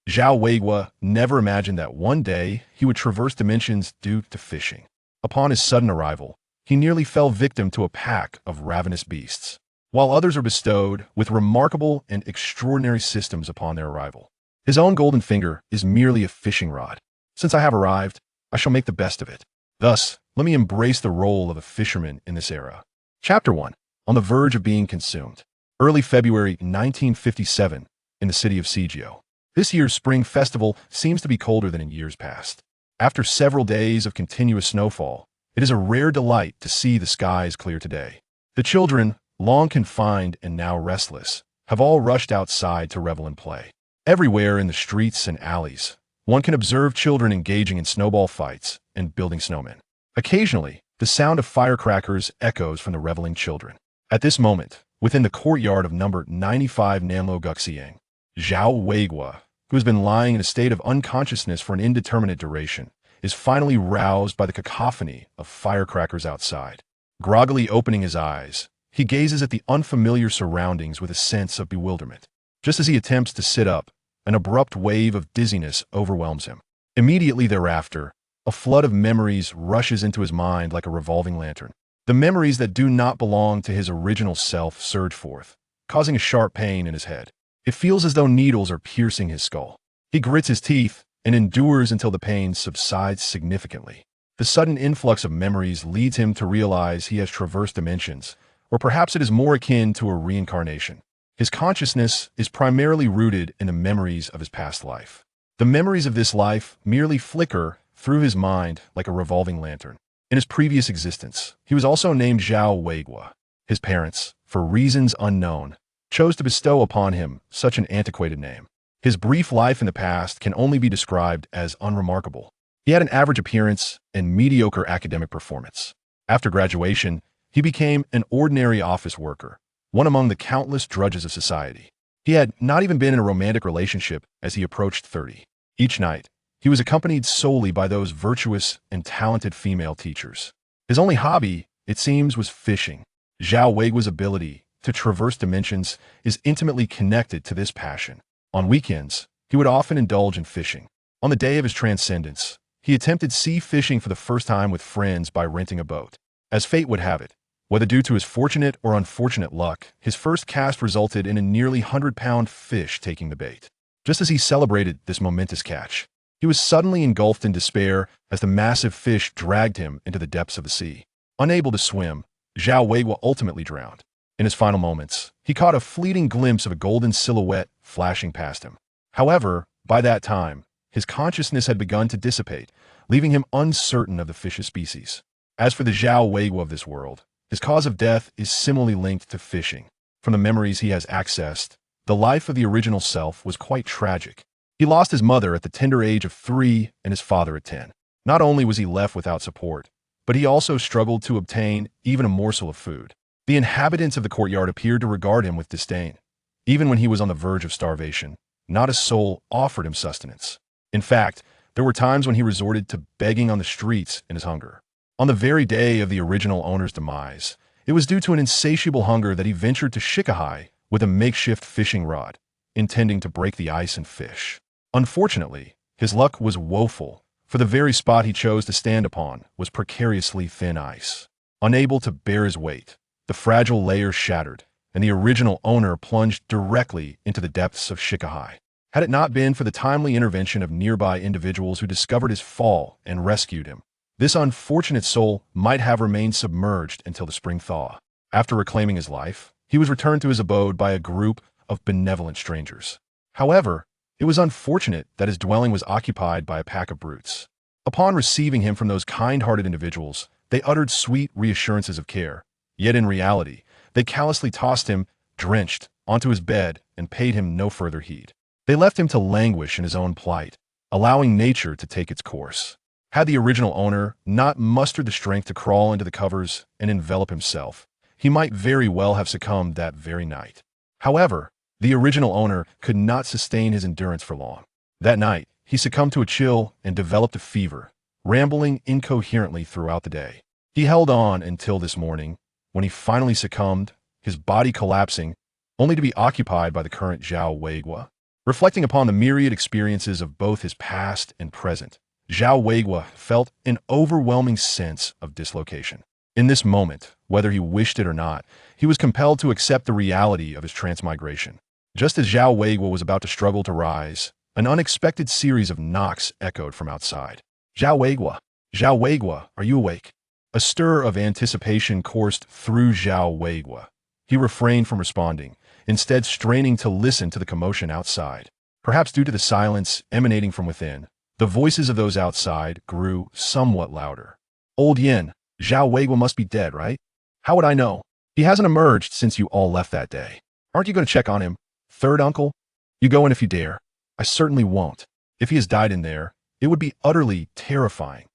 Zhao Weiguo never imagined that one day he would traverse dimensions due to fishing. Upon his sudden arrival, he nearly fell victim to a pack of ravenous beasts, while others are bestowed with remarkable and extraordinary systems upon their arrival. His own golden finger is merely a fishing rod. Since I have arrived, I shall make the best of it. Thus, let me embrace the role of a fisherman in this era. Chapter 1. On the verge of being consumed. Early February 1957, in the city of Sigio. This year's spring festival seems to be colder than in years past. After several days of continuous snowfall, it is a rare delight to see the skies clear today. The children, long confined and now restless, have all rushed outside to revel and play. Everywhere in the streets and alleys, one can observe children engaging in snowball fights and building snowmen. Occasionally, the sound of firecrackers echoes from the reveling children. At this moment, within the courtyard of number 95 Nanlo Guxiang, Zhao Weiguo, who has been lying in a state of unconsciousness for an indeterminate duration, is finally roused by the cacophony of firecrackers outside. Groggily opening his eyes, he gazes at the unfamiliar surroundings with a sense of bewilderment. Just as he attempts to sit up, an abrupt wave of dizziness overwhelms him. Immediately thereafter, a flood of memories rushes into his mind like a revolving lantern. The memories that do not belong to his original self surge forth, causing a sharp pain in his head. It feels as though needles are piercing his skull. He grits his teeth and endures until the pain subsides significantly. The sudden influx of memories leads him to realize he has traversed dimensions, or perhaps it is more akin to a reincarnation. His consciousness is primarily rooted in the memories of his past life. The memories of this life merely flicker through his mind like a revolving lantern. In his previous existence, he was also named Zhao Weiguo. His parents, for reasons unknown, chose to bestow upon him such an antiquated name. His brief life in the past can only be described as unremarkable. He had an average appearance and mediocre academic performance. After graduation, he became an ordinary office worker, one among the countless drudges of society. He had not even been in a romantic relationship as he approached 30. Each night, he was accompanied solely by those virtuous and talented female teachers. His only hobby, it seems, was fishing. Zhao Weiguo's ability to traverse dimensions is intimately connected to this passion. On weekends, he would often indulge in fishing. On the day of his transcendence, he attempted sea fishing for the first time with friends by renting a boat. As fate would have it, whether due to his fortunate or unfortunate luck, his first cast resulted in a nearly 100-pound fish taking the bait. Just as he celebrated this momentous catch, he was suddenly engulfed in despair as the massive fish dragged him into the depths of the sea. Unable to swim, Zhao Weiguo ultimately drowned. In his final moments, he caught a fleeting glimpse of a golden silhouette flashing past him. However, by that time, his consciousness had begun to dissipate, leaving him uncertain of the fish's species. As for the Zhao Weiguo of this world, his cause of death is similarly linked to fishing. From the memories he has accessed, the life of the original self was quite tragic. He lost his mother at the tender age of 3 and his father at 10. Not only was he left without support, but he also struggled to obtain even a morsel of food. The inhabitants of the courtyard appeared to regard him with disdain. Even when he was on the verge of starvation, not a soul offered him sustenance. In fact, there were times when he resorted to begging on the streets in his hunger. On the very day of the original owner's demise, it was due to an insatiable hunger that he ventured to Shikahai with a makeshift fishing rod, intending to break the ice and fish. Unfortunately, his luck was woeful, for the very spot he chose to stand upon was precariously thin ice. Unable to bear his weight, the fragile layer shattered, and the original owner plunged directly into the depths of Shikahai. Had it not been for the timely intervention of nearby individuals who discovered his fall and rescued him, this unfortunate soul might have remained submerged until the spring thaw. After reclaiming his life, he was returned to his abode by a group of benevolent strangers. However, it was unfortunate that his dwelling was occupied by a pack of brutes. Upon receiving him from those kind-hearted individuals, they uttered sweet reassurances of care. Yet in reality, they callously tossed him, drenched, onto his bed and paid him no further heed. They left him to languish in his own plight, allowing nature to take its course. Had the original owner not mustered the strength to crawl into the covers and envelop himself, he might very well have succumbed that very night. However, the original owner could not sustain his endurance for long. That night, he succumbed to a chill and developed a fever, rambling incoherently throughout the day. He held on until this morning, when he finally succumbed, his body collapsing, only to be occupied by the current Zhao Weiguo. Reflecting upon the myriad experiences of both his past and present, Zhao Weiguo felt an overwhelming sense of dislocation. In this moment, whether he wished it or not, he was compelled to accept the reality of his transmigration. Just as Zhao Weiguo was about to struggle to rise, an unexpected series of knocks echoed from outside. Zhao Weiguo! Zhao Weiguo, are you awake? A stir of anticipation coursed through Zhao Weiguo. He refrained from responding, instead straining to listen to the commotion outside. Perhaps due to the silence emanating from within, the voices of those outside grew somewhat louder. Old Yin, Zhao Weiguo must be dead, right? How would I know? He hasn't emerged since you all left that day. Aren't you going to check on him? Third uncle? You go in if you dare. I certainly won't. If he has died in there, it would be utterly terrifying.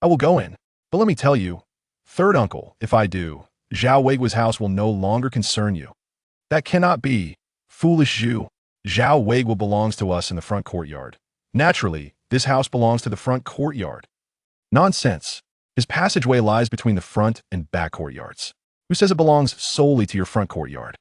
I will go in. But let me tell you, third uncle, if I do, Zhao Weiguo's house will no longer concern you. That cannot be. Foolish Zhu. Zhao Weiguo belongs to us in the front courtyard. Naturally, this house belongs to the front courtyard. Nonsense. His passageway lies between the front and back courtyards. Who says it belongs solely to your front courtyard?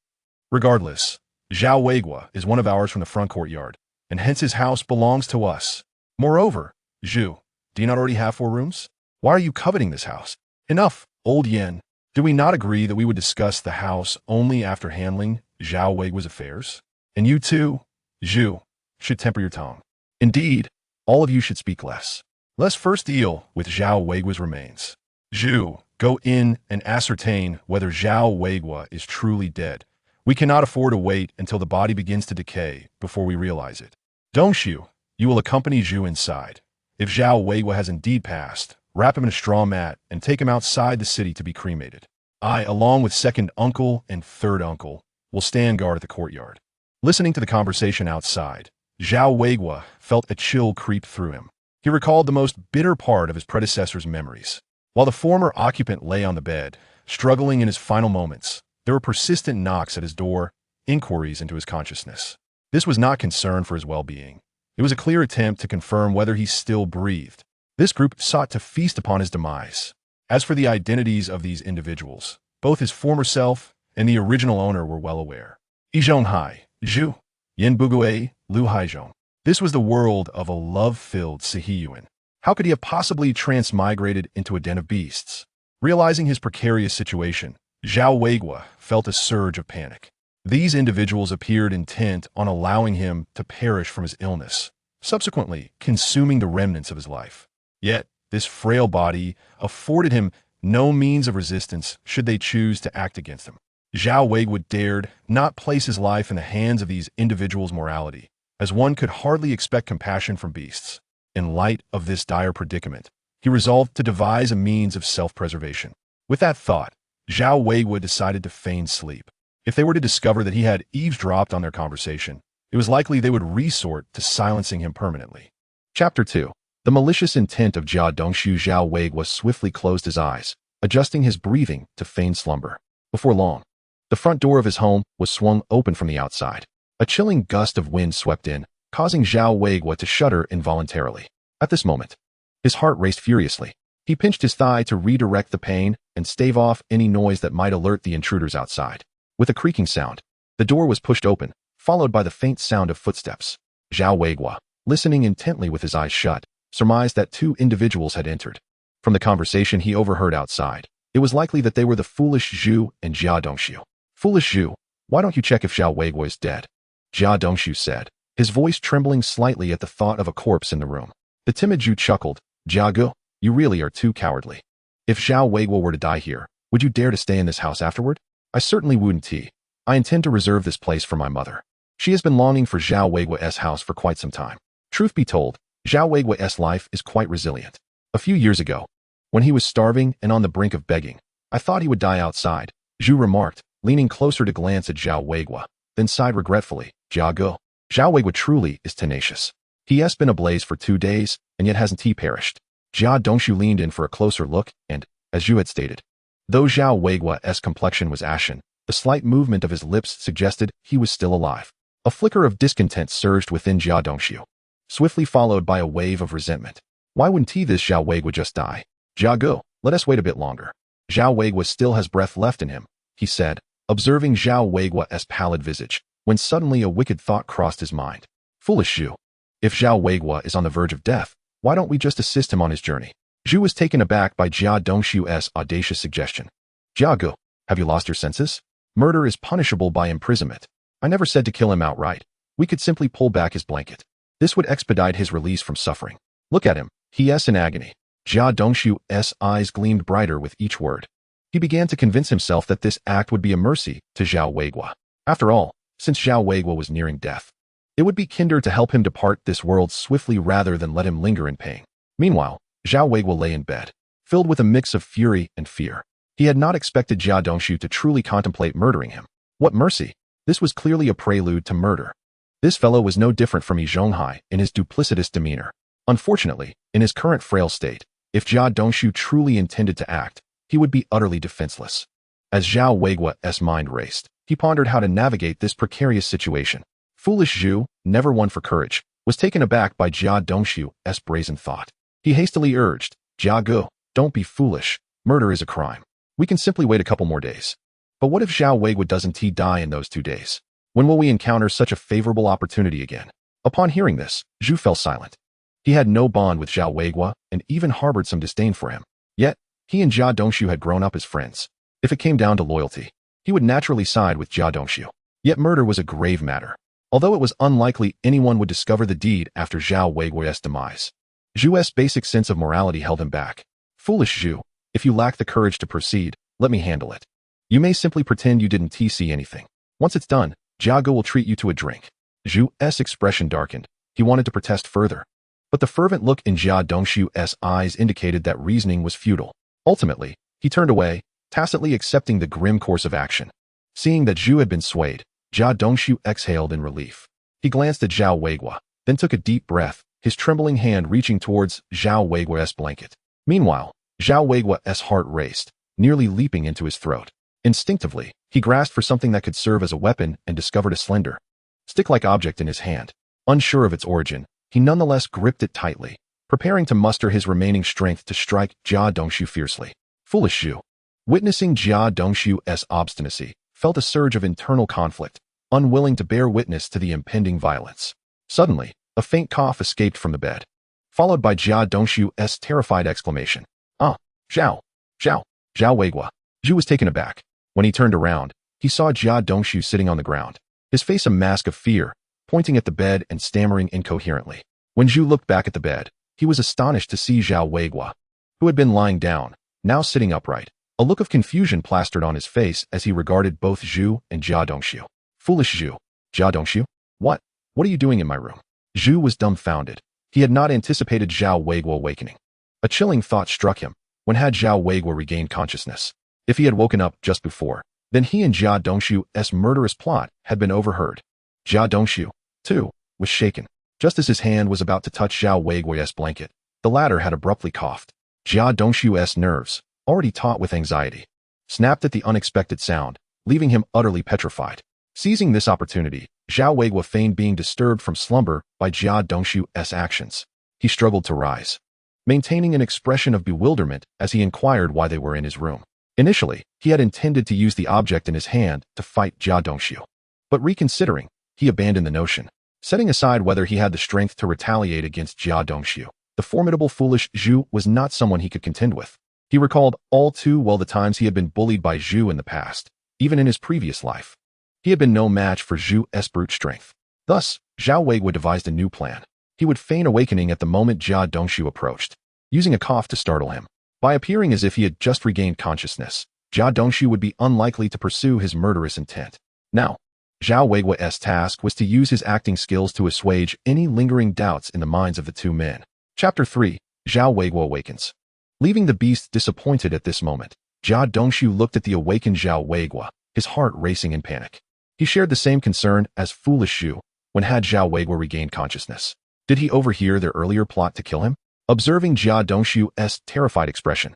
Regardless, Zhao Weiguo is one of ours from the front courtyard, and hence his house belongs to us. Moreover, Zhu, do you not already have 4 rooms? Why are you coveting this house? Enough, old Yin. Do we not agree that we would discuss the house only after handling Zhao Weiguo's affairs? And you too, Zhu, should temper your tongue. Indeed, all of you should speak less. Let's first deal with Zhao Weiguo's remains. Zhu, go in and ascertain whether Zhao Weiguo is truly dead. We cannot afford to wait until the body begins to decay before we realize it. Dongshu, you will accompany Zhu inside. If Zhao Weiguo has indeed passed, wrap him in a straw mat and take him outside the city to be cremated. I, along with second uncle and third uncle, will stand guard at the courtyard. Listening to the conversation outside, Zhao Weiguo felt a chill creep through him. He recalled the most bitter part of his predecessor's memories. While the former occupant lay on the bed, struggling in his final moments, there were persistent knocks at his door, inquiries into his consciousness. This was not concern for his well-being. It was a clear attempt to confirm whether he still breathed. This group sought to feast upon his demise. As for the identities of these individuals, both his former self and the original owner were well aware. Yizhonghai, Zhu, Yin Bugue, Lu Haizhong. This was the world of a love-filled Sihiyuan. How could he have possibly transmigrated into a den of beasts? Realizing his precarious situation, Zhao Weiguo felt a surge of panic. These individuals appeared intent on allowing him to perish from his illness, subsequently consuming the remnants of his life. Yet, this frail body afforded him no means of resistance should they choose to act against him. Zhao Weiguo dared not place his life in the hands of these individuals' morality, as one could hardly expect compassion from beasts. In light of this dire predicament, he resolved to devise a means of self-preservation. With that thought, Zhao Weiguo decided to feign sleep. If they were to discover that he had eavesdropped on their conversation, it was likely they would resort to silencing him permanently. Chapter 2. The malicious intent of Jia Dongshu. Zhao Weiguo swiftly closed his eyes, adjusting his breathing to feign slumber. Before long, the front door of his home was swung open from the outside. A chilling gust of wind swept in, causing Zhao Weiguo to shudder involuntarily. At this moment, his heart raced furiously. He pinched his thigh to redirect the pain and stave off any noise that might alert the intruders outside. With a creaking sound, the door was pushed open, followed by the faint sound of footsteps. Zhao Weiguo, listening intently with his eyes shut, surmised that 2 individuals had entered. From the conversation he overheard outside, it was likely that they were the foolish Zhu and Jia Dongshu. Foolish Zhu, why don't you check if Zhao Weiguo is dead? Jia Dongshu said, his voice trembling slightly at the thought of a corpse in the room. The timid Zhu chuckled. Jia Gu, you really are too cowardly. If Zhao Weiguo were to die here, would you dare to stay in this house afterward? I certainly wouldn't. I intend to reserve this place for my mother. She has been longing for Zhao Weiguo's house for quite some time. Truth be told, Zhao Weiguo's life is quite resilient. A few years ago, when he was starving and on the brink of begging, I thought he would die outside, Zhu remarked, leaning closer to glance at Zhao Weiguo, then sighed regretfully. Jia Gu, Zhao Weiguo truly is tenacious. He has been ablaze for 2 days, and yet hasn't he perished? Jia Dongshu leaned in for a closer look, and, as Zhu had stated, though Zhao Weiguo's complexion was ashen, the slight movement of his lips suggested he was still alive. A flicker of discontent surged within Jia Dongshu, swiftly followed by a wave of resentment. Why wouldn't this Zhao Weiguo just die? Jia Gu, let us wait a bit longer. Zhao Weiguo still has breath left in him, he said, observing Zhao Weiguo's pallid visage, when suddenly a wicked thought crossed his mind. Foolish Zhu. If Zhao Weiguo is on the verge of death, why don't we just assist him on his journey? Zhu was taken aback by Jia Dongshu's audacious suggestion. Jia Gu, have you lost your senses? Murder is punishable by imprisonment. I never said to kill him outright. We could simply pull back his blanket. This would expedite his release from suffering. Look at him. He is in agony. Jia Dongshu's eyes gleamed brighter with each word. He began to convince himself that this act would be a mercy to Zhao Weiguo. After all, since Zhao Weiguo was nearing death, it would be kinder to help him depart this world swiftly rather than let him linger in pain. Meanwhile, Zhao Weiguo lay in bed, filled with a mix of fury and fear. He had not expected Jia Dongshu to truly contemplate murdering him. What mercy! This was clearly a prelude to murder. This fellow was no different from Yi Zhonghai in his duplicitous demeanor. Unfortunately, in his current frail state, if Jia Dongshu truly intended to act, he would be utterly defenseless. As Zhao Weiguo's mind raced, he pondered how to navigate this precarious situation. Foolish Zhu, never one for courage, was taken aback by Jia Dongshu's brazen thought. He hastily urged, Jia Gu, don't be foolish. Murder is a crime. We can simply wait a couple more days. But what if Zhao Weiguo doesn't die in those 2 days? When will we encounter such a favorable opportunity again? Upon hearing this, Zhu fell silent. He had no bond with Zhao Weiguo and even harbored some disdain for him. Yet, he and Jia Dongshu had grown up as friends. If it came down to loyalty, he would naturally side with Jia Dongshu. Yet murder was a grave matter. Although it was unlikely anyone would discover the deed after Zhao Weiguo's demise, Zhu's basic sense of morality held him back. Foolish Zhu, if you lack the courage to proceed, let me handle it. You may simply pretend you didn't see anything. Once it's done, Jia Gu will treat you to a drink. Zhu's expression darkened. He wanted to protest further. But the fervent look in Jia Dongshu's eyes indicated that reasoning was futile. Ultimately, he turned away, tacitly accepting the grim course of action. Seeing that Zhu had been swayed, Jia Dongshu exhaled in relief. He glanced at Zhao Weiguo, then took a deep breath, his trembling hand reaching towards Zhao Weiguo's blanket. Meanwhile, Zhao Weiguo's heart raced, nearly leaping into his throat. Instinctively, he grasped for something that could serve as a weapon and discovered a slender, stick-like object in his hand. Unsure of its origin, he nonetheless gripped it tightly, preparing to muster his remaining strength to strike Jia Dongshu fiercely. Foolish Zhu, witnessing Jia Dongshu's obstinacy, felt a surge of internal conflict, unwilling to bear witness to the impending violence. Suddenly, a faint cough escaped from the bed, followed by Jia Dongshu's terrified exclamation. Ah, Zhao Weiguo. Zhu was taken aback. When he turned around, he saw Jia Dongshu sitting on the ground, his face a mask of fear, pointing at the bed and stammering incoherently. When Zhu looked back at the bed, he was astonished to see Zhao Weiguo, who had been lying down, now sitting upright. A look of confusion plastered on his face as he regarded both Zhu and Jia Dongshu. Foolish Zhu. Jia Dongshu? What are you doing in my room? Zhu was dumbfounded. He had not anticipated Zhao Weiguo awakening. A chilling thought struck him. When had Zhao Weiguo regained consciousness? If he had woken up just before, then he and Jia Dongshu's murderous plot had been overheard. Jia Dongshu, too, was shaken. Just as his hand was about to touch Zhao Weiguo's blanket, the latter had abruptly coughed. Jia Dongshu's nerves, already taut with anxiety, snapped at the unexpected sound, leaving him utterly petrified. Seizing this opportunity, Zhao Weiguo feigned being disturbed from slumber by Jia Dongshu's actions. He struggled to rise, maintaining an expression of bewilderment as he inquired why they were in his room. Initially, he had intended to use the object in his hand to fight Jia Dongshu. But reconsidering, he abandoned the notion, setting aside whether he had the strength to retaliate against Jia Dongshu. The formidable foolish Zhu was not someone he could contend with. He recalled all too well the times he had been bullied by Zhu in the past, even in his previous life. He had been no match for Zhu's brute strength. Thus, Zhao Weiguo devised a new plan. He would feign awakening at the moment Jia Dongshu approached, using a cough to startle him. By appearing as if he had just regained consciousness, Jia Dongshu would be unlikely to pursue his murderous intent. Now, Zhao Weiguo's task was to use his acting skills to assuage any lingering doubts in the minds of the two men. Chapter 3, Zhao Weiguo Awakens. Leaving the beast disappointed at this moment, Jia Dongshu looked at the awakened Zhao Weiguo, his heart racing in panic. He shared the same concern as foolish Zhu when had Zhao Weiguo regained consciousness. Did he overhear their earlier plot to kill him? Observing Jia Dongshu's terrified expression,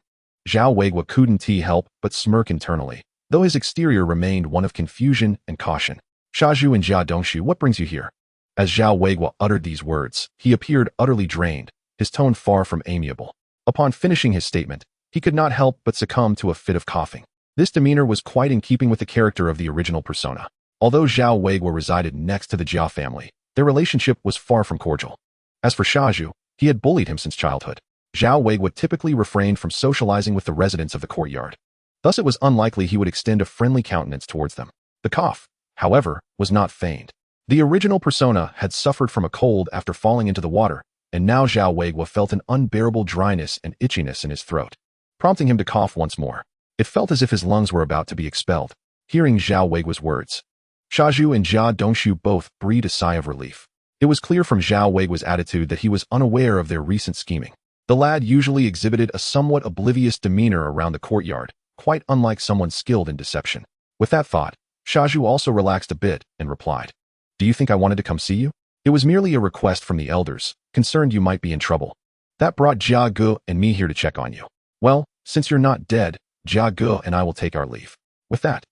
Zhao Weiguo couldn't help but smirk internally, though his exterior remained one of confusion and caution. Zhu and Jia Dongshu, what brings you here? As Zhao Weiguo uttered these words, he appeared utterly drained, his tone far from amiable. Upon finishing his statement, he could not help but succumb to a fit of coughing. This demeanor was quite in keeping with the character of the original persona. Although Zhao Weiguo resided next to the Jia family, Their relationship was far from cordial. As for Shaju, he had bullied him since childhood. Zhao Weiguo typically refrained from socializing with the residents of the courtyard. Thus it was unlikely he would extend a friendly countenance towards them. The cough, however, was not feigned. The original persona had suffered from a cold after falling into the water, and now Zhao Weiguo felt an unbearable dryness and itchiness in his throat, prompting him to cough once more. It felt as if his lungs were about to be expelled. Hearing Zhao Weiguo's words, Shaju and Jia Dongshu both breathed a sigh of relief. It was clear from Zhao Weiguo's attitude that he was unaware of their recent scheming. The lad usually exhibited a somewhat oblivious demeanor around the courtyard, quite unlike someone skilled in deception. With that thought, Shaju also relaxed a bit and replied, "Do you think I wanted to come see you? It was merely a request from the elders, concerned you might be in trouble. That brought Jia Ge and me here to check on you. Well, since you're not dead, Jia Ge and I will take our leave." With that,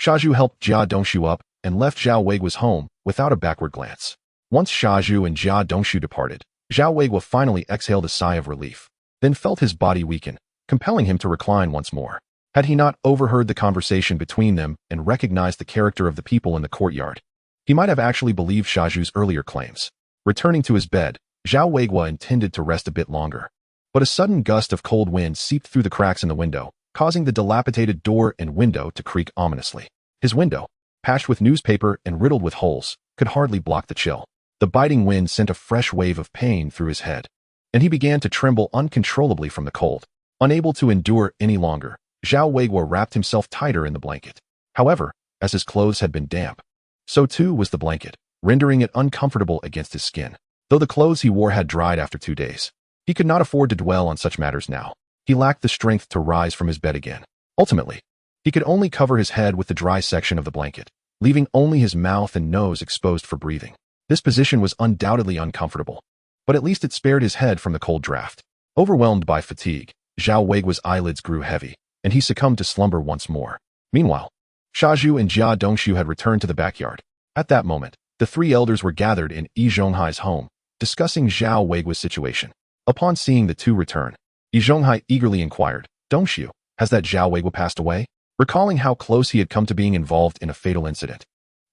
Shaju helped Jia Dongshu up and left Zhao Weiguo's home without a backward glance. Once Shaju and Jia Dongshu departed, Zhao Weiguo finally exhaled a sigh of relief, then felt his body weaken, compelling him to recline once more. Had he not overheard the conversation between them and recognized the character of the people in the courtyard, he might have actually believed Shaju's earlier claims. Returning to his bed, Zhao Weiguo intended to rest a bit longer. But a sudden gust of cold wind seeped through the cracks in the window, causing the dilapidated door and window to creak ominously. His window, patched with newspaper and riddled with holes, could hardly block the chill. The biting wind sent a fresh wave of pain through his head, and he began to tremble uncontrollably from the cold. Unable to endure any longer, Zhao Weiguo wrapped himself tighter in the blanket. However, as his clothes had been damp, so too was the blanket, rendering it uncomfortable against his skin. Though the clothes he wore had dried after 2 days, he could not afford to dwell on such matters now. He lacked the strength to rise from his bed again. Ultimately, he could only cover his head with the dry section of the blanket, leaving only his mouth and nose exposed for breathing. This position was undoubtedly uncomfortable, but at least it spared his head from the cold draft. Overwhelmed by fatigue, Zhao Weiguo's eyelids grew heavy, and he succumbed to slumber once more. Meanwhile, Shaju and Jia Dongshu had returned to the backyard. At that moment, the 3 elders were gathered in Yi Zhonghai's home, discussing Zhao Weiguo's situation. Upon seeing the 2 return, Yi Zhonghai eagerly inquired, "Dongshu, has that Zhao Weiguo passed away?" Recalling how close he had come to being involved in a fatal incident.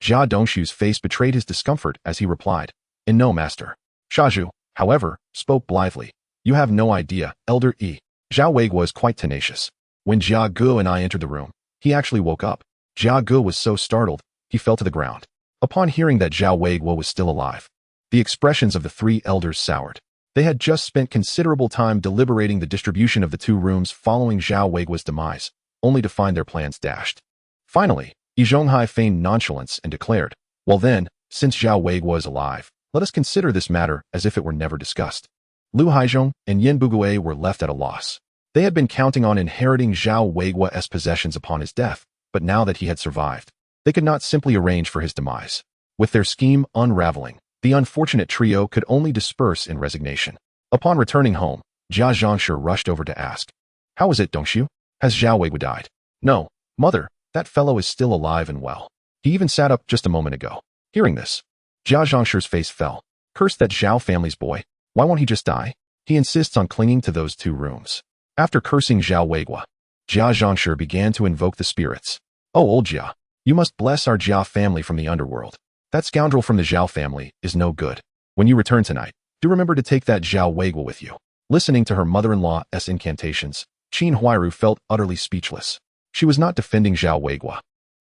Jia Dongshu's face betrayed his discomfort as he replied, "And no, master." Shaju, however, spoke blithely, "You have no idea, Elder Yi. Zhao Weiguo was quite tenacious. When Jia Ge and I entered the room, he actually woke up. Jia Ge was so startled, he fell to the ground." Upon hearing that Zhao Weiguo was still alive, the expressions of the 3 elders soured. They had just spent considerable time deliberating the distribution of the 2 rooms following Zhao Weiguo's demise, only to find their plans dashed. Finally, Yi Zhonghai feigned nonchalance and declared, "Well then, since Zhao Weiguo is alive, let us consider this matter as if it were never discussed." Lu Haizhong and Yin Bugue were left at a loss. They had been counting on inheriting Zhao Weiguo's possessions upon his death, but now that he had survived, they could not simply arrange for his demise. With their scheme unraveling, the unfortunate trio could only disperse in resignation. Upon returning home, Jia Zhongshi rushed over to ask, "How is it, Dongshu? Has Zhao Weiguo died?" "No, mother, that fellow is still alive and well. He even sat up just a moment ago." Hearing this, Jia Zhongshi's face fell. "Curse that Zhao family's boy. Why won't he just die? He insists on clinging to those 2 rooms." After cursing Zhao Weiguo, Jia Zhongshi began to invoke the spirits. "Oh, old Jia, you must bless our Jia family from the underworld. That scoundrel from the Zhao family is no good. When you return tonight, do remember to take that Zhao Weiguo with you." Listening to her mother-in-law's incantations, Qin Huairu felt utterly speechless. She was not defending Zhao Weiguo.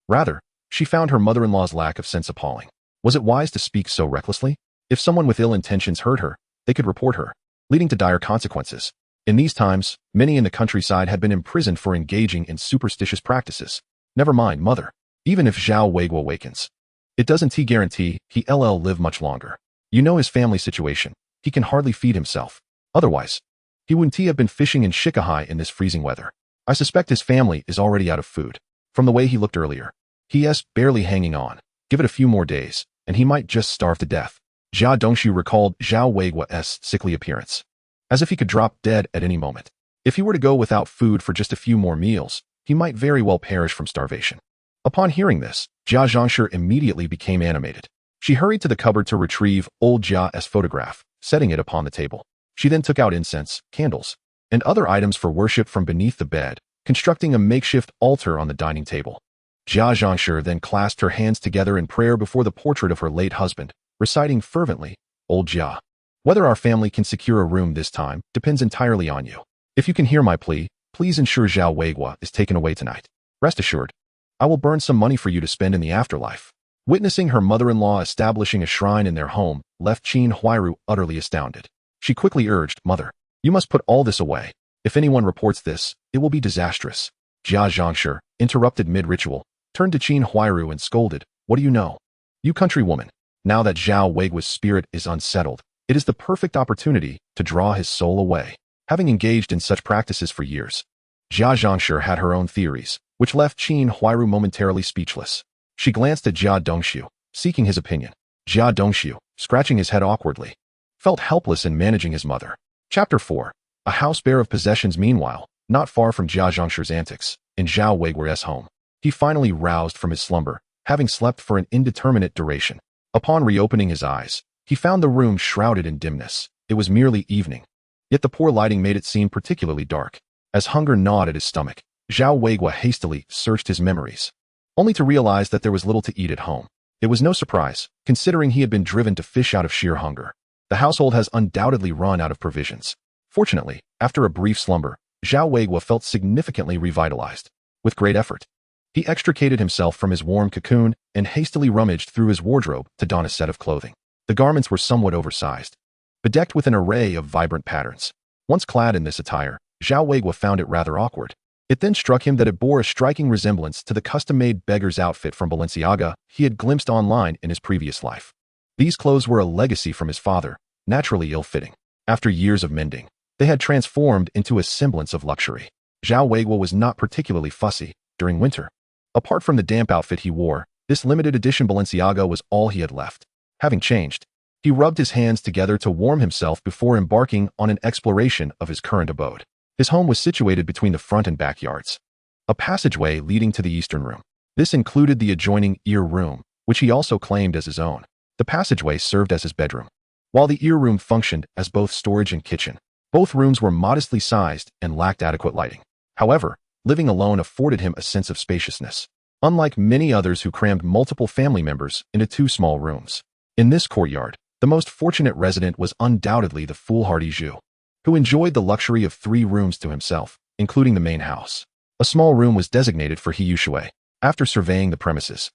Rather, she found her mother-in-law's lack of sense appalling. Was it wise to speak so recklessly? If someone with ill intentions heard her, they could report her, leading to dire consequences. In these times, many in the countryside had been imprisoned for engaging in superstitious practices. Never mind, mother. Even if Zhao Weiguo awakens, it doesn't guarantee he'll live much longer. You know his family situation. He can hardly feed himself. Otherwise, he wouldn't have been fishing in Shikahai in this freezing weather. I suspect his family is already out of food. From the way he looked earlier, he is barely hanging on. Give it a few more days, and he might just starve to death." Jia Dongshu recalled Zhao Weiguo's sickly appearance, as if he could drop dead at any moment. If he were to go without food for just a few more meals, he might very well perish from starvation. Upon hearing this, Jia Zhongshu immediately became animated. She hurried to the cupboard to retrieve old Jia's photograph, setting it upon the table. She then took out incense, candles, and other items for worship from beneath the bed, constructing a makeshift altar on the dining table. Jia Zhongshu then clasped her hands together in prayer before the portrait of her late husband, reciting fervently, "Old Jia. Whether our family can secure a room this time depends entirely on you. If you can hear my plea, please ensure Zhao Weiguo is taken away tonight. Rest assured, I will burn some money for you to spend in the afterlife." Witnessing her mother-in-law establishing a shrine in their home left Qin Huairu utterly astounded. She quickly urged, "Mother, you must put all this away. If anyone reports this, it will be disastrous." Jia Zhangshi, interrupted mid-ritual, turned to Qin Huairu and scolded, "What do you know? You countrywoman, now that Zhao Weiguo's spirit is unsettled, it is the perfect opportunity to draw his soul away." Having engaged in such practices for years, Jia Zhangshi had her own theories, which left Qin Huairu momentarily speechless. She glanced at Jia Dongxiu, seeking his opinion. Jia Dongxiu, scratching his head awkwardly, felt helpless in managing his mother. Chapter 4. A house bare of possessions. Meanwhile, not far from Jia Zhangxi's antics, in Zhao Weiguo's home, he finally roused from his slumber, having slept for an indeterminate duration. Upon reopening his eyes, he found the room shrouded in dimness. It was merely evening, yet the poor lighting made it seem particularly dark. As hunger gnawed at his stomach, Zhao Weiguo hastily searched his memories, only to realize that there was little to eat at home. It was no surprise, considering he had been driven to fish out of sheer hunger. The household has undoubtedly run out of provisions. Fortunately, after a brief slumber, Zhao Weiguo felt significantly revitalized. With great effort, he extricated himself from his warm cocoon and hastily rummaged through his wardrobe to don a set of clothing. The garments were somewhat oversized, bedecked with an array of vibrant patterns. Once clad in this attire, Zhao Weiguo found it rather awkward. It then struck him that it bore a striking resemblance to the custom-made beggar's outfit from Balenciaga he had glimpsed online in his previous life. These clothes were a legacy from his father, naturally ill-fitting. After years of mending, they had transformed into a semblance of luxury. Zhao Weiguo was not particularly fussy during winter. Apart from the damp outfit he wore, this limited edition Balenciaga was all he had left. Having changed, he rubbed his hands together to warm himself before embarking on an exploration of his current abode. His home was situated between the front and backyards, a passageway leading to the eastern room. This included the adjoining ear room, which he also claimed as his own. The passageway served as his bedroom, while the ear room functioned as both storage and kitchen. Both rooms were modestly sized and lacked adequate lighting. However, living alone afforded him a sense of spaciousness, unlike many others who crammed multiple family members into two small rooms. In this courtyard, the most fortunate resident was undoubtedly the foolhardy Zhu, who enjoyed the luxury of 3 rooms to himself, including the main house. A small room was designated for He Yushui. After surveying the premises,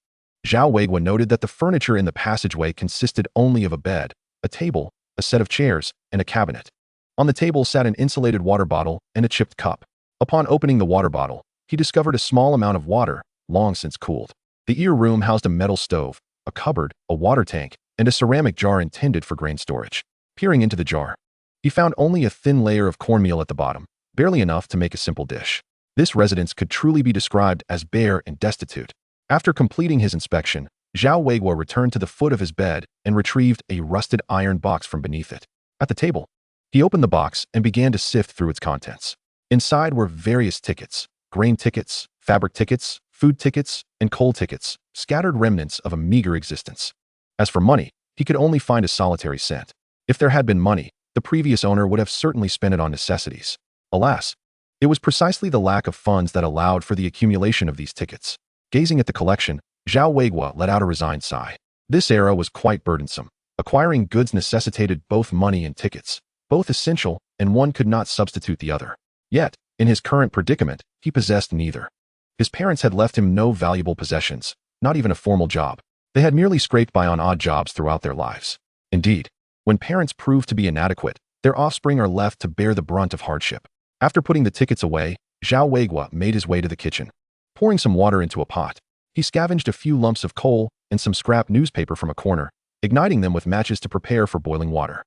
Zhao Weiguo noted that the furniture in the passageway consisted only of a bed, a table, a set of chairs, and a cabinet. On the table sat an insulated water bottle and a chipped cup. Upon opening the water bottle, he discovered a small amount of water, long since cooled. The ear room housed a metal stove, a cupboard, a water tank, and a ceramic jar intended for grain storage. Peering into the jar, he found only a thin layer of cornmeal at the bottom, barely enough to make a simple dish. This residence could truly be described as bare and destitute. After completing his inspection, Zhao Weiguo returned to the foot of his bed and retrieved a rusted iron box from beneath it. At the table, he opened the box and began to sift through its contents. Inside were various tickets, grain tickets, fabric tickets, food tickets, and coal tickets, scattered remnants of a meager existence. As for money, he could only find a solitary cent. If there had been money, the previous owner would have certainly spent it on necessities. Alas, it was precisely the lack of funds that allowed for the accumulation of these tickets. Gazing at the collection, Zhao Weiguo let out a resigned sigh. This era was quite burdensome. Acquiring goods necessitated both money and tickets, both essential, and one could not substitute the other. Yet, in his current predicament, he possessed neither. His parents had left him no valuable possessions, not even a formal job. They had merely scraped by on odd jobs throughout their lives. Indeed, when parents prove to be inadequate, their offspring are left to bear the brunt of hardship. After putting the tickets away, Zhao Weiguo made his way to the kitchen. Pouring some water into a pot, he scavenged a few lumps of coal and some scrap newspaper from a corner, igniting them with matches to prepare for boiling water.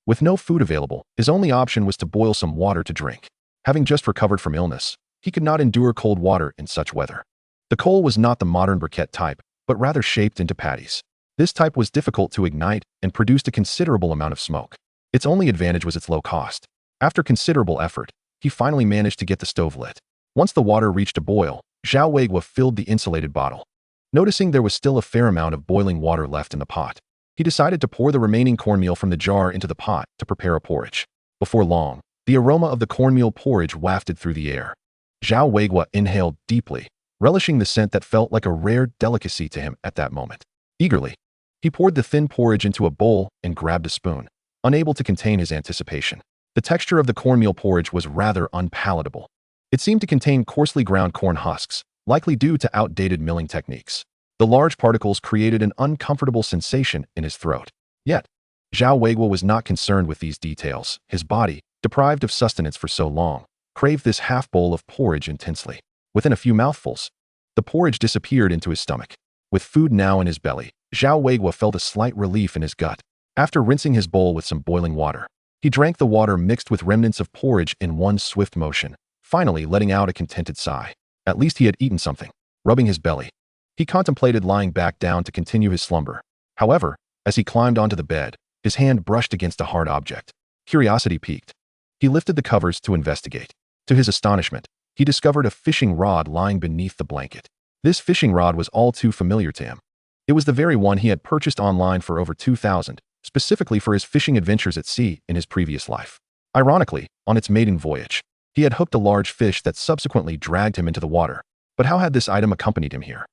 With no food available, his only option was to boil some water to drink. Having just recovered from illness, he could not endure cold water in such weather. The coal was not the modern briquette type, but rather shaped into patties. This type was difficult to ignite and produced a considerable amount of smoke. Its only advantage was its low cost. After considerable effort, he finally managed to get the stove lit. Once the water reached a boil, Zhao Weiguo filled the insulated bottle. Noticing there was still a fair amount of boiling water left in the pot, he decided to pour the remaining cornmeal from the jar into the pot to prepare a porridge. Before long, the aroma of the cornmeal porridge wafted through the air. Zhao Weiguo inhaled deeply, relishing the scent that felt like a rare delicacy to him at that moment. Eagerly, He poured the thin porridge into a bowl and grabbed a spoon, unable to contain his anticipation. The texture of the cornmeal porridge was rather unpalatable. It seemed to contain coarsely ground corn husks, likely due to outdated milling techniques. The large particles created an uncomfortable sensation in his throat. Yet, Zhao Weiguo was not concerned with these details. His body, deprived of sustenance for so long, craved this half bowl of porridge intensely. Within a few mouthfuls, the porridge disappeared into his stomach. With food now in his belly, Zhao Weiguo felt a slight relief in his gut. After rinsing his bowl with some boiling water, he drank the water mixed with remnants of porridge in one swift motion, finally letting out a contented sigh. At least he had eaten something. Rubbing his belly, he contemplated lying back down to continue his slumber. However, as he climbed onto the bed, his hand brushed against a hard object. Curiosity piqued. He lifted the covers to investigate. To his astonishment, he discovered a fishing rod lying beneath the blanket. This fishing rod was all too familiar to him. It was the very one he had purchased online for over 2,000, specifically for his fishing adventures at sea in his previous life. Ironically, on its maiden voyage, he had hooked a large fish that subsequently dragged him into the water. But how had this item accompanied him here?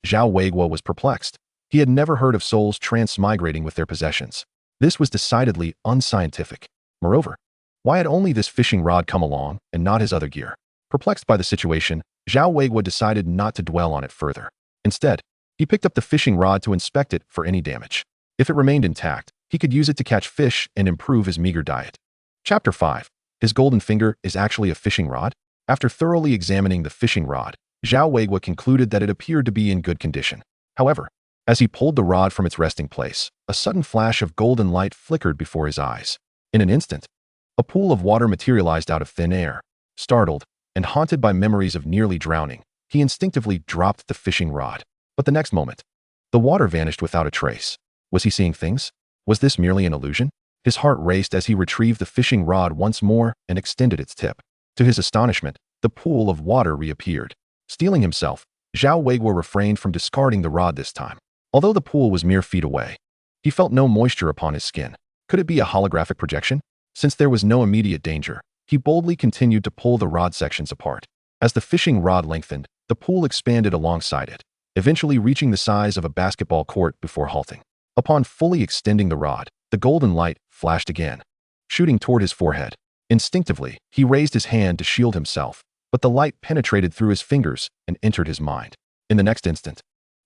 Zhao Weiguo was perplexed. He had never heard of souls transmigrating with their possessions. This was decidedly unscientific. Moreover, why had only this fishing rod come along and not his other gear? Perplexed by the situation, Zhao Weiguo decided not to dwell on it further. Instead, he picked up the fishing rod to inspect it for any damage. If it remained intact, he could use it to catch fish and improve his meager diet. Chapter 5. His golden finger is actually a fishing rod? After thoroughly examining the fishing rod, Zhao Weiguo concluded that it appeared to be in good condition. However, as he pulled the rod from its resting place, a sudden flash of golden light flickered before his eyes. In an instant, a pool of water materialized out of thin air. Startled and haunted by memories of nearly drowning, he instinctively dropped the fishing rod. But the next moment, the water vanished without a trace. Was he seeing things? Was this merely an illusion? His heart raced as he retrieved the fishing rod once more and extended its tip. To his astonishment, the pool of water reappeared. Steeling himself, Zhao Weiguo refrained from discarding the rod this time. Although the pool was mere feet away, he felt no moisture upon his skin. Could it be a holographic projection? Since there was no immediate danger, he boldly continued to pull the rod sections apart. As the fishing rod lengthened, the pool expanded alongside it, eventually reaching the size of a basketball court before halting. Upon fully extending the rod, the golden light flashed again, shooting toward his forehead. Instinctively, he raised his hand to shield himself, but the light penetrated through his fingers and entered his mind. In the next instant,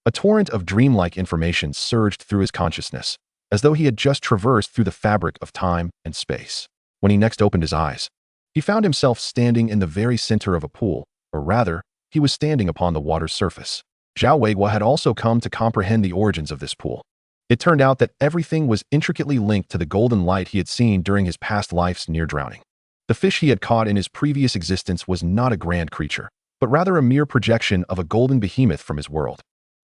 a torrent of dreamlike information surged through his consciousness, as though he had just traversed through the fabric of time and space. When he next opened his eyes, he found himself standing in the very center of a pool, or rather, he was standing upon the water's surface. Zhao Weiguo had also come to comprehend the origins of this pool. It turned out that everything was intricately linked to the golden light he had seen during his past life's near drowning. The fish he had caught in his previous existence was not a grand creature, but rather a mere projection of a golden behemoth from his world.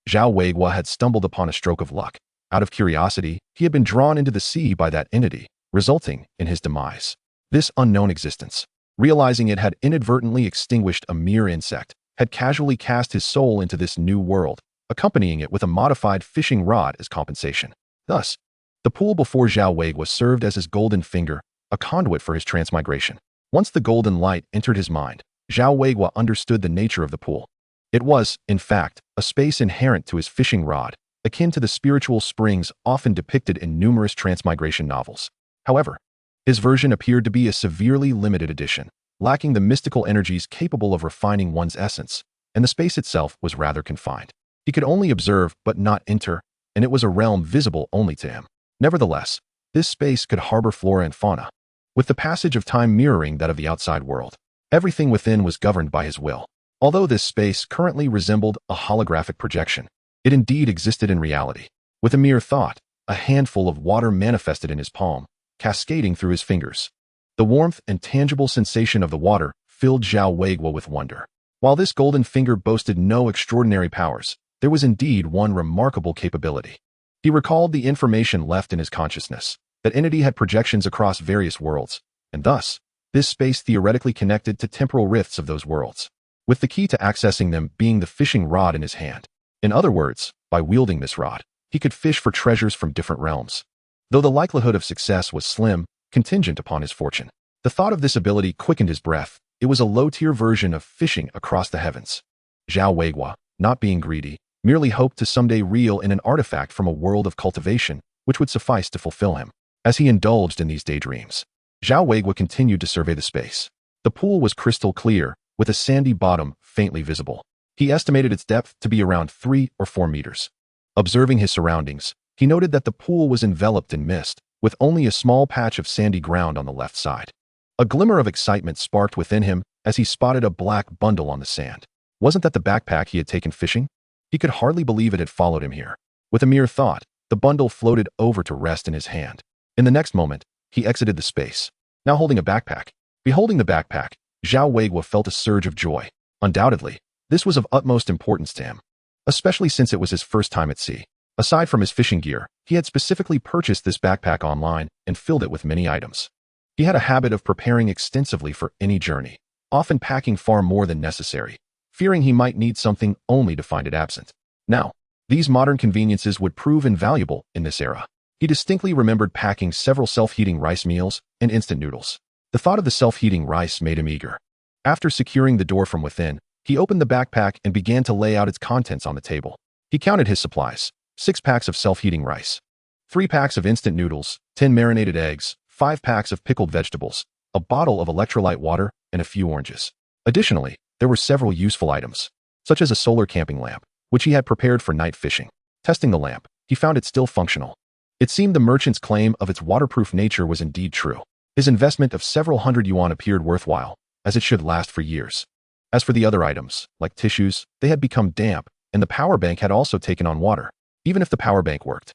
Zhao Weiguo had stumbled upon a stroke of luck. Out of curiosity, he had been drawn into the sea by that entity, resulting in his demise. This unknown existence, realizing it had inadvertently extinguished a mere insect, had casually cast his soul into this new world, accompanying it with a modified fishing rod as compensation. Thus, the pool before Zhao Weiguo served as his golden finger, a conduit for his transmigration. Once the golden light entered his mind, Zhao Weiguo understood the nature of the pool. It was, in fact, a space inherent to his fishing rod, akin to the spiritual springs often depicted in numerous transmigration novels. However, his version appeared to be a severely limited edition, lacking the mystical energies capable of refining one's essence, and the space itself was rather confined. He could only observe but not enter, and it was a realm visible only to him. Nevertheless, this space could harbor flora and fauna, with the passage of time mirroring that of the outside world. Everything within was governed by his will. Although this space currently resembled a holographic projection, it indeed existed in reality. With a mere thought, a handful of water manifested in his palm, cascading through his fingers. The warmth and tangible sensation of the water filled Zhao Weiguo with wonder. While this golden finger boasted no extraordinary powers, there was indeed one remarkable capability. He recalled the information left in his consciousness, that entity had projections across various worlds, and thus, this space theoretically connected to temporal rifts of those worlds, with the key to accessing them being the fishing rod in his hand. In other words, by wielding this rod, he could fish for treasures from different realms. Though the likelihood of success was slim, contingent upon his fortune, the thought of this ability quickened his breath. It was a low-tier version of fishing across the heavens. Zhao Weiguo, not being greedy, merely hoped to someday reel in an artifact from a world of cultivation, which would suffice to fulfill him. As he indulged in these daydreams, Zhao Weiguo continued to survey the space. The pool was crystal clear, with a sandy bottom faintly visible. He estimated its depth to be around 3 or 4 meters. Observing his surroundings, he noted that the pool was enveloped in mist, with only a small patch of sandy ground on the left side. A glimmer of excitement sparked within him as he spotted a black bundle on the sand. Wasn't that the backpack he had taken fishing? He could hardly believe it had followed him here. With a mere thought, the bundle floated over to rest in his hand. In the next moment, he exited the space, now holding a backpack. Beholding the backpack, Zhao Weiguo felt a surge of joy. Undoubtedly, this was of utmost importance to him, especially since it was his first time at sea. Aside from his fishing gear, he had specifically purchased this backpack online and filled it with many items. He had a habit of preparing extensively for any journey, often packing far more than necessary, fearing he might need something only to find it absent. Now, these modern conveniences would prove invaluable in this era. He distinctly remembered packing several self-heating rice meals and instant noodles. The thought of the self-heating rice made him eager. After securing the door from within, he opened the backpack and began to lay out its contents on the table. He counted his supplies: 6 packs of self-heating rice, 3 packs of instant noodles, 10 marinated eggs, 5 packs of pickled vegetables, a bottle of electrolyte water, and a few oranges. Additionally, there were several useful items, such as a solar camping lamp, which he had prepared for night fishing. Testing the lamp, he found it still functional. It seemed the merchant's claim of its waterproof nature was indeed true. His investment of several hundred yuan appeared worthwhile, as it should last for years. As for the other items, like tissues, they had become damp, and the power bank had also taken on water. Even if the power bank worked,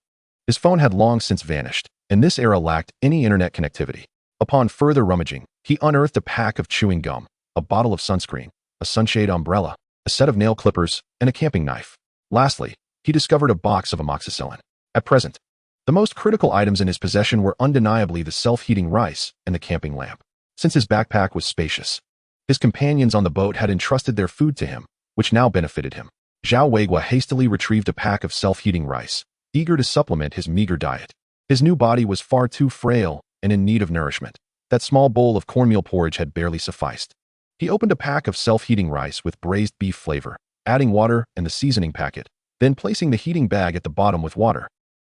his phone had long since vanished, and this era lacked any internet connectivity. Upon further rummaging, he unearthed a pack of chewing gum, a bottle of sunscreen, a sunshade umbrella, a set of nail clippers, and a camping knife. Lastly, he discovered a box of amoxicillin. At present, the most critical items in his possession were undeniably the self-heating rice and the camping lamp. Since his backpack was spacious, his companions on the boat had entrusted their food to him, which now benefited him. Zhao Weiguo hastily retrieved a pack of self-heating rice, eager to supplement his meager diet. His new body was far too frail and in need of nourishment. That small bowl of cornmeal porridge had barely sufficed. He opened a pack of self-heating rice with braised beef flavor, adding water and the seasoning packet, then placing the heating bag at the bottom with water.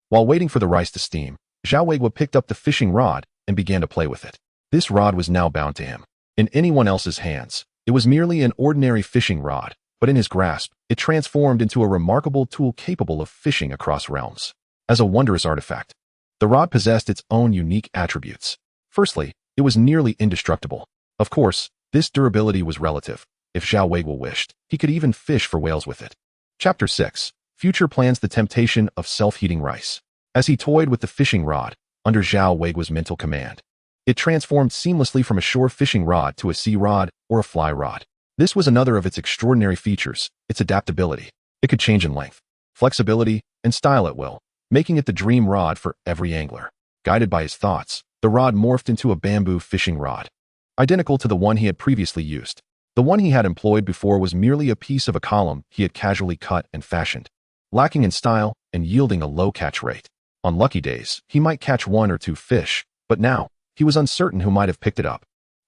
While waiting for the rice to steam, Zhao Weiguo picked up the fishing rod and began to play with it. This rod was now bound to him. In anyone else's hands, it was merely an ordinary fishing rod, but in his grasp, it transformed into a remarkable tool capable of fishing across realms. As a wondrous artifact, the rod possessed its own unique attributes. Firstly, it was nearly indestructible. Of course, this durability was relative. If Zhao Weiguo wished, he could even fish for whales with it. Chapter 6. Future plans: the temptation of self-heating rice. As he toyed with the fishing rod, under Zhao Weiguo's mental command, it transformed seamlessly from a shore fishing rod to a sea rod or a fly rod. This was another of its extraordinary features, its adaptability. It could change in length, flexibility, and style at will, making it the dream rod for every angler. Guided by his thoughts, the rod morphed into a bamboo fishing rod, identical to the one he had previously used. The one he had employed before was merely a piece of a column he had casually cut and fashioned, lacking in style and yielding a low catch rate. On lucky days, he might catch 1 or 2 fish, but now, he was uncertain who might have picked it up.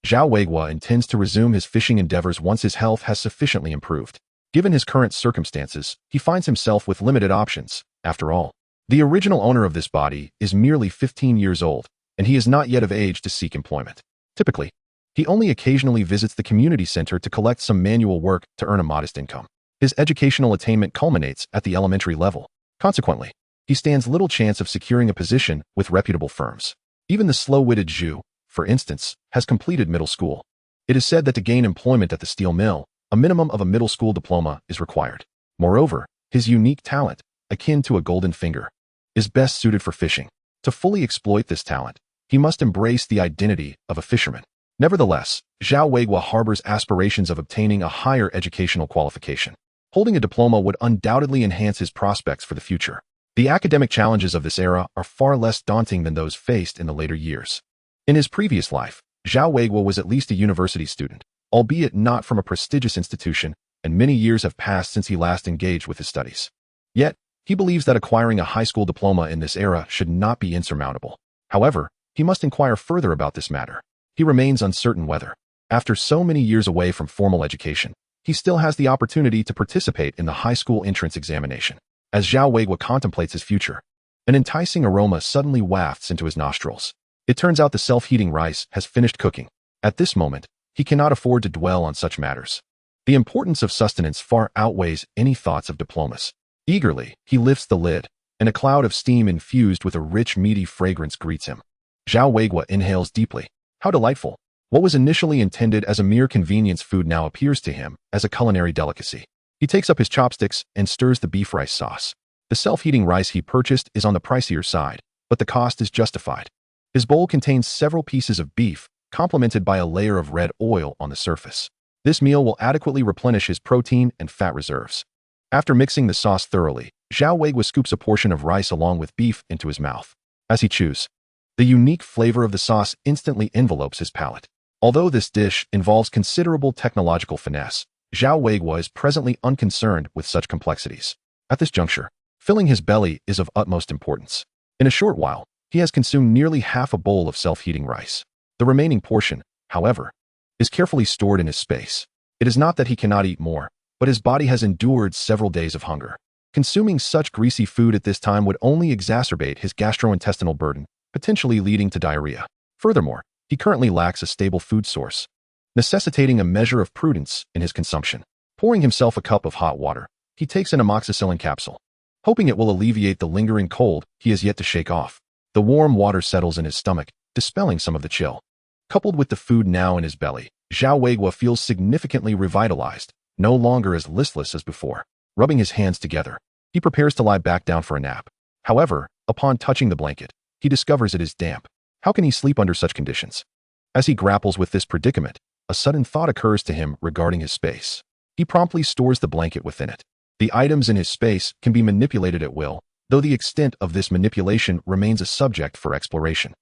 Zhao Weiguo intends to resume his fishing endeavors once his health has sufficiently improved. Given his current circumstances, he finds himself with limited options. After all, the original owner of this body is merely 15 years old, and he is not yet of age to seek employment. Typically, he only occasionally visits the community center to collect some manual work to earn a modest income. His educational attainment culminates at the elementary level. Consequently, he stands little chance of securing a position with reputable firms. Even the slow-witted Zhu, for instance, has completed middle school. It is said that to gain employment at the steel mill, a minimum of a middle school diploma is required. Moreover, his unique talent, akin to a golden finger, is best suited for fishing. To fully exploit this talent, he must embrace the identity of a fisherman. Nevertheless, Zhao Weiguo harbors aspirations of obtaining a higher educational qualification. Holding a diploma would undoubtedly enhance his prospects for the future. The academic challenges of this era are far less daunting than those faced in the later years. In his previous life, Zhao Weiguo was at least a university student, albeit not from a prestigious institution, and many years have passed since he last engaged with his studies. Yet, he believes that acquiring a high school diploma in this era should not be insurmountable. However, he must inquire further about this matter. He remains uncertain whether, after so many years away from formal education, he still has the opportunity to participate in the high school entrance examination. As Zhao Weiguo contemplates his future, an enticing aroma suddenly wafts into his nostrils. It turns out the self-heating rice has finished cooking. At this moment, he cannot afford to dwell on such matters. The importance of sustenance far outweighs any thoughts of diplomas. Eagerly, he lifts the lid, and a cloud of steam infused with a rich, meaty fragrance greets him. Zhao Weiguo inhales deeply. How delightful! What was initially intended as a mere convenience food now appears to him as a culinary delicacy. He takes up his chopsticks and stirs the beef rice sauce. The self-heating rice he purchased is on the pricier side, but the cost is justified. His bowl contains several pieces of beef, complemented by a layer of red oil on the surface. This meal will adequately replenish his protein and fat reserves. After mixing the sauce thoroughly, Zhao Weiguo scoops a portion of rice along with beef into his mouth. As he chews, the unique flavor of the sauce instantly envelopes his palate. Although this dish involves considerable technological finesse, Zhao Weiguo is presently unconcerned with such complexities. At this juncture, filling his belly is of utmost importance. In a short while, he has consumed nearly half a bowl of self-heating rice. The remaining portion, however, is carefully stored in his space. It is not that he cannot eat more, but his body has endured several days of hunger. Consuming such greasy food at this time would only exacerbate his gastrointestinal burden, potentially leading to diarrhea. Furthermore, he currently lacks a stable food source, necessitating a measure of prudence in his consumption. Pouring himself a cup of hot water, he takes an amoxicillin capsule, hoping it will alleviate the lingering cold he has yet to shake off. The warm water settles in his stomach, dispelling some of the chill. Coupled with the food now in his belly, Zhao Weiguo feels significantly revitalized, no longer as listless as before. Rubbing his hands together, he prepares to lie back down for a nap. However, upon touching the blanket, he discovers it is damp. How can he sleep under such conditions? As he grapples with this predicament, a sudden thought occurs to him regarding his space. He promptly stores the blanket within it. The items in his space can be manipulated at will, though the extent of this manipulation remains a subject for exploration.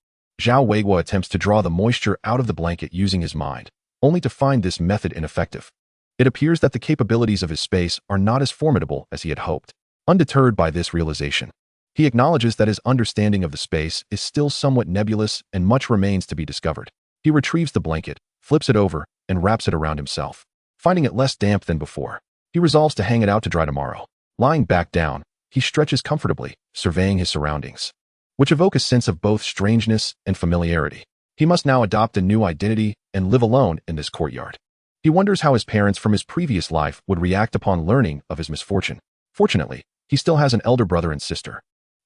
Zhao Weiguo attempts to draw the moisture out of the blanket using his mind, only to find this method ineffective. It appears that the capabilities of his space are not as formidable as he had hoped. Undeterred by this realization, he acknowledges that his understanding of the space is still somewhat nebulous and much remains to be discovered. He retrieves the blanket, flips it over, and wraps it around himself. Finding it less damp than before, he resolves to hang it out to dry tomorrow. Lying back down, he stretches comfortably, surveying his surroundings, which evoke a sense of both strangeness and familiarity. He must now adopt a new identity and live alone in this courtyard. He wonders how his parents from his previous life would react upon learning of his misfortune. Fortunately, he still has an elder brother and sister.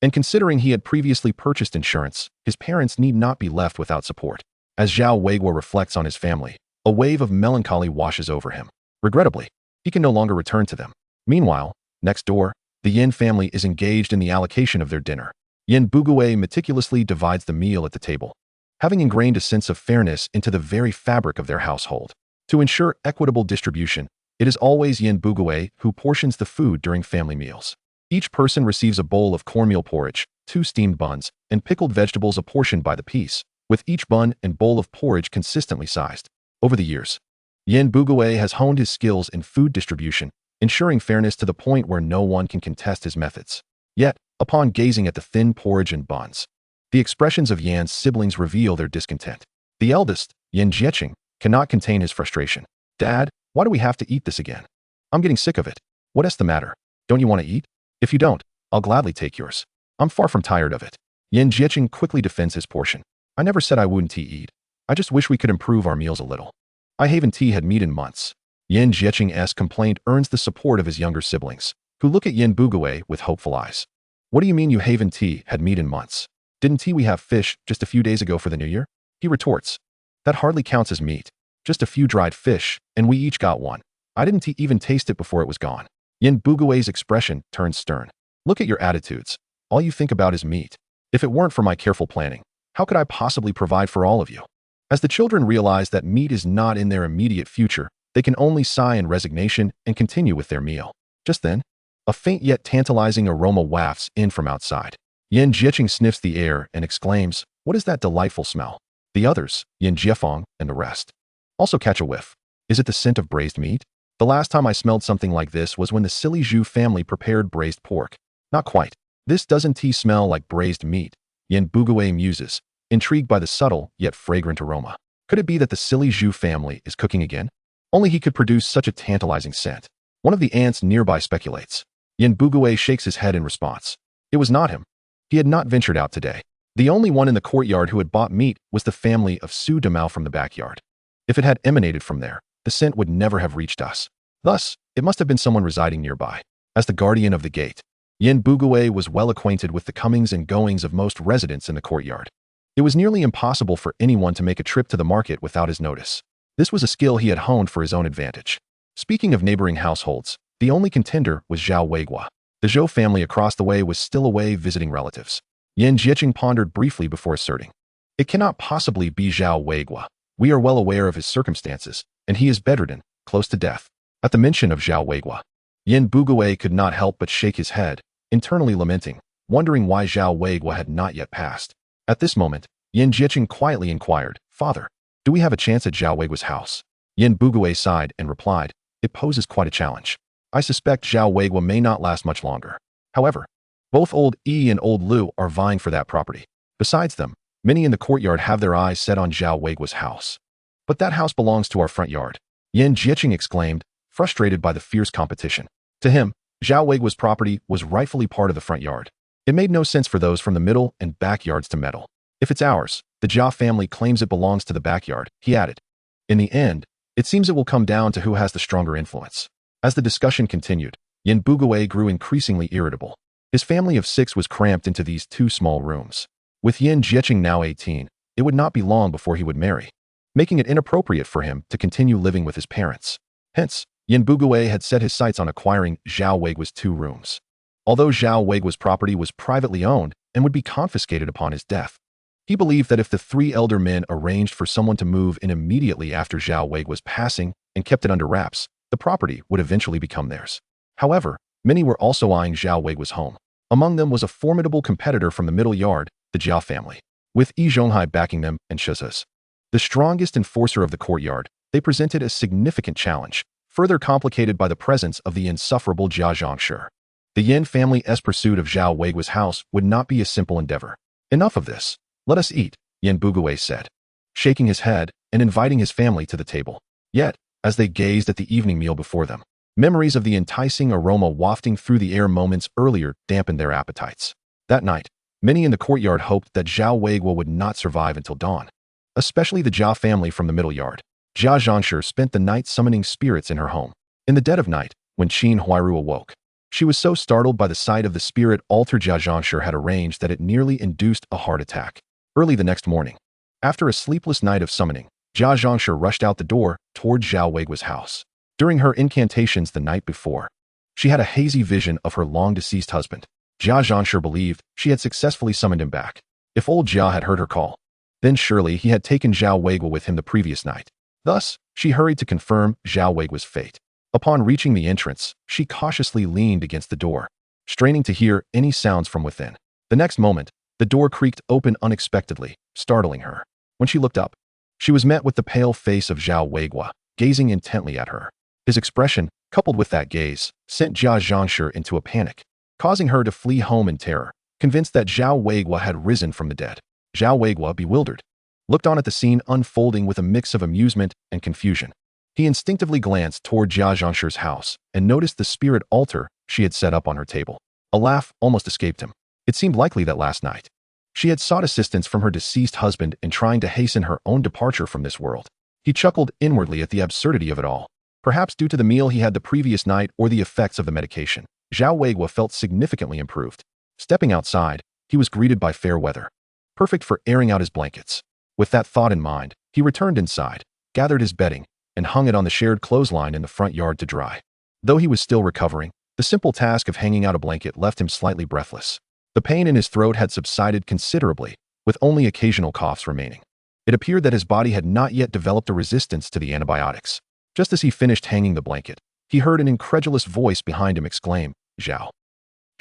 And considering he had previously purchased insurance, his parents need not be left without support. As Zhao Weiguo reflects on his family, a wave of melancholy washes over him. Regrettably, he can no longer return to them. Meanwhile, next door, the Yin family is engaged in the allocation of their dinner. Yin Buguei meticulously divides the meal at the table, having ingrained a sense of fairness into the very fabric of their household. To ensure equitable distribution, it is always Yin Buguei who portions the food during family meals. Each person receives a bowl of cornmeal porridge, 2 steamed buns, and pickled vegetables apportioned by the piece, with each bun and bowl of porridge consistently sized. Over the years, Yin Buguei has honed his skills in food distribution, ensuring fairness to the point where no one can contest his methods. Yet, upon gazing at the thin porridge and buns, the expressions of Yan's siblings reveal their discontent. The eldest, Yin Jieqing, cannot contain his frustration. "Dad, why do we have to eat this again? I'm getting sick of it. What is the matter? Don't you want to eat? If you don't, I'll gladly take yours. I'm far from tired of it." Yin Jieqing quickly defends his portion. "I never said I wouldn't eat. I just wish we could improve our meals a little. I haven't had meat in months." Yin Jieqing's complaint earns the support of his younger siblings, who look at Yin Buguei with hopeful eyes. "What do you mean you haven't had meat in months? Didn't we have fish just a few days ago for the New Year?" He retorts. "That hardly counts as meat. Just a few dried fish, and we each got one. I didn't even taste it before it was gone." Yin Buguei's expression turns stern. "Look at your attitudes. All you think about is meat. If it weren't for my careful planning, how could I possibly provide for all of you?" As the children realize that meat is not in their immediate future, they can only sigh in resignation and continue with their meal. Just then, a faint yet tantalizing aroma wafts in from outside. Yin Jieqing sniffs the air and exclaims, "What is that delightful smell?" The others, Yin Jiefeng and the rest, also catch a whiff. Is it the scent of braised meat? The last time I smelled something like this was when the Silly Zhu family prepared braised pork. Not quite. This doesn't smell like braised meat, Yin Buguei muses, intrigued by the subtle yet fragrant aroma. Could it be that the Silly Zhu family is cooking again? Only he could produce such a tantalizing scent. One of the ants nearby speculates. Yin Bugue shakes his head in response. It was not him. He had not ventured out today. The only one in the courtyard who had bought meat was the family of Su Demao from the backyard. If it had emanated from there, the scent would never have reached us. Thus, it must have been someone residing nearby. As the guardian of the gate, Yin Bugue was well acquainted with the comings and goings of most residents in the courtyard. It was nearly impossible for anyone to make a trip to the market without his notice. This was a skill he had honed for his own advantage. Speaking of neighboring households, the only contender was Zhao Weiguo. The Zhou family across the way was still away visiting relatives. Yin Jiqing pondered briefly before asserting. It cannot possibly be Zhao Weiguo. We are well aware of his circumstances, and he is bedridden, close to death. At the mention of Zhao Weiguo, Yin Bugue could not help but shake his head, internally lamenting, wondering why Zhao Weiguo had not yet passed. At this moment, Yin Jiqing quietly inquired, Father, do we have a chance at Zhao Weiguo's house? Yin Bugue sighed and replied, It poses quite a challenge. I suspect Zhao Weiguo may not last much longer. However, both Old Yi and Old Lu are vying for that property. Besides them, many in the courtyard have their eyes set on Zhao Weiguo's house. But that house belongs to our front yard, Yin Jiqing exclaimed, frustrated by the fierce competition. To him, Zhao Weiguo's property was rightfully part of the front yard. It made no sense for those from the middle and backyards to meddle. If it's ours, the Jia family claims it belongs to the backyard, he added. In the end, it seems it will come down to who has the stronger influence. As the discussion continued, Yin Bugue grew increasingly irritable. His family of 6 was cramped into these 2 small rooms. With Yin Jiqing now 18, it would not be long before he would marry, making it inappropriate for him to continue living with his parents. Hence, Yin Bugue had set his sights on acquiring Zhao Weiguo's 2 rooms. Although Zhao Weiguo's property was privately owned and would be confiscated upon his death, he believed that if the 3 elder men arranged for someone to move in immediately after Zhao Weiguo's passing and kept it under wraps, the property would eventually become theirs. However, many were also eyeing Zhao Weiguo's home. Among them was a formidable competitor from the middle yard, the Jia family, with Yi Zhonghai backing them and Shizas. The strongest enforcer of the courtyard, they presented a significant challenge, further complicated by the presence of the insufferable Jia Zhongshi. The Yin family's pursuit of Zhao Weiguo's house would not be a simple endeavor. Enough of this. Let us eat, Yin Bugue said, shaking his head and inviting his family to the table. Yet, as they gazed at the evening meal before them, memories of the enticing aroma wafting through the air moments earlier dampened their appetites. That night, many in the courtyard hoped that Zhao Weiguo would not survive until dawn. Especially the Jia family from the middle yard. Jia Zhongshi spent the night summoning spirits in her home. In the dead of night, when Qin Huairu awoke, she was so startled by the sight of the spirit altar Jia Zhongshi had arranged that it nearly induced a heart attack. Early the next morning, after a sleepless night of summoning, Jia Zhongshi rushed out the door toward Zhao Weiguo's house. During her incantations the night before, she had a hazy vision of her long-deceased husband. Jia Zhongshi believed she had successfully summoned him back. If old Jia had heard her call, then surely he had taken Zhao Weiguo with him the previous night. Thus, she hurried to confirm Zhao Weiguo's fate. Upon reaching the entrance, she cautiously leaned against the door, straining to hear any sounds from within. The next moment, the door creaked open unexpectedly, startling her. When she looked up, she was met with the pale face of Zhao Weiguo, gazing intently at her. His expression, coupled with that gaze, sent Jia Zhongshi into a panic, causing her to flee home in terror, convinced that Zhao Weiguo had risen from the dead. Zhao Weiguo, bewildered, looked on at the scene unfolding with a mix of amusement and confusion. He instinctively glanced toward Jia Zhongshi's house and noticed the spirit altar she had set up on her table. A laugh almost escaped him. It seemed likely that last night, she had sought assistance from her deceased husband in trying to hasten her own departure from this world. He chuckled inwardly at the absurdity of it all. Perhaps due to the meal he had the previous night or the effects of the medication, Zhao Weiguo felt significantly improved. Stepping outside, he was greeted by fair weather, perfect for airing out his blankets. With that thought in mind, he returned inside, gathered his bedding, and hung it on the shared clothesline in the front yard to dry. Though he was still recovering, the simple task of hanging out a blanket left him slightly breathless. The pain in his throat had subsided considerably, with only occasional coughs remaining. It appeared that his body had not yet developed a resistance to the antibiotics. Just as he finished hanging the blanket, he heard an incredulous voice behind him exclaim, Zhao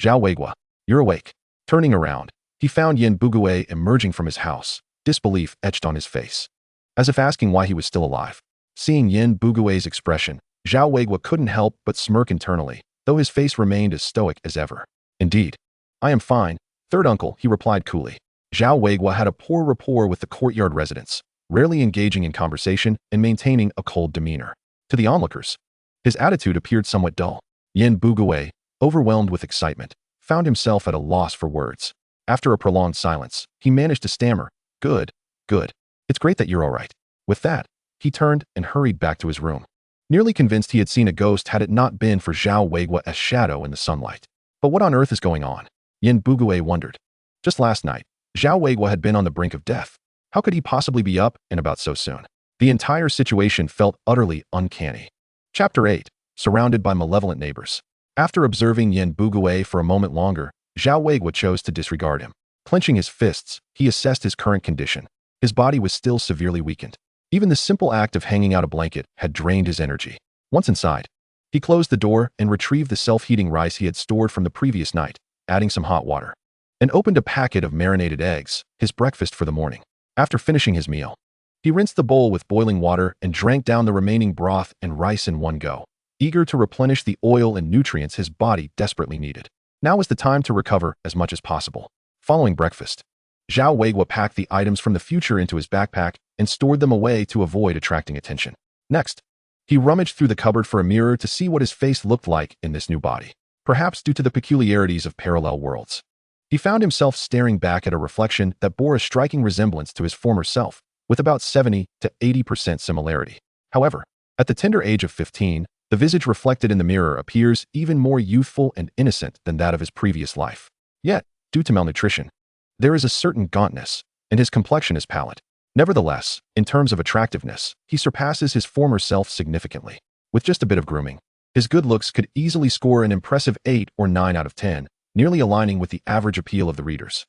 Weiguo, you're awake. Turning around, he found Yin Bugue emerging from his house, disbelief etched on his face, as if asking why he was still alive. Seeing Yin Bugue's expression, Zhao Weiguo couldn't help but smirk internally, though his face remained as stoic as ever. Indeed, I am fine, third uncle, he replied coolly. Zhao Weiguo had a poor rapport with the courtyard residents, rarely engaging in conversation and maintaining a cold demeanor. To the onlookers, his attitude appeared somewhat dull. Yin Bugue, overwhelmed with excitement, found himself at a loss for words. After a prolonged silence, he managed to stammer, "Good, good. It's great that you're all right." With that, he turned and hurried back to his room, nearly convinced he had seen a ghost had it not been for Zhao Weiguo's shadow in the sunlight. But what on earth is going on? Yin Bugue wondered. Just last night, Zhao Weiguo had been on the brink of death. How could he possibly be up and about so soon? The entire situation felt utterly uncanny. Chapter 8. Surrounded by malevolent neighbors. After observing Yin Bugue for a moment longer, Zhao Weiguo chose to disregard him. Clenching his fists, he assessed his current condition. His body was still severely weakened. Even the simple act of hanging out a blanket had drained his energy. Once inside, he closed the door and retrieved the self-heating rice he had stored from the previous night, adding some hot water, and opened a packet of marinated eggs, his breakfast for the morning. After finishing his meal, he rinsed the bowl with boiling water and drank down the remaining broth and rice in one go, eager to replenish the oil and nutrients his body desperately needed. Now was the time to recover as much as possible. Following breakfast, Zhao Weiguo packed the items from the future into his backpack and stored them away to avoid attracting attention. Next, he rummaged through the cupboard for a mirror to see what his face looked like in this new body. Perhaps due to the peculiarities of parallel worlds, he found himself staring back at a reflection that bore a striking resemblance to his former self, with about 70 to 80% similarity. However, at the tender age of 15, the visage reflected in the mirror appears even more youthful and innocent than that of his previous life. Yet, due to malnutrition, there is a certain gauntness, and his complexion is pallid. Nevertheless, in terms of attractiveness, he surpasses his former self significantly. With just a bit of grooming, his good looks could easily score an impressive 8 or 9 out of 10, nearly aligning with the average appeal of the readers.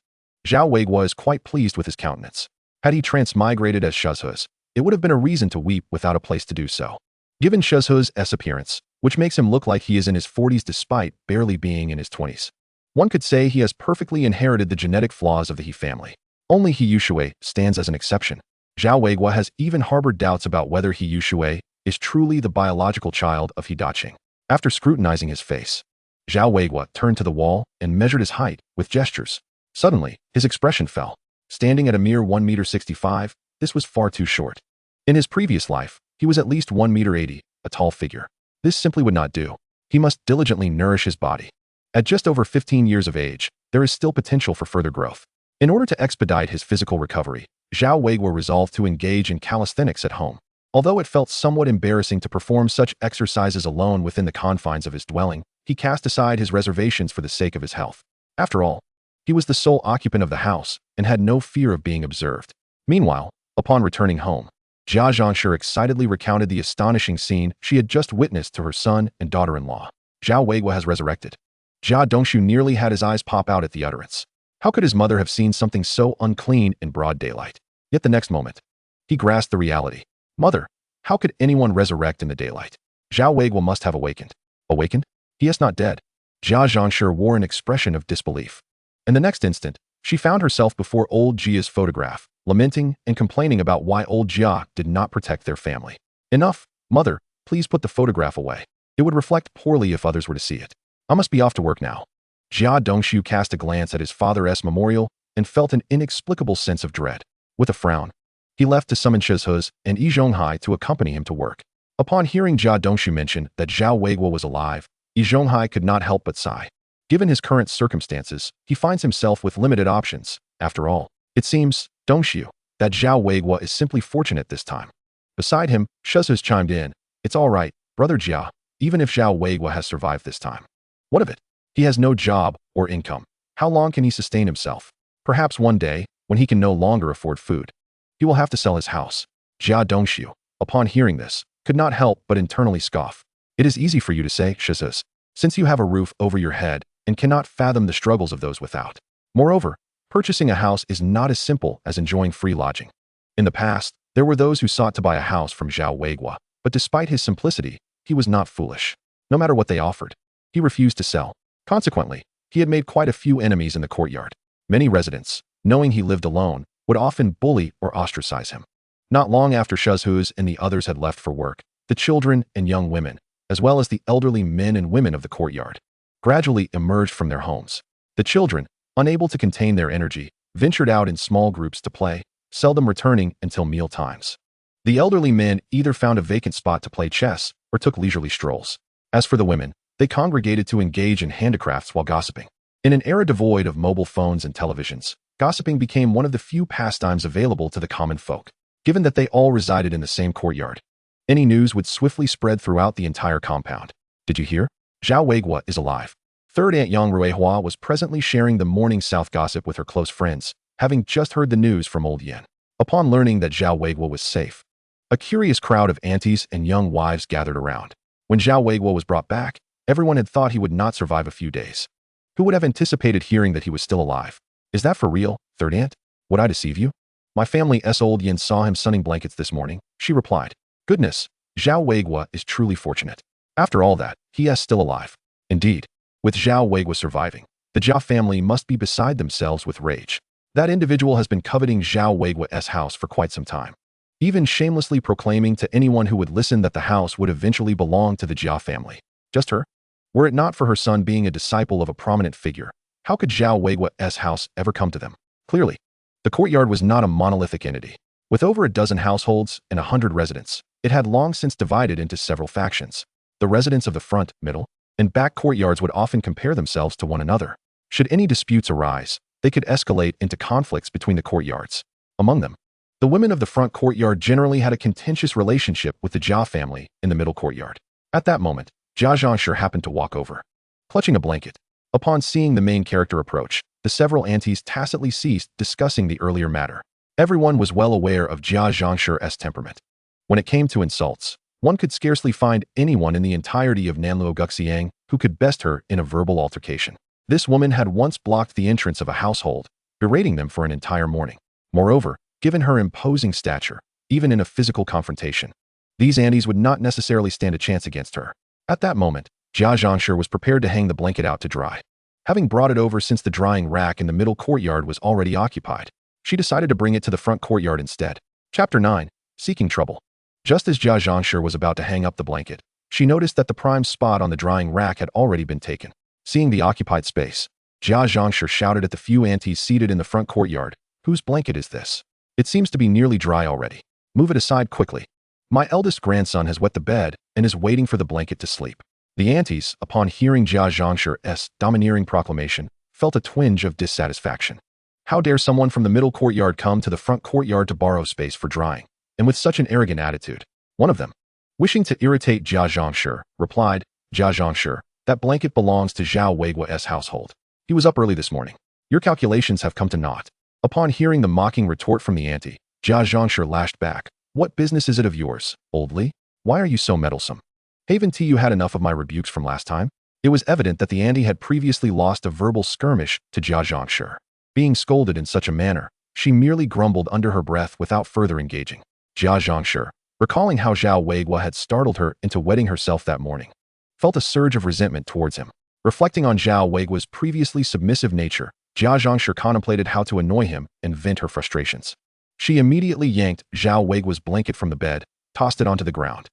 Zhao Weiguo is quite pleased with his countenance. Had he transmigrated as Shuzhe's, it would have been a reason to weep without a place to do so. Given Shuzhe's appearance, which makes him look like he is in his 40s despite barely being in his 20s, one could say he has perfectly inherited the genetic flaws of the He family. Only He Yuxue stands as an exception. Zhao Weiguo has even harbored doubts about whether He Yuxue is truly the biological child of He Daqing. After scrutinizing his face, Zhao Weiguo turned to the wall and measured his height with gestures. Suddenly, his expression fell. Standing at a mere 1.65 meters, this was far too short. In his previous life, he was at least 1.80 meters, a tall figure. This simply would not do. He must diligently nourish his body. At just over 15 years of age, there is still potential for further growth. In order to expedite his physical recovery, Zhao Weiguo resolved to engage in calisthenics at home. Although it felt somewhat embarrassing to perform such exercises alone within the confines of his dwelling, he cast aside his reservations for the sake of his health. After all, he was the sole occupant of the house and had no fear of being observed. Meanwhile, upon returning home, Jia Zhangshi excitedly recounted the astonishing scene she had just witnessed to her son and daughter-in-law. Zhao Weiguo has resurrected. Jia Dongshu nearly had his eyes pop out at the utterance. How could his mother have seen something so unclean in broad daylight? Yet the next moment, he grasped the reality. Mother, how could anyone resurrect in the daylight? Zhao Weiguo must have awakened. Awakened? He is not dead. Jia Zhangshi wore an expression of disbelief. In the next instant, she found herself before old Jia's photograph, lamenting and complaining about why old Jia did not protect their family. Enough, mother, please put the photograph away. It would reflect poorly if others were to see it. I must be off to work now. Jia Dongshu cast a glance at his father's memorial and felt an inexplicable sense of dread. With a frown, he left to summon Shizhe and Yi Zhonghai to accompany him to work. Upon hearing Jia Dongshu mention that Zhao Weiguo was alive, Yi Zhonghai could not help but sigh. Given his current circumstances, he finds himself with limited options. After all, it seems, Dongshu, that Zhao Weiguo is simply fortunate this time. Beside him, Shizhe chimed in. It's all right, brother Jia, even if Zhao Weiguo has survived this time. What of it? He has no job or income. How long can he sustain himself? Perhaps one day, when he can no longer afford food, he will have to sell his house. Jia Dongshu, upon hearing this, could not help but internally scoff. It is easy for you to say, Shizhe, since you have a roof over your head and cannot fathom the struggles of those without. Moreover, purchasing a house is not as simple as enjoying free lodging. In the past, there were those who sought to buy a house from Zhao Weiguo, but despite his simplicity, he was not foolish. No matter what they offered, he refused to sell. Consequently, he had made quite a few enemies in the courtyard. Many residents, knowing he lived alone, would often bully or ostracize him. Not long after Shizhe and the others had left for work, the children and young women, as well as the elderly men and women of the courtyard, gradually emerged from their homes. The children, unable to contain their energy, ventured out in small groups to play, seldom returning until meal times. The elderly men either found a vacant spot to play chess or took leisurely strolls. As for the women, they congregated to engage in handicrafts while gossiping. In an era devoid of mobile phones and televisions, gossiping became one of the few pastimes available to the common folk. Given that they all resided in the same courtyard, any news would swiftly spread throughout the entire compound. Did you hear? Zhao Weiguo is alive. Third Aunt Yang Ruihua was presently sharing the morning South gossip with her close friends, having just heard the news from old Yan. Upon learning that Zhao Weiguo was safe, a curious crowd of aunties and young wives gathered around. When Zhao Weiguo was brought back, everyone had thought he would not survive a few days. Who would have anticipated hearing that he was still alive? Is that for real, third aunt? Would I deceive you? My family's old Yin saw him sunning blankets this morning, she replied. Goodness, Zhao Weiguo is truly fortunate. After all that, he is still alive. Indeed, with Zhao Weiguo surviving, the Jia family must be beside themselves with rage. That individual has been coveting Zhao Weiguo's house for quite some time, even shamelessly proclaiming to anyone who would listen that the house would eventually belong to the Jia family. Just her? Were it not for her son being a disciple of a prominent figure, how could Zhao Weiguo's house ever come to them? Clearly, the courtyard was not a monolithic entity. With over a dozen households and 100 residents, it had long since divided into several factions. The residents of the front, middle, and back courtyards would often compare themselves to one another. Should any disputes arise, they could escalate into conflicts between the courtyards. Among them, the women of the front courtyard generally had a contentious relationship with the Jia family in the middle courtyard. At that moment, Jia Zhangshi happened to walk over, clutching a blanket. Upon seeing the main character approach, the several aunties tacitly ceased discussing the earlier matter. Everyone was well aware of Jia Zhangshi's temperament. When it came to insults, one could scarcely find anyone in the entirety of Nanluo Guxiang who could best her in a verbal altercation. This woman had once blocked the entrance of a household, berating them for an entire morning. Moreover, given her imposing stature, even in a physical confrontation, these aunties would not necessarily stand a chance against her. At that moment, Jia Zhangshi was prepared to hang the blanket out to dry. Having brought it over since the drying rack in the middle courtyard was already occupied, she decided to bring it to the front courtyard instead. Chapter 9. Seeking Trouble. Just as Jia Zhangshi was about to hang up the blanket, she noticed that the prime spot on the drying rack had already been taken. Seeing the occupied space, Jia Zhangshi shouted at the few aunties seated in the front courtyard, "Whose blanket is this? It seems to be nearly dry already. Move it aside quickly. My eldest grandson has wet the bed and is waiting for the blanket to sleep." The aunties, upon hearing Jia Zhangshi's domineering proclamation, felt a twinge of dissatisfaction. How dare someone from the middle courtyard come to the front courtyard to borrow space for drying, and with such an arrogant attitude? One of them, wishing to irritate Jia Zhangshi, replied, "Jia Zhangshi, that blanket belongs to Zhao Weiguo's household. He was up early this morning. Your calculations have come to naught." Upon hearing the mocking retort from the auntie, Jia Zhangshi lashed back. "What business is it of yours, old Li? Why are you so meddlesome? Haven't you had enough of my rebukes from last time?" It was evident that the auntie had previously lost a verbal skirmish to Jia Zhangshi. Being scolded in such a manner, she merely grumbled under her breath without further engaging. Jia Zhangshi, recalling how Zhao Weiguo had startled her into wetting herself that morning, felt a surge of resentment towards him. Reflecting on Zhao Weiguo's previously submissive nature, Jia Zhangshi contemplated how to annoy him and vent her frustrations. She immediately yanked Zhao Weiguo's blanket from the bed, tossed it onto the ground,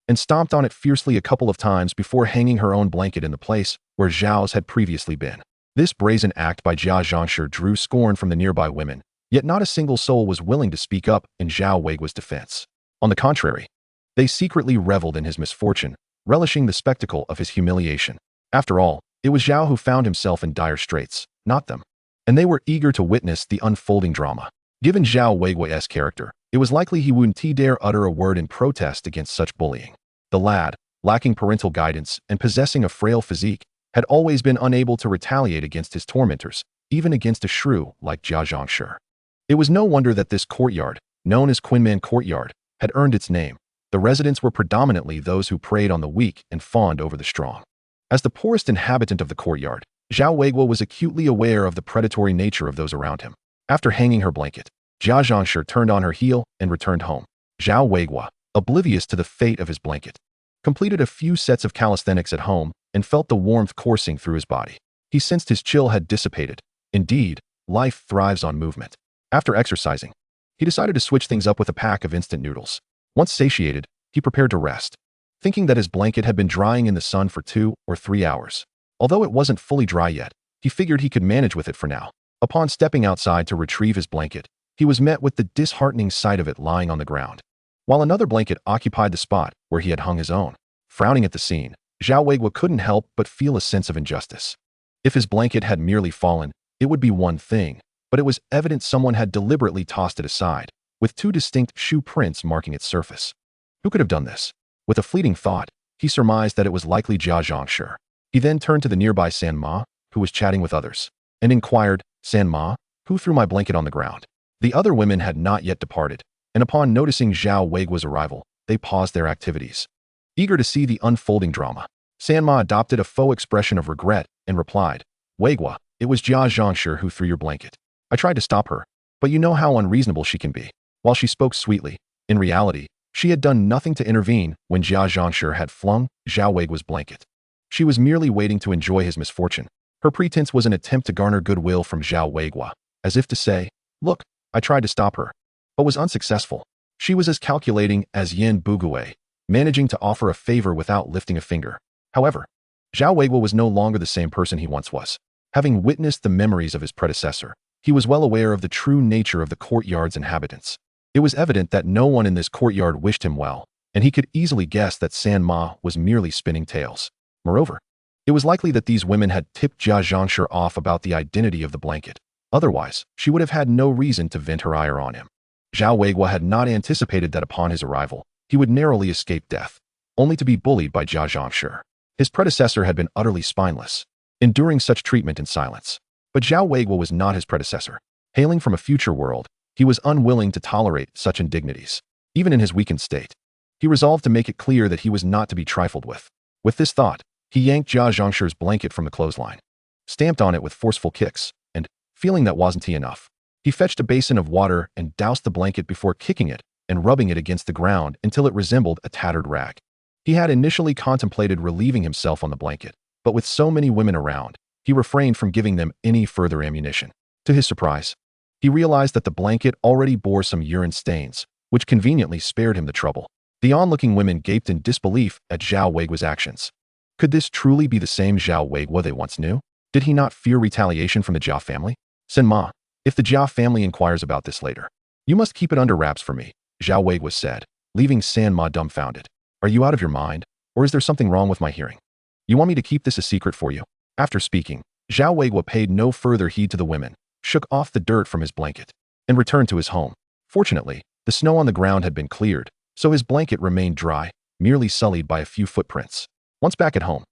and stomped on it fiercely a couple of times before hanging her own blanket in the place where Zhao's had previously been. This brazen act by Jia Zhangshi drew scorn from the nearby women, yet not a single soul was willing to speak up in Zhao Weiguo's defense. On the contrary, they secretly reveled in his misfortune, relishing the spectacle of his humiliation. After all, it was Zhao who found himself in dire straits, not them, and they were eager to witness the unfolding drama. Given Zhao Weiguo's character, it was likely he wouldn't dare utter a word in protest against such bullying. The lad, lacking parental guidance and possessing a frail physique, had always been unable to retaliate against his tormentors, even against a shrew like Jia Zhangshi. It was no wonder that this courtyard, known as Quinman Courtyard, had earned its name. The residents were predominantly those who preyed on the weak and fawned over the strong. As the poorest inhabitant of the courtyard, Zhao Weiguo was acutely aware of the predatory nature of those around him. After hanging her blanket, Jia Zhangshi turned on her heel and returned home. Zhao Weiguo, oblivious to the fate of his blanket, completed a few sets of calisthenics at home and felt the warmth coursing through his body. He sensed his chill had dissipated. Indeed, life thrives on movement. After exercising, he decided to switch things up with a pack of instant noodles. Once satiated, he prepared to rest, thinking that his blanket had been drying in the sun for 2 or 3 hours. Although it wasn't fully dry yet, he figured he could manage with it for now. Upon stepping outside to retrieve his blanket, he was met with the disheartening sight of it lying on the ground. while another blanket occupied the spot where he had hung his own. Frowning at the scene, Zhao Weiguo couldn't help but feel a sense of injustice. If his blanket had merely fallen, it would be one thing, but it was evident someone had deliberately tossed it aside, with two distinct shoe prints marking its surface. Who could have done this? With a fleeting thought, he surmised that it was likely Jia Zhangshi. He then turned to the nearby San Ma, who was chatting with others, and inquired, "San Ma, who threw my blanket on the ground?" The other women had not yet departed, and upon noticing Zhao Weiguo's arrival, they paused their activities. Eager to see the unfolding drama, San Ma adopted a faux expression of regret and replied, "Weiguo, it was Jia Zhangshi who threw your blanket. I tried to stop her, but you know how unreasonable she can be." While she spoke sweetly, in reality, she had done nothing to intervene when Jia Zhangshi had flung Zhao Weiguo's blanket. She was merely waiting to enjoy his misfortune. Her pretense was an attempt to garner goodwill from Zhao Weiguo, as if to say, "Look, I tried to stop her, but was unsuccessful." She was as calculating as Yin Bugue, managing to offer a favor without lifting a finger. However, Zhao Weiguo was no longer the same person he once was. Having witnessed the memories of his predecessor, he was well aware of the true nature of the courtyard's inhabitants. It was evident that no one in this courtyard wished him well, and he could easily guess that San Ma was merely spinning tales. Moreover, it was likely that these women had tipped Jia Zhangshi off about the identity of the blanket. Otherwise, she would have had no reason to vent her ire on him. Zhao Weiguo had not anticipated that upon his arrival, he would narrowly escape death, only to be bullied by Jia Zhangshi. His predecessor had been utterly spineless, enduring such treatment in silence. But Zhao Weiguo was not his predecessor. Hailing from a future world, he was unwilling to tolerate such indignities. Even in his weakened state, he resolved to make it clear that he was not to be trifled with. With this thought, he yanked Jia Zhangshi's blanket from the clothesline, stamped on it with forceful kicks, and, feeling that wasn't enough, he fetched a basin of water and doused the blanket before kicking it and rubbing it against the ground until it resembled a tattered rag. He had initially contemplated relieving himself on the blanket, but with so many women around, he refrained from giving them any further ammunition. To his surprise, he realized that the blanket already bore some urine stains, which conveniently spared him the trouble. The onlooking women gaped in disbelief at Zhao Weiguo's actions. Could this truly be the same Zhao Weiguo they once knew? Did he not fear retaliation from the Jia family? "San Ma, if the Jia family inquires about this later, you must keep it under wraps for me," Zhao Weiguo said, leaving San Ma dumbfounded. "Are you out of your mind, or is there something wrong with my hearing? You want me to keep this a secret for you?" After speaking, Zhao Weiguo paid no further heed to the women, shook off the dirt from his blanket, and returned to his home. Fortunately, the snow on the ground had been cleared, so his blanket remained dry, merely sullied by a few footprints. Once back at home,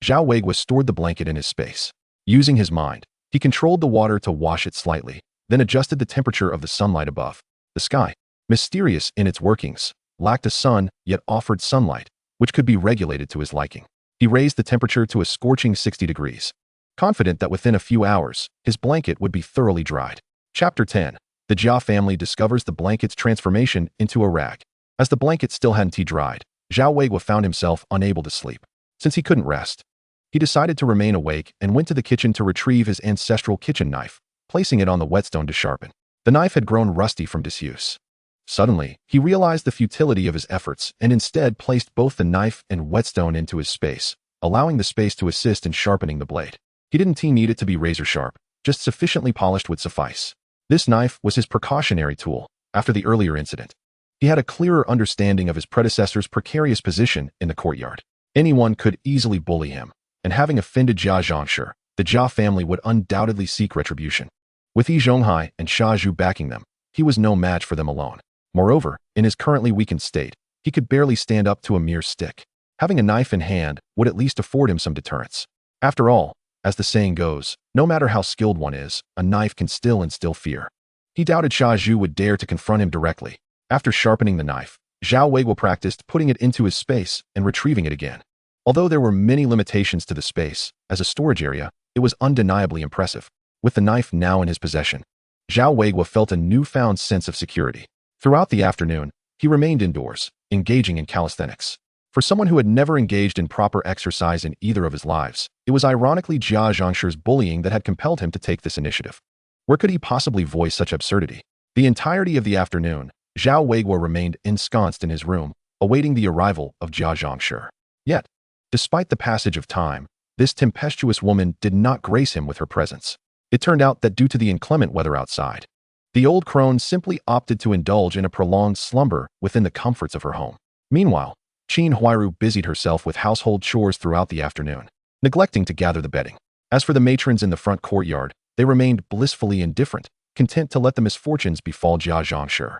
Zhao Weiguo stored the blanket in his space. Using his mind, he controlled the water to wash it slightly, then adjusted the temperature of the sunlight above. The sky, mysterious in its workings, lacked a sun yet offered sunlight, which could be regulated to his liking. He raised the temperature to a scorching 60 degrees, confident that within a few hours, his blanket would be thoroughly dried. Chapter 10. The Jia family discovers the blanket's transformation into a rag. As the blanket still hadn't dried, Zhao Weiguo found himself unable to sleep. Since he couldn't rest, he decided to remain awake and went to the kitchen to retrieve his ancestral kitchen knife, placing it on the whetstone to sharpen. The knife had grown rusty from disuse. Suddenly, he realized the futility of his efforts and instead placed both the knife and whetstone into his space, allowing the space to assist in sharpening the blade. He didn't need it to be razor sharp, just sufficiently polished would suffice. This knife was his precautionary tool. After the earlier incident, he had a clearer understanding of his predecessor's precarious position in the courtyard. Anyone could easily bully him, and having offended Jia Zhangshi, the Jia family would undoubtedly seek retribution. With Yi Zhonghai and Sha Zhu backing them, he was no match for them alone. Moreover, in his currently weakened state, he could barely stand up to a mere stick. Having a knife in hand would at least afford him some deterrence. After all, as the saying goes, no matter how skilled one is, a knife can still instill fear. He doubted Sha Zhu would dare to confront him directly. After sharpening the knife, Zhao Weiguo practiced putting it into his space and retrieving it again. Although there were many limitations to the space, as a storage area, it was undeniably impressive. With the knife now in his possession, Zhao Weiguo felt a newfound sense of security. Throughout the afternoon, he remained indoors, engaging in calisthenics. For someone who had never engaged in proper exercise in either of his lives, it was ironically Jia Zhangshi's bullying that had compelled him to take this initiative. Where could he possibly voice such absurdity? The entirety of the afternoon, Zhao Weiguo remained ensconced in his room, awaiting the arrival of Jia Zhangshi. Yet, despite the passage of time, this tempestuous woman did not grace him with her presence. It turned out that due to the inclement weather outside, The old crone simply opted to indulge in a prolonged slumber within the comforts of her home. Meanwhile, Qin Huairu busied herself with household chores throughout the afternoon, neglecting to gather the bedding. As for the matrons in the front courtyard, they remained blissfully indifferent, content to let the misfortunes befall Jia Zhangshi.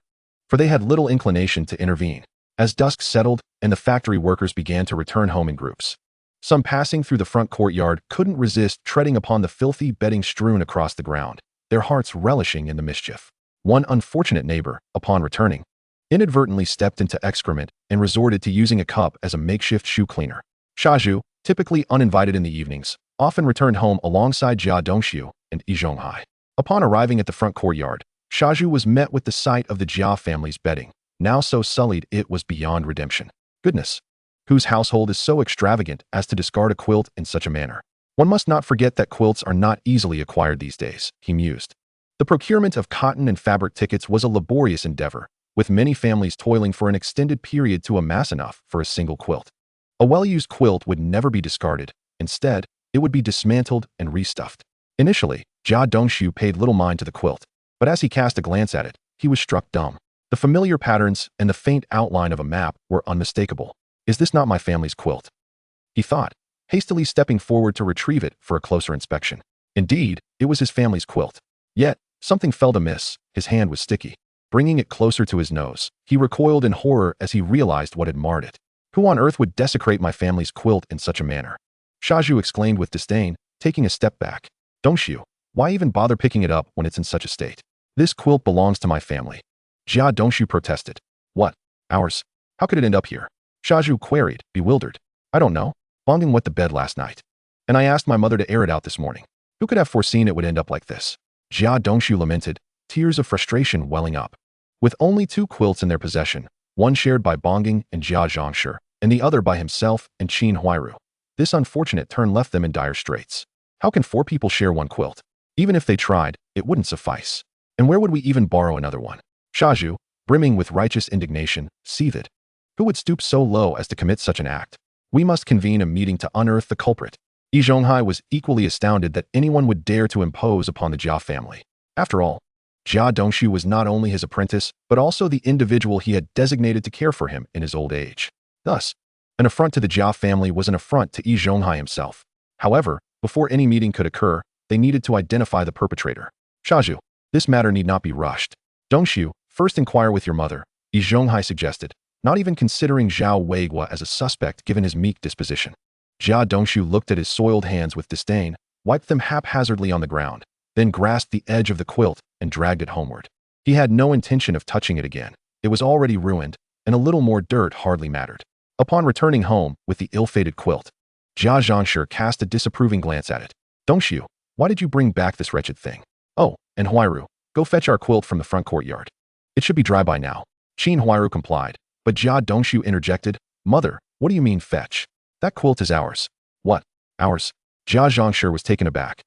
For they had little inclination to intervene. As dusk settled and the factory workers began to return home in groups, some passing through the front courtyard couldn't resist treading upon the filthy bedding strewn across the ground, their hearts relishing in the mischief. One unfortunate neighbor, upon returning, inadvertently stepped into excrement and resorted to using a cup as a makeshift shoe cleaner. Shaju, typically uninvited in the evenings, often returned home alongside Jia Dongxiu and Yi Zhonghai. Upon arriving at the front courtyard, Shaju was met with the sight of the Jia family's bedding, now so sullied it was beyond redemption. Goodness! Whose household is so extravagant as to discard a quilt in such a manner? One must not forget that quilts are not easily acquired these days, he mused. The procurement of cotton and fabric tickets was a laborious endeavor, with many families toiling for an extended period to amass enough for a single quilt. A well-used quilt would never be discarded. Instead, it would be dismantled and restuffed. Initially, Jia Dongxiu paid little mind to the quilt, but as he cast a glance at it, he was struck dumb. The familiar patterns and the faint outline of a map were unmistakable. Is this not my family's quilt? He thought, hastily stepping forward to retrieve it for a closer inspection. Indeed, it was his family's quilt. Yet, something felt amiss. His hand was sticky. Bringing it closer to his nose, he recoiled in horror as he realized what had marred it. Who on earth would desecrate my family's quilt in such a manner? Shaju exclaimed with disdain, taking a step back. Dongxiu, why even bother picking it up when it's in such a state? This quilt belongs to my family. Jia Dongxiu protested. What? Ours? How could it end up here? Shaju queried, bewildered. I don't know. Bonging wet the bed last night. And I asked my mother to air it out this morning. Who could have foreseen it would end up like this? Jia Dongxiu lamented, tears of frustration welling up. With only 2 quilts in their possession, one shared by Bonging and Jia Zhangshi, and the other by himself and Qin Huairu, this unfortunate turn left them in dire straits. How can 4 people share one quilt? Even if they tried, it wouldn't suffice. And where would we even borrow another one? Shaju, brimming with righteous indignation, seethed. Who would stoop so low as to commit such an act? We must convene a meeting to unearth the culprit. Yi Zhonghai was equally astounded that anyone would dare to impose upon the Jia family. After all, Jia Dongxiu was not only his apprentice, but also the individual he had designated to care for him in his old age. Thus, an affront to the Jia family was an affront to Yi Zhonghai himself. However, before any meeting could occur, they needed to identify the perpetrator. Shaju, this matter need not be rushed. Dongxiu, first inquire with your mother, Yi Zhonghai suggested, not even considering Zhao Weiguo as a suspect given his meek disposition. Jia Dongxiu looked at his soiled hands with disdain, wiped them haphazardly on the ground, then grasped the edge of the quilt and dragged it homeward. He had no intention of touching it again. It was already ruined, and a little more dirt hardly mattered. Upon returning home with the ill-fated quilt, Jia Zhangshi cast a disapproving glance at it. Dongxiu, why did you bring back this wretched thing? Oh, and Huairu, go fetch our quilt from the front courtyard. It should be dry by now. Qin Huairu complied, but Jia Dongxiu interjected, Mother, what do you mean fetch? That quilt is ours. What? Ours? Jia Zhangshi was taken aback,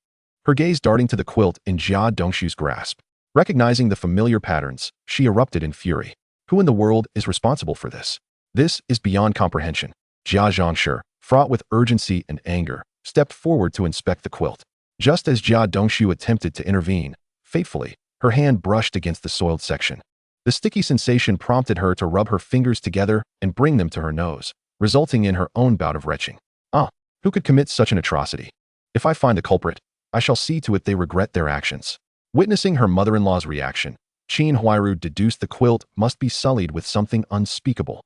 her gaze darting to the quilt in Jia Dongxiu's grasp. Recognizing the familiar patterns, she erupted in fury. Who in the world is responsible for this? This is beyond comprehension. Jia Zhangshi, fraught with urgency and anger, stepped forward to inspect the quilt. Just as Jia Dongxiu attempted to intervene, fatefully, her hand brushed against the soiled section. The sticky sensation prompted her to rub her fingers together and bring them to her nose, resulting in her own bout of retching. Who could commit such an atrocity? If I find the culprit, I shall see to it they regret their actions. Witnessing her mother-in-law's reaction, Qin Huairu deduced the quilt must be sullied with something unspeakable,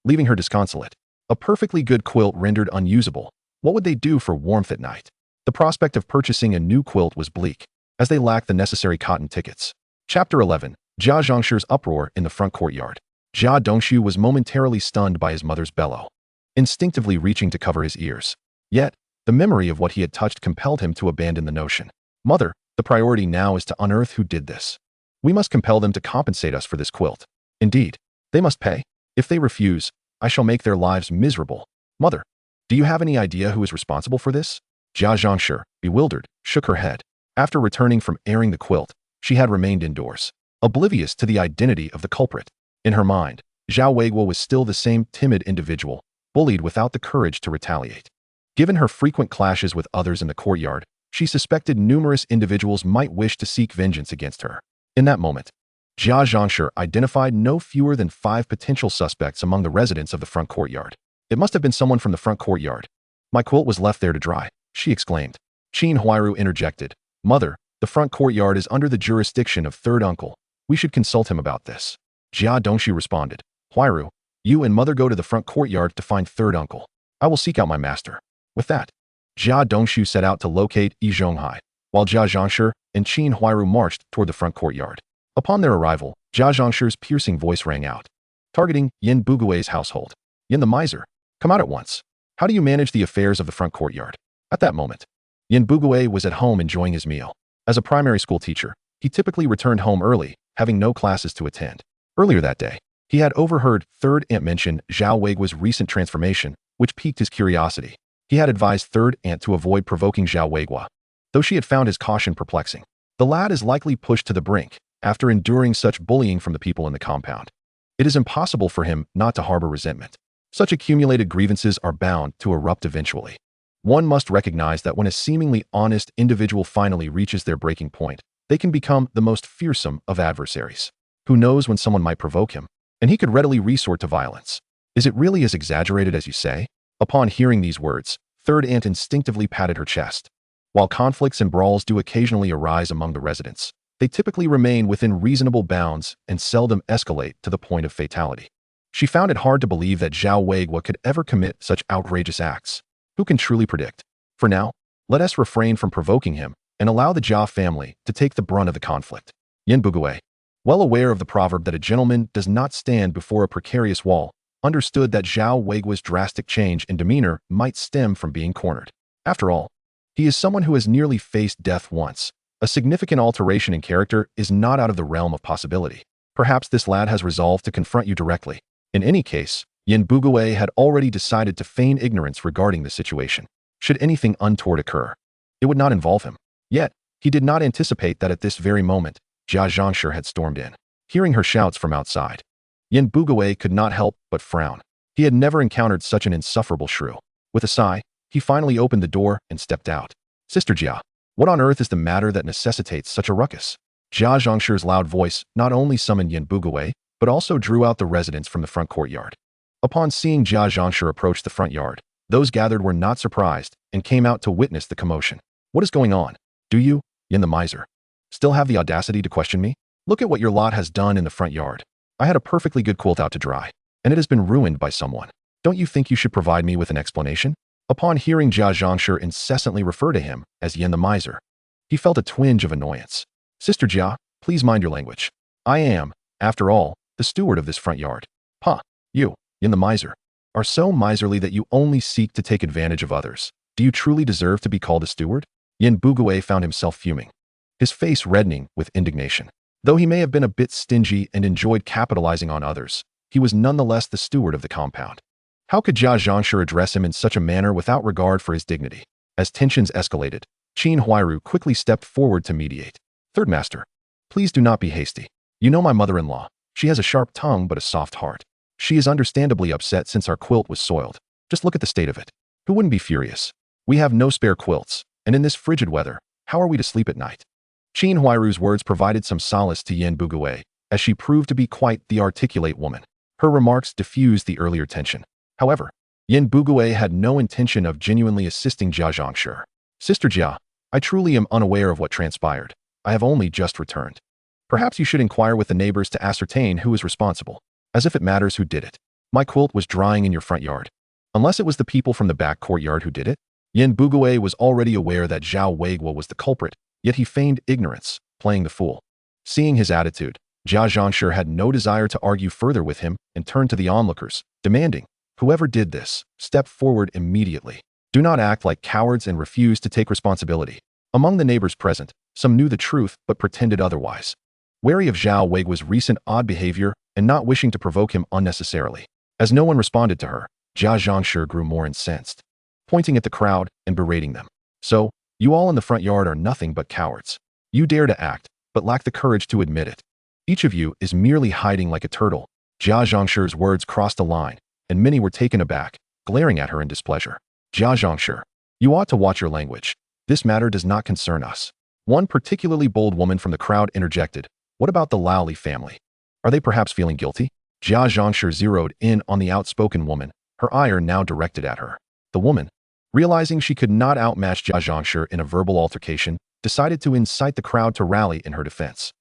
leaving her disconsolate. A perfectly good quilt rendered unusable. What would they do for warmth at night? The prospect of purchasing a new quilt was bleak, as they lacked the necessary cotton tickets. Chapter 11. Jia Zhangshi's uproar in the front courtyard. Jia Dongxiu was momentarily stunned by his mother's bellow, instinctively reaching to cover his ears. Yet, the memory of what he had touched compelled him to abandon the notion. Mother, the priority now is to unearth who did this. We must compel them to compensate us for this quilt. Indeed, they must pay. If they refuse, I shall make their lives miserable. Mother, do you have any idea who is responsible for this? Jia Zhangshi, bewildered, shook her head. After returning from airing the quilt, she had remained indoors, oblivious to the identity of the culprit. In her mind, Zhao Weiguo was still the same timid individual, bullied without the courage to retaliate. Given her frequent clashes with others in the courtyard, she suspected numerous individuals might wish to seek vengeance against her. In that moment, Jia Zhangshi identified no fewer than 5 potential suspects among the residents of the front courtyard. It must have been someone from the front courtyard. My quilt was left there to dry, she exclaimed. Qin Huairu interjected. Mother, the front courtyard is under the jurisdiction of third uncle. We should consult him about this. Jia Dongshu responded. Huairu, you and mother go to the front courtyard to find third uncle. I will seek out my master. With that, Jia Dongshu set out to locate Yi Zhonghai, while Jia Zhangshi and Qin Huairu marched toward the front courtyard. Upon their arrival, Jia Zhangshi's piercing voice rang out, targeting Yin Bugui's household. Yin the miser, come out at once. How do you manage the affairs of the front courtyard? At that moment, Yin Bugui was at home enjoying his meal. As a primary school teacher, he typically returned home early, having no classes to attend. Earlier that day, he had overheard third aunt mention Zhao Weiguo's recent transformation, which piqued his curiosity. He had advised third aunt to avoid provoking Zhao Weiguo. Though she had found his caution perplexing, the lad is likely pushed to the brink after enduring such bullying from the people in the compound. It is impossible for him not to harbor resentment. Such accumulated grievances are bound to erupt eventually. One must recognize that when a seemingly honest individual finally reaches their breaking point, they can become the most fearsome of adversaries. Who knows when someone might provoke him, and he could readily resort to violence. Is it really as exaggerated as you say? Upon hearing these words, third aunt instinctively patted her chest. While conflicts and brawls do occasionally arise among the residents, they typically remain within reasonable bounds and seldom escalate to the point of fatality. She found it hard to believe that Zhao Weiguo could ever commit such outrageous acts. Who can truly predict? For now, let us refrain from provoking him and allow the Jia family to take the brunt of the conflict. Yin Bugui, well aware of the proverb that a gentleman does not stand before a precarious wall, understood that Zhao Weiguo's drastic change in demeanor might stem from being cornered. After all, he is someone who has nearly faced death once. A significant alteration in character is not out of the realm of possibility. Perhaps this lad has resolved to confront you directly. In any case, Yin Bugui had already decided to feign ignorance regarding the situation. Should anything untoward occur, it would not involve him. Yet, he did not anticipate that at this very moment, Jia Zhangshi had stormed in. Hearing her shouts from outside, Yin Bugui could not help but frown. He had never encountered such an insufferable shrew. With a sigh, he finally opened the door and stepped out. Sister Jia, what on earth is the matter that necessitates such a ruckus? Jia Zhangshi's loud voice not only summoned Yin Bugui, but also drew out the residents from the front courtyard. Upon seeing Jia Zhangshi approach the front yard, those gathered were not surprised and came out to witness the commotion. What is going on? Do you, Yin the miser, still have the audacity to question me? Look at what your lot has done in the front yard. I had a perfectly good quilt out to dry, and it has been ruined by someone. Don't you think you should provide me with an explanation? Upon hearing Jia Zhangshi incessantly refer to him as Yin the miser, he felt a twinge of annoyance. Sister Jia, please mind your language. I am, after all, the steward of this front yard. You, Yin the miser, are so miserly that you only seek to take advantage of others. Do you truly deserve to be called a steward? Yin Bugui found himself fuming, his face reddening with indignation. Though he may have been a bit stingy and enjoyed capitalizing on others, he was nonetheless the steward of the compound. How could Jia Zhangshi address him in such a manner without regard for his dignity? As tensions escalated, Qin Huairu quickly stepped forward to mediate. Third master, please do not be hasty. You know my mother-in-law. She has a sharp tongue but a soft heart. She is understandably upset since our quilt was soiled. Just look at the state of it. Who wouldn't be furious? We have no spare quilts, and in this frigid weather, how are we to sleep at night? Qin Huairu's words provided some solace to Yin Bugui, as she proved to be quite the articulate woman. Her remarks diffused the earlier tension. However, Yin Bugui had no intention of genuinely assisting Jia Zhangshi. Sister Jia, I truly am unaware of what transpired. I have only just returned. Perhaps you should inquire with the neighbors to ascertain who is responsible. As if it matters who did it. My quilt was drying in your front yard. Unless it was the people from the back courtyard who did it. Yin Bugui was already aware that Zhao Weiguo was the culprit, yet he feigned ignorance, playing the fool. Seeing his attitude, Jia Zhangshi had no desire to argue further with him and turned to the onlookers, demanding, whoever did this, step forward immediately. Do not act like cowards and refuse to take responsibility. Among the neighbors present, some knew the truth but pretended otherwise. Wary of Zhao Weiguo's recent odd behavior and not wishing to provoke him unnecessarily. As no one responded to her, Jia Zhangshi grew more incensed, pointing at the crowd and berating them. So, you all in the front yard are nothing but cowards. You dare to act, but lack the courage to admit it. Each of you is merely hiding like a turtle. Jia Zhangshi's words crossed a line, and many were taken aback, glaring at her in displeasure. Jia Zhangshi, you ought to watch your language. This matter does not concern us. One particularly bold woman from the crowd interjected, What about the Laoli family? Are they perhaps feeling guilty? Jia Zhangshi zeroed in on the outspoken woman, her ire now directed at her. The woman, realizing she could not outmatch Jia Zhangshi in a verbal altercation, decided to incite the crowd to rally in her defense.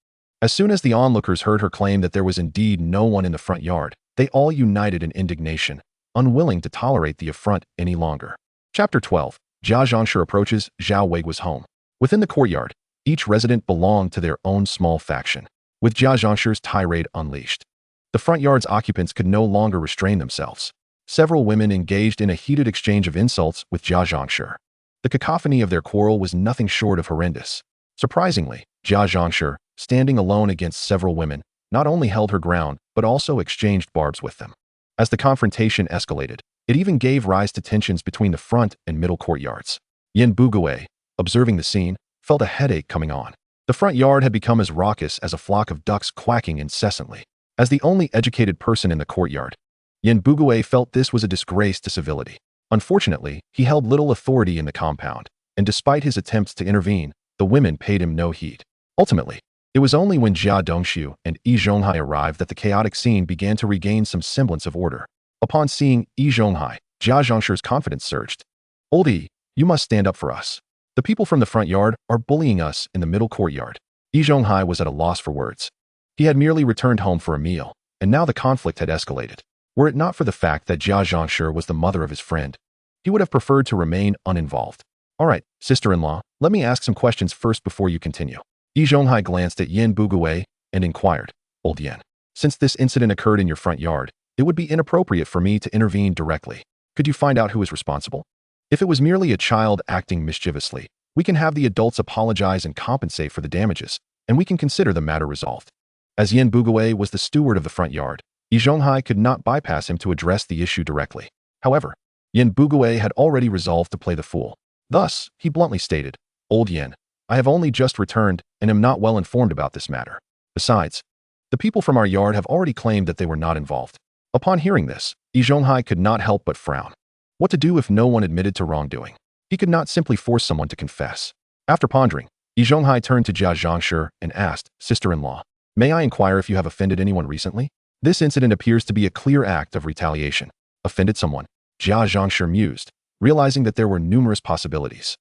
As soon as the onlookers heard her claim that there was indeed no one in the front yard, they all united in indignation, unwilling to tolerate the affront any longer. Chapter 12. Jia Zhangshi approaches Zhao Weiguo's home. Within the courtyard, each resident belonged to their own small faction, with Jia Zhangshi's tirade unleashed. The front yard's occupants could no longer restrain themselves. Several women engaged in a heated exchange of insults with Jia Zhangshi. The cacophony of their quarrel was nothing short of horrendous. Surprisingly, Jia Zhangshi, standing alone against several women, not only held her ground, but also exchanged barbs with them. As the confrontation escalated, it even gave rise to tensions between the front and middle courtyards. Yin Bugue, observing the scene, felt a headache coming on. The front yard had become as raucous as a flock of ducks quacking incessantly. As the only educated person in the courtyard, Yin Bugue felt this was a disgrace to civility. Unfortunately, he held little authority in the compound, and despite his attempts to intervene, the women paid him no heed. Ultimately, it was only when Jia Dongxiu and Yi Zhonghai arrived that the chaotic scene began to regain some semblance of order. Upon seeing Yi Zhonghai, Jia Zhangshi's confidence surged. "Old Yi, you must stand up for us. The people from the front yard are bullying us in the middle courtyard." Yi Zhonghai was at a loss for words. He had merely returned home for a meal, and now the conflict had escalated. Were it not for the fact that Jia Zhangshi was the mother of his friend, he would have preferred to remain uninvolved. "All right, sister-in-law, let me ask some questions first before you continue." Yi Zhonghai glanced at Yin Bugue and inquired, "Old Yin, since this incident occurred in your front yard, it would be inappropriate for me to intervene directly. Could you find out who is responsible? If it was merely a child acting mischievously, we can have the adults apologize and compensate for the damages, and we can consider the matter resolved." As Yin Bugue was the steward of the front yard, Yi Zhonghai could not bypass him to address the issue directly. However, Yin Bugue had already resolved to play the fool. Thus, he bluntly stated, "Old Yin, I have only just returned and am not well informed about this matter. Besides, the people from our yard have already claimed that they were not involved." Upon hearing this, Yi Zhonghai could not help but frown. What to do if no one admitted to wrongdoing? He could not simply force someone to confess. After pondering, Yi Zhonghai turned to Jia Zhangshi and asked, "Sister-in-law, may I inquire if you have offended anyone recently? This incident appears to be a clear act of retaliation." Offended someone? Jia Zhangshi mused, realizing that there were numerous possibilities.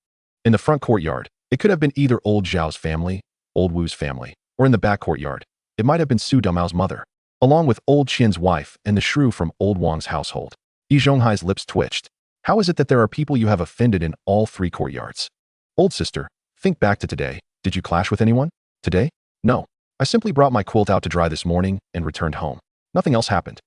In the front courtyard, it could have been either old Zhao's family, old Wu's family, or in the back courtyard, it might have been Su Damao's mother, along with old Qin's wife and the shrew from old Wang's household. Yi Zhonghai's lips twitched. How is it that there are people you have offended in all three courtyards? Old sister, think back to today. Did you clash with anyone? Today? No. I simply brought my quilt out to dry this morning and returned home. Nothing else happened.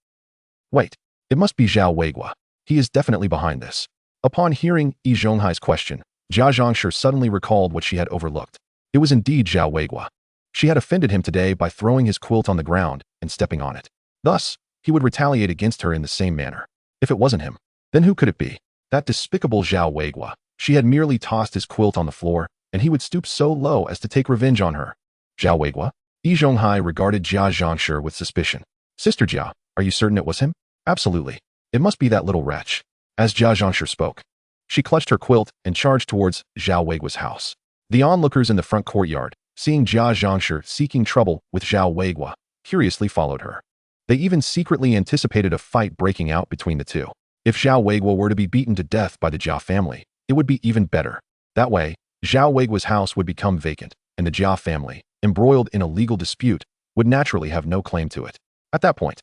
Wait, it must be Zhao Weiguo. He is definitely behind this. Upon hearing Yi Zhonghai's question, Jia Zhangshi suddenly recalled what she had overlooked. It was indeed Zhao Weiguo. She had offended him today by throwing his quilt on the ground and stepping on it. Thus, he would retaliate against her in the same manner. If it wasn't him, then who could it be? That despicable Zhao Weiguo. She had merely tossed his quilt on the floor, and he would stoop so low as to take revenge on her. Zhao Weiguo? Yi Zhonghai regarded Jia Zhangshi with suspicion. "Sister Jia, are you certain it was him?" "Absolutely. It must be that little wretch." As Jia Zhangshi spoke, she clutched her quilt and charged towards Zhao Weiguo's house. The onlookers in the front courtyard, seeing Jia Zhangshi seeking trouble with Zhao Weiguo, curiously followed her. They even secretly anticipated a fight breaking out between the two. If Zhao Weiguo were to be beaten to death by the Jia family, it would be even better. That way, Zhao Weiguo's house would become vacant, and the Jia family, embroiled in a legal dispute, would naturally have no claim to it. At that point,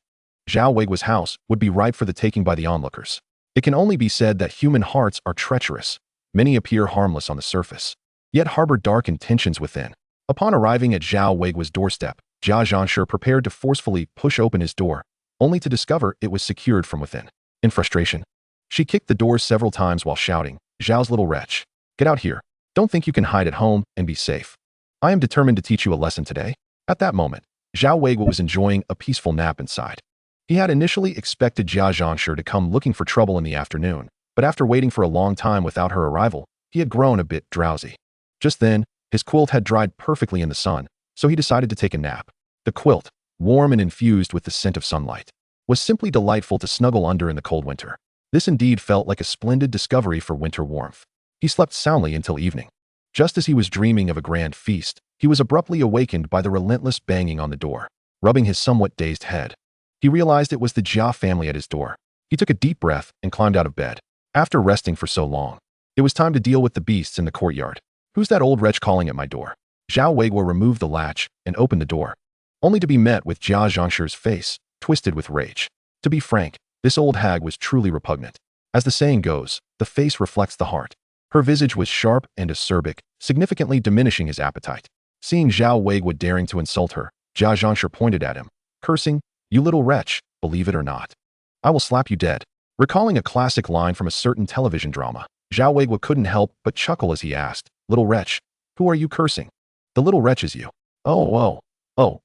Zhao Weiguo's house would be ripe for the taking by the onlookers. It can only be said that human hearts are treacherous. Many appear harmless on the surface, yet harbor dark intentions within. Upon arriving at Zhao Weiguo's doorstep, Jia Zhangshi prepared to forcefully push open his door, only to discover it was secured from within. In frustration, she kicked the door several times while shouting, "Zhao's little wretch, get out here. Don't think you can hide at home and be safe. I am determined to teach you a lesson today." At that moment, Zhao Weiguo was enjoying a peaceful nap inside. He had initially expected Jia Zhangshi to come looking for trouble in the afternoon, but after waiting for a long time without her arrival, he had grown a bit drowsy. Just then, his quilt had dried perfectly in the sun, so he decided to take a nap. The quilt, warm and infused with the scent of sunlight, was simply delightful to snuggle under in the cold winter. This indeed felt like a splendid discovery for winter warmth. He slept soundly until evening. Just as he was dreaming of a grand feast, he was abruptly awakened by the relentless banging on the door. Rubbing his somewhat dazed head, he realized it was the Zhao family at his door. He took a deep breath and climbed out of bed. After resting for so long, it was time to deal with the beasts in the courtyard. Who's that old wretch calling at my door? Zhao Weiguo removed the latch and opened the door, only to be met with Jia Zhangshi's face twisted with rage. To be frank, this old hag was truly repugnant. As the saying goes, the face reflects the heart. Her visage was sharp and acerbic, significantly diminishing his appetite. Seeing Zhao Weiguo daring to insult her, Jia Zhangshi pointed at him, cursing, "You little wretch, believe it or not, I will slap you dead." Recalling a classic line from a certain television drama, Zhao Weiguo couldn't help but chuckle as he asked, "Little wretch, who are you cursing?" "The little wretch is you." Oh,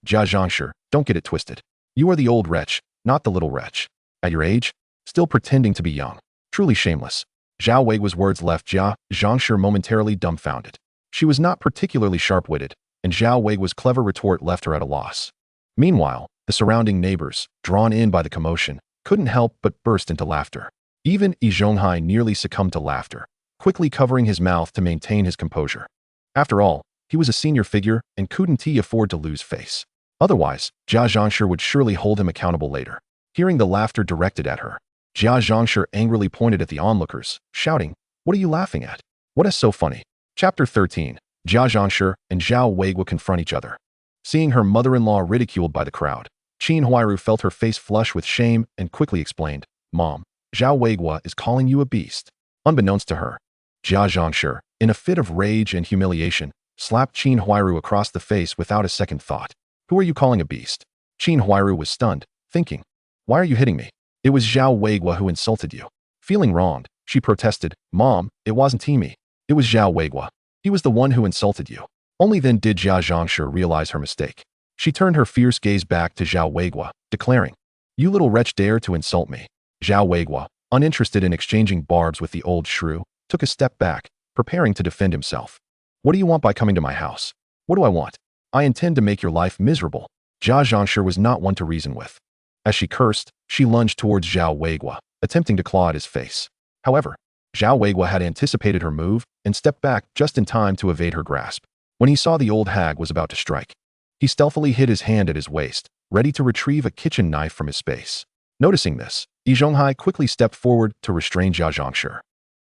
Jia Zhangshi, don't get it twisted. You are the old wretch, not the little wretch. At your age, still pretending to be young. Truly shameless. Zhao Weiguo's words left Jia Zhangshi momentarily dumbfounded. She was not particularly sharp-witted, and Zhao Weiguo's clever retort left her at a loss. Meanwhile, the surrounding neighbors, drawn in by the commotion, couldn't help but burst into laughter. Even Yi Zhonghai nearly succumbed to laughter, quickly covering his mouth to maintain his composure. After all, he was a senior figure and couldn't he afford to lose face. Otherwise, Jia Zhangshi would surely hold him accountable later. Hearing the laughter directed at her, Jia Zhangshi angrily pointed at the onlookers, shouting, "What are you laughing at? What is so funny?" Chapter 13. Jia Zhangshi and Zhao Weiguo confront each other. Seeing her mother-in-law ridiculed by the crowd, Qin Huairu felt her face flush with shame and quickly explained, "Mom, Zhao Weiguo is calling you a beast." Unbeknownst to her, Jia Zhangshi, in a fit of rage and humiliation, slapped Qin Huairu across the face without a second thought. "Who are you calling a beast?" Qin Huairu was stunned, thinking, "Why are you hitting me? It was Zhao Weiguo who insulted you." Feeling wronged, she protested, "Mom, it wasn't me. It was Zhao Weiguo. He was the one who insulted you." Only then did Jia Zhangshi realize her mistake. She turned her fierce gaze back to Zhao Weiguo, declaring, "You little wretch dare to insult me." Zhao Weiguo, uninterested in exchanging barbs with the old shrew, took a step back, preparing to defend himself. "What do you want by coming to my house?" "What do I want? I intend to make your life miserable." Jia Zhangshi was not one to reason with. As she cursed, she lunged towards Zhao Weiguo, attempting to claw at his face. However, Zhao Weiguo had anticipated her move and stepped back just in time to evade her grasp. When he saw the old hag was about to strike, he stealthily hid his hand at his waist, ready to retrieve a kitchen knife from his space. Noticing this, Yi Zhonghai quickly stepped forward to restrain Jia Zhangshi,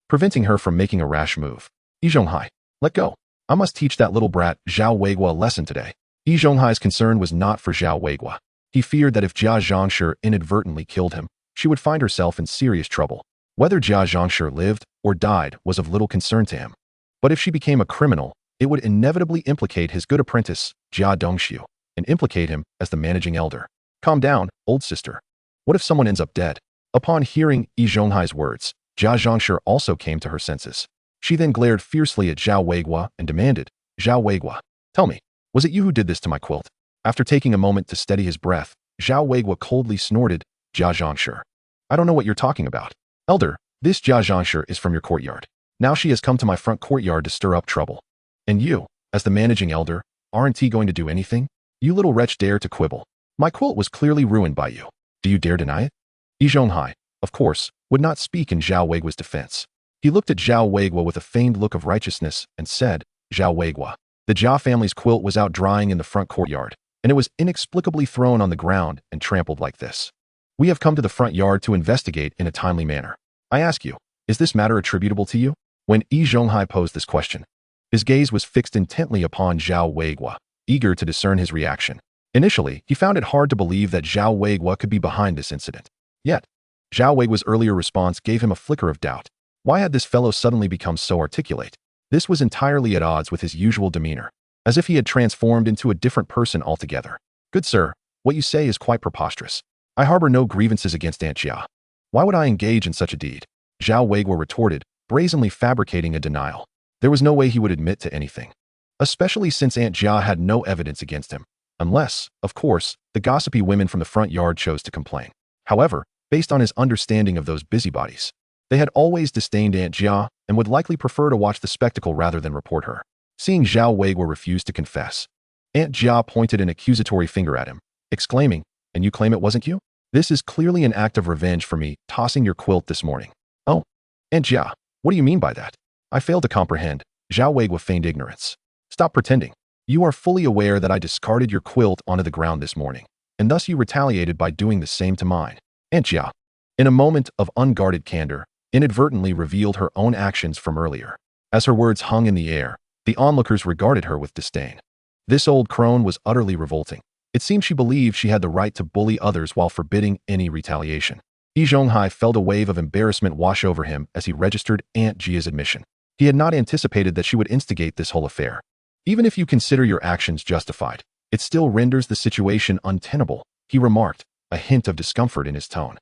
preventing her from making a rash move. "Yi Zhonghai, let go. I must teach that little brat Zhao Weiguo a lesson today." Yi Zhonghai's concern was not for Zhao Weiguo. He feared that if Jia Zhangshi inadvertently killed him, she would find herself in serious trouble. Whether Jia Zhangshi lived or died was of little concern to him. But if she became a criminal, it would inevitably implicate his good apprentice, Jia Dongxiu, and implicate him as the managing elder. "Calm down, old sister. What if someone ends up dead?" Upon hearing Yi Zhonghai's words, Jia Zhangshi also came to her senses. She then glared fiercely at Zhao Weiguo and demanded, "Zhao Weiguo, tell me, was it you who did this to my quilt?" After taking a moment to steady his breath, Zhao Weiguo coldly snorted, "Jia Zhangshi, I don't know what you're talking about. Elder, this Jia Zhangshi is from your courtyard. Now she has come to my front courtyard to stir up trouble. And you, as the managing elder, aren't he going to do anything? You little wretch dare to quibble. My quilt was clearly ruined by you. Do you dare deny it?" Yi Zhonghai, of course, would not speak in Zhao Weiguo's defense. He looked at Zhao Weiguo with a feigned look of righteousness and said, "Zhao Weiguo, the Jia family's quilt was out drying in the front courtyard, and it was inexplicably thrown on the ground and trampled like this. We have come to the front yard to investigate in a timely manner. I ask you, is this matter attributable to you?" When Yi Zhonghai posed this question, his gaze was fixed intently upon Zhao Weiguo, eager to discern his reaction. Initially, he found it hard to believe that Zhao Weiguo could be behind this incident. Yet, Zhao Weiguo's earlier response gave him a flicker of doubt. Why had this fellow suddenly become so articulate? This was entirely at odds with his usual demeanor, as if he had transformed into a different person altogether. "Good sir, what you say is quite preposterous. I harbor no grievances against Aunt Jia. Why would I engage in such a deed?" Zhao Weiguo retorted, brazenly fabricating a denial. There was no way he would admit to anything, especially since Aunt Jia had no evidence against him, unless, of course, the gossipy women from the front yard chose to complain. However, based on his understanding of those busybodies, they had always disdained Aunt Jia and would likely prefer to watch the spectacle rather than report her. Seeing Zhao Weiguo refuse to confess, Aunt Jia pointed an accusatory finger at him, exclaiming, "And you claim it wasn't you? This is clearly an act of revenge for me tossing your quilt this morning." "Oh, Aunt Jia, what do you mean by that?" "I fail to comprehend." Zhao Weiguo feigned ignorance. "Stop pretending. You are fully aware that I discarded your quilt onto the ground this morning, and thus you retaliated by doing the same to mine. Aunt Jia, in a moment of unguarded candor, inadvertently revealed her own actions from earlier. As her words hung in the air, the onlookers regarded her with disdain. This old crone was utterly revolting. It seemed she believed she had the right to bully others while forbidding any retaliation. Yi Zhonghai felt a wave of embarrassment wash over him as he registered Aunt Jia's admission. He had not anticipated that she would instigate this whole affair. Even if you consider your actions justified, it still renders the situation untenable, he remarked, a hint of discomfort in his tone.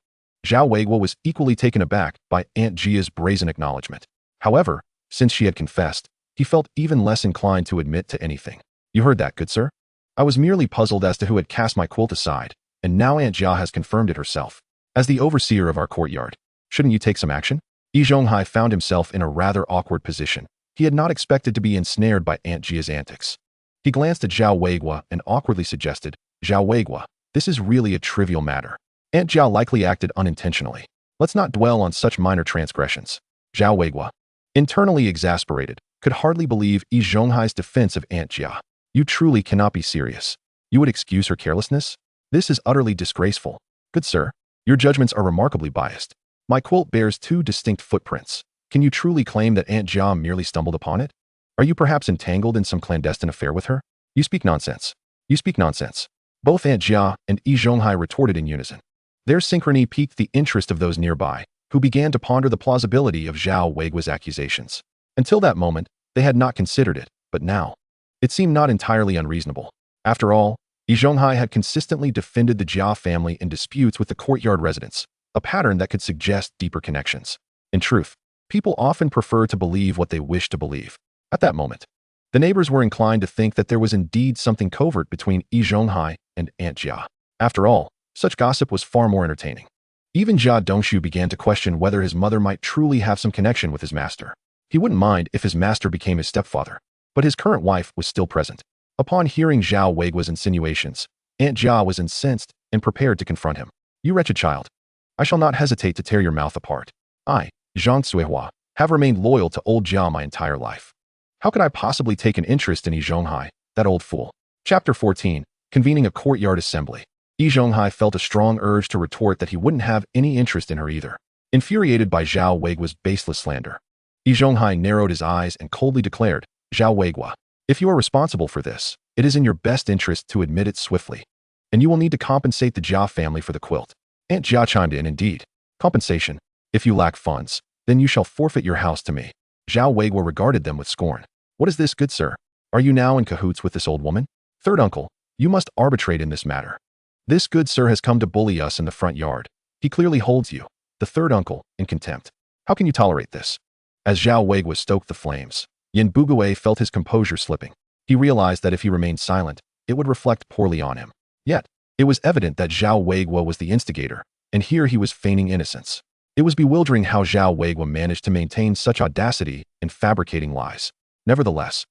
Zhao Weiguo was equally taken aback by Aunt Jia's brazen acknowledgement. However, since she had confessed, he felt even less inclined to admit to anything. You heard that, good sir? I was merely puzzled as to who had cast my quilt aside, and now Aunt Jia has confirmed it herself. As the overseer of our courtyard, shouldn't you take some action? Yi Zhonghai found himself in a rather awkward position. He had not expected to be ensnared by Aunt Jia's antics. He glanced at Zhao Weiguo and awkwardly suggested, Zhao Weiguo, this is really a trivial matter. Aunt Jia likely acted unintentionally. Let's not dwell on such minor transgressions. Zhao Weiguo, internally exasperated, could hardly believe Yi Zhonghai's defense of Aunt Jia. You truly cannot be serious. You would excuse her carelessness? This is utterly disgraceful. Good sir, your judgments are remarkably biased. My quilt bears 2 distinct footprints. Can you truly claim that Aunt Jia merely stumbled upon it? Are you perhaps entangled in some clandestine affair with her? You speak nonsense. You speak nonsense. Both Aunt Jia and Yi Zhonghai retorted in unison. Their synchrony piqued the interest of those nearby, who began to ponder the plausibility of Zhao Weiguo's accusations. Until that moment, they had not considered it, but now, it seemed not entirely unreasonable. After all, Yi Zhonghai had consistently defended the Jia family in disputes with the courtyard residents, a pattern that could suggest deeper connections. In truth, people often prefer to believe what they wish to believe. At that moment, the neighbors were inclined to think that there was indeed something covert between Yi Zhonghai and Aunt Jia. After all, such gossip was far more entertaining. Even Jia Dongshu began to question whether his mother might truly have some connection with his master. He wouldn't mind if his master became his stepfather, but his current wife was still present. Upon hearing Zhao Weiguo's insinuations, Aunt Jia was incensed and prepared to confront him. You wretched child. I shall not hesitate to tear your mouth apart. I, Zhang Cuihua, have remained loyal to old Jia my entire life. How could I possibly take an interest in Yi Zhonghai, that old fool? Chapter 14, Convening a Courtyard Assembly. Yi Zhonghai felt a strong urge to retort that he wouldn't have any interest in her either. Infuriated by Zhao Weiguo's baseless slander, Yi Zhonghai narrowed his eyes and coldly declared, Zhao Weiguo, if you are responsible for this, it is in your best interest to admit it swiftly. And you will need to compensate the Jia family for the quilt. Aunt Jia chimed in, indeed. Compensation. If you lack funds, then you shall forfeit your house to me. Zhao Weiguo regarded them with scorn. What is this, good sir? Are you now in cahoots with this old woman? Third uncle, you must arbitrate in this matter. This good sir has come to bully us in the front yard. He clearly holds you, the third uncle, in contempt. How can you tolerate this? As Zhao Weiguo stoked the flames, Yin Bugue felt his composure slipping. He realized that if he remained silent, it would reflect poorly on him. Yet, it was evident that Zhao Weiguo was the instigator, and here he was feigning innocence. It was bewildering how Zhao Weiguo managed to maintain such audacity in fabricating lies. Nevertheless,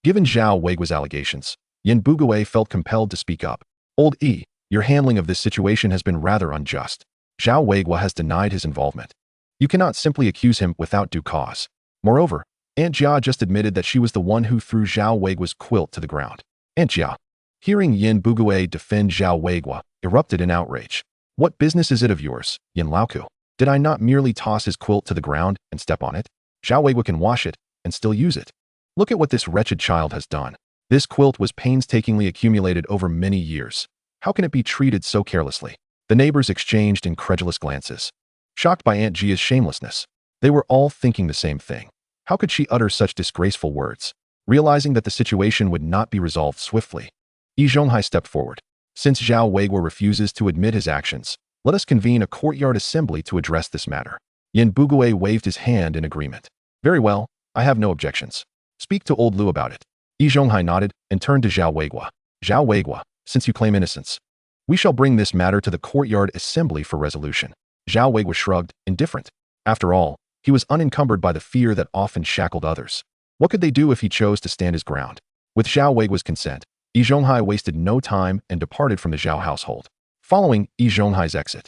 given Zhao Weiguo's allegations, Yin Bugue felt compelled to speak up. Old E, your handling of this situation has been rather unjust. Zhao Weiguo has denied his involvement. You cannot simply accuse him without due cause. Moreover, Aunt Jia just admitted that she was the one who threw Zhao Weiguo's quilt to the ground. Aunt Jia, hearing Yin Bugue defend Zhao Weiguo, erupted in outrage. What business is it of yours, Yin Laoku? Did I not merely toss his quilt to the ground and step on it? Zhao Weiguo can wash it and still use it. Look at what this wretched child has done. This quilt was painstakingly accumulated over many years. How can it be treated so carelessly? The neighbors exchanged incredulous glances. Shocked by Aunt Jia's shamelessness, they were all thinking the same thing. How could she utter such disgraceful words? Realizing that the situation would not be resolved swiftly, Yi Zhonghai stepped forward. Since Zhao Weiguo refuses to admit his actions, let us convene a courtyard assembly to address this matter. Yin Bugue waved his hand in agreement. Very well, I have no objections. Speak to old Lu about it. Yi Zhonghai nodded and turned to Zhao Weiguo. Zhao Weiguo, since you claim innocence, we shall bring this matter to the courtyard assembly for resolution. Zhao Weiguo shrugged, indifferent. After all, he was unencumbered by the fear that often shackled others. What could they do if he chose to stand his ground? With Zhao Weiguo's consent, Yi Zhonghai wasted no time and departed from the Zhao household. Following Yi Zhonghai's exit,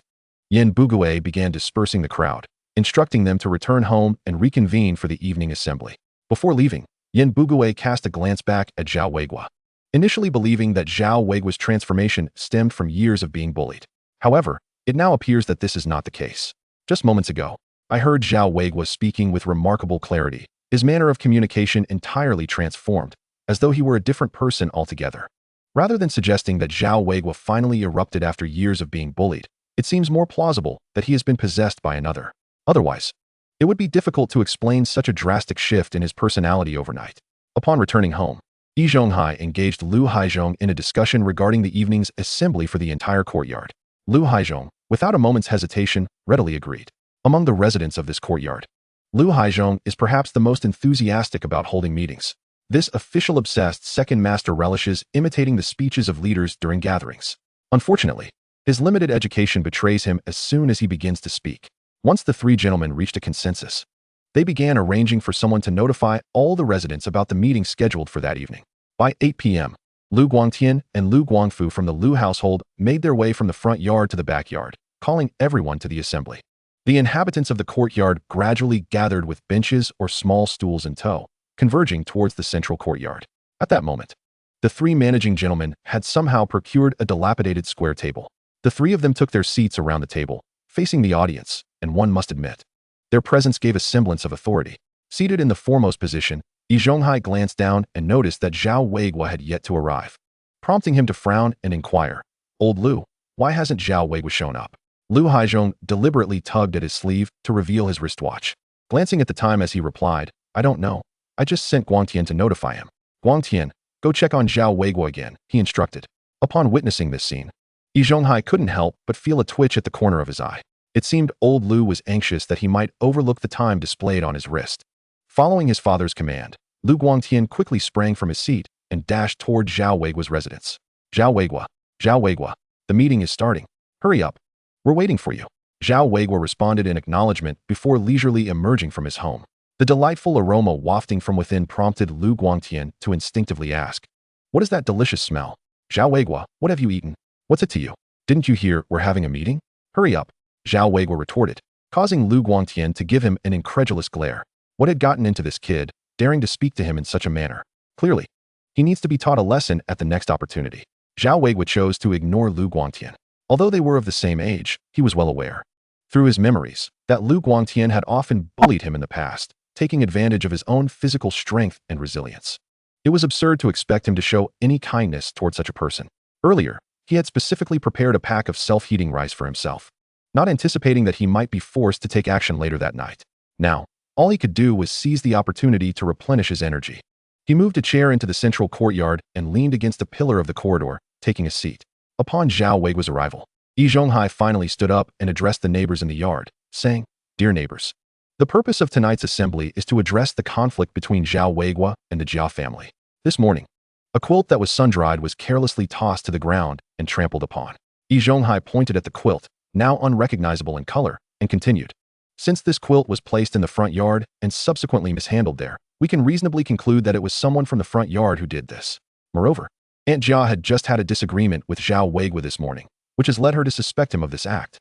Yin Bugue began dispersing the crowd, instructing them to return home and reconvene for the evening assembly. Before leaving, Yin Bugue cast a glance back at Zhao Weiguo. initially believing that Zhao Weiguo's transformation stemmed from years of being bullied. However, it now appears that this is not the case. Just moments ago, I heard Zhao Weiguo speaking with remarkable clarity, his manner of communication entirely transformed, as though he were a different person altogether. Rather than suggesting that Zhao Weiguo finally erupted after years of being bullied, it seems more plausible that he has been possessed by another. Otherwise, it would be difficult to explain such a drastic shift in his personality overnight. Upon returning home, Yi Zhonghai engaged Lu Haizhong in a discussion regarding the evening's assembly for the entire courtyard. Lu Haizhong, without a moment's hesitation, readily agreed. Among the residents of this courtyard, Lu Haizhong is perhaps the most enthusiastic about holding meetings. This official-obsessed second master relishes imitating the speeches of leaders during gatherings. Unfortunately, his limited education betrays him as soon as he begins to speak. Once the three gentlemen reached a consensus, they began arranging for someone to notify all the residents about the meeting scheduled for that evening. By 8 p.m., Lu Guangtian and Lu Guangfu from the Lu household made their way from the front yard to the backyard, calling everyone to the assembly. The inhabitants of the courtyard gradually gathered with benches or small stools in tow, converging towards the central courtyard. At that moment, the three managing gentlemen had somehow procured a dilapidated square table. The three of them took their seats around the table, facing the audience, and one must admit, their presence gave a semblance of authority. Seated in the foremost position, Yi Zhonghai glanced down and noticed that Zhao Weiguo had yet to arrive, prompting him to frown and inquire, "Old Lu, why hasn't Zhao Weiguo shown up?" Lu Haizhong deliberately tugged at his sleeve to reveal his wristwatch, glancing at the time as he replied, "I don't know. I just sent Guangtian to notify him." "Guangtian, go check on Zhao Weiguo again," he instructed. Upon witnessing this scene, Yi Zhonghai couldn't help but feel a twitch at the corner of his eye. It seemed old Lu was anxious that he might overlook the time displayed on his wrist. Following his father's command, Lu Guangtian quickly sprang from his seat and dashed toward Zhao Weiguo's residence. Zhao Weiguo, the meeting is starting. Hurry up. We're waiting for you." Zhao Weiguo responded in acknowledgement before leisurely emerging from his home. The delightful aroma wafting from within prompted Lu Guangtian to instinctively ask, "What is that delicious smell? Zhao Weiguo, what have you eaten? What's it to you? Didn't you hear we're having a meeting? Hurry up," Zhao Weiguo retorted, causing Lu Guangtian to give him an incredulous glare. What had gotten into this kid, daring to speak to him in such a manner? Clearly, he needs to be taught a lesson at the next opportunity. Zhao Weiguo chose to ignore Lu Guangtian. Although they were of the same age, he was well aware, through his memories, that Lu Guangtian had often bullied him in the past, taking advantage of his own physical strength and resilience. It was absurd to expect him to show any kindness toward such a person. Earlier, he had specifically prepared a pack of self-heating rice for himself, not anticipating that he might be forced to take action later that night. Now, all he could do was seize the opportunity to replenish his energy. He moved a chair into the central courtyard and leaned against a pillar of the corridor, taking a seat. Upon Zhao Weiguo's arrival, Yi Zhonghai finally stood up and addressed the neighbors in the yard, saying, "Dear neighbors, the purpose of tonight's assembly is to address the conflict between Zhao Weiguo and the Jia family. This morning, a quilt that was sun-dried was carelessly tossed to the ground and trampled upon." Yi Zhonghai pointed at the quilt, now unrecognizable in color, and continued, "Since this quilt was placed in the front yard and subsequently mishandled there, we can reasonably conclude that it was someone from the front yard who did this. Moreover, Aunt Jia had just had a disagreement with Zhao Weiguo this morning, which has led her to suspect him of this act.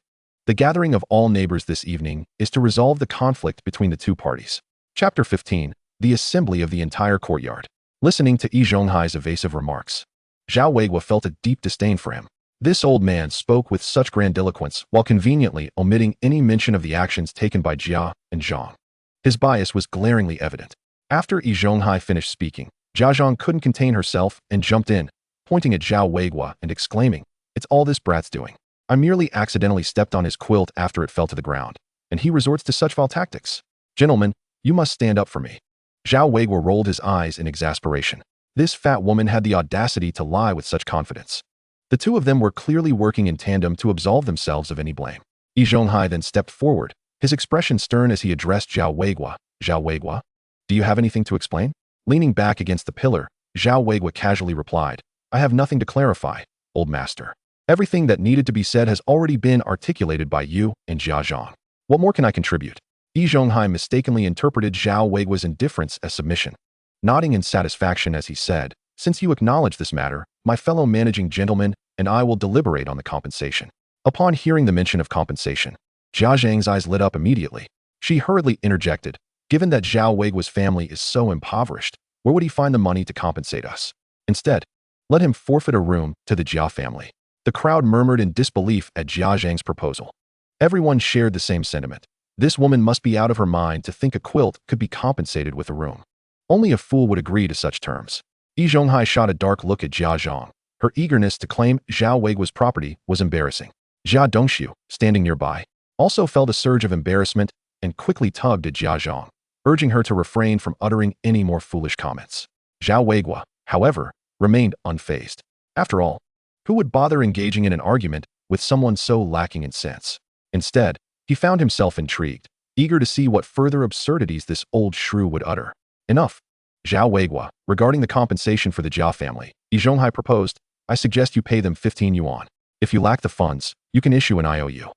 The gathering of all neighbors this evening is to resolve the conflict between the two parties." Chapter 15, The Assembly of the Entire Courtyard. Listening to Yi Zhonghai's evasive remarks, Zhao Weiguo felt a deep disdain for him. This old man spoke with such grandiloquence while conveniently omitting any mention of the actions taken by Jia and Zhang. His bias was glaringly evident. After Yi Zhonghai finished speaking, Jia Zhang couldn't contain herself and jumped in, pointing at Zhao Weiguo and exclaiming, "It's all this brat's doing. I merely accidentally stepped on his quilt after it fell to the ground, and he resorts to such foul tactics. Gentlemen, you must stand up for me." Zhao Weiguo rolled his eyes in exasperation. This fat woman had the audacity to lie with such confidence. The two of them were clearly working in tandem to absolve themselves of any blame. Yi Zhonghai then stepped forward, his expression stern as he addressed Zhao Weiguo. "Zhao Weiguo, do you have anything to explain?" Leaning back against the pillar, Zhao Weiguo casually replied, "I have nothing to clarify, old master. Everything that needed to be said has already been articulated by you and Jia Zhang. What more can I contribute?" Yi Zhonghai mistakenly interpreted Zhao Weiguo's indifference as submission. Nodding in satisfaction as he said, "Since you acknowledge this matter, my fellow managing gentleman and I will deliberate on the compensation." Upon hearing the mention of compensation, Jia Zhang's eyes lit up immediately. She hurriedly interjected, "Given that Zhao Weiguo's family is so impoverished, where would he find the money to compensate us? Instead, Let him forfeit a room to the Jia family. The crowd murmured in disbelief at Jia Zhang's proposal. Everyone shared the same sentiment. This woman must be out of her mind to think a quilt could be compensated with a room. Only a fool would agree to such terms. Yi Zhonghai shot a dark look at Jia Zhang. Her eagerness to claim Zhao Weiguo's property was embarrassing. Jia Dongxiu, standing nearby, also felt a surge of embarrassment and quickly tugged at Jia Zhang, urging her to refrain from uttering any more foolish comments. Zhao Weiguo, however, remained unfazed. After all, who would bother engaging in an argument with someone so lacking in sense? Instead, he found himself intrigued, eager to see what further absurdities this old shrew would utter. Enough. Zhao Weiguo, regarding the compensation for the Jia family, Yi Zhonghai proposed, I suggest you pay them 15 yuan. If you lack the funds, you can issue an IOU.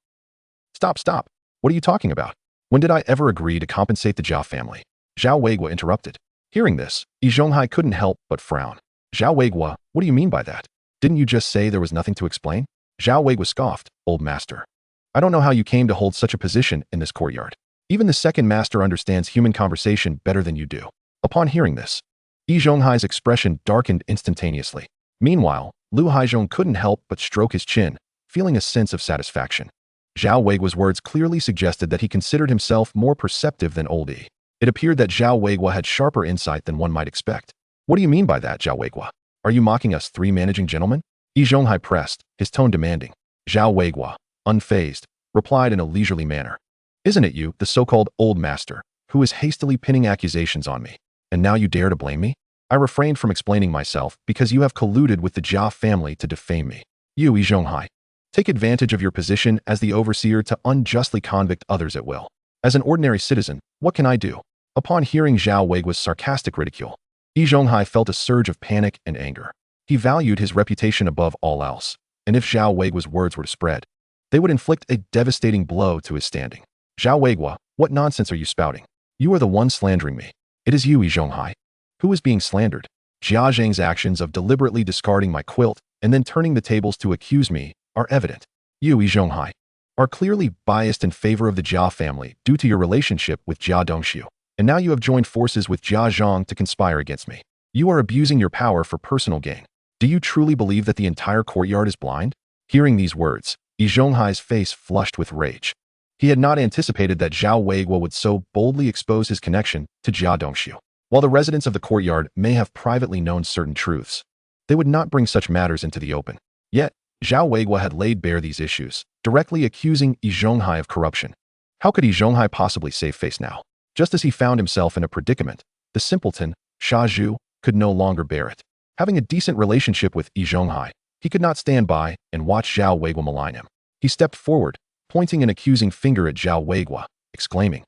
Stop. What are you talking about? When did I ever agree to compensate the Jia family? Zhao Weiguo interrupted. Hearing this, Yi Zhonghai couldn't help but frown. Zhao Weiguo, what do you mean by that? Didn't you just say there was nothing to explain? Zhao Weiguo scoffed, old master. I don't know how you came to hold such a position in this courtyard. Even the second master understands human conversation better than you do. Upon hearing this, Yi Zhonghai's expression darkened instantaneously. Meanwhile, Lu Haizhong couldn't help but stroke his chin, feeling a sense of satisfaction. Zhao Weiguo's words clearly suggested that he considered himself more perceptive than old Yi. It appeared that Zhao Weiguo had sharper insight than one might expect. What do you mean by that, Zhao Weiguo? Are you mocking us three managing gentlemen? Yi Zhonghai pressed, his tone demanding. Zhao Weiguo, unfazed, replied in a leisurely manner. Isn't it you, the so-called old master, who is hastily pinning accusations on me? And now you dare to blame me? I refrained from explaining myself because you have colluded with the Jia family to defame me. You, Yi Zhonghai, take advantage of your position as the overseer to unjustly convict others at will. As an ordinary citizen, what can I do? Upon hearing Zhao Weiguo's sarcastic ridicule, Yi Zhonghai felt a surge of panic and anger. He valued his reputation above all else, and if Zhao Weiguo's words were to spread, they would inflict a devastating blow to his standing. Zhao Weiguo, what nonsense are you spouting? You are the one slandering me. It is you, Yi Zhonghai. Who is being slandered? Jia Zhang's actions of deliberately discarding my quilt and then turning the tables to accuse me are evident. You, Yi Zhonghai, are clearly biased in favor of the Jia family due to your relationship with Jia Dongxiu, and now you have joined forces with Jia Zhang to conspire against me. You are abusing your power for personal gain. Do you truly believe that the entire courtyard is blind? Hearing these words, Yi Zhonghai's face flushed with rage. He had not anticipated that Zhao Weiguo would so boldly expose his connection to Jia Dongxiu. While the residents of the courtyard may have privately known certain truths, they would not bring such matters into the open. Yet, Zhao Weiguo had laid bare these issues, directly accusing Yi Zhonghai of corruption. How could Yi Zhonghai possibly save face now? Just as he found himself in a predicament, the simpleton, Sha Zhu, could no longer bear it. Having a decent relationship with Yi Zhonghai, he could not stand by and watch Zhao Weiguo malign him. He stepped forward, pointing an accusing finger at Zhao Weiguo, exclaiming,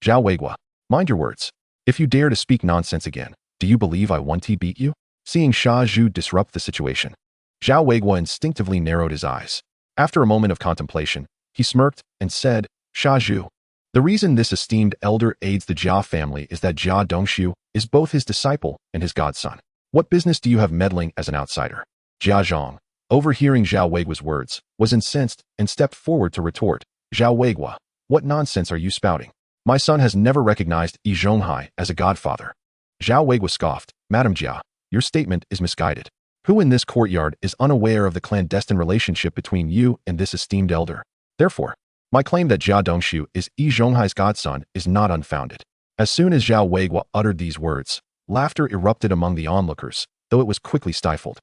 Zhao Weiguo, mind your words. If you dare to speak nonsense again, do you believe I want to beat you? Seeing Sha Zhu disrupt the situation, Zhao Weiguo instinctively narrowed his eyes. After a moment of contemplation, he smirked and said, Sha Zhu, the reason this esteemed elder aids the Jia family is that Jia Dongxiu is both his disciple and his godson. What business do you have meddling as an outsider? Jia Zhang, overhearing Zhao Weiguo's words, was incensed and stepped forward to retort, Zhao Weiguo, what nonsense are you spouting? My son has never recognized Yi Zhonghai as a godfather. Zhao Weiguo scoffed, Madam Jia, your statement is misguided. Who in this courtyard is unaware of the clandestine relationship between you and this esteemed elder? Therefore, my claim that Jia Dongxiu is Yi Zhonghai's godson is not unfounded. As soon as Zhao Weiguo uttered these words, laughter erupted among the onlookers, though it was quickly stifled.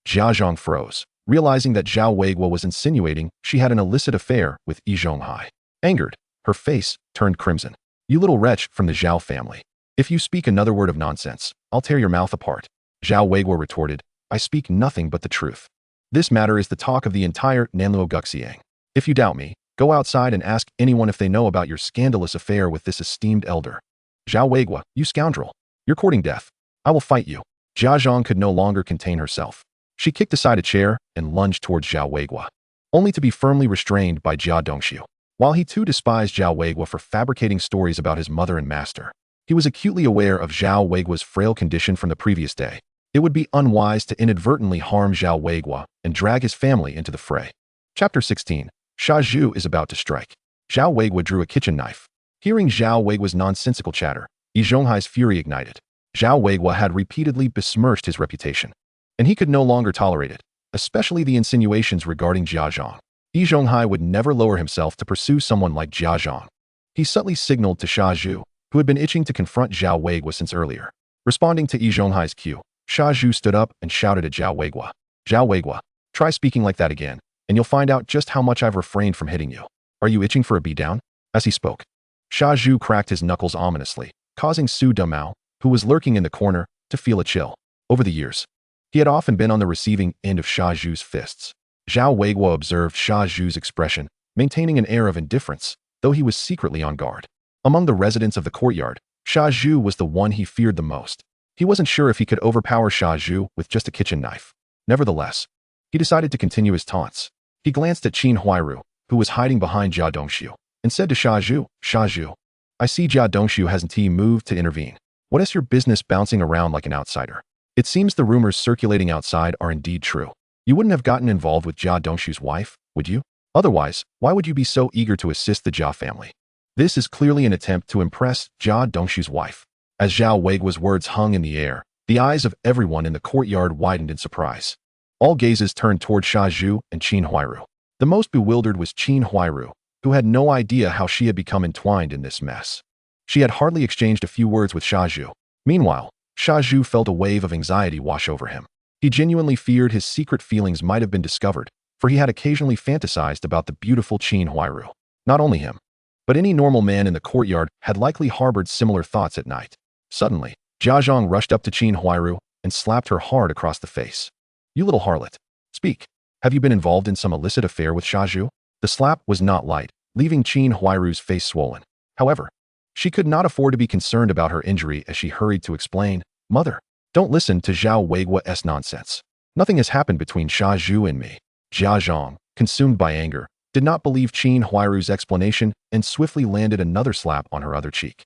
Jia Zhang froze, realizing that Zhao Weiguo was insinuating she had an illicit affair with Yi Zhonghai. Angered, her face turned crimson. You little wretch from the Zhao family. If you speak another word of nonsense, I'll tear your mouth apart. Zhao Weiguo retorted, I speak nothing but the truth. This matter is the talk of the entire Nanluo Guxiang. If you doubt me, go outside and ask anyone if they know about your scandalous affair with this esteemed elder. Zhao Weiguo, you scoundrel. You're courting death. I will fight you. Jia Zhang could no longer contain herself. She kicked aside a chair and lunged towards Zhao Weiguo, only to be firmly restrained by Jia Dongxiu. While he too despised Zhao Weiguo for fabricating stories about his mother and master, he was acutely aware of Zhao Weiguo's frail condition from the previous day. It would be unwise to inadvertently harm Zhao Weiguo and drag his family into the fray. Chapter 16. Sha Zhu is about to strike. Zhao Weiguo drew a kitchen knife. Hearing Zhao Weiguo's nonsensical chatter, Yi Zhonghai's fury ignited. Zhao Weiguo had repeatedly besmirched his reputation. and he could no longer tolerate it, especially the insinuations regarding Jia Zhang. Yi Zhonghai would never lower himself to pursue someone like Jia Zhang. He subtly signaled to Sha Zhu, who had been itching to confront Zhao Weiguo since earlier. Responding to Yi Zhonghai's cue, Sha Zhu stood up and shouted at Zhao Weiguo. Zhao Weiguo, try speaking like that again, and you'll find out just how much I've refrained from hitting you. Are you itching for a beatdown? As he spoke, Sha Zhu cracked his knuckles ominously, causing Su Dumao, who was lurking in the corner, to feel a chill. Over the years, he had often been on the receiving end of Sha Zhu's fists. Zhao Weiguo observed Sha Zhu's expression, maintaining an air of indifference, though he was secretly on guard. Among the residents of the courtyard, Sha Zhu was the one he feared the most. He wasn't sure if he could overpower Sha Zhu with just a kitchen knife. Nevertheless, he decided to continue his taunts. He glanced at Qin Huairu, who was hiding behind Jia Dongxiu, and said to Sha Zhu, I see Jia Dongxiu hasn't moved to intervene. What is your business bouncing around like an outsider? It seems the rumors circulating outside are indeed true. You wouldn't have gotten involved with Jia Dongxiu's wife, would you? Otherwise, why would you be so eager to assist the Jia family? This is clearly an attempt to impress Jia Dongxiu's wife. As Zhao Weiguo's words hung in the air, the eyes of everyone in the courtyard widened in surprise. All gazes turned toward Sha Zhu and Qin Huairu. The most bewildered was Qin Huairu, who had no idea how she had become entwined in this mess. She had hardly exchanged a few words with Sha Zhu. Meanwhile, Sha Zhu felt a wave of anxiety wash over him. He genuinely feared his secret feelings might have been discovered, for he had occasionally fantasized about the beautiful Qin Huairu. Not only him, but any normal man in the courtyard had likely harbored similar thoughts at night. Suddenly, Jia Zhang rushed up to Qin Huairu and slapped her hard across the face. You little harlot. Speak. Have you been involved in some illicit affair with Sha Zhu? The slap was not light, leaving Qin Huairu's face swollen. However, she could not afford to be concerned about her injury as she hurried to explain, Mother, don't listen to Zhao Weiguo's nonsense. Nothing has happened between Sha Zhu and me. Jia Zhang, consumed by anger, did not believe Qin Huairu's explanation and swiftly landed another slap on her other cheek.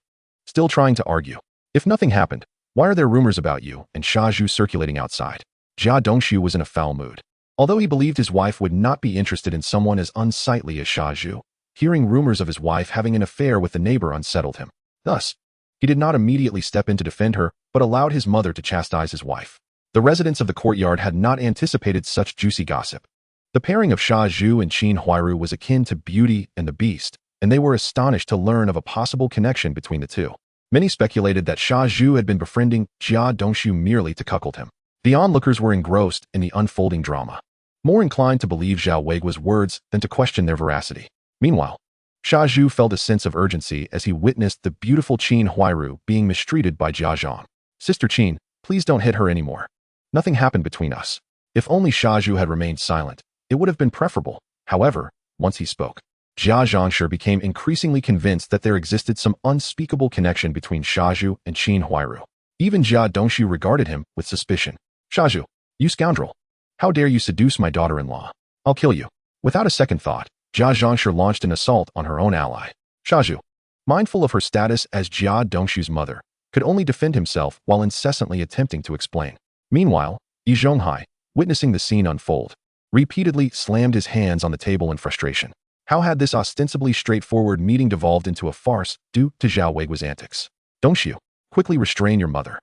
Still trying to argue. If nothing happened, why are there rumors about you and Sha Zhu circulating outside? Jia Dongxiu was in a foul mood. Although he believed his wife would not be interested in someone as unsightly as Sha Zhu, hearing rumors of his wife having an affair with the neighbor unsettled him. Thus, he did not immediately step in to defend her, but allowed his mother to chastise his wife. The residents of the courtyard had not anticipated such juicy gossip. The pairing of Sha Zhu and Qin Huairu was akin to Beauty and the Beast, and they were astonished to learn of a possible connection between the two. Many speculated that Sha Zhu had been befriending Jia Dongxiu merely to cuckold him. The onlookers were engrossed in the unfolding drama, more inclined to believe Zhao Weiguo's words than to question their veracity. Meanwhile, Sha Zhu felt a sense of urgency as he witnessed the beautiful Qin Huairu being mistreated by Jia Zhang. Sister Qin, please don't hit her anymore. Nothing happened between us. If only Sha Zhu had remained silent, it would have been preferable. However, once he spoke, Jia Zhangshi became increasingly convinced that there existed some unspeakable connection between Sha Zhu and Qin Huairu. Even Jia Dongxiu regarded him with suspicion. Sha Zhu, you scoundrel. How dare you seduce my daughter-in-law? I'll kill you. Without a second thought, Jia Zhangshi launched an assault on her own ally. Sha Zhu, mindful of her status as Jia Dongxiu's mother, could only defend himself while incessantly attempting to explain. Meanwhile, Yi Zhonghai, witnessing the scene unfold, repeatedly slammed his hands on the table in frustration. How had this ostensibly straightforward meeting devolved into a farce due to Zhao Weiguo's antics? Dongxiu, quickly restrain your mother.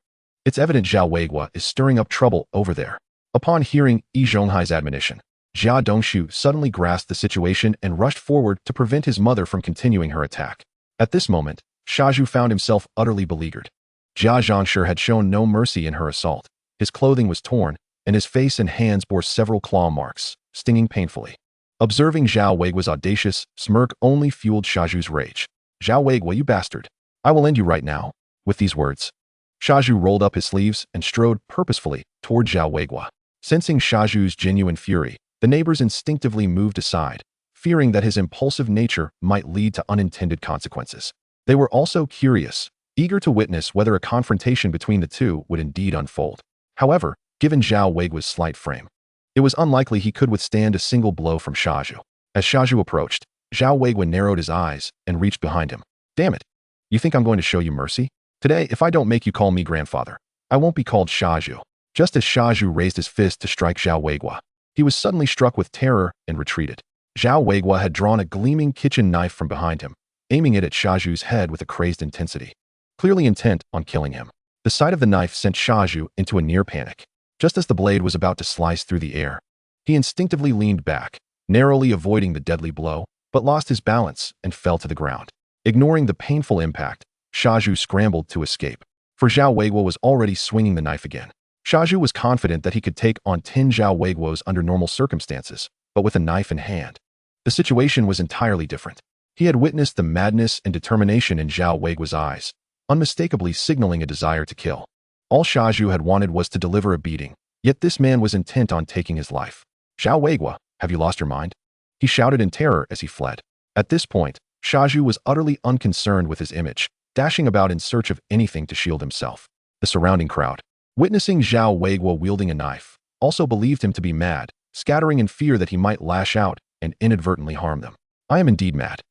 It's evident Zhao Weiguo is stirring up trouble over there. Upon hearing Yi Zhonghai's admonition, Jia Dongxiu suddenly grasped the situation and rushed forward to prevent his mother from continuing her attack. At this moment, Sha Zhu found himself utterly beleaguered. Jia Zhangshi had shown no mercy in her assault. His clothing was torn, and his face and hands bore several claw marks, stinging painfully. Observing Zhao Weiguo's audacious smirk only fueled Sha Zhu's rage. Zhao Weiguo, you bastard. I will end you right now. With these words, Sha Zhu rolled up his sleeves and strode purposefully toward Zhao Weiguo. Sensing Sha Zhu's genuine fury, the neighbors instinctively moved aside, fearing that his impulsive nature might lead to unintended consequences. They were also curious, eager to witness whether a confrontation between the two would indeed unfold. However, given Zhao Weiguo's slight frame, it was unlikely he could withstand a single blow from Sha Zhu. As Sha Zhu approached, Zhao Weiguo narrowed his eyes and reached behind him. Damn it! You think I'm going to show you mercy? Today, if I don't make you call me grandfather, I won't be called Sha Zhu. Just as Sha Zhu raised his fist to strike Zhao Weiguo, he was suddenly struck with terror and retreated. Zhao Weiguo had drawn a gleaming kitchen knife from behind him, aiming it at Sha Zhu's head with a crazed intensity, clearly intent on killing him. The sight of the knife sent Sha Zhu into a near panic. Just as the blade was about to slice through the air, he instinctively leaned back, narrowly avoiding the deadly blow, but lost his balance and fell to the ground. Ignoring the painful impact, Shaju scrambled to escape, for Zhao Weiguo was already swinging the knife again. Shaju was confident that he could take on 10 Zhao Weiguos under normal circumstances, but with a knife in hand. The situation was entirely different. He had witnessed the madness and determination in Zhao Weiguo's eyes, unmistakably signaling a desire to kill. All Shaju had wanted was to deliver a beating, yet this man was intent on taking his life. Zhao Weiguo, have you lost your mind? He shouted in terror as he fled. At this point, Shaju was utterly unconcerned with his image, dashing about in search of anything to shield himself. The surrounding crowd, witnessing Zhao Weiguo wielding a knife, also believed him to be mad, scattering in fear that he might lash out and inadvertently harm them. I am indeed mad.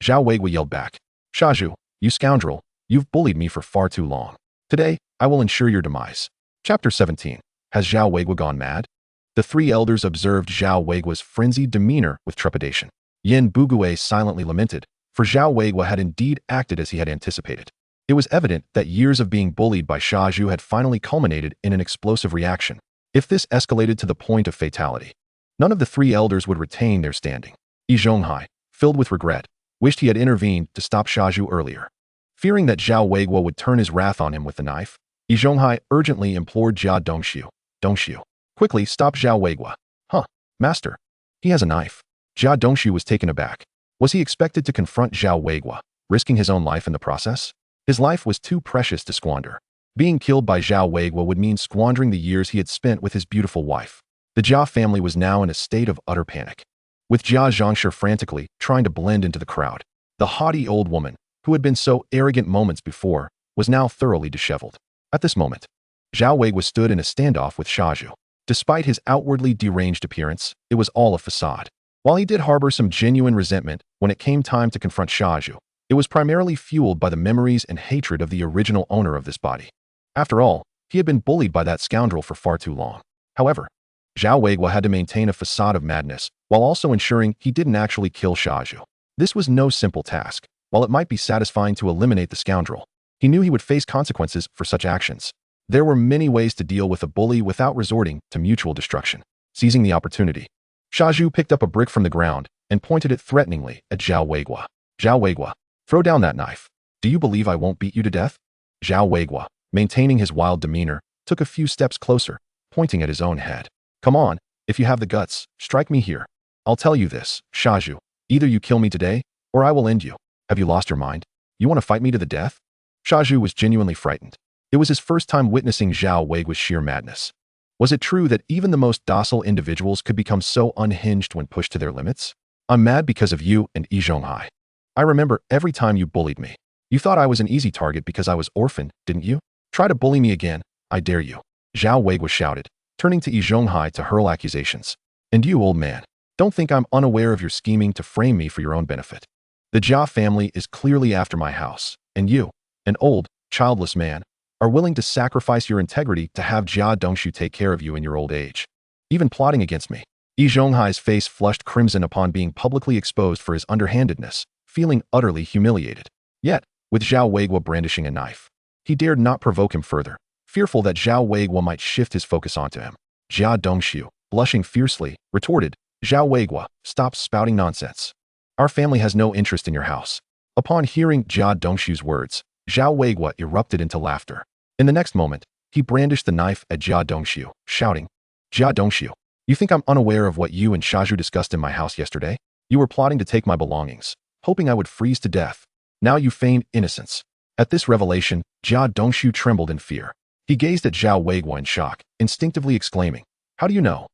Zhao Weiguo yelled back. Shaju, you scoundrel, you've bullied me for far too long. Today, I will ensure your demise. Chapter 17. Has Zhao Weiguo gone mad? The three elders observed Zhao Weiguo's frenzied demeanor with trepidation. Yin Bugue silently lamented, for Zhao Weiguo had indeed acted as he had anticipated. It was evident that years of being bullied by Shaju had finally culminated in an explosive reaction. If this escalated to the point of fatality, none of the three elders would retain their standing. Yi Zhonghai, filled with regret, wished he had intervened to stop Shaju earlier. Fearing that Zhao Weiguo would turn his wrath on him with the knife, Yi Zhonghai urgently implored Jia Dongxiu, quickly stop Zhao Weiguo. Huh, master. He has a knife. Jia Dongxiu was taken aback. Was he expected to confront Zhao Weiguo, risking his own life in the process? His life was too precious to squander. Being killed by Zhao Weiguo would mean squandering the years he had spent with his beautiful wife. The Jia family was now in a state of utter panic. With Jia Zhangshi frantically trying to blend into the crowd, the haughty old woman, who had been so arrogant moments before, was now thoroughly disheveled. At this moment, Zhao Weiguo stood in a standoff with Shaju. Despite his outwardly deranged appearance, it was all a facade. While he did harbor some genuine resentment when it came time to confront Shaju, it was primarily fueled by the memories and hatred of the original owner of this body. After all, he had been bullied by that scoundrel for far too long. However, Zhao Weiguo had to maintain a facade of madness while also ensuring he didn't actually kill Shaju. This was no simple task. While it might be satisfying to eliminate the scoundrel, he knew he would face consequences for such actions. There were many ways to deal with a bully without resorting to mutual destruction. Seizing the opportunity, Shaju picked up a brick from the ground and pointed it threateningly at Zhao Weiguo. Zhao Weiguo, throw down that knife. Do you believe I won't beat you to death? Zhao Weiguo, maintaining his wild demeanor, took a few steps closer, pointing at his own head. Come on, if you have the guts, strike me here. I'll tell you this, Shaju, either you kill me today, or I will end you. Have you lost your mind? You want to fight me to the death? Shaju was genuinely frightened. It was his first time witnessing Zhao Weiguo's sheer madness. Was it true that even the most docile individuals could become so unhinged when pushed to their limits? I'm mad because of you and Yi Zhonghai. I remember every time you bullied me. You thought I was an easy target because I was orphaned, didn't you? Try to bully me again, I dare you. Zhao Weiguo shouted, turning to Yi Zhonghai to hurl accusations. And you, old man, don't think I'm unaware of your scheming to frame me for your own benefit. The Jia family is clearly after my house, and you, an old, childless man, are willing to sacrifice your integrity to have Jia Dongxiu take care of you in your old age. Even plotting against me. Yi Zhonghai's face flushed crimson upon being publicly exposed for his underhandedness, feeling utterly humiliated. Yet, with Zhao Weiguo brandishing a knife, he dared not provoke him further, fearful that Zhao Weiguo might shift his focus onto him. Jia Dongxiu, blushing fiercely, retorted, Zhao Weiguo, stop spouting nonsense. Our family has no interest in your house. Upon hearing Jia Dongxiu's words, Zhao Weiguo erupted into laughter. In the next moment, he brandished the knife at Jia Dongxiu, shouting, Jia Dongxiu, you think I'm unaware of what you and Shaju discussed in my house yesterday? You were plotting to take my belongings, hoping I would freeze to death. Now you feign innocence. At this revelation, Jia Dongxiu trembled in fear. He gazed at Zhao Weiguo in shock, instinctively exclaiming, how do you know?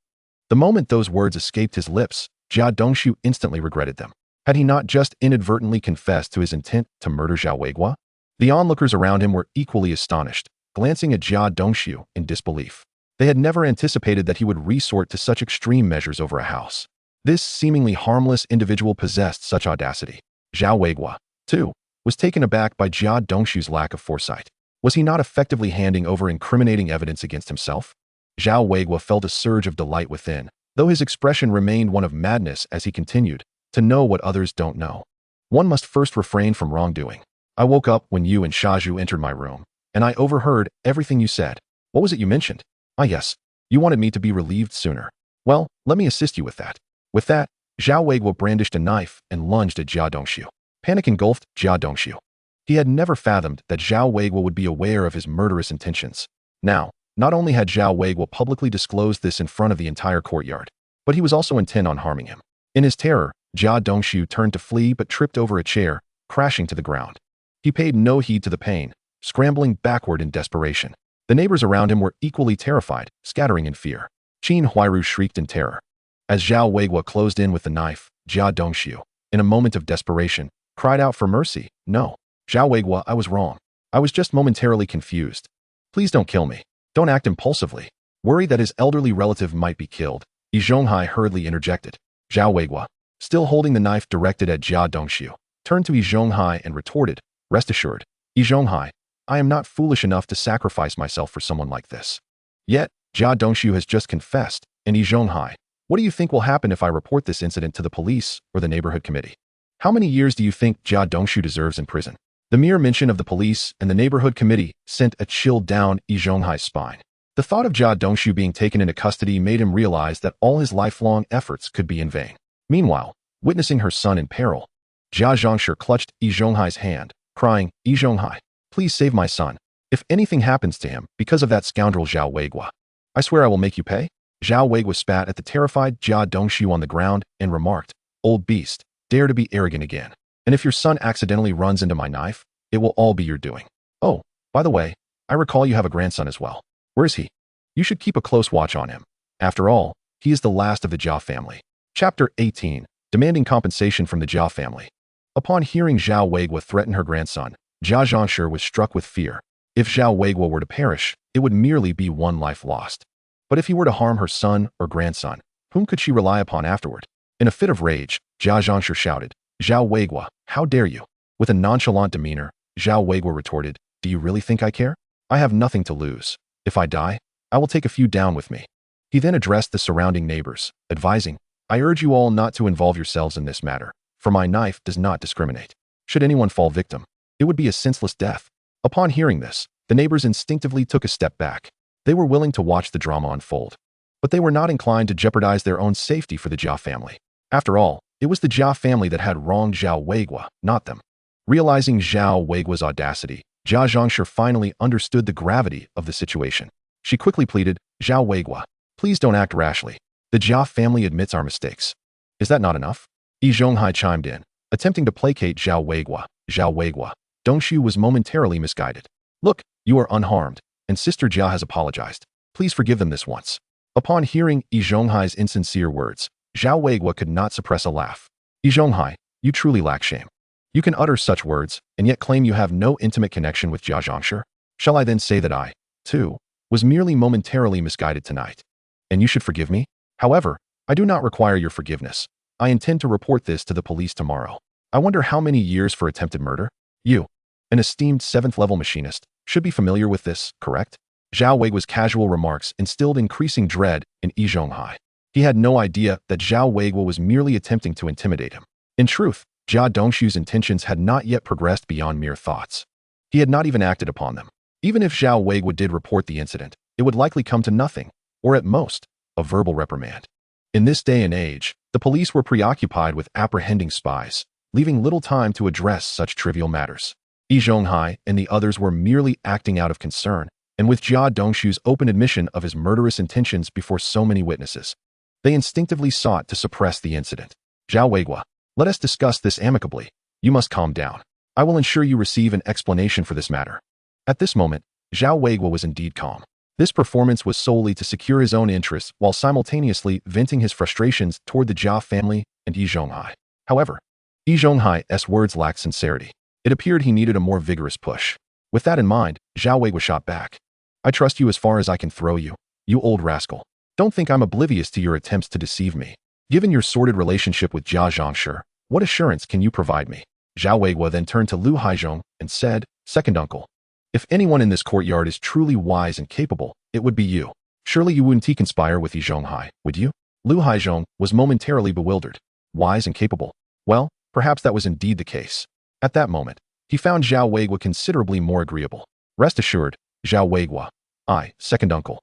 The moment those words escaped his lips, Jia Dongxiu instantly regretted them. Had he not just inadvertently confessed to his intent to murder Zhao Weiguo? The onlookers around him were equally astonished, glancing at Jia Dongxiu in disbelief. They had never anticipated that he would resort to such extreme measures over a house. This seemingly harmless individual possessed such audacity. Zhao Weiguo, too, was taken aback by Jia Dongxiu's lack of foresight. Was he not effectively handing over incriminating evidence against himself? Zhao Weiguo felt a surge of delight within, though his expression remained one of madness as he continued, to know what others don't know. One must first refrain from wrongdoing. I woke up when you and Shaju entered my room, and I overheard everything you said. What was it you mentioned? Ah yes, You wanted me to be relieved sooner. Well, let me assist you with that. With that, Zhao Weiguo brandished a knife and lunged at Jia Dongxiu. Panic engulfed Jia Dongxiu. He had never fathomed that Zhao Weiguo would be aware of his murderous intentions. Now, not only had Zhao Weiguo publicly disclosed this in front of the entire courtyard, but he was also intent on harming him. In his terror, Jia Dongxiu turned to flee but tripped over a chair, crashing to the ground. He paid no heed to the pain, scrambling backward in desperation. The neighbors around him were equally terrified, scattering in fear. Qin Huairu shrieked in terror. As Zhao Weiguo closed in with the knife, Jia Dongxiu, in a moment of desperation, cried out for mercy. No. Zhao Weiguo, I was wrong. I was just momentarily confused. Please don't kill me. Don't act impulsively. Worried that his elderly relative might be killed, Yi Zhonghai hurriedly interjected. Zhao Weiguo, still holding the knife directed at Jia Dongxiu, turned to Yi Zhonghai and retorted, rest assured, Yi Zhonghai, I am not foolish enough to sacrifice myself for someone like this. Yet, Jia Dongxiu has just confessed, and Yi Zhonghai, what do you think will happen if I report this incident to the police or the neighborhood committee? How many years do you think Jia Dongxiu deserves in prison? The mere mention of the police and the neighborhood committee sent a chill down Yi Zhonghai's spine. The thought of Jia Dongxiu being taken into custody made him realize that all his lifelong efforts could be in vain. Meanwhile, witnessing her son in peril, Jia Zhongshi clutched Yi Zhonghai's hand, crying, Yi Zhonghai, please save my son. If anything happens to him because of that scoundrel Zhao Weiguo, I swear I will make you pay. Zhao Weiguo spat at the terrified Jia Dongxiu on the ground and remarked, old beast, dare to be arrogant again. And if your son accidentally runs into my knife, it will all be your doing. Oh, by the way, I recall you have a grandson as well. Where is he? You should keep a close watch on him. After all, he is the last of the Jia family. Chapter 18, Demanding Compensation from the Jia family. Upon hearing Zhao Weiguo threaten her grandson, Jia Zhongshi was struck with fear. If Zhao Weiguo were to perish, it would merely be one life lost. But if he were to harm her son or grandson, whom could she rely upon afterward? In a fit of rage, Jia Zhongshi shouted, Zhao Weiguo, how dare you? With a nonchalant demeanor, Zhao Weiguo retorted, do you really think I care? I have nothing to lose. If I die, I will take a few down with me. He then addressed the surrounding neighbors, advising, I urge you all not to involve yourselves in this matter, for my knife does not discriminate. Should anyone fall victim, it would be a senseless death. Upon hearing this, the neighbors instinctively took a step back. They were willing to watch the drama unfold, but they were not inclined to jeopardize their own safety for the Jia family. After all, it was the Jia family that had wronged Zhao Weiguo, not them. Realizing Zhao Weiguo's audacity, Jia Zhongshi finally understood the gravity of the situation. She quickly pleaded, Zhao Weiguo, please don't act rashly. The Jia family admits our mistakes. Is that not enough? Yi Zhonghai chimed in, attempting to placate Zhao Weiguo. Zhao Weiguo, Dongxiu was momentarily misguided. Look, you are unharmed, and Sister Jia has apologized. Please forgive them this once. Upon hearing Yi Zhonghai's insincere words, Zhao Weiguo could not suppress a laugh. Yi Zhonghai, you truly lack shame. You can utter such words, and yet claim you have no intimate connection with Jia Zhongshi? Shall I then say that I, too, was merely momentarily misguided tonight? And you should forgive me? However, I do not require your forgiveness. I intend to report this to the police tomorrow. I wonder how many years for attempted murder? You, an esteemed 7th-level machinist, should be familiar with this, correct? Zhao Weiguo's casual remarks instilled increasing dread in Yi Zhonghai. He had no idea that Zhao Weiguo was merely attempting to intimidate him. In truth, Jia Dongxiu's intentions had not yet progressed beyond mere thoughts. He had not even acted upon them. Even if Zhao Weiguo did report the incident, it would likely come to nothing, or at most, a verbal reprimand. In this day and age, the police were preoccupied with apprehending spies, leaving little time to address such trivial matters. Yi Zhonghai and the others were merely acting out of concern, and with Jia Dongxiu's open admission of his murderous intentions before so many witnesses, they instinctively sought to suppress the incident. Zhao Weiguo, let us discuss this amicably. You must calm down. I will ensure you receive an explanation for this matter. At this moment, Zhao Weiguo was indeed calm. This performance was solely to secure his own interests while simultaneously venting his frustrations toward the Jia family and Yi Zhonghai. However, Yi Zhonghai's words lacked sincerity. It appeared he needed a more vigorous push. With that in mind, Zhao Weiguo shot back. I trust you as far as I can throw you, you old rascal. Don't think I'm oblivious to your attempts to deceive me. Given your sordid relationship with Jia Zhongshi, what assurance can you provide me? Zhao Weiguo then turned to Lu Haizhong and said, Second uncle, if anyone in this courtyard is truly wise and capable, it would be you. Surely you wouldn't conspire with Yi Zhonghai, would you? Lu Haizhong was momentarily bewildered. Wise and capable? Well, perhaps that was indeed the case. At that moment, he found Zhao Weiguo considerably more agreeable. Rest assured, Zhao Weiguo, I, second uncle,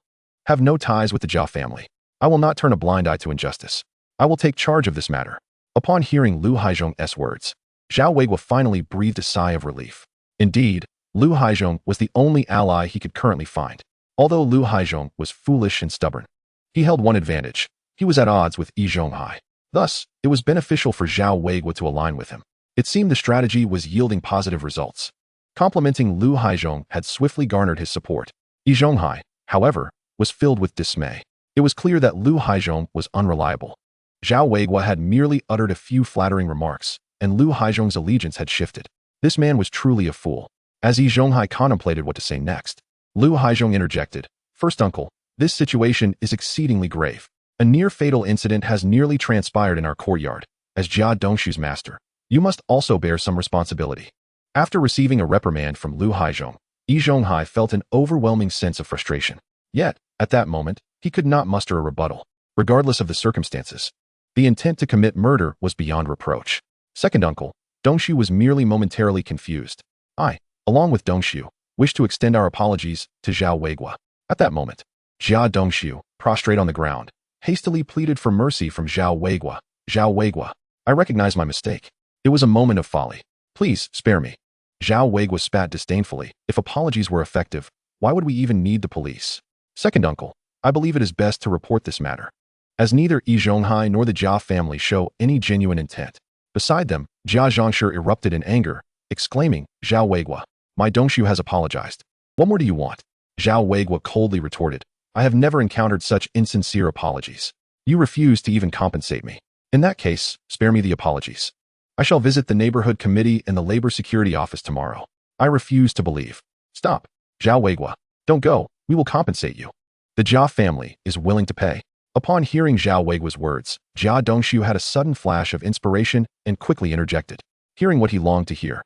have no ties with the Jia family. I will not turn a blind eye to injustice. I will take charge of this matter." Upon hearing Lu Haizhong's words, Zhao Weiguo finally breathed a sigh of relief. Indeed, Lu Haizhong was the only ally he could currently find. Although Lu Haizhong was foolish and stubborn, he held one advantage. He was at odds with Yi Zhonghai. Thus, it was beneficial for Zhao Weiguo to align with him. It seemed the strategy was yielding positive results. Complimenting Lu Haizhong had swiftly garnered his support. Yi Zhonghai, however, was filled with dismay. It was clear that Lu Haizhong was unreliable. Zhao Weiguo had merely uttered a few flattering remarks, and Lu Haizhong's allegiance had shifted. This man was truly a fool. As Yi Zhonghai contemplated what to say next, Lu Haizhong interjected, "First uncle, this situation is exceedingly grave. A near-fatal incident has nearly transpired in our courtyard. As Jia Dongshu's master, you must also bear some responsibility." After receiving a reprimand from Lu Haizhong, Yi Zhonghai felt an overwhelming sense of frustration. Yet, at that moment, he could not muster a rebuttal. Regardless of the circumstances, the intent to commit murder was beyond reproach. Second uncle, Dongshu was merely momentarily confused. I, along with Dongshu, wish to extend our apologies to Zhao Weiguo. At that moment, Jia Dongshu, prostrate on the ground, hastily pleaded for mercy from Zhao Weiguo. "Zhao Weiguo, I recognize my mistake. It was a moment of folly. Please, spare me." Zhao Weiguo spat disdainfully. "If apologies were effective, why would we even need the police? Second uncle, I believe it is best to report this matter, as neither Yi Zhonghai nor the Jia family show any genuine intent." Beside them, Jia Zhongshi erupted in anger, exclaiming, "Zhao Weiguo, my Dongshu has apologized. What more do you want?" Zhao Weiguo coldly retorted, "I have never encountered such insincere apologies. You refuse to even compensate me. In that case, spare me the apologies. I shall visit the neighborhood committee and the labor security office tomorrow. I refuse to believe." "Stop. Zhao Weiguo, don't go. We will compensate you. The Jia family is willing to pay." Upon hearing Zhao Weiguo's words, Jia Dongshu had a sudden flash of inspiration and quickly interjected. Hearing what he longed to hear,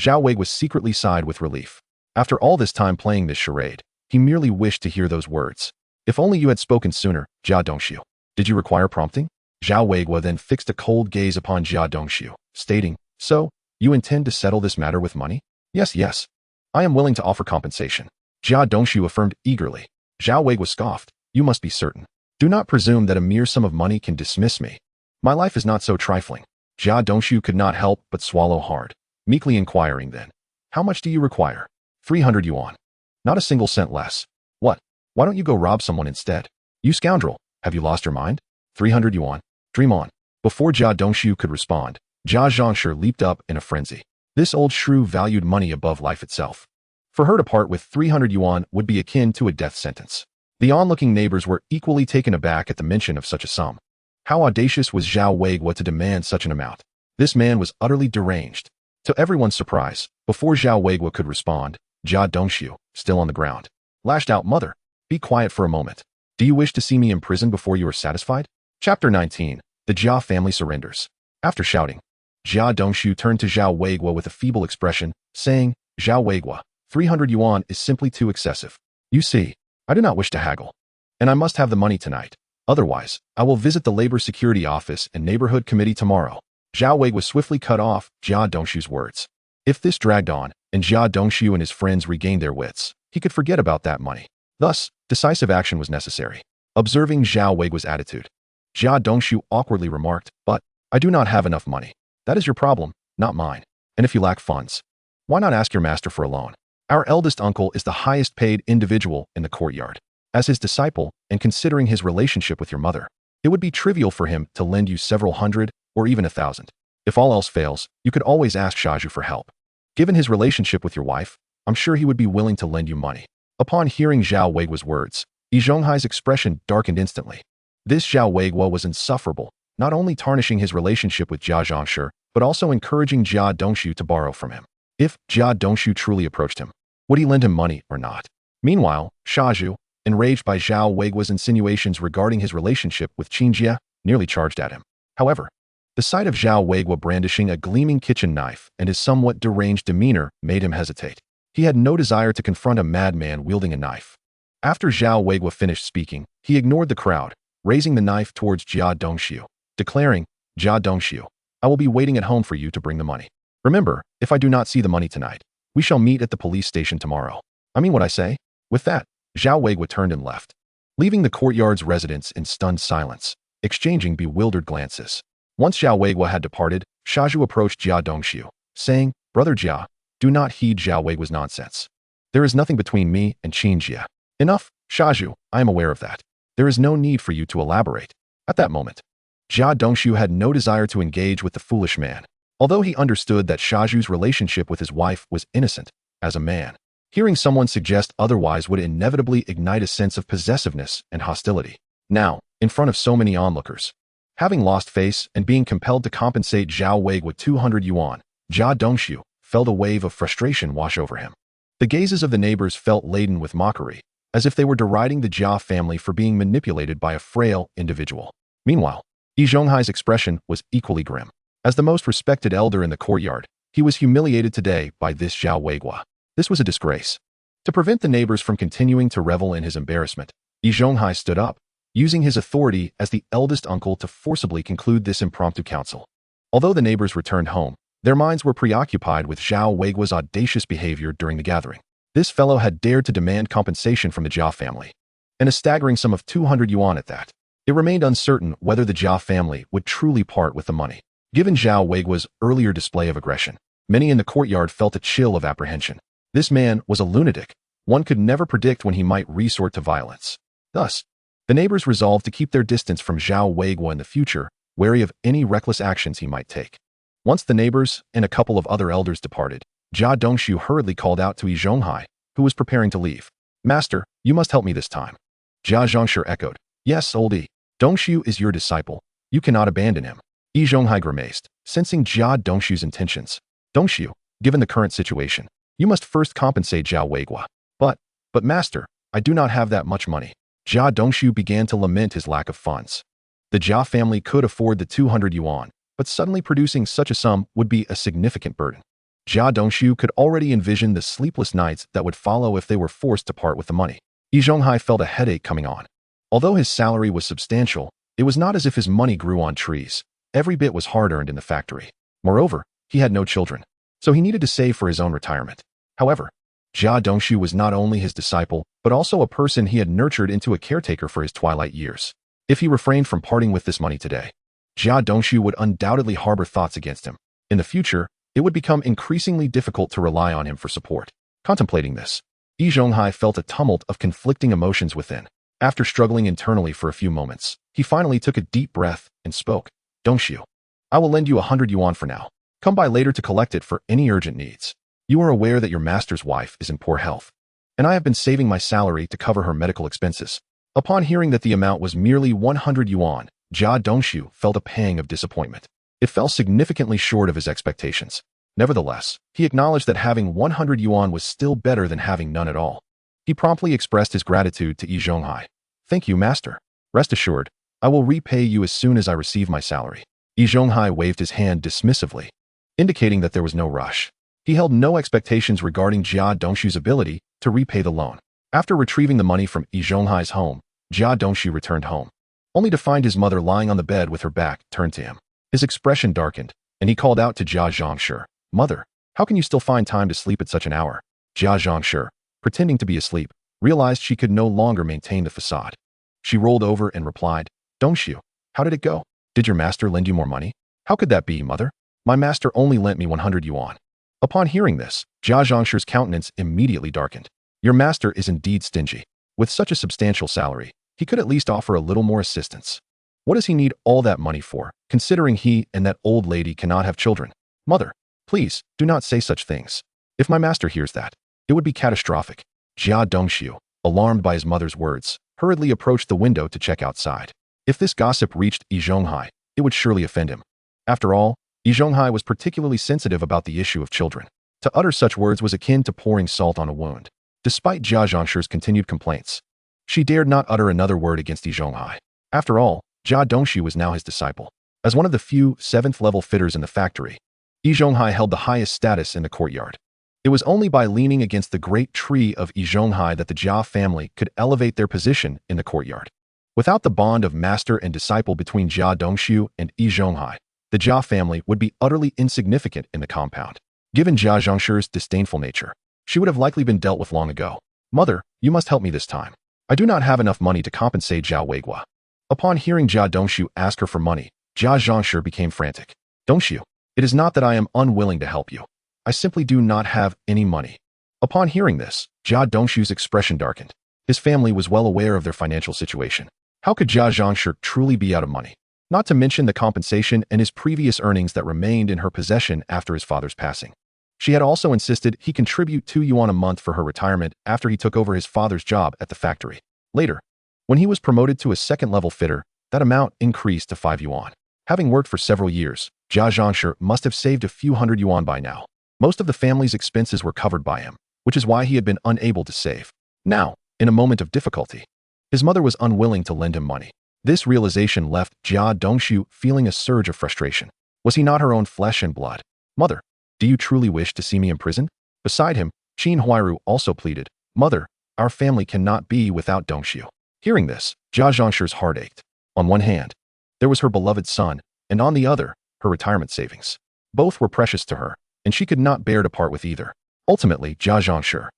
Zhao Weiguo secretly sighed with relief. After all this time playing this charade, he merely wished to hear those words. "If only you had spoken sooner, Jia Dongshu. Did you require prompting?" Zhao Weiguo then fixed a cold gaze upon Jia Dongshu, stating, "So, you intend to settle this matter with money?" Yes. I am willing to offer compensation." Jia Dongshu affirmed eagerly. Zhao Weiguo scoffed, "You must be certain. Do not presume that a mere sum of money can dismiss me. My life is not so trifling." Jia Dongshu could not help but swallow hard, meekly inquiring then, "How much do you require?" 300 yuan. Not a single cent less. What? Why don't you go rob someone instead? You scoundrel, have you lost your mind? 300 yuan. Dream on. Before Jia Dongshu could respond, Jia Zhongshi leaped up in a frenzy. This old shrew valued money above life itself. For her to part with 300 yuan would be akin to a death sentence. The onlooking neighbors were equally taken aback at the mention of such a sum. How audacious was Zhao Weiguo to demand such an amount? This man was utterly deranged. To everyone's surprise, before Zhao Weiguo could respond, Jia Dongshu, still on the ground, lashed out, "Mother, be quiet for a moment. Do you wish to see me in prison before you are satisfied?" Chapter 19. The Jia family surrenders. After shouting, Jia Dongshu turned to Zhao Weiguo with a feeble expression, saying, "Zhao Weiguo, 300 yuan is simply too excessive. You see, I do not wish to haggle, and I must have the money tonight. Otherwise, I will visit the labor security office and neighborhood committee tomorrow." Zhao Weiguo swiftly cut off Jia Dongshu's words. If this dragged on, and Jia Dongshu and his friends regained their wits, he could forget about that money. Thus, decisive action was necessary. Observing Zhao Weiguo's attitude, Jia Dongshu awkwardly remarked, "But I do not have enough money. That is your problem, not mine. And if you lack funds, why not ask your master for a loan? Our eldest uncle is the highest paid individual in the courtyard. As his disciple, and considering his relationship with your mother, it would be trivial for him to lend you several hundred or even 1,000. If all else fails, you could always ask Shaju for help. Given his relationship with your wife, I'm sure he would be willing to lend you money." Upon hearing Zhao Weiguo's words, Yi Zhonghai's expression darkened instantly. This Zhao Weiguo was insufferable, not only tarnishing his relationship with Jia Zhongshi, but also encouraging Jia Dongshu to borrow from him. If Jia Dongshu truly approached him, would he lend him money or not? Meanwhile, Shaju, enraged by Zhao Weiguo's insinuations regarding his relationship with Qingjie, nearly charged at him. However, the sight of Zhao Weiguo brandishing a gleaming kitchen knife and his somewhat deranged demeanor made him hesitate. He had no desire to confront a madman wielding a knife. After Zhao Weiguo finished speaking, he ignored the crowd, raising the knife towards Jia Dongshu, declaring, "Jia Dongshu, I will be waiting at home for you to bring the money. Remember, if I do not see the money tonight, we shall meet at the police station tomorrow. I mean what I say." With that, Zhao Weiguo turned and left. leaving the courtyard's residents in stunned silence, exchanging bewildered glances. Once Zhao Weiguo had departed, Shaju approached Jia Dongxiu, saying, "Brother Jia, do not heed Zhao Weiguo's nonsense. There is nothing between me and Qin Jia." "Enough, Shaju, I am aware of that. There is no need for you to elaborate." At that moment, Jia Dongxiu had no desire to engage with the foolish man, although he understood that Shaju's relationship with his wife was innocent. As a man, hearing someone suggest otherwise would inevitably ignite a sense of possessiveness and hostility. Now, in front of so many onlookers, having lost face and being compelled to compensate Zhao Weiguo with 200 yuan, Jia Dongxiu felt a wave of frustration wash over him. The gazes of the neighbors felt laden with mockery, as if they were deriding the Jia family for being manipulated by a frail individual. Meanwhile, Yi Zhonghai's expression was equally grim. As the most respected elder in the courtyard, he was humiliated today by this Zhao Weiguo. This was a disgrace. To prevent the neighbors from continuing to revel in his embarrassment, Yi Zhonghai stood up, using his authority as the eldest uncle to forcibly conclude this impromptu council. Although the neighbors returned home, their minds were preoccupied with Zhao Weiguo's audacious behavior during the gathering. This fellow had dared to demand compensation from the Jia family, and a staggering sum of 200 yuan at that. It remained uncertain whether the Jia family would truly part with the money. Given Zhao Weiguo's earlier display of aggression, many in the courtyard felt a chill of apprehension. This man was a lunatic. One could never predict when he might resort to violence. Thus, the neighbors resolved to keep their distance from Zhao Weiguo in the future, wary of any reckless actions he might take. Once the neighbors and a couple of other elders departed, Jia Dongxiu hurriedly called out to Yi Zhonghai, who was preparing to leave. "Master, you must help me this time." Jia Zhongxiu echoed, "Yes, oldie. Dongxiu is your disciple. You cannot abandon him." Yi Zhonghai grimaced, sensing Jia Dongxiu's intentions. "Dongxiu, given the current situation, you must first compensate Zhao Weiguo." But master, I do not have that much money." Jia Dongxiu began to lament his lack of funds. The Jia family could afford the 200 yuan, but suddenly producing such a sum would be a significant burden. Jia Dongxiu could already envision the sleepless nights that would follow if they were forced to part with the money. Yi Zhonghai felt a headache coming on. Although his salary was substantial, it was not as if his money grew on trees. Every bit was hard-earned in the factory. Moreover, he had no children, so he needed to save for his own retirement. However, Jia Dongxiu was not only his disciple, but also a person he had nurtured into a caretaker for his twilight years. If he refrained from parting with this money today, Jia Dongxiu would undoubtedly harbor thoughts against him. In the future, it would become increasingly difficult to rely on him for support. Contemplating this, Yi Zhonghai felt a tumult of conflicting emotions within. After struggling internally for a few moments, he finally took a deep breath and spoke. "Dongxiu, I will lend you 100 yuan for now. Come by later to collect it for any urgent needs. You are aware that your master's wife is in poor health, and I have been saving my salary to cover her medical expenses." Upon hearing that the amount was merely 100 yuan, Jia Dongxiu felt a pang of disappointment. It fell significantly short of his expectations. Nevertheless, he acknowledged that having 100 yuan was still better than having none at all. He promptly expressed his gratitude to Yi Zhonghai. "Thank you, master. Rest assured, I will repay you as soon as I receive my salary." Yi Zhonghai waved his hand dismissively, indicating that there was no rush. He held no expectations regarding Jia Dongxiu's ability to repay the loan. After retrieving the money from Yi Zhonghai's home, Jia Dongxiu returned home, only to find his mother lying on the bed with her back turned to him. His expression darkened, and he called out to Jia Zhongshi, "Mother, how can you still find time to sleep at such an hour?" Jia Zhongshi, pretending to be asleep, realized she could no longer maintain the facade. She rolled over and replied, "Dongxiu, how did it go? Did your master lend you more money?" "How could that be, mother? My master only lent me 100 yuan. Upon hearing this, Jia Zhongshi's countenance immediately darkened. "Your master is indeed stingy. With such a substantial salary, he could at least offer a little more assistance. What does he need all that money for, considering he and that old lady cannot have children?" "Mother, please, do not say such things. If my master hears that, it would be catastrophic." Jia Dongxiu, alarmed by his mother's words, hurriedly approached the window to check outside. If this gossip reached Yi Zhonghai, it would surely offend him. After all, Yi Zhonghai was particularly sensitive about the issue of children. To utter such words was akin to pouring salt on a wound. Despite Jia Zhongshi's continued complaints, she dared not utter another word against Yi Zhonghai. After all, Jia Dongxiu was now his disciple. As one of the few 7th-level fitters in the factory, Yi Zhonghai held the highest status in the courtyard. It was only by leaning against the great tree of Yi Zhonghai that the Jia family could elevate their position in the courtyard. Without the bond of master and disciple between Jia Dongxiu and Yi Zhonghai, the Jia family would be utterly insignificant in the compound. Given Jia Zhongshi's disdainful nature, she would have likely been dealt with long ago. "Mother, you must help me this time. I do not have enough money to compensate Zhao Weiguo. Upon hearing Jia Dongshu ask her for money, Jia Zhongshu became frantic. Dongshu, it is not that I am unwilling to help you. I simply do not have any money. Upon hearing this, Jia Dongshu's expression darkened. His family was well aware of their financial situation. How could Jia Zhongshu truly be out of money? Not to mention the compensation and his previous earnings that remained in her possession after his father's passing. She had also insisted he contribute 2 yuan a month for her retirement after he took over his father's job at the factory. Later, when he was promoted to a second-level fitter, that amount increased to 5 yuan. Having worked for several years, Jia Zhongshu must have saved a few hundred yuan by now. Most of the family's expenses were covered by him, which is why he had been unable to save. Now, in a moment of difficulty, his mother was unwilling to lend him money. This realization left Jia Dongshu feeling a surge of frustration. Was he not her own flesh and blood? Mother, do you truly wish to see me imprisoned? Beside him, Qin Huairu also pleaded, Mother, our family cannot be without Dongshu. Hearing this, Jia Zhongshu's heart ached. On one hand, there was her beloved son, and on the other, her retirement savings. Both were precious to her, and she could not bear to part with either. Ultimately, Jia Zhongshu,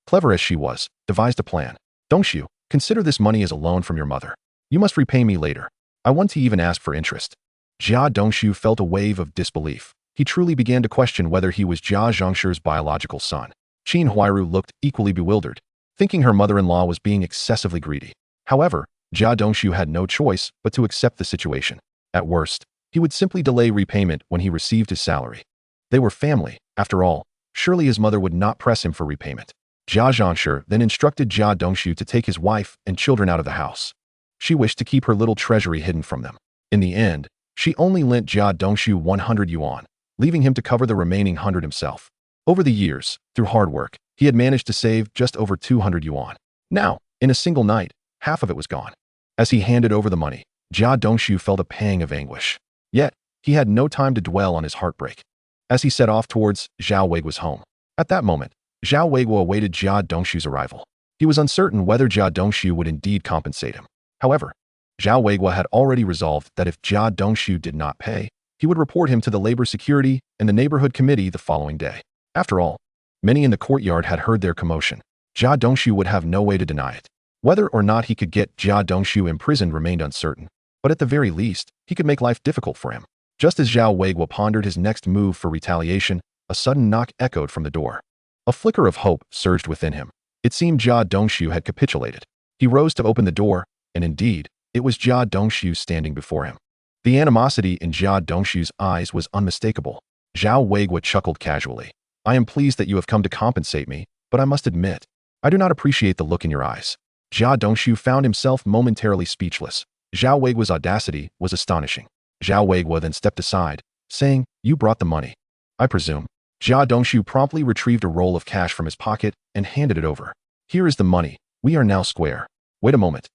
clever as she was, devised a plan. Dongshu, consider this money as a loan from your mother. You must repay me later. I want to even ask for interest. Jia Dongshu felt a wave of disbelief. He truly began to question whether he was Jia Zhongshu's biological son. Qin Huairu looked equally bewildered, thinking her mother-in-law was being excessively greedy. However, Jia Dongshu had no choice but to accept the situation. At worst, he would simply delay repayment when he received his salary. They were family, after all. Surely his mother would not press him for repayment. Jia Zhongshu then instructed Jia Dongshu to take his wife and children out of the house. She wished to keep her little treasury hidden from them. In the end, she only lent Jia Dongshu 100 yuan, leaving him to cover the remaining 100 himself. Over the years, through hard work, he had managed to save just over 200 yuan. Now, in a single night, half of it was gone. As he handed over the money, Jia Dongshu felt a pang of anguish. Yet, he had no time to dwell on his heartbreak. As he set off towards Zhao Weiguo's home. At that moment, Zhao Weiguo awaited Jia Dongshu's arrival. He was uncertain whether Jia Dongshu would indeed compensate him. However, Zhao Weiguo had already resolved that if Jia Dongshu did not pay, he would report him to the Labor Security and the Neighborhood Committee the following day. After all, many in the courtyard had heard their commotion. Jia Dongshu would have no way to deny it. Whether or not he could get Jia Dongshu imprisoned remained uncertain, but at the very least, he could make life difficult for him. Just as Zhao Weiguo pondered his next move for retaliation, a sudden knock echoed from the door. A flicker of hope surged within him. It seemed Jia Dongshu had capitulated. He rose to open the door, and indeed, it was Jia Dongshu standing before him. The animosity in Jia Dongshu's eyes was unmistakable. Zhao Weiguo chuckled casually. I am pleased that you have come to compensate me, but I must admit, I do not appreciate the look in your eyes. Jia Dongshu found himself momentarily speechless. Zhao Weiguo's audacity was astonishing. Zhao Weiguo then stepped aside, saying, You brought the money, I presume. Jia Dongshu promptly retrieved a roll of cash from his pocket and handed it over. Here is the money. We are now square. Wait a moment.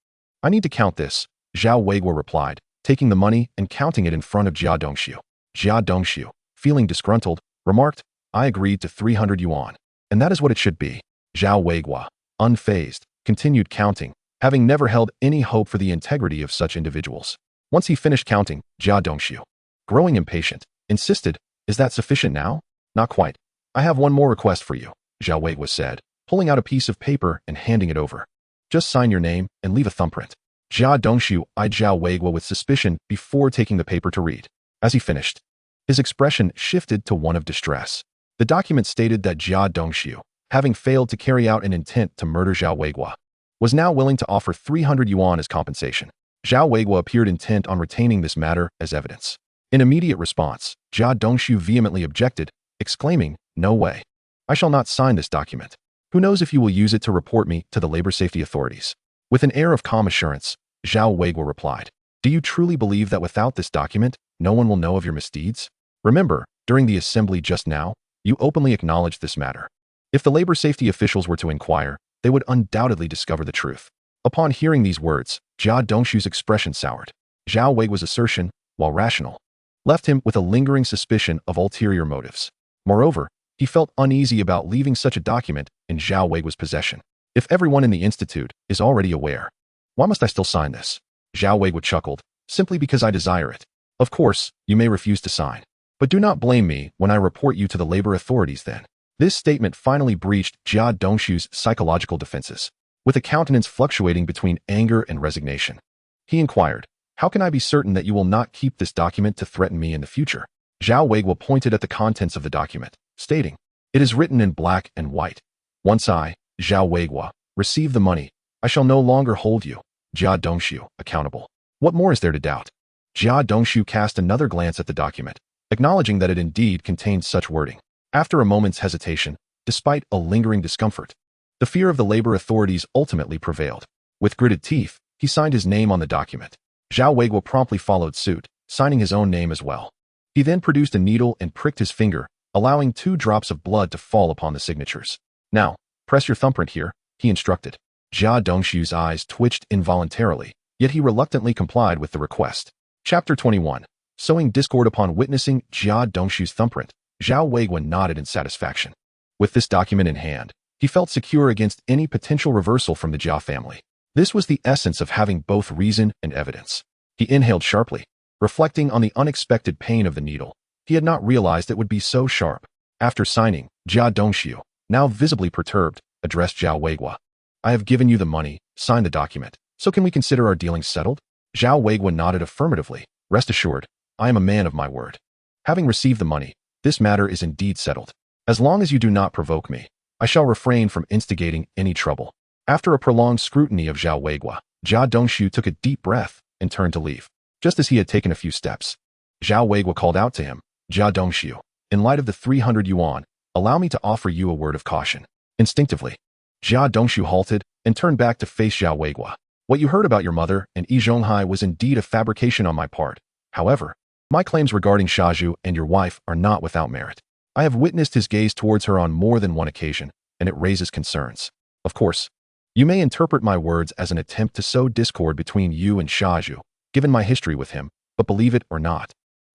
I need to count this, Zhao Weiguo replied, taking the money and counting it in front of Jia Dongshu. Jia Dongshu, feeling disgruntled, remarked, I agreed to 300 yuan. And that is what it should be. Zhao Weiguo, unfazed, continued counting, having never held any hope for the integrity of such individuals. Once he finished counting, Jia Dongshu, growing impatient, insisted, Is that sufficient now? Not quite. I have one more request for you, Zhao Weiguo said, pulling out a piece of paper and handing it over. Just sign your name and leave a thumbprint. Jia Dongshu eyed Zhao Weiguo with suspicion before taking the paper to read. As he finished, his expression shifted to one of distress. The document stated that Jia Dongshu, having failed to carry out an intent to murder Zhao Weiguo, was now willing to offer 300 yuan as compensation. Zhao Weiguo appeared intent on retaining this matter as evidence. In immediate response, Jia Dongshu vehemently objected, exclaiming, No way. I shall not sign this document. Who knows if you will use it to report me to the labor safety authorities? With an air of calm assurance, Zhao Weiguo replied, Do you truly believe that without this document, no one will know of your misdeeds? Remember, during the assembly just now, you openly acknowledged this matter. If the labor safety officials were to inquire, they would undoubtedly discover the truth. Upon hearing these words, Jia Dongshu's expression soured. Zhao Weiguo's assertion, while rational, left him with a lingering suspicion of ulterior motives. Moreover, he felt uneasy about leaving such a document in Zhao Weiguo's possession. If everyone in the institute is already aware, why must I still sign this? Zhao Weiguo chuckled, simply because I desire it. Of course, you may refuse to sign. But do not blame me when I report you to the labor authorities then. This statement finally breached Jia Dongshu's psychological defenses. with a countenance fluctuating between anger and resignation. He inquired, "How can I be certain that you will not keep this document to threaten me in the future?" Zhao Weiguo pointed at the contents of the document, stating, "It is written in black and white. Once I, Zhao Weiguo, receive the money, I shall no longer hold you, Jia Dongshu, accountable. What more is there to doubt?" Jia Dongshu cast another glance at the document, acknowledging that it indeed contained such wording. After a moment's hesitation, despite a lingering discomfort, the fear of the labor authorities ultimately prevailed. With gritted teeth, he signed his name on the document. Zhao Weiguo promptly followed suit, signing his own name as well. He then produced a needle and pricked his finger, allowing 2 drops of blood to fall upon the signatures. "Now, press your thumbprint here," he instructed. Jia Dongshu's eyes twitched involuntarily, yet he reluctantly complied with the request. Chapter 21. Sowing discord upon witnessing Jia Dongshu's thumbprint, Zhao Weiguo nodded in satisfaction. With this document in hand, he felt secure against any potential reversal from the Jia family. This was the essence of having both reason and evidence. He inhaled sharply, reflecting on the unexpected pain of the needle. He had not realized it would be so sharp. After signing, Jia Dongshu, now visibly perturbed, addressed Zhao Weiguo. "I have given you the money, sign the document, so can we consider our dealings settled?" Zhao Weiguo nodded affirmatively. "Rest assured, I am a man of my word. Having received the money, this matter is indeed settled. As long as you do not provoke me, I shall refrain from instigating any trouble." After a prolonged scrutiny of Zhao Weiguo, Jia Dongshu took a deep breath and turned to leave. Just as he had taken a few steps, Zhao Weiguo called out to him, "Jia Dongshu, in light of the 300 yuan, allow me to offer you a word of caution." Instinctively, Jia Dongshu halted and turned back to face Zhao Weiguo. "What you heard about your mother and Yi Zhonghai was indeed a fabrication on my part. However, my claims regarding Shaju and your wife are not without merit. I have witnessed his gaze towards her on more than one occasion, and it raises concerns. Of course, you may interpret my words as an attempt to sow discord between you and Shaju, given my history with him, but believe it or not,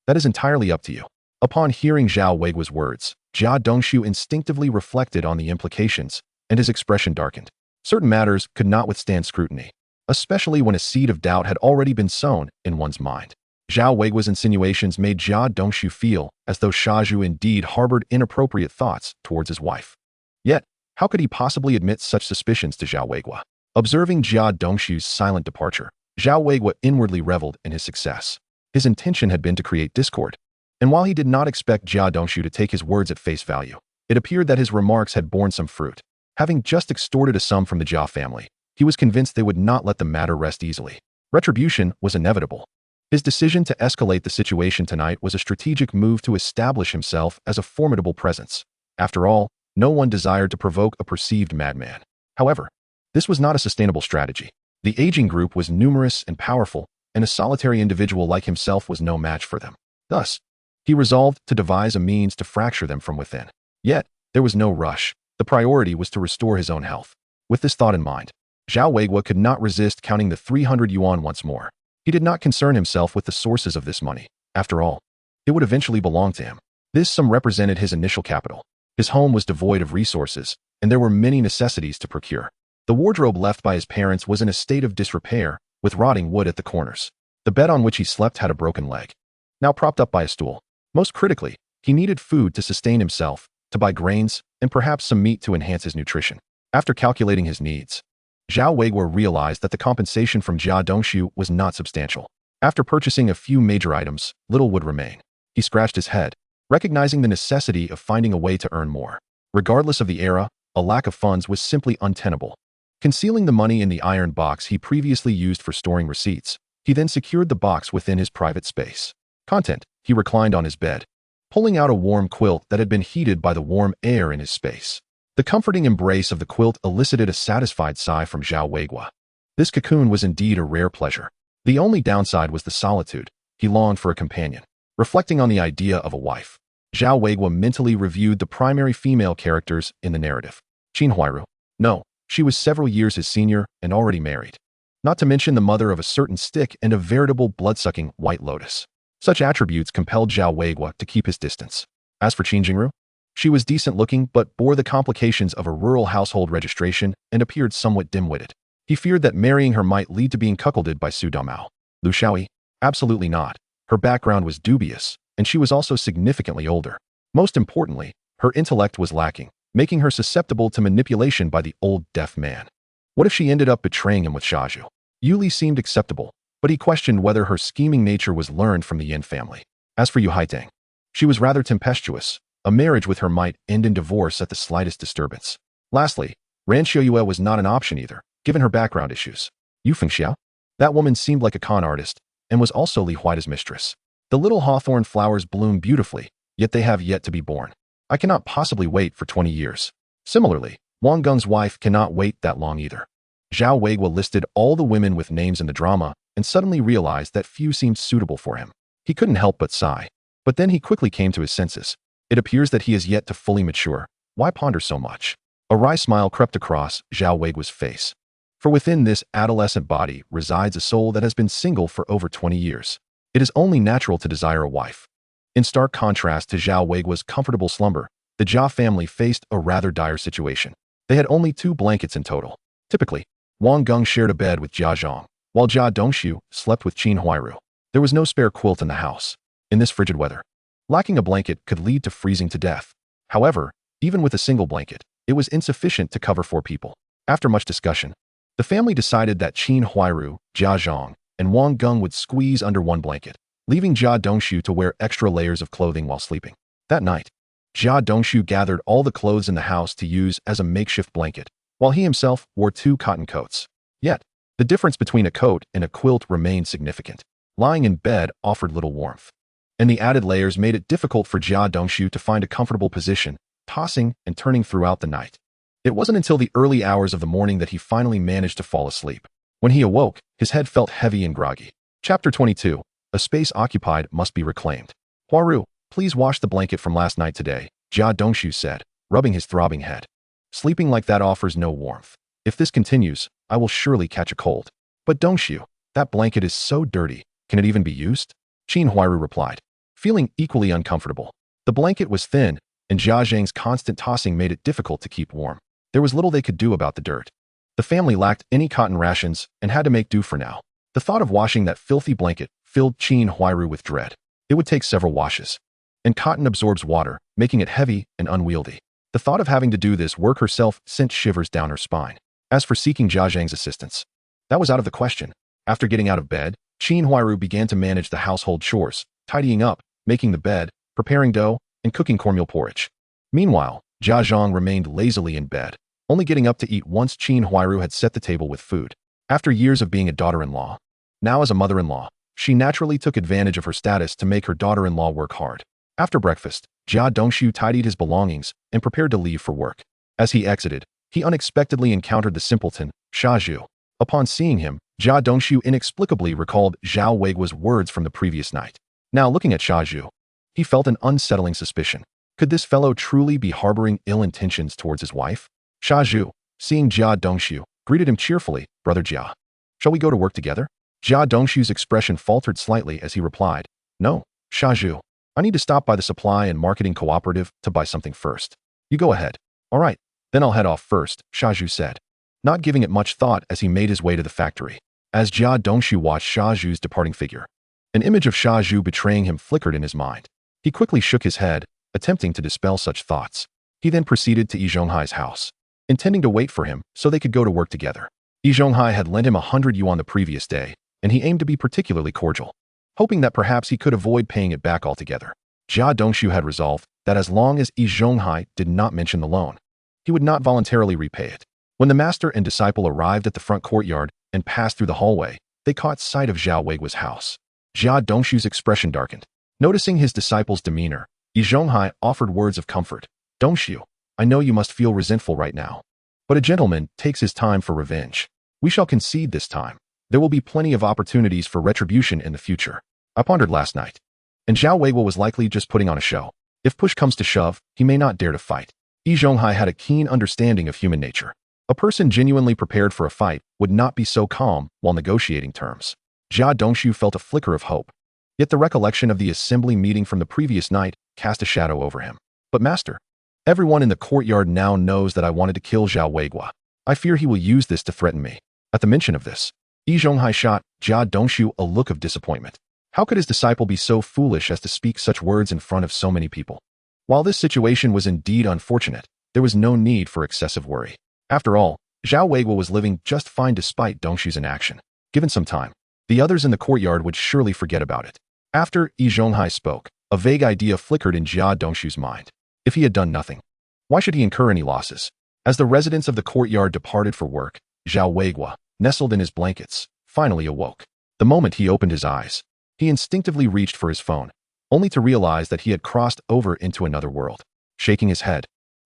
that is entirely up to you." Upon hearing Zhao Weiguo's words, Jia Dongshu instinctively reflected on the implications, and his expression darkened. Certain matters could not withstand scrutiny, especially when a seed of doubt had already been sown in one's mind. Zhao Weiguo's insinuations made Jia Dongshu feel as though Shaju indeed harbored inappropriate thoughts towards his wife. Yet, how could he possibly admit such suspicions to Zhao Weiguo? Observing Jia Dongshu's silent departure, Zhao Weiguo inwardly reveled in his success. His intention had been to create discord, and while he did not expect Jia Dongshu to take his words at face value, it appeared that his remarks had borne some fruit. Having just extorted a sum from the Jia family, he was convinced they would not let the matter rest easily. Retribution was inevitable. His decision to escalate the situation tonight was a strategic move to establish himself as a formidable presence. After all, no one desired to provoke a perceived madman. However, this was not a sustainable strategy. The aging group was numerous and powerful, and a solitary individual like himself was no match for them. Thus, he resolved to devise a means to fracture them from within. Yet, there was no rush. The priority was to restore his own health. With this thought in mind, Zhao Weiguo could not resist counting the 300 yuan once more. He did not concern himself with the sources of this money. After all, it would eventually belong to him. This sum represented his initial capital. His home was devoid of resources, and there were many necessities to procure. The wardrobe left by his parents was in a state of disrepair, with rotting wood at the corners. The bed on which he slept had a broken leg, now propped up by a stool. Most critically, he needed food to sustain himself, to buy grains, and perhaps some meat to enhance his nutrition. After calculating his needs, Zhao Weiguo realized that the compensation from Jia Dongshu was not substantial. After purchasing a few major items, little would remain. He scratched his head, recognizing the necessity of finding a way to earn more. Regardless of the era, a lack of funds was simply untenable. Concealing the money in the iron box he previously used for storing receipts, he then secured the box within his private space. Content, he reclined on his bed, pulling out a warm quilt that had been heated by the warm air in his space. The comforting embrace of the quilt elicited a satisfied sigh from Zhao Weiguo. This cocoon was indeed a rare pleasure. The only downside was the solitude. He longed for a companion. Reflecting on the idea of a wife, Zhao Weiguo mentally reviewed the primary female characters in the narrative. Qin Huairu. No, she was several years his senior and already married. Not to mention the mother of a certain stick and a veritable blood-sucking white lotus. Such attributes compelled Zhao Weiguo to keep his distance. As for Qin Jingru, she was decent-looking but bore the complications of a rural household registration and appeared somewhat dim-witted. He feared that marrying her might lead to being cuckolded by Su Damao. Lu Shaoyi? Absolutely not. Her background was dubious, and she was also significantly older. Most importantly, her intellect was lacking, making her susceptible to manipulation by the old deaf man. What if she ended up betraying him with Shaju? Yuli seemed acceptable, but he questioned whether her scheming nature was learned from the Yin family. As for Yu Haitang, she was rather tempestuous. A marriage with her might end in divorce at the slightest disturbance. Lastly, Ran Xiaoyue was not an option either, given her background issues. Yu Fengxiao? That woman seemed like a con artist, and was also Li Huaida's mistress. The little hawthorn flowers bloom beautifully, yet they have yet to be born. I cannot possibly wait for 20 years. Similarly, Wang Geng's wife cannot wait that long either. Zhao Weiguo listed all the women with names in the drama and suddenly realized that few seemed suitable for him. He couldn't help but sigh. But then he quickly came to his senses. It appears that he is yet to fully mature. Why ponder so much? A wry smile crept across Zhao Weiguo's face. For within this adolescent body resides a soul that has been single for over 20 years. It is only natural to desire a wife. In stark contrast to Zhao Weiguo's comfortable slumber, the Jia family faced a rather dire situation. They had only 2 blankets in total. Typically, Wang Geng shared a bed with Jia Zhang, while Jia Dongxiu slept with Qin Huairu. There was no spare quilt in the house. In this frigid weather, lacking a blanket could lead to freezing to death. However, even with a single blanket, it was insufficient to cover 4 people. After much discussion, the family decided that Qin Huairu, Jia Zhang, and Wang Geng would squeeze under one blanket, leaving Jia Dongxiu to wear extra layers of clothing while sleeping. That night, Jia Dongxiu gathered all the clothes in the house to use as a makeshift blanket, while he himself wore 2 cotton coats. Yet, the difference between a coat and a quilt remained significant. Lying in bed offered little warmth, and the added layers made it difficult for Jia Dongxiu to find a comfortable position, tossing and turning throughout the night. It wasn't until the early hours of the morning that he finally managed to fall asleep. When he awoke, his head felt heavy and groggy. Chapter 22. A space occupied must be reclaimed. Huaru, please wash the blanket from last night today, Jia Dongxiu said, rubbing his throbbing head. Sleeping like that offers no warmth. If this continues, I will surely catch a cold. But Dongxiu, that blanket is so dirty. Can it even be used? Qin Huairu replied, feeling equally uncomfortable. The blanket was thin, and Jia Zhang's constant tossing made it difficult to keep warm. There was little they could do about the dirt. The family lacked any cotton rations and had to make do for now. The thought of washing that filthy blanket filled Qin Huairu with dread. It would take several washes. And cotton absorbs water, making it heavy and unwieldy. The thought of having to do this work herself sent shivers down her spine. As for seeking Jia Zhang's assistance, that was out of the question. After getting out of bed, Qin Huairu began to manage the household chores, tidying up, making the bed, preparing dough, and cooking cornmeal porridge. Meanwhile, Jia Zhang remained lazily in bed, only getting up to eat once Qin Huairu had set the table with food. After years of being a daughter-in-law, now as a mother-in-law, she naturally took advantage of her status to make her daughter-in-law work hard. After breakfast, Jia Dongxiu tidied his belongings and prepared to leave for work. As he exited, he unexpectedly encountered the simpleton, Shaju. Upon seeing him, Jia Dongxiu inexplicably recalled Zhao Weiguo's words from the previous night. Now looking at Shaju, he felt an unsettling suspicion. Could this fellow truly be harboring ill intentions towards his wife? Shaju, seeing Jia Dongxiu, greeted him cheerfully, Brother Jia. Shall we go to work together? Jia Dongxiu's expression faltered slightly as he replied, No, Shaju. I need to stop by the supply and marketing cooperative to buy something first. You go ahead. All right, then I'll head off first, Shaju said, not giving it much thought as he made his way to the factory. As Jia Dongxiu watched Shaju's departing figure, an image of Shaju betraying him flickered in his mind. He quickly shook his head, attempting to dispel such thoughts. He then proceeded to Yi Zhonghai's house, intending to wait for him so they could go to work together. Yi Zhonghai had lent him 100 yuan the previous day, and he aimed to be particularly cordial, hoping that perhaps he could avoid paying it back altogether. Jia Dongxiu had resolved that as long as Yi Zhonghai did not mention the loan, he would not voluntarily repay it. When the master and disciple arrived at the front courtyard and passed through the hallway, they caught sight of Zhao Weiguo's house. Jia Dongxiu's expression darkened. Noticing his disciple's demeanor, Yi Zhonghai offered words of comfort. Dongxiu, I know you must feel resentful right now, but a gentleman takes his time for revenge. We shall concede this time. There will be plenty of opportunities for retribution in the future. I pondered last night, and Zhao Weiguo was likely just putting on a show. If push comes to shove, he may not dare to fight. Yi Zhonghai had a keen understanding of human nature. A person genuinely prepared for a fight would not be so calm while negotiating terms. Jia Dongxiu felt a flicker of hope. Yet the recollection of the assembly meeting from the previous night cast a shadow over him. But master, everyone in the courtyard now knows that I wanted to kill Zhao Weiguo. I fear he will use this to threaten me. At the mention of this, Yi Zhonghai shot Jia Dongxiu a look of disappointment. How could his disciple be so foolish as to speak such words in front of so many people? While this situation was indeed unfortunate, there was no need for excessive worry. After all, Zhao Weiguo was living just fine despite Dongshu's inaction. Given some time, the others in the courtyard would surely forget about it. After Yi Zhonghai spoke, a vague idea flickered in Jia Dongshu's mind. If he had done nothing, why should he incur any losses? As the residents of the courtyard departed for work, Zhao Weiguo, nestled in his blankets, finally awoke. The moment he opened his eyes, he instinctively reached for his phone, only to realize that he had crossed over into another world. Shaking his head,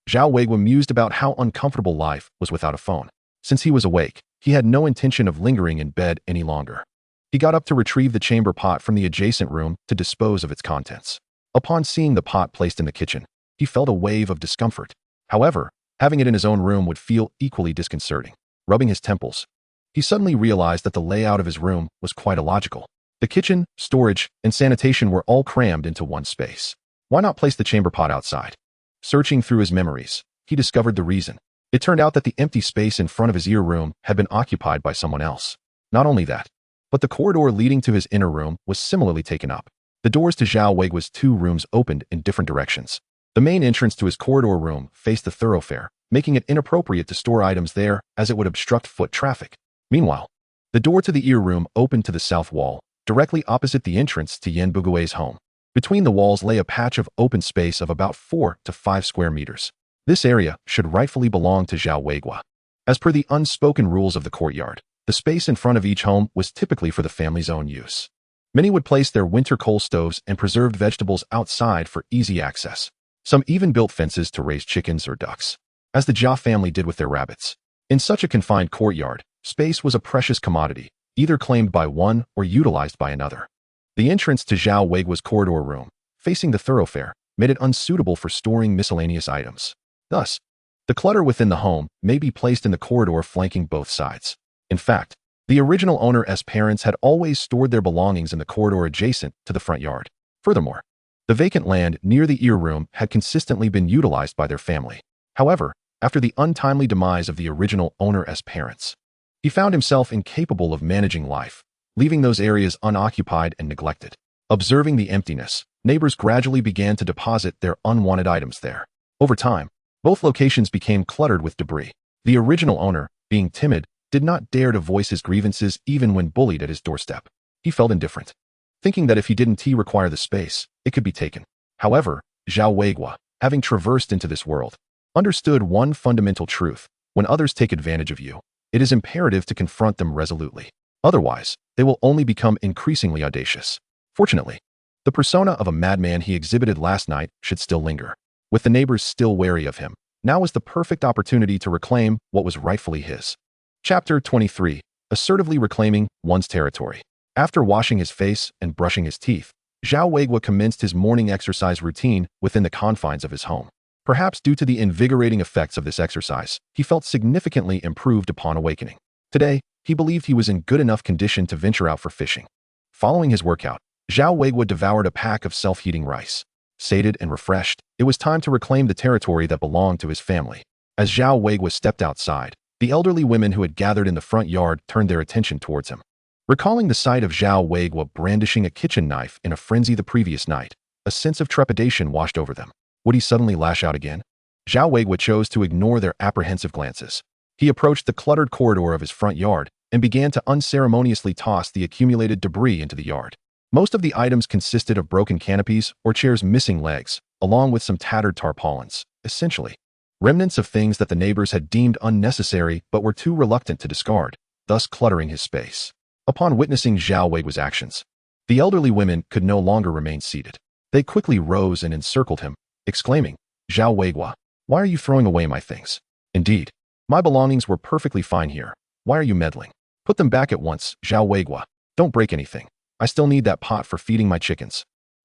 Zhao Weiguo mused about how uncomfortable life was without a phone. Since he was awake, he had no intention of lingering in bed any longer. He got up to retrieve the chamber pot from the adjacent room to dispose of its contents. Upon seeing the pot placed in the kitchen, he felt a wave of discomfort. However, having it in his own room would feel equally disconcerting. Rubbing his temples, he suddenly realized that the layout of his room was quite illogical. The kitchen, storage, and sanitation were all crammed into one space. Why not place the chamber pot outside? Searching through his memories, he discovered the reason. It turned out that the empty space in front of his ear room had been occupied by someone else. Not only that, but the corridor leading to his inner room was similarly taken up. The doors to Zhao Weiguo's 2 rooms opened in different directions. The main entrance to his corridor room faced the thoroughfare, making it inappropriate to store items there as it would obstruct foot traffic. Meanwhile, the door to the ear room opened to the south wall, directly opposite the entrance to Yan Bugui's home. Between the walls lay a patch of open space of about 4 to 5 square meters. This area should rightfully belong to Zhao Weiguo. As per the unspoken rules of the courtyard, the space in front of each home was typically for the family's own use. Many would place their winter coal stoves and preserved vegetables outside for easy access. Some even built fences to raise chickens or ducks, as the Jia family did with their rabbits. In such a confined courtyard, space was a precious commodity, either claimed by one or utilized by another. The entrance to Zhao Weiguo's corridor room, facing the thoroughfare, made it unsuitable for storing miscellaneous items. Thus, the clutter within the home may be placed in the corridor flanking both sides. In fact, the original owner's parents had always stored their belongings in the corridor adjacent to the front yard. Furthermore, the vacant land near the ear room had consistently been utilized by their family. However, after the untimely demise of the original owner's parents, he found himself incapable of managing life, leaving those areas unoccupied and neglected. Observing the emptiness, neighbors gradually began to deposit their unwanted items there. Over time, both locations became cluttered with debris. The original owner, being timid, did not dare to voice his grievances even when bullied at his doorstep. He felt indifferent, thinking that if he didn't require the space, it could be taken. However, Zhao Weiguo, having traversed into this world, understood one fundamental truth: when others take advantage of you, it is imperative to confront them resolutely. Otherwise, they will only become increasingly audacious. Fortunately, the persona of a madman he exhibited last night should still linger. With the neighbors still wary of him, now was the perfect opportunity to reclaim what was rightfully his. Chapter 23. Assertively reclaiming one's territory. After washing his face and brushing his teeth, Zhao Weiguo commenced his morning exercise routine within the confines of his home. Perhaps due to the invigorating effects of this exercise, he felt significantly improved upon awakening. Today, he believed he was in good enough condition to venture out for fishing. Following his workout, Zhao Weiguo devoured a pack of self-heating rice. Sated and refreshed, it was time to reclaim the territory that belonged to his family. As Zhao Weiguo stepped outside, the elderly women who had gathered in the front yard turned their attention towards him. Recalling the sight of Zhao Weiguo brandishing a kitchen knife in a frenzy the previous night, a sense of trepidation washed over them. Would he suddenly lash out again? Zhao Weiguo chose to ignore their apprehensive glances. He approached the cluttered corridor of his front yard and began to unceremoniously toss the accumulated debris into the yard. Most of the items consisted of broken canopies or chairs missing legs, along with some tattered tarpaulins, essentially remnants of things that the neighbors had deemed unnecessary but were too reluctant to discard, thus cluttering his space. Upon witnessing Zhao Weiguo's actions, the elderly women could no longer remain seated. They quickly rose and encircled him, exclaiming, "Zhao Weiguo, why are you throwing away my things? Indeed, my belongings were perfectly fine here. Why are you meddling? Put them back at once, Zhao Weiguo. Don't break anything. I still need that pot for feeding my chickens."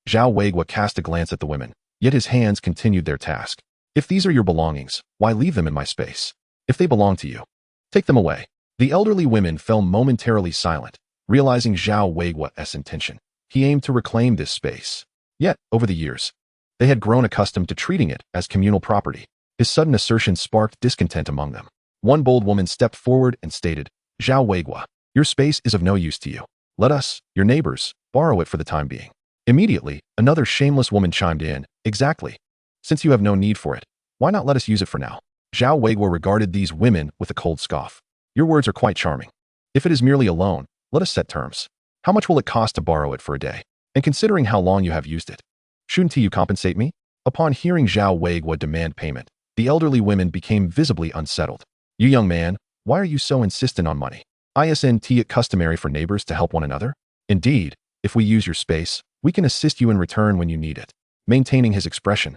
Zhao Weiguo cast a glance at the women, yet his hands continued their task. "If these are your belongings, why leave them in my space? If they belong to you, take them away." The elderly women fell momentarily silent, realizing Zhao Weiguo's intention. He aimed to reclaim this space. Yet, over the years, they had grown accustomed to treating it as communal property. His sudden assertion sparked discontent among them. One bold woman stepped forward and stated, "Zhao Weiguo, your space is of no use to you. Let us, your neighbors, borrow it for the time being." Immediately, another shameless woman chimed in, "Exactly. Since you have no need for it, why not let us use it for now?" Zhao Weiguo regarded these women with a cold scoff. Your words are quite charming. If it is merely a loan, let us set terms. How much will it cost to borrow it for a day? And considering how long you have used it, shouldn't you compensate me? Upon hearing Zhao Weiguo demand payment, the elderly women became visibly unsettled. You young man, why are you so insistent on money? Isn't it customary for neighbors to help one another? Indeed, if we use your space, we can assist you in return when you need it. Maintaining his expression,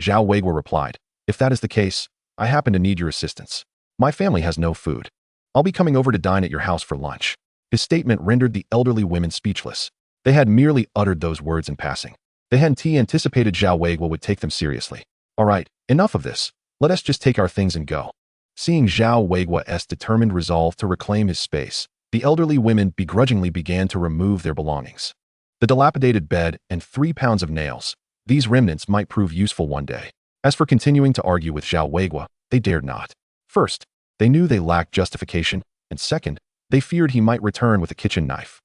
Zhao Weiguo replied, if that is the case, I happen to need your assistance. My family has no food. I'll be coming over to dine at your house for lunch. His statement rendered the elderly women speechless. They had merely uttered those words in passing. They hadn't anticipated Zhao Weiguo would take them seriously. All right, enough of this. Let us just take our things and go. Seeing Zhao Weiguo's determined resolve to reclaim his space, the elderly women begrudgingly began to remove their belongings. The dilapidated bed and 3 pounds of nails. These remnants might prove useful one day. As for continuing to argue with Zhao Weiguo, they dared not. First, they knew they lacked justification, and second, they feared he might return with a kitchen knife.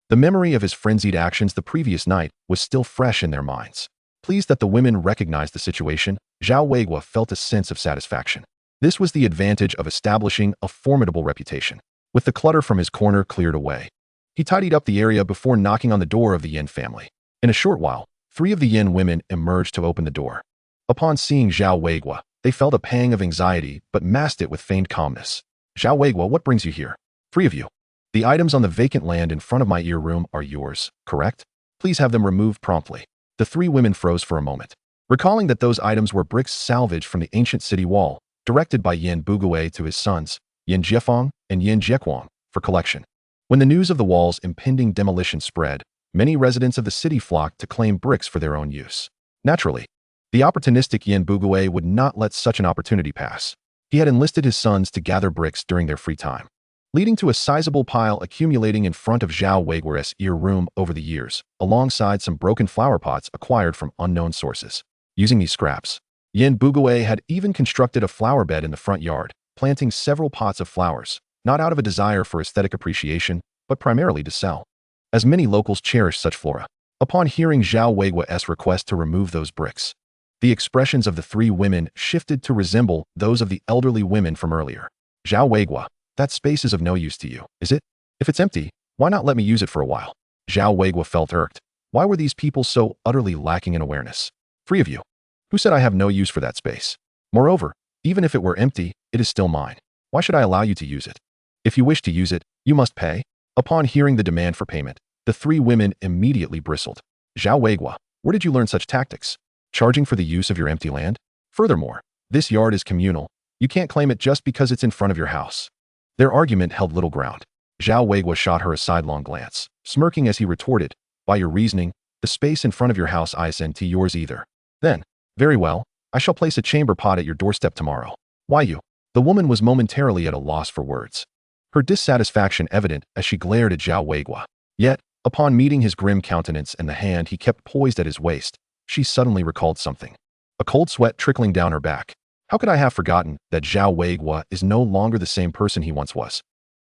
The memory of his frenzied actions the previous night was still fresh in their minds. Pleased that the women recognized the situation, Zhao Weiguo felt a sense of satisfaction. This was the advantage of establishing a formidable reputation. With the clutter from his corner cleared away, he tidied up the area before knocking on the door of the Yin family. In a short while, 3 of the Yin women emerged to open the door. Upon seeing Zhao Weiguo, they felt a pang of anxiety but masked it with feigned calmness. Zhao Weiguo, what brings you here? 3 of you. The items on the vacant land in front of my ear room are yours, correct? Please have them removed promptly. The 3 women froze for a moment, recalling that those items were bricks salvaged from the ancient city wall, directed by Yin Buguo to his sons, Yin Jiefeng and Yin Jiequang, for collection. When the news of the wall's impending demolition spread, many residents of the city flocked to claim bricks for their own use. Naturally, the opportunistic Yin Buguo would not let such an opportunity pass. He had enlisted his sons to gather bricks during their free time, leading to a sizable pile accumulating in front of Zhao Weiguo's ear room over the years, alongside some broken flower pots acquired from unknown sources. Using these scraps, Yin Buguo had even constructed a flower bed in the front yard, planting several pots of flowers, not out of a desire for aesthetic appreciation, but primarily to sell, as many locals cherish such flora. Upon hearing Zhao Weiguo's request to remove those bricks, the expressions of the 3 women shifted to resemble those of the elderly women from earlier. Zhao Weiguo, that space is of no use to you, is it? If it's empty, why not let me use it for a while? Zhao Weiguo felt irked. Why were these people so utterly lacking in awareness? 3 of you. Who said I have no use for that space? Moreover, even if it were empty, it is still mine. Why should I allow you to use it? If you wish to use it, you must pay. Upon hearing the demand for payment, the 3 women immediately bristled. Zhao Weiguo, where did you learn such tactics? Charging for the use of your empty land? Furthermore, this yard is communal. You can't claim it just because it's in front of your house. Their argument held little ground. Zhao Weiguo shot her a sidelong glance, smirking as he retorted, by your reasoning, the space in front of your house isn't yours either. Then, very well, I shall place a chamber pot at your doorstep tomorrow. Why you? The woman was momentarily at a loss for words, her dissatisfaction evident as she glared at Zhao Weiguo. Yet, upon meeting his grim countenance and the hand he kept poised at his waist, she suddenly recalled something. A cold sweat trickling down her back. How could I have forgotten that Zhao Weiguo is no longer the same person he once was?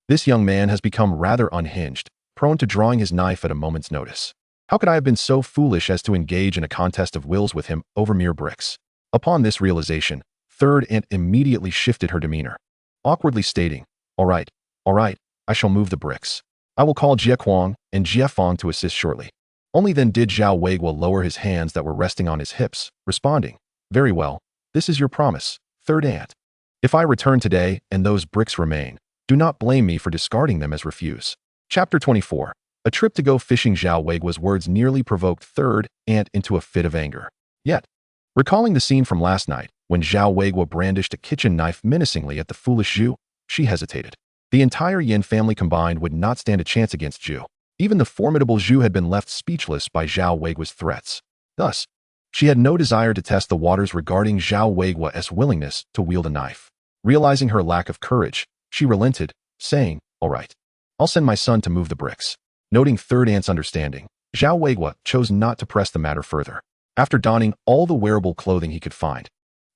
This young man has become rather unhinged, prone to drawing his knife at a moment's notice. How could I have been so foolish as to engage in a contest of wills with him over mere bricks? Upon this realization, Third Aunt immediately shifted her demeanor, awkwardly stating, all right, I shall move the bricks. I will call Jiequang and Jiefeng to assist shortly. Only then did Zhao Weiguo lower his hands that were resting on his hips, responding, very well, this is your promise, Third Aunt. If I return today and those bricks remain, do not blame me for discarding them as refuse. Chapter 24. A trip to go fishing. Zhao Weiguo's words nearly provoked Third Aunt into a fit of anger. Yet, recalling the scene from last night, when Zhao Weiguo brandished a kitchen knife menacingly at the foolish Zhu, she hesitated. The entire Yin family combined would not stand a chance against Zhu. Even the formidable Zhu had been left speechless by Zhao Weiguo's threats. Thus, she had no desire to test the waters regarding Zhao Weiguo's willingness to wield a knife. Realizing her lack of courage, she relented, saying, all right, I'll send my son to move the bricks. Noting Third Aunt's understanding, Zhao Weiguo chose not to press the matter further. After donning all the wearable clothing he could find,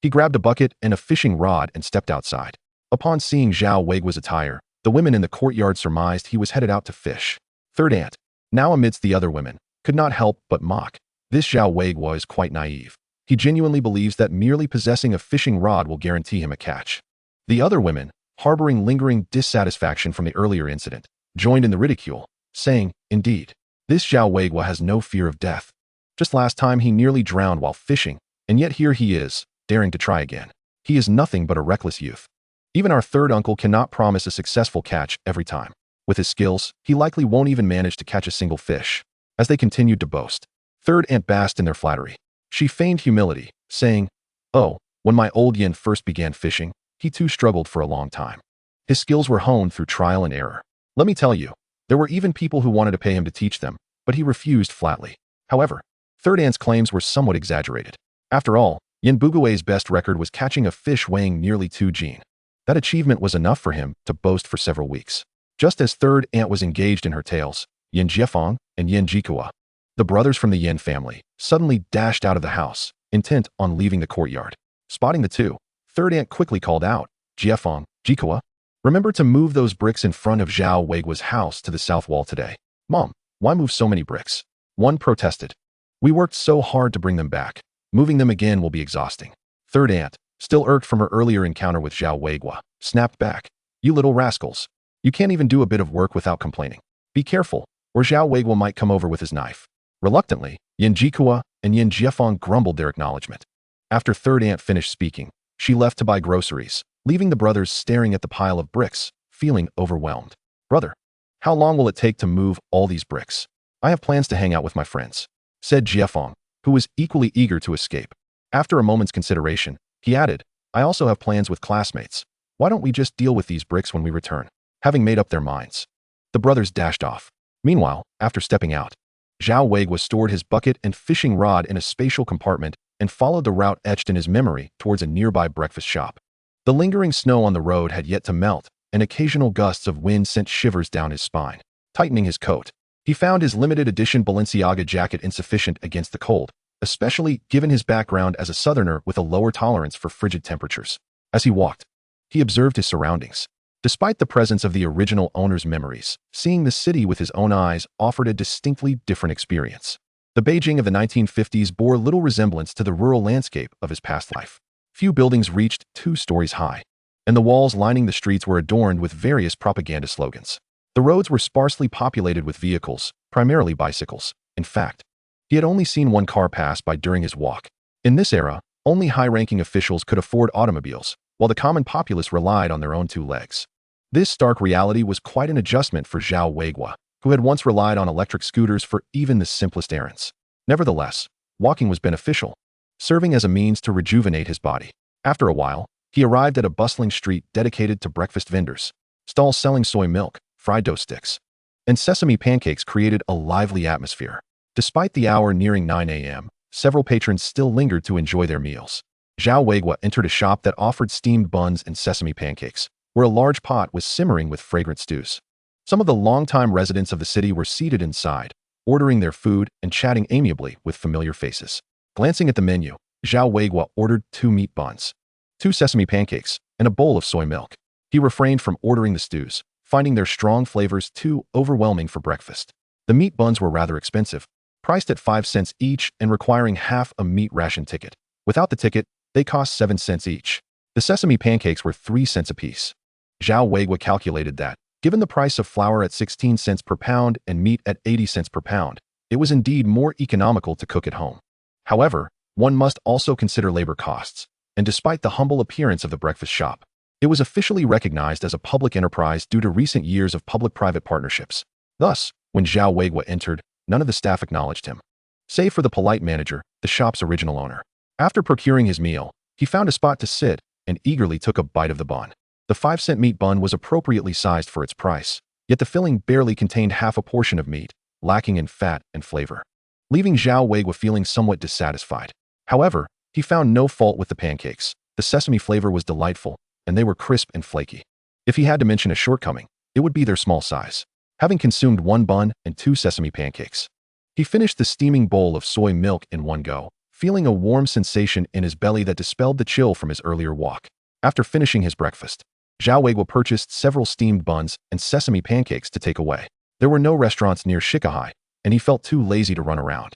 he grabbed a bucket and a fishing rod and stepped outside. Upon seeing Zhao Weiguo's attire, the women in the courtyard surmised he was headed out to fish. Third Aunt, now amidst the other women, could not help but mock. This Zhao Weiguo is quite naive. He genuinely believes that merely possessing a fishing rod will guarantee him a catch. The other women, harboring lingering dissatisfaction from the earlier incident, joined in the ridicule, saying, "Indeed, this Zhao Weiguo has no fear of death. Just last time he nearly drowned while fishing, and yet here he is, daring to try again. He is nothing but a reckless youth. Even our third uncle cannot promise a successful catch every time. With his skills, he likely won't even manage to catch a single fish." As they continued to boast, third aunt basked in their flattery. She feigned humility, saying, "Oh, when my old yin first began fishing, he too struggled for a long time. His skills were honed through trial and error. Let me tell you, there were even people who wanted to pay him to teach them, but he refused flatly." However, third aunt's claims were somewhat exaggerated. After all, Yin Bugui's best record was catching a fish weighing nearly 2 jin. That achievement was enough for him to boast for several weeks. Just as third aunt was engaged in her tales, Yin Jiefeng and Yin Jikua, the brothers from the Yin family, suddenly dashed out of the house, intent on leaving the courtyard. Spotting the two, third aunt quickly called out, "Jiefeng, Jikua, remember to move those bricks in front of Zhao Weiguo's house to the south wall today." "Mom, why move so many bricks?" one protested. "We worked so hard to bring them back. Moving them again will be exhausting." Third aunt, still irked from her earlier encounter with Zhao Weiguo, snapped back, "You little rascals. You can't even do a bit of work without complaining. Be careful, or Zhao Weiguo might come over with his knife." Reluctantly, Yin Jikua and Yin Jiefeng grumbled their acknowledgement. After third aunt finished speaking, she left to buy groceries, leaving the brothers staring at the pile of bricks, feeling overwhelmed. "Brother, how long will it take to move all these bricks? I have plans to hang out with my friends," said Jiefeng, who was equally eager to escape. After a moment's consideration, he added, "I also have plans with classmates. Why don't we just deal with these bricks when we return?" Having made up their minds, the brothers dashed off. Meanwhile, after stepping out, Zhao Weiguo stored his bucket and fishing rod in a spatial compartment and followed the route etched in his memory towards a nearby breakfast shop. The lingering snow on the road had yet to melt, and occasional gusts of wind sent shivers down his spine. Tightening his coat, he found his limited edition Balenciaga jacket insufficient against the cold, especially given his background as a southerner with a lower tolerance for frigid temperatures. As he walked, he observed his surroundings. Despite the presence of the original owner's memories, seeing the city with his own eyes offered a distinctly different experience. The Beijing of the 1950s bore little resemblance to the rural landscape of his past life. Few buildings reached 2 stories high, and the walls lining the streets were adorned with various propaganda slogans. The roads were sparsely populated with vehicles, primarily bicycles. In fact, he had only seen one car pass by during his walk. In this era, only high-ranking officials could afford automobiles, while the common populace relied on their own 2 legs. This stark reality was quite an adjustment for Zhao Weiguo, who had once relied on electric scooters for even the simplest errands. Nevertheless, walking was beneficial, serving as a means to rejuvenate his body. After a while, he arrived at a bustling street dedicated to breakfast vendors. Stalls selling soy milk, fried dough sticks, and sesame pancakes created a lively atmosphere. Despite the hour nearing 9 a.m., several patrons still lingered to enjoy their meals. Zhao Weiguo entered a shop that offered steamed buns and sesame pancakes, where a large pot was simmering with fragrant stews. Some of the longtime residents of the city were seated inside, ordering their food and chatting amiably with familiar faces. Glancing at the menu, Zhao Weiguo ordered 2 meat buns, 2 sesame pancakes, and a bowl of soy milk. He refrained from ordering the stews, finding their strong flavors too overwhelming for breakfast. The meat buns were rather expensive, priced at 5 cents each and requiring half a meat ration ticket. Without the ticket, they cost 7 cents each. The sesame pancakes were 3 cents apiece. Zhao Weiguo calculated that, given the price of flour at 16 cents per pound and meat at 80 cents per pound, it was indeed more economical to cook at home. However, one must also consider labor costs, and despite the humble appearance of the breakfast shop, it was officially recognized as a public enterprise due to recent years of public-private partnerships. Thus, when Zhao Weiguo entered, none of the staff acknowledged him, save for the polite manager, the shop's original owner. After procuring his meal, he found a spot to sit and eagerly took a bite of the bun. The 5-cent meat bun was appropriately sized for its price, yet the filling barely contained half a portion of meat, lacking in fat and flavor, leaving Zhao Weiguo feeling somewhat dissatisfied. However, he found no fault with the pancakes. The sesame flavor was delightful, and they were crisp and flaky. If he had to mention a shortcoming, it would be their small size. Having consumed 1 bun and 2 sesame pancakes, he finished the steaming bowl of soy milk in one go, feeling a warm sensation in his belly that dispelled the chill from his earlier walk. After finishing his breakfast, Zhao Weiguo purchased several steamed buns and sesame pancakes to take away. There were no restaurants near Shikahai, and he felt too lazy to run around.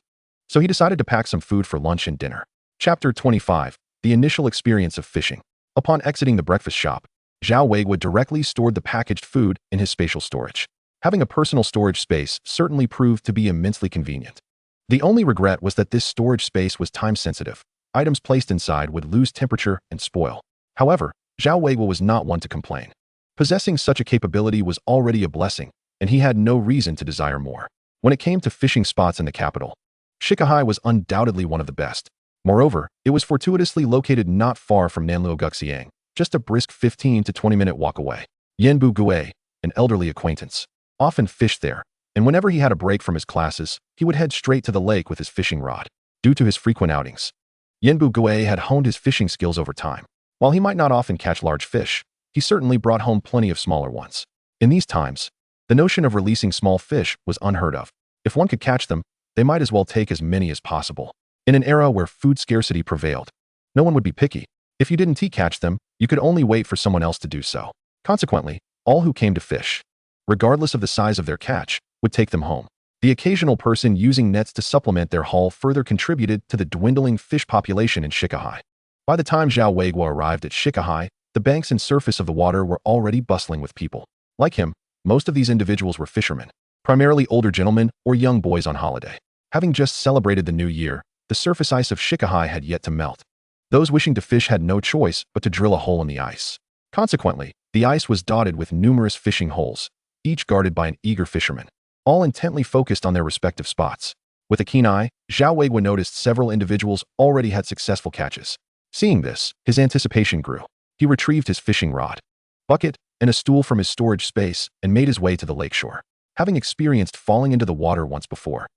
So he decided to pack some food for lunch and dinner. Chapter 25. The Initial Experience of Fishing. Upon exiting the breakfast shop, Zhao Weiguo directly stored the packaged food in his spatial storage. Having a personal storage space certainly proved to be immensely convenient. The only regret was that this storage space was time-sensitive. Items placed inside would lose temperature and spoil. However, Zhao Weiguo was not one to complain. Possessing such a capability was already a blessing, and he had no reason to desire more. When it came to fishing spots in the capital, Shikahai was undoubtedly one of the best. Moreover, it was fortuitously located not far from Nanluo Guxiang, just a brisk 15 to 20-minute walk away. Yanbu Gue, an elderly acquaintance, often fished there, and whenever he had a break from his classes, he would head straight to the lake with his fishing rod. Due to his frequent outings, Yanbu Gue had honed his fishing skills over time. While he might not often catch large fish, he certainly brought home plenty of smaller ones. In these times, the notion of releasing small fish was unheard of. If one could catch them, they might as well take as many as possible. In an era where food scarcity prevailed, no one would be picky. If you didn't catch them, you could only wait for someone else to do so. Consequently, all who came to fish, regardless of the size of their catch, would take them home. The occasional person using nets to supplement their haul further contributed to the dwindling fish population in Shikahai. By the time Zhao Weiguo arrived at Shikahai, the banks and surface of the water were already bustling with people. Like him, most of these individuals were fishermen, primarily older gentlemen or young boys on holiday. Having just celebrated the new year, the surface ice of Shikahai had yet to melt. Those wishing to fish had no choice but to drill a hole in the ice. Consequently, the ice was dotted with numerous fishing holes, each guarded by an eager fisherman, all intently focused on their respective spots. With a keen eye, Zhao Weiguo noticed several individuals already had successful catches. Seeing this, his anticipation grew. He retrieved his fishing rod, bucket, and a stool from his storage space and made his way to the lakeshore. Having experienced falling into the water once before,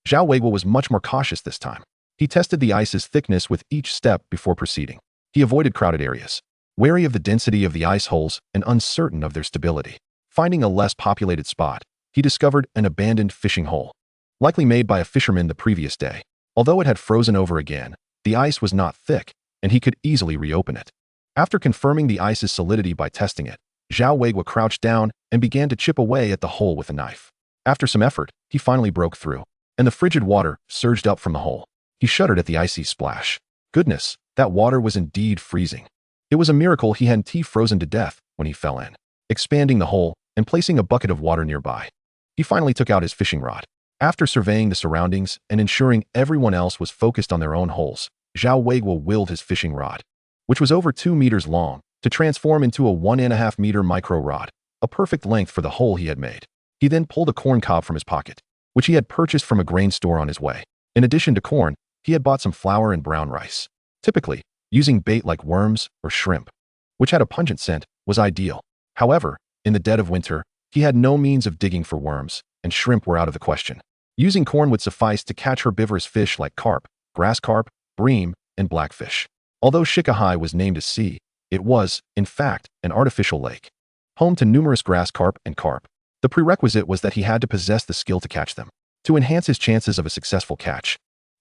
Zhao Weiguo was much more cautious this time. He tested the ice's thickness with each step before proceeding. He avoided crowded areas, wary of the density of the ice holes and uncertain of their stability. Finding a less populated spot, he discovered an abandoned fishing hole, likely made by a fisherman the previous day. Although it had frozen over again, the ice was not thick, and he could easily reopen it. After confirming the ice's solidity by testing it, Zhao Weiguo crouched down and began to chip away at the hole with a knife. After some effort, he finally broke through, and the frigid water surged up from the hole. He shuddered at the icy splash. Goodness, that water was indeed freezing. It was a miracle he hadn't frozen to death when he fell in. Expanding the hole and placing a bucket of water nearby, he finally took out his fishing rod. After surveying the surroundings and ensuring everyone else was focused on their own holes, Zhao Weiguo willed his fishing rod, which was over 2 meters long, to transform into a 1.5 meter micro rod, a perfect length for the hole he had made. He then pulled a corn cob from his pocket, which he had purchased from a grain store on his way. In addition to corn, he had bought some flour and brown rice. Typically, using bait like worms or shrimp, which had a pungent scent, was ideal. However, in the dead of winter, he had no means of digging for worms, and shrimp were out of the question. Using corn would suffice to catch herbivorous fish like carp, grass carp, bream, and blackfish. Although Shikahai was named a sea, it was, in fact, an artificial lake, home to numerous grass carp and carp. The prerequisite was that he had to possess the skill to catch them. To enhance his chances of a successful catch,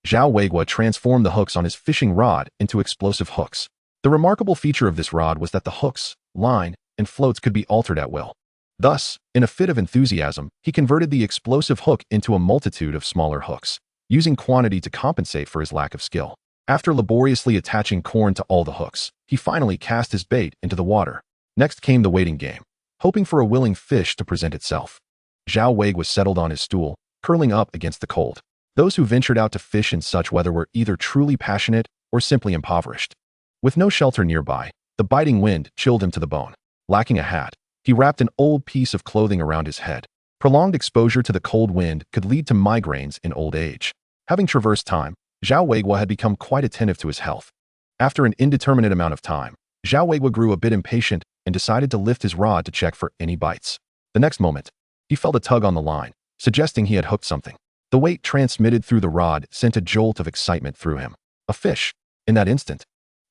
Zhao Weiguo transformed the hooks on his fishing rod into explosive hooks. The remarkable feature of this rod was that the hooks, line, and floats could be altered at will. Thus, in a fit of enthusiasm, he converted the explosive hook into a multitude of smaller hooks, using quantity to compensate for his lack of skill. After laboriously attaching corn to all the hooks, he finally cast his bait into the water. Next came the waiting game, hoping for a willing fish to present itself. Zhao Weiguo settled on his stool, curling up against the cold. Those who ventured out to fish in such weather were either truly passionate or simply impoverished. With no shelter nearby, the biting wind chilled him to the bone. Lacking a hat, he wrapped an old piece of clothing around his head. Prolonged exposure to the cold wind could lead to migraines in old age. Having traversed time, Zhao Weiguo had become quite attentive to his health. After an indeterminate amount of time, Zhao Weiguo grew a bit impatient and decided to lift his rod to check for any bites. The next moment, he felt a tug on the line, suggesting he had hooked something. The weight transmitted through the rod sent a jolt of excitement through him. A fish. In that instant,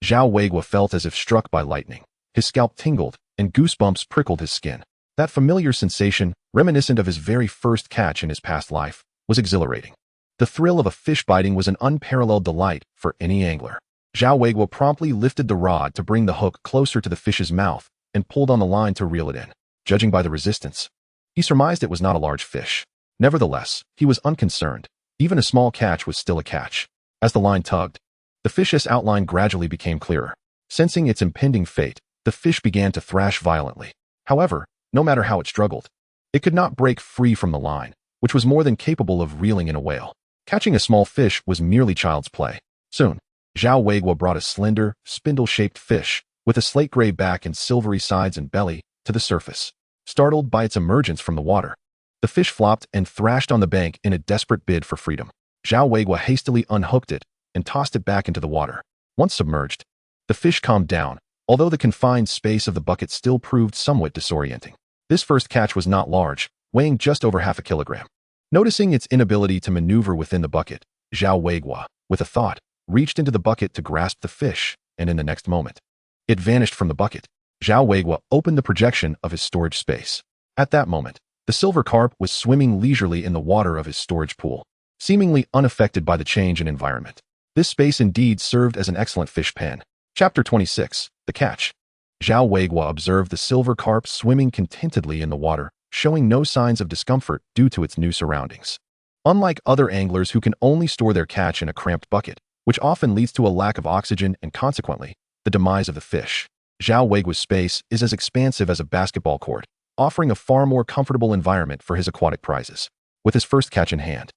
Zhao Weiguo felt as if struck by lightning. His scalp tingled, and goosebumps prickled his skin. That familiar sensation, reminiscent of his very first catch in his past life, was exhilarating. The thrill of a fish biting was an unparalleled delight for any angler. Zhao Weiguo promptly lifted the rod to bring the hook closer to the fish's mouth and pulled on the line to reel it in. Judging by the resistance, he surmised it was not a large fish. Nevertheless, he was unconcerned. Even a small catch was still a catch. As the line tugged, The fish's outline gradually became clearer. Sensing its impending fate, the fish began to thrash violently. However, no matter how it struggled, it could not break free from the line, which was more than capable of reeling in a whale. Catching a small fish was merely child's play. Soon, Zhao Weiguo brought a slender, spindle-shaped fish, with a slate-gray back and silvery sides and belly, to the surface. Startled by its emergence from the water, the fish flopped and thrashed on the bank in a desperate bid for freedom. Zhao Weiguo hastily unhooked it and tossed it back into the water. Once submerged, the fish calmed down, although the confined space of the bucket still proved somewhat disorienting. This first catch was not large, weighing just over half a kilogram. Noticing its inability to maneuver within the bucket, Zhao Weiguo, with a thought, reached into the bucket to grasp the fish, and in the next moment, it vanished from the bucket. Zhao Weiguo opened the projection of his storage space. At that moment, the silver carp was swimming leisurely in the water of his storage pool, seemingly unaffected by the change in environment. This space indeed served as an excellent fish pen. Chapter 26, The Catch. Zhao Weiguo observed the silver carp swimming contentedly in the water, showing no signs of discomfort due to its new surroundings. Unlike other anglers who can only store their catch in a cramped bucket, which often leads to a lack of oxygen and consequently, the demise of the fish, Zhao Weiguo's space is as expansive as a basketball court, offering a far more comfortable environment for his aquatic prizes. With his first catch in hand,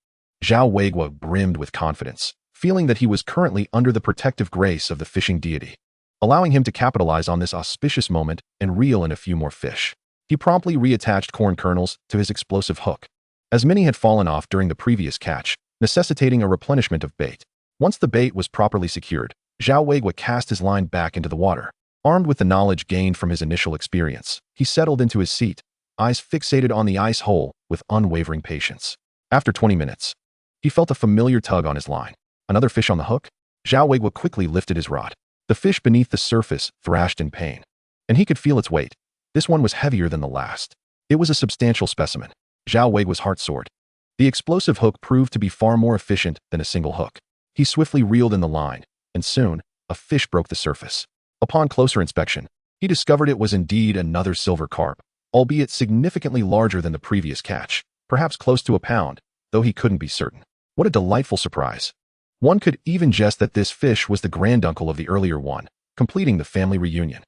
Zhao Weiguo brimmed with confidence, feeling that he was currently under the protective grace of the fishing deity, allowing him to capitalize on this auspicious moment and reel in a few more fish. He promptly reattached corn kernels to his explosive hook, as many had fallen off during the previous catch, necessitating a replenishment of bait. Once the bait was properly secured, Zhao Weiguo cast his line back into the water. Armed with the knowledge gained from his initial experience, he settled into his seat, eyes fixated on the ice hole with unwavering patience. After 20 minutes, he felt a familiar tug on his line. Another fish on the hook? Zhao Weiguo quickly lifted his rod. The fish beneath the surface thrashed in pain, and he could feel its weight. This one was heavier than the last. It was a substantial specimen. Zhao Weiguo's heart soared. The explosive hook proved to be far more efficient than a single hook. He swiftly reeled in the line, and soon, a fish broke the surface. Upon closer inspection, he discovered it was indeed another silver carp, albeit significantly larger than the previous catch, perhaps close to a pound, though he couldn't be certain. What a delightful surprise. One could even guess that this fish was the granduncle of the earlier one, completing the family reunion.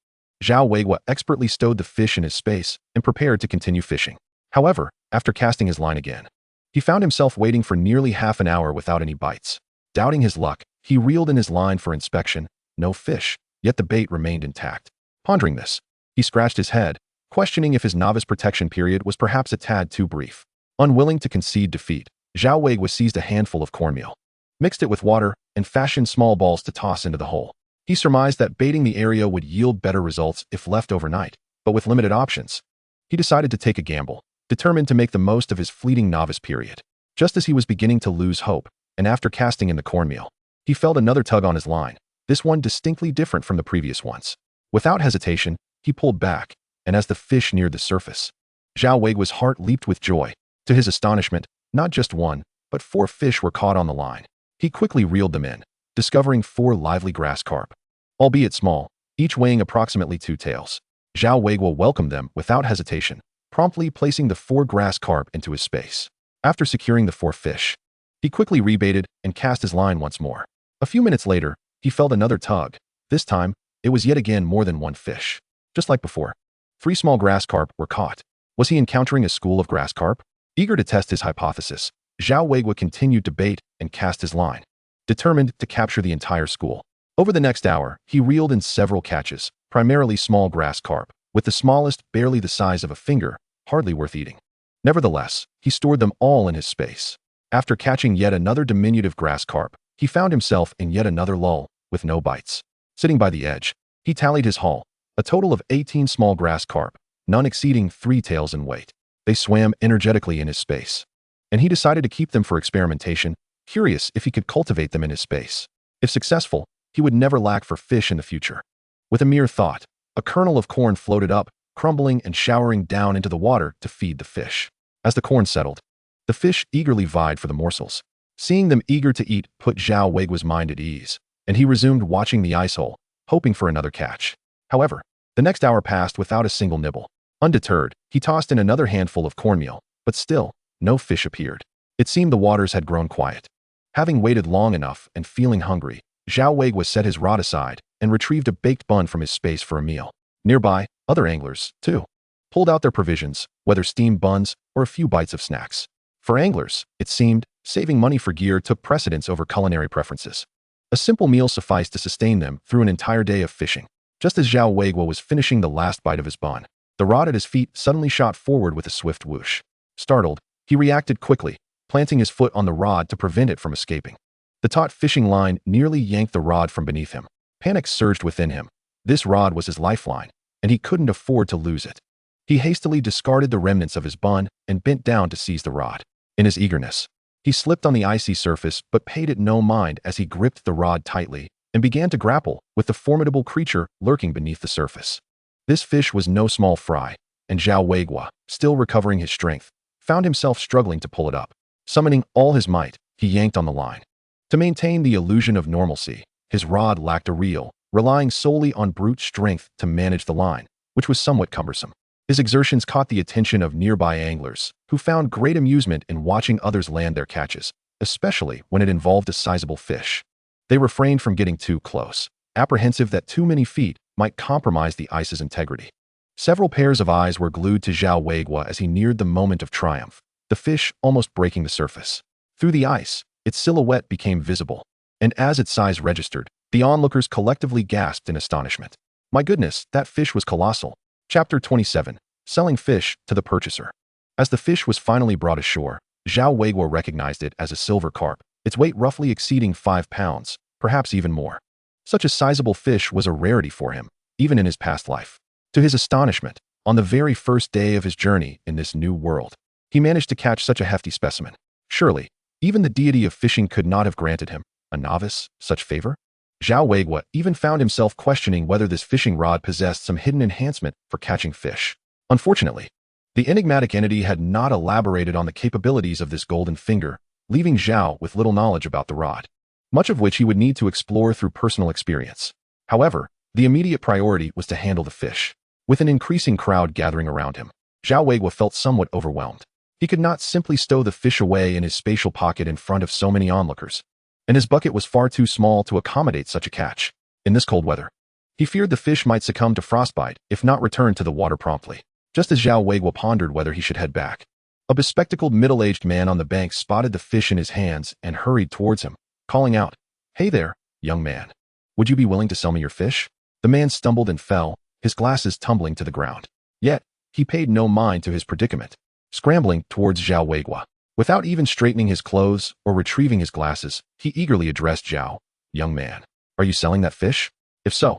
Zhao Weiguo expertly stowed the fish in his space and prepared to continue fishing. However, after casting his line again, he found himself waiting for nearly half an hour without any bites. Doubting his luck, he reeled in his line for inspection. No fish, yet the bait remained intact. Pondering this, he scratched his head, questioning if his novice protection period was perhaps a tad too brief. Unwilling to concede defeat, Zhao Weiguo seized a handful of cornmeal, mixed it with water, and fashioned small balls to toss into the hole. He surmised that baiting the area would yield better results if left overnight, but with limited options, he decided to take a gamble, determined to make the most of his fleeting novice period. Just as he was beginning to lose hope, and after casting in the cornmeal, he felt another tug on his line, this one distinctly different from the previous ones. Without hesitation, he pulled back, and as the fish neared the surface, Zhao Weiguo's heart leaped with joy. To his astonishment, not just one, but 4 fish were caught on the line. He quickly reeled them in, discovering 4 lively grass carp. Albeit small, each weighing approximately 2 taels. Zhao Weiguo welcomed them without hesitation, promptly placing the 4 grass carp into his space. After securing the 4 fish, he quickly rebaited and cast his line once more. A few minutes later, he felt another tug. This time, it was yet again more than 1 fish. Just like before, 3 small grass carp were caught. Was he encountering a school of grass carp? Eager to test his hypothesis, Zhao Weiguo continued to bait and cast his line, determined to capture the entire school. Over the next hour, he reeled in several catches, primarily small grass carp, with the smallest barely the size of a finger, hardly worth eating. Nevertheless, he stored them all in his space. After catching yet another diminutive grass carp, he found himself in yet another lull, with no bites. Sitting by the edge, he tallied his haul, a total of 18 small grass carp, none exceeding 3 taels in weight. They swam energetically in his space, and he decided to keep them for experimentation, curious if he could cultivate them in his space. If successful, he would never lack for fish in the future. With a mere thought, a kernel of corn floated up, crumbling and showering down into the water to feed the fish. As the corn settled, the fish eagerly vied for the morsels. Seeing them eager to eat put Zhao Weiguo's mind at ease, and he resumed watching the ice hole, hoping for another catch. However, the next hour passed without a single nibble. Undeterred, he tossed in another handful of cornmeal, but still, no fish appeared. It seemed the waters had grown quiet. Having waited long enough and feeling hungry, Zhao Weiguo set his rod aside and retrieved a baked bun from his space for a meal. Nearby, other anglers, too, pulled out their provisions, whether steamed buns or a few bites of snacks. For anglers, it seemed, saving money for gear took precedence over culinary preferences. A simple meal sufficed to sustain them through an entire day of fishing. Just as Zhao Weiguo was finishing the last bite of his bun, the rod at his feet suddenly shot forward with a swift whoosh. Startled, he reacted quickly, planting his foot on the rod to prevent it from escaping. The taut fishing line nearly yanked the rod from beneath him. Panic surged within him. This rod was his lifeline, and he couldn't afford to lose it. He hastily discarded the remnants of his bun and bent down to seize the rod. In his eagerness, he slipped on the icy surface but paid it no mind as he gripped the rod tightly and began to grapple with the formidable creature lurking beneath the surface. This fish was no small fry, and Zhao Weiguo, still recovering his strength, found himself struggling to pull it up. Summoning all his might, he yanked on the line. To maintain the illusion of normalcy, his rod lacked a reel, relying solely on brute strength to manage the line, which was somewhat cumbersome. His exertions caught the attention of nearby anglers, who found great amusement in watching others land their catches, especially when it involved a sizable fish. They refrained from getting too close, apprehensive that too many feet might compromise the ice's integrity. Several pairs of eyes were glued to Zhao Weiguo as he neared the moment of triumph, the fish almost breaking the surface. Through the ice, its silhouette became visible, and as its size registered, the onlookers collectively gasped in astonishment. My goodness, that fish was colossal. Chapter 27. Selling fish to the purchaser. As the fish was finally brought ashore, Zhao Weiguo recognized it as a silver carp, its weight roughly exceeding 5 pounds, perhaps even more. Such a sizable fish was a rarity for him, even in his past life. To his astonishment, on the very first day of his journey in this new world, he managed to catch such a hefty specimen. Surely, even the deity of fishing could not have granted him, a novice, such favor? Zhao Weiguo even found himself questioning whether this fishing rod possessed some hidden enhancement for catching fish. Unfortunately, the enigmatic entity had not elaborated on the capabilities of this golden finger, leaving Zhao with little knowledge about the rod, much of which he would need to explore through personal experience. However, the immediate priority was to handle the fish. With an increasing crowd gathering around him, Zhao Weiguo felt somewhat overwhelmed. He could not simply stow the fish away in his spatial pocket in front of so many onlookers, and his bucket was far too small to accommodate such a catch. In this cold weather, he feared the fish might succumb to frostbite if not returned to the water promptly. Just as Zhao Weiguo pondered whether he should head back, a bespectacled middle-aged man on the bank spotted the fish in his hands and hurried towards him, calling out, "Hey there, young man. Would you be willing to sell me your fish?" The man stumbled and fell, his glasses tumbling to the ground. Yet, he paid no mind to his predicament, scrambling towards Zhao Weiguo. Without even straightening his clothes or retrieving his glasses, he eagerly addressed Zhao. "Young man, are you selling that fish? If so,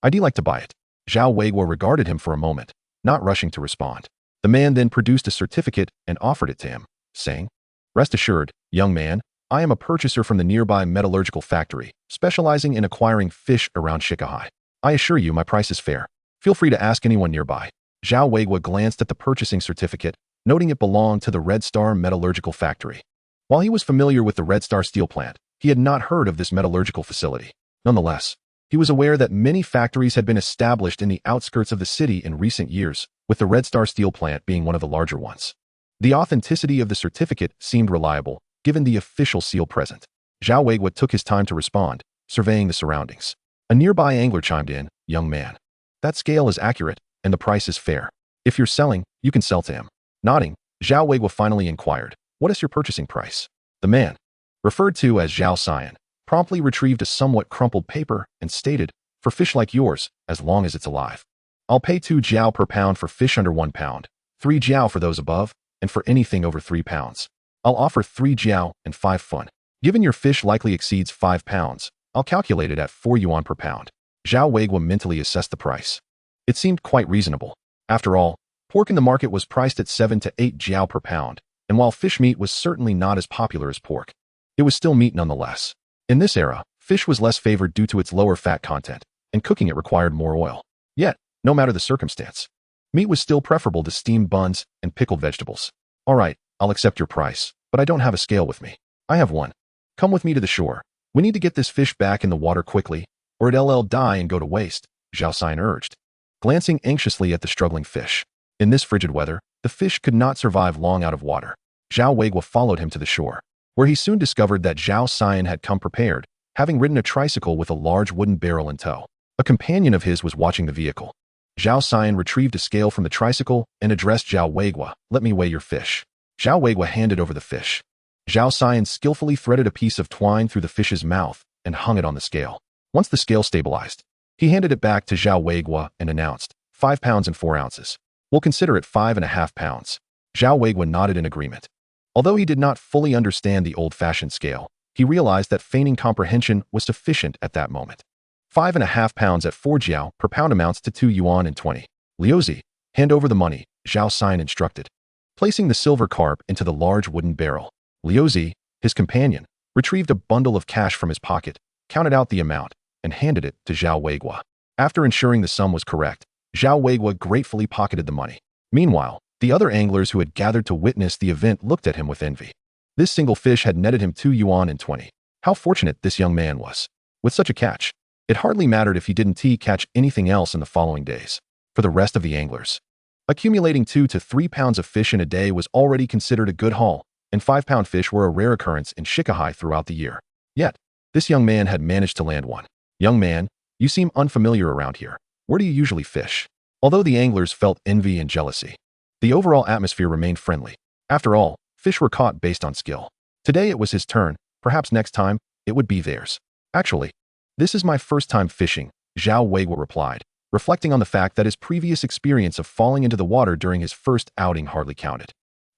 I'd like to buy it." Zhao Weiguo regarded him for a moment, not rushing to respond. The man then produced a certificate and offered it to him, saying, "Rest assured, young man, I am a purchaser from the nearby metallurgical factory, specializing in acquiring fish around Shikahai. I assure you my price is fair. Feel free to ask anyone nearby." Zhao Weiguo glanced at the purchasing certificate, noting it belonged to the Red Star Metallurgical Factory. While he was familiar with the Red Star steel plant, he had not heard of this metallurgical facility. Nonetheless, he was aware that many factories had been established in the outskirts of the city in recent years, with the Red Star steel plant being one of the larger ones. The authenticity of the certificate seemed reliable, given the official seal present. Zhao Weiguo took his time to respond, surveying the surroundings. A nearby angler chimed in, "Young man, that scale is accurate, and the price is fair. If you're selling, you can sell to him." Nodding, Zhao Weiguo finally inquired, "What is your purchasing price?" The man, referred to as Zhao Xian, promptly retrieved a somewhat crumpled paper and stated, "For fish like yours, as long as it's alive. I'll pay 2 jiao per pound for fish under 1 pound, 3 jiao for those above, and for anything over 3 pounds. I'll offer 3 jiao and 5 fun. Given your fish likely exceeds 5 pounds, I'll calculate it at 4 yuan per pound." Zhao Weiguo mentally assessed the price. It seemed quite reasonable. After all, pork in the market was priced at 7 to 8 jiao per pound, and while fish meat was certainly not as popular as pork, it was still meat nonetheless. In this era, fish was less favored due to its lower fat content, and cooking it required more oil. Yet, no matter the circumstance, meat was still preferable to steamed buns and pickled vegetables. "All right, I'll accept your price, but I don't have a scale with me. I have one. Come with me to the shore. We need to get this fish back in the water quickly, or it'll die and go to waste," Zhao Xian urged, glancing anxiously at the struggling fish. In this frigid weather, the fish could not survive long out of water. Zhao Weiguo followed him to the shore, where he soon discovered that Zhao Xian had come prepared, having ridden a tricycle with a large wooden barrel in tow. A companion of his was watching the vehicle. Zhao Xian retrieved a scale from the tricycle and addressed Zhao Weiguo. "Let me weigh your fish." Zhao Weiguo handed over the fish. Zhao Xian skillfully threaded a piece of twine through the fish's mouth and hung it on the scale. Once the scale stabilized, he handed it back to Zhao Weiguo and announced, 5 pounds and 4 ounces. "We'll consider it 5.5 pounds. Zhao Weiguo nodded in agreement. Although he did not fully understand the old-fashioned scale, he realized that feigning comprehension was sufficient at that moment. 5.5 pounds at 4 jiao per pound amounts to 2 yuan and 20. "Liuzi, hand over the money," Zhao Xian instructed, placing the silver carp into the large wooden barrel. Liuzi, his companion, retrieved a bundle of cash from his pocket, counted out the amount, and handed it to Zhao Weiguo. After ensuring the sum was correct, Zhao Weiguo gratefully pocketed the money. Meanwhile, the other anglers who had gathered to witness the event looked at him with envy. This single fish had netted him 2 yuan and 20. How fortunate this young man was. With such a catch, it hardly mattered if he didn't catch anything else in the following days. For the rest of the anglers, accumulating 2 to 3 pounds of fish in a day was already considered a good haul, and 5-pound fish were a rare occurrence in Shikahai throughout the year. Yet, this young man had managed to land one. "Young man, you seem unfamiliar around here. Where do you usually fish?" Although the anglers felt envy and jealousy, the overall atmosphere remained friendly. After all, fish were caught based on skill. Today it was his turn, perhaps next time, it would be theirs. "Actually, this is my first time fishing," Zhao Weiguo replied, reflecting on the fact that his previous experience of falling into the water during his first outing hardly counted.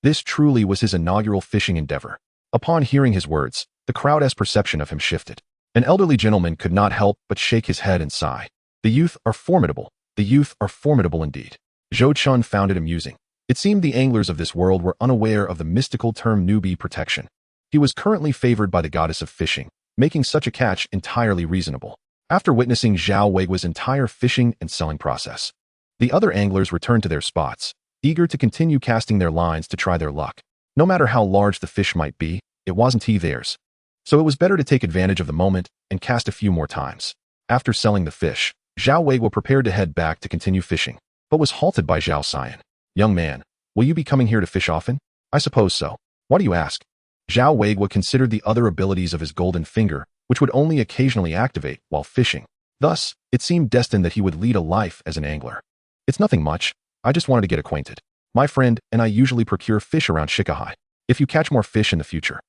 This truly was his inaugural fishing endeavor. Upon hearing his words, the crowd's perception of him shifted. An elderly gentleman could not help but shake his head and sigh. "The youth are formidable. The youth are formidable indeed." Zhou Chun found it amusing. It seemed the anglers of this world were unaware of the mystical term newbie protection. He was currently favored by the goddess of fishing, making such a catch entirely reasonable. After witnessing Zhao Weiguo's entire fishing and selling process, the other anglers returned to their spots, eager to continue casting their lines to try their luck. No matter how large the fish might be, it wasn't theirs. So it was better to take advantage of the moment and cast a few more times. After selling the fish, Zhao Weiguo prepared to head back to continue fishing, but was halted by Zhao Xian. "Young man, will you be coming here to fish often?" "I suppose so. Why do you ask?" Zhao Weiguo considered the other abilities of his golden finger, which would only occasionally activate while fishing. Thus, it seemed destined that he would lead a life as an angler. "It's nothing much. I just wanted to get acquainted. My friend and I usually procure fish around Shikahai. If you catch more fish in the future,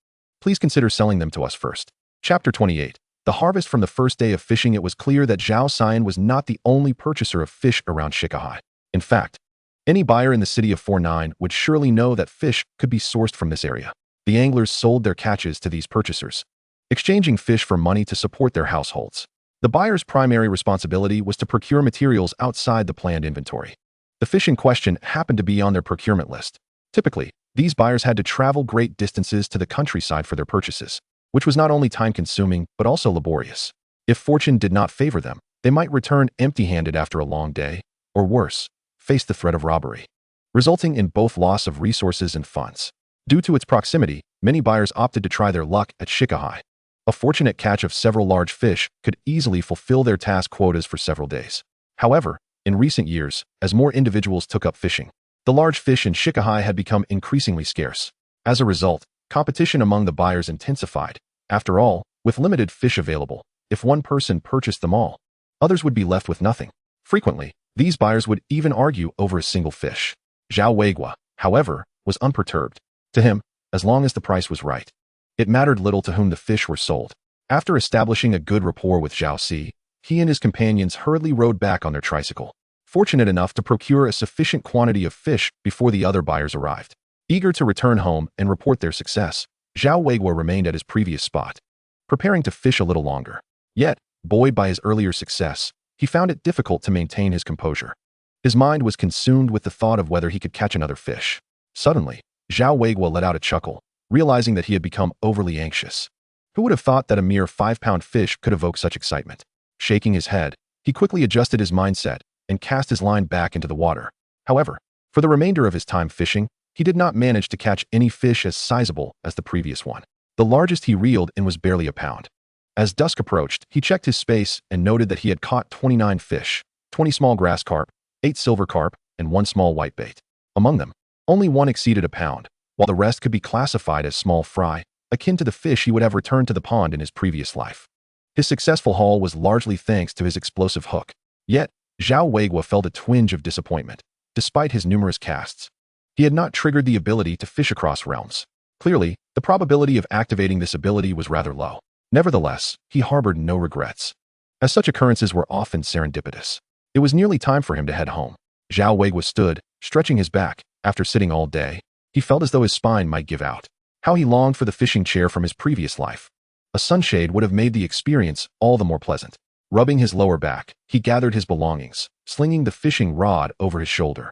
please consider selling them to us first." Chapter 28. The harvest. From the first day of fishing, it was clear that Zhao Xian was not the only purchaser of fish around Shikahai. In fact, any buyer in the city of 49 would surely know that fish could be sourced from this area. The anglers sold their catches to these purchasers, exchanging fish for money to support their households. The buyer's primary responsibility was to procure materials outside the planned inventory. The fish in question happened to be on their procurement list. Typically, these buyers had to travel great distances to the countryside for their purchases, which was not only time-consuming but also laborious. If fortune did not favor them, they might return empty-handed after a long day, or worse, face the threat of robbery, resulting in both loss of resources and funds. Due to its proximity, many buyers opted to try their luck at Shikahai. A fortunate catch of several large fish could easily fulfill their task quotas for several days. However, in recent years, as more individuals took up fishing, the large fish in Shikahai had become increasingly scarce. As a result, competition among the buyers intensified. After all, with limited fish available, if one person purchased them all, others would be left with nothing. Frequently, these buyers would even argue over a single fish. Zhao Weiguo, however, was unperturbed. To him, as long as the price was right, it mattered little to whom the fish were sold. After establishing a good rapport with Zhao Si, he and his companions hurriedly rode back on their tricycle, fortunate enough to procure a sufficient quantity of fish before the other buyers arrived. Eager to return home and report their success, Zhao Weiguo remained at his previous spot, preparing to fish a little longer. Yet, buoyed by his earlier success, he found it difficult to maintain his composure. His mind was consumed with the thought of whether he could catch another fish. Suddenly, Zhao Weiguo let out a chuckle, realizing that he had become overly anxious. Who would have thought that a mere 5-pound fish could evoke such excitement? Shaking his head, he quickly adjusted his mindset and cast his line back into the water. However, for the remainder of his time fishing, he did not manage to catch any fish as sizable as the previous one. The largest he reeled in was barely a pound. As dusk approached, he checked his space and noted that he had caught 29 fish, 20 small grass carp, 8 silver carp, and 1 small whitebait. Among them, only one exceeded a pound, while the rest could be classified as small fry, akin to the fish he would have returned to the pond in his previous life. His successful haul was largely thanks to his explosive hook. Yet, Zhao Weiguo felt a twinge of disappointment, despite his numerous casts. He had not triggered the ability to fish across realms. Clearly, the probability of activating this ability was rather low. Nevertheless, he harbored no regrets, as such occurrences were often serendipitous. It was nearly time for him to head home. Zhao Weiguo stood, stretching his back. After sitting all day, he felt as though his spine might give out. How he longed for the fishing chair from his previous life. A sunshade would have made the experience all the more pleasant. Rubbing his lower back, he gathered his belongings, slinging the fishing rod over his shoulder,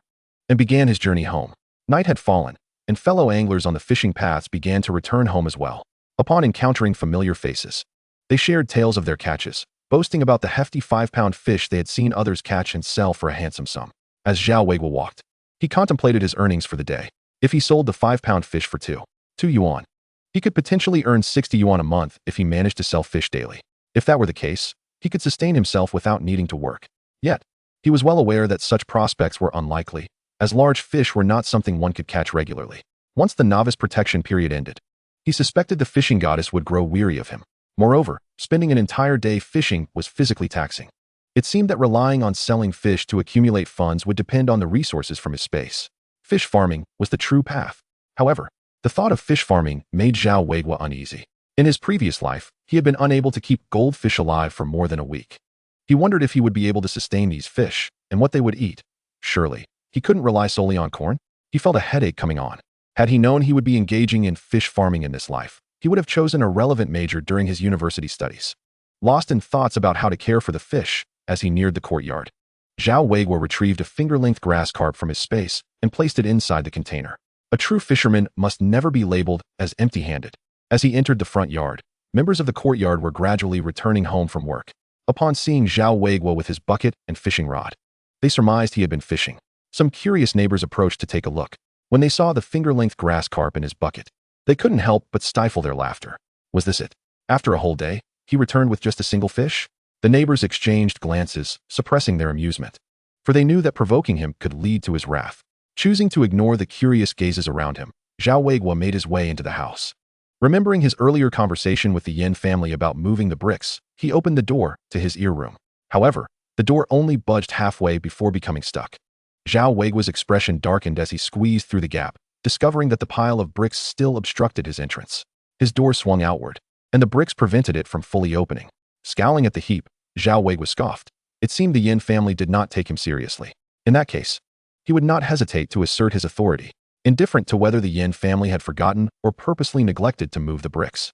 and began his journey home. Night had fallen, and fellow anglers on the fishing paths began to return home as well. Upon encountering familiar faces, they shared tales of their catches, boasting about the hefty 5-pound fish they had seen others catch and sell for a handsome sum. As Zhao Weiguo walked, he contemplated his earnings for the day. If he sold the 5-pound fish for 2 yuan, he could potentially earn 60 yuan a month if he managed to sell fish daily. If that were the case, he could sustain himself without needing to work. Yet, he was well aware that such prospects were unlikely, as large fish were not something one could catch regularly. Once the novice protection period ended, he suspected the fishing goddess would grow weary of him. Moreover, spending an entire day fishing was physically taxing. It seemed that relying on selling fish to accumulate funds would depend on the resources from his space. Fish farming was the true path. However, the thought of fish farming made Zhao Weiguo uneasy. In his previous life, he had been unable to keep goldfish alive for more than a week. He wondered if he would be able to sustain these fish and what they would eat. Surely, he couldn't rely solely on corn. He felt a headache coming on. Had he known he would be engaging in fish farming in this life, he would have chosen a relevant major during his university studies. Lost in thoughts about how to care for the fish, as he neared the courtyard, Zhao Weiguo retrieved a finger-length grass carp from his space and placed it inside the container. A true fisherman must never be labeled as empty-handed. As he entered the front yard, members of the courtyard were gradually returning home from work. Upon seeing Zhao Weiguo with his bucket and fishing rod, they surmised he had been fishing. Some curious neighbors approached to take a look. When they saw the finger-length grass carp in his bucket, they couldn't help but stifle their laughter. Was this it? After a whole day, he returned with just a single fish? The neighbors exchanged glances, suppressing their amusement, for they knew that provoking him could lead to his wrath. Choosing to ignore the curious gazes around him, Zhao Weiguo made his way into the house. Remembering his earlier conversation with the Yin family about moving the bricks, he opened the door to his ear room. However, the door only budged halfway before becoming stuck. Zhao Weiguo's expression darkened as he squeezed through the gap, discovering that the pile of bricks still obstructed his entrance. His door swung outward, and the bricks prevented it from fully opening. Scowling at the heap, Zhao Weiguo scoffed. It seemed the Yin family did not take him seriously. In that case, he would not hesitate to assert his authority, indifferent to whether the Yin family had forgotten or purposely neglected to move the bricks.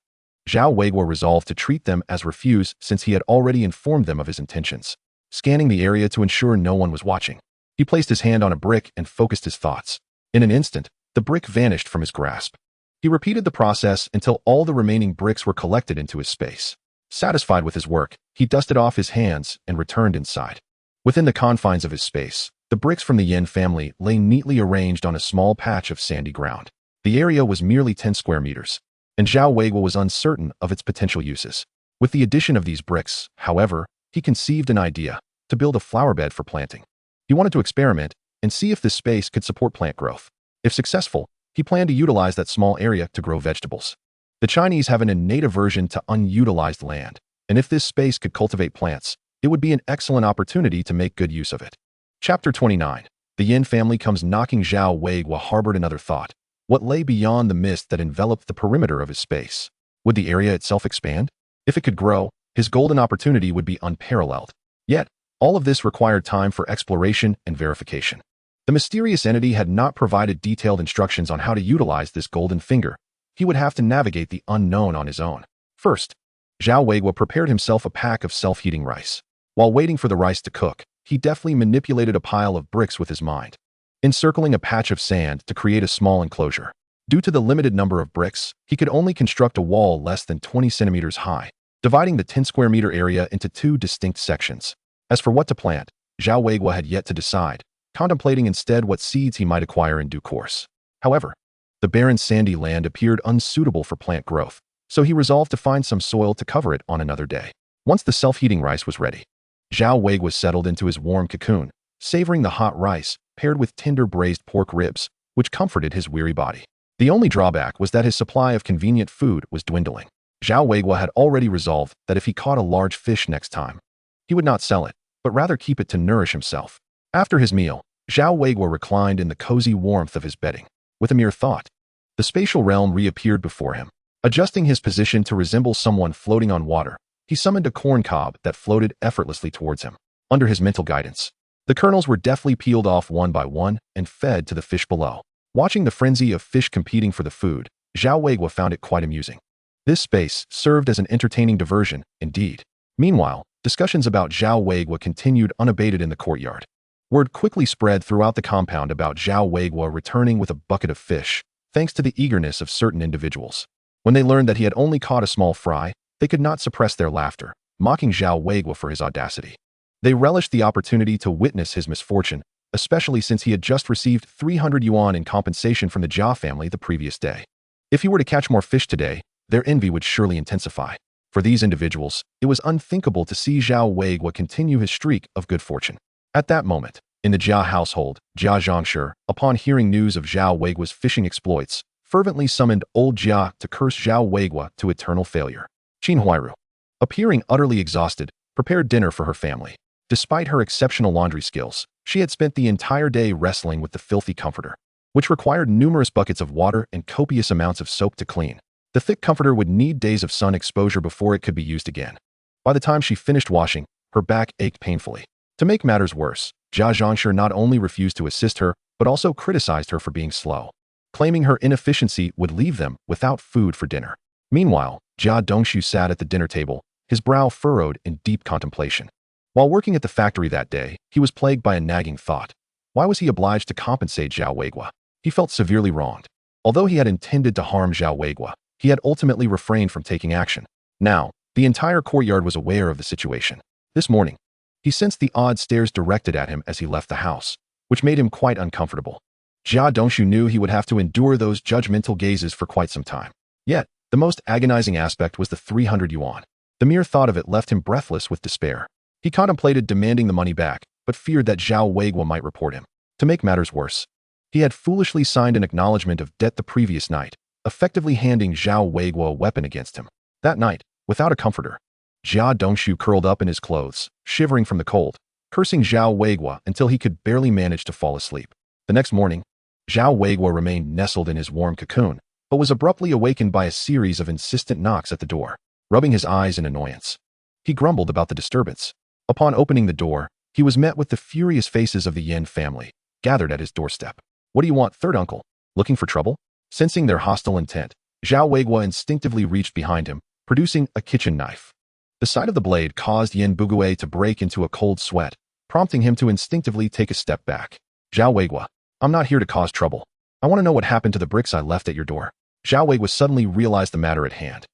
Zhao Weiguo resolved to treat them as refuse since he had already informed them of his intentions. Scanning the area to ensure no one was watching, he placed his hand on a brick and focused his thoughts. In an instant, the brick vanished from his grasp. He repeated the process until all the remaining bricks were collected into his space. Satisfied with his work, he dusted off his hands and returned inside. Within the confines of his space, the bricks from the Yin family lay neatly arranged on a small patch of sandy ground. The area was merely 10 square meters, and Zhao Weiguo was uncertain of its potential uses. With the addition of these bricks, however, he conceived an idea to build a flower bed for planting. He wanted to experiment and see if this space could support plant growth. If successful, he planned to utilize that small area to grow vegetables. The Chinese have an innate aversion to unutilized land, and if this space could cultivate plants, it would be an excellent opportunity to make good use of it. Chapter 29. The Yin family comes knocking. Zhao Weiguo harbored another thought. What lay beyond the mist that enveloped the perimeter of his space? Would the area itself expand? If it could grow, his golden opportunity would be unparalleled. Yet, all of this required time for exploration and verification. The mysterious entity had not provided detailed instructions on how to utilize this golden finger. He would have to navigate the unknown on his own. First, Zhao Weiguo prepared himself a pack of self-heating rice. While waiting for the rice to cook, he deftly manipulated a pile of bricks with his mind, encircling a patch of sand to create a small enclosure. Due to the limited number of bricks, he could only construct a wall less than 20 centimeters high, dividing the 10 square meter area into 2 distinct sections. As for what to plant, Zhao Weiguo had yet to decide, contemplating instead what seeds he might acquire in due course. However, the barren sandy land appeared unsuitable for plant growth, so he resolved to find some soil to cover it on another day. Once the self-heating rice was ready, Zhao Weiguo settled into his warm cocoon, savoring the hot rice paired with tender braised pork ribs, which comforted his weary body. The only drawback was that his supply of convenient food was dwindling. Zhao Weiguo had already resolved that if he caught a large fish next time, he would not sell it, but rather keep it to nourish himself. After his meal, Zhao Weiguo reclined in the cozy warmth of his bedding. With a mere thought, the spatial realm reappeared before him. Adjusting his position to resemble someone floating on water, he summoned a corn cob that floated effortlessly towards him. Under his mental guidance, the kernels were deftly peeled off one by one and fed to the fish below. Watching the frenzy of fish competing for the food, Zhao Weiguo found it quite amusing. This space served as an entertaining diversion, indeed. Meanwhile, discussions about Zhao Weiguo continued unabated in the courtyard. Word quickly spread throughout the compound about Zhao Weiguo returning with a bucket of fish, thanks to the eagerness of certain individuals. When they learned that he had only caught a small fry, they could not suppress their laughter, mocking Zhao Weiguo for his audacity. They relished the opportunity to witness his misfortune, especially since he had just received 300 yuan in compensation from the Jia family the previous day. If he were to catch more fish today, their envy would surely intensify. For these individuals, it was unthinkable to see Zhao Weiguo continue his streak of good fortune. At that moment, in the Jia household, Jia Zhangshi, upon hearing news of Zhao Weiguo's fishing exploits, fervently summoned old Jia to curse Zhao Weiguo to eternal failure. Qin Huairu, appearing utterly exhausted, prepared dinner for her family. Despite her exceptional laundry skills, she had spent the entire day wrestling with the filthy comforter, which required numerous buckets of water and copious amounts of soap to clean. The thick comforter would need days of sun exposure before it could be used again. By the time she finished washing, her back ached painfully. To make matters worse, Jia Zhangshi not only refused to assist her, but also criticized her for being slow, claiming her inefficiency would leave them without food for dinner. Meanwhile, Jia Dongshu sat at the dinner table, his brow furrowed in deep contemplation. While working at the factory that day, he was plagued by a nagging thought. Why was he obliged to compensate Zhao Weiguo? He felt severely wronged. Although he had intended to harm Zhao Weiguo, he had ultimately refrained from taking action. Now, the entire courtyard was aware of the situation. This morning, he sensed the odd stares directed at him as he left the house, which made him quite uncomfortable. Jia Dongshu knew he would have to endure those judgmental gazes for quite some time. Yet, the most agonizing aspect was the 300 yuan. The mere thought of it left him breathless with despair. He contemplated demanding the money back, but feared that Zhao Weiguo might report him. To make matters worse, he had foolishly signed an acknowledgement of debt the previous night, effectively handing Zhao Weiguo a weapon against him. That night, without a comforter, Jia Dongshu curled up in his clothes, shivering from the cold, cursing Zhao Weiguo until he could barely manage to fall asleep. The next morning, Zhao Weiguo remained nestled in his warm cocoon, but was abruptly awakened by a series of insistent knocks at the door. Rubbing his eyes in annoyance, he grumbled about the disturbance. Upon opening the door, he was met with the furious faces of the Yin family, gathered at his doorstep. "What do you want, third uncle? Looking for trouble?" Sensing their hostile intent, Zhao Weiguo instinctively reached behind him, producing a kitchen knife. The sight of the blade caused Yin Bugui to break into a cold sweat, prompting him to instinctively take a step back. "Zhao Weiguo, I'm not here to cause trouble. I want to know what happened to the bricks I left at your door." Zhao Weiguo suddenly realized the matter at hand.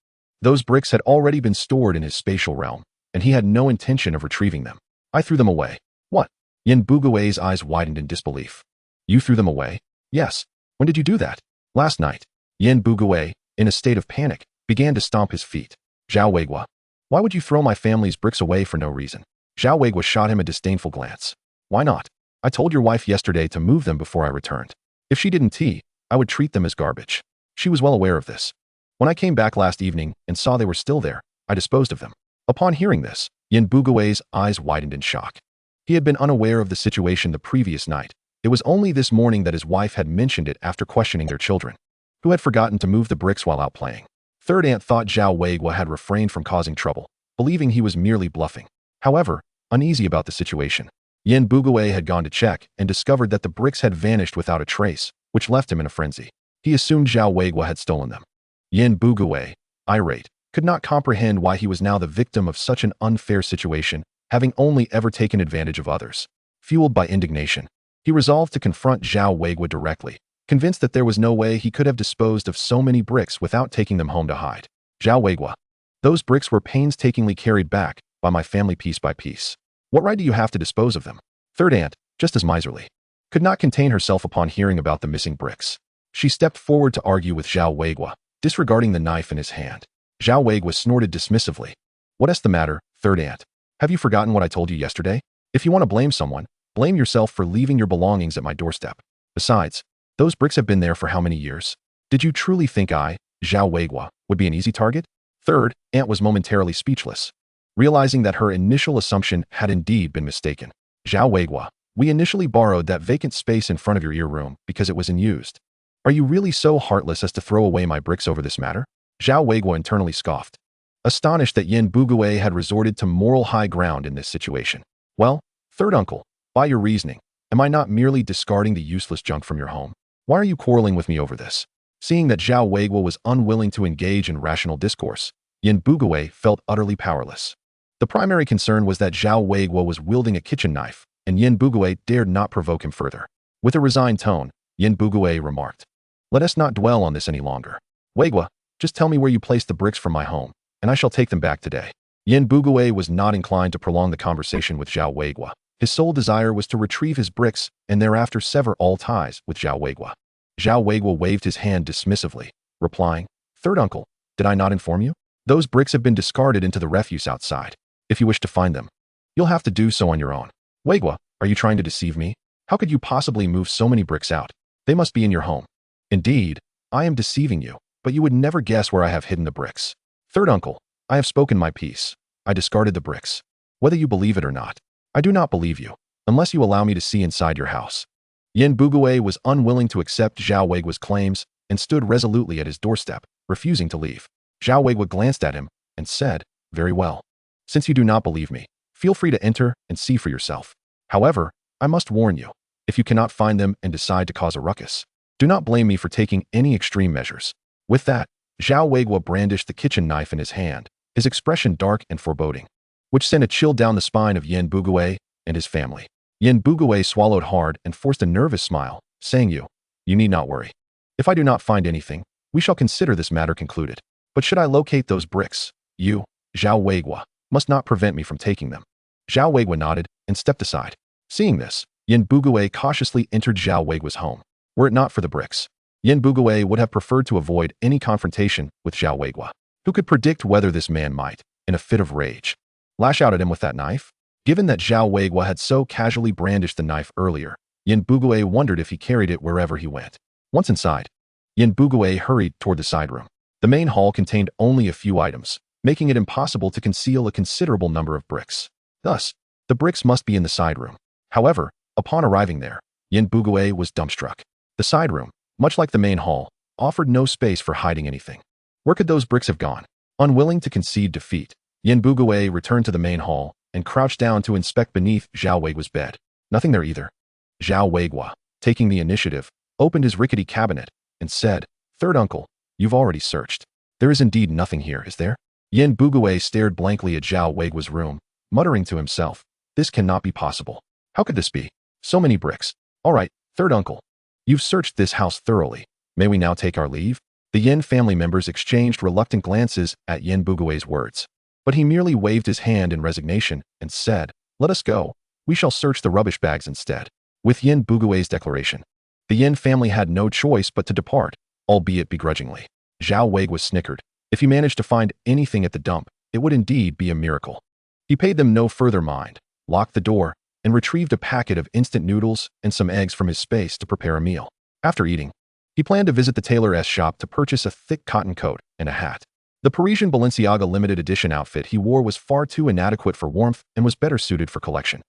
Those bricks had already been stored in his spatial realm, and he had no intention of retrieving them. "I threw them away." "What?" Yin Bugui's eyes widened in disbelief. "You threw them away?" "Yes." "When did you do that?" "Last night." Yin Bugui, in a state of panic, began to stomp his feet. "Zhao Weiguo, why would you throw my family's bricks away for no reason?" Zhao Weiguo shot him a disdainful glance. "Why not? I told your wife yesterday to move them before I returned. If she didn't I would treat them as garbage. She was well aware of this. When I came back last evening and saw they were still there, I disposed of them." Upon hearing this, Yin Bugui's eyes widened in shock. He had been unaware of the situation the previous night. It was only this morning that his wife had mentioned it after questioning their children, who had forgotten to move the bricks while out playing. Third aunt thought Zhao Weiguo had refrained from causing trouble, believing he was merely bluffing. However, uneasy about the situation, Yin Bugui had gone to check and discovered that the bricks had vanished without a trace, which left him in a frenzy. He assumed Zhao Weiguo had stolen them. Yin Bugui, irate, could not comprehend why he was now the victim of such an unfair situation, having only ever taken advantage of others. Fueled by indignation, he resolved to confront Zhao Weiguo directly, convinced that there was no way he could have disposed of so many bricks without taking them home to hide. "Zhao Weiguo, those bricks were painstakingly carried back by my family piece by piece. What right do you have to dispose of them?" Third aunt, just as miserly, could not contain herself upon hearing about the missing bricks. She stepped forward to argue with Zhao Weiguo, disregarding the knife in his hand. Zhao Weiguo snorted dismissively. "What's the matter, third aunt? Have you forgotten what I told you yesterday? If you want to blame someone, blame yourself for leaving your belongings at my doorstep. Besides, those bricks have been there for how many years? Did you truly think I, Zhao Weiguo, would be an easy target?" Third aunt was momentarily speechless, realizing that her initial assumption had indeed been mistaken. Zhao Weiguo, we initially borrowed that vacant space in front of your ear room because it was unused. Are you really so heartless as to throw away my bricks over this matter? Zhao Weiguo internally scoffed, astonished that Yin Bugue had resorted to moral high ground in this situation. Well, third uncle, by your reasoning, am I not merely discarding the useless junk from your home? Why are you quarreling with me over this? Seeing that Zhao Weiguo was unwilling to engage in rational discourse, Yin Bugue felt utterly powerless. The primary concern was that Zhao Weiguo was wielding a kitchen knife, and Yin Bugue dared not provoke him further. With a resigned tone, Yin Bugue remarked, "Let us not dwell on this any longer. Weiguo, just tell me where you placed the bricks from my home, and I shall take them back today." Yin Bugue was not inclined to prolong the conversation with Zhao Weiguo. His sole desire was to retrieve his bricks and thereafter sever all ties with Zhao Weiguo. Zhao Weiguo waved his hand dismissively, replying, "Third uncle, did I not inform you? Those bricks have been discarded into the refuse outside. If you wish to find them, you'll have to do so on your own." Weiguo, are you trying to deceive me? How could you possibly move so many bricks out? They must be in your home. Indeed, I am deceiving you, but you would never guess where I have hidden the bricks. Third uncle, I have spoken my piece. I discarded the bricks. Whether you believe it or not, I do not believe you, unless you allow me to see inside your house. Yin Bugue was unwilling to accept Zhao Weiguo's claims and stood resolutely at his doorstep, refusing to leave. Zhao Weiguo glanced at him and said, "Very well. Since you do not believe me, feel free to enter and see for yourself. However, I must warn you, if you cannot find them and decide to cause a ruckus, do not blame me for taking any extreme measures." With that, Zhao Weiguo brandished the kitchen knife in his hand, his expression dark and foreboding, which sent a chill down the spine of Yin Bugue and his family. Yin Bugue swallowed hard and forced a nervous smile, saying, You need not worry. If I do not find anything, we shall consider this matter concluded. But should I locate those bricks, you, Zhao Weiguo, must not prevent me from taking them." Zhao Weiguo nodded and stepped aside. Seeing this, Yin Bugue cautiously entered Zhao Weiguo's home. Were it not for the bricks, Yin Bugue would have preferred to avoid any confrontation with Zhao Weiguo. Who could predict whether this man might, in a fit of rage, lash out at him with that knife? Given that Zhao Weiguo had so casually brandished the knife earlier, Yin Bugue wondered if he carried it wherever he went. Once inside, Yin Bugue hurried toward the side room. The main hall contained only a few items, making it impossible to conceal a considerable number of bricks. Thus, the bricks must be in the side room. However, upon arriving there, Yin Bugue was dumbstruck. The side room, much like the main hall, offered no space for hiding anything. Where could those bricks have gone? Unwilling to concede defeat, Yin Bugue returned to the main hall and crouched down to inspect beneath Zhao Weiguo's bed. Nothing there either. Zhao Weiguo, taking the initiative, opened his rickety cabinet and said, "Third uncle, you've already searched. There is indeed nothing here, is there?" Yin Bugue stared blankly at Zhao Weiguo's room, muttering to himself, "This cannot be possible. How could this be? So many bricks. All right, third uncle. You've searched this house thoroughly. May we now take our leave?" The Yin family members exchanged reluctant glances at Yin Bugue's words, but he merely waved his hand in resignation and said, "Let us go. We shall search the rubbish bags instead." With Yin Bugue's declaration, the Yin family had no choice but to depart, albeit begrudgingly. Zhao Weiguo snickered. If he managed to find anything at the dump, it would indeed be a miracle. He paid them no further mind, locked the door, and retrieved a packet of instant noodles and some eggs from his space to prepare a meal. After eating, he planned to visit the tailor's shop to purchase a thick cotton coat and a hat. The Parisian Balenciaga limited edition outfit he wore was far too inadequate for warmth and was better suited for collection.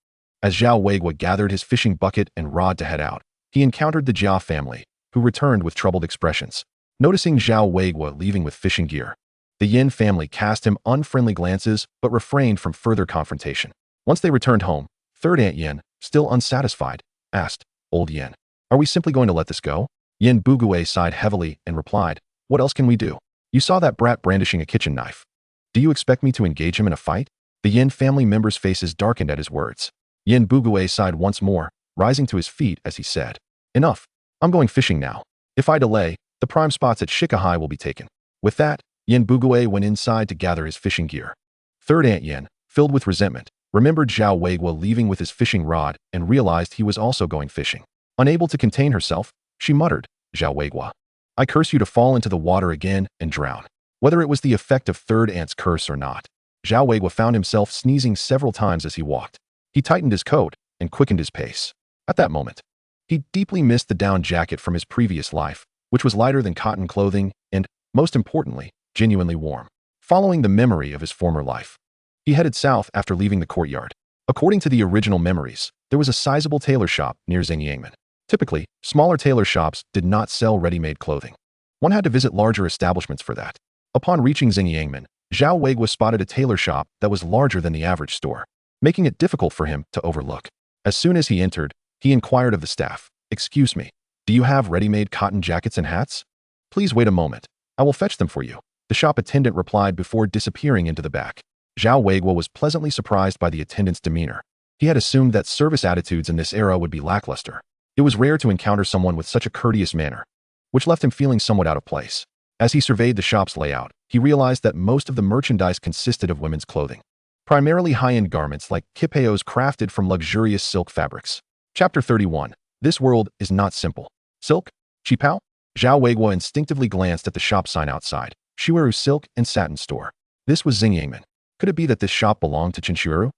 As Zhao Weiguo gathered his fishing bucket and rod to head out, he encountered the Jia family, who returned with troubled expressions. Noticing Zhao Weiguo leaving with fishing gear, the Yin family cast him unfriendly glances but refrained from further confrontation. Once they returned home, third Aunt Yin, still unsatisfied, asked, "Old Yin, are we simply going to let this go?" Yin Bugue sighed heavily and replied, "What else can we do? You saw that brat brandishing a kitchen knife. Do you expect me to engage him in a fight?" The Yin family members' faces darkened at his words. Yin Bugue sighed once more, rising to his feet as he said, "Enough. I'm going fishing now. If I delay, the prime spots at Shikahai will be taken." With that, Yin Bugue went inside to gather his fishing gear. Third Aunt Yin, filled with resentment, remembered Zhao Weiguo leaving with his fishing rod and realized he was also going fishing. Unable to contain herself, she muttered, "Zhao Weiguo, I curse you to fall into the water again and drown." Whether it was the effect of third aunt's curse or not, Zhao Weiguo found himself sneezing several times as he walked. He tightened his coat and quickened his pace. At that moment, he deeply missed the down jacket from his previous life, which was lighter than cotton clothing and, most importantly, genuinely warm. following the memory of his former life. He headed south after leaving the courtyard. According to the original memories, there was a sizable tailor shop near Xingyangmen. Typically, smaller tailor shops did not sell ready-made clothing. One had to visit larger establishments for that. Upon reaching Xingyangmen, Zhao Weiguo spotted a tailor shop that was larger than the average store, making it difficult for him to overlook. As soon as he entered, he inquired of the staff, "Excuse me, do you have ready-made cotton jackets and hats? Please wait a moment. I will fetch them for you," the shop attendant replied before disappearing into the back. Zhao Weiguo was pleasantly surprised by the attendant's demeanor. He had assumed that service attitudes in this era would be lackluster. It was rare to encounter someone with such a courteous manner, which left him feeling somewhat out of place. As he surveyed the shop's layout, he realized that most of the merchandise consisted of women's clothing, primarily high-end garments like kipeos crafted from luxurious silk fabrics. Chapter 31. This world is not simple. Silk? Qipao? Zhao Weiguo instinctively glanced at the shop sign outside, Shiweru Silk and Satin Store. This was Xingyangmen. Could it be that this shop belonged to Shiweru?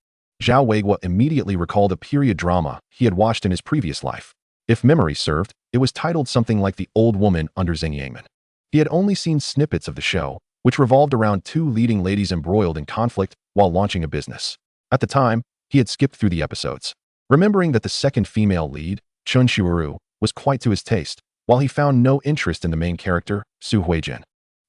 Zhao Weiguo immediately recalled a period drama he had watched in his previous life. If memory served, it was titled something like The Old Woman Under Xingyangmen. He had only seen snippets of the show, which revolved around two leading ladies embroiled in conflict while launching a business. At the time, he had skipped through the episodes, remembering that the second female lead, Chun Shiweru, was quite to his taste, while he found no interest in the main character, Su Huijin.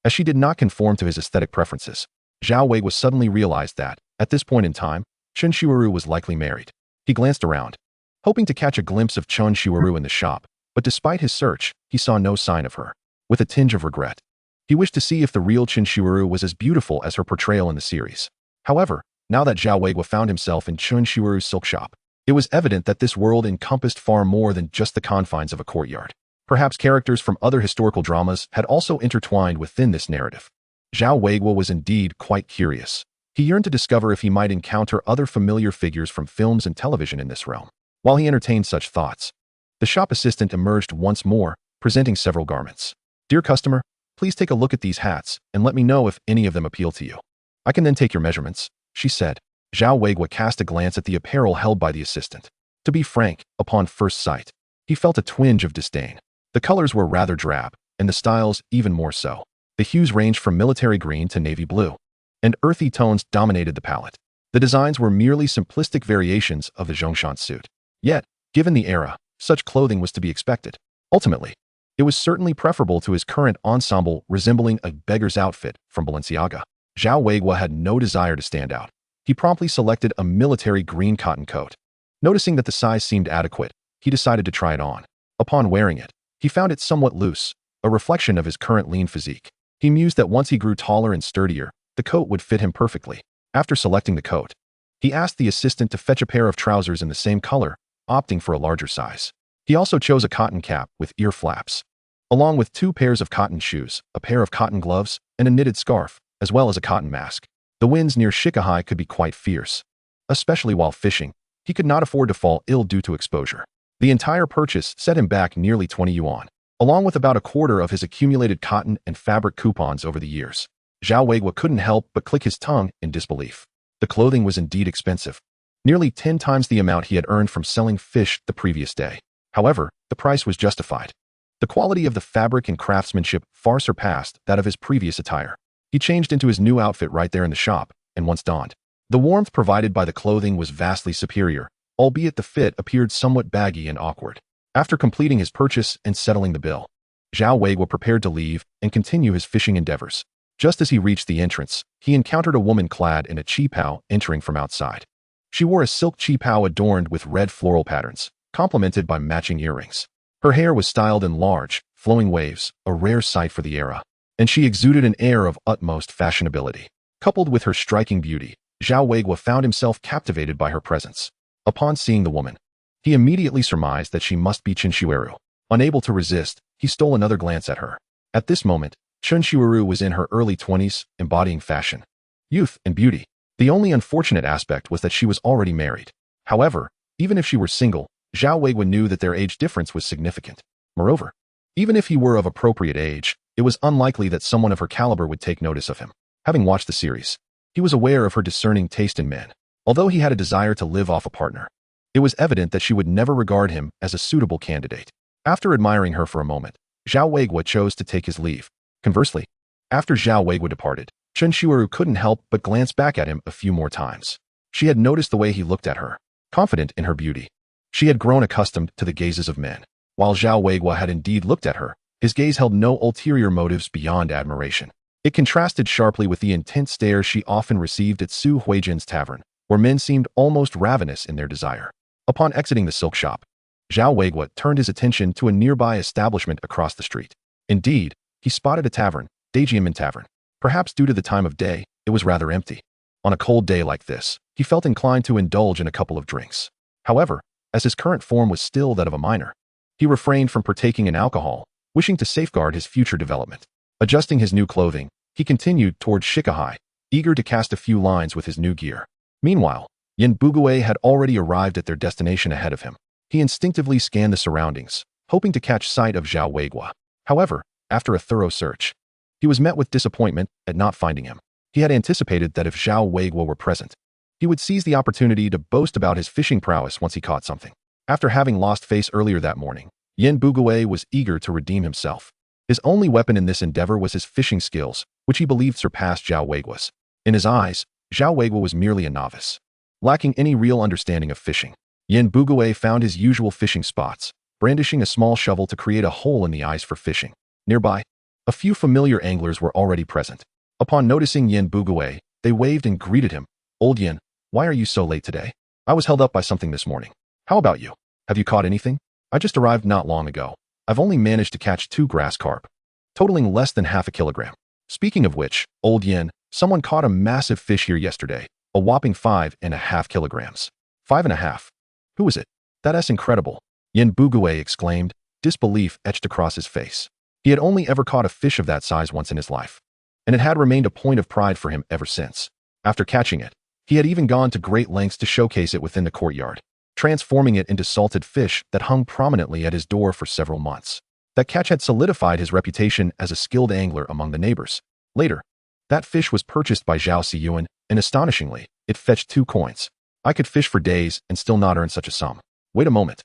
As she did not conform to his aesthetic preferences, Zhao Weiguo suddenly realized that, at this point in time, Chun Shiweru was likely married. He glanced around, hoping to catch a glimpse of Chun Shiweru in the shop, but despite his search, he saw no sign of her. With a tinge of regret, he wished to see if the real Chun Shiweru was as beautiful as her portrayal in the series. However, now that Zhao Weiguo found himself in Chun Shiweru's silk shop, it was evident that this world encompassed far more than just the confines of a courtyard. Perhaps characters from other historical dramas had also intertwined within this narrative. Zhao Weiguo was indeed quite curious. He yearned to discover if he might encounter other familiar figures from films and television in this realm. While he entertained such thoughts, the shop assistant emerged once more, presenting several garments. "Dear customer, please take a look at these hats and let me know if any of them appeal to you. I can then take your measurements," she said. Zhao Weiguo cast a glance at the apparel held by the assistant. To be frank, upon first sight, he felt a twinge of disdain. The colors were rather drab, and the styles even more so. The hues ranged from military green to navy blue, and earthy tones dominated the palette. The designs were merely simplistic variations of the Zhongshan suit. Yet, given the era, such clothing was to be expected. Ultimately, it was certainly preferable to his current ensemble resembling a beggar's outfit from Balenciaga. Zhao Weiguo had no desire to stand out. He promptly selected a military green cotton coat. Noticing that the size seemed adequate, he decided to try it on. Upon wearing it, he found it somewhat loose, a reflection of his current lean physique. He mused that once he grew taller and sturdier, the coat would fit him perfectly. After selecting the coat, he asked the assistant to fetch a pair of trousers in the same color, opting for a larger size. He also chose a cotton cap with ear flaps, along with 2 pairs of cotton shoes, a pair of cotton gloves, and a knitted scarf, as well as a cotton mask. The winds near Shikahai could be quite fierce. Especially while fishing, he could not afford to fall ill due to exposure. The entire purchase set him back nearly 20 yuan, along with about a quarter of his accumulated cotton and fabric coupons over the years. Zhao Weiguo couldn't help but click his tongue in disbelief. The clothing was indeed expensive, nearly 10 times the amount he had earned from selling fish the previous day. However, the price was justified. The quality of the fabric and craftsmanship far surpassed that of his previous attire. He changed into his new outfit right there in the shop, and once donned, the warmth provided by the clothing was vastly superior, albeit the fit appeared somewhat baggy and awkward. After completing his purchase and settling the bill, Zhao Weiguo prepared to leave and continue his fishing endeavors. Just as he reached the entrance, he encountered a woman clad in a qipao entering from outside. She wore a silk qipao adorned with red floral patterns, complemented by matching earrings. Her hair was styled in large, flowing waves, a rare sight for the era, and she exuded an air of utmost fashionability. Coupled with her striking beauty, Zhao Weiguo found himself captivated by her presence. Upon seeing the woman, he immediately surmised that she must be Chun Shiweru. Unable to resist, he stole another glance at her. At this moment, Chun Shiweru was in her early 20s, embodying fashion, youth, and beauty. The only unfortunate aspect was that she was already married. However, even if she were single, Zhao Weiguo knew that their age difference was significant. Moreover, even if he were of appropriate age, it was unlikely that someone of her caliber would take notice of him. Having watched the series, he was aware of her discerning taste in men. Although he had a desire to live off a partner, it was evident that she would never regard him as a suitable candidate. After admiring her for a moment, Zhao Weiguo chose to take his leave. Conversely, after Zhao Weiguo departed, Chen Shuiru couldn't help but glance back at him a few more times. She had noticed the way he looked at her, confident in her beauty. She had grown accustomed to the gazes of men. While Zhao Weiguo had indeed looked at her, his gaze held no ulterior motives beyond admiration. It contrasted sharply with the intense stare she often received at Su Huijin's tavern, where men seemed almost ravenous in their desire. Upon exiting the silk shop, Zhao Weiguo turned his attention to a nearby establishment across the street. Indeed, he spotted a tavern, Dajiamin Tavern. Perhaps due to the time of day, it was rather empty. On a cold day like this, he felt inclined to indulge in a couple of drinks. However, as his current form was still that of a minor, he refrained from partaking in alcohol, wishing to safeguard his future development. Adjusting his new clothing, he continued toward Shikahai, eager to cast a few lines with his new gear. Meanwhile, Yin Bugue had already arrived at their destination ahead of him. He instinctively scanned the surroundings, hoping to catch sight of Zhao Weiguo. However, after a thorough search, he was met with disappointment at not finding him. He had anticipated that if Zhao Weiguo were present, he would seize the opportunity to boast about his fishing prowess once he caught something. After having lost face earlier that morning, Yin Bugue was eager to redeem himself. His only weapon in this endeavor was his fishing skills, which he believed surpassed Zhao Weiguo's. In his eyes, Zhao Weiguo was merely a novice, lacking any real understanding of fishing. Yin Bugue found his usual fishing spots, brandishing a small shovel to create a hole in the ice for fishing. Nearby, a few familiar anglers were already present. Upon noticing Yin Bugue, they waved and greeted him. "Old Yin, why are you so late today? I was held up by something this morning. How about you? Have you caught anything? I just arrived not long ago. I've only managed to catch 2 grass carp, totaling less than half a kilogram. Speaking of which, Old Yin, someone caught a massive fish here yesterday, a whopping 5.5 kilograms. 5.5? Who is it? That's incredible," Yin Bugue exclaimed, disbelief etched across his face. He had only ever caught a fish of that size once in his life, and it had remained a point of pride for him ever since. After catching it, he had even gone to great lengths to showcase it within the courtyard, transforming it into salted fish that hung prominently at his door for several months. That catch had solidified his reputation as a skilled angler among the neighbors. Later, that fish was purchased by Zhao Siyuan, and astonishingly, it fetched 2 coins. I could fish for days and still not earn such a sum. Wait a moment.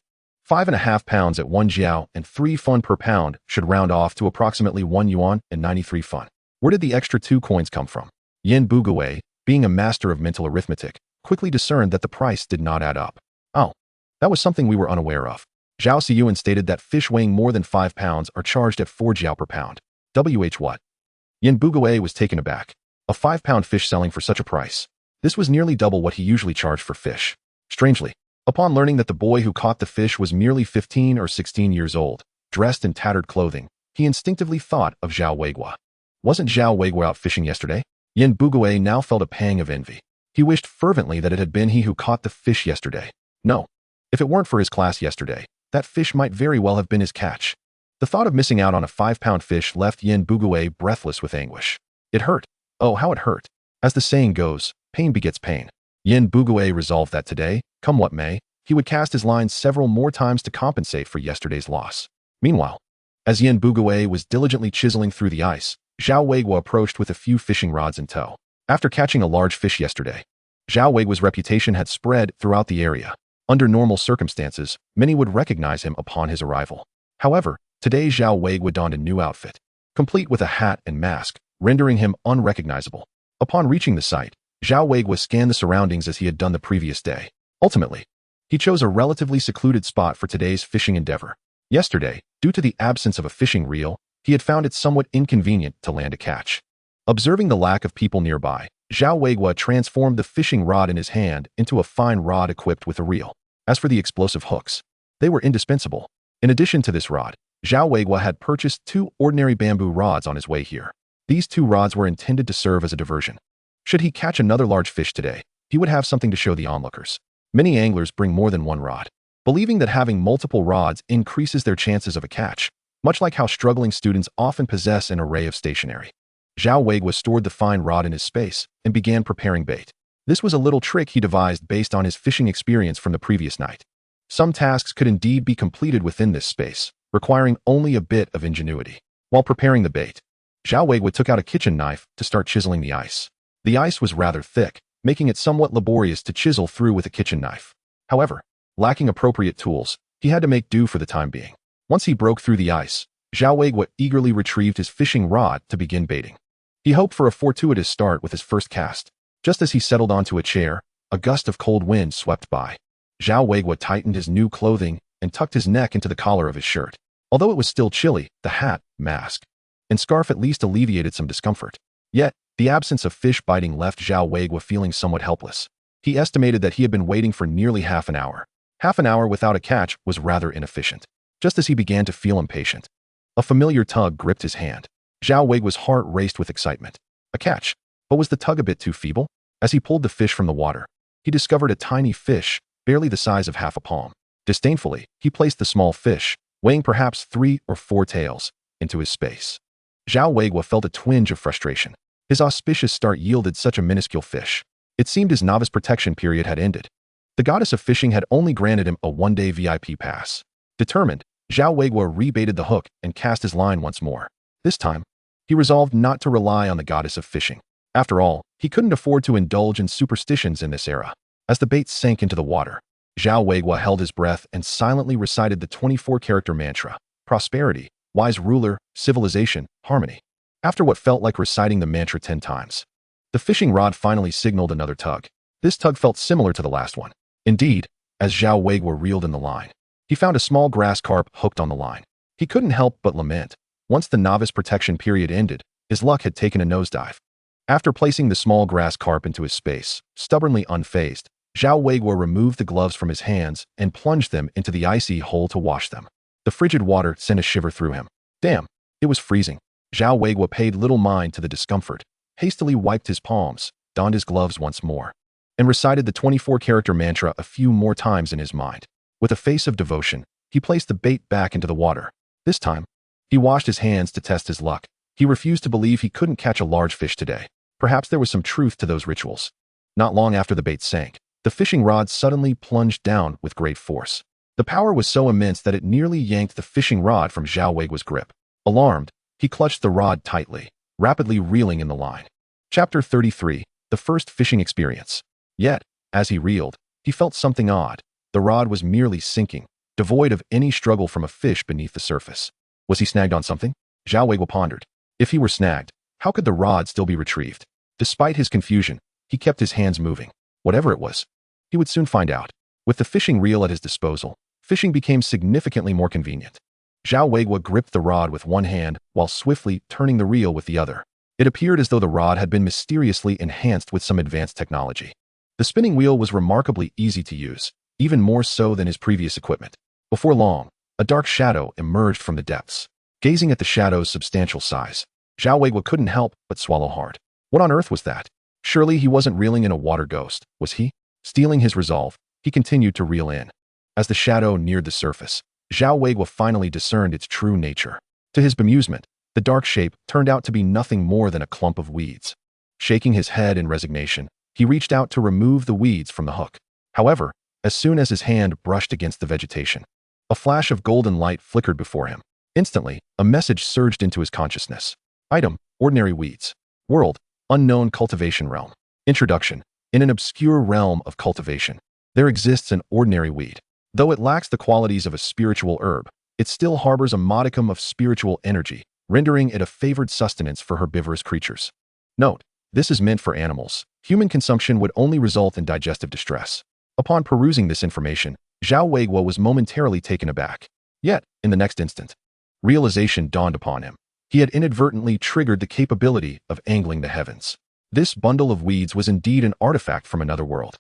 5.5 pounds at 1 jiao and 3 fun per pound should round off to approximately 1 yuan and 93 fun. Where did the extra 2 coins come from? Yin Bugue, being a master of mental arithmetic, quickly discerned that the price did not add up. Oh, that was something we were unaware of. Zhao Siyuan stated that fish weighing more than 5 pounds are charged at 4 jiao per pound. What? Yin Bugue was taken aback. A 5-pound fish selling for such a price. This was nearly double what he usually charged for fish. Strangely, upon learning that the boy who caught the fish was merely 15 or 16 years old, dressed in tattered clothing, he instinctively thought of Zhao Weiguo. Wasn't Zhao Weiguo out fishing yesterday? Yin Bugue now felt a pang of envy. He wished fervently that it had been he who caught the fish yesterday. No. If it weren't for his class yesterday, that fish might very well have been his catch. The thought of missing out on a 5-pound fish left Yin Bugue breathless with anguish. It hurt. Oh, how it hurt. As the saying goes, pain begets pain. Yin Bugue resolved that today, come what may, he would cast his lines several more times to compensate for yesterday's loss. Meanwhile, as Yin Bugue was diligently chiseling through the ice, Zhao Weiguo approached with a few fishing rods in tow. After catching a large fish yesterday, Zhao Weiguo's reputation had spread throughout the area. Under normal circumstances, many would recognize him upon his arrival. However, today Zhao Weiguo donned a new outfit, complete with a hat and mask, rendering him unrecognizable. Upon reaching the site, Zhao Weiguo scanned the surroundings as he had done the previous day. Ultimately, he chose a relatively secluded spot for today's fishing endeavor. Yesterday, due to the absence of a fishing reel, he had found it somewhat inconvenient to land a catch. Observing the lack of people nearby, Zhao Weiguo transformed the fishing rod in his hand into a fine rod equipped with a reel. As for the explosive hooks, they were indispensable. In addition to this rod, Zhao Weiguo had purchased 2 ordinary bamboo rods on his way here. These 2 rods were intended to serve as a diversion. Should he catch another large fish today, he would have something to show the onlookers. Many anglers bring more than 1 rod, believing that having multiple rods increases their chances of a catch, much like how struggling students often possess an array of stationery. Zhao Weiguo stored the fine rod in his space and began preparing bait. This was a little trick he devised based on his fishing experience from the previous night. Some tasks could indeed be completed within this space, requiring only a bit of ingenuity. While preparing the bait, Zhao Weiguo took out a kitchen knife to start chiseling the ice. The ice was rather thick, making it somewhat laborious to chisel through with a kitchen knife. However, lacking appropriate tools, he had to make do for the time being. Once he broke through the ice, Zhao Weiguo eagerly retrieved his fishing rod to begin baiting. He hoped for a fortuitous start with his first cast. Just as he settled onto a chair, a gust of cold wind swept by. Zhao Weiguo tightened his new clothing and tucked his neck into the collar of his shirt. Although it was still chilly, the hat, mask, and scarf at least alleviated some discomfort. Yet, the absence of fish biting left Zhao Weiguo feeling somewhat helpless. He estimated that he had been waiting for nearly half an hour. Half an hour without a catch was rather inefficient. Just as he began to feel impatient, a familiar tug gripped his hand. Zhao Weiguo's heart raced with excitement. A catch. But was the tug a bit too feeble? As he pulled the fish from the water, he discovered a tiny fish, barely the size of half a palm. Disdainfully, he placed the small fish, weighing perhaps 3 or 4 taels, into his space. Zhao Weiguo felt a twinge of frustration. His auspicious start yielded such a minuscule fish. It seemed his novice protection period had ended. The goddess of fishing had only granted him a one-day VIP pass. Determined, Zhao Weiguo rebaited the hook and cast his line once more. This time, he resolved not to rely on the goddess of fishing. After all, he couldn't afford to indulge in superstitions in this era. As the bait sank into the water, Zhao Weiguo held his breath and silently recited the 24-character mantra: prosperity, wise ruler, civilization, harmony. After what felt like reciting the mantra 10 times, the fishing rod finally signaled another tug. This tug felt similar to the last one. Indeed, as Zhao Weiguo reeled in the line, he found a small grass carp hooked on the line. He couldn't help but lament. Once the novice protection period ended, his luck had taken a nosedive. After placing the small grass carp into his space, stubbornly unfazed, Zhao Weiguo removed the gloves from his hands and plunged them into the icy hole to wash them. The frigid water sent a shiver through him. Damn, it was freezing. Zhao Weiguo paid little mind to the discomfort, hastily wiped his palms, donned his gloves once more, and recited the 24-character mantra a few more times in his mind. With a face of devotion, he placed the bait back into the water. This time, he washed his hands to test his luck. He refused to believe he couldn't catch a large fish today. Perhaps there was some truth to those rituals. Not long after the bait sank, the fishing rod suddenly plunged down with great force. The power was so immense that it nearly yanked the fishing rod from Zhao Weiguo's grip. Alarmed, he clutched the rod tightly, rapidly reeling in the line. Chapter 33, The First Fishing Experience. Yet, as he reeled, he felt something odd. The rod was merely sinking, devoid of any struggle from a fish beneath the surface. Was he snagged on something? Zhao Weiguo pondered. If he were snagged, how could the rod still be retrieved? Despite his confusion, he kept his hands moving. Whatever it was, he would soon find out. With the fishing reel at his disposal, fishing became significantly more convenient. Zhao Weiguo gripped the rod with one hand while swiftly turning the reel with the other. It appeared as though the rod had been mysteriously enhanced with some advanced technology. The spinning wheel was remarkably easy to use, even more so than his previous equipment. Before long, a dark shadow emerged from the depths. Gazing at the shadow's substantial size, Zhao Weiguo couldn't help but swallow hard. What on earth was that? Surely he wasn't reeling in a water ghost, was he? Steeling his resolve, he continued to reel in. As the shadow neared the surface, Zhao Weiguo finally discerned its true nature. To his bemusement, the dark shape turned out to be nothing more than a clump of weeds. Shaking his head in resignation, he reached out to remove the weeds from the hook. However, as soon as his hand brushed against the vegetation, a flash of golden light flickered before him. Instantly, a message surged into his consciousness. Item: ordinary weeds. World: unknown cultivation realm. Introduction: in an obscure realm of cultivation, there exists an ordinary weed. Though it lacks the qualities of a spiritual herb, it still harbors a modicum of spiritual energy, rendering it a favored sustenance for herbivorous creatures. Note: this is meant for animals. Human consumption would only result in digestive distress. Upon perusing this information, Zhao Weiguo was momentarily taken aback. Yet, in the next instant, realization dawned upon him. He had inadvertently triggered the capability of angling the heavens. This bundle of weeds was indeed an artifact from another world.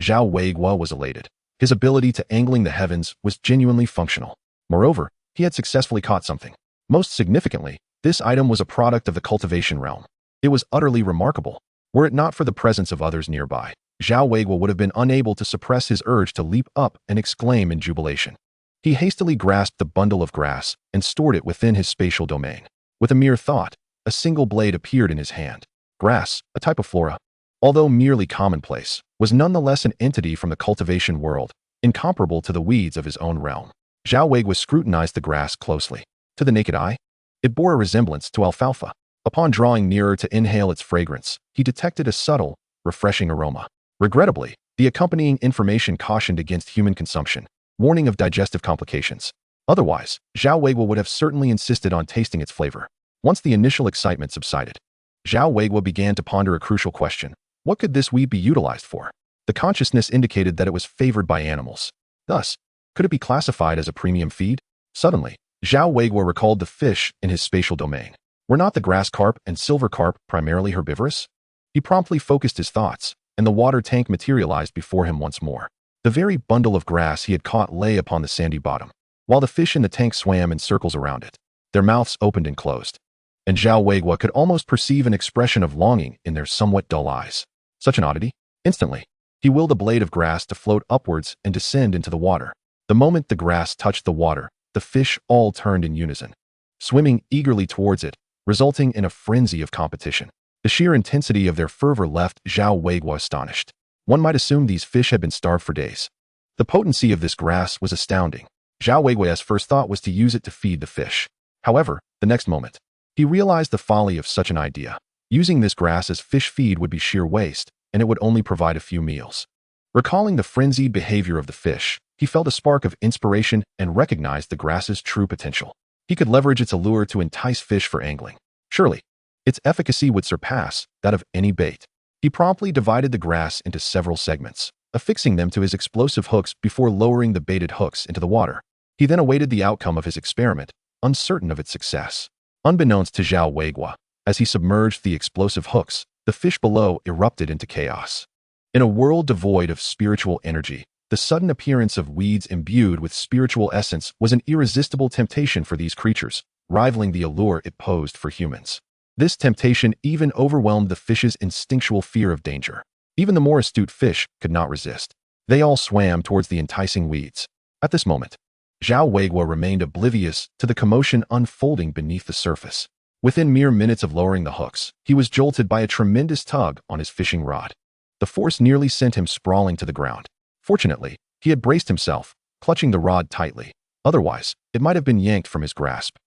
Zhao Weiguo was elated. His ability to angling the heavens was genuinely functional. Moreover, he had successfully caught something. Most significantly, this item was a product of the cultivation realm. It was utterly remarkable. Were it not for the presence of others nearby, Zhao Weiguo would have been unable to suppress his urge to leap up and exclaim in jubilation. He hastily grasped the bundle of grass and stored it within his spatial domain. With a mere thought, a single blade appeared in his hand. Grass, a type of flora, although merely commonplace, was nonetheless an entity from the cultivation world, incomparable to the weeds of his own realm. Zhao Weiguo scrutinized the grass closely. To the naked eye, it bore a resemblance to alfalfa. Upon drawing nearer to inhale its fragrance, he detected a subtle, refreshing aroma. Regrettably, the accompanying information cautioned against human consumption, warning of digestive complications. Otherwise, Zhao Weiguo would have certainly insisted on tasting its flavor. Once the initial excitement subsided, Zhao Weiguo began to ponder a crucial question. What could this weed be utilized for? The consciousness indicated that it was favored by animals. Thus, could it be classified as a premium feed? Suddenly, Zhao Weiguo recalled the fish in his spatial domain. Were not the grass carp and silver carp primarily herbivorous? He promptly focused his thoughts, and the water tank materialized before him once more. The very bundle of grass he had caught lay upon the sandy bottom, while the fish in the tank swam in circles around it. Their mouths opened and closed, and Zhao Weiguo could almost perceive an expression of longing in their somewhat dull eyes. Such an oddity. Instantly, he willed a blade of grass to float upwards and descend into the water. The moment the grass touched the water, the fish all turned in unison, swimming eagerly towards it, resulting in a frenzy of competition. The sheer intensity of their fervor left Zhao Weiguo astonished. One might assume these fish had been starved for days. The potency of this grass was astounding. Zhao Weiguo's first thought was to use it to feed the fish. However, the next moment, he realized the folly of such an idea. Using this grass as fish feed would be sheer waste, and it would only provide a few meals. Recalling the frenzied behavior of the fish, he felt a spark of inspiration and recognized the grass's true potential. He could leverage its allure to entice fish for angling. Surely, its efficacy would surpass that of any bait. He promptly divided the grass into several segments, affixing them to his explosive hooks before lowering the baited hooks into the water. He then awaited the outcome of his experiment, uncertain of its success. Unbeknownst to Zhao Weiguo, as he submerged the explosive hooks, the fish below erupted into chaos. In a world devoid of spiritual energy, the sudden appearance of weeds imbued with spiritual essence was an irresistible temptation for these creatures, rivaling the allure it posed for humans. This temptation even overwhelmed the fish's instinctual fear of danger. Even the more astute fish could not resist. They all swam towards the enticing weeds. At this moment, Zhao Weiguo remained oblivious to the commotion unfolding beneath the surface. Within mere minutes of lowering the hooks, he was jolted by a tremendous tug on his fishing rod. The force nearly sent him sprawling to the ground. Fortunately, he had braced himself, clutching the rod tightly. Otherwise, it might have been yanked from his grasp.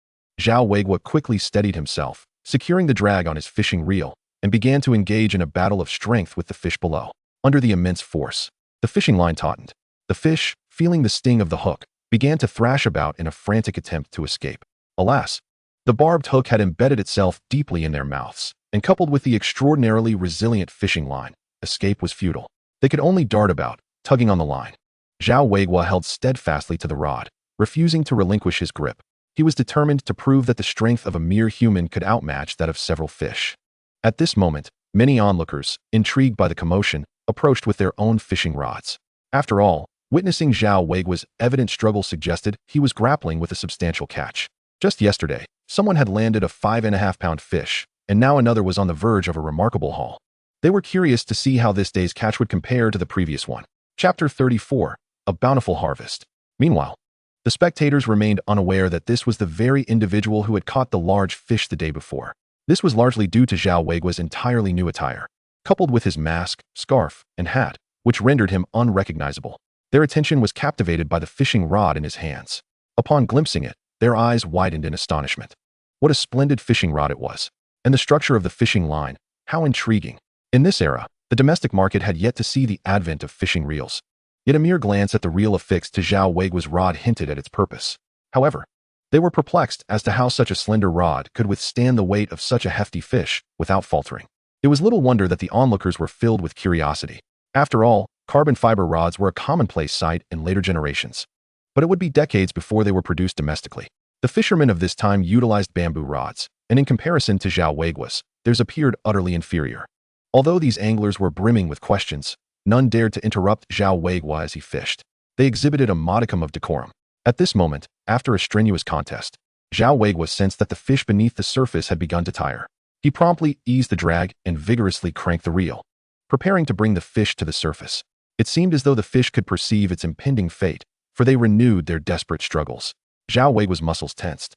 Zhao Weiguo quickly steadied himself, securing the drag on his fishing reel, and began to engage in a battle of strength with the fish below. Under the immense force, the fishing line tautened. The fish, feeling the sting of the hook, began to thrash about in a frantic attempt to escape. Alas, the barbed hook had embedded itself deeply in their mouths, and coupled with the extraordinarily resilient fishing line, escape was futile. They could only dart about, tugging on the line. Zhao Weiguo held steadfastly to the rod, refusing to relinquish his grip. He was determined to prove that the strength of a mere human could outmatch that of several fish. At this moment, many onlookers, intrigued by the commotion, approached with their own fishing rods. After all, witnessing Zhao Weiguo's evident struggle suggested he was grappling with a substantial catch. Just yesterday, someone had landed a 5.5-pound fish, and now another was on the verge of a remarkable haul. They were curious to see how this day's catch would compare to the previous one. Chapter 34, A Bountiful Harvest. Meanwhile, the spectators remained unaware that this was the very individual who had caught the large fish the day before. This was largely due to Zhao Weiguo's entirely new attire, coupled with his mask, scarf, and hat, which rendered him unrecognizable. Their attention was captivated by the fishing rod in his hands. Upon glimpsing it, their eyes widened in astonishment. What a splendid fishing rod it was! And the structure of the fishing line, how intriguing! In this era, the domestic market had yet to see the advent of fishing reels. Yet a mere glance at the reel affixed to Zhao Weiguo's rod hinted at its purpose. However, they were perplexed as to how such a slender rod could withstand the weight of such a hefty fish without faltering. It was little wonder that the onlookers were filled with curiosity. After all, carbon fiber rods were a commonplace sight in later generations. But it would be decades before they were produced domestically. The fishermen of this time utilized bamboo rods, and in comparison to Zhao Weiguo's, theirs appeared utterly inferior. Although these anglers were brimming with questions, none dared to interrupt Zhao Weiguo as he fished. They exhibited a modicum of decorum. At this moment, after a strenuous contest, Zhao Weiguo sensed that the fish beneath the surface had begun to tire. He promptly eased the drag and vigorously cranked the reel, preparing to bring the fish to the surface. It seemed as though the fish could perceive its impending fate, for they renewed their desperate struggles. Zhao Weiguo's muscles tensed,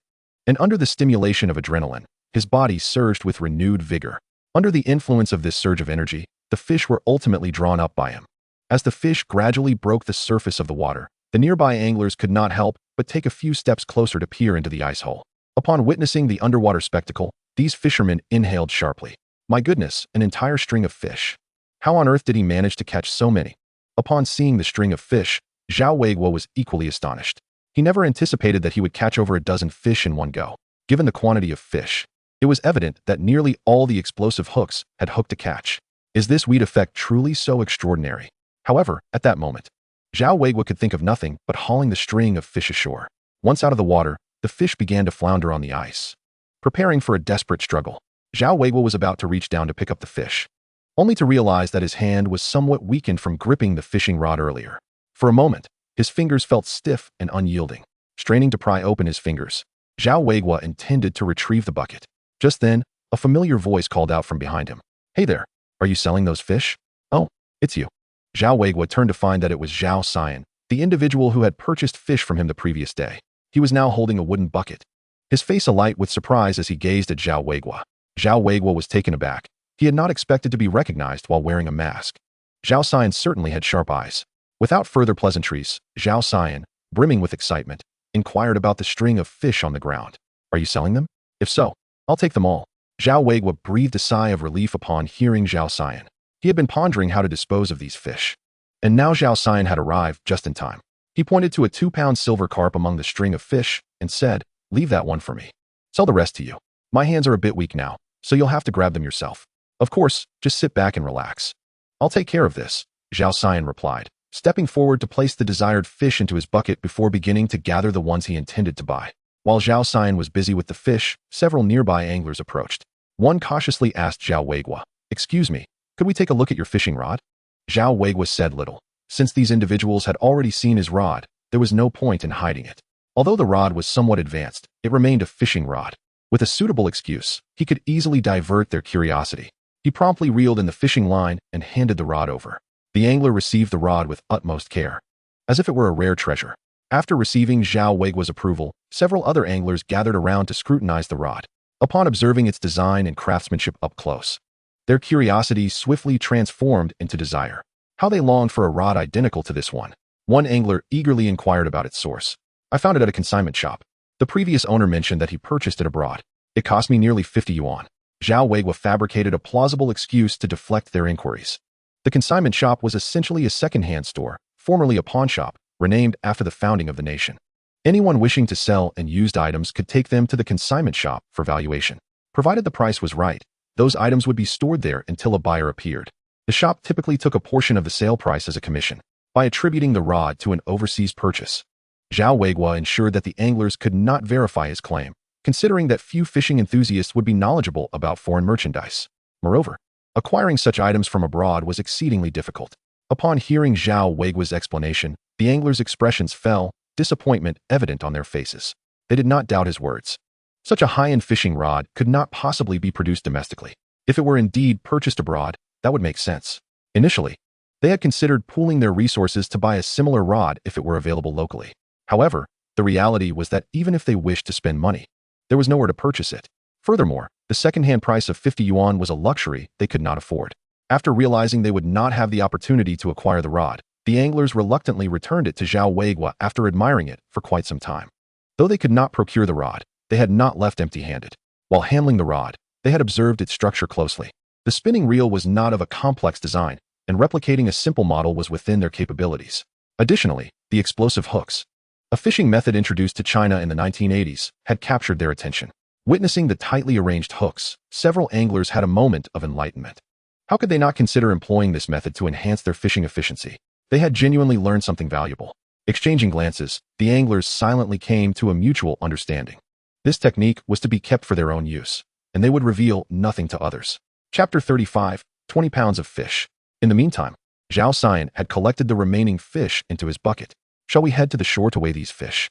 and under the stimulation of adrenaline, his body surged with renewed vigor. Under the influence of this surge of energy, the fish were ultimately drawn up by him. As the fish gradually broke the surface of the water, the nearby anglers could not help but take a few steps closer to peer into the ice hole. Upon witnessing the underwater spectacle, these fishermen inhaled sharply. My goodness, an entire string of fish. How on earth did he manage to catch so many? Upon seeing the string of fish, Zhao Weiguo was equally astonished. He never anticipated that he would catch over a dozen fish in one go. Given the quantity of fish, It was evident that nearly all the explosive hooks had hooked a catch. Is this weed effect truly so extraordinary? However, at that moment, Zhao Weiguo could think of nothing but hauling the string of fish ashore. Once out of the water, the fish began to flounder on the ice. Preparing for a desperate struggle, Zhao Weiguo was about to reach down to pick up the fish, only to realize that his hand was somewhat weakened from gripping the fishing rod earlier. For a moment, his fingers felt stiff and unyielding. Straining to pry open his fingers, Zhao Weiguo intended to retrieve the bucket. Just then, a familiar voice called out from behind him. "Hey there, are you selling those fish?" "Oh, it's you." Zhao Weiguo turned to find that it was Zhao Xian, the individual who had purchased fish from him the previous day. He was now holding a wooden bucket, his face alight with surprise as he gazed at Zhao Weiguo. Zhao Weiguo was taken aback. He had not expected to be recognized while wearing a mask. Zhao Xian certainly had sharp eyes. Without further pleasantries, Zhao Xian, brimming with excitement, inquired about the string of fish on the ground. "Are you selling them? If so, I'll take them all." Zhao Weiguo breathed a sigh of relief upon hearing Zhao Xian. He had been pondering how to dispose of these fish. And now Zhao Xian had arrived just in time. He pointed to a 2-pound silver carp among the string of fish and said, "Leave that one for me. Sell the rest to you. My hands are a bit weak now, so you'll have to grab them yourself. Of course, just sit back and relax." "I'll take care of this," Zhao Xian replied, stepping forward to place the desired fish into his bucket before beginning to gather the ones he intended to buy. While Zhao Xian was busy with the fish, several nearby anglers approached. One cautiously asked Zhao Weiguo, "Excuse me, could we take a look at your fishing rod?" Zhao Weiguo said little. Since these individuals had already seen his rod, there was no point in hiding it. Although the rod was somewhat advanced, it remained a fishing rod. With a suitable excuse, he could easily divert their curiosity. He promptly reeled in the fishing line and handed the rod over. The angler received the rod with utmost care, as if it were a rare treasure. After receiving Zhao Weiguo's approval, several other anglers gathered around to scrutinize the rod. Upon observing its design and craftsmanship up close, their curiosity swiftly transformed into desire. How they longed for a rod identical to this one. One angler eagerly inquired about its source. "I found it at a consignment shop. The previous owner mentioned that he purchased it abroad. It cost me nearly 50 yuan. Zhao Weiguo fabricated a plausible excuse to deflect their inquiries. The consignment shop was essentially a second-hand store, formerly a pawn shop, renamed after the founding of the nation. Anyone wishing to sell and used items could take them to the consignment shop for valuation. Provided the price was right, those items would be stored there until a buyer appeared. The shop typically took a portion of the sale price as a commission, by attributing the rod to an overseas purchase. Zhao Weiguo ensured that the anglers could not verify his claim, considering that few fishing enthusiasts would be knowledgeable about foreign merchandise. Moreover, acquiring such items from abroad was exceedingly difficult. Upon hearing Zhao Weiguo's explanation, the anglers' expressions fell, disappointment evident on their faces. They did not doubt his words. Such a high-end fishing rod could not possibly be produced domestically. If it were indeed purchased abroad, that would make sense. Initially, they had considered pooling their resources to buy a similar rod if it were available locally. However, the reality was that even if they wished to spend money, there was nowhere to purchase it. Furthermore, the second-hand price of 50 yuan was a luxury they could not afford. After realizing they would not have the opportunity to acquire the rod, the anglers reluctantly returned it to Zhao Weiguo after admiring it for quite some time. Though they could not procure the rod, they had not left empty-handed. While handling the rod, they had observed its structure closely. The spinning reel was not of a complex design, and replicating a simple model was within their capabilities. Additionally, the explosive hooks, a fishing method introduced to China in the 1980s, had captured their attention. Witnessing the tightly arranged hooks, several anglers had a moment of enlightenment. How could they not consider employing this method to enhance their fishing efficiency? They had genuinely learned something valuable. Exchanging glances, the anglers silently came to a mutual understanding. This technique was to be kept for their own use, and they would reveal nothing to others. Chapter 35, 20 pounds of fish. In the meantime, Zhao Xian had collected the remaining fish into his bucket. "Shall we head to the shore to weigh these fish?"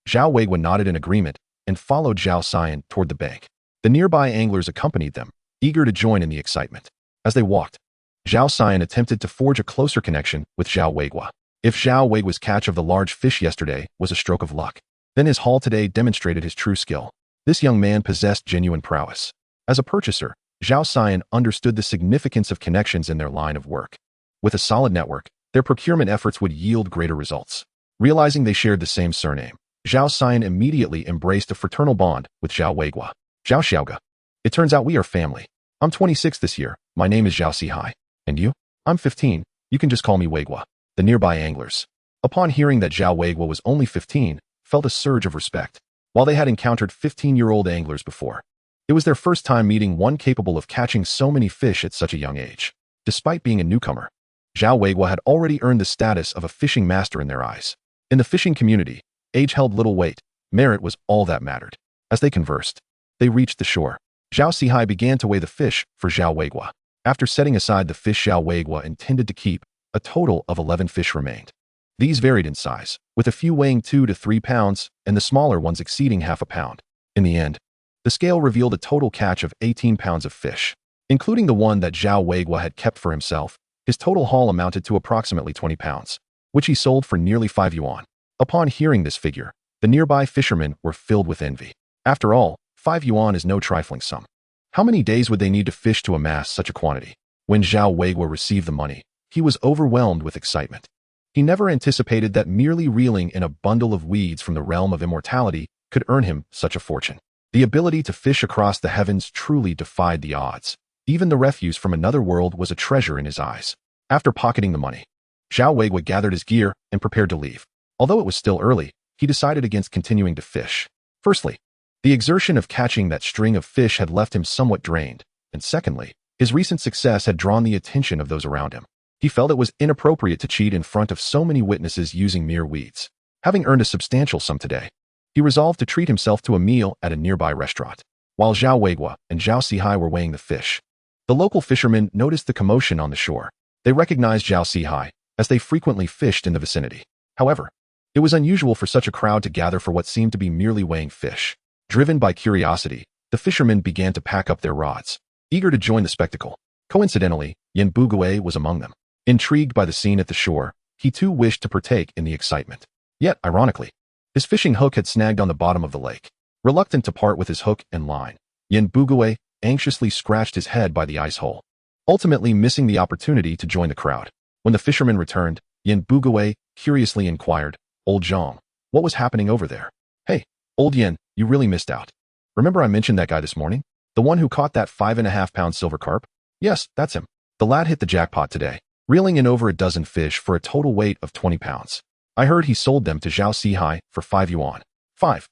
Zhao Weiguo nodded in agreement and followed Zhao Xian toward the bank. The nearby anglers accompanied them, eager to join in the excitement. As they walked, Zhao Xian attempted to forge a closer connection with Zhao Weiguo. If Zhao Weiguo's catch of the large fish yesterday was a stroke of luck, then his haul today demonstrated his true skill. This young man possessed genuine prowess. As a purchaser, Zhao Xian understood the significance of connections in their line of work. With a solid network, their procurement efforts would yield greater results. Realizing they shared the same surname, Zhao Xian immediately embraced a fraternal bond with Zhao Weiguo. "Zhao Xiaoga. It turns out we are family. I'm 26 this year. My name is Zhao Sihai. And you?" "I'm 15. You can just call me Weiguo." The nearby anglers, upon hearing that Zhao Weiguo was only 15, felt a surge of respect. While they had encountered 15-year-old anglers before, It was their first time meeting one capable of catching so many fish at such a young age. Despite being a newcomer, Zhao Weiguo had already earned the status of a fishing master in their eyes. In the fishing community, age held little weight. Merit was all that mattered. As they conversed, they reached the shore. Zhao Sihai began to weigh the fish for Zhao Weiguo. After setting aside the fish Zhao Weiguo intended to keep, a total of 11 fish remained. These varied in size, with a few weighing 2 to 3 pounds and the smaller ones exceeding half a pound. In the end, the scale revealed a total catch of 18 pounds of fish. Including the one that Zhao Weiguo had kept for himself, his total haul amounted to approximately 20 pounds, which he sold for nearly 5 yuan. Upon hearing this figure, the nearby fishermen were filled with envy. After all, 5 yuan is no trifling sum. How many days would they need to fish to amass such a quantity? When Zhao Weiguo received the money, he was overwhelmed with excitement. He never anticipated that merely reeling in a bundle of weeds from the realm of immortality could earn him such a fortune. The ability to fish across the heavens truly defied the odds. Even the refuse from another world was a treasure in his eyes. After pocketing the money, Zhao Weiguo gathered his gear and prepared to leave. Although it was still early, he decided against continuing to fish. Firstly, the exertion of catching that string of fish had left him somewhat drained, and secondly, his recent success had drawn the attention of those around him. He felt it was inappropriate to cheat in front of so many witnesses using mere weeds. Having earned a substantial sum today, he resolved to treat himself to a meal at a nearby restaurant. While Zhao Weiguo and Zhao Sihai were weighing the fish, the local fishermen noticed the commotion on the shore. They recognized Zhao Sihai, as they frequently fished in the vicinity. However, it was unusual for such a crowd to gather for what seemed to be merely weighing fish. Driven by curiosity, the fishermen began to pack up their rods, eager to join the spectacle. Coincidentally, Yan Bugue was among them. Intrigued by the scene at the shore, he too wished to partake in the excitement. Yet, ironically, his fishing hook had snagged on the bottom of the lake. Reluctant to part with his hook and line, Yan Bugue anxiously scratched his head by the ice hole, ultimately missing the opportunity to join the crowd. When the fisherman returned, Yan Bugue curiously inquired, "Old Zhang, what was happening over there?" "Hey, old Yan, you really missed out. Remember I mentioned that guy this morning? The one who caught that 5.5-pound silver carp? Yes, that's him. The lad hit the jackpot today, reeling in over a dozen fish for a total weight of 20 pounds. I heard he sold them to Zhao Sihai for 5 yuan. 5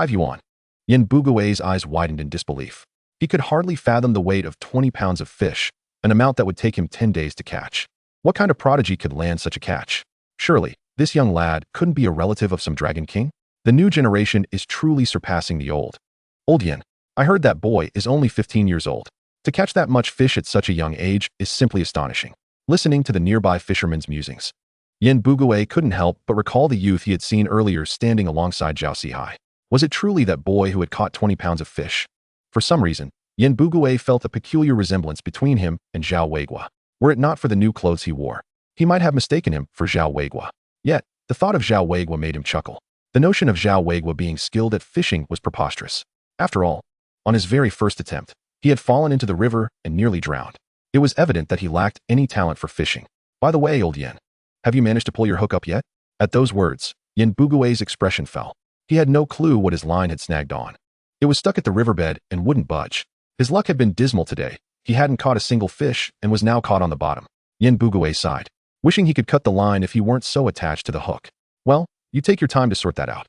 yuan. Yan Bugue's eyes widened in disbelief. He could hardly fathom the weight of 20 pounds of fish, an amount that would take him 10 days to catch. What kind of prodigy could land such a catch? Surely, this young lad couldn't be a relative of some dragon king? The new generation is truly surpassing the old. Old Yan, I heard that boy is only 15 years old. To catch that much fish at such a young age is simply astonishing. Listening to the nearby fishermen's musings, Yan Bugue couldn't help but recall the youth he had seen earlier standing alongside Zhao Sihai. Was it truly that boy who had caught 20 pounds of fish? For some reason, Yan Bugue felt a peculiar resemblance between him and Zhao Weiguo. Were it not for the new clothes he wore, he might have mistaken him for Zhao Weiguo. Yet, the thought of Zhao Weiguo made him chuckle. The notion of Zhao Weiguo being skilled at fishing was preposterous. After all, on his very first attempt, he had fallen into the river and nearly drowned. It was evident that he lacked any talent for fishing. By the way, old Yan, have you managed to pull your hook up yet? At those words, Yan Bugue's expression fell. He had no clue what his line had snagged on. It was stuck at the riverbed and wouldn't budge. His luck had been dismal today. He hadn't caught a single fish and was now caught on the bottom. Yan Bugue sighed, wishing he could cut the line if he weren't so attached to the hook. Well, you take your time to sort that out.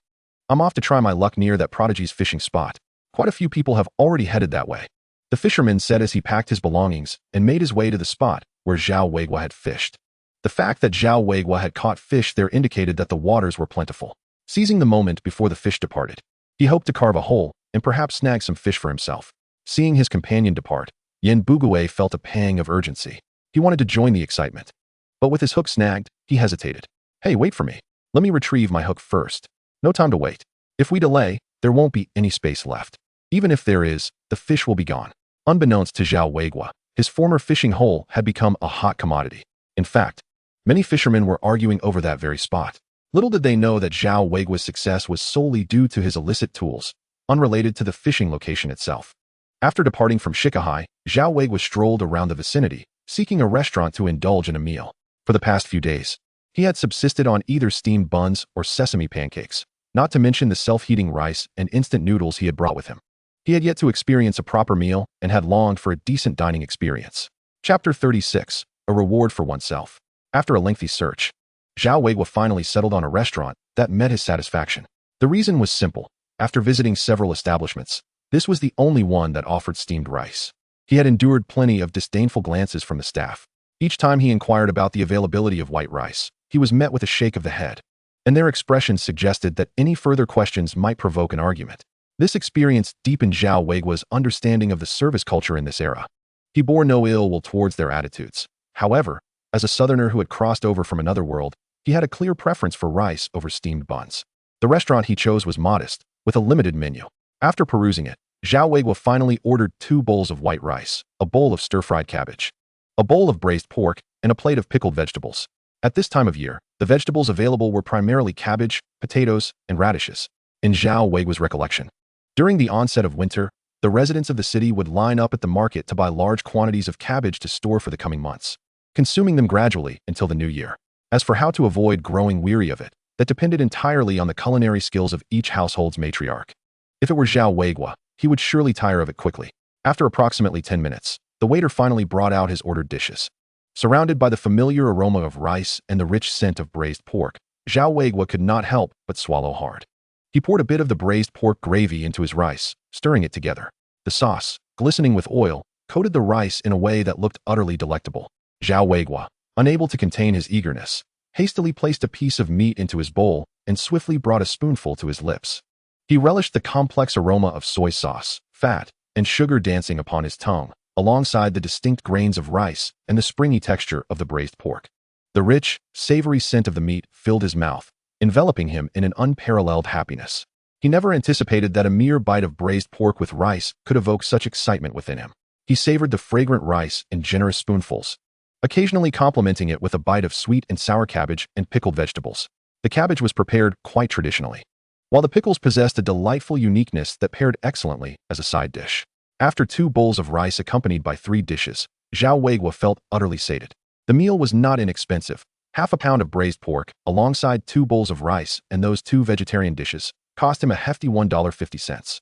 I'm off to try my luck near that prodigy's fishing spot. Quite a few people have already headed that way, the fisherman said as he packed his belongings and made his way to the spot where Zhao Weiguo had fished. The fact that Zhao Weiguo had caught fish there indicated that the waters were plentiful. Seizing the moment before the fish departed, he hoped to carve a hole and perhaps snag some fish for himself. Seeing his companion depart, Yan Bugue felt a pang of urgency. He wanted to join the excitement. But with his hook snagged, he hesitated. Hey, wait for me. Let me retrieve my hook first. No time to wait. If we delay, there won't be any space left. Even if there is, the fish will be gone. Unbeknownst to Zhao Weiguo, his former fishing hole had become a hot commodity. In fact, many fishermen were arguing over that very spot. Little did they know that Zhao Weiguo's success was solely due to his illicit tools, unrelated to the fishing location itself. After departing from Shikahai, Zhao Weiguo strolled around the vicinity, seeking a restaurant to indulge in a meal. For the past few days, he had subsisted on either steamed buns or sesame pancakes, not to mention the self-heating rice and instant noodles he had brought with him. He had yet to experience a proper meal and had longed for a decent dining experience. Chapter 36, A Reward for Oneself. After a lengthy search, Zhao Weiguo finally settled on a restaurant that met his satisfaction. The reason was simple. After visiting several establishments, This was the only one that offered steamed rice. He had endured plenty of disdainful glances from the staff. Each time he inquired about the availability of white rice, he was met with a shake of the head, and their expressions suggested that any further questions might provoke an argument. This experience deepened Zhao Weiguo's understanding of the service culture in this era. He bore no ill will towards their attitudes. However, as a southerner who had crossed over from another world, he had a clear preference for rice over steamed buns. The restaurant he chose was modest, with a limited menu. After perusing it, Zhao Weiguo finally ordered 2 bowls of white rice, a bowl of stir-fried cabbage, a bowl of braised pork, and a plate of pickled vegetables. At this time of year, the vegetables available were primarily cabbage, potatoes, and radishes. In Zhao Weiguo's recollection, during the onset of winter, the residents of the city would line up at the market to buy large quantities of cabbage to store for the coming months, consuming them gradually until the new year. As for how to avoid growing weary of it, that depended entirely on the culinary skills of each household's matriarch. If it were Zhao Weiguo, he would surely tire of it quickly. After approximately 10 minutes, the waiter finally brought out his ordered dishes. Surrounded by the familiar aroma of rice and the rich scent of braised pork, Zhao Weiguo could not help but swallow hard. He poured a bit of the braised pork gravy into his rice, stirring it together. The sauce, glistening with oil, coated the rice in a way that looked utterly delectable. Zhao Weiguo, unable to contain his eagerness, hastily placed a piece of meat into his bowl and swiftly brought a spoonful to his lips. He relished the complex aroma of soy sauce, fat, and sugar dancing upon his tongue, alongside the distinct grains of rice and the springy texture of the braised pork. The rich, savory scent of the meat filled his mouth, enveloping him in an unparalleled happiness. He never anticipated that a mere bite of braised pork with rice could evoke such excitement within him. He savored the fragrant rice in generous spoonfuls, occasionally complementing it with a bite of sweet and sour cabbage and pickled vegetables. The cabbage was prepared quite traditionally, while the pickles possessed a delightful uniqueness that paired excellently as a side dish. After 2 bowls of rice accompanied by 3 dishes, Zhao Weiguo felt utterly sated. The meal was not inexpensive. Half a pound of braised pork, alongside 2 bowls of rice and those 2 vegetarian dishes, cost him a hefty $1.50.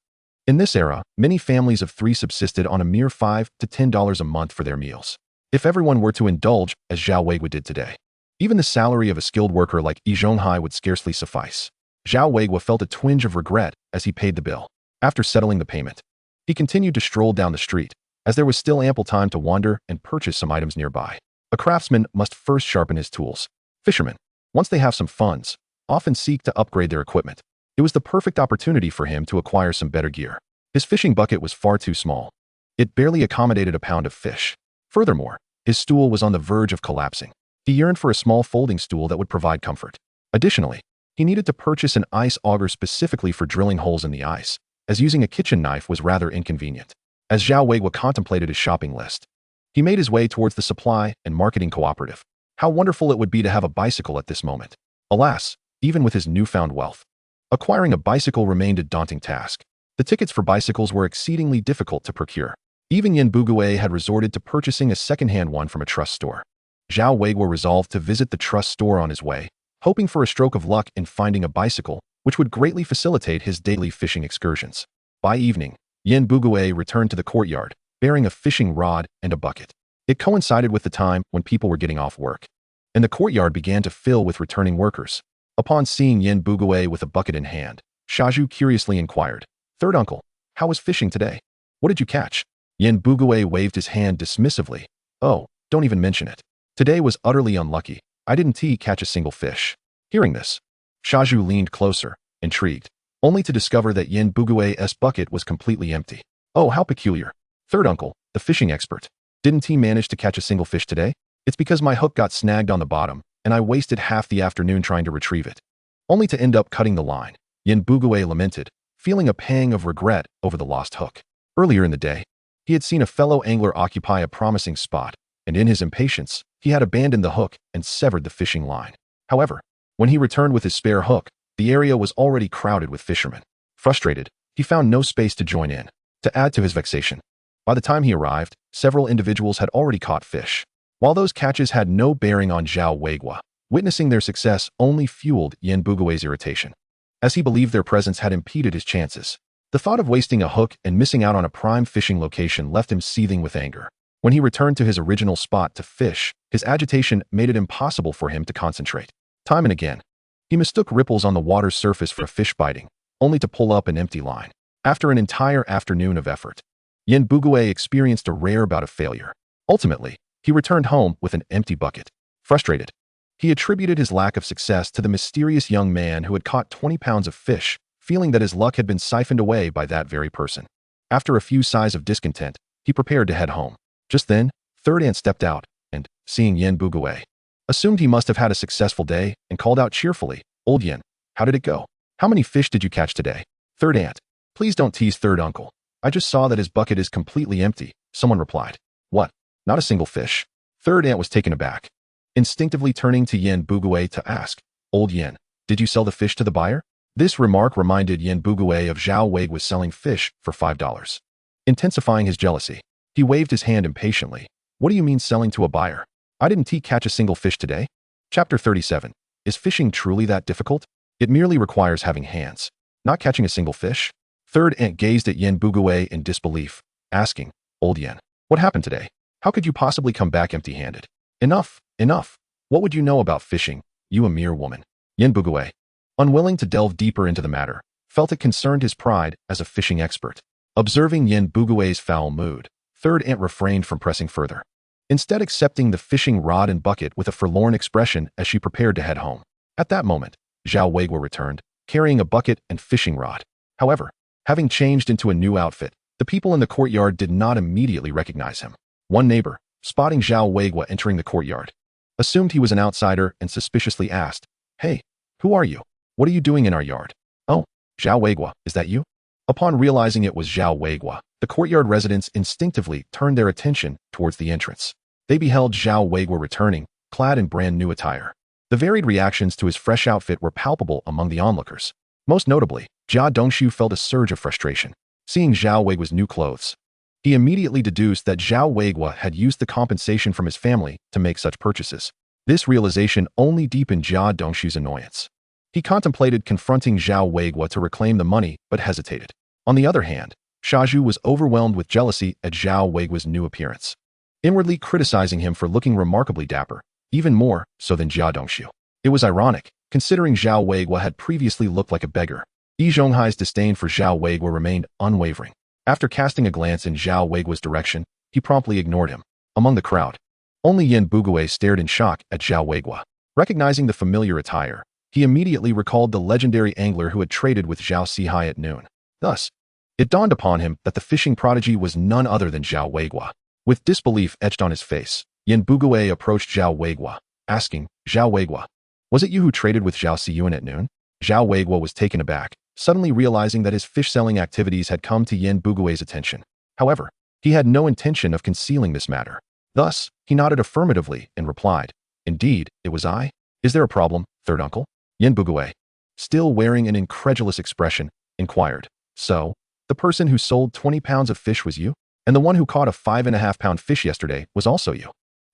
In this era, many families of 3 subsisted on a mere $5 to $10 a month for their meals. If everyone were to indulge as Zhao Weiguo did today, even the salary of a skilled worker like Yi Zhonghai would scarcely suffice. Zhao Weiguo felt a twinge of regret as he paid the bill. After settling the payment, he continued to stroll down the street, as there was still ample time to wander and purchase some items nearby. A craftsman must first sharpen his tools. Fishermen, once they have some funds, often seek to upgrade their equipment. It was the perfect opportunity for him to acquire some better gear. His fishing bucket was far too small. It barely accommodated a pound of fish. Furthermore, his stool was on the verge of collapsing. He yearned for a small folding stool that would provide comfort. Additionally, he needed to purchase an ice auger specifically for drilling holes in the ice, as using a kitchen knife was rather inconvenient. As Zhao Weiguo contemplated his shopping list, he made his way towards the supply and marketing cooperative. How wonderful it would be to have a bicycle at this moment. Alas, even with his newfound wealth, acquiring a bicycle remained a daunting task. The tickets for bicycles were exceedingly difficult to procure. Even Yen Bugue had resorted to purchasing a second-hand one from a trust store. Zhao Weiguo resolved to visit the trust store on his way, hoping for a stroke of luck in finding a bicycle, which would greatly facilitate his daily fishing excursions. By evening, Yen Bugue returned to the courtyard, bearing a fishing rod and a bucket. It coincided with the time when people were getting off work, and the courtyard began to fill with returning workers. Upon seeing Yen Bugue with a bucket in hand, Shaju curiously inquired, "Third uncle, how was fishing today? What did you catch?" Yen Bugue waved his hand dismissively. "Oh, don't even mention it. Today was utterly unlucky. I didn't catch a single fish." Hearing this, Shaju leaned closer, intrigued, only to discover that Yen Bugue's bucket was completely empty. "Oh, how peculiar. Third uncle, the fishing expert. Didn't he manage to catch a single fish today? It's because my hook got snagged on the bottom, and I wasted half the afternoon trying to retrieve it, only to end up cutting the line," Yen Bugue lamented, feeling a pang of regret over the lost hook. Earlier in the day, he had seen a fellow angler occupy a promising spot, and in his impatience, he had abandoned the hook and severed the fishing line. However, when he returned with his spare hook, the area was already crowded with fishermen. Frustrated, he found no space to join in. To add to his vexation, by the time he arrived, several individuals had already caught fish. While those catches had no bearing on Zhao Weiguo, witnessing their success only fueled Yen Bugue's irritation, as he believed their presence had impeded his chances. The thought of wasting a hook and missing out on a prime fishing location left him seething with anger. When he returned to his original spot to fish, his agitation made it impossible for him to concentrate. Time and again, he mistook ripples on the water's surface for a fish biting, only to pull up an empty line. After an entire afternoon of effort, Yin Bugue experienced a rare bout of failure. Ultimately, he returned home with an empty bucket. Frustrated, he attributed his lack of success to the mysterious young man who had caught 20 pounds of fish, feeling that his luck had been siphoned away by that very person. After a few sighs of discontent, he prepared to head home. Just then, Third Ant stepped out and, seeing Yin Bugue, assumed he must have had a successful day and called out cheerfully, "Old Yin, how did it go? How many fish did you catch today?" Third Ant, "Please don't tease Third Uncle. I just saw that his bucket is completely empty," someone replied. "What? Not a single fish?" Third Ant was taken aback, instinctively turning to Yin Bugue to ask, "Old Yin, did you sell the fish to the buyer?" This remark reminded Yin Bugue of Zhao Weiguo selling fish for $5. Intensifying his jealousy, he waved his hand impatiently. "What do you mean selling to a buyer? I didn't catch a single fish today." Chapter 37. Is fishing truly that difficult? It merely requires having hands. Not catching a single fish? Third Ant gazed at Yin Bugue in disbelief, asking, "Old Yin, what happened today? How could you possibly come back empty-handed?" Enough, enough. What would you know about fishing, you a mere woman?" Yin Bugue, unwilling to delve deeper into the matter, felt it concerned his pride as a fishing expert. Observing Yin Bugue's foul mood, Third Ant refrained from pressing further, instead accepting the fishing rod and bucket with a forlorn expression as she prepared to head home. At that moment, Zhao Weiguo returned, carrying a bucket and fishing rod. However, having changed into a new outfit, the people in the courtyard did not immediately recognize him. One neighbor, spotting Zhao Weiguo entering the courtyard, assumed he was an outsider and suspiciously asked, "Hey, who are you? What are you doing in our yard?" "Oh, Zhao Weiguo, is that you?" Upon realizing it was Zhao Weiguo, the courtyard residents instinctively turned their attention towards the entrance. They beheld Zhao Weiguo returning, clad in brand new attire. The varied reactions to his fresh outfit were palpable among the onlookers. Most notably, Jia Dongshu felt a surge of frustration, seeing Zhao Weiguo's new clothes. He immediately deduced that Zhao Weiguo had used the compensation from his family to make such purchases. This realization only deepened Jia Dongshu's annoyance. He contemplated confronting Zhao Weiguo to reclaim the money, but hesitated. On the other hand, Shaju was overwhelmed with jealousy at Zhao Weiguo's new appearance, inwardly criticizing him for looking remarkably dapper, even more so than Jia Dongshu. It was ironic, considering Zhao Weiguo had previously looked like a beggar. Yi Zhonghai's disdain for Zhao Weiguo remained unwavering. After casting a glance in Zhao Weiguo's direction, he promptly ignored him. Among the crowd, only Yin Bugue stared in shock at Zhao Weiguo. Recognizing the familiar attire, he immediately recalled the legendary angler who had traded with Zhao Sihai at noon. Thus, it dawned upon him that the fishing prodigy was none other than Zhao Weiguo. With disbelief etched on his face, Yin Bugue approached Zhao Weiguo, asking, "Zhao Weiguo, was it you who traded with Zhao Siyuan at noon?" Zhao Weiguo was taken aback, suddenly realizing that his fish-selling activities had come to Yin Bugue's attention. However, he had no intention of concealing this matter. Thus, he nodded affirmatively and replied, "Indeed, it was I. Is there a problem, Third Uncle?" Yin Bugue, still wearing an incredulous expression, inquired, "So, the person who sold 20 pounds of fish was you? And the one who caught a 5.5-pound fish yesterday was also you?"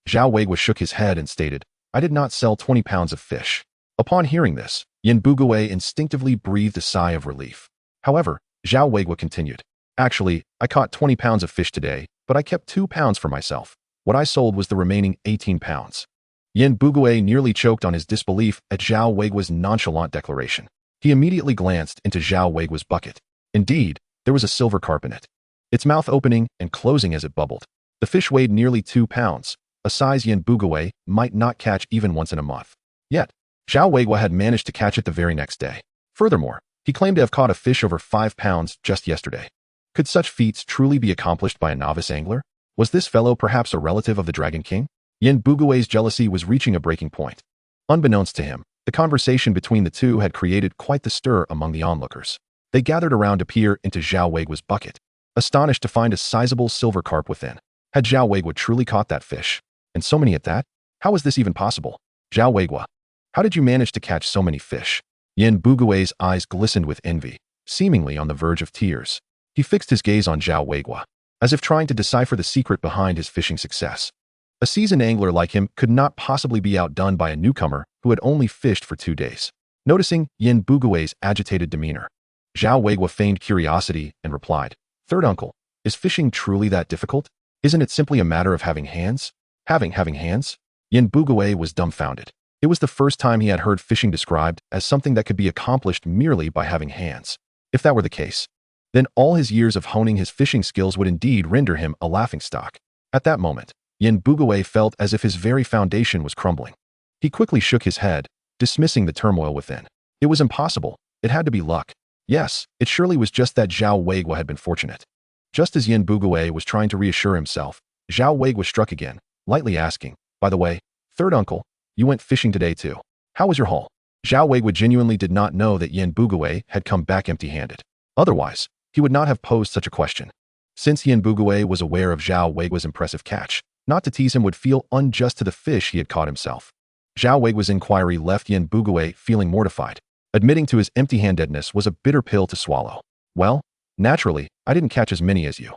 Zhao Weiguo shook his head and stated, "I did not sell 20 pounds of fish." Upon hearing this, Yin Bugue instinctively breathed a sigh of relief. However, Zhao Weiguo continued, "Actually, I caught 20 pounds of fish today, but I kept 2 pounds for myself. What I sold was the remaining 18 pounds. Yin Bugue nearly choked on his disbelief at Zhao Weiguo's nonchalant declaration. He immediately glanced into Zhao Weiguo's bucket. Indeed, there was a silver carp in it, its mouth opening and closing as it bubbled. The fish weighed nearly 2 pounds, a size Yin Bugue might not catch even once in a month. Yet, Zhao Weiguo had managed to catch it the very next day. Furthermore, he claimed to have caught a fish over 5 pounds just yesterday. Could such feats truly be accomplished by a novice angler? Was this fellow perhaps a relative of the Dragon King? Yin Bugue's jealousy was reaching a breaking point. Unbeknownst to him, the conversation between the two had created quite the stir among the onlookers. They gathered around to peer into Zhao Weiguo's bucket, astonished to find a sizable silver carp within. Had Zhao Weiguo truly caught that fish? And so many at that? How was this even possible? Zhao Weiguo, how did you manage to catch so many fish? Yin Bugue's eyes glistened with envy, seemingly on the verge of tears. He fixed his gaze on Zhao Weiguo, as if trying to decipher the secret behind his fishing success. A seasoned angler like him could not possibly be outdone by a newcomer who had only fished for 2 days. Noticing Yin Bugue's agitated demeanor, Zhao Weiguo feigned curiosity and replied, "Third Uncle, is fishing truly that difficult? Isn't it simply a matter of having hands?" Having hands? Yin Bugue was dumbfounded. It was the first time he had heard fishing described as something that could be accomplished merely by having hands. If that were the case, then all his years of honing his fishing skills would indeed render him a laughingstock. At that moment, Yin Bugue felt as if his very foundation was crumbling. He quickly shook his head, dismissing the turmoil within. It was impossible. It had to be luck. Yes, it surely was just that Zhao Weiguo had been fortunate. Just as Yin Bugue was trying to reassure himself, Zhao Weiguo struck again, lightly asking, "By the way, third uncle, you went fishing today too. How was your haul?" Zhao Weiguo genuinely did not know that Yin Bugue had come back empty-handed. Otherwise, he would not have posed such a question. Since Yin Bugue was aware of Zhao Weiguo's impressive catch, not to tease him would feel unjust to the fish he had caught himself. Zhao Weiguo's inquiry left Yin Bugue feeling mortified. Admitting to his empty-handedness was a bitter pill to swallow. "Well, naturally, I didn't catch as many as you."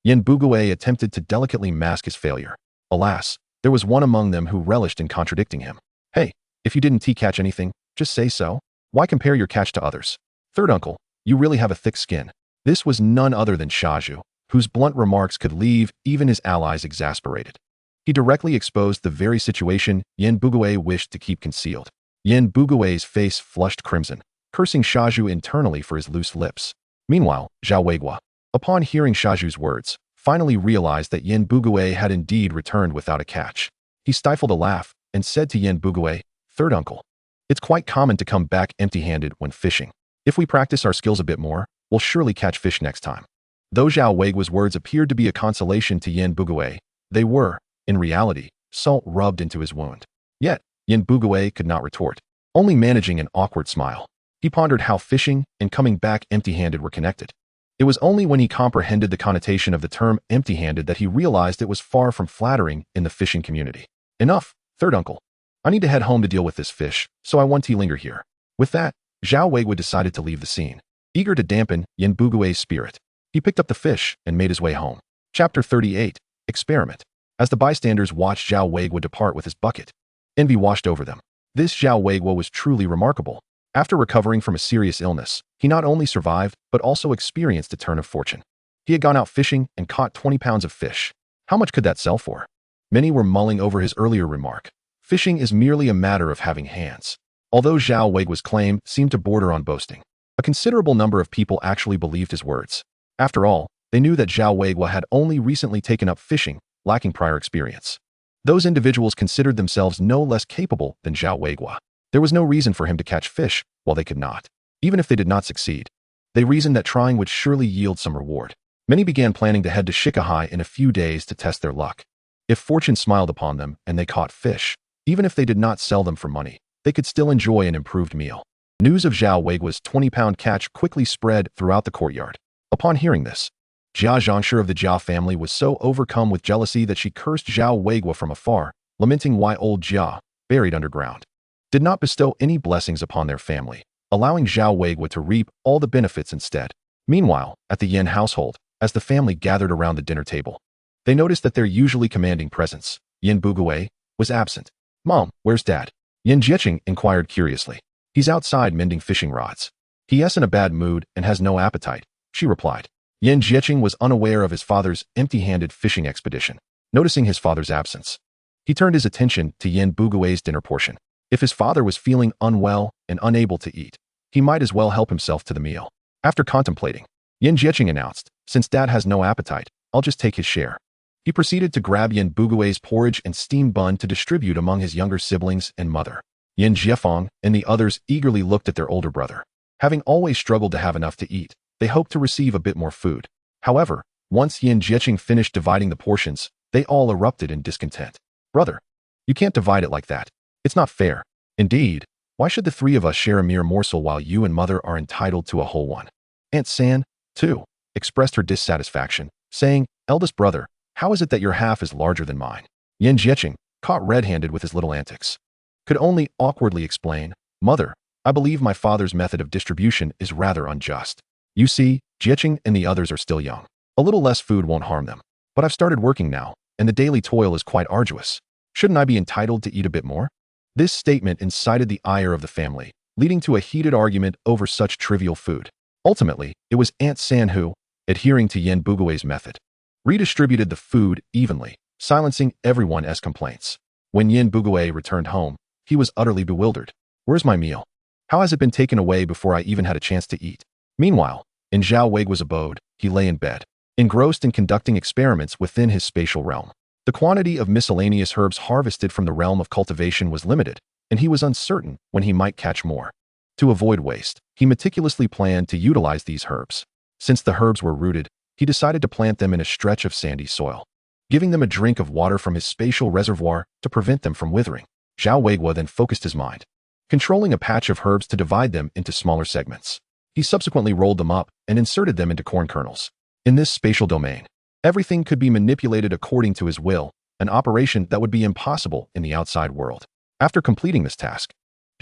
Yin Bugue attempted to delicately mask his failure. Alas, there was one among them who relished in contradicting him. "Hey, if you didn't catch anything, just say so. Why compare your catch to others? Third uncle, you really have a thick skin." This was none other than Shaju, whose blunt remarks could leave even his allies exasperated. He directly exposed the very situation Yin Bugue wished to keep concealed. Yin Bugue's face flushed crimson, cursing Shaju internally for his loose lips. Meanwhile, Zhao Weiguo, upon hearing Shaju's words, finally realized that Yin Bugue had indeed returned without a catch. He stifled a laugh and said to Yin Bugue, "Third uncle, it's quite common to come back empty-handed when fishing. If we practice our skills a bit more, we'll surely catch fish next time." Though Zhao Weiguo's words appeared to be a consolation to Yin Bugue, they were, in reality, salt rubbed into his wound. Yet, Yin Bugue could not retort, only managing an awkward smile. He pondered how fishing and coming back empty-handed were connected. It was only when he comprehended the connotation of the term empty-handed that he realized it was far from flattering in the fishing community. "Enough, third uncle. I need to head home to deal with this fish, so I want to linger here." With that, Zhao Weiguo decided to leave the scene. Eager to dampen Yin Bugue's spirit, he picked up the fish and made his way home. Chapter 38, Experiment. As the bystanders watched Zhao Weiguo depart with his bucket, envy washed over them. This Zhao Weiguo was truly remarkable. After recovering from a serious illness, he not only survived, but also experienced a turn of fortune. He had gone out fishing and caught 20 pounds of fish. How much could that sell for? Many were mulling over his earlier remark. Fishing is merely a matter of having hands. Although Zhao Weiguo's claim seemed to border on boasting, a considerable number of people actually believed his words. After all, they knew that Zhao Weiguo had only recently taken up fishing, lacking prior experience. Those individuals considered themselves no less capable than Zhao Weiguo. There was no reason for him to catch fish while they could not. Even if they did not succeed, they reasoned that trying would surely yield some reward. Many began planning to head to Shikahai in a few days to test their luck. If fortune smiled upon them and they caught fish, even if they did not sell them for money, they could still enjoy an improved meal. News of Zhao Weiguo's 20-pound catch quickly spread throughout the courtyard. Upon hearing this, Jia Zhangshi of the Jia family was so overcome with jealousy that she cursed Zhao Weiguo from afar, lamenting why old Jia, buried underground, did not bestow any blessings upon their family, allowing Zhao Weiguo to reap all the benefits instead. Meanwhile, at the Yin household, as the family gathered around the dinner table, they noticed that their usually commanding presence, Yin Bugue, was absent. "Mom, where's Dad?" Yin Jieching inquired curiously. "He's outside mending fishing rods. He is in a bad mood and has no appetite," she replied. Yin Jieching was unaware of his father's empty-handed fishing expedition. Noticing his father's absence, he turned his attention to Yin Bugue's dinner portion. If his father was feeling unwell and unable to eat, he might as well help himself to the meal. After contemplating, Yin Jieching announced, "Since Dad has no appetite, I'll just take his share." He proceeded to grab Yin Bugue's porridge and steamed bun to distribute among his younger siblings and mother. Yin Jiefeng and the others eagerly looked at their older brother. Having always struggled to have enough to eat, they hoped to receive a bit more food. However, once Yin Jieching finished dividing the portions, they all erupted in discontent. "Brother, you can't divide it like that. It's not fair. Indeed, why should the three of us share a mere morsel while you and mother are entitled to a whole one?" Aunt San, too, expressed her dissatisfaction, saying, "Eldest brother, how is it that your half is larger than mine?" Yin Jieching, caught red-handed with his little antics, could only awkwardly explain, "Mother, I believe my father's method of distribution is rather unjust. You see, Jieching and the others are still young. A little less food won't harm them. But I've started working now, and the daily toil is quite arduous. Shouldn't I be entitled to eat a bit more?" This statement incited the ire of the family, leading to a heated argument over such trivial food. Ultimately, it was Aunt San who, adhering to Yin Bugue's method, redistributed the food evenly, silencing everyone's complaints. When Yin Bugue returned home, he was utterly bewildered. "Where's my meal? How has it been taken away before I even had a chance to eat?" Meanwhile, In Zhao Weiguo's abode, he lay in bed, engrossed in conducting experiments within his spatial realm. The quantity of miscellaneous herbs harvested from the realm of cultivation was limited, and he was uncertain when he might catch more. To avoid waste, he meticulously planned to utilize these herbs. Since the herbs were rooted, he decided to plant them in a stretch of sandy soil, giving them a drink of water from his spatial reservoir to prevent them from withering. Zhao Weiguo then focused his mind, controlling a patch of herbs to divide them into smaller segments. He subsequently rolled them up and inserted them into corn kernels. In this spatial domain, everything could be manipulated according to his will, an operation that would be impossible in the outside world. After completing this task,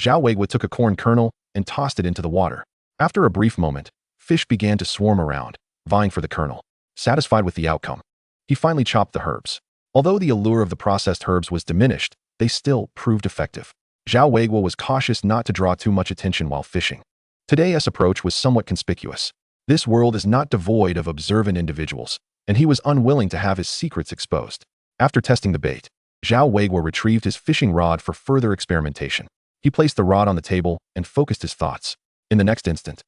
Zhao Weiguo took a corn kernel and tossed it into the water. After a brief moment, fish began to swarm around, vying for the kernel. Satisfied with the outcome, he finally chopped the herbs. Although the allure of the processed herbs was diminished, they still proved effective. Zhao Weiguo was cautious not to draw too much attention while fishing. Today's approach was somewhat conspicuous. This world is not devoid of observant individuals, and he was unwilling to have his secrets exposed. After testing the bait, Zhao Weiguo retrieved his fishing rod for further experimentation. He placed the rod on the table and focused his thoughts. In the next instant,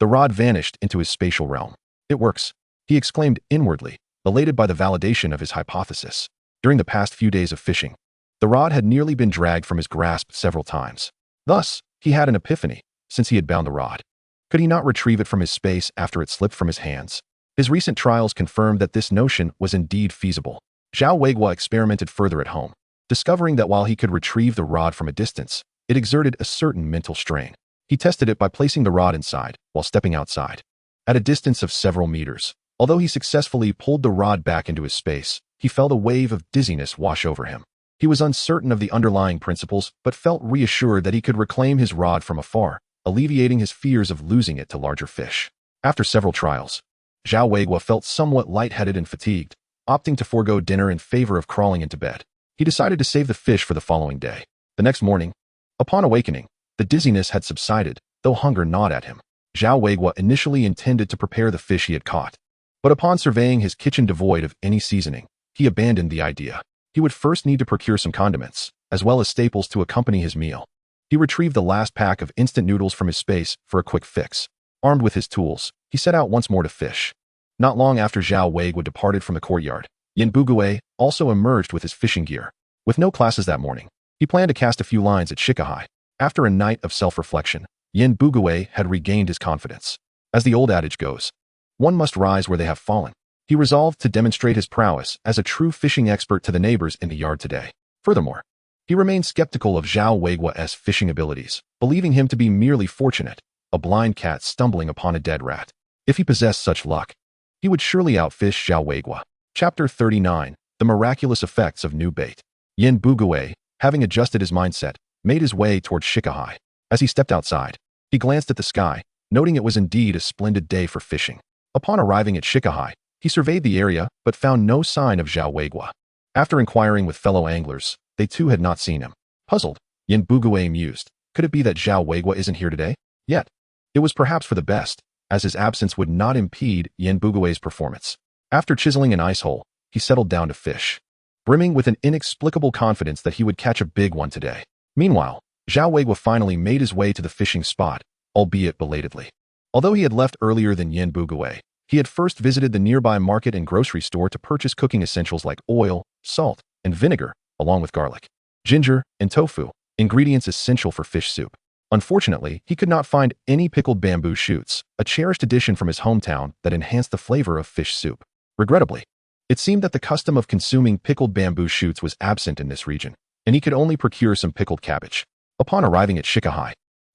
the rod vanished into his spatial realm. It works, he exclaimed inwardly, elated by the validation of his hypothesis. During the past few days of fishing, the rod had nearly been dragged from his grasp several times. Thus, he had an epiphany, since he had bound the rod. Could he not retrieve it from his space after it slipped from his hands? His recent trials confirmed that this notion was indeed feasible. Zhao Weiguo experimented further at home, discovering that while he could retrieve the rod from a distance, it exerted a certain mental strain. He tested it by placing the rod inside, while stepping outside. At a distance of several meters, although he successfully pulled the rod back into his space, he felt a wave of dizziness wash over him. He was uncertain of the underlying principles, but felt reassured that he could reclaim his rod from afar, alleviating his fears of losing it to larger fish. After several trials, Zhao Weiguo felt somewhat lightheaded and fatigued, opting to forego dinner in favor of crawling into bed. He decided to save the fish for the following day. The next morning, upon awakening, the dizziness had subsided, though hunger gnawed at him. Zhao Weiguo initially intended to prepare the fish he had caught, but upon surveying his kitchen devoid of any seasoning, he abandoned the idea. He would first need to procure some condiments, as well as staples to accompany his meal. He retrieved the last pack of instant noodles from his space for a quick fix. Armed with his tools, he set out once more to fish. Not long after Zhao Weiguo departed from the courtyard, Yin Bugue also emerged with his fishing gear. With no classes that morning, he planned to cast a few lines at Shikahai. After a night of self-reflection, Yin Bugue had regained his confidence. As the old adage goes, one must rise where they have fallen. He resolved to demonstrate his prowess as a true fishing expert to the neighbors in the yard today. Furthermore, he remained skeptical of Zhao Weiguo's fishing abilities, believing him to be merely fortunate, a blind cat stumbling upon a dead rat. If he possessed such luck, he would surely outfish Zhao Weiguo. Chapter 39. The Miraculous Effects of New Bait. Yin Bugue, having adjusted his mindset, made his way towards Shikahai. As he stepped outside, he glanced at the sky, noting it was indeed a splendid day for fishing. Upon arriving at Shikahai, he surveyed the area but found no sign of Zhao Weiguo. After inquiring with fellow anglers, they too had not seen him. Puzzled, Yin Bugue mused, could it be that Zhao Weiguo isn't here today? Yet, it was perhaps for the best, as his absence would not impede Yin Bugue's performance. After chiseling an ice hole, he settled down to fish, brimming with an inexplicable confidence that he would catch a big one today. Meanwhile, Zhao Weiguo finally made his way to the fishing spot, albeit belatedly. Although he had left earlier than Yin Bugue, he had first visited the nearby market and grocery store to purchase cooking essentials like oil, salt, and vinegar, along with garlic, ginger, and tofu, ingredients essential for fish soup. Unfortunately, he could not find any pickled bamboo shoots, a cherished addition from his hometown that enhanced the flavor of fish soup. Regrettably, it seemed that the custom of consuming pickled bamboo shoots was absent in this region, and he could only procure some pickled cabbage. Upon arriving at Shikahai,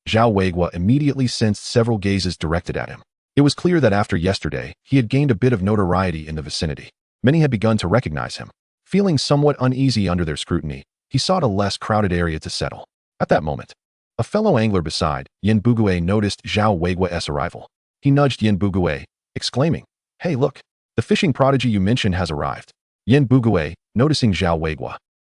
Zhao Weiguo immediately sensed several gazes directed at him. It was clear that after yesterday, he had gained a bit of notoriety in the vicinity. Many had begun to recognize him. Feeling somewhat uneasy under their scrutiny, he sought a less crowded area to settle. At that moment, a fellow angler beside Yin Bugue noticed Zhao Weiguo's arrival. He nudged Yin Bugue, exclaiming, "Hey, look, the fishing prodigy you mentioned has arrived." Yin Bugue, noticing Zhao Weiguo,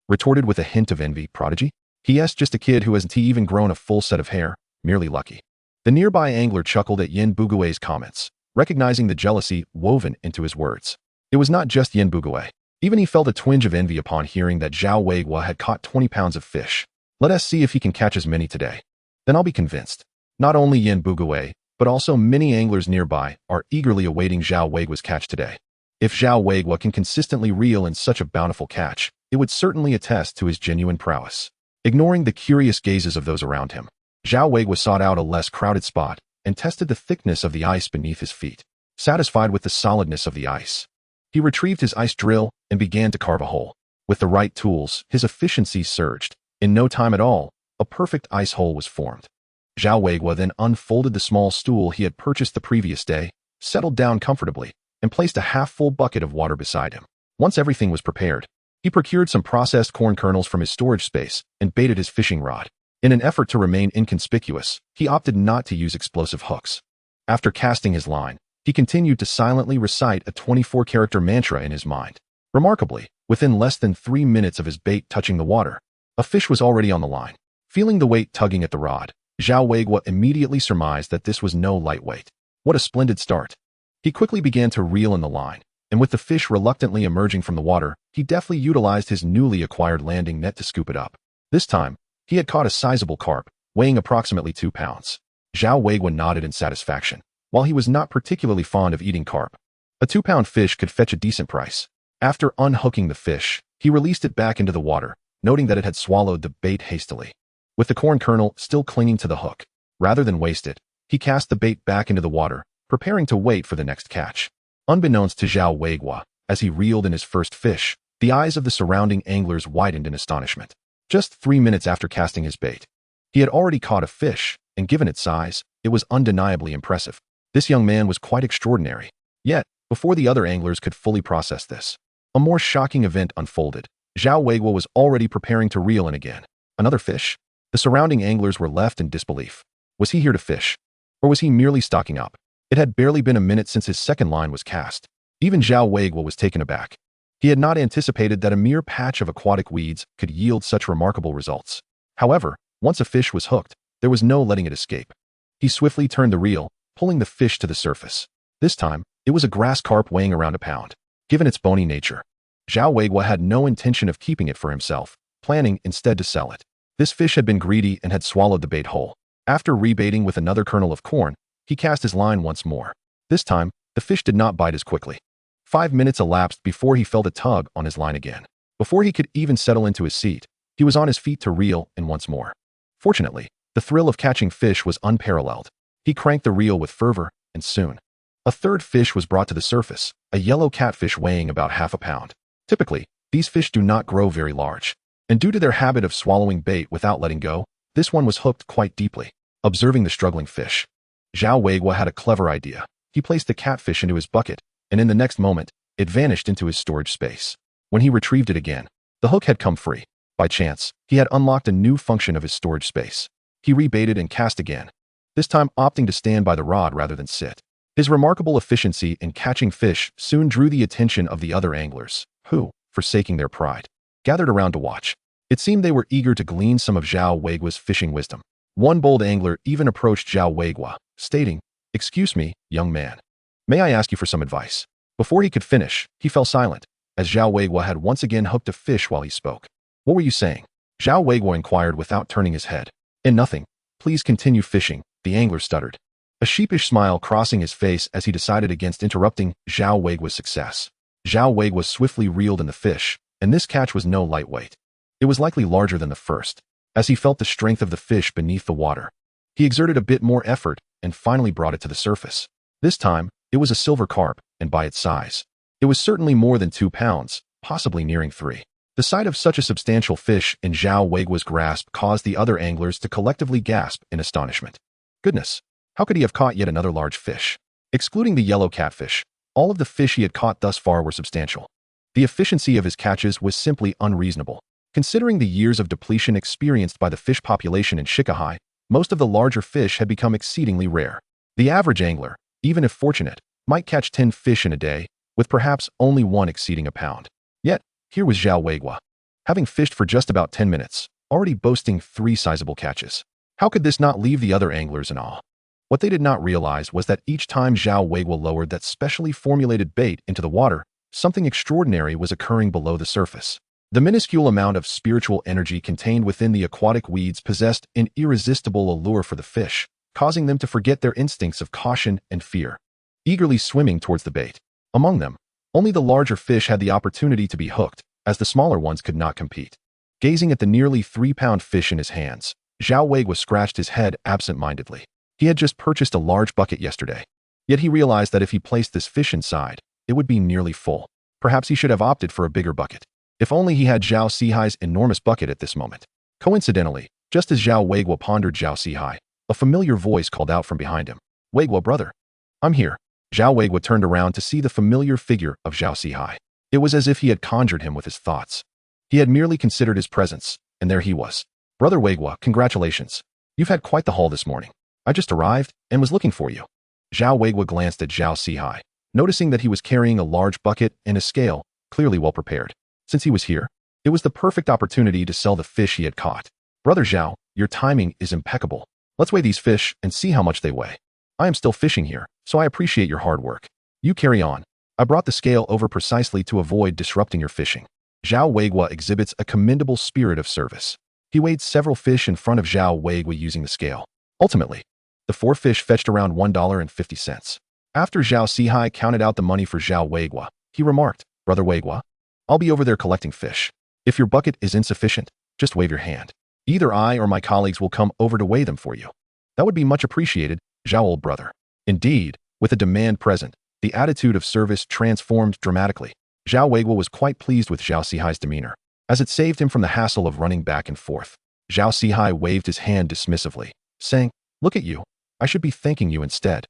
retorted with a hint of envy. "Prodigy? He*s just a kid who hasn't even grown a full set of hair, merely lucky." The nearby angler chuckled at Yin Bugue's comments, recognizing the jealousy woven into his words. It was not just Yin Bugue. Even he felt a twinge of envy upon hearing that Zhao Weiguo had caught 20 pounds of fish. Let us see if he can catch as many today. Then I'll be convinced. Not only Yin Bugue, but also many anglers nearby are eagerly awaiting Zhao Weiguo's catch today. If Zhao Weiguo can consistently reel in such a bountiful catch, it would certainly attest to his genuine prowess. Ignoring the curious gazes of those around him, Zhao Weiguo sought out a less crowded spot and tested the thickness of the ice beneath his feet. Satisfied with the solidness of the ice, he retrieved his ice drill and began to carve a hole. With the right tools, his efficiency surged. In no time at all, a perfect ice hole was formed. Zhao Weiguo then unfolded the small stool he had purchased the previous day, settled down comfortably, and placed a half-full bucket of water beside him. Once everything was prepared, he procured some processed corn kernels from his storage space and baited his fishing rod. In an effort to remain inconspicuous, he opted not to use explosive hooks. After casting his line, he continued to silently recite a 24-character mantra in his mind. Remarkably, within less than 3 minutes of his bait touching the water, a fish was already on the line. Feeling the weight tugging at the rod, Zhao Weiguo immediately surmised that this was no lightweight. What a splendid start. He quickly began to reel in the line, and with the fish reluctantly emerging from the water, he deftly utilized his newly acquired landing net to scoop it up. This time, he had caught a sizable carp, weighing approximately 2 pounds. Zhao Weiguo nodded in satisfaction. While he was not particularly fond of eating carp, a 2-pound fish could fetch a decent price. After unhooking the fish, he released it back into the water, noting that it had swallowed the bait hastily. With the corn kernel still clinging to the hook, rather than waste it, he cast the bait back into the water, preparing to wait for the next catch. Unbeknownst to Zhao Weiguo, as he reeled in his first fish, the eyes of the surrounding anglers widened in astonishment. Just 3 minutes after casting his bait, he had already caught a fish, and given its size, it was undeniably impressive. This young man was quite extraordinary. Yet, before the other anglers could fully process this, a more shocking event unfolded. Zhao Weiguo was already preparing to reel in again. Another fish? The surrounding anglers were left in disbelief. Was he here to fish? Or was he merely stocking up? It had barely been a minute since his second line was cast. Even Zhao Weiguo was taken aback. He had not anticipated that a mere patch of aquatic weeds could yield such remarkable results. However, once a fish was hooked, there was no letting it escape. He swiftly turned the reel, pulling the fish to the surface. This time, it was a grass carp weighing around 1 pound. Given its bony nature, Zhao Weiguo had no intention of keeping it for himself, planning instead to sell it. This fish had been greedy and had swallowed the bait whole. After rebaiting with another kernel of corn, he cast his line once more. This time, the fish did not bite as quickly. 5 minutes elapsed before he felt a tug on his line again. Before he could even settle into his seat, he was on his feet to reel in once more. Fortunately, the thrill of catching fish was unparalleled. He cranked the reel with fervor, and soon, a third fish was brought to the surface, a yellow catfish weighing about half a pound. Typically, these fish do not grow very large, and due to their habit of swallowing bait without letting go, this one was hooked quite deeply. Observing the struggling fish, Zhao Weiguo had a clever idea. He placed the catfish into his bucket, and in the next moment, it vanished into his storage space. When he retrieved it again, the hook had come free. By chance, he had unlocked a new function of his storage space. He rebaited and cast again, this time opting to stand by the rod rather than sit. His remarkable efficiency in catching fish soon drew the attention of the other anglers, who, forsaking their pride, gathered around to watch. It seemed they were eager to glean some of Zhao Weiguo's fishing wisdom. One bold angler even approached Zhao Weiguo, stating, "Excuse me, young man. May I ask you for some advice?" Before he could finish, he fell silent, as Zhao Weiguo had once again hooked a fish while he spoke. "What were you saying?" Zhao Weiguo inquired without turning his head. Nothing. Please continue fishing," the angler stuttered, a sheepish smile crossing his face as he decided against interrupting Zhao Weiguo's success. Zhao Weiguo swiftly reeled in the fish, and this catch was no lightweight. It was likely larger than the first. As he felt the strength of the fish beneath the water, he exerted a bit more effort and finally brought it to the surface. This time, it was a silver carp, and by its size, it was certainly more than 2 pounds, possibly nearing 3. The sight of such a substantial fish in Zhao Weiguo's grasp caused the other anglers to collectively gasp in astonishment. Goodness, how could he have caught yet another large fish? Excluding the yellow catfish, all of the fish he had caught thus far were substantial. The efficiency of his catches was simply unreasonable. Considering the years of depletion experienced by the fish population in Shikahai, most of the larger fish had become exceedingly rare. The average angler, even if fortunate, might catch 10 fish in a day, with perhaps only one exceeding 1 pound. Yet, here was Zhao Weiguo, having fished for just about 10 minutes, already boasting 3 sizable catches. How could this not leave the other anglers in awe? What they did not realize was that each time Zhao Weiguo lowered that specially formulated bait into the water, something extraordinary was occurring below the surface. The minuscule amount of spiritual energy contained within the aquatic weeds possessed an irresistible allure for the fish, causing them to forget their instincts of caution and fear, eagerly swimming towards the bait. Among them, only the larger fish had the opportunity to be hooked, as the smaller ones could not compete. Gazing at the nearly 3-pound fish in his hands, Zhao Weiguo scratched his head absent-mindedly. He had just purchased a large bucket yesterday. Yet he realized that if he placed this fish inside, it would be nearly full. Perhaps he should have opted for a bigger bucket. If only he had Zhao Sihai's enormous bucket at this moment. Coincidentally, just as Zhao Weiguo pondered Zhao Sihai, a familiar voice called out from behind him. "Weiguo, brother. I'm here." Zhao Weiguo turned around to see the familiar figure of Zhao Sihai. It was as if he had conjured him with his thoughts. He had merely considered his presence, and there he was. "Brother Weiguo, congratulations. You've had quite the haul this morning. I just arrived and was looking for you." Zhao Weiguo glanced at Zhao Sihai, noticing that he was carrying a large bucket and a scale, clearly well prepared. Since he was here, it was the perfect opportunity to sell the fish he had caught. "Brother Zhao, your timing is impeccable. Let's weigh these fish and see how much they weigh. I am still fishing here, so I appreciate your hard work. You carry on. I brought the scale over precisely to avoid disrupting your fishing." Zhao Weiguo exhibits a commendable spirit of service. He weighed several fish in front of Zhao Weiguo using the scale. Ultimately, the 4 fish fetched around $1.50. After Zhao Sihai counted out the money for Zhao Weiguo, he remarked, "Brother Weiguo, I'll be over there collecting fish. If your bucket is insufficient, just wave your hand. Either I or my colleagues will come over to weigh them for you." "That would be much appreciated, Zhao old brother." Indeed, with a demand present, the attitude of service transformed dramatically. Zhao Weiguo was quite pleased with Zhao Sihai's demeanor, as it saved him from the hassle of running back and forth. Zhao Sihai waved his hand dismissively, saying, "Look at you. I should be thanking you instead.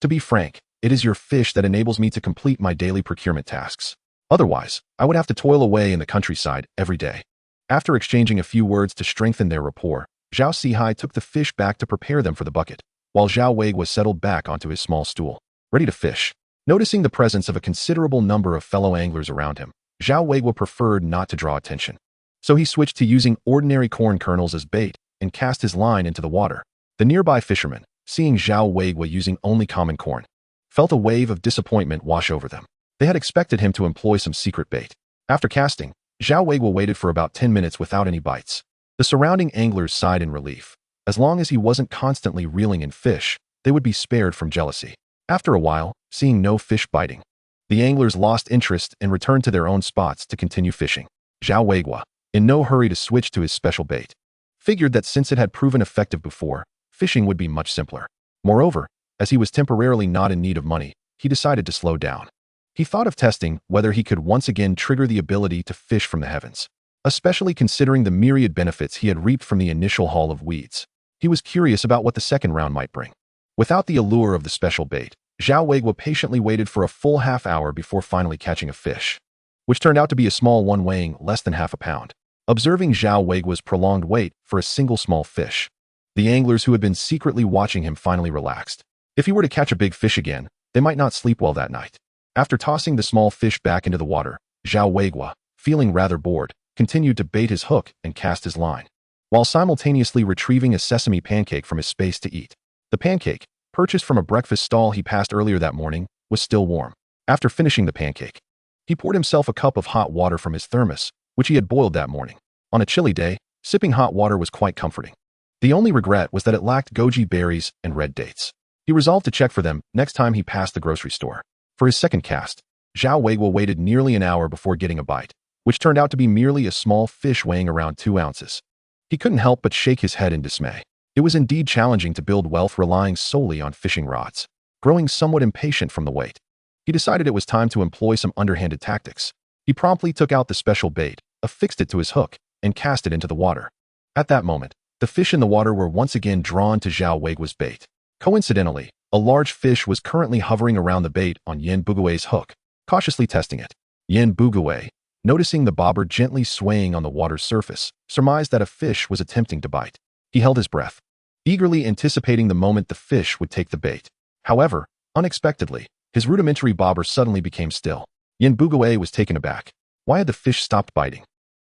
To be frank, it is your fish that enables me to complete my daily procurement tasks. Otherwise, I would have to toil away in the countryside every day." After exchanging a few words to strengthen their rapport, Zhao Sihai took the fish back to prepare them for the bucket, while Zhao Weiguo settled back onto his small stool, ready to fish. Noticing the presence of a considerable number of fellow anglers around him, Zhao Weiguo preferred not to draw attention. So he switched to using ordinary corn kernels as bait and cast his line into the water. The nearby fishermen, seeing Zhao Weiguo using only common corn, felt a wave of disappointment wash over them. They had expected him to employ some secret bait. After casting, Zhao Weiguo waited for about 10 minutes without any bites. The surrounding anglers sighed in relief. As long as he wasn't constantly reeling in fish, they would be spared from jealousy. After a while, seeing no fish biting, the anglers lost interest and returned to their own spots to continue fishing. Zhao Weiguo, in no hurry to switch to his special bait, figured that since it had proven effective before, fishing would be much simpler. Moreover, as he was temporarily not in need of money, he decided to slow down. He thought of testing whether he could once again trigger the ability to fish from the heavens, especially considering the myriad benefits he had reaped from the initial haul of weeds. He was curious about what the second round might bring. Without the allure of the special bait, Zhao Weiguo patiently waited for a full half-hour before finally catching a fish, which turned out to be a small one weighing less than half a pound. Observing Zhao Weiguo's prolonged wait for a single small fish, the anglers who had been secretly watching him finally relaxed. If he were to catch a big fish again, they might not sleep well that night. After tossing the small fish back into the water, Zhao Weiguo, feeling rather bored, continued to bait his hook and cast his line, while simultaneously retrieving a sesame pancake from his space to eat. The pancake, purchased from a breakfast stall he passed earlier that morning, was still warm. After finishing the pancake, he poured himself a cup of hot water from his thermos, which he had boiled that morning. On a chilly day, sipping hot water was quite comforting. The only regret was that it lacked goji berries and red dates. He resolved to check for them next time he passed the grocery store. For his second cast, Zhao Weiguo waited nearly an hour before getting a bite, which turned out to be merely a small fish weighing around 2 ounces. He couldn't help but shake his head in dismay. It was indeed challenging to build wealth relying solely on fishing rods. Growing somewhat impatient from the wait, he decided it was time to employ some underhanded tactics. He promptly took out the special bait, affixed it to his hook, and cast it into the water. At that moment, the fish in the water were once again drawn to Zhao Weiguo's bait. Coincidentally, a large fish was currently hovering around the bait on Yin Bugui's hook, cautiously testing it. Yin Bugui, noticing the bobber gently swaying on the water's surface, surmised that a fish was attempting to bite. He held his breath, eagerly anticipating the moment the fish would take the bait. However, unexpectedly, his rudimentary bobber suddenly became still. Yin Bugui was taken aback. Why had the fish stopped biting?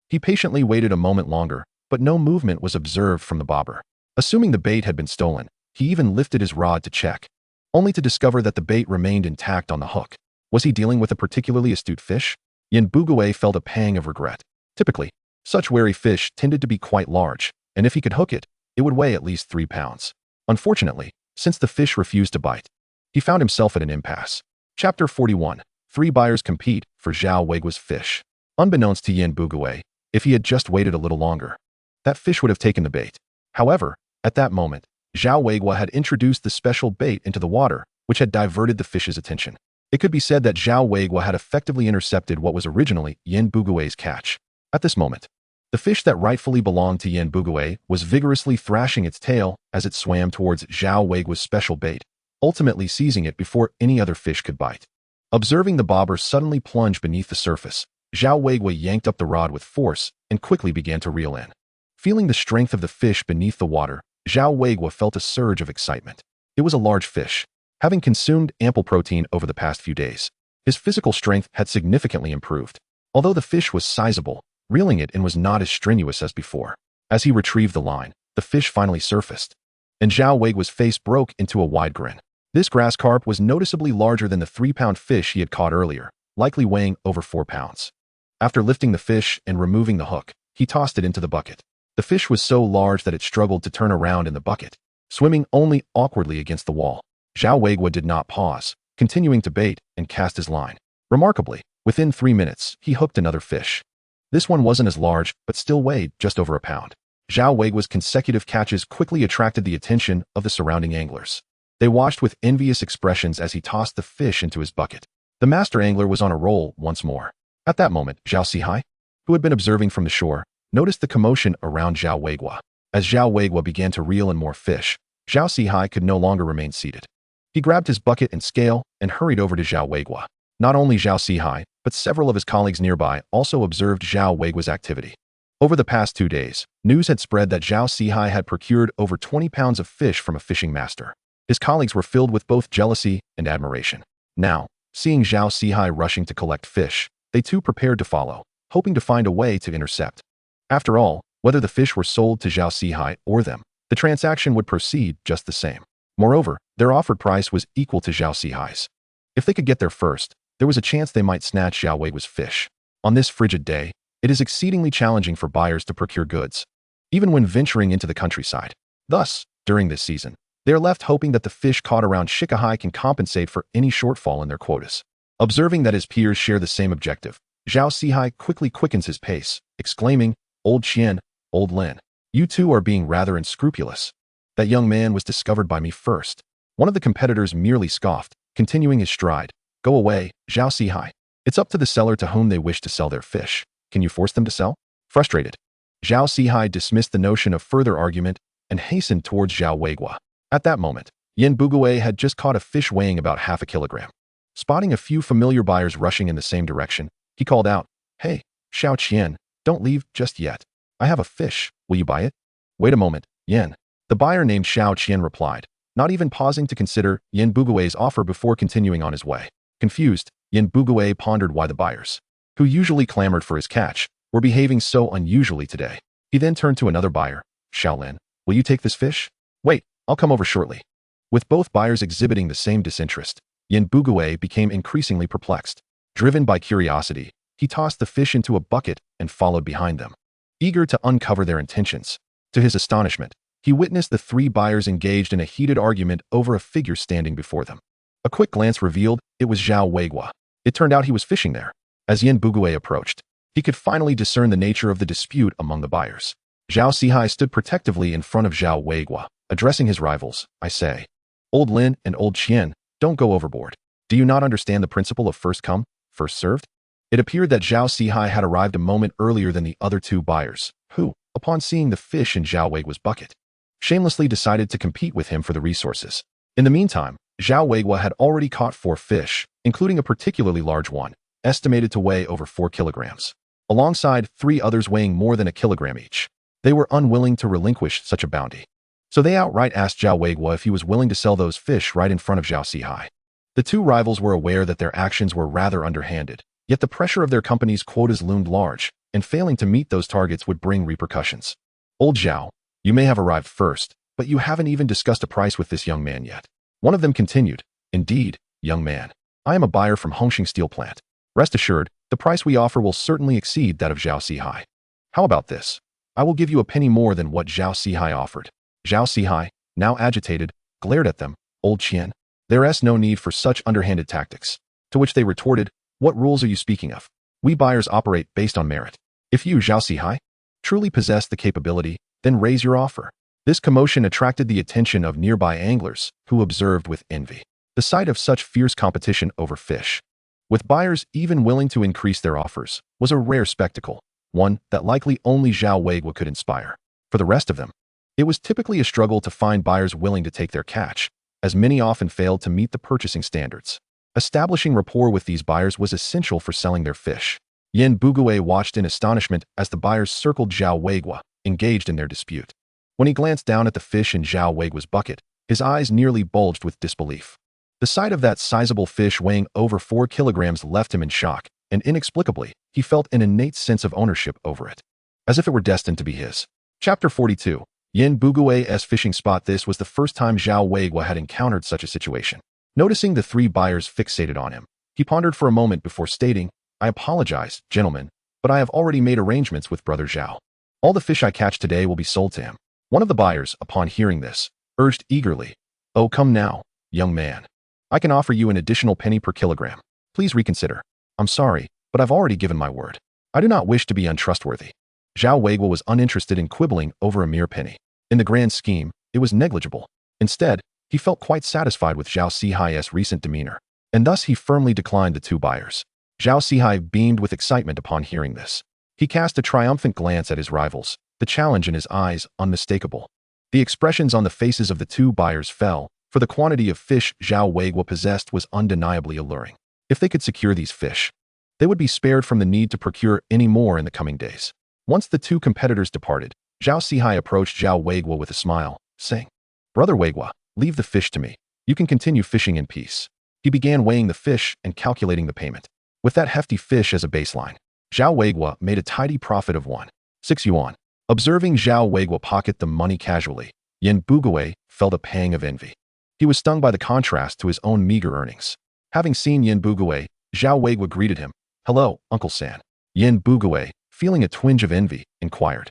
He patiently waited a moment longer, but no movement was observed from the bobber. Assuming the bait had been stolen, he even lifted his rod to check, only to discover that the bait remained intact on the hook. Was he dealing with a particularly astute fish? Yin Bugui felt a pang of regret. Typically, such wary fish tended to be quite large, and if he could hook it, it would weigh at least 3 pounds. Unfortunately, since the fish refused to bite. He found himself at an impasse. Chapter 41. Three buyers compete for Zhao Weiguo's fish. Unbeknownst to Yin Bugui, if he had just waited a little longer, that fish would have taken the bait. However, at that moment, Zhao Weiguo had introduced the special bait into the water, which had diverted the fish's attention. It could be said that Zhao Weiguo had effectively intercepted what was originally Yin Bugui's catch. At this moment, the fish that rightfully belonged to Yin Bugui was vigorously thrashing its tail as it swam towards Zhao Weiguo's special bait, ultimately seizing it before any other fish could bite. Observing the bobber suddenly plunge beneath the surface, Zhao Weiguo yanked up the rod with force and quickly began to reel in. Feeling the strength of the fish beneath the water, Zhao Weiguo felt a surge of excitement. It was a large fish, having consumed ample protein over the past few days. His physical strength had significantly improved. Although the fish was sizable, reeling it in was not as strenuous as before. As he retrieved the line, the fish finally surfaced, and Zhao Weiguo's face broke into a wide grin. This grass carp was noticeably larger than the 3-pound fish he had caught earlier, likely weighing over 4 pounds. After lifting the fish and removing the hook, he tossed it into the bucket. The fish was so large that it struggled to turn around in the bucket, swimming only awkwardly against the wall. Zhao Weiguo did not pause, continuing to bait and cast his line. Remarkably, within 3 minutes, he hooked another fish. This one wasn't as large, but still weighed just over a pound. Zhao Weiguo's consecutive catches quickly attracted the attention of the surrounding anglers. They watched with envious expressions as he tossed the fish into his bucket. The master angler was on a roll once more. At that moment, Zhao Sihai, who had been observing from the shore, noticed the commotion around Zhao Weiguo. As Zhao Weiguo began to reel in more fish, Zhao Sihai could no longer remain seated. He grabbed his bucket and scale and hurried over to Zhao Weiguo. Not only Zhao Sihai, but several of his colleagues nearby also observed Zhao Weiguo's activity. Over the past 2 days, news had spread that Zhao Sihai had procured over 20 pounds of fish from a fishing master. His colleagues were filled with both jealousy and admiration. Now, seeing Zhao Sihai rushing to collect fish, they too prepared to follow, hoping to find a way to intercept. After all, whether the fish were sold to Zhao Sihai or them, the transaction would proceed just the same. Moreover, their offered price was equal to Zhao Sihai's. If they could get there first, there was a chance they might snatch Zhao Weiguo's fish. On this frigid day, it is exceedingly challenging for buyers to procure goods, even when venturing into the countryside. Thus, during this season, they are left hoping that the fish caught around Shikahai can compensate for any shortfall in their quotas. Observing that his peers share the same objective, Zhao Sihai quickly quickens his pace, exclaiming, "Old Qian, Old Lin, you two are being rather unscrupulous. That young man was discovered by me first." One of the competitors merely scoffed, continuing his stride. "Go away, Zhao Sihai. It's up to the seller to whom they wish to sell their fish. Can you force them to sell?" Frustrated, Zhao Sihai dismissed the notion of further argument and hastened towards Zhao Weiguo. At that moment, Yin Bugui had just caught a fish weighing about half a kilogram. Spotting a few familiar buyers rushing in the same direction, he called out, "Hey, Xiao Qian, don't leave just yet. I have a fish. Will you buy it?" "Wait a moment, Yin." The buyer named Xiao Qian replied, not even pausing to consider Yin Bugui's offer before continuing on his way. Confused, Yin Bugui pondered why the buyers, who usually clamored for his catch, were behaving so unusually today. He then turned to another buyer, "Xiaolin, will you take this fish?" "Wait, I'll come over shortly." With both buyers exhibiting the same disinterest, Yin Bugui became increasingly perplexed. Driven by curiosity, he tossed the fish into a bucket and followed behind them, eager to uncover their intentions. To his astonishment, he witnessed the 3 buyers engaged in a heated argument over a figure standing before them. A quick glance revealed it was Zhao Weiguo. It turned out he was fishing there. As Yin Bugui approached, he could finally discern the nature of the dispute among the buyers. Zhao Sihai stood protectively in front of Zhao Weiguo, addressing his rivals. "I say, Old Lin and Old Qian, don't go overboard. Do you not understand the principle of first come, first served?" It appeared that Zhao Sihai had arrived a moment earlier than the other 2 buyers, who, upon seeing the fish in Zhao Weiguo's bucket, shamelessly decided to compete with him for the resources. In the meantime, Zhao Weiguo had already caught 4 fish, including a particularly large one, estimated to weigh over 4 kilograms, alongside 3 others weighing more than a kilogram each. They were unwilling to relinquish such a bounty. So they outright asked Zhao Weiguo if he was willing to sell those fish right in front of Zhao Sihai. The 2 rivals were aware that their actions were rather underhanded, yet the pressure of their company's quotas loomed large, and failing to meet those targets would bring repercussions. "Old Zhao, you may have arrived first, but you haven't even discussed a price with this young man yet." One of them continued, "Indeed, young man, I am a buyer from Hongxing Steel Plant. Rest assured, the price we offer will certainly exceed that of Zhao Sihai. How about this? I will give you a penny more than what Zhao Sihai offered." Zhao Sihai, now agitated, glared at them. Old Qian, there's no need for such underhanded tactics. To which they retorted, what rules are you speaking of? We buyers operate based on merit. If you, Zhao Weiguo, truly possess the capability, then raise your offer. This commotion attracted the attention of nearby anglers, who observed with envy the sight of such fierce competition over fish. With buyers even willing to increase their offers, was a rare spectacle, one that likely only Zhao Weiguo could inspire. For the rest of them, it was typically a struggle to find buyers willing to take their catch, as many often failed to meet the purchasing standards. Establishing rapport with these buyers was essential for selling their fish. Yin Bugue watched in astonishment as the buyers circled Zhao Weiguo, engaged in their dispute. When he glanced down at the fish in Zhao Weiguo's bucket, his eyes nearly bulged with disbelief. The sight of that sizable fish weighing over 4 kilograms left him in shock, and inexplicably, he felt an innate sense of ownership over it, as if it were destined to be his. Chapter 42. Yin Bugue's fishing spot. This was the first time Zhao Weiguo had encountered such a situation. Noticing the 3 buyers fixated on him, he pondered for a moment before stating, I apologize, gentlemen, but I have already made arrangements with Brother Zhao. All the fish I catch today will be sold to him. One of the buyers, upon hearing this, urged eagerly, Oh, come now, young man. I can offer you an additional penny per kilogram. Please reconsider. I'm sorry, but I've already given my word. I do not wish to be untrustworthy. Zhao Weiguo was uninterested in quibbling over a mere penny. In the grand scheme, it was negligible. Instead, he felt quite satisfied with Zhao Weiguo's recent demeanor, and thus he firmly declined the 2 buyers. Zhao Weiguo beamed with excitement upon hearing this. He cast a triumphant glance at his rivals, the challenge in his eyes unmistakable. The expressions on the faces of the 2 buyers fell, for the quantity of fish Zhao Weiguo possessed was undeniably alluring. If they could secure these fish, they would be spared from the need to procure any more in the coming days. Once the 2 competitors departed, Zhao Weiguo approached Zhao Weiguo with a smile, saying, Brother Weiguo, leave the fish to me. You can continue fishing in peace. He began weighing the fish and calculating the payment. With that hefty fish as a baseline, Zhao Weiguo made a tidy profit of 1.6 yuan. Observing Zhao Weiguo pocket the money casually, Yin Bugue felt a pang of envy. He was stung by the contrast to his own meager earnings. Having seen Yin Bugue, Zhao Weiguo greeted him. Hello, Uncle San. Yin Bugue, feeling a twinge of envy, inquired.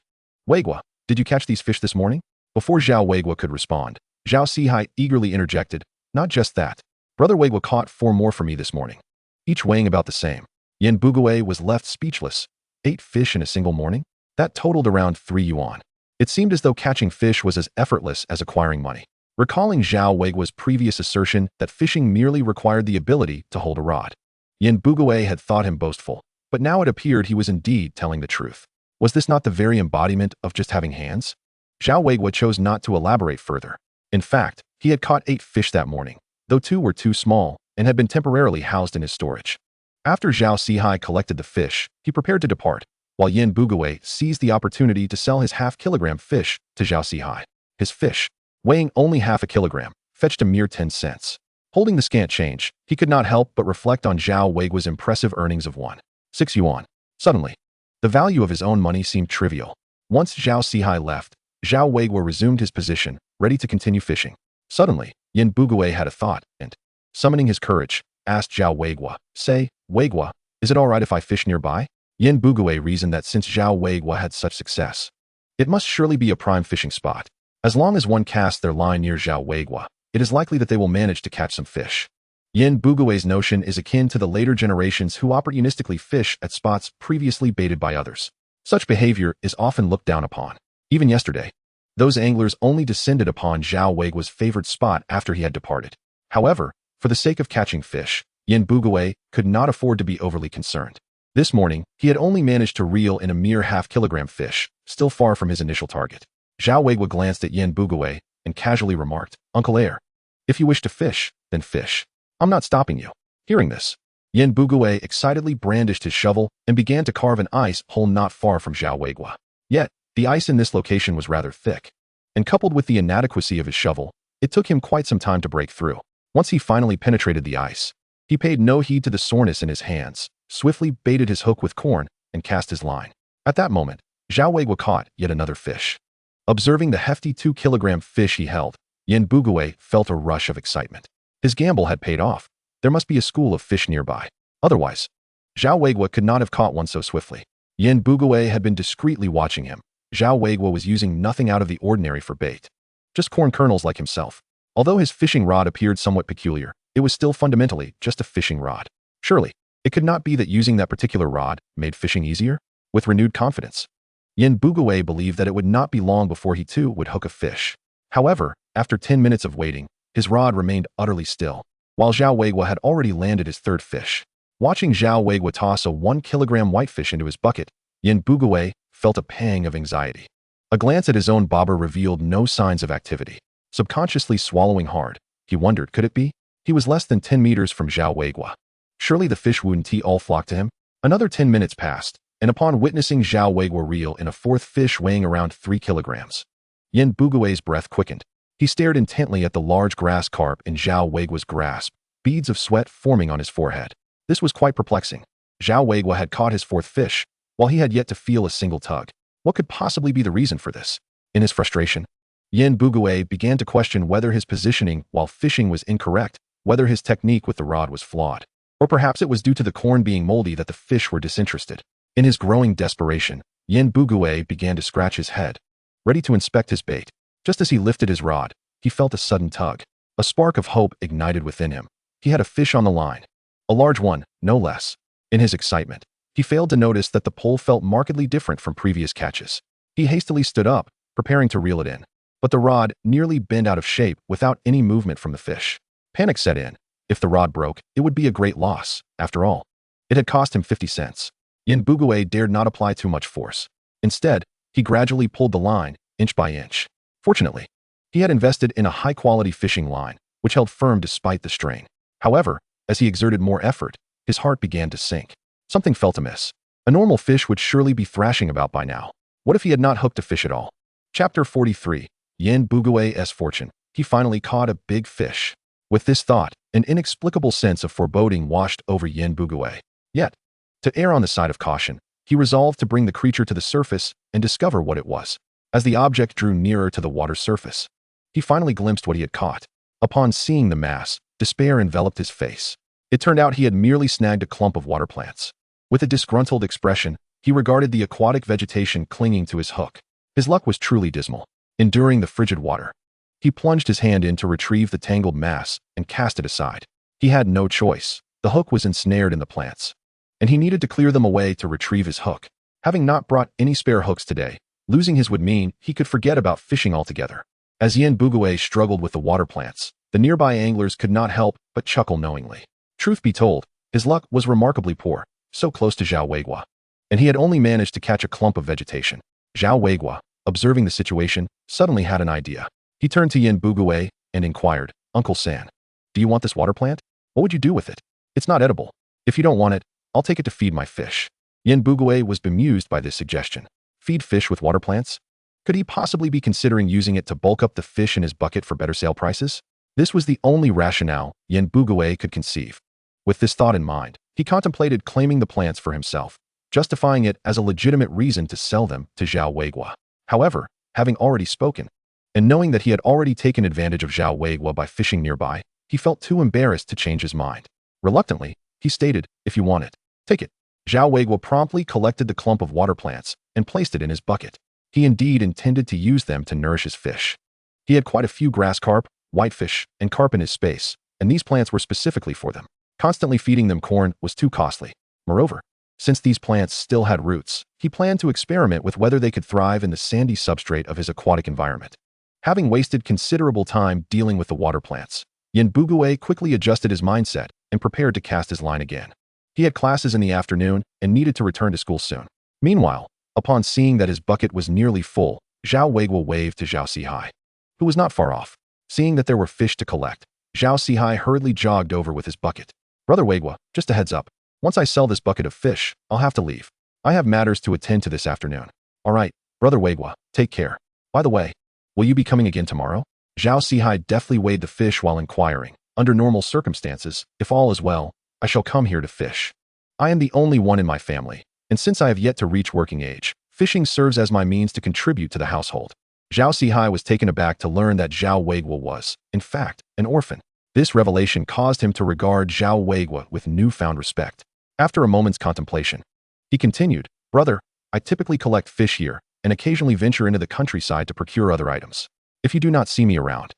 Weiguo, did you catch these fish this morning? Before Zhao Weiguo could respond, Zhao Weiguo eagerly interjected, Not just that. Brother Weiguo caught 4 more for me this morning, each weighing about the same. Yin Bugue was left speechless. 8 fish in a single morning? That totaled around 3 yuan. It seemed as though catching fish was as effortless as acquiring money. Recalling Zhao Weiguo's previous assertion that fishing merely required the ability to hold a rod, Yin Bugue had thought him boastful, but now it appeared he was indeed telling the truth. Was this not the very embodiment of just having hands? Zhao Weiguo chose not to elaborate further. In fact, he had caught 8 fish that morning, though 2 were too small and had been temporarily housed in his storage. After Zhao Weiguo collected the fish, he prepared to depart, while Yin Bugue seized the opportunity to sell his half-kilogram fish to Zhao Weiguo. His fish, weighing only half a kilogram, fetched a mere 10 cents. Holding the scant change, he could not help but reflect on Zhao Weiguo's impressive earnings of 1.6 yuan. Suddenly, the value of his own money seemed trivial. Once Zhao Weiguo left, Zhao Weiguo resumed his position, ready to continue fishing. Suddenly, Yin Bugue had a thought, and, summoning his courage, asked Zhao Weiguo, Say, Weiguo, is it all right if I fish nearby? Yin Bugue reasoned that since Zhao Weiguo had such success, it must surely be a prime fishing spot. As long as one casts their line near Zhao Weiguo, it is likely that they will manage to catch some fish. Yin Bugue's notion is akin to the later generations who opportunistically fish at spots previously baited by others. Such behavior is often looked down upon. Even yesterday, those anglers only descended upon Zhao Weiguo's favored spot after he had departed. However, for the sake of catching fish, Yin Bugue could not afford to be overly concerned. This morning, he had only managed to reel in a mere half-kilogram fish, still far from his initial target. Zhao Weiguo glanced at Yin Bugue and casually remarked, Uncle Air, if you wish to fish, then fish. I'm not stopping you. Hearing this, Yin Bugue excitedly brandished his shovel and began to carve an ice hole not far from Zhao Weiguo. Yet, the ice in this location was rather thick, and coupled with the inadequacy of his shovel, it took him quite some time to break through. Once he finally penetrated the ice, he paid no heed to the soreness in his hands, swiftly baited his hook with corn, and cast his line. At that moment, Zhao Weiguo caught yet another fish. Observing the hefty 2-kilogram fish he held, Yin Bugue felt a rush of excitement. His gamble had paid off. There must be a school of fish nearby. Otherwise, Zhao Weiguo could not have caught one so swiftly. Yin Bugue had been discreetly watching him. Zhao Weiguo was using nothing out of the ordinary for bait. Just corn kernels like himself. Although his fishing rod appeared somewhat peculiar, it was still fundamentally just a fishing rod. Surely, it could not be that using that particular rod made fishing easier? With renewed confidence, Yin Bugue believed that it would not be long before he too would hook a fish. However, after 10 minutes of waiting, his rod remained utterly still, while Zhao Weiguo had already landed his third fish. Watching Zhao Weiguo toss a 1-kilogram whitefish into his bucket, Yin Bugue felt a pang of anxiety. A glance at his own bobber revealed no signs of activity. Subconsciously swallowing hard, he wondered, could it be? He was less than 10 meters from Zhao Weiguo. Surely the fish wouldn't all flock to him? Another 10 minutes passed, and upon witnessing Zhao Weiguo reel in a fourth fish weighing around 3 kilograms, Yin Bugue's breath quickened. He stared intently at the large grass carp in Zhao Weiguo's grasp, beads of sweat forming on his forehead. This was quite perplexing. Zhao Weiguo had caught his fourth fish, while he had yet to feel a single tug. What could possibly be the reason for this? In his frustration, Yin Bugue began to question whether his positioning while fishing was incorrect, whether his technique with the rod was flawed, or perhaps it was due to the corn being moldy that the fish were disinterested. In his growing desperation, Yin Bugue began to scratch his head, ready to inspect his bait. Just as he lifted his rod, he felt a sudden tug. A spark of hope ignited within him. He had a fish on the line. A large one, no less. In his excitement, he failed to notice that the pole felt markedly different from previous catches. He hastily stood up, preparing to reel it in. But the rod nearly bent out of shape without any movement from the fish. Panic set in. If the rod broke, it would be a great loss. After all, it had cost him 50 cents. Yin Bugue dared not apply too much force. Instead, he gradually pulled the line, inch by inch. Fortunately, he had invested in a high-quality fishing line, which held firm despite the strain. However, as he exerted more effort, his heart began to sink. Something felt amiss. A normal fish would surely be thrashing about by now. What if he had not hooked a fish at all? Chapter 43. Yin Bugue's Fortune. He finally caught a big fish. With this thought, an inexplicable sense of foreboding washed over Yin Bugue. Yet, to err on the side of caution, he resolved to bring the creature to the surface and discover what it was. As the object drew nearer to the water's surface, he finally glimpsed what he had caught. Upon seeing the mass, despair enveloped his face. It turned out he had merely snagged a clump of water plants. With a disgruntled expression, he regarded the aquatic vegetation clinging to his hook. His luck was truly dismal. Enduring the frigid water, he plunged his hand in to retrieve the tangled mass and cast it aside. He had no choice. The hook was ensnared in the plants, and he needed to clear them away to retrieve his hook. Having not brought any spare hooks today, losing his would mean he could forget about fishing altogether. As Yin Bugue struggled with the water plants, the nearby anglers could not help but chuckle knowingly. Truth be told, his luck was remarkably poor, so close to Zhao Weiguo, and he had only managed to catch a clump of vegetation. Zhao Weiguo, observing the situation, suddenly had an idea. He turned to Yin Bugue and inquired, "Uncle San, do you want this water plant? What would you do with it? It's not edible. If you don't want it, I'll take it to feed my fish." Yin Bugue was bemused by this suggestion. Feed fish with water plants? Could he possibly be considering using it to bulk up the fish in his bucket for better sale prices? This was the only rationale Yin Bugue could conceive. With this thought in mind, he contemplated claiming the plants for himself, justifying it as a legitimate reason to sell them to Zhao Weiguo. However, having already spoken, and knowing that he had already taken advantage of Zhao Weiguo by fishing nearby, he felt too embarrassed to change his mind. Reluctantly, he stated, "If you want it, take it." Zhao Weiguo promptly collected the clump of water plants and placed it in his bucket. He indeed intended to use them to nourish his fish. He had quite a few grass carp, whitefish, and carp in his space, and these plants were specifically for them. Constantly feeding them corn was too costly. Moreover, since these plants still had roots, he planned to experiment with whether they could thrive in the sandy substrate of his aquatic environment. Having wasted considerable time dealing with the water plants, Yin Bugue quickly adjusted his mindset and prepared to cast his line again. He had classes in the afternoon and needed to return to school soon. Meanwhile, upon seeing that his bucket was nearly full, Zhao Weiguo waved to Zhao Sihai, who was not far off. Seeing that there were fish to collect, Zhao Sihai hurriedly jogged over with his bucket. "Brother Weiguo, just a heads up. Once I sell this bucket of fish, I'll have to leave. I have matters to attend to this afternoon." "All right, Brother Weiguo, take care. By the way, will you be coming again tomorrow?" Zhao Sihai deftly weighed the fish while inquiring, "Under normal circumstances, if all is well, I shall come here to fish. I am the only one in my family, and since I have yet to reach working age, fishing serves as my means to contribute to the household." Zhao Sihai was taken aback to learn that Zhao Weiguo was, in fact, an orphan. This revelation caused him to regard Zhao Weiguo with newfound respect. After a moment's contemplation, he continued, "Brother, I typically collect fish here and occasionally venture into the countryside to procure other items. If you do not see me around,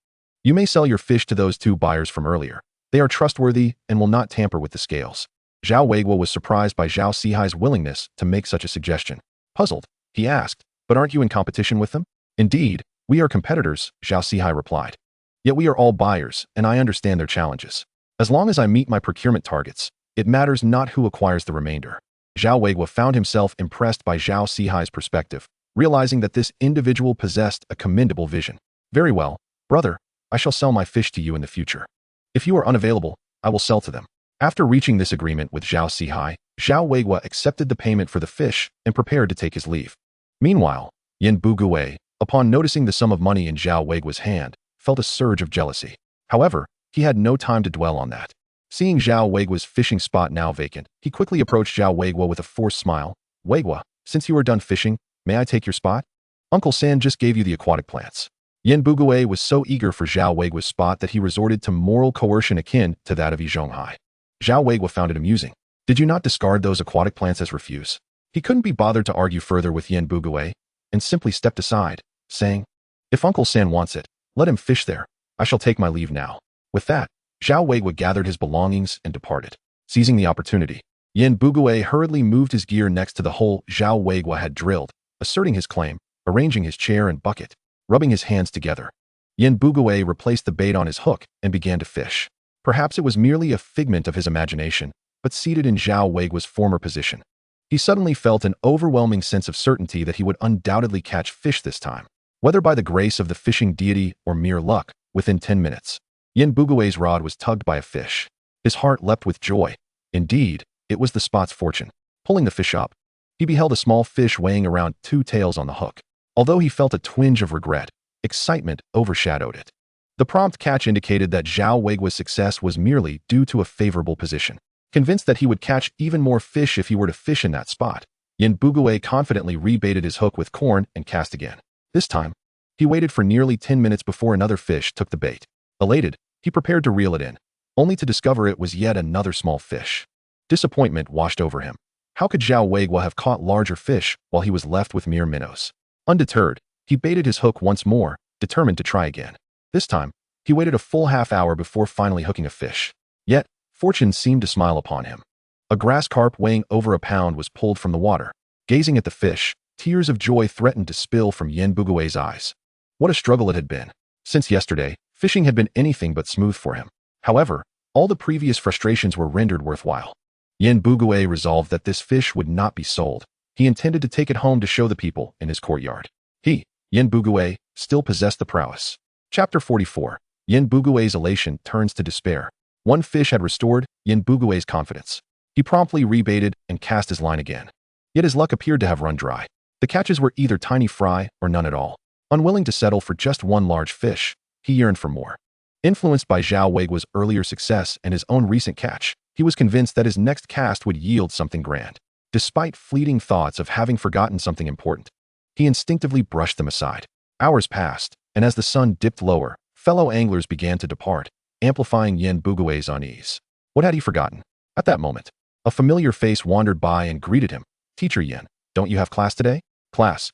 You may sell your fish to those two buyers from earlier. They are trustworthy and will not tamper with the scales. Zhao Weiguo was surprised by Zhao Sihai's willingness to make such a suggestion. Puzzled, he asked, "But aren't you in competition with them?" "Indeed, we are competitors," Zhao Sihai replied. "Yet we are all buyers, and I understand their challenges. As long as I meet my procurement targets, it matters not who acquires the remainder." Zhao Weiguo found himself impressed by Zhao Sihai's perspective, realizing that this individual possessed a commendable vision. "Very well, brother, I shall sell my fish to you in the future. If you are unavailable, I will sell to them." After reaching this agreement with Zhao Sihai, Zhao Weiguo accepted the payment for the fish and prepared to take his leave. Meanwhile, Yin Buguei, upon noticing the sum of money in Zhao Weiguo's hand, felt a surge of jealousy. However, he had no time to dwell on that. Seeing Zhao Weiguo's fishing spot now vacant, he quickly approached Zhao Weiguo with a forced smile. "Weiguo, since you are done fishing, may I take your spot? Uncle San just gave you the aquatic plants." Yin Buguei was so eager for Zhao Weiguo's spot that he resorted to moral coercion akin to that of Yi Zhonghai. Zhao Weiguo found it amusing. "Did you not discard those aquatic plants as refuse?" He couldn't be bothered to argue further with Yin Buguei and simply stepped aside, saying, "If Uncle San wants it, let him fish there. I shall take my leave now." With that, Zhao Weiguo gathered his belongings and departed. Seizing the opportunity, Yin Buguei hurriedly moved his gear next to the hole Zhao Weiguo had drilled, asserting his claim, arranging his chair and bucket, rubbing his hands together. Yin Buguei replaced the bait on his hook and began to fish. Perhaps it was merely a figment of his imagination, but seated in Zhao Weiguo's former position, he suddenly felt an overwhelming sense of certainty that he would undoubtedly catch fish this time. Whether by the grace of the fishing deity or mere luck, within 10 minutes, Yin Buguei's rod was tugged by a fish. His heart leapt with joy. Indeed, it was the spot's fortune. Pulling the fish up, he beheld a small fish weighing around 2 taels on the hook. Although he felt a twinge of regret, excitement overshadowed it. The prompt catch indicated that Zhao Weiguo's success was merely due to a favorable position. Convinced that he would catch even more fish if he were to fish in that spot, Yin Buguei confidently rebaited his hook with corn and cast again. This time, he waited for nearly 10 minutes before another fish took the bait. Elated, he prepared to reel it in, only to discover it was yet another small fish. Disappointment washed over him. How could Zhao Weiguo have caught larger fish while he was left with mere minnows? Undeterred, he baited his hook once more, determined to try again. This time, he waited a full half-hour before finally hooking a fish. Yet, fortune seemed to smile upon him. A grass carp weighing over a pound was pulled from the water. Gazing at the fish, tears of joy threatened to spill from Yin Buguei's eyes. What a struggle it had been. Since yesterday, fishing had been anything but smooth for him. However, all the previous frustrations were rendered worthwhile. Yin Buguei resolved that this fish would not be sold. He intended to take it home to show the people in his courtyard. He, Yin Buguei, still possessed the prowess. Chapter 44. Yin Buguei's elation turns to despair. One fish had restored Yin Buguei's confidence. He promptly rebaited and cast his line again. Yet his luck appeared to have run dry. The catches were either tiny fry or none at all. Unwilling to settle for just one large fish, he yearned for more. Influenced by Zhao Weiguo's earlier success and his own recent catch, he was convinced that his next cast would yield something grand. Despite fleeting thoughts of having forgotten something important, he instinctively brushed them aside. Hours passed, and as the sun dipped lower, fellow anglers began to depart, amplifying Yin Buguei's unease. What had he forgotten? At that moment, a familiar face wandered by and greeted him. "Teacher Yin, don't you have class today?" Class?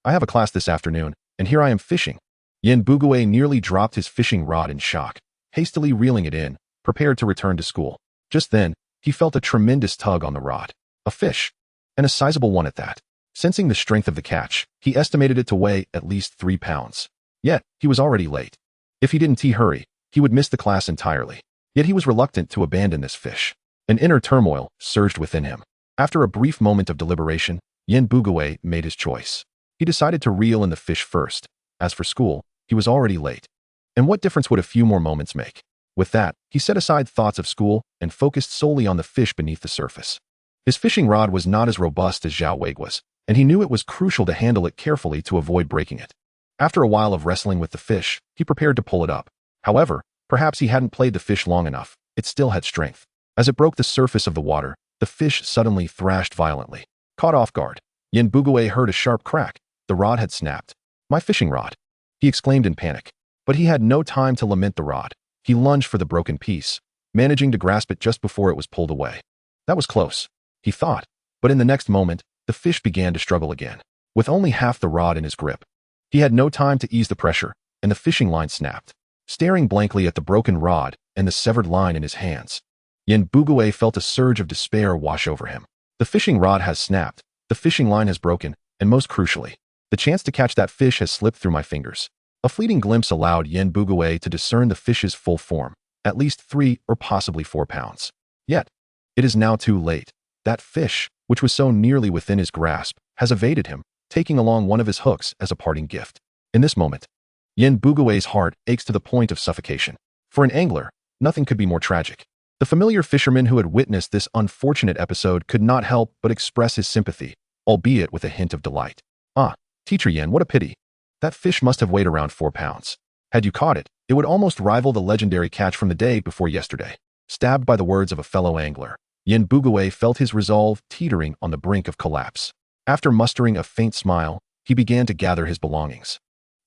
I have a class this afternoon, and here I am fishing." Yin Buguei nearly dropped his fishing rod in shock, hastily reeling it in, prepared to return to school. Just then, he felt a tremendous tug on the rod. A fish, and a sizable one at that. Sensing the strength of the catch, he estimated it to weigh at least 3 pounds. Yet, he was already late. If he didn't hurry, he would miss the class entirely. Yet he was reluctant to abandon this fish. An inner turmoil surged within him. After a brief moment of deliberation, Yin Buguei made his choice. He decided to reel in the fish first. As for school, he was already late. And what difference would a few more moments make? With that, he set aside thoughts of school and focused solely on the fish beneath the surface. His fishing rod was not as robust as Zhao Weiguo's, and he knew it was crucial to handle it carefully to avoid breaking it. After a while of wrestling with the fish, he prepared to pull it up. However, perhaps he hadn't played the fish long enough. It still had strength. As it broke the surface of the water, the fish suddenly thrashed violently. Caught off guard, Yin Buguei heard a sharp crack. The rod had snapped. "My fishing rod!" he exclaimed in panic. But he had no time to lament the rod. He lunged for the broken piece, managing to grasp it just before it was pulled away. That was close, he thought, but in the next moment, the fish began to struggle again. With only half the rod in his grip, he had no time to ease the pressure, and the fishing line snapped. staring blankly at the broken rod and the severed line in his hands. Yin Bugue felt a surge of despair wash over him. The fishing rod has snapped, the fishing line has broken, and most crucially, the chance to catch that fish has slipped through my fingers. A fleeting glimpse allowed Yin Bugue to discern the fish's full form, at least 3 or possibly 4 pounds. Yet, it is now too late. That fish, which was so nearly within his grasp, has evaded him, taking along one of his hooks as a parting gift. In this moment, Yin Bugue's heart aches to the point of suffocation. For an angler, nothing could be more tragic. The familiar fisherman who had witnessed this unfortunate episode could not help but express his sympathy, albeit with a hint of delight. Ah, Teacher Yin, what a pity. That fish must have weighed around 4 pounds. Had you caught it, it would almost rival the legendary catch from the day before yesterday. Stabbed by the words of a fellow angler, Yin Bugue felt his resolve teetering on the brink of collapse. After mustering a faint smile, he began to gather his belongings.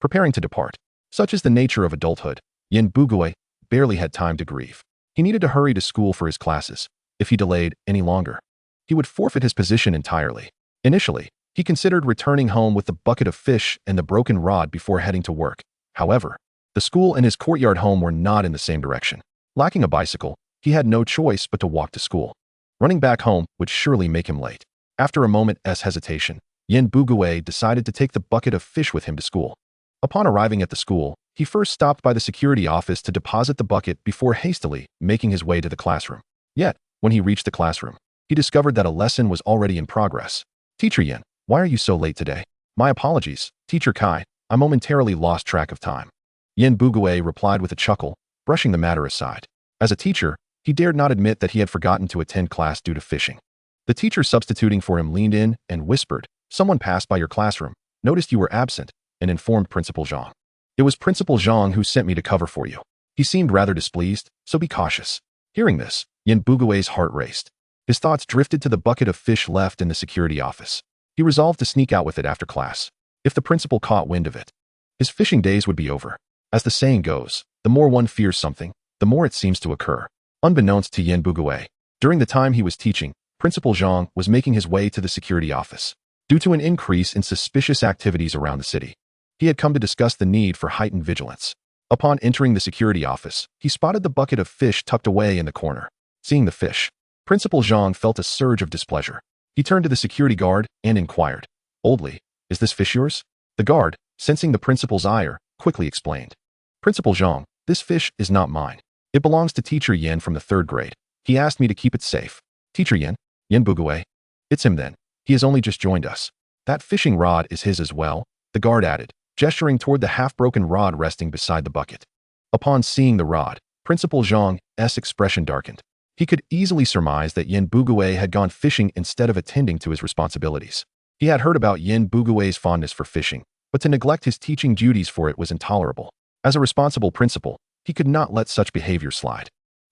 Preparing to depart. Such is the nature of adulthood, Yin Bugue barely had time to grieve. He needed to hurry to school for his classes. If he delayed any longer, he would forfeit his position entirely. Initially, he considered returning home with the bucket of fish and the broken rod before heading to work. However, the school and his courtyard home were not in the same direction. Lacking a bicycle, he had no choice but to walk to school. Running back home would surely make him late. After a moment's hesitation, Yin Bugue decided to take the bucket of fish with him to school. Upon arriving at the school, he first stopped by the security office to deposit the bucket before hastily making his way to the classroom. Yet, when he reached the classroom, he discovered that a lesson was already in progress. Teacher Yin, why are you so late today? My apologies, Teacher Kai, I momentarily lost track of time. Yin Bugue replied with a chuckle, brushing the matter aside. As a teacher, he dared not admit that he had forgotten to attend class due to fishing. The teacher substituting for him leaned in and whispered, "Someone passed by your classroom, noticed you were absent, and informed Principal Zhang. It was Principal Zhang who sent me to cover for you. He seemed rather displeased, so be cautious." Hearing this, Yin Bugue's heart raced. His thoughts drifted to the bucket of fish left in the security office. He resolved to sneak out with it after class. If the principal caught wind of it, his fishing days would be over. As the saying goes, the more one fears something, the more it seems to occur. Unbeknownst to Yin Bugue, during the time he was teaching, Principal Zhang was making his way to the security office. Due to an increase in suspicious activities around the city, he had come to discuss the need for heightened vigilance. Upon entering the security office, he spotted the bucket of fish tucked away in the corner. Seeing the fish, Principal Zhang felt a surge of displeasure. He turned to the security guard and inquired, "Boldly, is this fish yours?" The guard, sensing the principal's ire, quickly explained, "Principal Zhang, this fish is not mine. It belongs to Teacher Yin from the 3rd grade. He asked me to keep it safe." "Teacher Yin? Yin Bugue? It's him then. He has only just joined us. That fishing rod is his as well," the guard added, gesturing toward the half-broken rod resting beside the bucket. Upon seeing the rod, Principal Zhang's expression darkened. He could easily surmise that Yin Bugue had gone fishing instead of attending to his responsibilities. He had heard about Yin Bugue's fondness for fishing, but to neglect his teaching duties for it was intolerable. As a responsible principal, he could not let such behavior slide.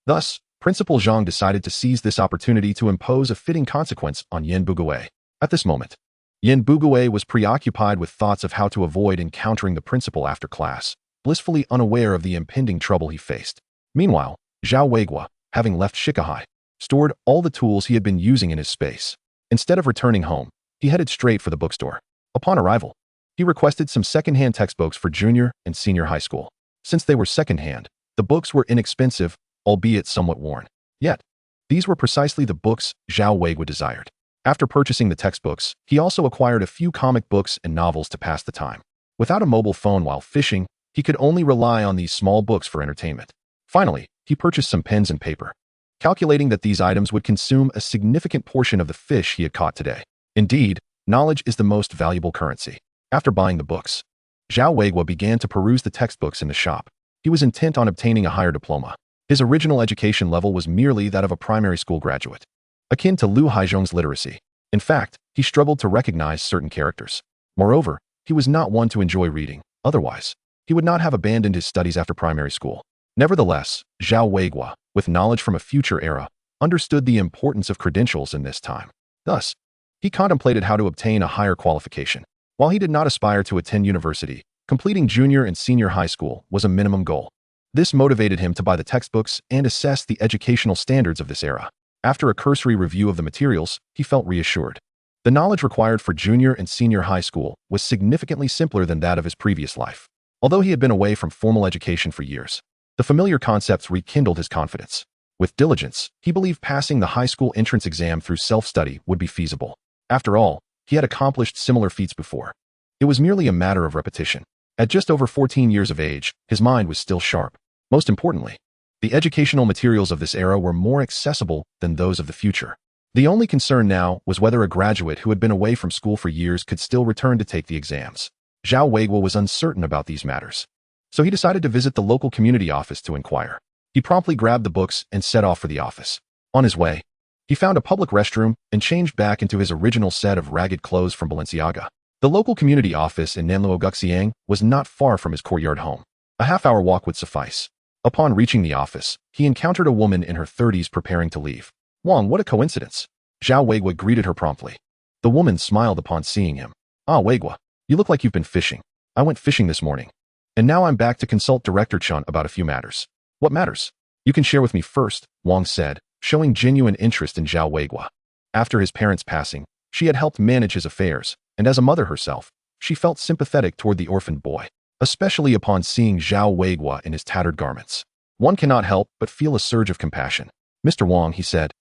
Thus, Principal Zhang decided to seize this opportunity to impose a fitting consequence on Yin Bugue. At this moment, Yin Bugue was preoccupied with thoughts of how to avoid encountering the principal after class, blissfully unaware of the impending trouble he faced. Meanwhile, Zhao Weiguo, having left Shikahai, stored all the tools he had been using in his space. Instead of returning home, he headed straight for the bookstore. Upon arrival, he requested some second-hand textbooks for junior and senior high school. Since they were second-hand, the books were inexpensive, albeit somewhat worn. Yet, these were precisely the books Zhao Weiguo desired. After purchasing the textbooks, he also acquired a few comic books and novels to pass the time. Without a mobile phone while fishing, he could only rely on these small books for entertainment. Finally, he purchased some pens and paper, calculating that these items would consume a significant portion of the fish he had caught today. Indeed, knowledge is the most valuable currency. After buying the books, Zhao Weiguo began to peruse the textbooks in the shop. He was intent on obtaining a higher diploma. His original education level was merely that of a primary school graduate, akin to Lu Haizhong's literacy. In fact, he struggled to recognize certain characters. Moreover, he was not one to enjoy reading. Otherwise, he would not have abandoned his studies after primary school. Nevertheless, Zhao Weiguo, with knowledge from a future era, understood the importance of credentials in this time. Thus, he contemplated how to obtain a higher qualification. While he did not aspire to attend university, completing junior and senior high school was a minimum goal. This motivated him to buy the textbooks and assess the educational standards of this era. After a cursory review of the materials, he felt reassured. The knowledge required for junior and senior high school was significantly simpler than that of his previous life. Although he had been away from formal education for years, the familiar concepts rekindled his confidence. With diligence, he believed passing the high school entrance exam through self-study would be feasible. After all, he had accomplished similar feats before. It was merely a matter of repetition. At just over 14 years of age, his mind was still sharp. Most importantly, the educational materials of this era were more accessible than those of the future. The only concern now was whether a graduate who had been away from school for years could still return to take the exams. Zhao Weiguo was uncertain about these matters, so he decided to visit the local community office to inquire. He promptly grabbed the books and set off for the office. On his way, he found a public restroom and changed back into his original set of ragged clothes from Balenciaga. The local community office in Nanluo Guxiang was not far from his Courtyard home. A half-hour walk would suffice. Upon reaching the office, he encountered a woman in her 30s preparing to leave. Wang, what a coincidence. Zhao Weiguo greeted her promptly. The woman smiled upon seeing him. Ah, Weiguo, you look like you've been fishing. I went fishing this morning, and now I'm back to consult Director Chun about a few matters. What matters? You can share with me first, Wang said, showing genuine interest in Zhao Weiguo. After his parents' passing, she had helped manage his affairs, and as a mother herself, she felt sympathetic toward the orphaned boy, especially upon seeing Zhao Weiguo in his tattered garments. One cannot help but feel a surge of compassion. Mr. Wang, he said,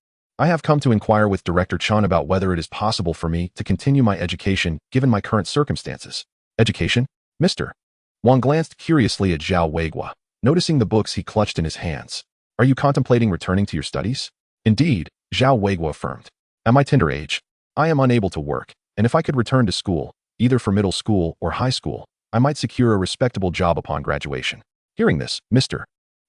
I have come to inquire with Director Chun about whether it is possible for me to continue my education given my current circumstances. Education? Mr. Wang glanced curiously at Zhao Weiguo, noticing the books he clutched in his hands. Are you contemplating returning to your studies? Indeed, Zhao Weiguo affirmed. At my tender age, I am unable to work, and if I could return to school, either for middle school or high school, I might secure a respectable job upon graduation. Hearing this, Mr.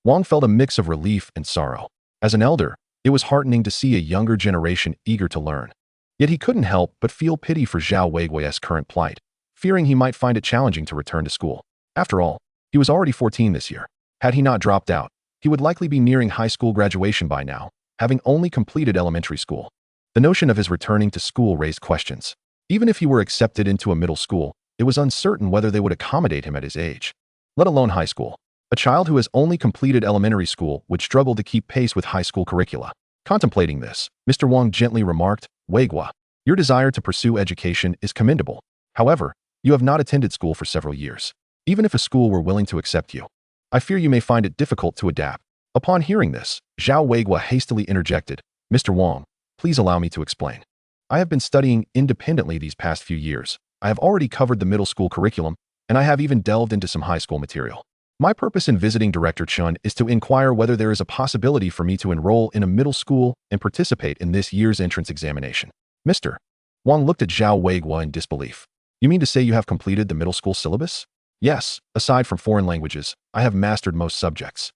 Wang felt a mix of relief and sorrow. As an elder, it was heartening to see a younger generation eager to learn. Yet he couldn't help but feel pity for Zhao Weiguo's current plight, fearing he might find it challenging to return to school. After all, he was already 14 this year. Had he not dropped out, he would likely be nearing high school graduation by now, having only completed elementary school. The notion of his returning to school raised questions. Even if he were accepted into a middle school, it was uncertain whether they would accommodate him at his age, let alone high school. A child who has only completed elementary school would struggle to keep pace with high school curricula. Contemplating this, Mr. Wang gently remarked, Weiguo, your desire to pursue education is commendable. However, you have not attended school for several years. Even if a school were willing to accept you, I fear you may find it difficult to adapt. Upon hearing this, Zhao Weiguo hastily interjected, Mr. Wang, please allow me to explain. I have been studying independently these past few years. I have already covered the middle school curriculum, and I have even delved into some high school material. My purpose in visiting Director Chun is to inquire whether there is a possibility for me to enroll in a middle school and participate in this year's entrance examination. Mr. Wang looked at Zhao Weiguo in disbelief. You mean to say you have completed the middle school syllabus? Yes, aside from foreign languages, I have mastered most subjects.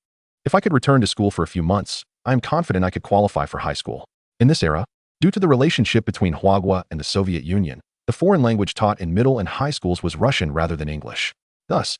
If I could return to school for a few months, I am confident I could qualify for high school. In this era, due to the relationship between Huagua and the Soviet Union, the foreign language taught in middle and high schools was Russian rather than English. Thus,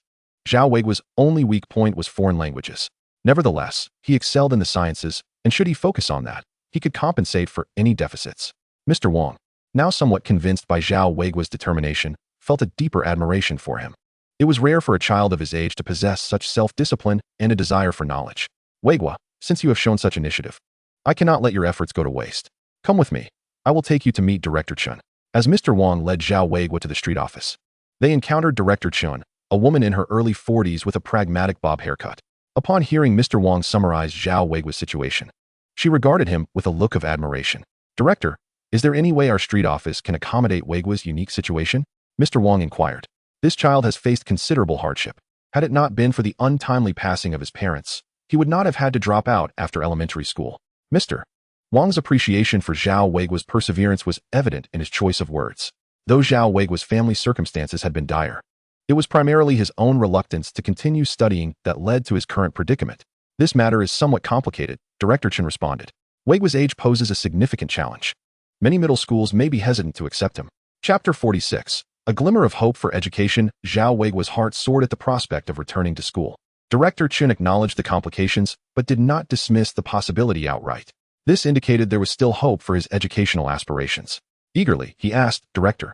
Zhao Weiguo's only weak point was foreign languages. Nevertheless, he excelled in the sciences, and should he focus on that, he could compensate for any deficits. Mr. Wang, now somewhat convinced by Zhao Weiguo's determination, felt a deeper admiration for him. It was rare for a child of his age to possess such self-discipline and a desire for knowledge. Weiguo, since you have shown such initiative, I cannot let your efforts go to waste. Come with me. I will take you to meet Director Chun. As Mr. Wang led Zhao Weiguo to the street office, they encountered Director Chun, a woman in her early 40s with a pragmatic bob haircut. Upon hearing Mr. Wang summarize Zhao Weiguo's situation, she regarded him with a look of admiration. Director, is there any way our street office can accommodate Weiguo's unique situation? Mr. Wang inquired. This child has faced considerable hardship. Had it not been for the untimely passing of his parents, he would not have had to drop out after elementary school. Mr. Wang's appreciation for Zhao Weiguo's perseverance was evident in his choice of words. Though Zhao Weiguo's family circumstances had been dire, it was primarily his own reluctance to continue studying that led to his current predicament. This matter is somewhat complicated, Director Chun responded. Weiguo's age poses a significant challenge. Many middle schools may be hesitant to accept him. Chapter 46. A glimmer of hope for education. Zhao Weiguo's heart soared at the prospect of returning to school. Director Chun acknowledged the complications, but did not dismiss the possibility outright. This indicated there was still hope for his educational aspirations. Eagerly, he asked, Director,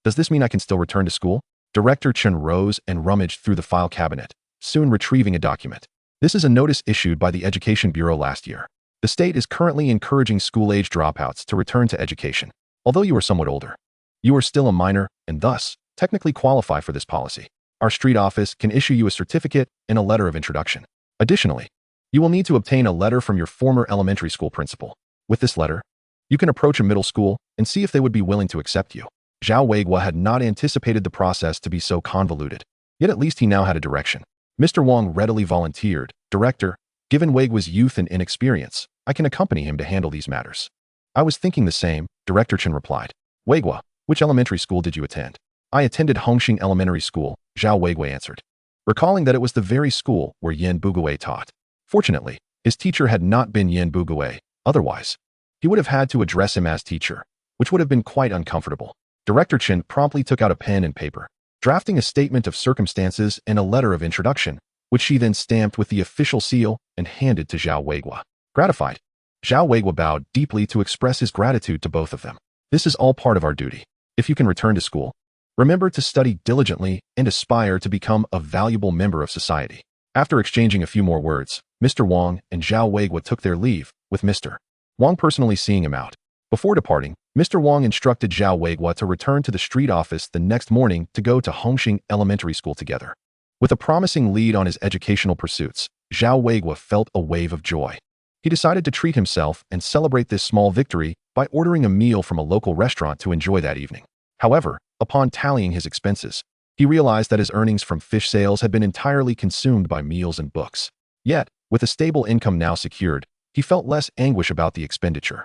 does this mean I can still return to school? Director Chun rose and rummaged through the file cabinet, soon retrieving a document. This is a notice issued by the Education Bureau last year. The state is currently encouraging school-age dropouts to return to education. Although you are somewhat older, you are still a minor and thus technically qualify for this policy. our street office can issue you a certificate and a letter of introduction. Additionally, you will need to obtain a letter from your former elementary school principal. With this letter, you can approach a middle school and see if they would be willing to accept you. Zhao Weiguo had not anticipated the process to be so convoluted, yet at least he now had a direction. Mr. Wang readily volunteered, "Director, given Weiguo's youth and inexperience, I can accompany him to handle these matters." "I was thinking the same," Director Chen replied. "Weiguo, which elementary school did you attend?" "I attended Hongxing Elementary School," Zhao Weiguo answered, recalling that it was the very school where Yan Bugui taught. Fortunately, his teacher had not been Yan Bugui, otherwise, he would have had to address him as teacher, which would have been quite uncomfortable. Director Chen promptly took out a pen and paper, drafting a statement of circumstances and a letter of introduction, which she then stamped with the official seal and handed to Zhao Weiguo. Gratified, Zhao Weiguo bowed deeply to express his gratitude to both of them. "This is all part of our duty. If you can return to school, remember to study diligently and aspire to become a valuable member of society." After exchanging a few more words, Mr. Wang and Zhao Weiguo took their leave, with Mr. Wang personally seeing him out. Before departing, Mr. Wang instructed Zhao Weiguo to return to the street office the next morning to go to Hongxing Elementary School together. With a promising lead on his educational pursuits, Zhao Weiguo felt a wave of joy. He decided to treat himself and celebrate this small victory by ordering a meal from a local restaurant to enjoy that evening. However, upon tallying his expenses, he realized that his earnings from fish sales had been entirely consumed by meals and books. Yet, with a stable income now secured, he felt less anguish about the expenditure.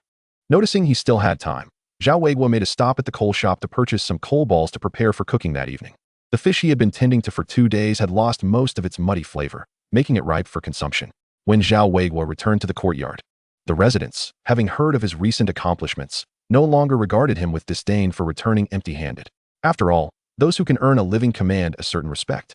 Noticing he still had time, Zhao Weiguo made a stop at the coal shop to purchase some coal balls to prepare for cooking that evening. The fish he had been tending to for 2 days had lost most of its muddy flavor, making it ripe for consumption. When Zhao Weiguo returned to the courtyard, the residents, having heard of his recent accomplishments, no longer regarded him with disdain for returning empty-handed. After all, those who can earn a living command a certain respect.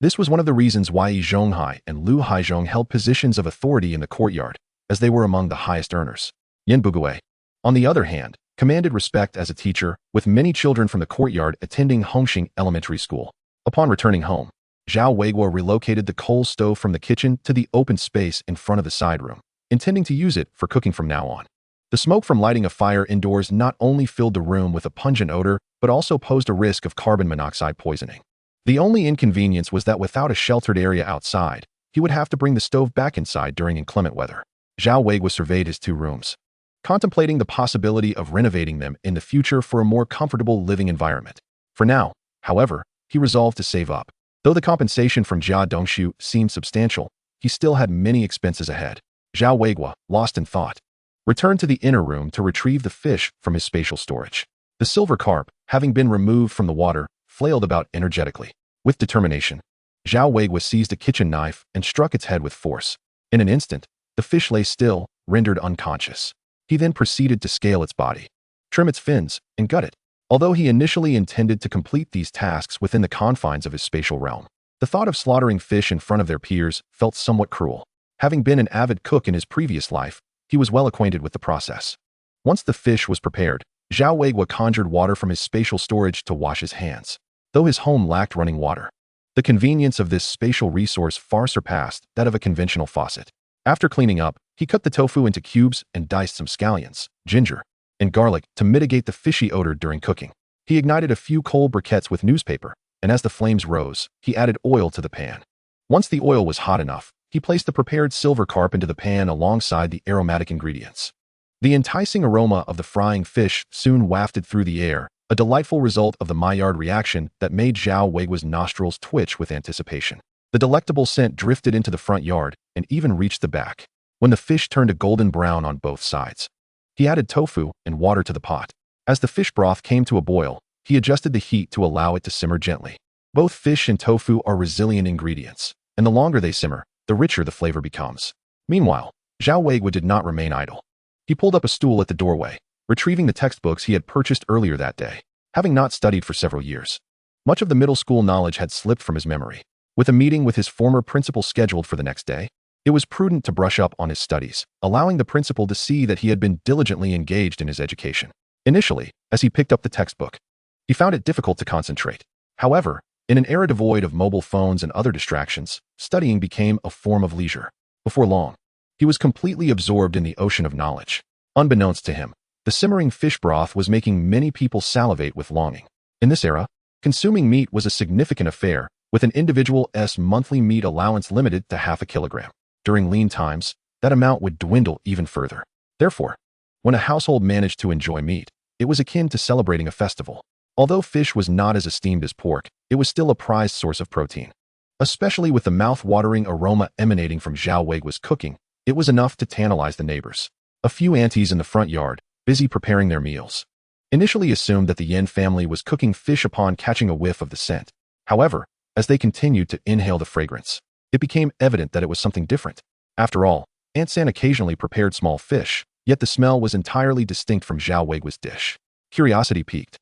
This was one of the reasons why Yi Zhonghai and Lu Haizhong held positions of authority in the courtyard, as they were among the highest earners. Yan Bugui, on the other hand, commanded respect as a teacher, with many children from the courtyard attending Hongxing Elementary School. Upon returning home, Zhao Weiguo relocated the coal stove from the kitchen to the open space in front of the side room, intending to use it for cooking from now on. The smoke from lighting a fire indoors not only filled the room with a pungent odor, but also posed a risk of carbon monoxide poisoning. The only inconvenience was that without a sheltered area outside, he would have to bring the stove back inside during inclement weather. Zhao Weiguo surveyed his 2 rooms, contemplating the possibility of renovating them in the future for a more comfortable living environment. For now, however, he resolved to save up. Though the compensation from Jia Dongshu seemed substantial, he still had many expenses ahead. Zhao Weiguo, lost in thought, returned to the inner room to retrieve the fish from his spatial storage. The silver carp, having been removed from the water, flailed about energetically. With determination, Zhao Weiguo seized a kitchen knife and struck its head with force. In an instant, the fish lay still, rendered unconscious. He then proceeded to scale its body, trim its fins, and gut it. Although he initially intended to complete these tasks within the confines of his spatial realm, the thought of slaughtering fish in front of their peers felt somewhat cruel. Having been an avid cook in his previous life, he was well acquainted with the process. Once the fish was prepared, Zhao Weiguo conjured water from his spatial storage to wash his hands. Though his home lacked running water, the convenience of this spatial resource far surpassed that of a conventional faucet. After cleaning up, he cut the tofu into cubes and diced some scallions, ginger, and garlic to mitigate the fishy odor during cooking. He ignited a few coal briquettes with newspaper, and as the flames rose, he added oil to the pan. Once the oil was hot enough, he placed the prepared silver carp into the pan alongside the aromatic ingredients. The enticing aroma of the frying fish soon wafted through the air, a delightful result of the Maillard reaction that made Zhao Weiguo's nostrils twitch with anticipation. The delectable scent drifted into the front yard and even reached the back. When the fish turned a golden brown on both sides, he added tofu and water to the pot. As the fish broth came to a boil, he adjusted the heat to allow it to simmer gently. Both fish and tofu are resilient ingredients, and the longer they simmer, the richer the flavor becomes. Meanwhile, Zhao Weiguo did not remain idle. He pulled up a stool at the doorway, retrieving the textbooks he had purchased earlier that day. Having not studied for several years, much of the middle school knowledge had slipped from his memory. With a meeting with his former principal scheduled for the next day, it was prudent to brush up on his studies, allowing the principal to see that he had been diligently engaged in his education. Initially, as he picked up the textbook, he found it difficult to concentrate. However, in an era devoid of mobile phones and other distractions, studying became a form of leisure. Before long, he was completely absorbed in the ocean of knowledge. Unbeknownst to him, the simmering fish broth was making many people salivate with longing. In this era, consuming meat was a significant affair, with an individual's monthly meat allowance limited to half a kilogram. During lean times, that amount would dwindle even further. Therefore, when a household managed to enjoy meat, it was akin to celebrating a festival. Although fish was not as esteemed as pork, it was still a prized source of protein. Especially with the mouth-watering aroma emanating from Zhao Weiguo's cooking, it was enough to tantalize the neighbors. A few aunties in the front yard, busy preparing their meals, initially assumed that the Yin family was cooking fish upon catching a whiff of the scent. However, as they continued to inhale the fragrance, it became evident that it was something different. After all, Aunt San occasionally prepared small fish, yet the smell was entirely distinct from Zhao Weiguo's dish. Curiosity piqued.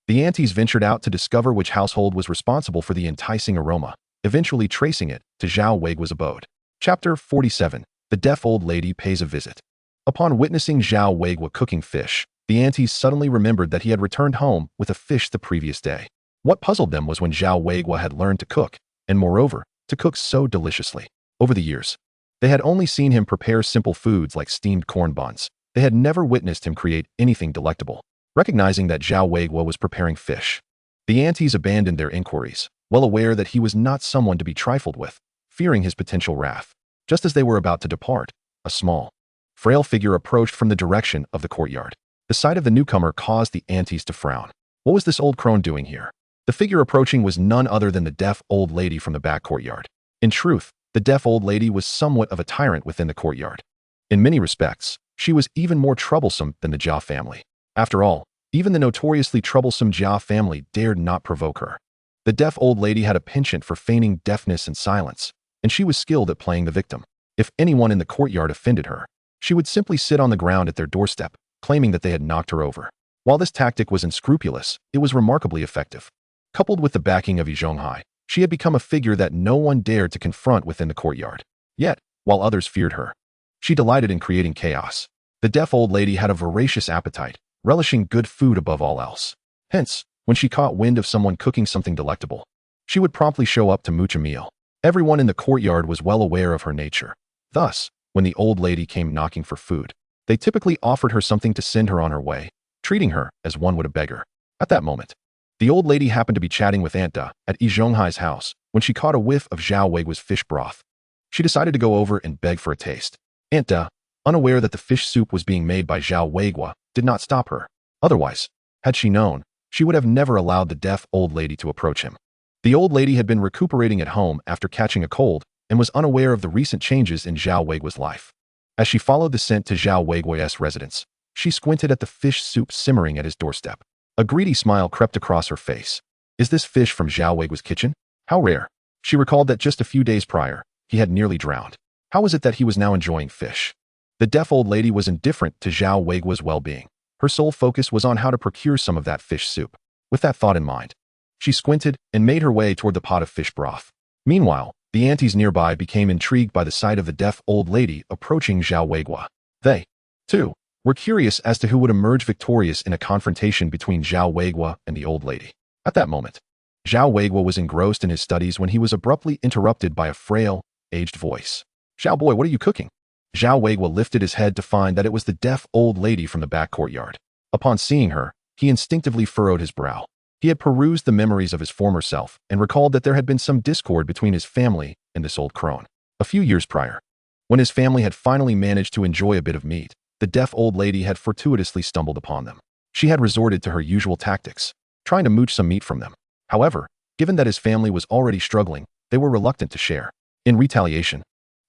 The aunties ventured out to discover which household was responsible for the enticing aroma, eventually tracing it to Zhao Weiguo's abode. Chapter 47. The deaf old lady pays a visit. Upon witnessing Zhao Weiguo cooking fish, the aunties suddenly remembered that he had returned home with a fish the previous day. What puzzled them was when Zhao Weiguo had learned to cook, and moreover, to cook so deliciously. Over the years, they had only seen him prepare simple foods like steamed corn buns. They had never witnessed him create anything delectable. Recognizing that Zhao Weiguo was preparing fish, the aunties abandoned their inquiries, well aware that he was not someone to be trifled with, fearing his potential wrath. Just as they were about to depart, a small, frail figure approached from the direction of the courtyard. The sight of the newcomer caused the aunties to frown. What was this old crone doing here? The figure approaching was none other than the deaf old lady from the back courtyard. In truth, the deaf old lady was somewhat of a tyrant within the courtyard. In many respects, she was even more troublesome than the Jia family. After all, even the notoriously troublesome Jia family dared not provoke her. The deaf old lady had a penchant for feigning deafness and silence, and she was skilled at playing the victim. If anyone in the courtyard offended her, she would simply sit on the ground at their doorstep, claiming that they had knocked her over. While this tactic was unscrupulous, it was remarkably effective. Coupled with the backing of Yi Zhonghai, she had become a figure that no one dared to confront within the courtyard. Yet, while others feared her, she delighted in creating chaos. The deaf old lady had a voracious appetite, relishing good food above all else. Hence, when she caught wind of someone cooking something delectable, she would promptly show up to mooch a meal. Everyone in the courtyard was well aware of her nature. Thus, when the old lady came knocking for food, they typically offered her something to send her on her way, treating her as one would a beggar. At that moment, the old lady happened to be chatting with Aunt Da at Yi Zhonghai's house when she caught a whiff of Zhao Weiguo's fish broth. She decided to go over and beg for a taste. Aunt Da, unaware that the fish soup was being made by Zhao Weiguo, did not stop her. Otherwise, had she known, she would have never allowed the deaf old lady to approach him. The old lady had been recuperating at home after catching a cold and was unaware of the recent changes in Zhao Weiguo's life. As she followed the scent to Zhao Weiguo's residence, she squinted at the fish soup simmering at his doorstep. A greedy smile crept across her face. Is this fish from Zhao Weiguo's kitchen? How rare. She recalled that just a few days prior, he had nearly drowned. How was it that he was now enjoying fish? The deaf old lady was indifferent to Zhao Weiguo's well-being. Her sole focus was on how to procure some of that fish soup. With that thought in mind, she squinted and made her way toward the pot of fish broth. Meanwhile, the aunties nearby became intrigued by the sight of the deaf old lady approaching Zhao Weiguo. They, too, were curious as to who would emerge victorious in a confrontation between Zhao Weiguo and the old lady. At that moment, Zhao Weiguo was engrossed in his studies when he was abruptly interrupted by a frail, aged voice. "Zhao boy, what are you cooking?" Zhao Weiguo lifted his head to find that it was the deaf old lady from the back courtyard. Upon seeing her, he instinctively furrowed his brow. He had perused the memories of his former self and recalled that there had been some discord between his family and this old crone. A few years prior, when his family had finally managed to enjoy a bit of meat, the deaf old lady had fortuitously stumbled upon them. She had resorted to her usual tactics, trying to mooch some meat from them. However, given that his family was already struggling, they were reluctant to share. In retaliation,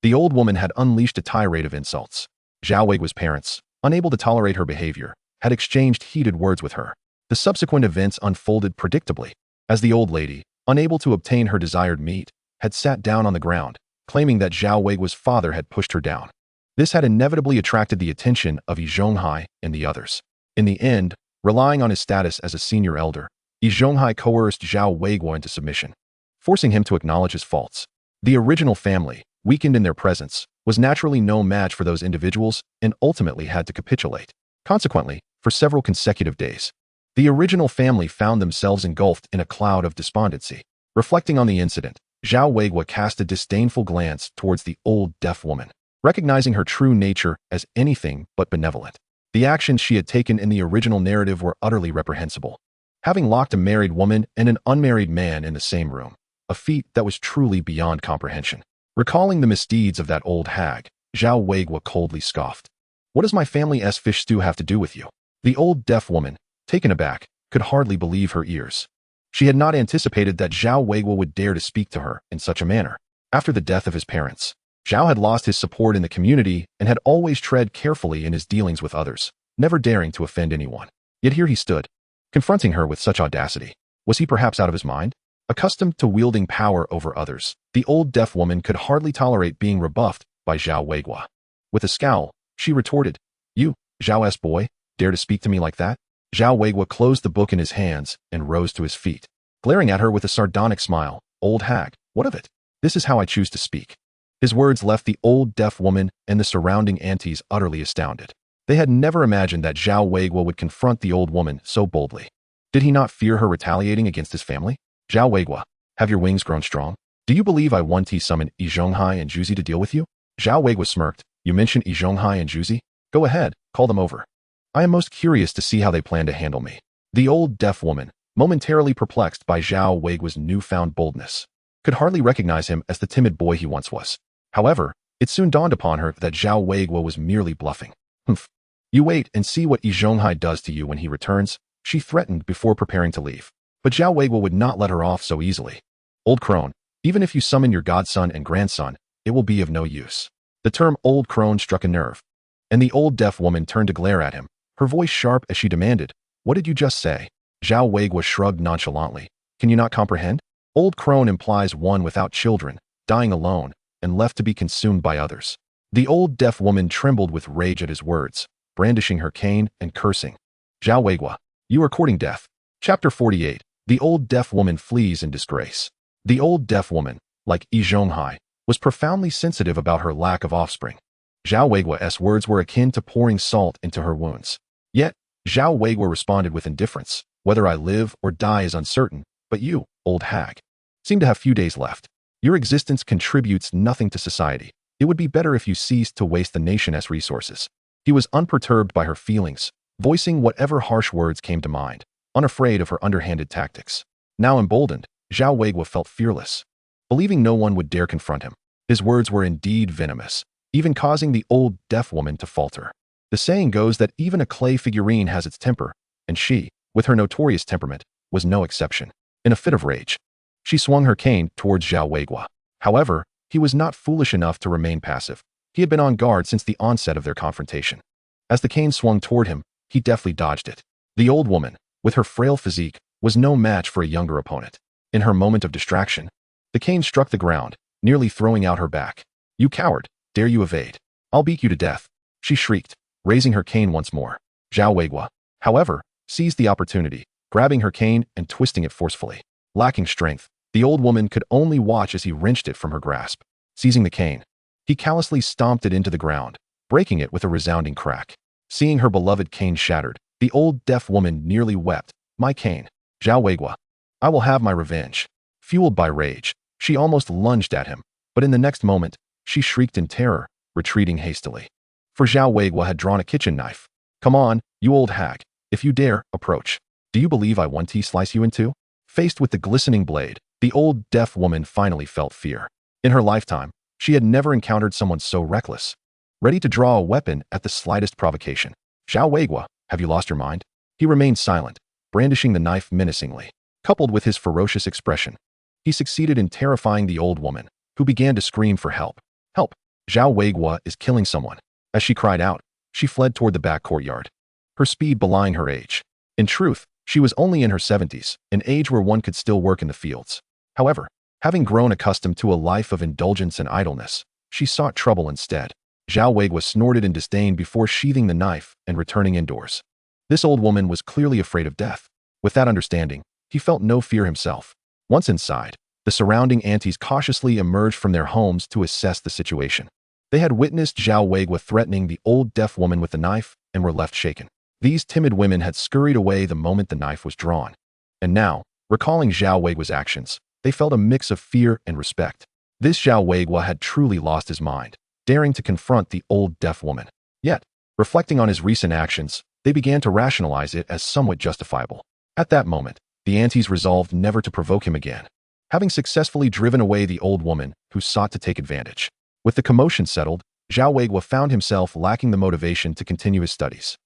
the old woman had unleashed a tirade of insults. Zhao Weiguo's parents, unable to tolerate her behavior, had exchanged heated words with her. The subsequent events unfolded predictably, as the old lady, unable to obtain her desired meat, had sat down on the ground, claiming that Zhao Weiguo's father had pushed her down. This had inevitably attracted the attention of Yi Zhonghai and the others. In the end, relying on his status as a senior elder, Yi Zhonghai coerced Zhao Weiguo into submission, forcing him to acknowledge his faults. The original family, weakened in their presence, was naturally no match for those individuals and ultimately had to capitulate. Consequently, for several consecutive days, the original family found themselves engulfed in a cloud of despondency. Reflecting on the incident, Zhao Weiguo cast a disdainful glance towards the old deaf woman, recognizing her true nature as anything but benevolent. The actions she had taken in the original narrative were utterly reprehensible. Having locked a married woman and an unmarried man in the same room, a feat that was truly beyond comprehension. Recalling the misdeeds of that old hag, Zhao Weiguo coldly scoffed. What does my family's fish stew have to do with you? The old deaf woman, taken aback, could hardly believe her ears. She had not anticipated that Zhao Weiguo would dare to speak to her in such a manner. After the death of his parents, Zhao had lost his support in the community and had always tread carefully in his dealings with others, never daring to offend anyone. Yet here he stood, confronting her with such audacity. Was he perhaps out of his mind? Accustomed to wielding power over others, the old deaf woman could hardly tolerate being rebuffed by Zhao Weiguo. With a scowl, she retorted, "You, Zhao's boy, dare to speak to me like that?" Zhao Weiguo closed the book in his hands and rose to his feet, glaring at her with a sardonic smile. "Old hag, what of it? This is how I choose to speak." His words left the old deaf woman and the surrounding aunties utterly astounded. They had never imagined that Zhao Weiguo would confront the old woman so boldly. Did he not fear her retaliating against his family? "Zhao Weiguo, have your wings grown strong? Do you believe I want to summon Yi Zhonghai and Juzi to deal with you?" Zhao Weiguo smirked. "You mentioned Yi Zhonghai and Juzi? Go ahead, call them over. I am most curious to see how they plan to handle me." The old deaf woman, momentarily perplexed by Zhao Weiguo's newfound boldness, could hardly recognize him as the timid boy he once was. However, it soon dawned upon her that Zhao Weiguo was merely bluffing. "Humph. You wait and see what Yi Zhonghai does to you when he returns," she threatened before preparing to leave. But Zhao Weiguo would not let her off so easily. "Old crone, even if you summon your godson and grandson, it will be of no use." The term old crone struck a nerve, and the old deaf woman turned to glare at him, her voice sharp as she demanded, "What did you just say?" Zhao Weiguo shrugged nonchalantly. "Can you not comprehend? Old crone implies one without children, dying alone, and left to be consumed by others." The old deaf woman trembled with rage at his words, brandishing her cane and cursing. "Zhao Weiguo, you are courting death." Chapter 48. The old deaf woman flees in disgrace. The old deaf woman, like Yi Zhonghai, was profoundly sensitive about her lack of offspring. Zhao Weiguo's words were akin to pouring salt into her wounds. Yet, Zhao Weiguo responded with indifference. "Whether I live or die is uncertain, but you, old hag, seem to have few days left. Your existence contributes nothing to society. It would be better if you ceased to waste the nation's resources." He was unperturbed by her feelings, voicing whatever harsh words came to mind, unafraid of her underhanded tactics. Now emboldened, Zhao Weiguo felt fearless, believing no one would dare confront him. His words were indeed venomous, even causing the old deaf woman to falter. The saying goes that even a clay figurine has its temper, and she, with her notorious temperament, was no exception. In a fit of rage, she swung her cane towards Zhao Weiguo. However, he was not foolish enough to remain passive. He had been on guard since the onset of their confrontation. As the cane swung toward him, he deftly dodged it. The old woman, with her frail physique, was no match for a younger opponent. In her moment of distraction, the cane struck the ground, nearly throwing out her back. "You coward, dare you evade? I'll beat you to death," she shrieked, raising her cane once more. Zhao Weiguo, however, seized the opportunity, grabbing her cane and twisting it forcefully. Lacking strength, the old woman could only watch as he wrenched it from her grasp. Seizing the cane, he callously stomped it into the ground, breaking it with a resounding crack. Seeing her beloved cane shattered, the old deaf woman nearly wept. "My cane. Zhao Weiguo, I will have my revenge." Fueled by rage, she almost lunged at him, but in the next moment, she shrieked in terror, retreating hastily. For Zhao Weiguo had drawn a kitchen knife. "Come on, you old hag. If you dare, approach. Do you believe I want to slice you in two?" Faced with the glistening blade, the old deaf woman finally felt fear. In her lifetime, she had never encountered someone so reckless, ready to draw a weapon at the slightest provocation. "Zhao Weiguo, have you lost your mind?" He remained silent, brandishing the knife menacingly. Coupled with his ferocious expression, he succeeded in terrifying the old woman, who began to scream for help. "Help! Zhao Weiguo is killing someone." As she cried out, she fled toward the back courtyard, her speed belying her age. In truth, she was only in her 70s, an age where one could still work in the fields. However, having grown accustomed to a life of indulgence and idleness, she sought trouble instead. Zhao Weiguo snorted in disdain before sheathing the knife and returning indoors. This old woman was clearly afraid of death. With that understanding, he felt no fear himself. Once inside, the surrounding aunties cautiously emerged from their homes to assess the situation. They had witnessed Zhao Weiguo threatening the old deaf woman with the knife and were left shaken. These timid women had scurried away the moment the knife was drawn. And now, recalling Zhao Weiguo's actions, they felt a mix of fear and respect. This Zhao Weiguo had truly lost his mind, daring to confront the old deaf woman. Yet, reflecting on his recent actions, they began to rationalize it as somewhat justifiable. At that moment, the aunties resolved never to provoke him again. having successfully driven away the old woman who sought to take advantage. With the commotion settled, Zhao Weiguo found himself lacking the motivation to continue his studies.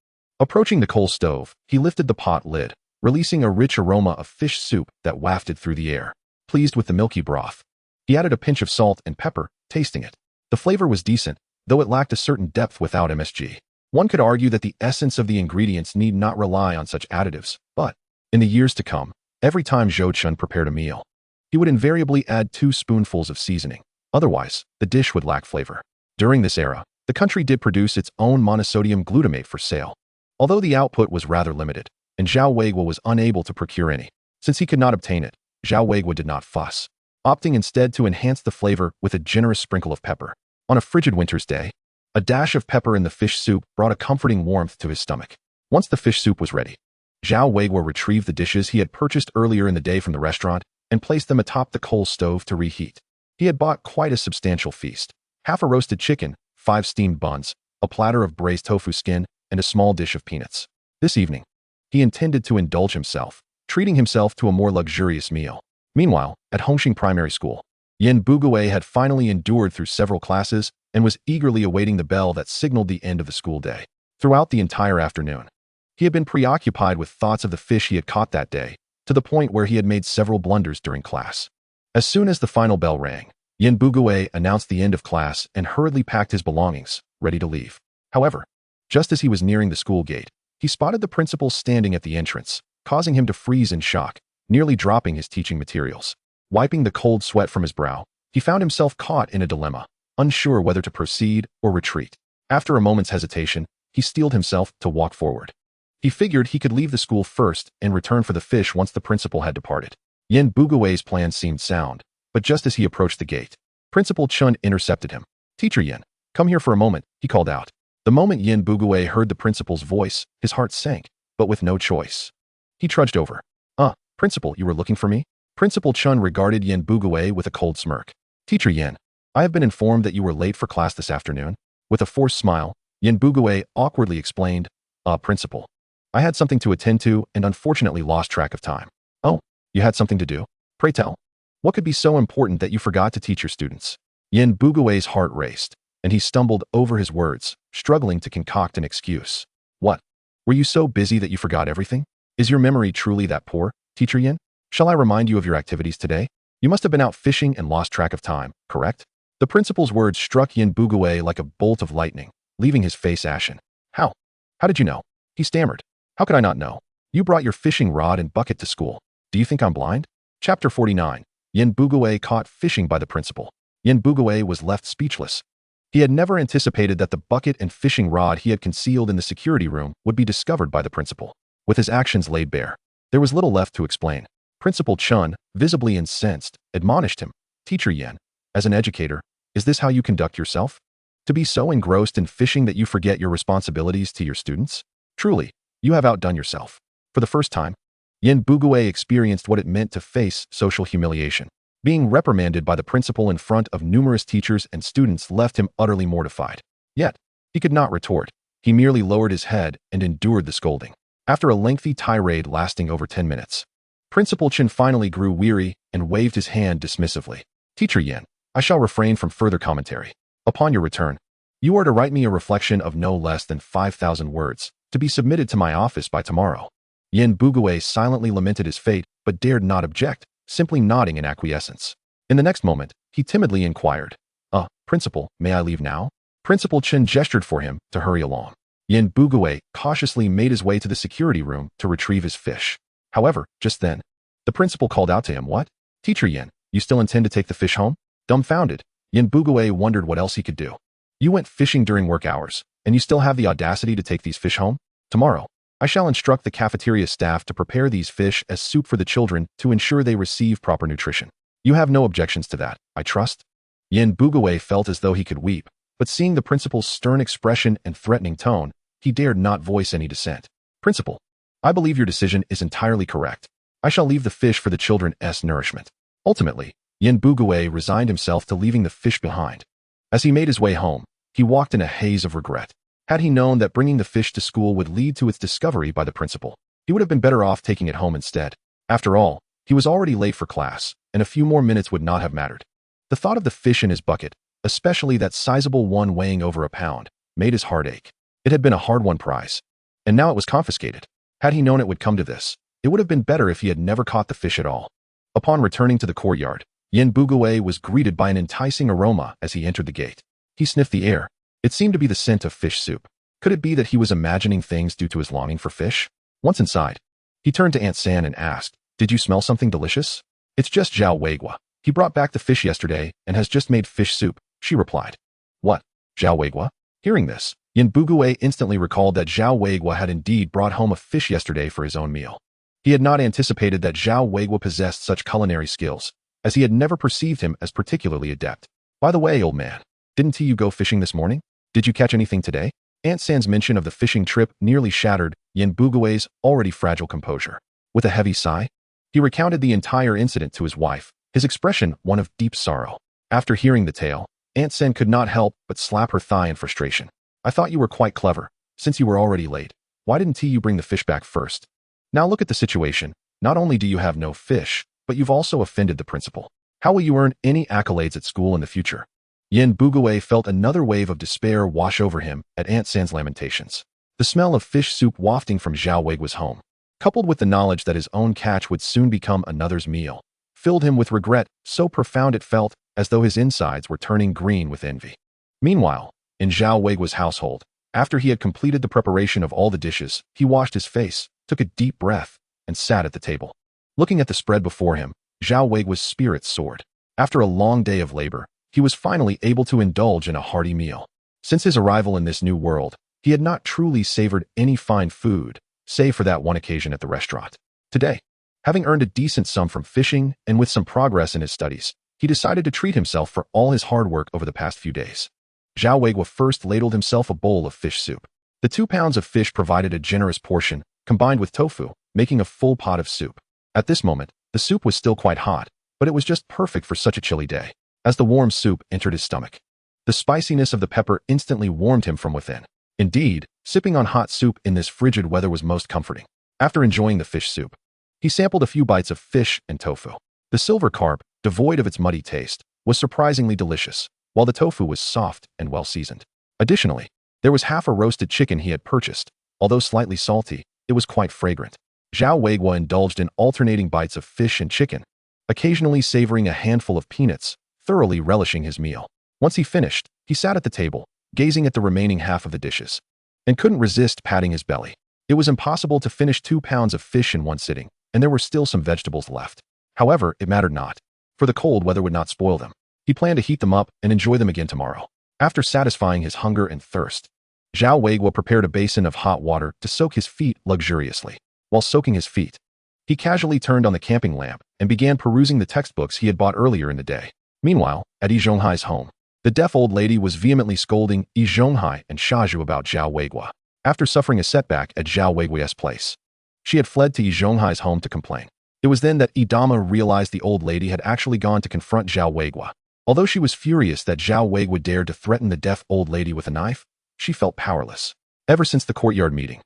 Approaching the coal stove, he lifted the pot lid, releasing a rich aroma of fish soup that wafted through the air. Pleased with the milky broth, he added a pinch of salt and pepper, tasting it. The flavor was decent, though it lacked a certain depth without MSG. One could argue that the essence of the ingredients need not rely on such additives, but in the years to come, every time Zhou Chun prepared a meal, he would invariably add 2 spoonfuls of seasoning. Otherwise, the dish would lack flavor. During this era, the country did produce its own monosodium glutamate for sale, although the output was rather limited, and Zhao Weiguo was unable to procure any. Since he could not obtain it, Zhao Weiguo did not fuss, opting instead to enhance the flavor with a generous sprinkle of pepper. On a frigid winter's day, a dash of pepper in the fish soup brought a comforting warmth to his stomach. Once the fish soup was ready, Zhao Weiguo retrieved the dishes he had purchased earlier in the day from the restaurant and placed them atop the coal stove to reheat. He had bought quite a substantial feast: half a roasted chicken, 5 steamed buns, a platter of braised tofu skin, and a small dish of peanuts. This evening, he intended to indulge himself, treating himself to a more luxurious meal. Meanwhile, at Hongxing Primary School, Yin Bugue had finally endured through several classes and was eagerly awaiting the bell that signaled the end of the school day. Throughout the entire afternoon, he had been preoccupied with thoughts of the fish he had caught that day, to the point where he had made several blunders during class. As soon as the final bell rang, Yin Bugue announced the end of class and hurriedly packed his belongings, ready to leave. However, just as he was nearing the school gate, he spotted the principal standing at the entrance, causing him to freeze in shock, nearly dropping his teaching materials. Wiping the cold sweat from his brow, he found himself caught in a dilemma, unsure whether to proceed or retreat. After a moment's hesitation, he steeled himself to walk forward. He figured he could leave the school first and return for the fish once the principal had departed. Yin Bugue's plan seemed sound, but just as he approached the gate, Principal Chun intercepted him. "Teacher Yin, come here for a moment," he called out. The moment Yin Bugue heard the principal's voice, his heart sank, but with no choice. He trudged over. Principal, you were looking for me?" Principal Chun regarded Yin Bugue with a cold smirk. "Teacher Yin, I have been informed that you were late for class this afternoon." With a forced smile, Yin Bugue awkwardly explained, Principal, I had something to attend to and unfortunately lost track of time." "Oh, you had something to do? Pray tell. What could be so important that you forgot to teach your students?" Yin Bugue's heart raced, and he stumbled over his words, struggling to concoct an excuse. "What? Were you so busy that you forgot everything? Is your memory truly that poor, Teacher Yin? Shall I remind you of your activities today? You must have been out fishing and lost track of time, correct?" The principal's words struck Yin Bugue like a bolt of lightning, leaving his face ashen. How? How did you know?" He stammered. "How could I not know? You brought your fishing rod and bucket to school. Do you think I'm blind?" Chapter 49. Yin Bugue caught fishing by the principal. Yin Bugue was left speechless. He had never anticipated that the bucket and fishing rod he had concealed in the security room would be discovered by the principal. With his actions laid bare, there was little left to explain. Principal Chun, visibly incensed, admonished him. "Teacher Yin, as an educator, is this how you conduct yourself? To be so engrossed in fishing that you forget your responsibilities to your students? Truly, you have outdone yourself." For the first time, Yin Bugue experienced what it meant to face social humiliation. Being reprimanded by the principal in front of numerous teachers and students left him utterly mortified. Yet, he could not retort. He merely lowered his head and endured the scolding. After a lengthy tirade lasting over 10 minutes, Principal Chen finally grew weary and waved his hand dismissively. "Teacher Yin, I shall refrain from further commentary. Upon your return, you are to write me a reflection of no less than 5,000 words, to be submitted to my office by tomorrow." Yin Bugue silently lamented his fate, but dared not object, simply nodding in acquiescence. In the next moment, he timidly inquired, Principal, may I leave now?" Principal Chen gestured for him to hurry along. Yin Bugue cautiously made his way to the security room to retrieve his fish. However, just then, the principal called out to him, "What? Teacher Yin, you still intend to take the fish home?" Dumbfounded, Yin Bugue wondered what else he could do. "You went fishing during work hours, and you still have the audacity to take these fish home? Tomorrow, I shall instruct the cafeteria staff to prepare these fish as soup for the children to ensure they receive proper nutrition. You have no objections to that, I trust?" Yin Bugue felt as though he could weep, but seeing the principal's stern expression and threatening tone, he dared not voice any dissent. "Principal, I believe your decision is entirely correct. I shall leave the fish for the children's nourishment." Ultimately, Yin Bugue resigned himself to leaving the fish behind. As he made his way home, he walked in a haze of regret. Had he known that bringing the fish to school would lead to its discovery by the principal, he would have been better off taking it home instead. After all, He was already late for class, and a few more minutes would not have mattered. The thought of the fish in his bucket, especially that sizable one weighing over a pound, made his heart ache. It had been a hard-won prize, and now it was confiscated. Had he known it would come to this, it would have been better if he had never caught the fish at all. Upon returning to the courtyard, Yin Bugue was greeted by an enticing aroma as he entered the gate. He sniffed the air. It seemed to be the scent of fish soup. Could it be that he was imagining things due to his longing for fish? Once inside, he turned to Aunt San and asked, "Did you smell something delicious?" "It's just Zhao Weiguo. He brought back the fish yesterday and has just made fish soup," she replied. "What? Zhao Weiguo?" Hearing this, Yin Bugue instantly recalled that Zhao Weiguo had indeed brought home a fish yesterday for his own meal. He had not anticipated that Zhao Weiguo possessed such culinary skills, as he had never perceived him as particularly adept. "By the way, old man, didn't you go fishing this morning? Did you catch anything today?" Aunt San's mention of the fishing trip nearly shattered Yin Bugue's already fragile composure. With a heavy sigh, he recounted the entire incident to his wife, his expression one of deep sorrow. After hearing the tale, Aunt San could not help but slap her thigh in frustration. "I thought you were quite clever. Since you were already late, why didn't you bring the fish back first? Now look at the situation. Not only do you have no fish, but you've also offended the principal. How will you earn any accolades at school in the future?" Yin Bugue felt another wave of despair wash over him at Aunt San's lamentations. The smell of fish soup wafting from Zhao Weiguo's home, coupled with the knowledge that his own catch would soon become another's meal, filled him with regret so profound it felt as though his insides were turning green with envy. Meanwhile, in Zhao Weiguo's household, after he had completed the preparation of all the dishes, he washed his face, took a deep breath, and sat at the table. Looking at the spread before him, Zhao Weiguo's spirits soared. After a long day of labor, he was finally able to indulge in a hearty meal. Since his arrival in this new world, he had not truly savored any fine food, save for that one occasion at the restaurant. Today, having earned a decent sum from fishing and with some progress in his studies, he decided to treat himself for all his hard work over the past few days. Zhao Weiguo first ladled himself a bowl of fish soup. The 2 pounds of fish provided a generous portion, combined with tofu, making a full pot of soup. At this moment, the soup was still quite hot, but it was just perfect for such a chilly day. As the warm soup entered his stomach, the spiciness of the pepper instantly warmed him from within. Indeed, sipping on hot soup in this frigid weather was most comforting. After enjoying the fish soup, he sampled a few bites of fish and tofu. The silver carp, devoid of its muddy taste, was surprisingly delicious, while the tofu was soft and well seasoned. Additionally, there was half a roasted chicken he had purchased. Although slightly salty, it was quite fragrant. Zhao Weiguo indulged in alternating bites of fish and chicken, occasionally savoring a handful of peanuts, thoroughly relishing his meal. Once he finished, he sat at the table, gazing at the remaining half of the dishes, and couldn't resist patting his belly. It was impossible to finish 2 pounds of fish in one sitting, and there were still some vegetables left. However, it mattered not, for the cold weather would not spoil them. He planned to heat them up and enjoy them again tomorrow. After satisfying his hunger and thirst, Zhao Weiguo prepared a basin of hot water to soak his feet luxuriously. While soaking his feet, he casually turned on the camping lamp and began perusing the textbooks he had bought earlier in the day. Meanwhile, at Yi Zhonghai's home, the deaf old lady was vehemently scolding Yi Zhonghai and Shaju about Zhao Weiguo. After suffering a setback at Zhao Weiguo's place, she had fled to Yi Zhonghai's home to complain. It was then that Idama realized the old lady had actually gone to confront Zhao Weiguo. Although she was furious that Zhao Weiguo dared to threaten the deaf old lady with a knife, she felt powerless. Ever since the courtyard meeting,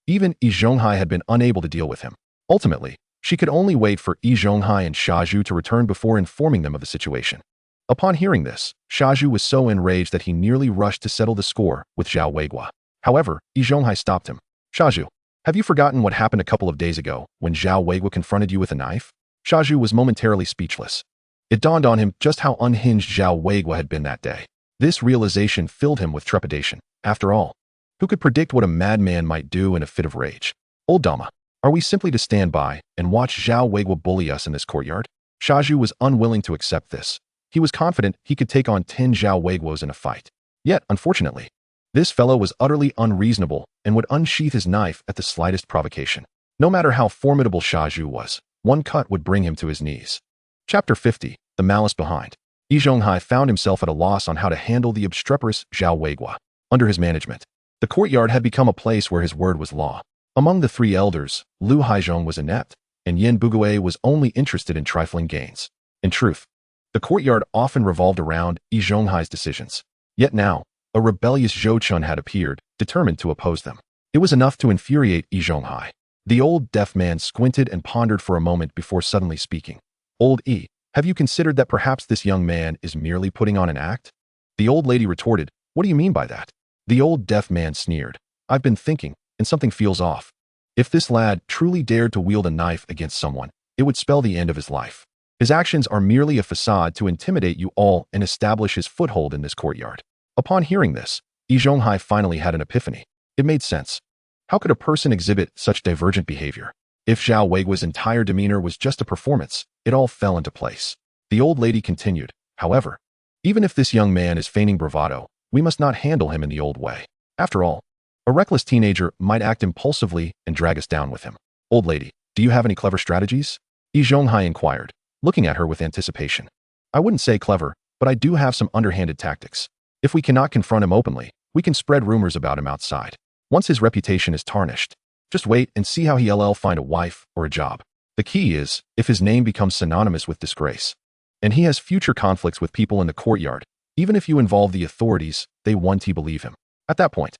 even Yi Zhonghai had been unable to deal with him. Ultimately, she could only wait for Yi Zhonghai and Shaju to return before informing them of the situation. Upon hearing this, Shaju was so enraged that he nearly rushed to settle the score with Zhao Weiguo. However, Yi Zhonghai stopped him. "Shaju, have you forgotten what happened a couple of days ago when Zhao Weiguo confronted you with a knife?" Shaju was momentarily speechless. It dawned on him just how unhinged Zhao Weiguo had been that day. This realization filled him with trepidation. After all, who could predict what a madman might do in a fit of rage? "Old Dama, are we simply to stand by and watch Zhao Weiguo bully us in this courtyard?" Shaju was unwilling to accept this. He was confident he could take on 10 Zhao Weiguos in a fight. Yet, unfortunately, this fellow was utterly unreasonable and would unsheath his knife at the slightest provocation. No matter how formidable Shaju was, one cut would bring him to his knees. Chapter 50, The Malice Behind. Yi Zhonghai found himself at a loss on how to handle the obstreperous Zhao Weiguo. Under his management, the courtyard had become a place where his word was law. Among the 3 elders, Lu Haizhong was inept, and Yin Bugue was only interested in trifling gains. In truth, the courtyard often revolved around Yi Zhonghai's decisions. Yet now, a rebellious Zhou Chun had appeared, determined to oppose them. It was enough to infuriate Yi Zhonghai. The old deaf man squinted and pondered for a moment before suddenly speaking. Old E, have you considered that perhaps this young man is merely putting on an act? The old lady retorted, what do you mean by that? The old deaf man sneered. I've been thinking, and something feels off. If this lad truly dared to wield a knife against someone, it would spell the end of his life. His actions are merely a facade to intimidate you all and establish his foothold in this courtyard. Upon hearing this, Yi Zhonghai finally had an epiphany. It made sense. How could a person exhibit such divergent behavior? If Zhao Weiguo's entire demeanor was just a performance, it all fell into place. The old lady continued, however, even if this young man is feigning bravado, we must not handle him in the old way. After all, a reckless teenager might act impulsively and drag us down with him. Old lady, do you have any clever strategies? Yi Zhonghai inquired, looking at her with anticipation. I wouldn't say clever, but I do have some underhanded tactics. If we cannot confront him openly, we can spread rumors about him outside. Once his reputation is tarnished, just wait and see how he'll find a wife or a job. The key is, if his name becomes synonymous with disgrace, and he has future conflicts with people in the courtyard, even if you involve the authorities, they won't believe him. At that point,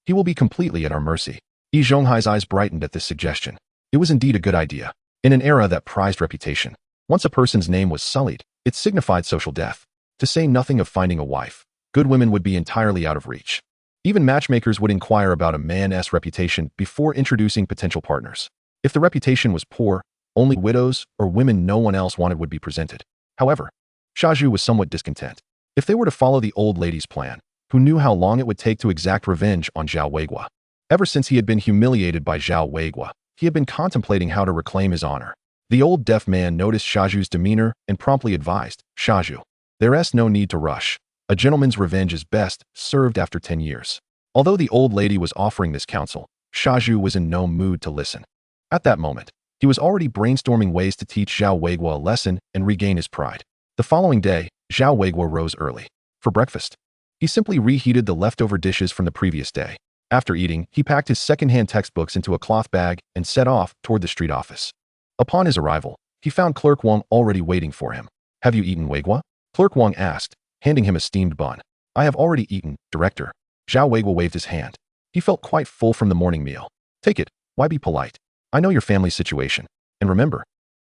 he will be completely at our mercy. Yi Zhonghai's eyes brightened at this suggestion. It was indeed a good idea. In an era that prized reputation, once a person's name was sullied, it signified social death. To say nothing of finding a wife, good women would be entirely out of reach. Even matchmakers would inquire about a man's reputation before introducing potential partners. If the reputation was poor, only widows or women no one else wanted would be presented. However, Shaju was somewhat discontent. If they were to follow the old lady's plan, who knew how long it would take to exact revenge on Zhao Weiguo? Ever since he had been humiliated by Zhao Weiguo, he had been contemplating how to reclaim his honor. The old deaf man noticed Shaju's demeanor and promptly advised, Shaju, there's no need to rush. A gentleman's revenge is best served after 10 years. Although the old lady was offering this counsel, Shaju was in no mood to listen. At that moment, he was already brainstorming ways to teach Zhao Weiguo a lesson and regain his pride. The following day, Zhao Weiguo rose early. For breakfast, he simply reheated the leftover dishes from the previous day. After eating, he packed his second-hand textbooks into a cloth bag and set off toward the street office. Upon his arrival, he found Clerk Wang already waiting for him. Have you eaten, Weiguo? Clerk Wang asked, handing him a steamed bun. I have already eaten, Director. Zhao Weiguo waved his hand. He felt quite full from the morning meal. Take it, why be polite? I know your family's situation. And remember,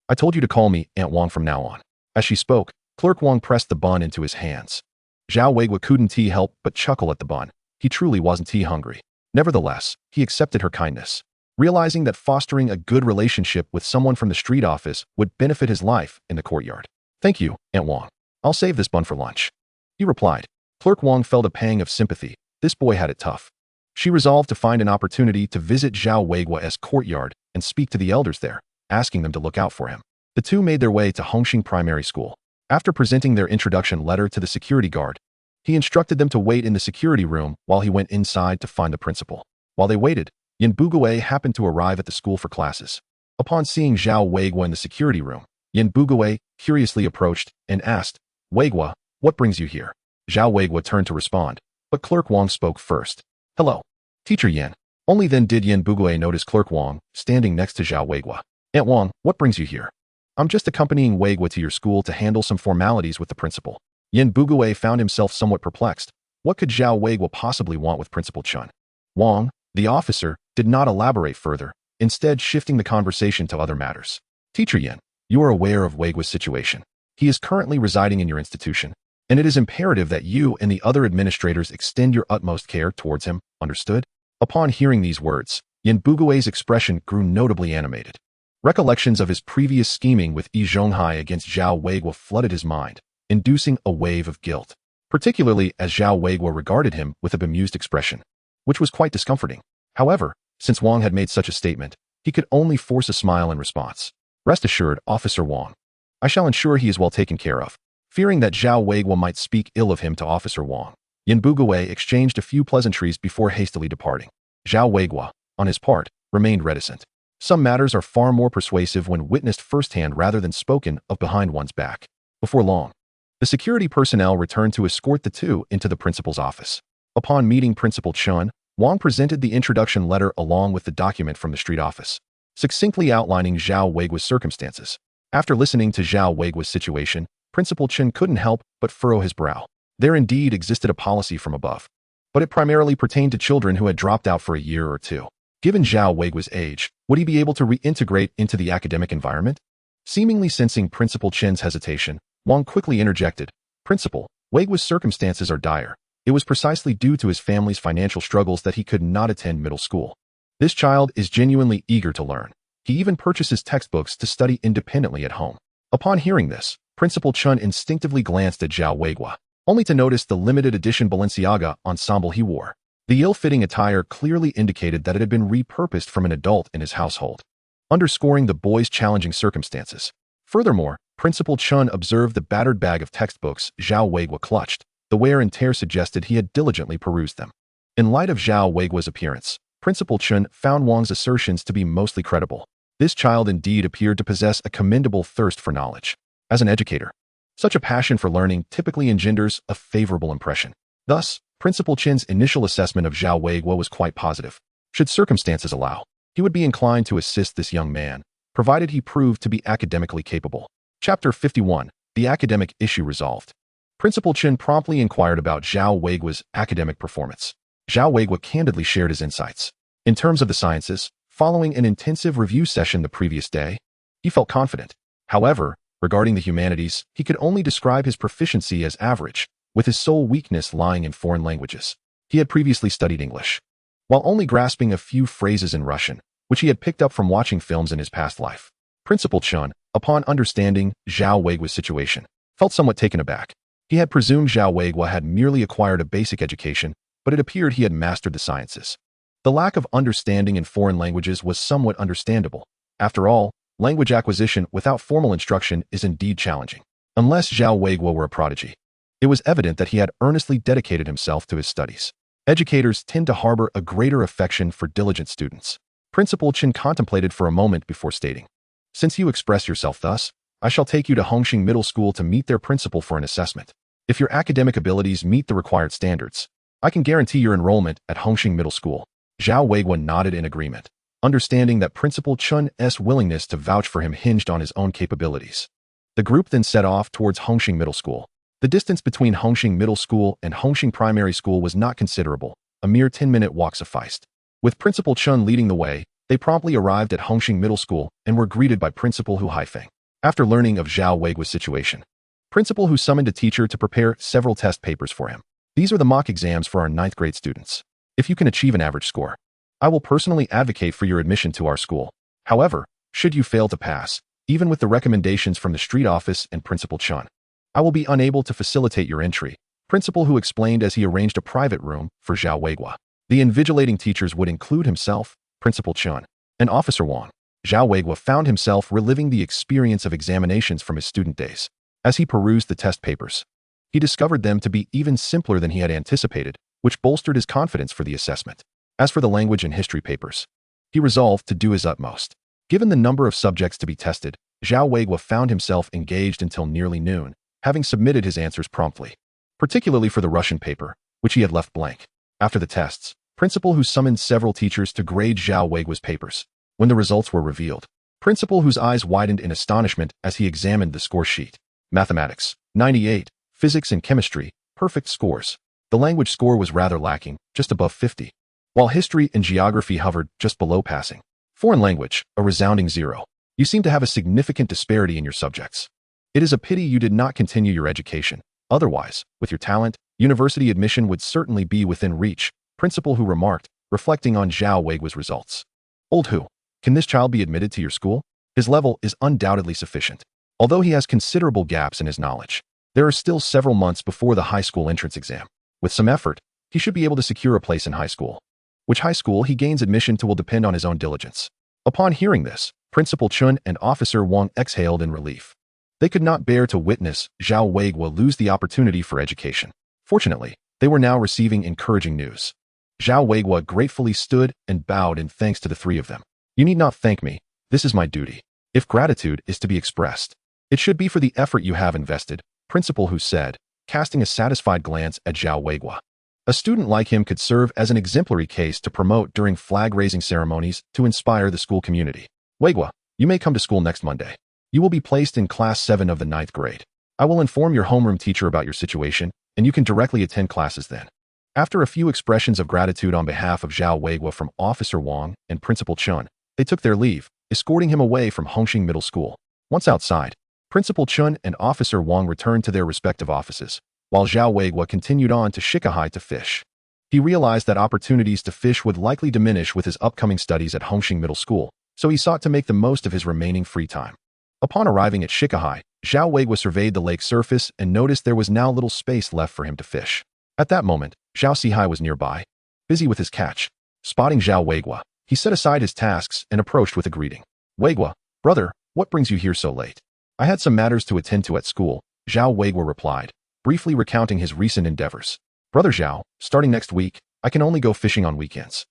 I told you to call me Aunt Wang from now on. As she spoke, Clerk Wang pressed the bun into his hands. Zhao Weiguo couldn't help but chuckle at the bun. He truly wasn't hungry. Nevertheless, he accepted her kindness. Realizing that fostering a good relationship with someone from the street office would benefit his life in the courtyard. Thank you, Aunt Wang. I'll save this bun for lunch. He replied. Clerk Wang felt a pang of sympathy. This boy had it tough. She resolved to find an opportunity to visit Zhao Weiguo's courtyard and speak to the elders there, asking them to look out for him. The two made their way to Hongxing Primary School. After presenting their introduction letter to the security guard, he instructed them to wait in the security room while he went inside to find the principal. While they waited, Yin Bugue happened to arrive at the school for classes. Upon seeing Zhao Weiguo in the security room, Yin Bugue curiously approached and asked, Weiguo, what brings you here? Zhao Weiguo turned to respond, but Clerk Wang spoke first. Hello, Teacher Yin. Only then did Yin Bugue notice Clerk Wang standing next to Zhao Weiguo. Aunt Wang, what brings you here? I'm just accompanying Weiguo to your school to handle some formalities with the principal. Yin Bugue found himself somewhat perplexed. What could Zhao Weiguo possibly want with Principal Chun? Wang, the officer, did not elaborate further, instead shifting the conversation to other matters. Teacher Yin, you are aware of Weiguo's situation. He is currently residing in your institution, and it is imperative that you and the other administrators extend your utmost care towards him, understood? Upon hearing these words, Yin Bugue's expression grew notably animated. Recollections of his previous scheming with Yi Zhonghai against Zhao Weiguo flooded his mind, inducing a wave of guilt, particularly as Zhao Weiguo regarded him with a bemused expression, which was quite discomforting. However, since Wang had made such a statement, he could only force a smile in response. Rest assured, Officer Wang. I shall ensure he is well taken care of. Fearing that Zhao Weiguo might speak ill of him to Officer Wang, Yin Bugue exchanged a few pleasantries before hastily departing. Zhao Weiguo, on his part, remained reticent. Some matters are far more persuasive when witnessed firsthand rather than spoken of behind one's back. Before long, the security personnel returned to escort the two into the principal's office. Upon meeting Principal Chun, Wang presented the introduction letter along with the document from the street office, succinctly outlining Zhao Weiguo's circumstances. After listening to Zhao Weiguo's situation, Principal Chun couldn't help but furrow his brow. There indeed existed a policy from above, but it primarily pertained to children who had dropped out for a year or two. Given Zhao Weiguo's age, would he be able to reintegrate into the academic environment? Seemingly sensing Principal Chen's hesitation, Wang quickly interjected, "Principal, Weiguo's circumstances are dire. It was precisely due to his family's financial struggles that he could not attend middle school. This child is genuinely eager to learn. He even purchases textbooks to study independently at home." Upon hearing this, Principal Chen instinctively glanced at Zhao Weiguo, only to notice the limited edition Balenciaga ensemble he wore. The ill-fitting attire clearly indicated that it had been repurposed from an adult in his household, underscoring the boy's challenging circumstances. Furthermore, Principal Chen observed the battered bag of textbooks Zhao Weiguo clutched. The wear and tear suggested he had diligently perused them. In light of Zhao Weiguo's appearance, Principal Chen found Wang's assertions to be mostly credible. This child indeed appeared to possess a commendable thirst for knowledge. As an educator, such a passion for learning typically engenders a favorable impression. Thus, Principal Chen's initial assessment of Zhao Weiguo was quite positive. Should circumstances allow, he would be inclined to assist this young man, provided he proved to be academically capable. Chapter 51. The Academic Issue Resolved. Principal Chen promptly inquired about Zhao Weiguo's academic performance. Zhao Weiguo candidly shared his insights. In terms of the sciences, following an intensive review session the previous day, he felt confident. However, regarding the humanities, he could only describe his proficiency as average, with his sole weakness lying in foreign languages. He had previously studied English, while only grasping a few phrases in Russian, which he had picked up from watching films in his past life. Principal Chen, upon understanding Zhao Weiguo's situation, felt somewhat taken aback. He had presumed Zhao Weiguo had merely acquired a basic education, but it appeared he had mastered the sciences. The lack of understanding in foreign languages was somewhat understandable. After all, language acquisition without formal instruction is indeed challenging. Unless Zhao Weiguo were a prodigy, it was evident that he had earnestly dedicated himself to his studies. Educators tend to harbor a greater affection for diligent students. Principal Chen contemplated for a moment before stating, "Since you express yourself thus, I shall take you to Hongxing Middle School to meet their principal for an assessment. If your academic abilities meet the required standards, I can guarantee your enrollment at Hongxing Middle School." Zhao Weiguo nodded in agreement, understanding that Principal Chen's willingness to vouch for him hinged on his own capabilities. The group then set off towards Hongxing Middle School. The distance between Hongxing Middle School and Hongxing Primary School was not considerable. A mere 10-minute walk sufficed. With Principal Chen leading the way, they promptly arrived at Hongxing Middle School and were greeted by Principal Hu Haifeng. After learning of Zhao Weiguo's situation, Principal Hu summoned a teacher to prepare several test papers for him. "These are the mock exams for our 9th grade students. If you can achieve an average score, I will personally advocate for your admission to our school. However, should you fail to pass, even with the recommendations from the street office and Principal Chen, I will be unable to facilitate your entry," Principal Hu explained as he arranged a private room for Zhao Weiguo. The invigilating teachers would include himself, Principal Chen, and Officer Wang. Zhao Weiguo found himself reliving the experience of examinations from his student days. As he perused the test papers, he discovered them to be even simpler than he had anticipated, which bolstered his confidence for the assessment. As for the language and history papers, he resolved to do his utmost. Given the number of subjects to be tested, Zhao Weiguo found himself engaged until nearly noon, having submitted his answers promptly, particularly for the Russian paper, which he had left blank. After the tests, Principal Hu summoned several teachers to grade Zhao Weiguo's papers. When the results were revealed, Principal Hu's eyes widened in astonishment as he examined the score sheet. Mathematics, 98, physics and chemistry, perfect scores. The language score was rather lacking, just above 50, while history and geography hovered just below passing. Foreign language, a resounding 0. You seem to have a significant disparity in your subjects. It is a pity you did not continue your education. Otherwise, with your talent, university admission would certainly be within reach, Principal Hu remarked, reflecting on Zhao Weiguo's results. "Old Hu, can this child be admitted to your school? His level is undoubtedly sufficient. Although he has considerable gaps in his knowledge, there are still several months before the high school entrance exam. With some effort, he should be able to secure a place in high school. Which high school he gains admission to will depend on his own diligence." Upon hearing this, Principal Chen and Officer Wang exhaled in relief. They could not bear to witness Zhao Weiguo lose the opportunity for education. Fortunately, they were now receiving encouraging news. Zhao Weiguo gratefully stood and bowed in thanks to the three of them. "You need not thank me. This is my duty. If gratitude is to be expressed, it should be for the effort you have invested," Principal Hu said, casting a satisfied glance at Zhao Weiguo. A student like him could serve as an exemplary case to promote during flag-raising ceremonies to inspire the school community. "Weiguo, you may come to school next Monday. You will be placed in Class 7 of the 9th grade. I will inform your homeroom teacher about your situation, and you can directly attend classes then." After a few expressions of gratitude on behalf of Zhao Weiguo from Officer Wang and Principal Chun, they took their leave, escorting him away from Hongxing Middle School. Once outside, Principal Chun and Officer Wang returned to their respective offices, while Zhao Weiguo continued on to Shikahai to fish. He realized that opportunities to fish would likely diminish with his upcoming studies at Hongxing Middle School, so he sought to make the most of his remaining free time. Upon arriving at Shikahai, Zhao Weiguo surveyed the lake's surface and noticed there was now little space left for him to fish. At that moment, Zhao Sihai was nearby, busy with his catch. Spotting Zhao Weiguo, he set aside his tasks and approached with a greeting. "Weiguo, brother, what brings you here so late?" "I had some matters to attend to at school," Zhao Weiguo replied, briefly recounting his recent endeavors. "Brother Zhao, starting next week, I can only go fishing on weekends."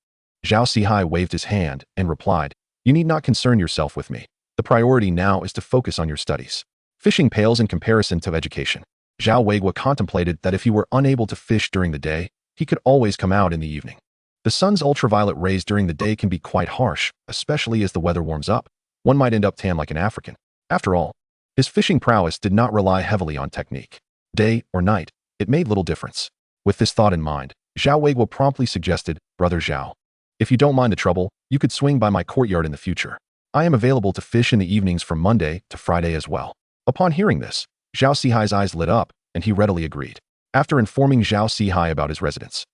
Zhao Sihai waved his hand and replied, "You need not concern yourself with me. The priority now is to focus on your studies. Fishing pales in comparison to education." Zhao Weiguo contemplated that if he were unable to fish during the day, he could always come out in the evening. The sun's ultraviolet rays during the day can be quite harsh, especially as the weather warms up. One might end up tan like an African. After all, his fishing prowess did not rely heavily on technique. Day or night, it made little difference. With this thought in mind, Zhao Weiguo promptly suggested, "Brother Zhao, if you don't mind the trouble, you could swing by my courtyard in the future. I am available to fish in the evenings from Monday to Friday as well." Upon hearing this, Zhao Sihai's eyes lit up, and he readily agreed. After informing Zhao Sihai about his residence,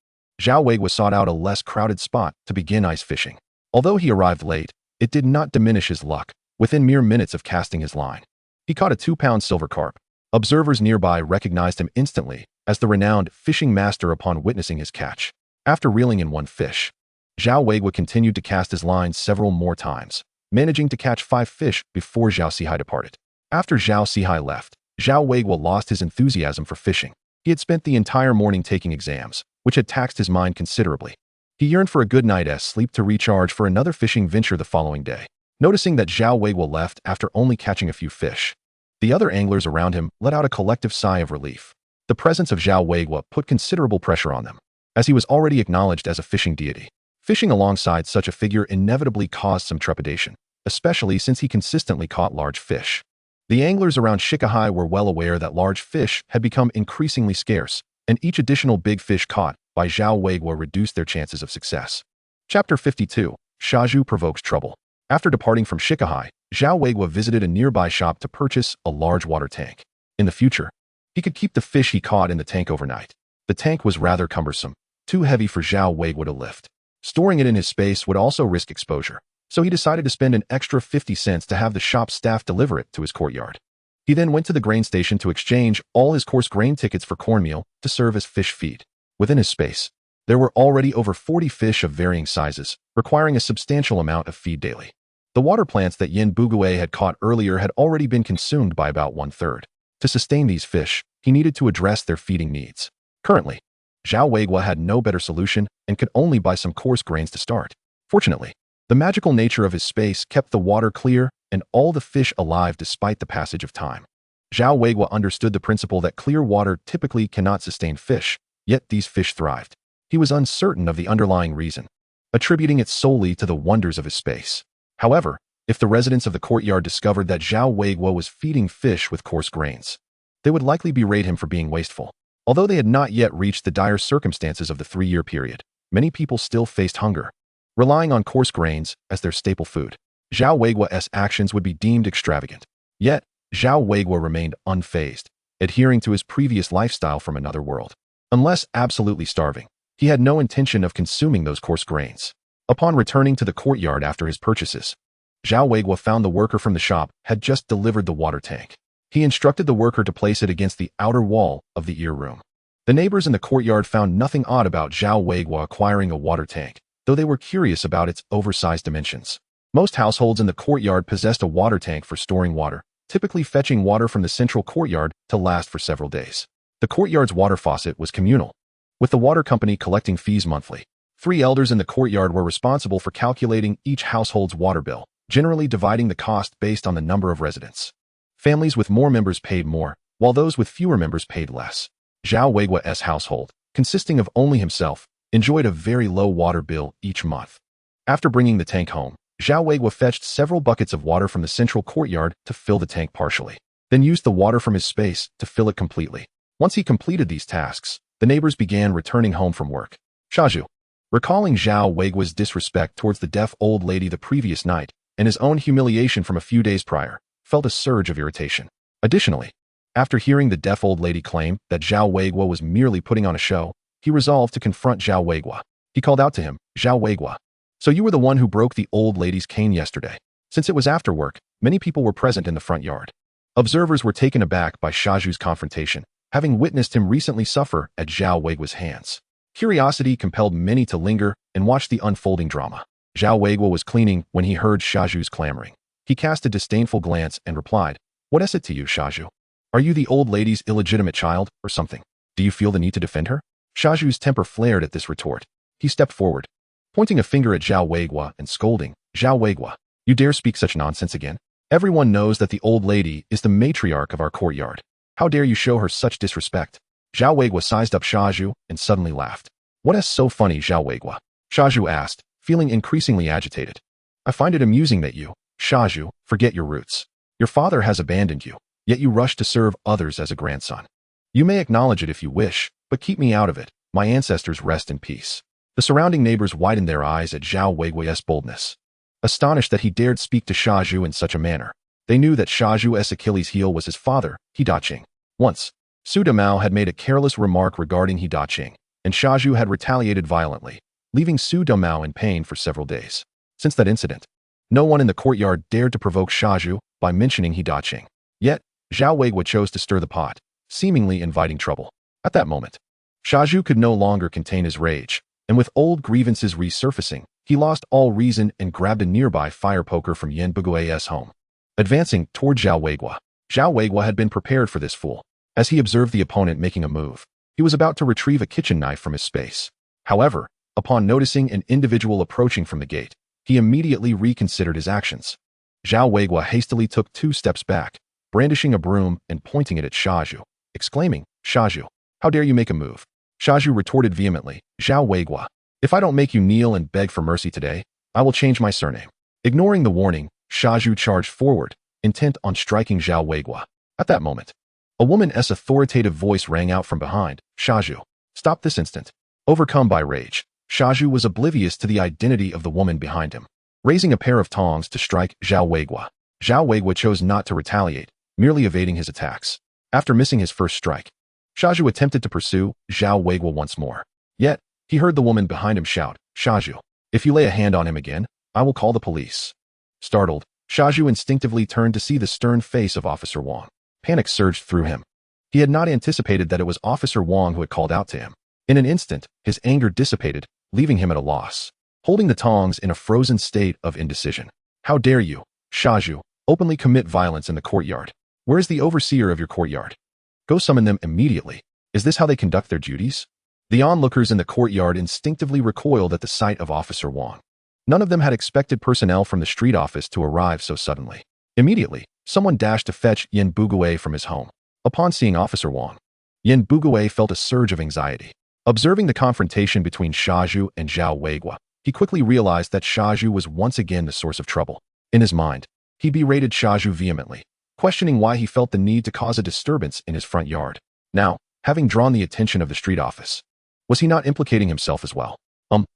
Zhao Weiguo sought out a less crowded spot to begin ice fishing. Although he arrived late, it did not diminish his luck. Within mere minutes of casting his line, he caught a 2-pound silver carp. Observers nearby recognized him instantly as the renowned fishing master upon witnessing his catch. After reeling in one fish, Zhao Weiguo continued to cast his line several more times, managing to catch 5 fish before Zhao Sihai departed. After Zhao Sihai left, Zhao Weiguo lost his enthusiasm for fishing. He had spent the entire morning taking exams, which had taxed his mind considerably. He yearned for a good night's sleep to recharge for another fishing venture the following day. Noticing that Zhao Weiguo left after only catching a few fish, the other anglers around him let out a collective sigh of relief. The presence of Zhao Weiguo put considerable pressure on them, as he was already acknowledged as a fishing deity. Fishing alongside such a figure inevitably caused some trepidation, especially since he consistently caught large fish. The anglers around Shikahai were well aware that large fish had become increasingly scarce, and each additional big fish caught by Zhao Weiguo reduced their chances of success. Chapter 52. Shaju provokes trouble. After departing from Shikahai, Zhao Weiguo visited a nearby shop to purchase a large water tank. In the future, he could keep the fish he caught in the tank overnight. The tank was rather cumbersome, too heavy for Zhao Weiguo to lift. Storing it in his space would also risk exposure, so he decided to spend an extra 50 cents to have the shop staff deliver it to his courtyard. He then went to the grain station to exchange all his coarse grain tickets for cornmeal to serve as fish feed. Within his space, there were already over 40 fish of varying sizes, requiring a substantial amount of feed daily. The water plants that Yin Bugue had caught earlier had already been consumed by about 1/3. To sustain these fish, he needed to address their feeding needs. Currently, Zhao Weiguo had no better solution and could only buy some coarse grains to start. Fortunately, the magical nature of his space kept the water clear and all the fish alive despite the passage of time. Zhao Weiguo understood the principle that clear water typically cannot sustain fish, yet these fish thrived. He was uncertain of the underlying reason, attributing it solely to the wonders of his space. However, if the residents of the courtyard discovered that Zhao Weiguo was feeding fish with coarse grains, they would likely berate him for being wasteful. Although they had not yet reached the dire circumstances of the 3-year period, many people still faced hunger, relying on coarse grains as their staple food. Zhao Weiguo's actions would be deemed extravagant. Yet, Zhao Weiguo remained unfazed, adhering to his previous lifestyle from another world. Unless absolutely starving, he had no intention of consuming those coarse grains. Upon returning to the courtyard after his purchases, Zhao Weiguo found the worker from the shop had just delivered the water tank. He instructed the worker to place it against the outer wall of the ear room. The neighbors in the courtyard found nothing odd about Zhao Weiguo acquiring a water tank, though they were curious about its oversized dimensions. Most households in the courtyard possessed a water tank for storing water, typically fetching water from the central courtyard to last for several days. The courtyard's water faucet was communal, with the water company collecting fees monthly. 3 elders in the courtyard were responsible for calculating each household's water bill, generally dividing the cost based on the number of residents. Families with more members paid more, while those with fewer members paid less. Zhao Weiguo's household, consisting of only himself, enjoyed a very low water bill each month. After bringing the tank home, Zhao Weiguo fetched several buckets of water from the central courtyard to fill the tank partially, then used the water from his space to fill it completely. Once he completed these tasks, the neighbors began returning home from work. Shaju, recalling Zhao Weiguo's disrespect towards the deaf old lady the previous night and his own humiliation from a few days prior, felt a surge of irritation. Additionally, after hearing the deaf old lady claim that Zhao Weiguo was merely putting on a show, he resolved to confront Zhao Weiguo. He called out to him, "Zhao Weiguo, so you were the one who broke the old lady's cane yesterday." Since it was after work, many people were present in the front yard. Observers were taken aback by Shaju's confrontation, having witnessed him recently suffer at Zhao Weiguo's hands. Curiosity compelled many to linger and watch the unfolding drama. Zhao Weiguo was cleaning when he heard Shaju's clamoring. He cast a disdainful glance and replied, "What is it to you, Shaju? Are you the old lady's illegitimate child, or something? Do you feel the need to defend her?" Shaju's temper flared at this retort. He stepped forward, pointing a finger at Zhao Weiguo and scolding, "Zhao Weiguo, you dare speak such nonsense again? Everyone knows that the old lady is the matriarch of our courtyard. How dare you show her such disrespect?" Zhao Weiguo sized up Shaju and suddenly laughed. "What is so funny, Zhao Weiguo?" Shaju asked, feeling increasingly agitated. "I find it amusing that you, Shaju, forget your roots. Your father has abandoned you, yet you rush to serve others as a grandson. You may acknowledge it if you wish, but keep me out of it. My ancestors rest in peace." The surrounding neighbors widened their eyes at Zhao Weiguo's boldness. Astonished that he dared speak to Shaju in such a manner, they knew that Shaju's Achilles' heel was his father, He Daqing. Once, Su Damao had made a careless remark regarding He Daqing, and Shaju had retaliated violently, leaving Su Damao in pain for several days. Since that incident, no one in the courtyard dared to provoke Shaju by mentioning He Daqing. Yet, Zhao Weiguo chose to stir the pot, seemingly inviting trouble. At that moment, Shaju could no longer contain his rage, and with old grievances resurfacing, he lost all reason and grabbed a nearby fire poker from Yan Bugui's home. Advancing toward Zhao Weiguo had been prepared for this fool. As he observed the opponent making a move, he was about to retrieve a kitchen knife from his space. However, upon noticing an individual approaching from the gate, he immediately reconsidered his actions. Zhao Weiguo hastily took 2 steps back, brandishing a broom and pointing it at Shaju, exclaiming, "Shaju, how dare you make a move?" Shaju retorted vehemently, "Zhao Weiguo, if I don't make you kneel and beg for mercy today, I will change my surname." Ignoring the warning, Shaju charged forward, intent on striking Zhao Weiguo. At that moment, a woman's authoritative voice rang out from behind, "Shaju, stop this instant." Overcome by rage, Shaju was oblivious to the identity of the woman behind him, raising a pair of tongs to strike Zhao Weiguo. Zhao Weiguo chose not to retaliate, merely evading his attacks. After missing his first strike, Shaju attempted to pursue Zhao Weiguo once more. Yet, he heard the woman behind him shout, "Shaju, if you lay a hand on him again, I will call the police." Startled, Shaju instinctively turned to see the stern face of Officer Wang. Panic surged through him. He had not anticipated that it was Officer Wang who had called out to him. In an instant, his anger dissipated, leaving him at a loss, holding the tongs in a frozen state of indecision. "How dare you, Shaju, openly commit violence in the courtyard? Where is the overseer of your courtyard? Go summon them immediately. Is this how they conduct their duties?" The onlookers in the courtyard instinctively recoiled at the sight of Officer Wang. None of them had expected personnel from the street office to arrive so suddenly. Immediately, someone dashed to fetch Yan Bugui from his home. Upon seeing Officer Wang, Yan Bugui felt a surge of anxiety. Observing the confrontation between Shaju and Zhao Weiguo, he quickly realized that Shaju was once again the source of trouble. In his mind, he berated Shaju vehemently, questioning why he felt the need to cause a disturbance in his front yard. Now, having drawn the attention of the street office, was he not implicating himself as well?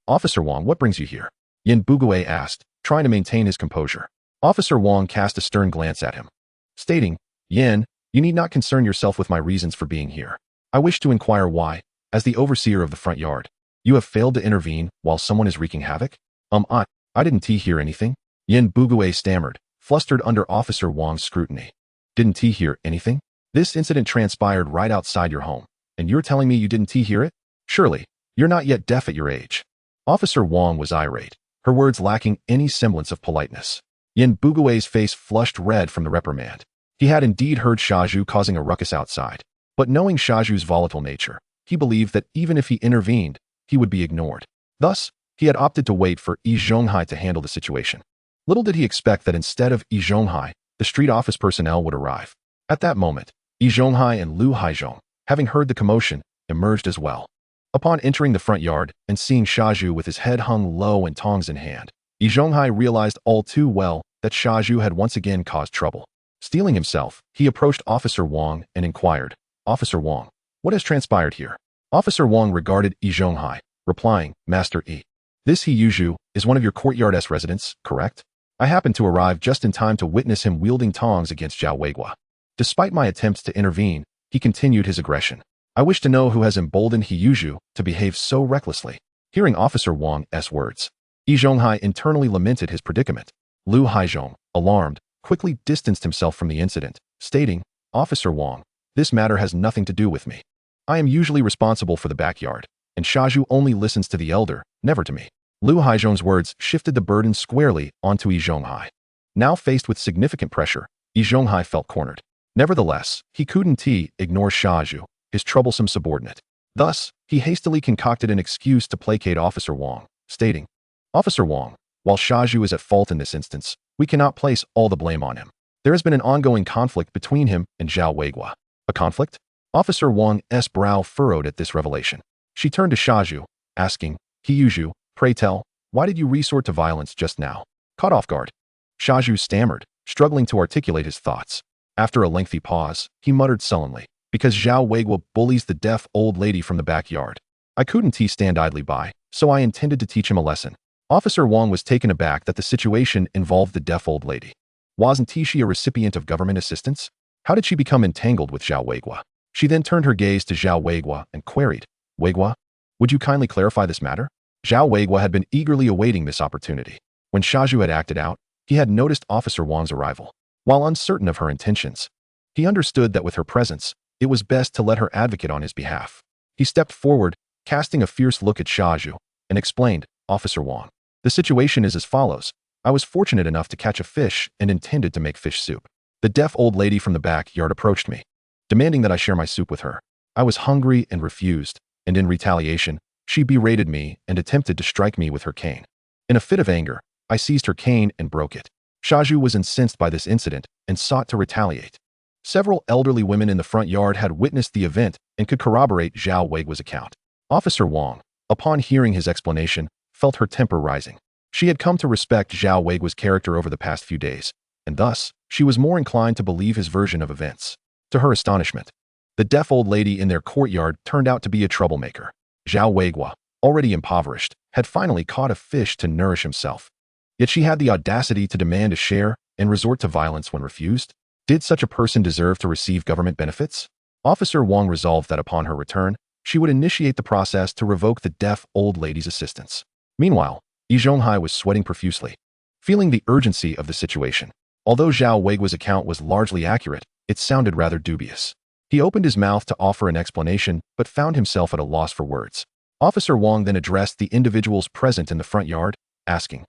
Officer Wang, what brings you here?" Yan Bugui asked, trying to maintain his composure. Officer Wang cast a stern glance at him, stating, "Yan, you need not concern yourself with my reasons for being here. I wish to inquire why, as the overseer of the front yard, you have failed to intervene while someone is wreaking havoc." I didn't hear anything," Yan Bugui stammered, flustered under Officer Wang's scrutiny. "Didn't hear anything? This incident transpired right outside your home, and you're telling me you didn't hear it? Surely, you're not yet deaf at your age." Officer Wang was irate, her words lacking any semblance of politeness. Yan Bugui's face flushed red from the reprimand. He had indeed heard Shaju causing a ruckus outside, but knowing Shaju's volatile nature, he believed that even if he intervened, he would be ignored. Thus, he had opted to wait for Yi Zhonghai to handle the situation. Little did he expect that instead of Yi Zhonghai, the street office personnel would arrive. At that moment, Yi Zhonghai and Lu Haizhong, having heard the commotion, emerged as well. Upon entering the front yard and seeing Shaju with his head hung low and tongs in hand, Yi Zhonghai realized all too well that Shaju had once again caused trouble. Steeling himself, he approached Officer Wang and inquired, "Officer Wang, what has transpired here?" Officer Wang regarded Yi Zhonghai, replying, Master Yi. This He Yuzhu is one of your Courtyard-S residents, correct? I happened to arrive just in time to witness him wielding tongs against Zhao Weiguo. Despite my attempts to intervene, he continued his aggression. I wish to know who has emboldened He Yuzhu to behave so recklessly. Hearing Officer Wang's words, Yi Zhonghai internally lamented his predicament. Lu Haizhong, alarmed, quickly distanced himself from the incident, stating, Officer Wang, this matter has nothing to do with me. I am usually responsible for the backyard, and Shaju only listens to the elder, never to me. Lu Haizhong's words shifted the burden squarely onto Yi Zhonghai. Now faced with significant pressure, Yi Zhonghai felt cornered. Nevertheless, he couldn't ignore Shaju, his troublesome subordinate. Thus, he hastily concocted an excuse to placate Officer Wang, stating, Officer Wang, while Shaju is at fault in this instance, we cannot place all the blame on him. There has been an ongoing conflict between him and Zhao Weiguo. A conflict? Officer Wang's brow furrowed at this revelation. She turned to Shaju, asking, He Yuzhu, pray tell, why did you resort to violence just now? Caught off guard. Shaju stammered, struggling to articulate his thoughts. After a lengthy pause, he muttered sullenly, because Zhao Weiguo bullies the deaf old lady from the backyard. I couldn't stand idly by, so I intended to teach him a lesson. Officer Wang was taken aback that the situation involved the deaf old lady. Wasn't she a recipient of government assistance? How did she become entangled with Zhao Weiguo? She then turned her gaze to Zhao Weiguo and queried, Weiguo, would you kindly clarify this matter? Zhao Weiguo had been eagerly awaiting this opportunity. When Shaju had acted out, he had noticed Officer Wang's arrival. While uncertain of her intentions, he understood that with her presence, it was best to let her advocate on his behalf. He stepped forward, casting a fierce look at Shaju, and explained, Officer Wang, the situation is as follows. I was fortunate enough to catch a fish and intended to make fish soup. The deaf old lady from the backyard approached me, demanding that I share my soup with her. I was hungry and refused, and in retaliation, she berated me and attempted to strike me with her cane. In a fit of anger, I seized her cane and broke it. Shaju was incensed by this incident and sought to retaliate. Several elderly women in the front yard had witnessed the event and could corroborate Zhao Weiguo's account. Officer Wang, upon hearing his explanation, felt her temper rising. She had come to respect Zhao Weiguo's character over the past few days, and thus, she was more inclined to believe his version of events. To her astonishment, the deaf old lady in their courtyard turned out to be a troublemaker. Zhao Weiguo, already impoverished, had finally caught a fish to nourish himself. Yet she had the audacity to demand a share and resort to violence when refused. Did such a person deserve to receive government benefits? Officer Wang resolved that upon her return, she would initiate the process to revoke the deaf old lady's assistance. Meanwhile, Yi Zhonghai was sweating profusely, feeling the urgency of the situation. Although Zhao Weiguo's account was largely accurate, it sounded rather dubious. He opened his mouth to offer an explanation, but found himself at a loss for words. Officer Wang then addressed the individuals present in the front yard, asking,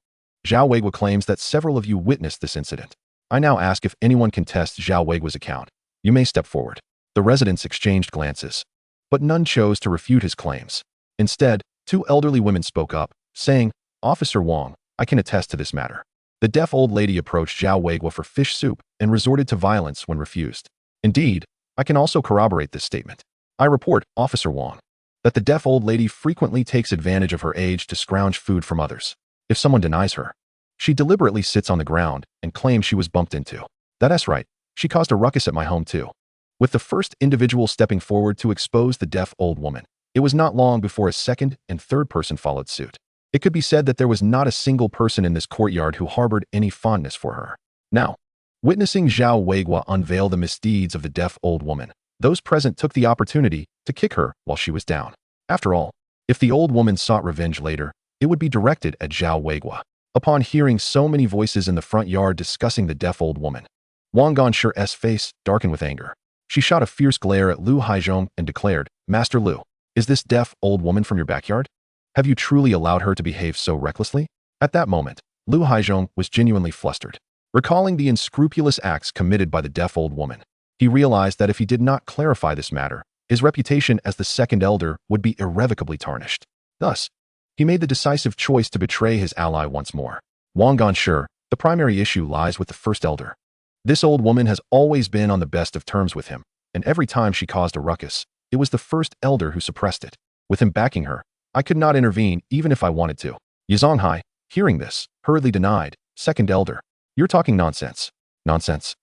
Zhao Weiguo claims that several of you witnessed this incident. I now ask if anyone can test Zhao Weiguo's account. You may step forward. The residents exchanged glances, but none chose to refute his claims. Instead, two elderly women spoke up, saying, Officer Wang, I can attest to this matter. The deaf old lady approached Zhao Weiguo for fish soup and resorted to violence when refused. Indeed, I can also corroborate this statement. I report, Officer Wang, that the deaf old lady frequently takes advantage of her age to scrounge food from others. If someone denies her, she deliberately sits on the ground and claims she was bumped into. That's right, she caused a ruckus at my home too. With the first individual stepping forward to expose the deaf old woman, it was not long before a second and third person followed suit. It could be said that there was not a single person in this courtyard who harbored any fondness for her. Now, witnessing Zhao Weiguo unveil the misdeeds of the deaf old woman, those present took the opportunity to kick her while she was down. After all, if the old woman sought revenge later, it would be directed at Zhao Weiguo. Upon hearing so many voices in the front yard discussing the deaf old woman, Wang Gongshir's face darkened with anger. She shot a fierce glare at Lu Haizhong and declared, Master Lu, is this deaf old woman from your backyard? Have you truly allowed her to behave so recklessly? At that moment, Lu Haizhong was genuinely flustered. Recalling the unscrupulous acts committed by the deaf old woman, he realized that if he did not clarify this matter, his reputation as the second elder would be irrevocably tarnished. Thus, he made the decisive choice to betray his ally once more. Wang Gongshi, the primary issue lies with the first elder. This old woman has always been on the best of terms with him, and every time she caused a ruckus, it was the first elder who suppressed it. With him backing her, I could not intervene even if I wanted to. Yi Zhonghai, hearing this, hurriedly denied, Second elder, you're talking nonsense. Nonsense.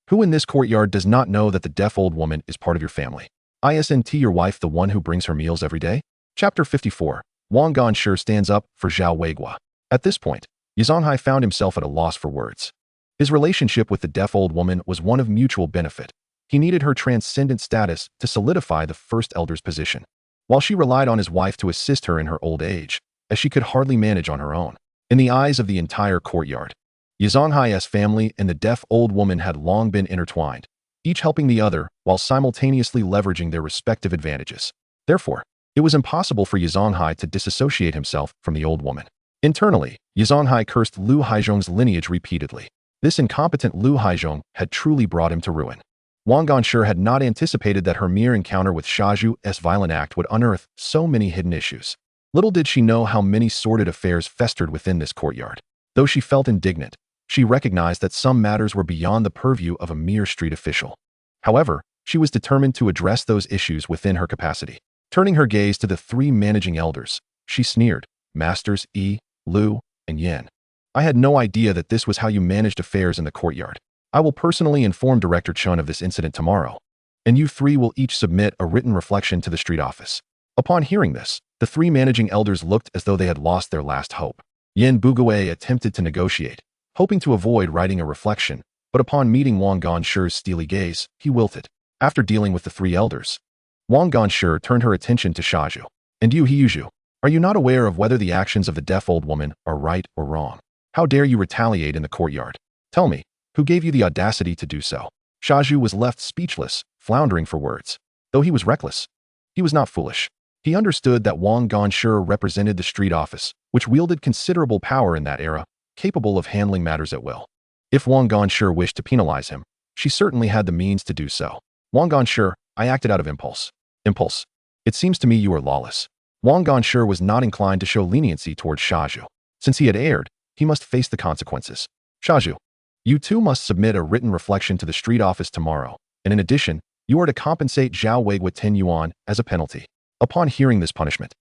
Who in this courtyard does not know that the deaf old woman is part of your family? Isn't your wife the one who brings her meals every day? Chapter 54. Wang Ganshi stands up for Zhao Weiguo. At this point, Yazanghai found himself at a loss for words. His relationship with the deaf old woman was one of mutual benefit. He needed her transcendent status to solidify the first elder's position, while she relied on his wife to assist her in her old age, as she could hardly manage on her own. In the eyes of the entire courtyard, Yazanghai's family and the deaf old woman had long been intertwined, each helping the other while simultaneously leveraging their respective advantages. Therefore, it was impossible for Yazanghai to disassociate himself from the old woman. Internally, Yazanghai cursed Lu Haizhong's lineage repeatedly. This incompetent Lu Haizhong had truly brought him to ruin. Wang Ganshi had not anticipated that her mere encounter with Shaju's violent act would unearth so many hidden issues. Little did she know how many sordid affairs festered within this courtyard. Though she felt indignant, she recognized that some matters were beyond the purview of a mere street official. However, she was determined to address those issues within her capacity. Turning her gaze to the three managing elders, she sneered, "Masters Yi, Lu, and Yan. I had no idea that this was how you managed affairs in the courtyard. I will personally inform Director Chun of this incident tomorrow, and you three will each submit a written reflection to the street office." Upon hearing this, the three managing elders looked as though they had lost their last hope. Yan Bugue attempted to negotiate, hoping to avoid writing a reflection, but upon meeting Wang Ganshi's steely gaze, he wilted. After dealing with the three elders, Wang Ganshi turned her attention to Shaju. "And you, Hiyuju, are you not aware of whether the actions of the deaf old woman are right or wrong? How dare you retaliate in the courtyard? Tell me, who gave you the audacity to do so?" Shaju was left speechless, floundering for words. Though he was reckless, he was not foolish. He understood that Wang Ganshi represented the street office, which wielded considerable power in that era, capable of handling matters at will. If Wang Ganshi wished to penalize him, she certainly had the means to do so. "Wang Ganshi, I acted out of impulse." "Impulse? It seems to me you are lawless." Wang Ganshi was not inclined to show leniency towards Shaju. Since he had erred, he must face the consequences. "Shaju, you too must submit a written reflection to the street office tomorrow, and in addition, you are to compensate Zhao Weiguo 10 yuan as a penalty." Upon hearing this punishment,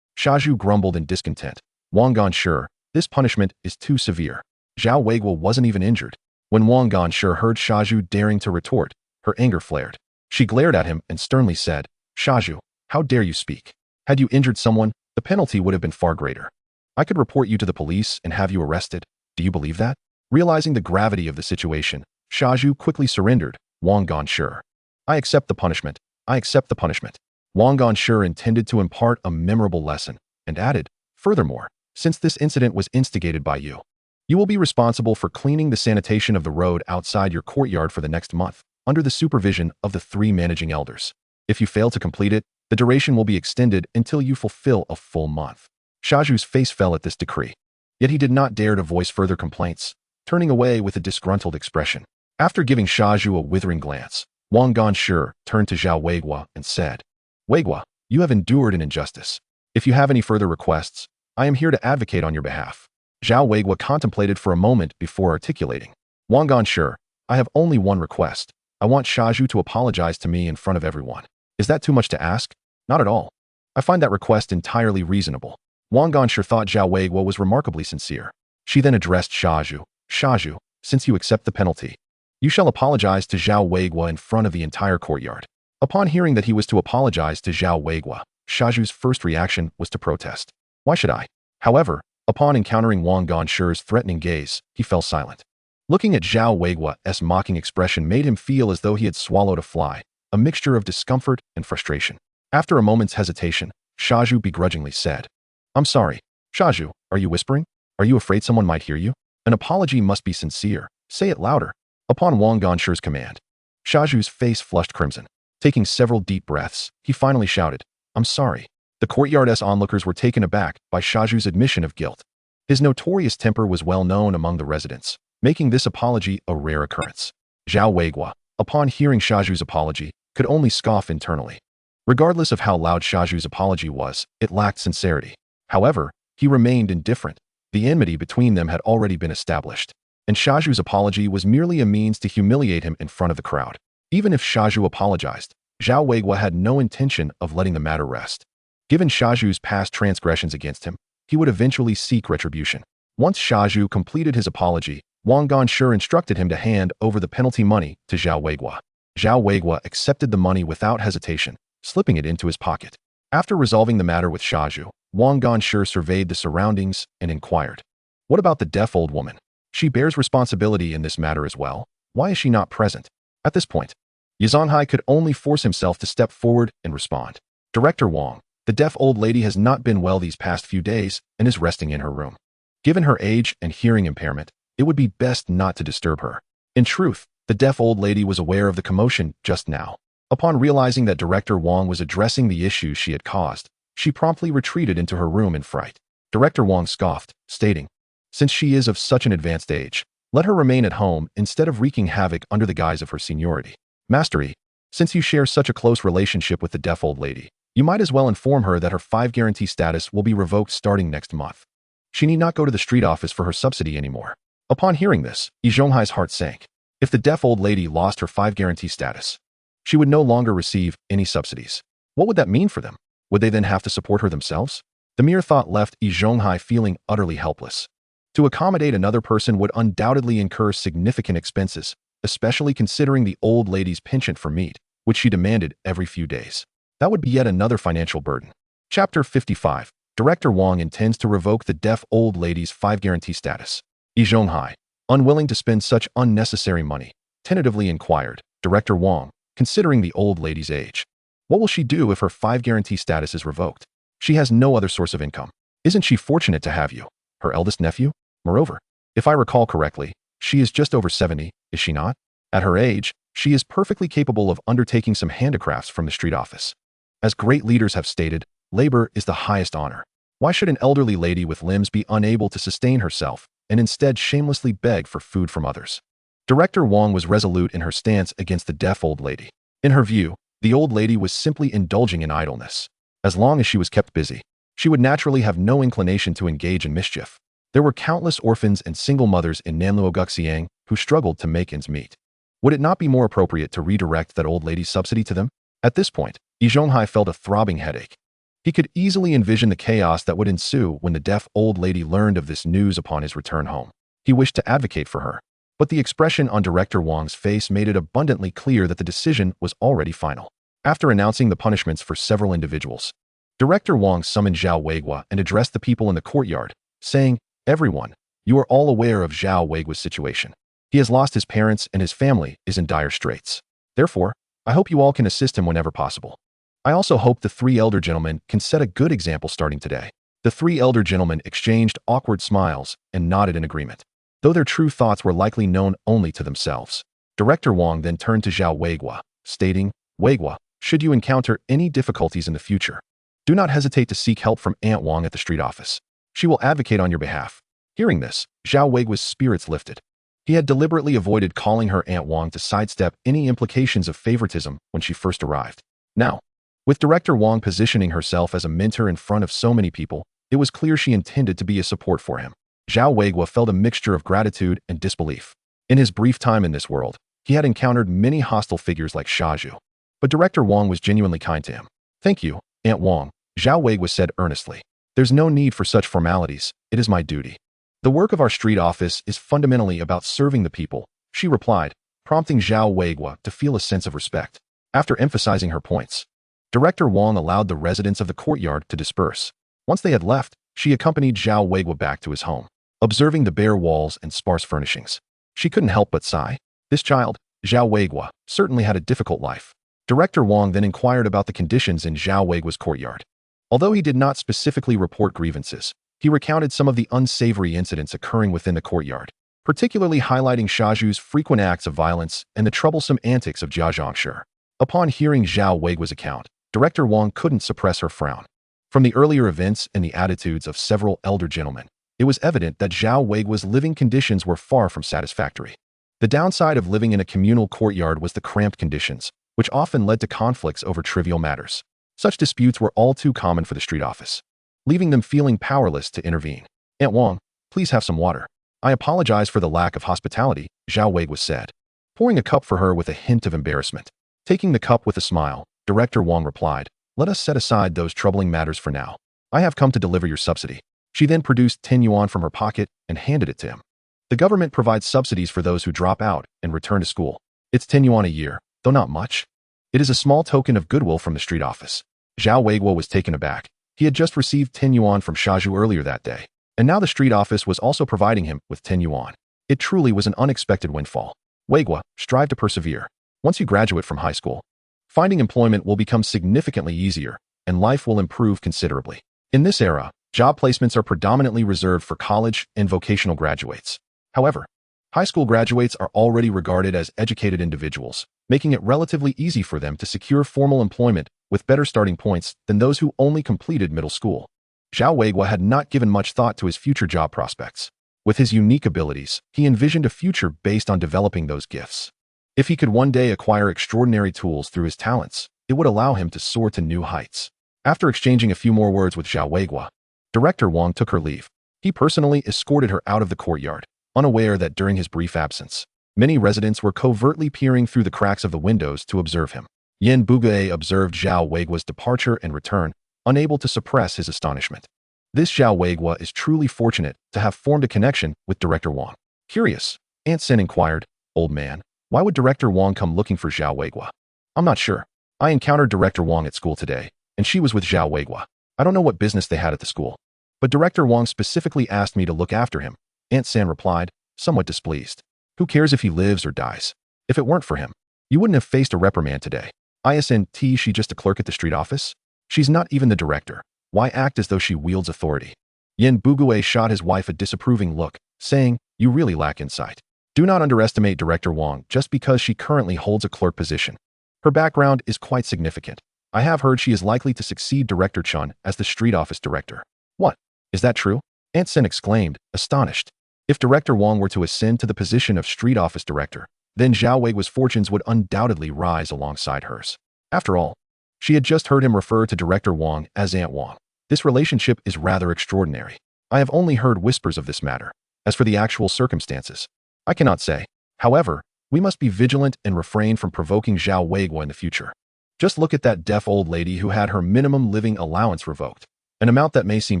Shaju grumbled in discontent. "Wang Ganshi, this punishment is too severe. Zhao Weiguo wasn't even injured." When Wang Ganshi heard Shaju daring to retort, her anger flared. She glared at him and sternly said, "Shaju, how dare you speak? Had you injured someone, the penalty would have been far greater. I could report you to the police and have you arrested. Do you believe that?" Realizing the gravity of the situation, Shaju quickly surrendered. "Wang Ganshi, I accept the punishment. I accept the punishment." Wang Ganshi intended to impart a memorable lesson, and added, "Furthermore, since this incident was instigated by you, you will be responsible for cleaning the sanitation of the road outside your courtyard for the next month, under the supervision of the three managing elders. If you fail to complete it, the duration will be extended until you fulfill a full month." Shaju's face fell at this decree. Yet he did not dare to voice further complaints, turning away with a disgruntled expression. After giving Shaju a withering glance, Wang Ganshi turned to Zhao Weiguo and said, "Weiguo, you have endured an injustice. If you have any further requests, I am here to advocate on your behalf." Zhao Weiguo contemplated for a moment before articulating. "Wang Ganshi, I have only one request. I want Shaju to apologize to me in front of everyone." "Is that too much to ask?" "Not at all. I find that request entirely reasonable." Wang Ganshi thought Zhao Weiguo was remarkably sincere. She then addressed Shaju. "Shaju, since you accept the penalty, you shall apologize to Zhao Weiguo in front of the entire courtyard." Upon hearing that he was to apologize to Zhao Weiguo, Shaju's first reaction was to protest. "Why should I?" However, upon encountering Wang Ganshi's threatening gaze, he fell silent. Looking at Zhao Weiguo's mocking expression made him feel as though he had swallowed a fly, a mixture of discomfort and frustration. After a moment's hesitation, Shaju begrudgingly said, "I'm sorry." "Shaju, are you whispering? Are you afraid someone might hear you? An apology must be sincere. Say it louder." Upon Wang Ganshi's command, Shaju's face flushed crimson. Taking several deep breaths, he finally shouted, "I'm sorry." The courtyard's onlookers were taken aback by Shaju's admission of guilt. His notorious temper was well known among the residents, making this apology a rare occurrence. Zhao Weiguo, upon hearing Shaju's apology, could only scoff internally. Regardless of how loud Shaju's apology was, it lacked sincerity. However, he remained indifferent. The enmity between them had already been established, and Shaju's apology was merely a means to humiliate him in front of the crowd. Even if Shaju apologized, Zhao Weiguo had no intention of letting the matter rest. Given Shaju's past transgressions against him, he would eventually seek retribution. Once Shaju completed his apology, Wang Ganshi instructed him to hand over the penalty money to Zhao Weiguo. Zhao Weiguo accepted the money without hesitation, slipping it into his pocket. After resolving the matter with Shaju, Wang Gongshi surveyed the surroundings and inquired, "What about the deaf old woman? She bears responsibility in this matter as well. Why is she not present?" At this point, Yazanhai could only force himself to step forward and respond. "Director Wang, the deaf old lady has not been well these past few days and is resting in her room. Given her age and hearing impairment, it would be best not to disturb her." In truth, the deaf old lady was aware of the commotion just now. Upon realizing that Director Wang was addressing the issues she had caused, she promptly retreated into her room in fright. Director Wang scoffed, stating, "Since she is of such an advanced age, let her remain at home instead of wreaking havoc under the guise of her seniority. Mastery, since you share such a close relationship with the deaf old lady, you might as well inform her that her 5 guarantee status will be revoked starting next month. She need not go to the street office for her subsidy anymore." Upon hearing this, Zhonghai's heart sank. If the deaf old lady lost her 5 guarantee status, she would no longer receive any subsidies. What would that mean for them? Would they then have to support her themselves? The mere thought left Zhonghai feeling utterly helpless. To accommodate another person would undoubtedly incur significant expenses, especially considering the old lady's penchant for meat, which she demanded every few days. That would be yet another financial burden. Chapter 55. Director Wang intends to revoke the deaf old lady's 5 guarantee status. Zhonghai, unwilling to spend such unnecessary money, tentatively inquired, "Director Wang, considering the old lady's age, what will she do if her 5 guarantee status is revoked? She has no other source of income. Isn't she fortunate to have you, her eldest nephew? Moreover, if I recall correctly, she is just over 70, is she not? At her age, she is perfectly capable of undertaking some handicrafts from the street office. As great leaders have stated, labor is the highest honor. Why should an elderly lady with limbs be unable to sustain herself and instead shamelessly beg for food from others?" Director Wang was resolute in her stance against the deaf old lady. In her view, the old lady was simply indulging in idleness. As long as she was kept busy, she would naturally have no inclination to engage in mischief. There were countless orphans and single mothers in Nanluoguxiang who struggled to make ends meet. Would it not be more appropriate to redirect that old lady's subsidy to them? At this point, Zhonghai felt a throbbing headache. He could easily envision the chaos that would ensue when the deaf old lady learned of this news upon his return home. He wished to advocate for her, but the expression on Director Wang's face made it abundantly clear that the decision was already final. After announcing the punishments for several individuals, Director Wang summoned Zhao Weiguo and addressed the people in the courtyard, saying, "Everyone, you are all aware of Zhao Weiguo's situation. He has lost his parents and his family is in dire straits. Therefore, I hope you all can assist him whenever possible. I also hope the 3 elder gentlemen can set a good example starting today." The 3 elder gentlemen exchanged awkward smiles and nodded in agreement, though their true thoughts were likely known only to themselves. Director Wang then turned to Zhao Weiguo, stating, "Weiguo, should you encounter any difficulties in the future, do not hesitate to seek help from Aunt Wang at the street office. She will advocate on your behalf." Hearing this, Zhao Weiguo's spirits lifted. He had deliberately avoided calling her Aunt Wang to sidestep any implications of favoritism when she first arrived. Now, with Director Wang positioning herself as a mentor in front of so many people, it was clear she intended to be a support for him. Zhao Weiguo felt a mixture of gratitude and disbelief. In his brief time in this world, he had encountered many hostile figures like Shaju, but Director Wang was genuinely kind to him. "Thank you, Aunt Wang," Zhao Weiguo said earnestly. "There's no need for such formalities. It is my duty. The work of our street office is fundamentally about serving the people," she replied, prompting Zhao Weiguo to feel a sense of respect. After emphasizing her points, Director Wang allowed the residents of the courtyard to disperse. Once they had left, she accompanied Zhao Weiguo back to his home. Observing the bare walls and sparse furnishings, she couldn't help but sigh. This child, Zhao Weiguo, certainly had a difficult life. Director Wang then inquired about the conditions in Zhao Weiguo's courtyard. Although he did not specifically report grievances, he recounted some of the unsavory incidents occurring within the courtyard, particularly highlighting Shaju's frequent acts of violence and the troublesome antics of Jia Zhongshi. Upon hearing Zhao Weiguo's account, Director Wang couldn't suppress her frown. From the earlier events and the attitudes of several elder gentlemen, it was evident that Zhao Weiguo's living conditions were far from satisfactory. The downside of living in a communal courtyard was the cramped conditions, which often led to conflicts over trivial matters. Such disputes were all too common for the street office, leaving them feeling powerless to intervene. "Aunt Wang, please have some water. I apologize for the lack of hospitality," Zhao Weiguo said, pouring a cup for her with a hint of embarrassment. Taking the cup with a smile, Director Wang replied, "Let us set aside those troubling matters for now. I have come to deliver your subsidy." She then produced 10 yuan from her pocket and handed it to him. The government provides subsidies for those who drop out and return to school. It's 10 yuan a year, though not much. It is a small token of goodwill from the street office. Zhao Weiguo was taken aback. He had just received 10 yuan from Shaju earlier that day, and now the street office was also providing him with 10 yuan. It truly was an unexpected windfall. Weiguo, strive to persevere. Once you graduate from high school, finding employment will become significantly easier, and life will improve considerably. In this era, job placements are predominantly reserved for college and vocational graduates. However, high school graduates are already regarded as educated individuals, making it relatively easy for them to secure formal employment with better starting points than those who only completed middle school. Zhao Weiguo had not given much thought to his future job prospects. With his unique abilities, he envisioned a future based on developing those gifts. If he could one day acquire extraordinary tools through his talents, it would allow him to soar to new heights. After exchanging a few more words with Zhao Weiguo, Director Wang took her leave. He personally escorted her out of the courtyard, unaware that during his brief absence, many residents were covertly peering through the cracks of the windows to observe him. Yin Bugue observed Zhao Weiguo's departure and return, unable to suppress his astonishment. This Zhao Weiguo is truly fortunate to have formed a connection with Director Wang. Curious, Aunt Sen inquired, "Old man, why would Director Wang come looking for Zhao Weiguo?" "I'm not sure. I encountered Director Wang at school today, and she was with Zhao Weiguo. I don't know what business they had at the school, but Director Wang specifically asked me to look after him," Aunt Sen replied, somewhat displeased. "Who cares if he lives or dies? If it weren't for him, you wouldn't have faced a reprimand today. Isn't she just a clerk at the street office? She's not even the director. Why act as though she wields authority?" Yin Bugue shot his wife a disapproving look, saying, "You really lack insight. Do not underestimate Director Wang just because she currently holds a clerk position. Her background is quite significant. I have heard she is likely to succeed Director Chun as the street office director." "What? Is that true?" Aunt Sen exclaimed, astonished. If Director Wang were to ascend to the position of street office director, then Zhao Weiguo's fortunes would undoubtedly rise alongside hers. After all, she had just heard him refer to Director Wang as Aunt Wang. This relationship is rather extraordinary. I have only heard whispers of this matter. As for the actual circumstances, I cannot say. However, we must be vigilant and refrain from provoking Zhao Weiguo in the future. Just look at that deaf old lady who had her minimum living allowance revoked, an amount that may seem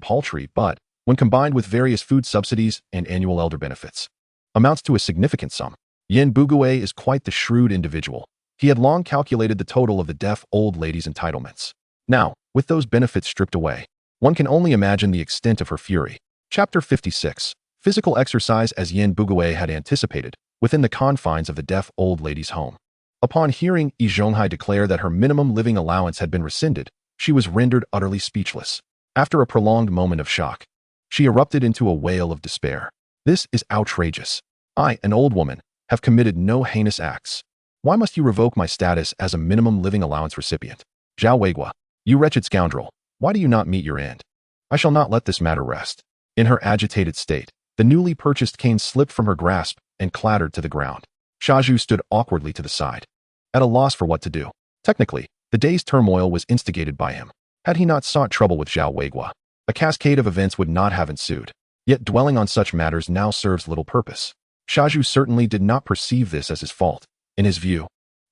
paltry, but, when combined with various food subsidies and annual elder benefits, amounts to a significant sum. Yin Bugue is quite the shrewd individual. He had long calculated the total of the deaf old lady's entitlements. Now, with those benefits stripped away, one can only imagine the extent of her fury. Chapter 56. Physical exercise as Yin Bugue had anticipated, within the confines of the deaf old lady's home. Upon hearing Yi Zhonghai declare that her minimum living allowance had been rescinded, she was rendered utterly speechless. After a prolonged moment of shock, she erupted into a wail of despair. "This is outrageous. I, an old woman, have committed no heinous acts. Why must you revoke my status as a minimum living allowance recipient? Zhao Weiguo, you wretched scoundrel, why do you not meet your end? I shall not let this matter rest." In her agitated state, the newly purchased cane slipped from her grasp and clattered to the ground. Shaju stood awkwardly to the side, at a loss for what to do. Technically, the day's turmoil was instigated by him. Had he not sought trouble with Zhao Weiguo, a cascade of events would not have ensued. Yet dwelling on such matters now serves little purpose. Shaju certainly did not perceive this as his fault. In his view,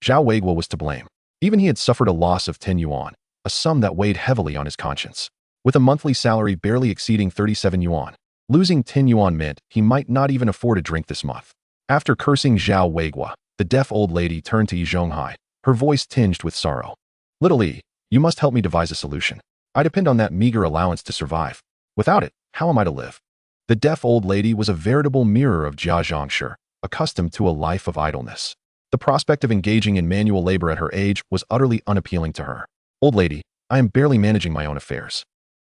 Zhao Weiguo was to blame. Even he had suffered a loss of 10 yuan, a sum that weighed heavily on his conscience. With a monthly salary barely exceeding 37 yuan, losing 10 yuan meant he might not even afford a drink this month. After cursing Zhao Weiguo, the deaf old lady turned to Yi Zhonghai, her voice tinged with sorrow. "Little Yi, you must help me devise a solution. I depend on that meager allowance to survive. Without it, how am I to live?" The deaf old lady was a veritable mirror of Jia Zhangshi, accustomed to a life of idleness. The prospect of engaging in manual labor at her age was utterly unappealing to her. "Old lady, I am barely managing my own affairs.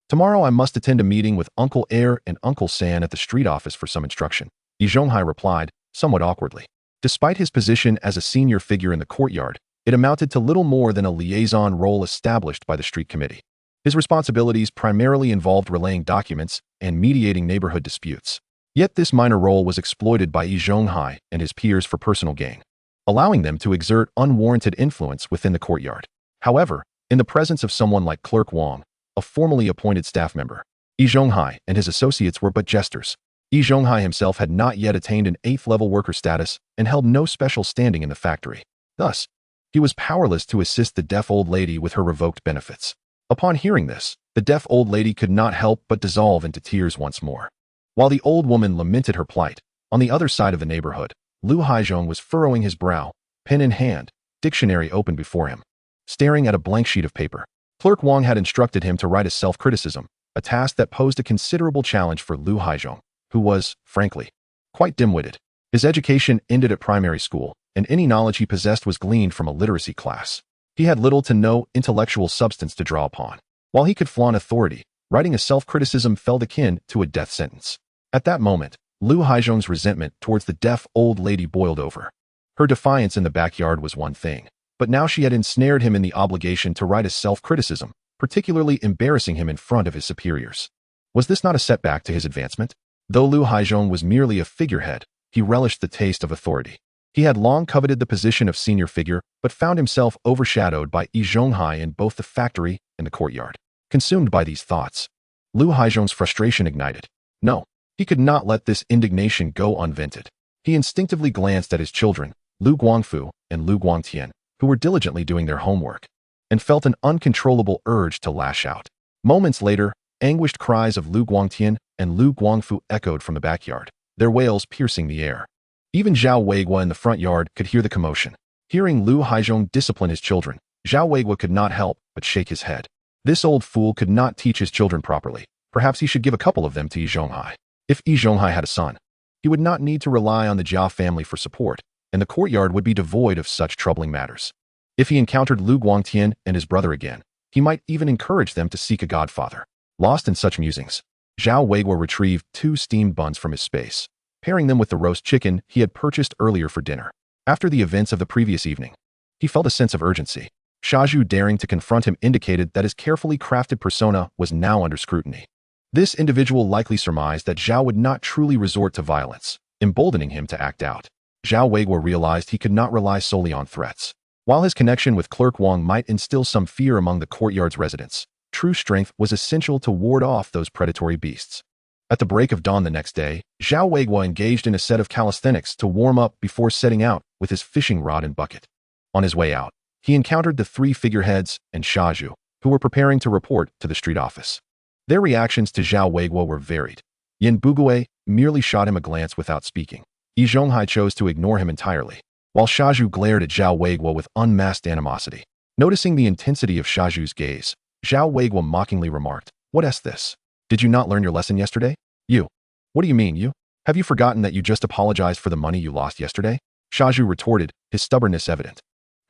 Tomorrow I must attend a meeting with Uncle Air and Uncle San at the street office for some instruction," Yi Zhonghai replied, somewhat awkwardly. Despite his position as a senior figure in the courtyard, it amounted to little more than a liaison role established by the street committee. His responsibilities primarily involved relaying documents and mediating neighborhood disputes. Yet this minor role was exploited by Yi Zhonghai and his peers for personal gain, allowing them to exert unwarranted influence within the courtyard. However, in the presence of someone like Clerk Wang, a formally appointed staff member, Yi Zhonghai and his associates were but jesters. Yi Zhonghai himself had not yet attained an 8th-level worker status and held no special standing in the factory. Thus, he was powerless to assist the deaf old lady with her revoked benefits. Upon hearing this, the deaf old lady could not help but dissolve into tears once more. While the old woman lamented her plight, on the other side of the neighborhood, Lu Haizhong was furrowing his brow, pen in hand, dictionary open before him. staring at a blank sheet of paper. Clerk Wang had instructed him to write a self-criticism, a task that posed a considerable challenge for Lu Haizhong, who was, frankly, quite dim-witted. His education ended at primary school, and any knowledge he possessed was gleaned from a literacy class. He had little to no intellectual substance to draw upon. While he could flaunt authority, writing a self-criticism felt akin to a death sentence. At that moment, Lu Haizhong's resentment towards the deaf old lady boiled over. Her defiance in the backyard was one thing, but now she had ensnared him in the obligation to write a self-criticism, particularly embarrassing him in front of his superiors. Was this not a setback to his advancement? Though Lu Haizhong was merely a figurehead, he relished the taste of authority. He had long coveted the position of senior figure, but found himself overshadowed by Yi Zhonghai in both the factory and the courtyard. Consumed by these thoughts, Lu Haizhong's frustration ignited. No, he could not let this indignation go unvented. He instinctively glanced at his children, Lu Guangfu and Lu Guangtian, who were diligently doing their homework, and felt an uncontrollable urge to lash out. Moments later, anguished cries of Lu Guangtian and Lu Guangfu echoed from the backyard, their wails piercing the air. Even Zhao Weiguo in the front yard could hear the commotion. Hearing Lu Haizhong discipline his children, Zhao Weiguo could not help but shake his head. This old fool could not teach his children properly. Perhaps he should give a couple of them to Yi Zhonghai. If Yi Zhonghai had a son, he would not need to rely on the Zhao family for support, and the courtyard would be devoid of such troubling matters. If he encountered Lu Guangtian and his brother again, he might even encourage them to seek a godfather. Lost in such musings, Zhao Weiguo retrieved 2 steamed buns from his space, pairing them with the roast chicken he had purchased earlier for dinner. After the events of the previous evening, he felt a sense of urgency. Shaju daring to confront him indicated that his carefully crafted persona was now under scrutiny. This individual likely surmised that Zhao would not truly resort to violence, emboldening him to act out. Zhao Weiguo realized he could not rely solely on threats. While his connection with Clerk Wang might instill some fear among the courtyard's residents, true strength was essential to ward off those predatory beasts. At the break of dawn the next day, Zhao Weiguo engaged in a set of calisthenics to warm up before setting out with his fishing rod and bucket. On his way out, he encountered the 3 figureheads and Shaju, who were preparing to report to the street office. Their reactions to Zhao Weiguo were varied. Yin Bugui merely shot him a glance without speaking. Yi Zhonghai chose to ignore him entirely, while Shaju glared at Zhao Weiguo with unmasked animosity. Noticing the intensity of Shaju's gaze, Zhao Weiguo mockingly remarked, "What's this? Did you not learn your lesson yesterday? You. What do you mean, you? Have you forgotten that you just apologized for the money you lost yesterday?" Shaju retorted, his stubbornness evident.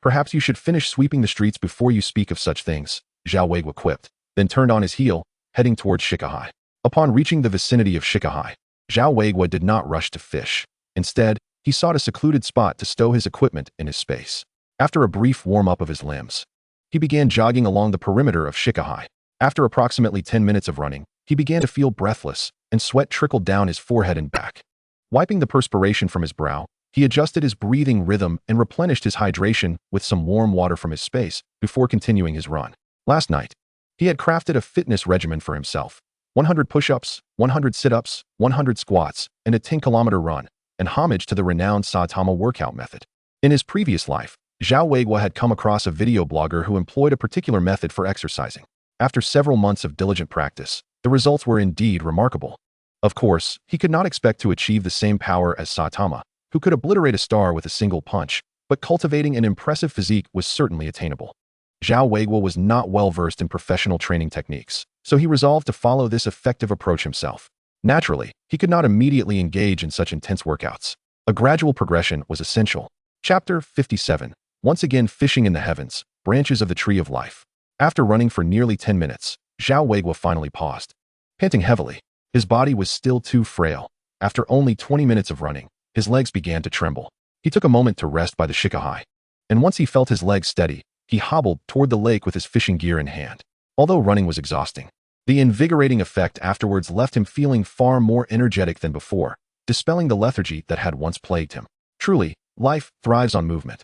"Perhaps you should finish sweeping the streets before you speak of such things," Zhao Weiguo quipped, then turned on his heel, heading towards Shikahai. Upon reaching the vicinity of Shikahai, Zhao Weiguo did not rush to fish. Instead, he sought a secluded spot to stow his equipment in his space. After a brief warm-up of his limbs, he began jogging along the perimeter of Shikahai. After approximately 10 minutes of running, he began to feel breathless, and sweat trickled down his forehead and back. Wiping the perspiration from his brow, he adjusted his breathing rhythm and replenished his hydration with some warm water from his space before continuing his run. Last night, he had crafted a fitness regimen for himself: 100 push-ups, 100 sit-ups, 100 squats, and a 10-kilometer run, and homage to the renowned Saitama workout method. In his previous life, Zhao Weiguo had come across a video blogger who employed a particular method for exercising. After several months of diligent practice, the results were indeed remarkable. Of course, he could not expect to achieve the same power as Saitama, who could obliterate a star with a single punch, but cultivating an impressive physique was certainly attainable. Zhao Weiguo was not well versed in professional training techniques, so he resolved to follow this effective approach himself. Naturally, he could not immediately engage in such intense workouts. A gradual progression was essential. Chapter 57. Once again fishing in the heavens, branches of the tree of life. After running for nearly 10 minutes, Zhao Weiguo finally paused. Panting heavily, his body was still too frail. After only 20 minutes of running, his legs began to tremble. He took a moment to rest by the Shikahai, and once he felt his legs steady, he hobbled toward the lake with his fishing gear in hand. Although running was exhausting, the invigorating effect afterwards left him feeling far more energetic than before, dispelling the lethargy that had once plagued him. Truly, life thrives on movement.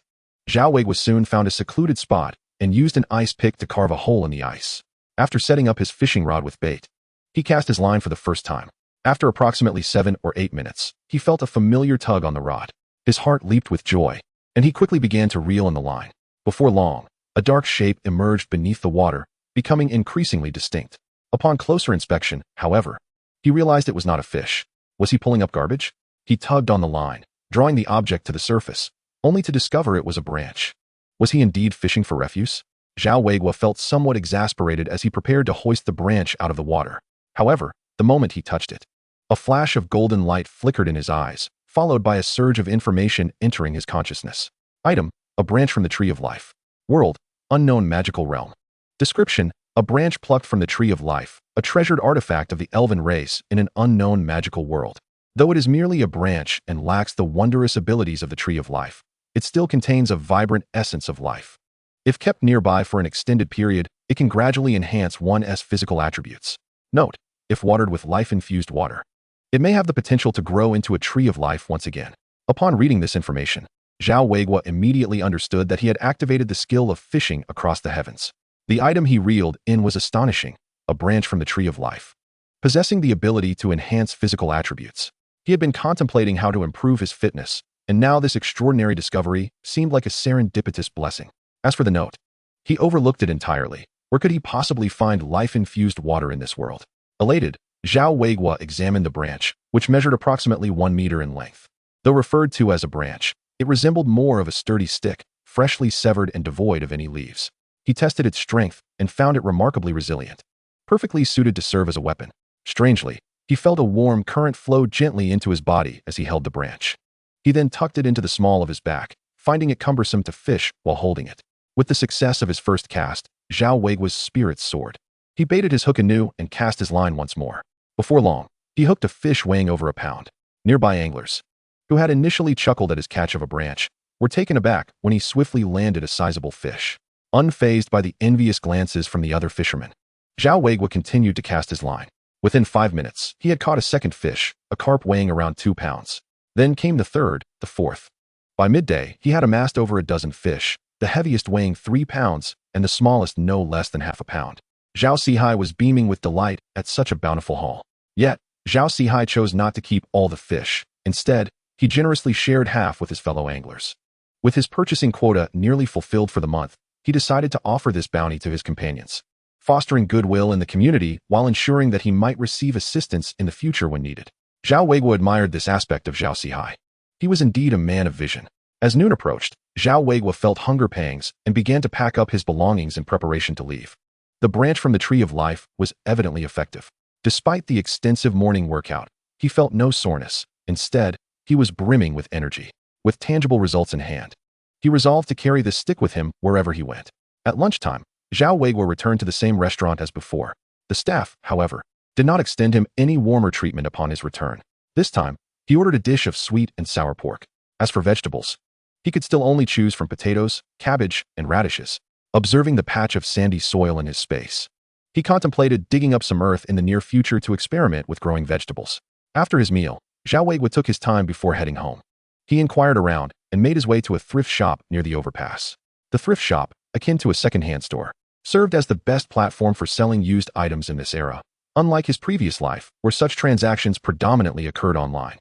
Zhao Weiguo soon found a secluded spot and used an ice pick to carve a hole in the ice. After setting up his fishing rod with bait, he cast his line for the first time. After approximately 7 or 8 minutes, he felt a familiar tug on the rod. His heart leaped with joy, and he quickly began to reel in the line. Before long, a dark shape emerged beneath the water, becoming increasingly distinct. Upon closer inspection, however, he realized it was not a fish. Was he pulling up garbage? He tugged on the line, drawing the object to the surface, only to discover it was a branch. Was he indeed fishing for refuse? Zhao Weiguo felt somewhat exasperated as he prepared to hoist the branch out of the water. However, the moment he touched it, a flash of golden light flickered in his eyes, followed by a surge of information entering his consciousness. Item: a branch from the Tree of Life. World: unknown magical realm. Description: a branch plucked from the Tree of Life, a treasured artifact of the elven race in an unknown magical world. Though it is merely a branch and lacks the wondrous abilities of the Tree of Life, it still contains a vibrant essence of life. If kept nearby for an extended period, it can gradually enhance one's physical attributes. Note: if watered with life-infused water, it may have the potential to grow into a Tree of Life once again. Upon reading this information, Zhao Weiguo immediately understood that he had activated the skill of fishing across the heavens. The item he reeled in was astonishing: a branch from the Tree of Life, possessing the ability to enhance physical attributes. He had been contemplating how to improve his fitness, and now this extraordinary discovery seemed like a serendipitous blessing. As for the note, he overlooked it entirely. Where could he possibly find life-infused water in this world? Elated, Zhao Weiguo examined the branch, which measured approximately 1 meter in length. Though referred to as a branch, it resembled more of a sturdy stick, freshly severed and devoid of any leaves. He tested its strength and found it remarkably resilient, perfectly suited to serve as a weapon. Strangely, he felt a warm current flow gently into his body as he held the branch. He then tucked it into the small of his back, finding it cumbersome to fish while holding it. With the success of his first cast, Zhao Weiguo's spirits soared. He baited his hook anew and cast his line once more. Before long, he hooked a fish weighing over a pound. Nearby anglers, who had initially chuckled at his catch of a branch, were taken aback when he swiftly landed a sizable fish. Unfazed by the envious glances from the other fishermen, Zhao Weiguo continued to cast his line. Within 5 minutes, he had caught a second fish, a carp weighing around 2 pounds. Then came the third, the fourth. By midday, he had amassed over a dozen fish, the heaviest weighing 3 pounds and the smallest no less than half a pound. Zhao Sihai was beaming with delight at such a bountiful haul. Yet, Zhao Sihai chose not to keep all the fish. Instead, he generously shared half with his fellow anglers. With his purchasing quota nearly fulfilled for the month, he decided to offer this bounty to his companions, fostering goodwill in the community while ensuring that he might receive assistance in the future when needed. Zhao Weiguo admired this aspect of Zhao Sihai. He was indeed a man of vision. As noon approached, Zhao Weiguo felt hunger pangs and began to pack up his belongings in preparation to leave. The branch from the Tree of Life was evidently effective. Despite the extensive morning workout, he felt no soreness. Instead, he was brimming with energy. With tangible results in hand, he resolved to carry the stick with him wherever he went. At lunchtime, Zhao Weiguo returned to the same restaurant as before. The staff, however, did not extend him any warmer treatment upon his return. This time, he ordered a dish of sweet and sour pork. As for vegetables, he could still only choose from potatoes, cabbage, and radishes. Observing the patch of sandy soil in his space, he contemplated digging up some earth in the near future to experiment with growing vegetables. After his meal, Zhao Weiguo took his time before heading home. He inquired around and made his way to a thrift shop near the overpass. The thrift shop, akin to a second-hand store, served as the best platform for selling used items in this era, unlike his previous life, where such transactions predominantly occurred online.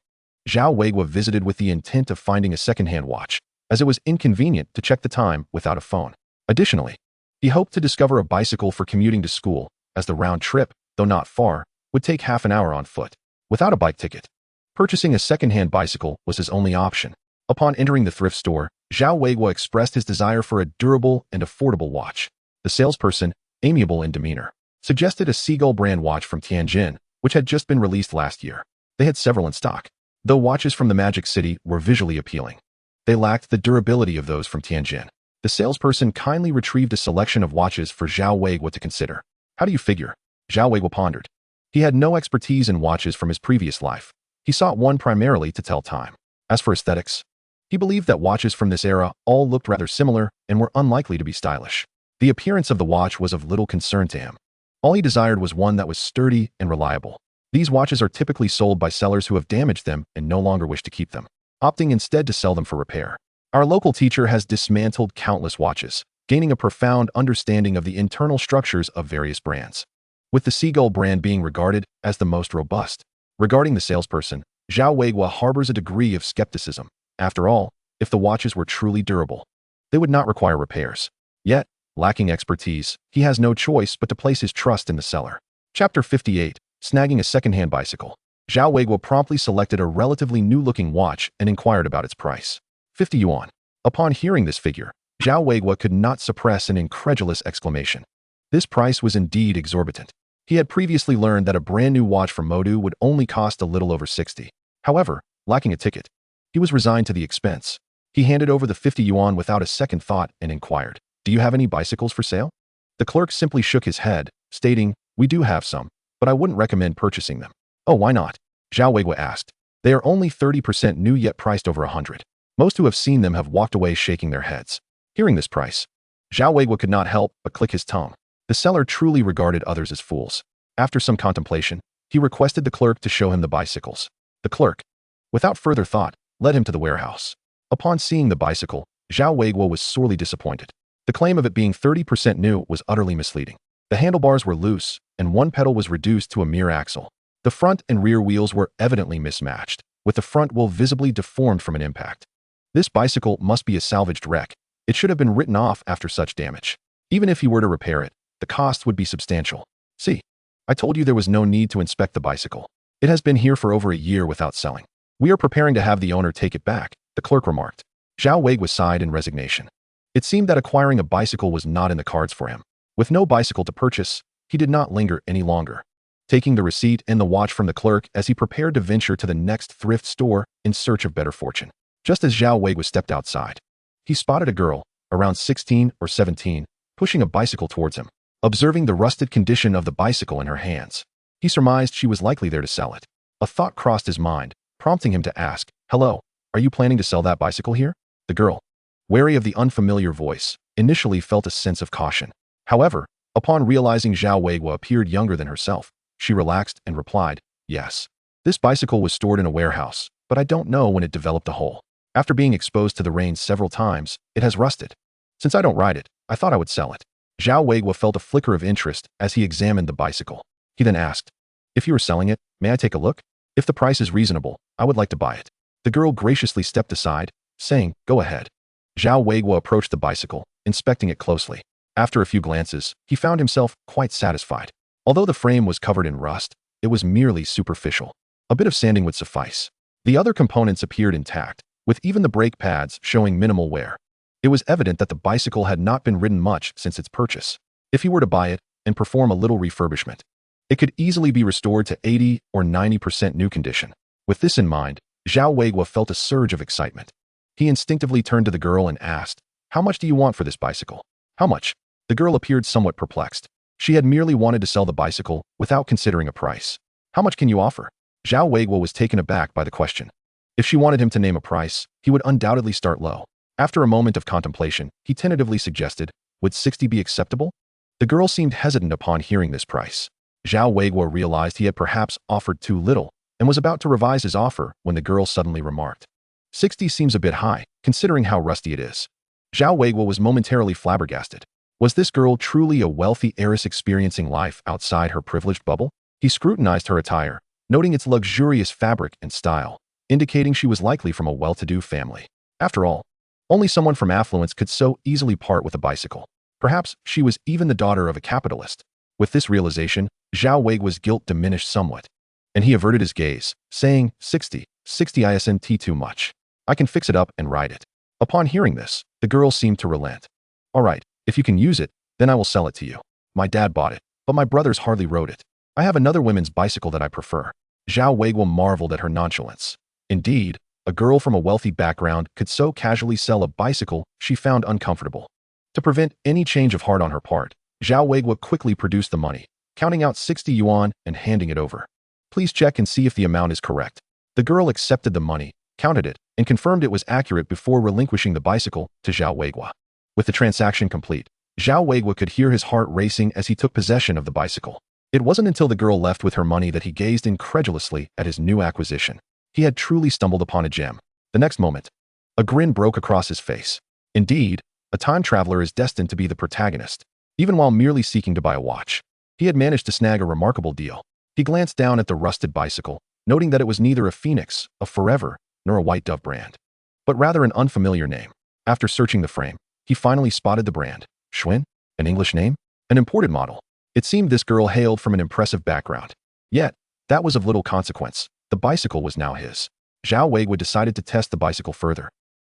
Zhao Weiguo visited with the intent of finding a second-hand watch, as it was inconvenient to check the time without a phone. Additionally, he hoped to discover a bicycle for commuting to school, as the round trip, though not far, would take half an hour on foot. Without a bike ticket, purchasing a second-hand bicycle was his only option. Upon entering the thrift store, Zhao Weiguo expressed his desire for a durable and affordable watch. The salesperson, amiable in demeanor, suggested a Seagull brand watch from Tianjin, which had just been released last year. They had several in stock. Though watches from the Magic City were visually appealing, they lacked the durability of those from Tianjin. The salesperson kindly retrieved a selection of watches for Zhao Weiguo to consider. How do you figure? Zhao Weiguo pondered. He had no expertise in watches from his previous life. He sought one primarily to tell time. As for aesthetics, he believed that watches from this era all looked rather similar and were unlikely to be stylish. The appearance of the watch was of little concern to him. All he desired was one that was sturdy and reliable. These watches are typically sold by sellers who have damaged them and no longer wish to keep them, opting instead to sell them for repair. Our local teacher has dismantled countless watches, gaining a profound understanding of the internal structures of various brands, with the Seagull brand being regarded as the most robust. Regarding the salesperson, Zhao Weiguo harbors a degree of skepticism. After all, if the watches were truly durable, they would not require repairs. Yet, lacking expertise, he has no choice but to place his trust in the seller. Chapter 58, Snagging a Second-Hand Bicycle. Zhao Weiguo promptly selected a relatively new-looking watch and inquired about its price. 50 yuan. Upon hearing this figure, Zhao Weiguo could not suppress an incredulous exclamation. This price was indeed exorbitant. He had previously learned that a brand new watch from Modu would only cost a little over 60. However, lacking a ticket, he was resigned to the expense. He handed over the 50 yuan without a second thought and inquired, "Do you have any bicycles for sale?" The clerk simply shook his head, stating, "We do have some, but I wouldn't recommend purchasing them." "Oh, why not?" Zhao Weiguo asked. "They are only 30% new yet priced over 100. Most who have seen them have walked away shaking their heads." Hearing this price, Zhao Weiguo could not help but click his tongue. The seller truly regarded others as fools. After some contemplation, he requested the clerk to show him the bicycles. The clerk, without further thought, led him to the warehouse. Upon seeing the bicycle, Zhao Weiguo was sorely disappointed. The claim of it being 30% new was utterly misleading. The handlebars were loose, and one pedal was reduced to a mere axle. The front and rear wheels were evidently mismatched, with the front wheel visibly deformed from an impact. This bicycle must be a salvaged wreck. It should have been written off after such damage. Even if he were to repair it, the cost would be substantial. "See, I told you there was no need to inspect the bicycle. It has been here for over a year without selling. We are preparing to have the owner take it back," the clerk remarked. Zhao Weiguo sighed in resignation. It seemed that acquiring a bicycle was not in the cards for him. With no bicycle to purchase, he did not linger any longer. Taking the receipt and the watch from the clerk as he prepared to venture to the next thrift store in search of better fortune. Just as Zhao Weiguo stepped outside, he spotted a girl, around 16 or 17, pushing a bicycle towards him. Observing the rusted condition of the bicycle in her hands, he surmised she was likely there to sell it. A thought crossed his mind, prompting him to ask, "Hello, are you planning to sell that bicycle here?" The girl, wary of the unfamiliar voice, initially felt a sense of caution. However, upon realizing Zhao Weiguo appeared younger than herself, she relaxed and replied, "Yes. This bicycle was stored in a warehouse, but I don't know when it developed a hole. After being exposed to the rain several times, it has rusted. Since I don't ride it, I thought I would sell it." Zhao Weiguo felt a flicker of interest as he examined the bicycle. He then asked, "If you are selling it, may I take a look? If the price is reasonable, I would like to buy it." The girl graciously stepped aside, saying, "Go ahead." Zhao Weiguo approached the bicycle, inspecting it closely. After a few glances, he found himself quite satisfied. Although the frame was covered in rust, it was merely superficial. A bit of sanding would suffice. The other components appeared intact, with even the brake pads showing minimal wear. It was evident that the bicycle had not been ridden much since its purchase. If he were to buy it and perform a little refurbishment, it could easily be restored to 80 or 90% new condition. With this in mind, Zhao Weiguo felt a surge of excitement. He instinctively turned to the girl and asked, "How much do you want for this bicycle?" "How much?" The girl appeared somewhat perplexed. She had merely wanted to sell the bicycle without considering a price. "How much can you offer?" Zhao Weiguo was taken aback by the question. If she wanted him to name a price, he would undoubtedly start low. After a moment of contemplation, he tentatively suggested, "Would 60 be acceptable?" The girl seemed hesitant upon hearing this price. Zhao Weiguo realized he had perhaps offered too little and was about to revise his offer when the girl suddenly remarked, 60 seems a bit high, considering how rusty it is." Zhao Weiguo was momentarily flabbergasted. Was this girl truly a wealthy heiress experiencing life outside her privileged bubble? He scrutinized her attire, noting its luxurious fabric and style, indicating she was likely from a well-to-do family. After all, only someone from affluence could so easily part with a bicycle. Perhaps she was even the daughter of a capitalist. With this realization, Zhao Weiguo's guilt diminished somewhat, and he averted his gaze, saying, 60 isn't too much. I can fix it up and ride it." Upon hearing this, the girl seemed to relent. "All right, if you can use it, then I will sell it to you. My dad bought it, but my brothers hardly rode it. I have another women's bicycle that I prefer." Zhao Weiguo marveled at her nonchalance. Indeed, a girl from a wealthy background could so casually sell a bicycle she found uncomfortable. To prevent any change of heart on her part, Zhao Weiguo quickly produced the money, counting out 60 yuan and handing it over. "Please check and see if the amount is correct." The girl accepted the money, counted it, and confirmed it was accurate before relinquishing the bicycle to Zhao Weiguo. With the transaction complete, Zhao Weiguo could hear his heart racing as he took possession of the bicycle. It wasn't until the girl left with her money that he gazed incredulously at his new acquisition. He had truly stumbled upon a gem. The next moment, a grin broke across his face. Indeed, a time traveler is destined to be the protagonist. Even while merely seeking to buy a watch, he had managed to snag a remarkable deal. He glanced down at the rusted bicycle, noting that it was neither a Phoenix, a Forever, nor a White Dove brand, but rather an unfamiliar name. After searching the frame, he finally spotted the brand. Schwinn? An English name? An imported model. It seemed this girl hailed from an impressive background. Yet, that was of little consequence. The bicycle was now his. Zhao Weiguo decided to test the bicycle further.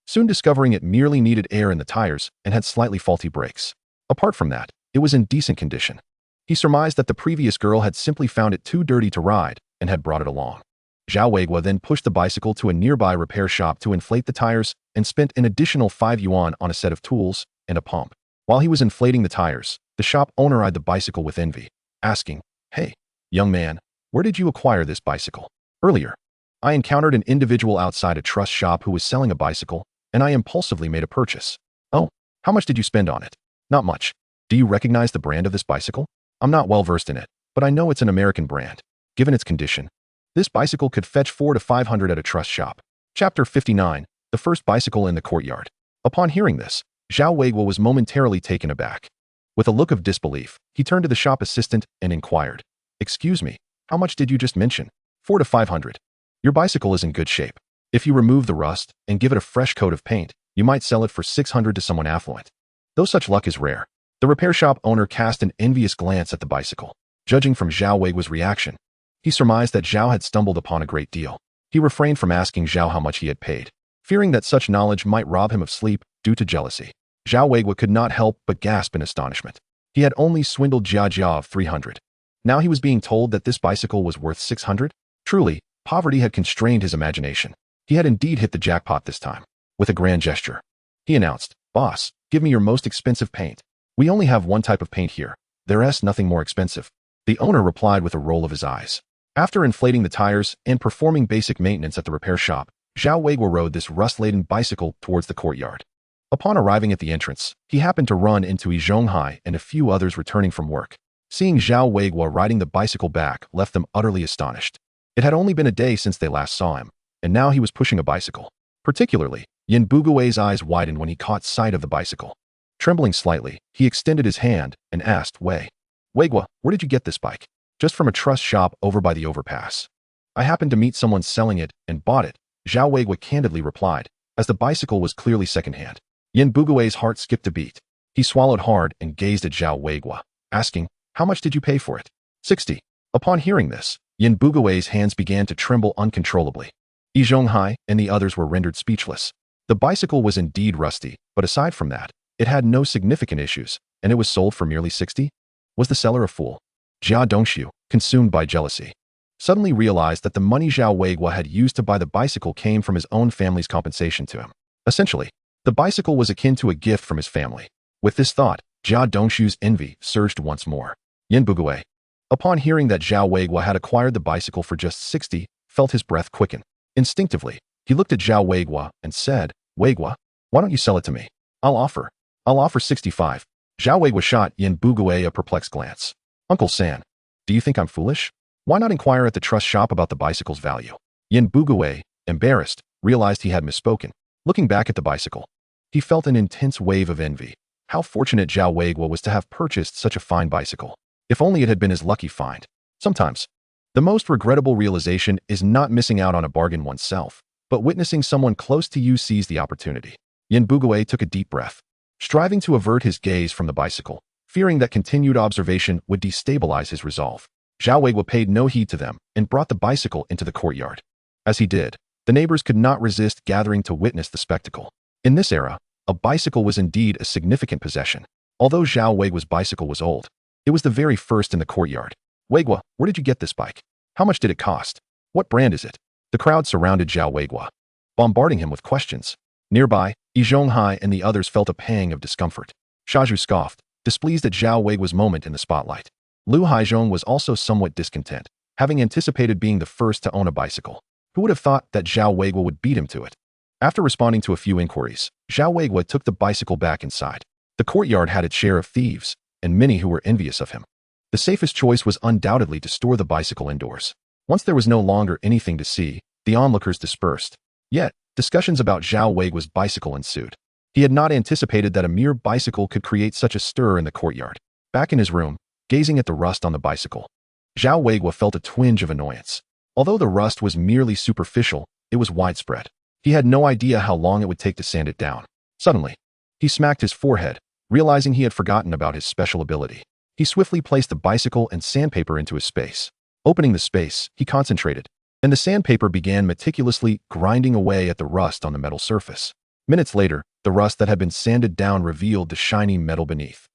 soon discovering it merely needed air in the tires and had slightly faulty brakes. Apart from that, it was in decent condition. He surmised that the previous girl had simply found it too dirty to ride and had brought it along. Zhao Weiguo then pushed the bicycle to a nearby repair shop to inflate the tires and spent an additional 5 yuan on a set of tools and a pump. While he was inflating the tires, the shop owner eyed the bicycle with envy, asking, "Hey, young man, where did you acquire this bicycle?" "Earlier, I encountered an individual outside a trust shop who was selling a bicycle, and I impulsively made a purchase." "Oh, how much did you spend on it?" "Not much. Do you recognize the brand of this bicycle?" "I'm not well versed in it, but I know it's an American brand. Given its condition, this bicycle could fetch 400 to 500 at a trust shop." Chapter 59, The First Bicycle in the Courtyard. Upon hearing this, Zhao Weiguo was momentarily taken aback. With a look of disbelief, he turned to the shop assistant and inquired, "Excuse me, how much did you just mention?" 400 to 500. "Your bicycle is in good shape. If you remove the rust and give it a fresh coat of paint, you might sell it for 600 to someone affluent. Though such luck is rare." The repair shop owner cast an envious glance at the bicycle. Judging from Zhao Weiguo's reaction, he surmised that Zhao had stumbled upon a great deal. He refrained from asking Zhao how much he had paid, fearing that such knowledge might rob him of sleep due to jealousy. Zhao Weiguo could not help but gasp in astonishment. He had only swindled Jia of 300. Now he was being told that this bicycle was worth 600? Truly, poverty had constrained his imagination. He had indeed hit the jackpot this time. With a grand gesture, he announced, "Boss, give me your most expensive paint. We only have one type of paint here. There's nothing more expensive." The owner replied with a roll of his eyes. After inflating the tires and performing basic maintenance at the repair shop, Zhao Weiguo rode this rust-laden bicycle towards the courtyard. Upon arriving at the entrance, he happened to run into Yi Zhonghai and a few others returning from work. Seeing Zhao Weiguo riding the bicycle back left them utterly astonished. It had only been a day since they last saw him, and now he was pushing a bicycle. Particularly, Yin Bugui's eyes widened when he caught sight of the bicycle. Trembling slightly, he extended his hand and asked, Weiguo, where did you get this bike?" "Just from a trust shop over by the overpass. I happened to meet someone selling it and bought it," Zhao Weiguo candidly replied, as the bicycle was clearly secondhand. Yin Bugui's heart skipped a beat. He swallowed hard and gazed at Zhao Weiguo, asking, "How much did you pay for it?" 60. Upon hearing this, Yin Bugui's hands began to tremble uncontrollably. Yi Zhonghai and the others were rendered speechless. The bicycle was indeed rusty, but aside from that, it had no significant issues, and it was sold for merely 60? Was the seller a fool? Jia Dongxiu, consumed by jealousy, suddenly realized that the money Zhao Weiguo had used to buy the bicycle came from his own family's compensation to him. Essentially, the bicycle was akin to a gift from his family. With this thought, Jia Dongxiu's envy surged once more. Yin Bugui, upon hearing that Zhao Weiguo had acquired the bicycle for just 60, felt his breath quicken. Instinctively, he looked at Zhao Weiguo and said, "Weiguo, why don't you sell it to me? I'll offer 65. Zhao Weiguo shot Yin Bugui a perplexed glance. "Uncle San, do you think I'm foolish? Why not inquire at the trust shop about the bicycle's value?" Yin Bugui, embarrassed, realized he had misspoken. Looking back at the bicycle, he felt an intense wave of envy. How fortunate Zhao Weiguo was to have purchased such a fine bicycle. If only it had been his lucky find. Sometimes, the most regrettable realization is not missing out on a bargain oneself, but witnessing someone close to you seize the opportunity. Yin Bugui took a deep breath, striving to avert his gaze from the bicycle, fearing that continued observation would destabilize his resolve. Zhao Weiguo paid no heed to them and brought the bicycle into the courtyard. As he did, the neighbors could not resist gathering to witness the spectacle. In this era, a bicycle was indeed a significant possession. Although Zhao Weiguo's bicycle was old, it was the very first in the courtyard. "Weiguo, where did you get this bike? How much did it cost? What brand is it?" The crowd surrounded Zhao Weiguo, bombarding him with questions. Nearby, Yi Zhonghai and the others felt a pang of discomfort. Shaju scoffed, displeased at Zhao Weiguo's moment in the spotlight. Lu Haizhong was also somewhat discontent, having anticipated being the first to own a bicycle. Who would have thought that Zhao Weiguo would beat him to it? After responding to a few inquiries, Zhao Weiguo took the bicycle back inside. The courtyard had its share of thieves, and many who were envious of him. The safest choice was undoubtedly to store the bicycle indoors. Once there was no longer anything to see, the onlookers dispersed. Yet, discussions about Zhao Weiguo's bicycle ensued. He had not anticipated that a mere bicycle could create such a stir in the courtyard. Back in his room, gazing at the rust on the bicycle, Zhao Weiguo felt a twinge of annoyance. Although the rust was merely superficial, it was widespread. He had no idea how long it would take to sand it down. Suddenly, he smacked his forehead, realizing he had forgotten about his special ability. He swiftly placed the bicycle and sandpaper into his space. Opening the space, he concentrated, and the sandpaper began meticulously grinding away at the rust on the metal surface. Minutes later, the rust that had been sanded down revealed the shiny metal beneath.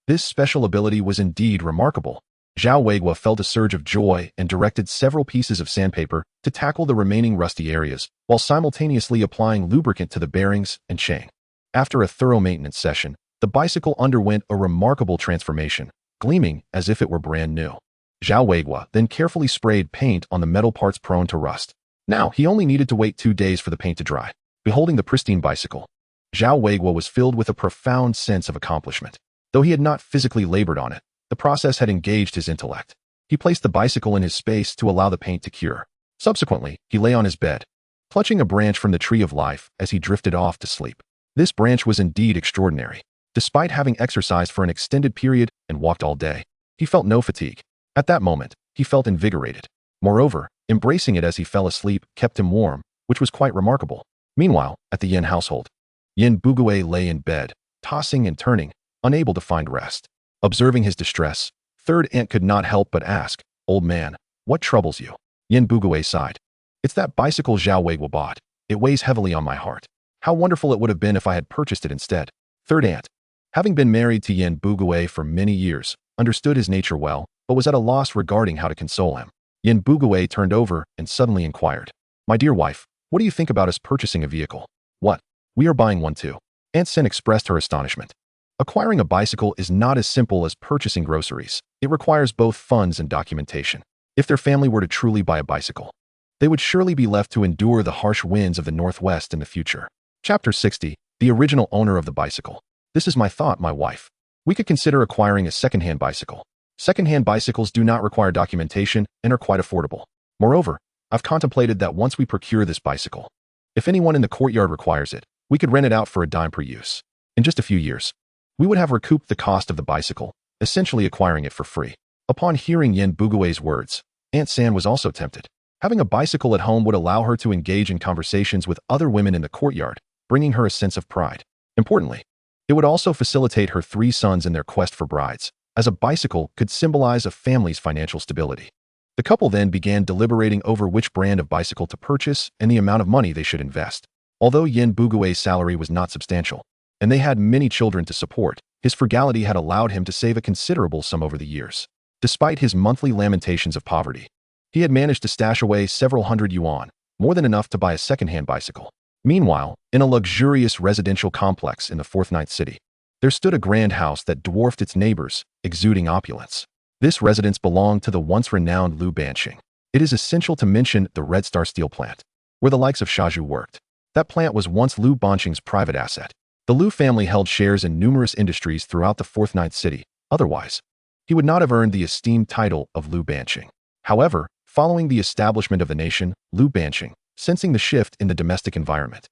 This special ability was indeed remarkable. Zhao Weiguo felt a surge of joy and directed several pieces of sandpaper to tackle the remaining rusty areas, while simultaneously applying lubricant to the bearings and chain. After a thorough maintenance session, the bicycle underwent a remarkable transformation, gleaming as if it were brand new. Zhao Weiguo then carefully sprayed paint on the metal parts prone to rust. Now, he only needed to wait 2 days for the paint to dry. Beholding the pristine bicycle, Zhao Weiguo was filled with a profound sense of accomplishment. Though he had not physically labored on it, the process had engaged his intellect. He placed the bicycle in his space to allow the paint to cure. Subsequently, he lay on his bed, clutching a branch from the tree of life as he drifted off to sleep. This branch was indeed extraordinary. Despite having exercised for an extended period and walked all day, he felt no fatigue. At that moment, he felt invigorated. Moreover, embracing it as he fell asleep kept him warm, which was quite remarkable. Meanwhile, at the Yin household, Yin Bugue lay in bed, tossing and turning, unable to find rest. Observing his distress, third aunt could not help but ask, "Old man, what troubles you?" Yin Bugue sighed. "It's that bicycle Zhao Weiguo bought. It weighs heavily on my heart. How wonderful it would have been if I had purchased it instead." Third aunt, having been married to Yin Bugue for many years, understood his nature well, but was at a loss regarding how to console him. Yin Bugue turned over and suddenly inquired, "My dear wife, what do you think about us purchasing a vehicle?" "What? We are buying one too." Aunt Sin expressed her astonishment. Acquiring a bicycle is not as simple as purchasing groceries. It requires both funds and documentation. If their family were to truly buy a bicycle, they would surely be left to endure the harsh winds of the Northwest in the future. Chapter 60. The original owner of the bicycle. "This is my thought, my wife. We could consider acquiring a second-hand bicycle. Second-hand bicycles do not require documentation and are quite affordable. Moreover, I've contemplated that once we procure this bicycle, if anyone in the courtyard requires it, we could rent it out for a dime per use. In just a few years, we would have recouped the cost of the bicycle, essentially acquiring it for free." Upon hearing Yin Bugue's words, Aunt San was also tempted. Having a bicycle at home would allow her to engage in conversations with other women in the courtyard, bringing her a sense of pride. Importantly, it would also facilitate her 3 sons in their quest for brides, as a bicycle could symbolize a family's financial stability. The couple then began deliberating over which brand of bicycle to purchase and the amount of money they should invest. Although Yin Bugue's salary was not substantial, and they had many children to support, his frugality had allowed him to save a considerable sum over the years. Despite his monthly lamentations of poverty, he had managed to stash away several hundred yuan, more than enough to buy a second-hand bicycle. Meanwhile, in a luxurious residential complex in the fourth-ninth city, there stood a grand house that dwarfed its neighbors, exuding opulence. This residence belonged to the once-renowned Lu Banqing. It is essential to mention the Red Star steel plant, where the likes of Shaju worked. That plant was once Lu Banqing's private asset. The Lu family held shares in numerous industries throughout the fourth-ninth city. Otherwise, he would not have earned the esteemed title of Lu Banqing. However, following the establishment of the nation, Lu Banqing, sensing the shift in the domestic environment,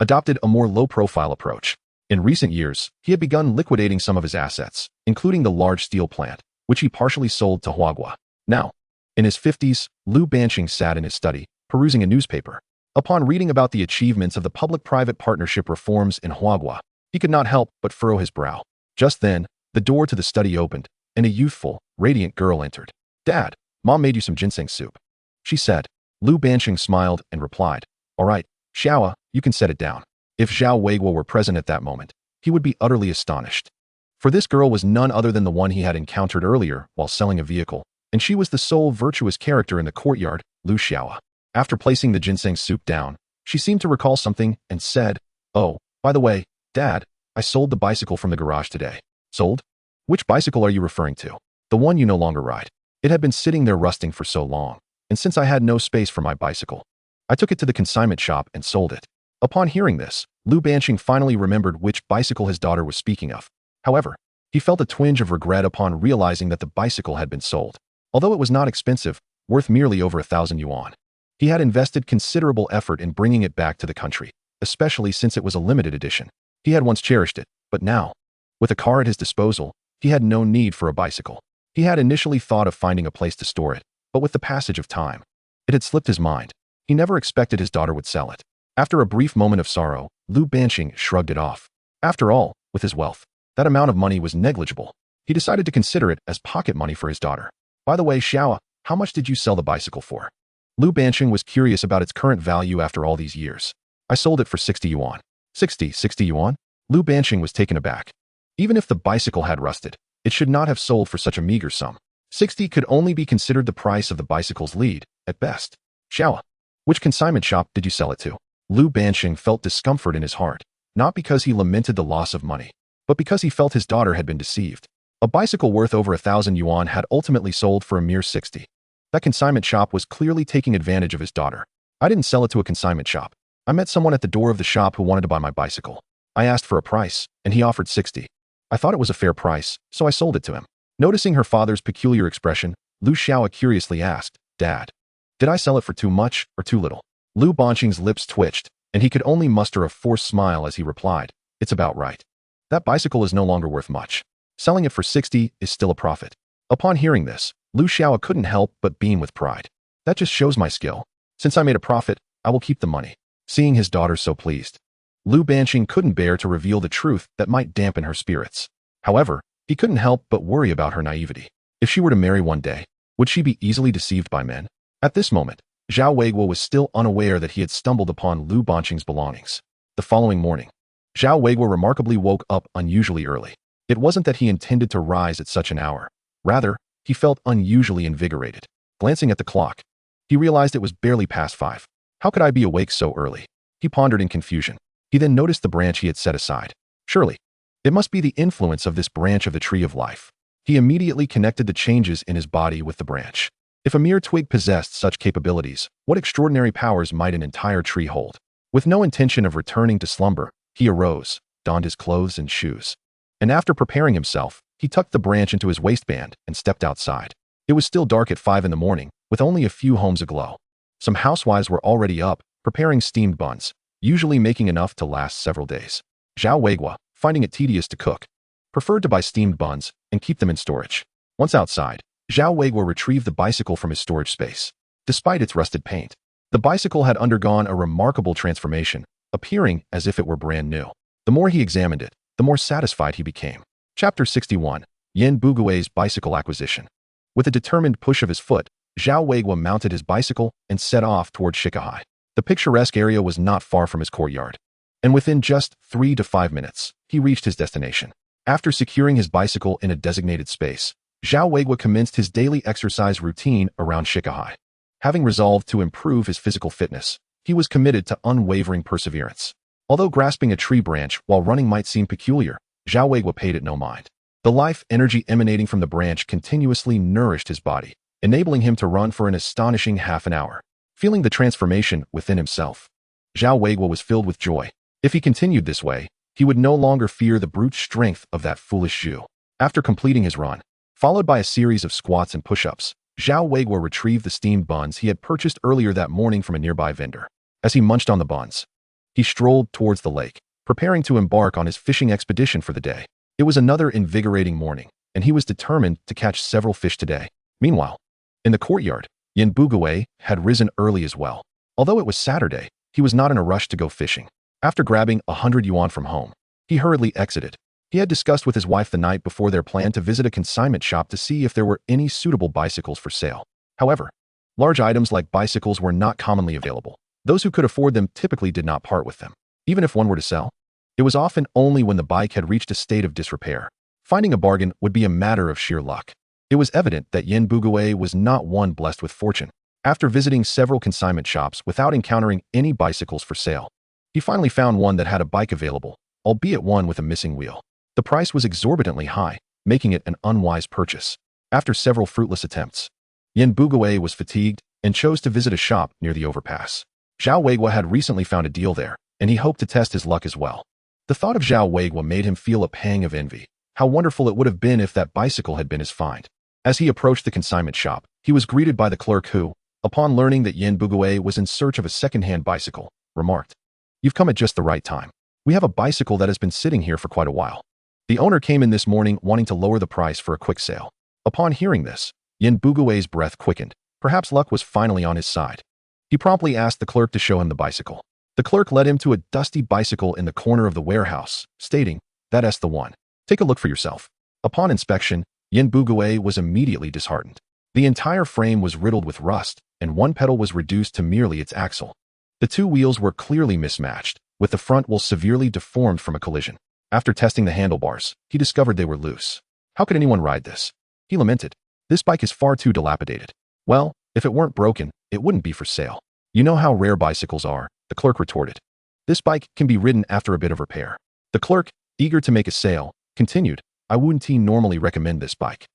adopted a more low-profile approach. In recent years, he had begun liquidating some of his assets, including the large steel plant, which he partially sold to Huagua. Now, in his 50s, Lu Banqing sat in his study, perusing a newspaper. Upon reading about the achievements of the public-private partnership reforms in Huagua, he could not help but furrow his brow. Just then, the door to the study opened, and a youthful, radiant girl entered. "Dad, Mom made you some ginseng soup," she said. Lu Banqing smiled and replied, "All right, Xiaoa, you can set it down." If Zhao Weiguo were present at that moment, he would be utterly astonished. For this girl was none other than the one he had encountered earlier while selling a vehicle, and she was the sole virtuous character in the courtyard, Lu Xiaoa. After placing the ginseng soup down, she seemed to recall something and said, "Oh, by the way, Dad, I sold the bicycle from the garage today." "Sold? Which bicycle are you referring to?" "The one you no longer ride. It had been sitting there rusting for so long, and since I had no space for my bicycle, I took it to the consignment shop and sold it." Upon hearing this, Lu Banqing finally remembered which bicycle his daughter was speaking of. However, he felt a twinge of regret upon realizing that the bicycle had been sold. Although it was not expensive, worth merely over 1,000 yuan, he had invested considerable effort in bringing it back to the country, especially since it was a limited edition. He had once cherished it, but now, with a car at his disposal, he had no need for a bicycle. He had initially thought of finding a place to store it, but with the passage of time, it had slipped his mind. He never expected his daughter would sell it. After a brief moment of sorrow, Lu Banqing shrugged it off. After all, with his wealth, that amount of money was negligible. He decided to consider it as pocket money for his daughter. "By the way, Xiaoa, how much did you sell the bicycle for?" Lu Banqing was curious about its current value after all these years. "I sold it for 60 yuan. 60 yuan? Lu Banqing was taken aback. Even if the bicycle had rusted, it should not have sold for such a meager sum. 60 could only be considered the price of the bicycle's lead, at best. Xiao, which consignment shop did you sell it to? Lu Banqing felt discomfort in his heart, not because he lamented the loss of money, but because he felt his daughter had been deceived. A bicycle worth over 1,000 yuan had ultimately sold for a mere 60. That consignment shop was clearly taking advantage of his daughter. I didn't sell it to a consignment shop. I met someone at the door of the shop who wanted to buy my bicycle. I asked for a price, and he offered 60. I thought it was a fair price, so I sold it to him. Noticing her father's peculiar expression, Lu Xiao curiously asked, Dad, did I sell it for too much or too little? Lu Banqing's lips twitched, and he could only muster a forced smile as he replied, It's about right. That bicycle is no longer worth much. Selling it for 60 is still a profit. Upon hearing this, Lu Xiao couldn't help but beam with pride. That just shows my skill. Since I made a profit, I will keep the money. Seeing his daughter so pleased, Lu Banqing couldn't bear to reveal the truth that might dampen her spirits. However, he couldn't help but worry about her naivety. If she were to marry one day, would she be easily deceived by men? At this moment, Zhao Weiguo was still unaware that he had stumbled upon Lu Banqing's belongings. The following morning, Zhao Weiguo remarkably woke up unusually early. It wasn't that he intended to rise at such an hour. Rather, he felt unusually invigorated. Glancing at the clock, he realized it was barely past 5. How could I be awake so early? He pondered in confusion. He then noticed the branch he had set aside. Surely, it must be the influence of this branch of the tree of life. He immediately connected the changes in his body with the branch. If a mere twig possessed such capabilities, what extraordinary powers might an entire tree hold? With no intention of returning to slumber, he arose, donned his clothes and shoes. And after preparing himself, he tucked the branch into his waistband and stepped outside. It was still dark at 5 in the morning, with only a few homes aglow. Some housewives were already up, preparing steamed buns, usually making enough to last several days. Zhao Weiguo, finding it tedious to cook, preferred to buy steamed buns and keep them in storage. Once outside, Zhao Weiguo retrieved the bicycle from his storage space. Despite its rusted paint, the bicycle had undergone a remarkable transformation, appearing as if it were brand new. The more he examined it, the more satisfied he became. Chapter 61. Yin Bugui's Bicycle Acquisition. With a determined push of his foot, Zhao Weiguo mounted his bicycle and set off toward Shikahai. The picturesque area was not far from his courtyard, and within just 3 to 5 minutes, he reached his destination. After securing his bicycle in a designated space, Zhao Weiguo commenced his daily exercise routine around Shikahai. Having resolved to improve his physical fitness, he was committed to unwavering perseverance. Although grasping a tree branch while running might seem peculiar, Zhao Weiguo paid it no mind. The life energy emanating from the branch continuously nourished his body, enabling him to run for an astonishing half an hour. Feeling the transformation within himself, Zhao Weiguo was filled with joy. If he continued this way, he would no longer fear the brute strength of that foolish Zhu. After completing his run, followed by a series of squats and push-ups, Zhao Weiguo retrieved the steamed buns he had purchased earlier that morning from a nearby vendor. As he munched on the buns, he strolled towards the lake, preparing to embark on his fishing expedition for the day. It was another invigorating morning, and he was determined to catch several fish today. Meanwhile, in the courtyard, Yin Bugui had risen early as well. Although it was Saturday, he was not in a rush to go fishing. After grabbing 100 yuan from home, he hurriedly exited. He had discussed with his wife the night before their plan to visit a consignment shop to see if there were any suitable bicycles for sale. However, large items like bicycles were not commonly available. Those who could afford them typically did not part with them. Even if one were to sell, it was often only when the bike had reached a state of disrepair. Finding a bargain would be a matter of sheer luck. It was evident that Yin Bugui was not one blessed with fortune. After visiting several consignment shops without encountering any bicycles for sale, he finally found one that had a bike available, albeit one with a missing wheel. The price was exorbitantly high, making it an unwise purchase. After several fruitless attempts, Yin Bugui was fatigued and chose to visit a shop near the overpass. Zhao Weiguo had recently found a deal there, and he hoped to test his luck as well. The thought of Zhao Weiguo made him feel a pang of envy. How wonderful it would have been if that bicycle had been his find. As he approached the consignment shop, he was greeted by the clerk who, upon learning that Yin Bugui was in search of a second-hand bicycle, remarked, "You've come at just the right time. We have a bicycle that has been sitting here for quite a while." The owner came in this morning wanting to lower the price for a quick sale. Upon hearing this, Yin Bugui's breath quickened. Perhaps luck was finally on his side. He promptly asked the clerk to show him the bicycle. The clerk led him to a dusty bicycle in the corner of the warehouse, stating, "That's the one. Take a look for yourself." Upon inspection, Yin Bugui was immediately disheartened. The entire frame was riddled with rust, and one pedal was reduced to merely its axle. The two wheels were clearly mismatched, with the front wheel severely deformed from a collision. After testing the handlebars, he discovered they were loose. How could anyone ride this? He lamented. This bike is far too dilapidated. Well, if it weren't broken, it wouldn't be for sale. You know how rare bicycles are, the clerk retorted. This bike can be ridden after a bit of repair. The clerk, eager to make a sale, continued, I wouldn't normally recommend this bike.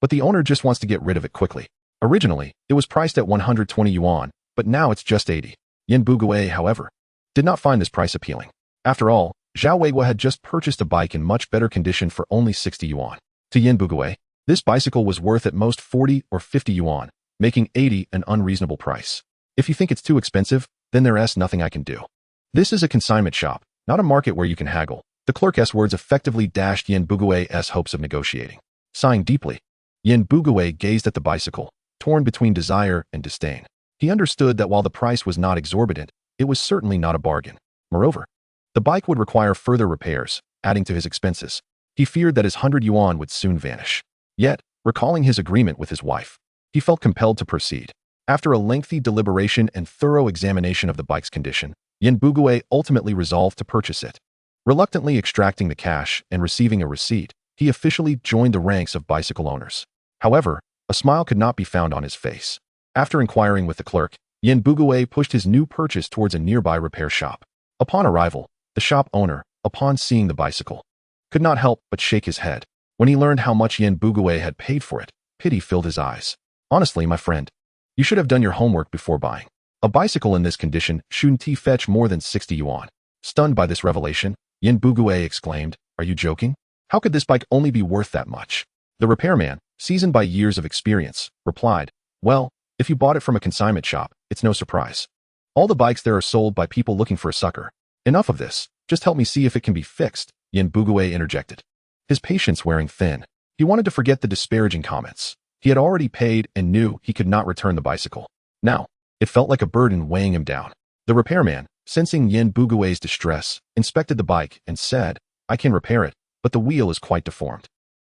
But the owner just wants to get rid of it quickly. Originally, it was priced at 120 yuan, but now it's just 80. Yin Bugui, however, did not find this price appealing. After all, Zhao Weiguo had just purchased a bike in much better condition for only 60 yuan. To Yin Bugui, this bicycle was worth at most 40 or 50 yuan, making 80 an unreasonable price. If you think it's too expensive, then there's nothing I can do. This is a consignment shop, not a market where you can haggle. The clerk's words effectively dashed Yin Bugui's hopes of negotiating. Sighing deeply, Yin Bugui gazed at the bicycle, torn between desire and disdain. He understood that while the price was not exorbitant, it was certainly not a bargain. Moreover, the bike would require further repairs, adding to his expenses. He feared that his 100 yuan would soon vanish. Yet, recalling his agreement with his wife, he felt compelled to proceed. After a lengthy deliberation and thorough examination of the bike's condition, Yin Bugui ultimately resolved to purchase it. Reluctantly extracting the cash and receiving a receipt, he officially joined the ranks of bicycle owners. However, a smile could not be found on his face. After inquiring with the clerk, Yin Bugui pushed his new purchase towards a nearby repair shop. Upon arrival, the shop owner, upon seeing the bicycle, could not help but shake his head. When he learned how much Yin Bugui had paid for it, pity filled his eyes. Honestly, my friend, you should have done your homework before buying. A bicycle in this condition shouldn't fetch more than 60 yuan. Stunned by this revelation, Yin Bugui exclaimed, Are you joking? How could this bike only be worth that much? The repairman, seasoned by years of experience, replied, Well, if you bought it from a consignment shop, it's no surprise. All the bikes there are sold by people looking for a sucker. Enough of this, just help me see if it can be fixed, Yin Bugui interjected. His patience wearing thin. He wanted to forget the disparaging comments. He had already paid and knew he could not return the bicycle. Now, it felt like a burden weighing him down. The repairman, sensing Yin Bugui's distress, inspected the bike and said, I can repair it, but the wheel is quite deformed.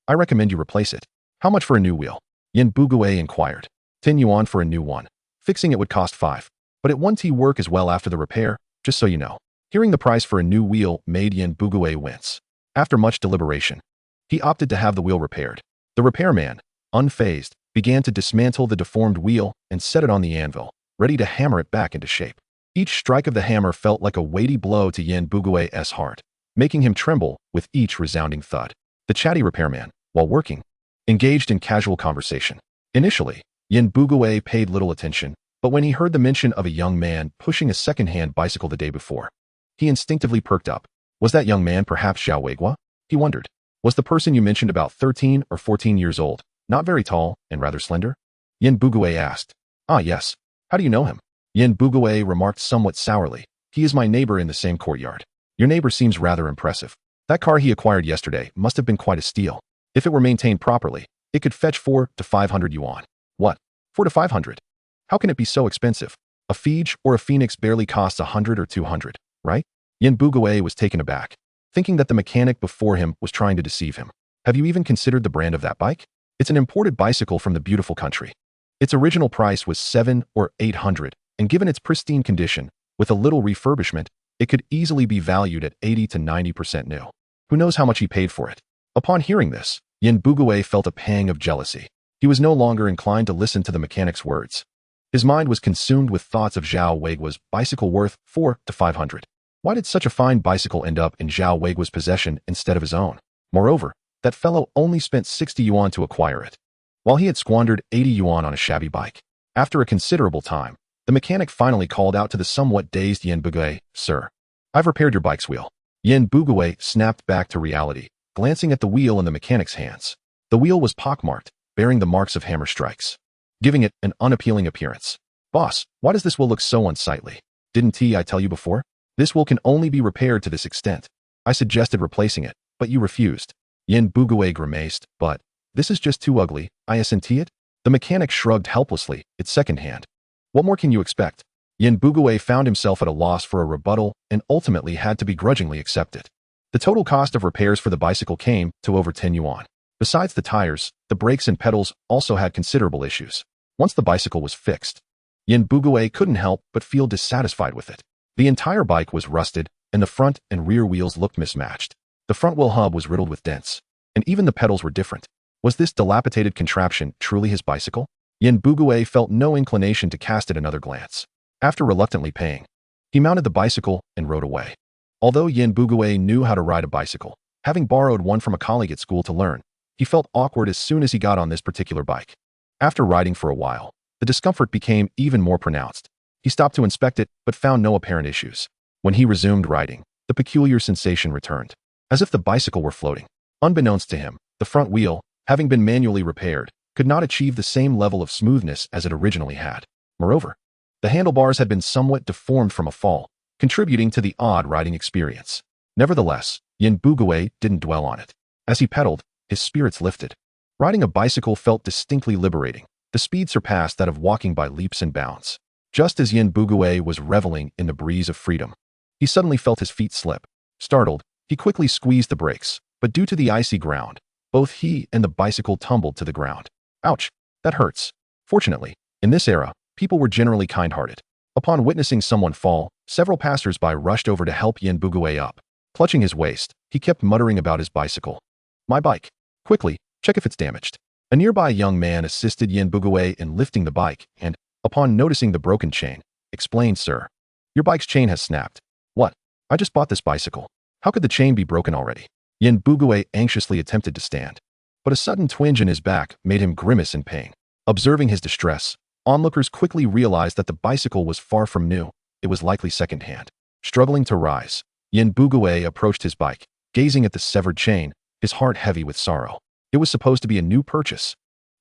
I recommend you replace it. How much for a new wheel? Yin Bugui inquired. 10 yuan for a new one. Fixing it would cost 5. But it won't work as well after the repair, just so you know. Hearing the price for a new wheel made Yin Bugui wince. After much deliberation, he opted to have the wheel repaired. The repairman, unfazed, began to dismantle the deformed wheel and set it on the anvil, ready to hammer it back into shape. Each strike of the hammer felt like a weighty blow to Yin Bugui's heart, making him tremble with each resounding thud. The chatty repairman, while working, engaged in casual conversation. Initially, Yin Bugui paid little attention, but when he heard the mention of a young man pushing a second-hand bicycle the day before, he instinctively perked up. Was that young man perhaps Zhao Weiguo? He wondered. Was the person you mentioned about 13 or 14 years old, not very tall and rather slender? Yin Bugui asked. Ah, yes. How do you know him? Yin Bugui remarked somewhat sourly. He is my neighbor in the same courtyard. Your neighbor seems rather impressive. That car he acquired yesterday must have been quite a steal. If it were maintained properly, it could fetch 4 to 500 yuan. What? 4 to 500? How can it be so expensive? A Fige or a Phoenix barely costs 100 or 200, right? Yin Bugui was taken aback, thinking that the mechanic before him was trying to deceive him. Have you even considered the brand of that bike? It's an imported bicycle from the beautiful country. Its original price was 7 or 800, and given its pristine condition, with a little refurbishment, it could easily be valued at 80 to 90% new. Who knows how much he paid for it? Upon hearing this, Yin Bugui felt a pang of jealousy. He was no longer inclined to listen to the mechanic's words. His mind was consumed with thoughts of Zhao Weiguo's bicycle worth 4 to 500. Why did such a fine bicycle end up in Zhao Weiguo's possession instead of his own? Moreover, that fellow only spent 60 yuan to acquire it, while he had squandered 80 yuan on a shabby bike. After a considerable time, the mechanic finally called out to the somewhat dazed Yin Bugui, Sir, I've repaired your bike's wheel. Yin Bugui snapped back to reality, glancing at the wheel in the mechanic's hands. The wheel was pockmarked, bearing the marks of hammer strikes, giving it an unappealing appearance. Boss, why does this wheel look so unsightly? Didn't I tell you before? This wheel can only be repaired to this extent. I suggested replacing it, but you refused. Yin Bugui grimaced, but this is just too ugly, isn't it? The mechanic shrugged helplessly, it's secondhand. What more can you expect? Yin Bugui found himself at a loss for a rebuttal and ultimately had to begrudgingly accept it. The total cost of repairs for the bicycle came to over 10 yuan. Besides the tires, the brakes and pedals also had considerable issues. Once the bicycle was fixed, Yin Bugui couldn't help but feel dissatisfied with it. The entire bike was rusted, and the front and rear wheels looked mismatched. The front wheel hub was riddled with dents, and even the pedals were different. Was this dilapidated contraption truly his bicycle? Yin Bugue felt no inclination to cast it another glance. After reluctantly paying, he mounted the bicycle and rode away. Although Yin Bugue knew how to ride a bicycle, having borrowed one from a colleague at school to learn, he felt awkward as soon as he got on this particular bike. After riding for a while, the discomfort became even more pronounced. He stopped to inspect it, but found no apparent issues. When he resumed riding, the peculiar sensation returned, as if the bicycle were floating. Unbeknownst to him, the front wheel, having been manually repaired, could not achieve the same level of smoothness as it originally had. Moreover, the handlebars had been somewhat deformed from a fall, contributing to the odd riding experience. Nevertheless, Yin Bugue didn't dwell on it. As he pedaled, his spirits lifted. Riding a bicycle felt distinctly liberating. The speed surpassed that of walking by leaps and bounds. Just as Yin Bugue was reveling in the breeze of freedom, he suddenly felt his feet slip. Startled, he quickly squeezed the brakes, but due to the icy ground, both he and the bicycle tumbled to the ground. Ouch, that hurts. Fortunately, in this era, people were generally kind-hearted. Upon witnessing someone fall, several passers-by rushed over to help Yin Bugue up. Clutching his waist, he kept muttering about his bicycle. My bike. Quickly, check if it's damaged. A nearby young man assisted Yin Bugue in lifting the bike and, upon noticing the broken chain, explained, Sir, your bike's chain has snapped. What? I just bought this bicycle. How could the chain be broken already? Yin Bugue anxiously attempted to stand, but a sudden twinge in his back made him grimace in pain. Observing his distress, onlookers quickly realized that the bicycle was far from new. It was likely second-hand. Struggling to rise, Yin Bugue approached his bike, gazing at the severed chain, his heart heavy with sorrow. It was supposed to be a new purchase.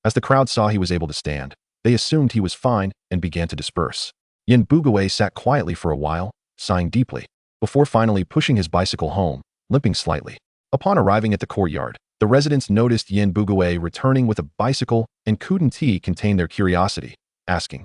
As the crowd saw he was able to stand, they assumed he was fine and began to disperse. Yin Bugue sat quietly for a while, sighing deeply, before finally pushing his bicycle home, limping slightly. Upon arriving at the courtyard, the residents noticed Yin Bugue returning with a bicycle, and couldn't contain their curiosity, asking,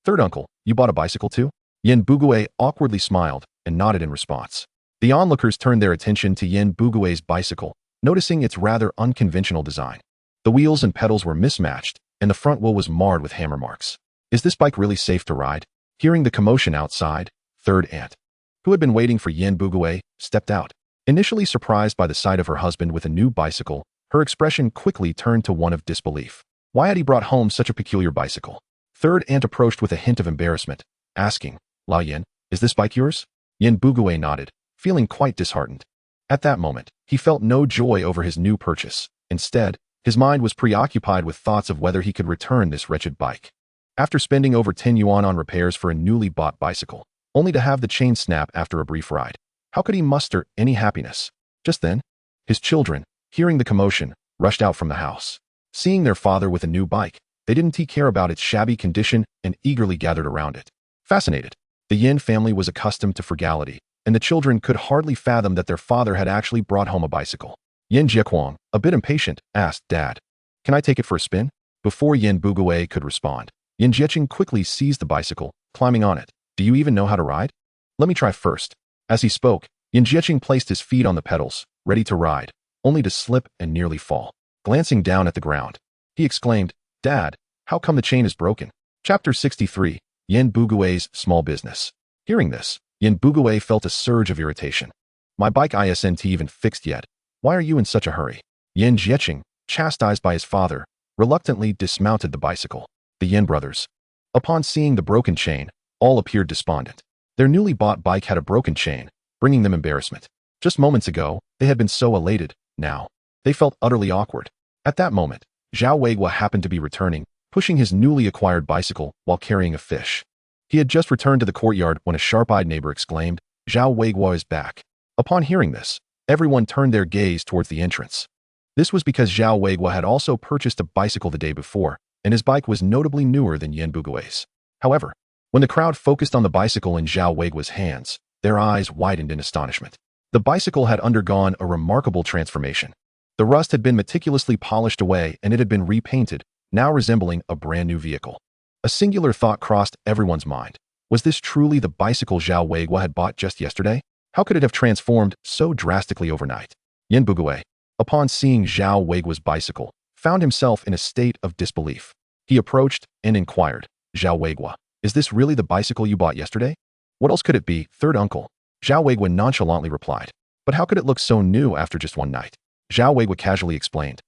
Third uncle, you bought a bicycle too? Yin Bugue awkwardly smiled and nodded in response. The onlookers turned their attention to Yin Bugue's bicycle, noticing its rather unconventional design. The wheels and pedals were mismatched, and the front wheel was marred with hammer marks. Is this bike really safe to ride? Hearing the commotion outside, third aunt, who had been waiting for Yin Bugue, stepped out. Initially surprised by the sight of her husband with a new bicycle, her expression quickly turned to one of disbelief. Why had he brought home such a peculiar bicycle? Third aunt approached with a hint of embarrassment, asking, Lao Yin, is this bike yours? Yin Bugue nodded, feeling quite disheartened. At that moment, he felt no joy over his new purchase. Instead, his mind was preoccupied with thoughts of whether he could return this wretched bike. After spending over 10 yuan on repairs for a newly bought bicycle, only to have the chain snap after a brief ride, how could he muster any happiness? Just then, his children, hearing the commotion, rushed out from the house. Seeing their father with a new bike, they didn't care about its shabby condition and eagerly gathered around it. Fascinated, the Yin family was accustomed to frugality, and the children could hardly fathom that their father had actually brought home a bicycle. Yin Jiequang, a bit impatient, asked, Dad, can I take it for a spin? Before Yin Bugue could respond, Yin Jieqing quickly seized the bicycle, climbing on it. Do you even know how to ride? Let me try first. As he spoke, Yin Jieqing placed his feet on the pedals, ready to ride, only to slip and nearly fall. Glancing down at the ground, he exclaimed, Dad, how come the chain is broken? Chapter 63, Yin Bugue's Small Business. Hearing this, Yin Bugue felt a surge of irritation. My bike isn't even fixed yet. Why are you in such a hurry? Yin Jieqing, chastised by his father, reluctantly dismounted the bicycle. The Yin brothers, upon seeing the broken chain, all appeared despondent. Their newly bought bike had a broken chain, bringing them embarrassment. Just moments ago, they had been so elated. Now, they felt utterly awkward. At that moment, Zhao Weiguo happened to be returning, pushing his newly acquired bicycle while carrying a fish. He had just returned to the courtyard when a sharp-eyed neighbor exclaimed, Zhao Weiguo is back. Upon hearing this, everyone turned their gaze towards the entrance. This was because Zhao Weiguo had also purchased a bicycle the day before, and his bike was notably newer than Yin Bugue's. However, when the crowd focused on the bicycle in Zhao Weiguo's hands, their eyes widened in astonishment. The bicycle had undergone a remarkable transformation. The rust had been meticulously polished away and it had been repainted, now resembling a brand new vehicle. A singular thought crossed everyone's mind. Was this truly the bicycle Zhao Weiguo had bought just yesterday? How could it have transformed so drastically overnight? Yin Bugue, upon seeing Zhao Weiguo's bicycle, found himself in a state of disbelief. He approached and inquired, Zhao Weiguo, is this really the bicycle you bought yesterday? What else could it be, third uncle? Zhao Weiguo nonchalantly replied. But how could it look so new after just one night? Zhao Weiguo casually explained.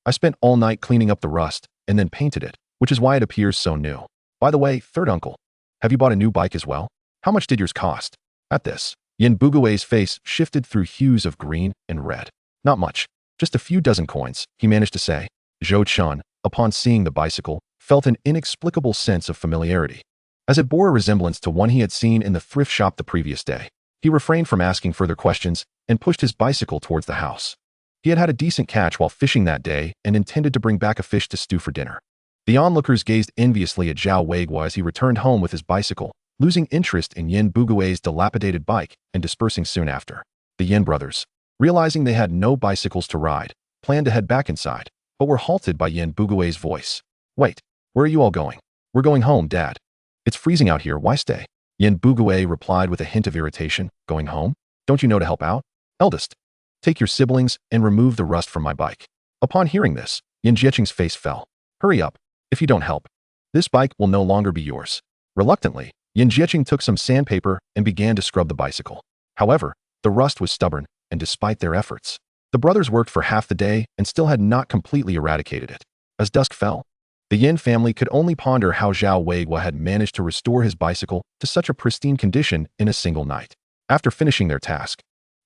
I spent all night cleaning up the rust and then painted it, which is why it appears so new. By the way, third uncle, have you bought a new bike as well? How much did yours cost? At this, Yin Bugui's face shifted through hues of green and red. Not much, just a few dozen coins, he managed to say. Zhou Chun, upon seeing the bicycle, felt an inexplicable sense of familiarity. As it bore a resemblance to one he had seen in the thrift shop the previous day, he refrained from asking further questions and pushed his bicycle towards the house. He had had a decent catch while fishing that day and intended to bring back a fish to stew for dinner. The onlookers gazed enviously at Zhao Weiguo as he returned home with his bicycle, losing interest in Yin Bugui's dilapidated bike and dispersing soon after. The Yin brothers, realizing they had no bicycles to ride, planned to head back inside, but were halted by Yin Bugui's voice. Wait, where are you all going? We're going home, Dad. It's freezing out here, why stay? Yin Bugui replied with a hint of irritation. Going home? Don't you know to help out? Eldest, take your siblings and remove the rust from my bike. Upon hearing this, Yin Jieching's face fell. Hurry up. If you don't help, this bike will no longer be yours. Reluctantly, Yin Jieching took some sandpaper and began to scrub the bicycle. However, the rust was stubborn, and despite their efforts, the brothers worked for half the day and still had not completely eradicated it. As dusk fell, the Yin family could only ponder how Zhao Weiguo had managed to restore his bicycle to such a pristine condition in a single night. After finishing their task,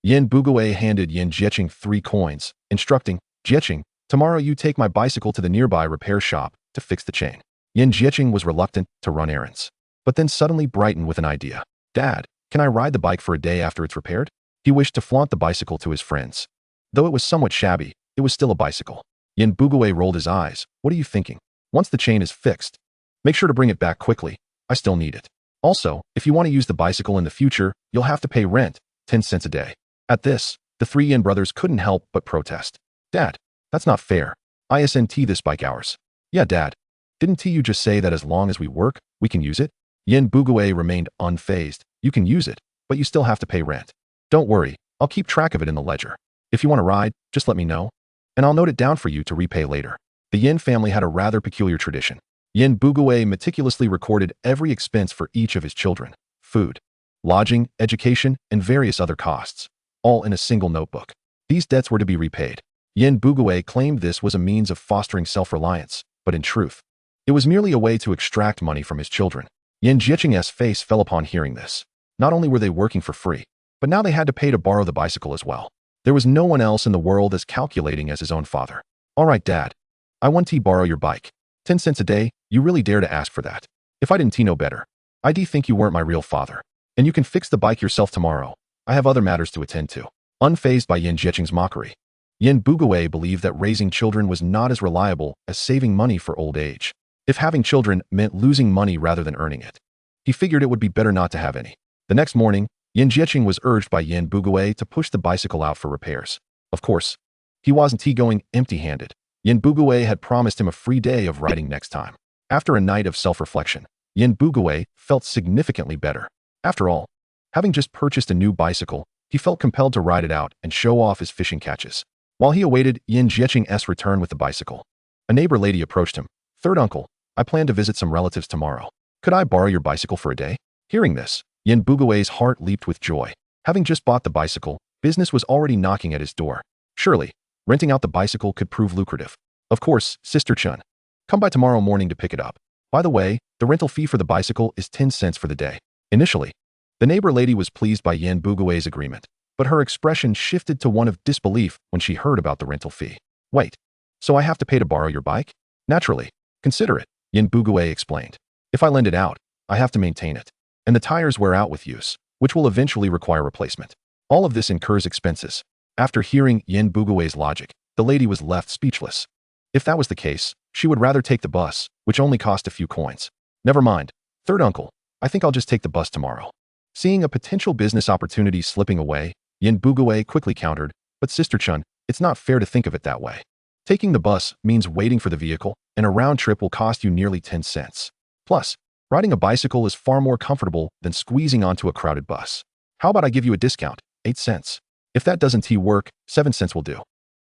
Yin Bugui handed Yin Jieching 3 coins, instructing, Jieching, tomorrow you take my bicycle to the nearby repair shop to fix the chain. Yin Jieching was reluctant to run errands, but then suddenly brightened with an idea. Dad, can I ride the bike for a day after it's repaired? He wished to flaunt the bicycle to his friends. Though it was somewhat shabby, it was still a bicycle. Yin Bugui rolled his eyes. What are you thinking? Once the chain is fixed, make sure to bring it back quickly. I still need it. Also, if you want to use the bicycle in the future, you'll have to pay rent, 10 cents a day. At this, the 3 Yin brothers couldn't help but protest. Dad, that's not fair. Isn't this bike ours? Yeah, Dad. Didn't you just say that as long as we work, we can use it? Yin Bugui remained unfazed. You can use it, but you still have to pay rent. Don't worry, I'll keep track of it in the ledger. If you want to ride, just let me know, and I'll note it down for you to repay later. The Yin family had a rather peculiar tradition. Yin Bugui meticulously recorded every expense for each of his children: food, lodging, education, and various other costs, all in a single notebook. These debts were to be repaid. Yin Bugui claimed this was a means of fostering self-reliance, but in truth, it was merely a way to extract money from his children. Yin Jieching's face fell upon hearing this. Not only were they working for free, but now they had to pay to borrow the bicycle as well. There was no one else in the world as calculating as his own father. All right, Dad. I want to borrow your bike. 10 cents a day, you really dare to ask for that. If I didn't know better, I'd think you weren't my real father. And you can fix the bike yourself tomorrow. I have other matters to attend to. Unfazed by Yin Jieching's mockery, Yin Bugui believed that raising children was not as reliable as saving money for old age. If having children meant losing money rather than earning it, he figured it would be better not to have any. The next morning, Yin Jieching was urged by Yin Bugui to push the bicycle out for repairs. Of course, he wasn't going empty-handed. Yin Bugui had promised him a free day of riding next time. After a night of self-reflection, Yin Bugui felt significantly better. After all, having just purchased a new bicycle, he felt compelled to ride it out and show off his fishing catches. While he awaited Yin Jieching's return with the bicycle, a neighbor lady approached him. Third uncle, I plan to visit some relatives tomorrow. Could I borrow your bicycle for a day? Hearing this, Yin Bugui's heart leaped with joy. Having just bought the bicycle, business was already knocking at his door. Surely, renting out the bicycle could prove lucrative. Of course, Sister Chun. Come by tomorrow morning to pick it up. By the way, the rental fee for the bicycle is 10 cents for the day. Initially, the neighbor lady was pleased by Yin Bugui's agreement, but her expression shifted to one of disbelief when she heard about the rental fee. Wait, so I have to pay to borrow your bike? Naturally. Consider it, Yin Bugui explained. If I lend it out, I have to maintain it, and the tires wear out with use, which will eventually require replacement. All of this incurs expenses. After hearing Yin Bugui's logic, the lady was left speechless. If that was the case, she would rather take the bus, which only cost a few coins. Never mind, third uncle, I think I'll just take the bus tomorrow. Seeing a potential business opportunity slipping away, Yin Bugui quickly countered, but Sister Chun, it's not fair to think of it that way. Taking the bus means waiting for the vehicle, and a round trip will cost you nearly 10 cents. Plus, riding a bicycle is far more comfortable than squeezing onto a crowded bus. How about I give you a discount, 8 cents? If that doesn't work, 7 cents will do.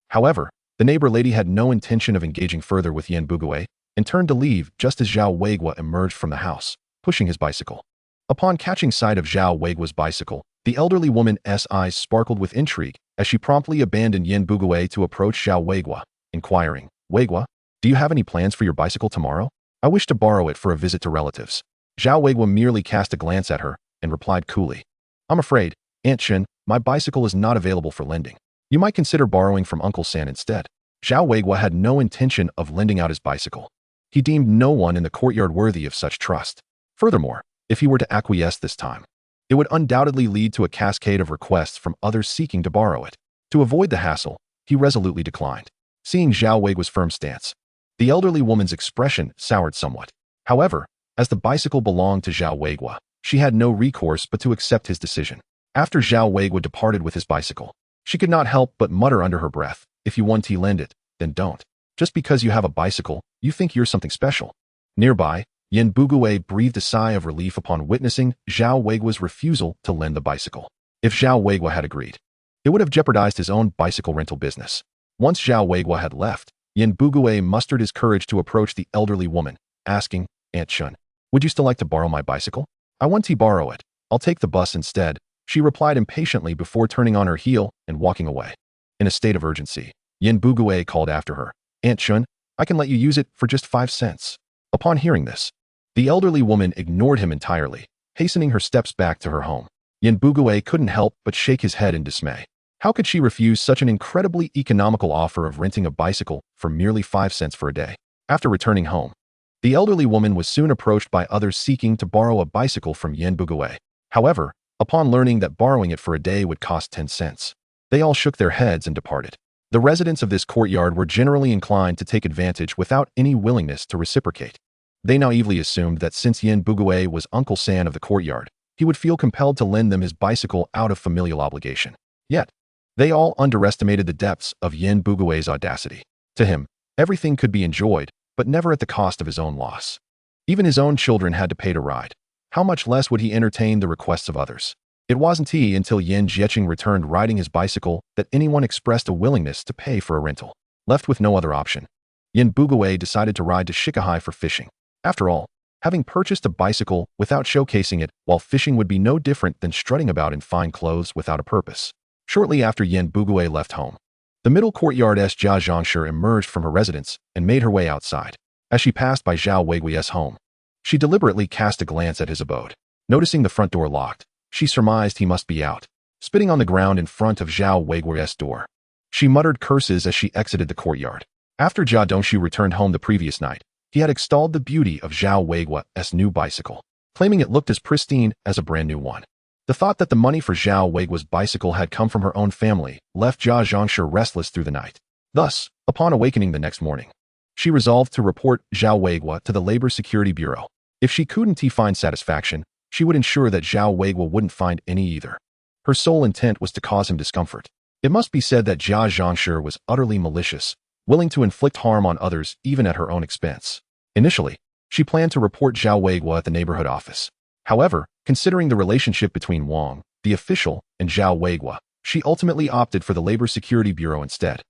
However, the neighbor lady had no intention of engaging further with Yin Bugui and turned to leave just as Zhao Weiguo emerged from the house, pushing his bicycle. Upon catching sight of Zhao Weiguo's bicycle, The elderly woman's eyes sparkled with intrigue as she promptly abandoned Yin Bugui to approach Zhao Weiguo, inquiring, Weiguo, do you have any plans for your bicycle tomorrow? I wish to borrow it for a visit to relatives. Zhao Weiguo merely cast a glance at her and replied coolly, I'm afraid, Aunt Shen, my bicycle is not available for lending. You might consider borrowing from Uncle San instead. Zhao Weiguo had no intention of lending out his bicycle. He deemed no one in the courtyard worthy of such trust. Furthermore, if he were to acquiesce this time, it would undoubtedly lead to a cascade of requests from others seeking to borrow it. To avoid the hassle, he resolutely declined. Seeing Zhao Weiguo's firm stance, the elderly woman's expression soured somewhat. However, as the bicycle belonged to Zhao Weiguo, she had no recourse but to accept his decision. After Zhao Weiguo departed with his bicycle, she could not help but mutter under her breath, if you want to lend it, then don't. Just because you have a bicycle, you think you're something special. Nearby, Yin Bugui breathed a sigh of relief upon witnessing Zhao Weiguo's refusal to lend the bicycle. If Zhao Weiguo had agreed, it would have jeopardized his own bicycle rental business. Once Zhao Weiguo had left, Yin Bugui mustered his courage to approach the elderly woman, asking, Aunt Shun, would you still like to borrow my bicycle? I want to borrow it. I'll take the bus instead, she replied impatiently before turning on her heel and walking away. In a state of urgency, Yin Bugui called after her, Aunt Shun, I can let you use it for just 5 cents. Upon hearing this, the elderly woman ignored him entirely, hastening her steps back to her home. Yin Bugui couldn't help but shake his head in dismay. How could she refuse such an incredibly economical offer of renting a bicycle for merely 5 cents for a day? After returning home, the elderly woman was soon approached by others seeking to borrow a bicycle from Yin Bugui. However, upon learning that borrowing it for a day would cost 10 cents, they all shook their heads and departed. The residents of this courtyard were generally inclined to take advantage without any willingness to reciprocate. They naively assumed that since Yin Bugui was Uncle San of the courtyard, he would feel compelled to lend them his bicycle out of familial obligation. Yet, they all underestimated the depths of Yin Bugui's audacity. To him, everything could be enjoyed, but never at the cost of his own loss. Even his own children had to pay to ride. How much less would he entertain the requests of others? It wasn't until Yin Jieqing returned riding his bicycle that anyone expressed a willingness to pay for a rental. Left with no other option, Yin Bugui decided to ride to Shikahai for fishing. After all, having purchased a bicycle without showcasing it while fishing would be no different than strutting about in fine clothes without a purpose. Shortly after Yin Bugui left home, the middle courtyard's Jia Zhangshi emerged from her residence and made her way outside. As she passed by Zhao Weiguo's home, she deliberately cast a glance at his abode. Noticing the front door locked, she surmised he must be out. Spitting on the ground in front of Zhao Weiguo's door, she muttered curses as she exited the courtyard. After Jia Dongshu returned home the previous night, he had extolled the beauty of Zhao Weiguo's new bicycle, claiming it looked as pristine as a brand new one. The thought that the money for Zhao Weiguo's bicycle had come from her own family left Jia Zhangshi restless through the night. Thus, upon awakening the next morning, she resolved to report Zhao Weiguo to the Labor Security Bureau. If she couldn't find satisfaction, she would ensure that Zhao Weiguo wouldn't find any either. Her sole intent was to cause him discomfort. It must be said that Jia Zhangshi was utterly malicious, willing to inflict harm on others even at her own expense. Initially, she planned to report Zhao Weiguo at the neighborhood office. However, considering the relationship between Wang, the official, and Zhao Weiguo, she ultimately opted for the Labor Security Bureau instead.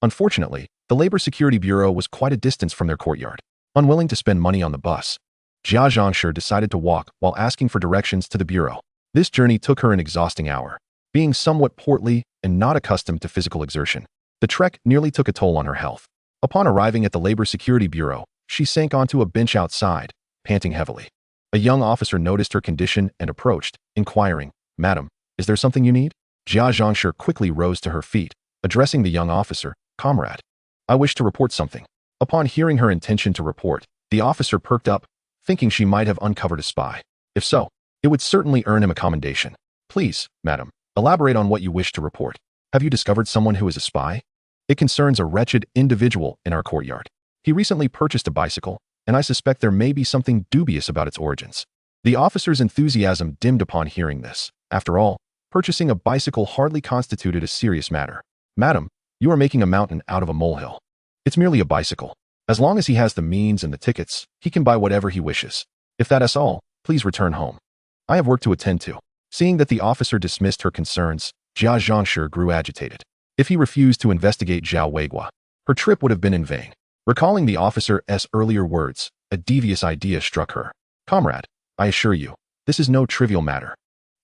Unfortunately, the Labor Security Bureau was quite a distance from their courtyard. Unwilling to spend money on the bus, Jia Zhangshi decided to walk while asking for directions to the bureau. This journey took her an exhausting hour. Being somewhat portly and not accustomed to physical exertion, the trek nearly took a toll on her health. Upon arriving at the Labor Security Bureau, she sank onto a bench outside, panting heavily. A young officer noticed her condition and approached, inquiring, Madam, is there something you need? Jia Zhangshi quickly rose to her feet, addressing the young officer, Comrade, I wish to report something. Upon hearing her intention to report, the officer perked up, thinking she might have uncovered a spy. If so, it would certainly earn him a commendation. Please, madam, elaborate on what you wish to report. Have you discovered someone who is a spy? It concerns a wretched individual in our courtyard. He recently purchased a bicycle, and I suspect there may be something dubious about its origins. The officer's enthusiasm dimmed upon hearing this. After all, purchasing a bicycle hardly constituted a serious matter. Madam, you are making a mountain out of a molehill. It's merely a bicycle. As long as he has the means and the tickets, he can buy whatever he wishes. If that is all, please return home. I have work to attend to. Seeing that the officer dismissed her concerns, Jia Zhangshi grew agitated. If he refused to investigate Zhao Weiguo, her trip would have been in vain. Recalling the officer's earlier words, a devious idea struck her. Comrade, I assure you, this is no trivial matter.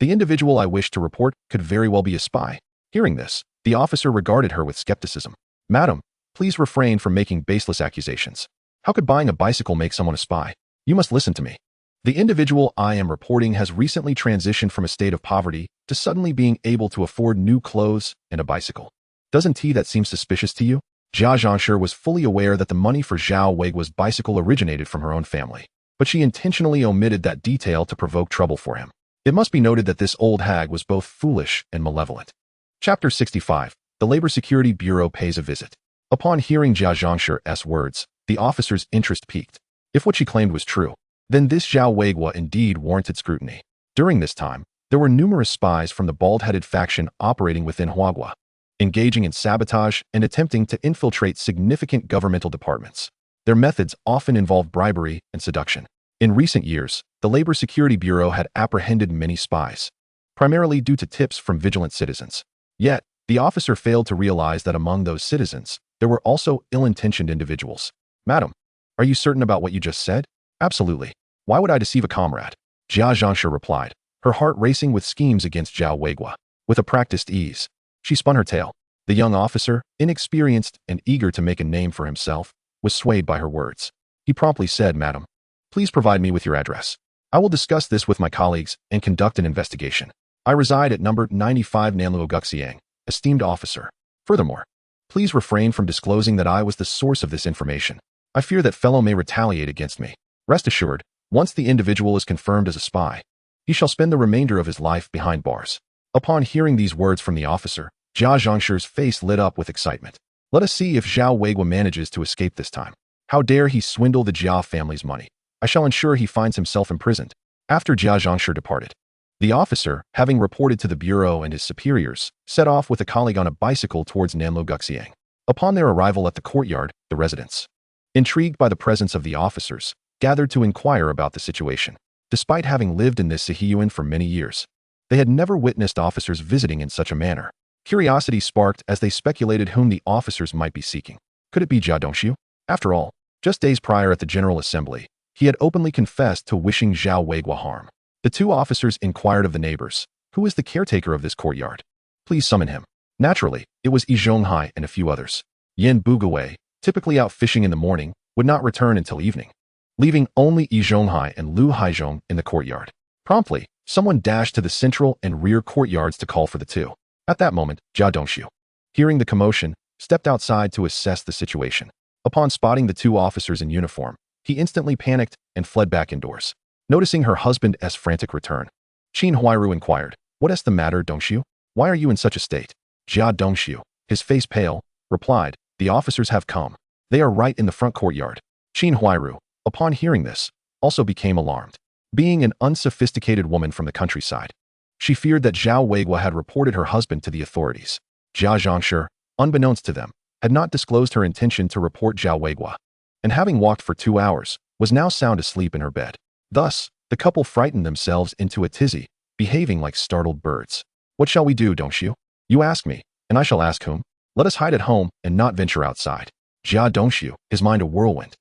The individual I wish to report could very well be a spy. Hearing this, the officer regarded her with skepticism. Madam, please refrain from making baseless accusations. How could buying a bicycle make someone a spy? You must listen to me. The individual I am reporting has recently transitioned from a state of poverty to suddenly being able to afford new clothes and a bicycle. Doesn't that seem suspicious to you? Jia Zhangshi was fully aware that the money for Zhao Weiguo's bicycle originated from her own family, but she intentionally omitted that detail to provoke trouble for him. It must be noted that this old hag was both foolish and malevolent. Chapter 65. The Labor Security Bureau pays a visit. Upon hearing Jia Zhangshi's words, the officer's interest peaked. If what she claimed was true, then this Zhao Weiguo indeed warranted scrutiny. During this time, there were numerous spies from the bald-headed faction operating within Huagua, engaging in sabotage and attempting to infiltrate significant governmental departments. Their methods often involved bribery and seduction. In recent years, the Labor Security Bureau had apprehended many spies, primarily due to tips from vigilant citizens. Yet, the officer failed to realize that among those citizens, there were also ill-intentioned individuals. Madam, are you certain about what you just said? Absolutely. Why would I deceive a comrade? Jia Zhangshi replied, her heart racing with schemes against Zhao Weiguo. With a practiced ease, she spun her tale. The young officer, inexperienced and eager to make a name for himself, was swayed by her words. He promptly said, Madam, please provide me with your address. I will discuss this with my colleagues and conduct an investigation. I reside at number 95 Nanluo Guxiang, esteemed officer. Furthermore, please refrain from disclosing that I was the source of this information. I fear that fellow may retaliate against me. Rest assured, once the individual is confirmed as a spy, he shall spend the remainder of his life behind bars. Upon hearing these words from the officer, Jia Zhangshi's face lit up with excitement. Let us see if Zhao Weiguo manages to escape this time. How dare he swindle the Jia family's money? I shall ensure he finds himself imprisoned. After Jia Zhangshi departed, the officer, having reported to the bureau and his superiors, set off with a colleague on a bicycle towards Nanluo Guxiang. Upon their arrival at the courtyard, the residents, intrigued by the presence of the officers, gathered to inquire about the situation. Despite having lived in this Sihiyuan for many years, they had never witnessed officers visiting in such a manner. Curiosity sparked as they speculated whom the officers might be seeking. Could it be Jia Dongxiu? After all, just days prior at the General Assembly, he had openly confessed to wishing Zhao Weiguo harm. The two officers inquired of the neighbors, who is the caretaker of this courtyard? Please summon him. Naturally, it was Yi Zhonghai and a few others. Yin Bugawei, typically out fishing in the morning, would not return until evening, leaving only Yi Zhonghai and Lu Haizhong in the courtyard. Promptly, someone dashed to the central and rear courtyards to call for the two. At that moment, Jia Dongxiu, hearing the commotion, stepped outside to assess the situation. Upon spotting the two officers in uniform, he instantly panicked and fled back indoors. Noticing her husband's frantic return, Qin Huairu inquired, What is the matter, Dongxiu? Why are you in such a state? Jia Dongxiu, his face pale, replied, The officers have come. They are right in the front courtyard. Qin Huairu, upon hearing this, also became alarmed. Being an unsophisticated woman from the countryside, she feared that Zhao Weiguo had reported her husband to the authorities. Jia Zhangshi, unbeknownst to them, had not disclosed her intention to report Zhao Weiguo, and having walked for 2 hours, was now sound asleep in her bed. Thus, the couple frightened themselves into a tizzy, behaving like startled birds. What shall we do, Dongxiu? You ask me, and I shall ask whom? Let us hide at home and not venture outside. Jia Dongxiu, his mind a whirlwind,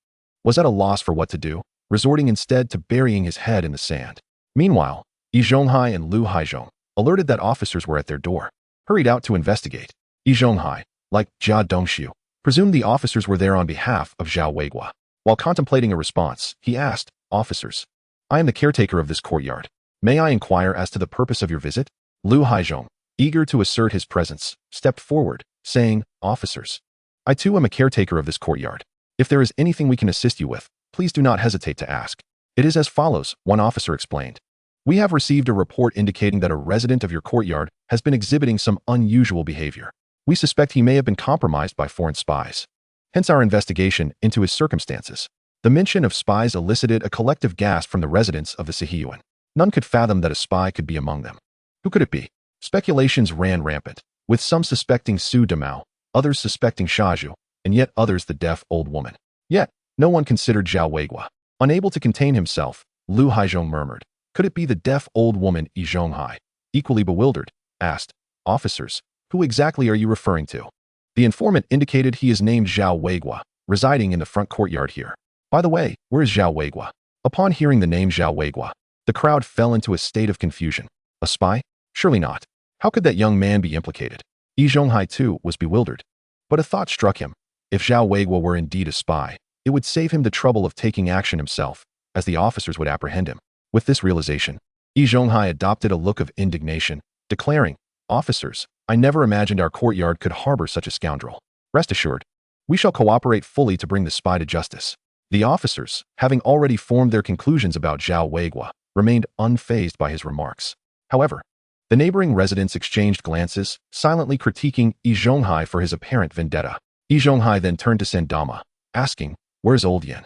was at a loss for what to do, resorting instead to burying his head in the sand. Meanwhile, Yi Zhonghai and Lu Haizhong, alerted that officers were at their door, hurried out to investigate. Yi Zhonghai, like Jia Dongxiu, presumed the officers were there on behalf of Zhao Weiguo. While contemplating a response, he asked, Officers, I am the caretaker of this courtyard. May I inquire as to the purpose of your visit? Lu Haizhong, eager to assert his presence, stepped forward, saying, Officers, I too am a caretaker of this courtyard. If there is anything we can assist you with, please do not hesitate to ask. It is as follows, one officer explained. We have received a report indicating that a resident of your courtyard has been exhibiting some unusual behavior. We suspect he may have been compromised by foreign spies. Hence our investigation into his circumstances. The mention of spies elicited a collective gasp from the residents of the Sihiyuan. None could fathom that a spy could be among them. Who could it be? Speculations ran rampant, with some suspecting Su Damao, others suspecting Shaju, and yet others the deaf old woman. Yet, no one considered Zhao Weiguo. Unable to contain himself, Lu Haizhong murmured, Could it be the deaf old woman Yi Zhonghai? Equally bewildered, asked, Officers, who exactly are you referring to? The informant indicated he is named Zhao Weiguo, residing in the front courtyard here. By the way, where is Zhao Weiguo? Upon hearing the name Zhao Weiguo, the crowd fell into a state of confusion. A spy? Surely not. How could that young man be implicated? Yi Zhonghai too was bewildered. But a thought struck him. If Zhao Weiguo were indeed a spy, it would save him the trouble of taking action himself, as the officers would apprehend him. With this realization, Yi Zhonghai adopted a look of indignation, declaring, "Officers, I never imagined our courtyard could harbor such a scoundrel. Rest assured, we shall cooperate fully to bring the spy to justice." The officers, having already formed their conclusions about Zhao Weiguo, remained unfazed by his remarks. However, the neighboring residents exchanged glances, silently critiquing Yi Zhonghai for his apparent vendetta. Yi Zhonghai then turned to Sandama, asking, "Where's Old Yen?"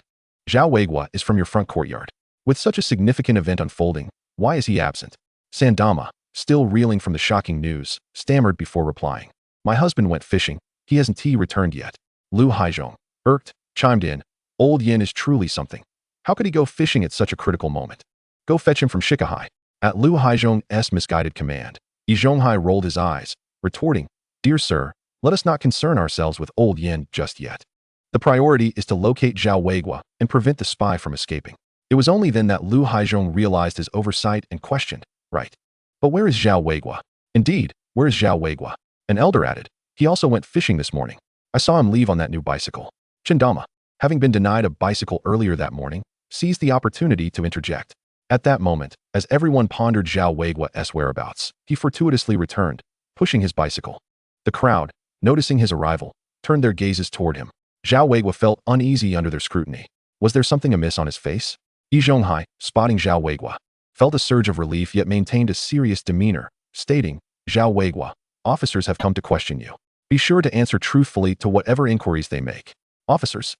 "Zhao Weiguo is from your front courtyard. With such a significant event unfolding, why is he absent?" Sandama, still reeling from the shocking news, stammered before replying. "My husband went fishing. He hasn't returned yet." Lu Haizhong, irked, chimed in, "Old Yen is truly something. How could he go fishing at such a critical moment? Go fetch him from Shikahai." At Lu Haizhong's misguided command, Yi Zhonghai rolled his eyes, retorting, "Dear sir, let us not concern ourselves with Old Yen just yet. The priority is to locate Zhao Weiguo and prevent the spy from escaping." It was only then that Lu Haizhong realized his oversight and questioned, "Right. But where is Zhao Weiguo?" "Indeed, where is Zhao Weiguo?" An elder added, "He also went fishing this morning. I saw him leave on that new bicycle." Chindama, having been denied a bicycle earlier that morning, seized the opportunity to interject. At that moment, as everyone pondered Zhao Weiguo's whereabouts, he fortuitously returned, pushing his bicycle. The crowd, noticing his arrival, turned their gazes toward him. Zhao Weiguo felt uneasy under their scrutiny. Was there something amiss on his face? Yi Zhonghai, spotting Zhao Weiguo, felt a surge of relief yet maintained a serious demeanor, stating, "Zhao Weiguo, officers have come to question you. Be sure to answer truthfully to whatever inquiries they make." "Officers?"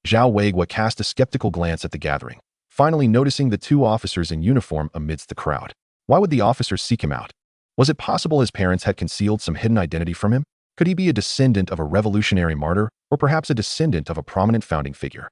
Zhao Weiguo cast a skeptical glance at the gathering, finally noticing the two officers in uniform amidst the crowd. Why would the officers seek him out? Was it possible his parents had concealed some hidden identity from him? Could he be a descendant of a revolutionary martyr, or perhaps a descendant of a prominent founding figure?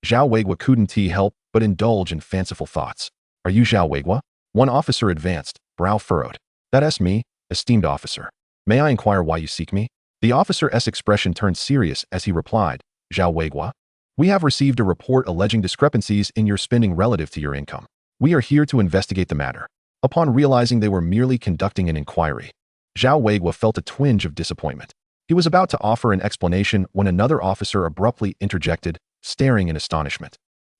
Zhao Weiguo couldn't help but indulge in fanciful thoughts. "Are you Zhao Weiguo?" One officer advanced, brow furrowed. "That's me, esteemed officer. May I inquire why you seek me?" The officer's expression turned serious as he replied, "Zhao Weiguo, we have received a report alleging discrepancies in your spending relative to your income. We are here to investigate the matter." Upon realizing they were merely conducting an inquiry, Zhao Weiguo felt a twinge of disappointment. He was about to offer an explanation when another officer abruptly interjected, staring in astonishment.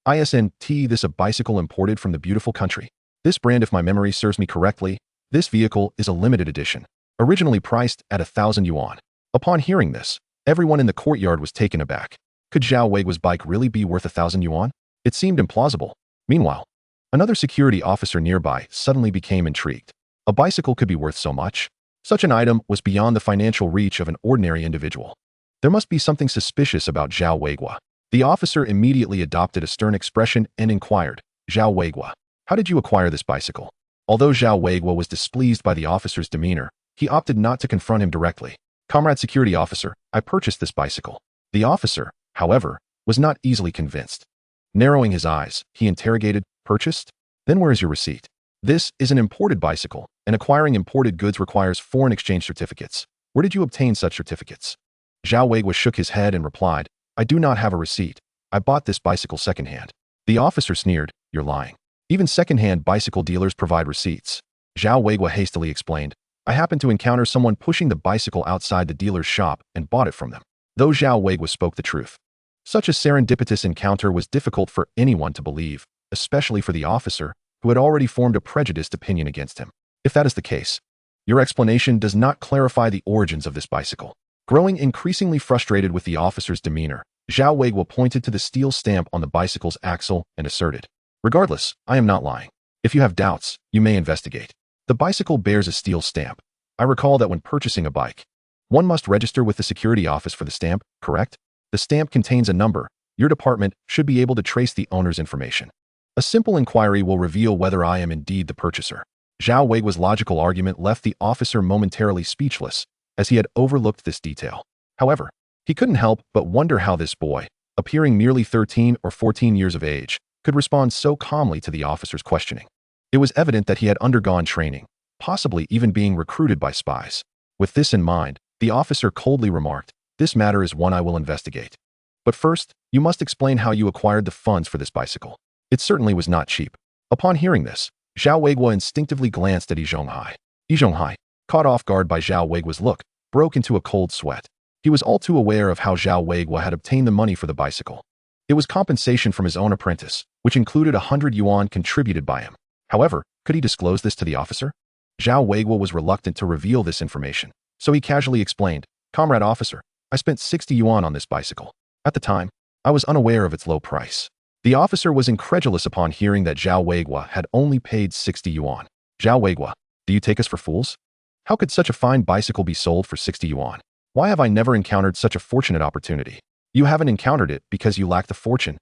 "Isn't this a bicycle imported from the beautiful country? This brand, if my memory serves me correctly, this vehicle is a limited edition, originally priced at 1,000 yuan. Upon hearing this, everyone in the courtyard was taken aback. Could Zhao Weiguo's bike really be worth 1,000 yuan? It seemed implausible. Meanwhile, another security officer nearby suddenly became intrigued. A bicycle could be worth so much? Such an item was beyond the financial reach of an ordinary individual. There must be something suspicious about Zhao Weiguo. The officer immediately adopted a stern expression and inquired, "Zhao Weiguo, how did you acquire this bicycle?" Although Zhao Weiguo was displeased by the officer's demeanor, he opted not to confront him directly. "Comrade security officer, I purchased this bicycle." The officer, however, was not easily convinced. Narrowing his eyes, he interrogated, "Purchased? Then where is your receipt?" "This is an imported bicycle, and acquiring imported goods requires foreign exchange certificates. Where did you obtain such certificates?" Zhao Weiguo shook his head and replied, "I do not have a receipt. I bought this bicycle secondhand." The officer sneered, "You're lying. Even secondhand bicycle dealers provide receipts." Zhao Weiguo hastily explained, "I happened to encounter someone pushing the bicycle outside the dealer's shop and bought it from them." Though Zhao Weiguo spoke the truth, such a serendipitous encounter was difficult for anyone to believe, especially for the officer, who had already formed a prejudiced opinion against him. "If that is the case, your explanation does not clarify the origins of this bicycle." Growing increasingly frustrated with the officer's demeanor, Zhao Weiguo pointed to the steel stamp on the bicycle's axle and asserted, "Regardless, I am not lying. If you have doubts, you may investigate. The bicycle bears a steel stamp. I recall that when purchasing a bike, one must register with the security office for the stamp, correct? The stamp contains a number. Your department should be able to trace the owner's information. A simple inquiry will reveal whether I am indeed the purchaser." Zhao Weiguo's logical argument left the officer momentarily speechless, as he had overlooked this detail. However, he couldn't help but wonder how this boy, appearing merely 13 or 14 years of age, could respond so calmly to the officer's questioning. It was evident that he had undergone training, possibly even being recruited by spies. With this in mind, the officer coldly remarked, "This matter is one I will investigate. But first, you must explain how you acquired the funds for this bicycle. It certainly was not cheap." Upon hearing this, Zhao Weiguo instinctively glanced at Yi Zhonghai. Yi Zhonghai, caught off guard by Zhao Weiguo's look, broke into a cold sweat. He was all too aware of how Zhao Weiguo had obtained the money for the bicycle. It was compensation from his own apprentice, which included 100 yuan contributed by him. However, could he disclose this to the officer? Zhao Weiguo was reluctant to reveal this information, so he casually explained, "Comrade officer, I spent 60 yuan on this bicycle. At the time, I was unaware of its low price." The officer was incredulous upon hearing that Zhao Weiguo had only paid 60 yuan. "Zhao Weiguo, do you take us for fools? How could such a fine bicycle be sold for 60 yuan? Why have I never encountered such a fortunate opportunity?" "You haven't encountered it because you lack the fortune,"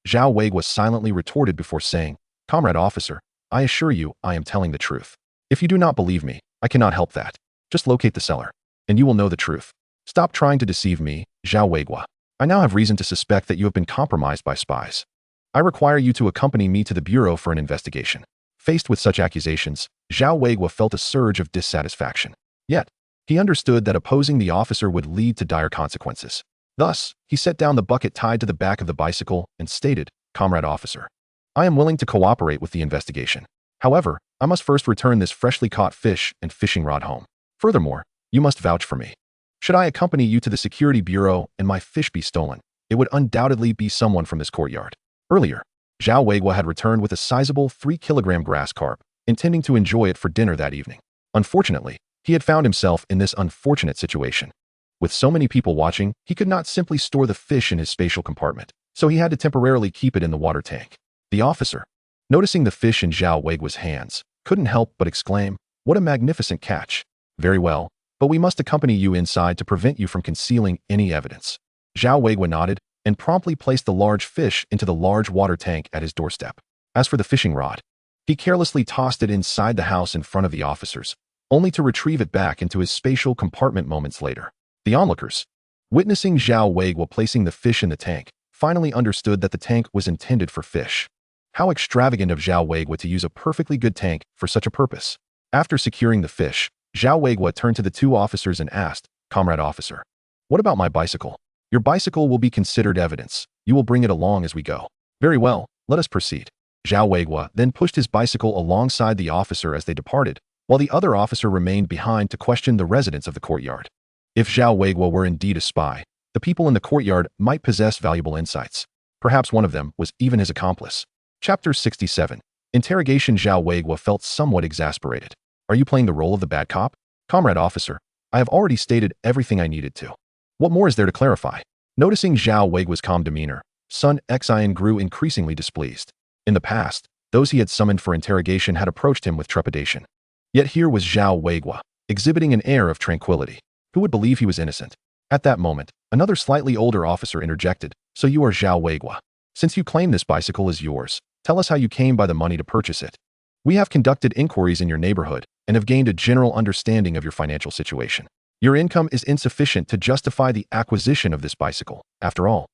Zhao Weiguo silently retorted before saying, "Comrade officer, I assure you I am telling the truth. If you do not believe me, I cannot help that. Just locate the seller, and you will know the truth. Stop trying to deceive me, Zhao Weiguo. I now have reason to suspect that you have been compromised by spies. I require you to accompany me to the bureau for an investigation." Faced with such accusations, Zhao Weiguo felt a surge of dissatisfaction. Yet, he understood that opposing the officer would lead to dire consequences. Thus, he set down the bucket tied to the back of the bicycle and stated, "Comrade officer, I am willing to cooperate with the investigation. However, I must first return this freshly caught fish and fishing rod home. Furthermore, you must vouch for me. Should I accompany you to the security bureau and my fish be stolen, it would undoubtedly be someone from this courtyard." Earlier, Zhao Weiguo had returned with a sizable 3-kilogram grass carp, intending to enjoy it for dinner that evening. Unfortunately, he had found himself in this unfortunate situation. With so many people watching, he could not simply store the fish in his spatial compartment, so he had to temporarily keep it in the water tank. The officer, noticing the fish in Zhao Weiguo's hands, couldn't help but exclaim, "What a magnificent catch. Very well, but we must accompany you inside to prevent you from concealing any evidence." Zhao Weiguo nodded and promptly placed the large fish into the large water tank at his doorstep. As for the fishing rod, he carelessly tossed it inside the house in front of the officers, only to retrieve it back into his spatial compartment moments later. The onlookers, witnessing Zhao Weiguo placing the fish in the tank, finally understood that the tank was intended for fish. How extravagant of Zhao Weiguo to use a perfectly good tank for such a purpose. After securing the fish, Zhao Weiguo turned to the two officers and asked, "Comrade officer, what about my bicycle? Your bicycle will be considered evidence. You will bring it along as we go." "Very well, let us proceed." Zhao Weiguo then pushed his bicycle alongside the officer as they departed, while the other officer remained behind to question the residents of the courtyard. If Zhao Weiguo were indeed a spy, the people in the courtyard might possess valuable insights. Perhaps one of them was even his accomplice. Chapter 67. Interrogation. Zhao Weiguo felt somewhat exasperated. "Are you playing the role of the bad cop?" "Comrade officer, I have already stated everything I needed to. What more is there to clarify?" Noticing Zhao Weiguo's calm demeanor, Sun Xian grew increasingly displeased. In the past, those he had summoned for interrogation had approached him with trepidation. Yet here was Zhao Weiguo, exhibiting an air of tranquility. Who would believe he was innocent? At that moment, another slightly older officer interjected, "So you are Zhao Weiguo. Since you claim this bicycle is yours, tell us how you came by the money to purchase it. We have conducted inquiries in your neighborhood and have gained a general understanding of your financial situation. Your income is insufficient to justify the acquisition of this bicycle. After all,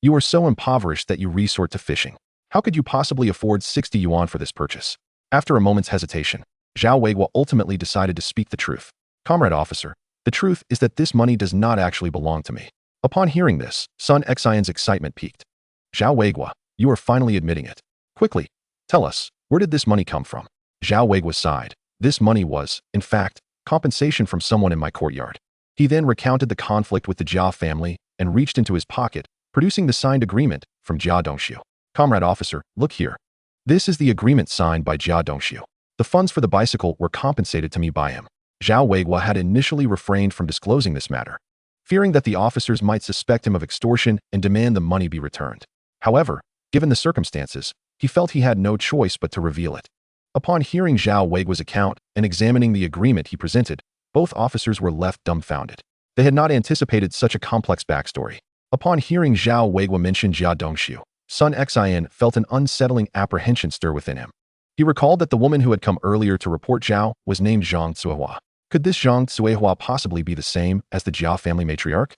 you are so impoverished that you resort to fishing. How could you possibly afford 60 yuan for this purchase?" After a moment's hesitation, Zhao Weiguo ultimately decided to speak the truth. "Comrade officer, the truth is that this money does not actually belong to me." Upon hearing this, Sun Xian's excitement peaked. "Zhao Weiguo, you are finally admitting it. Quickly, tell us, where did this money come from?" Zhao Weiguo sighed. "This money was, in fact, compensation from someone in my courtyard." He then recounted the conflict with the Jia family and reached into his pocket, producing the signed agreement from Jia Dongxiu. "Comrade officer, look here. This is the agreement signed by Jia Dongxiu. The funds for the bicycle were compensated to me by him." Zhao Weiguo had initially refrained from disclosing this matter, fearing that the officers might suspect him of extortion and demand the money be returned. However, given the circumstances, he felt he had no choice but to reveal it. Upon hearing Zhao Weiguo's account and examining the agreement he presented, both officers were left dumbfounded. They had not anticipated such a complex backstory. Upon hearing Zhao Weiguo mention Jia Dongxiu, Sun Xian felt an unsettling apprehension stir within him. He recalled that the woman who had come earlier to report Zhao was named Zhang Cuihua. Could this Zhang Cuihua possibly be the same as the Jia family matriarch?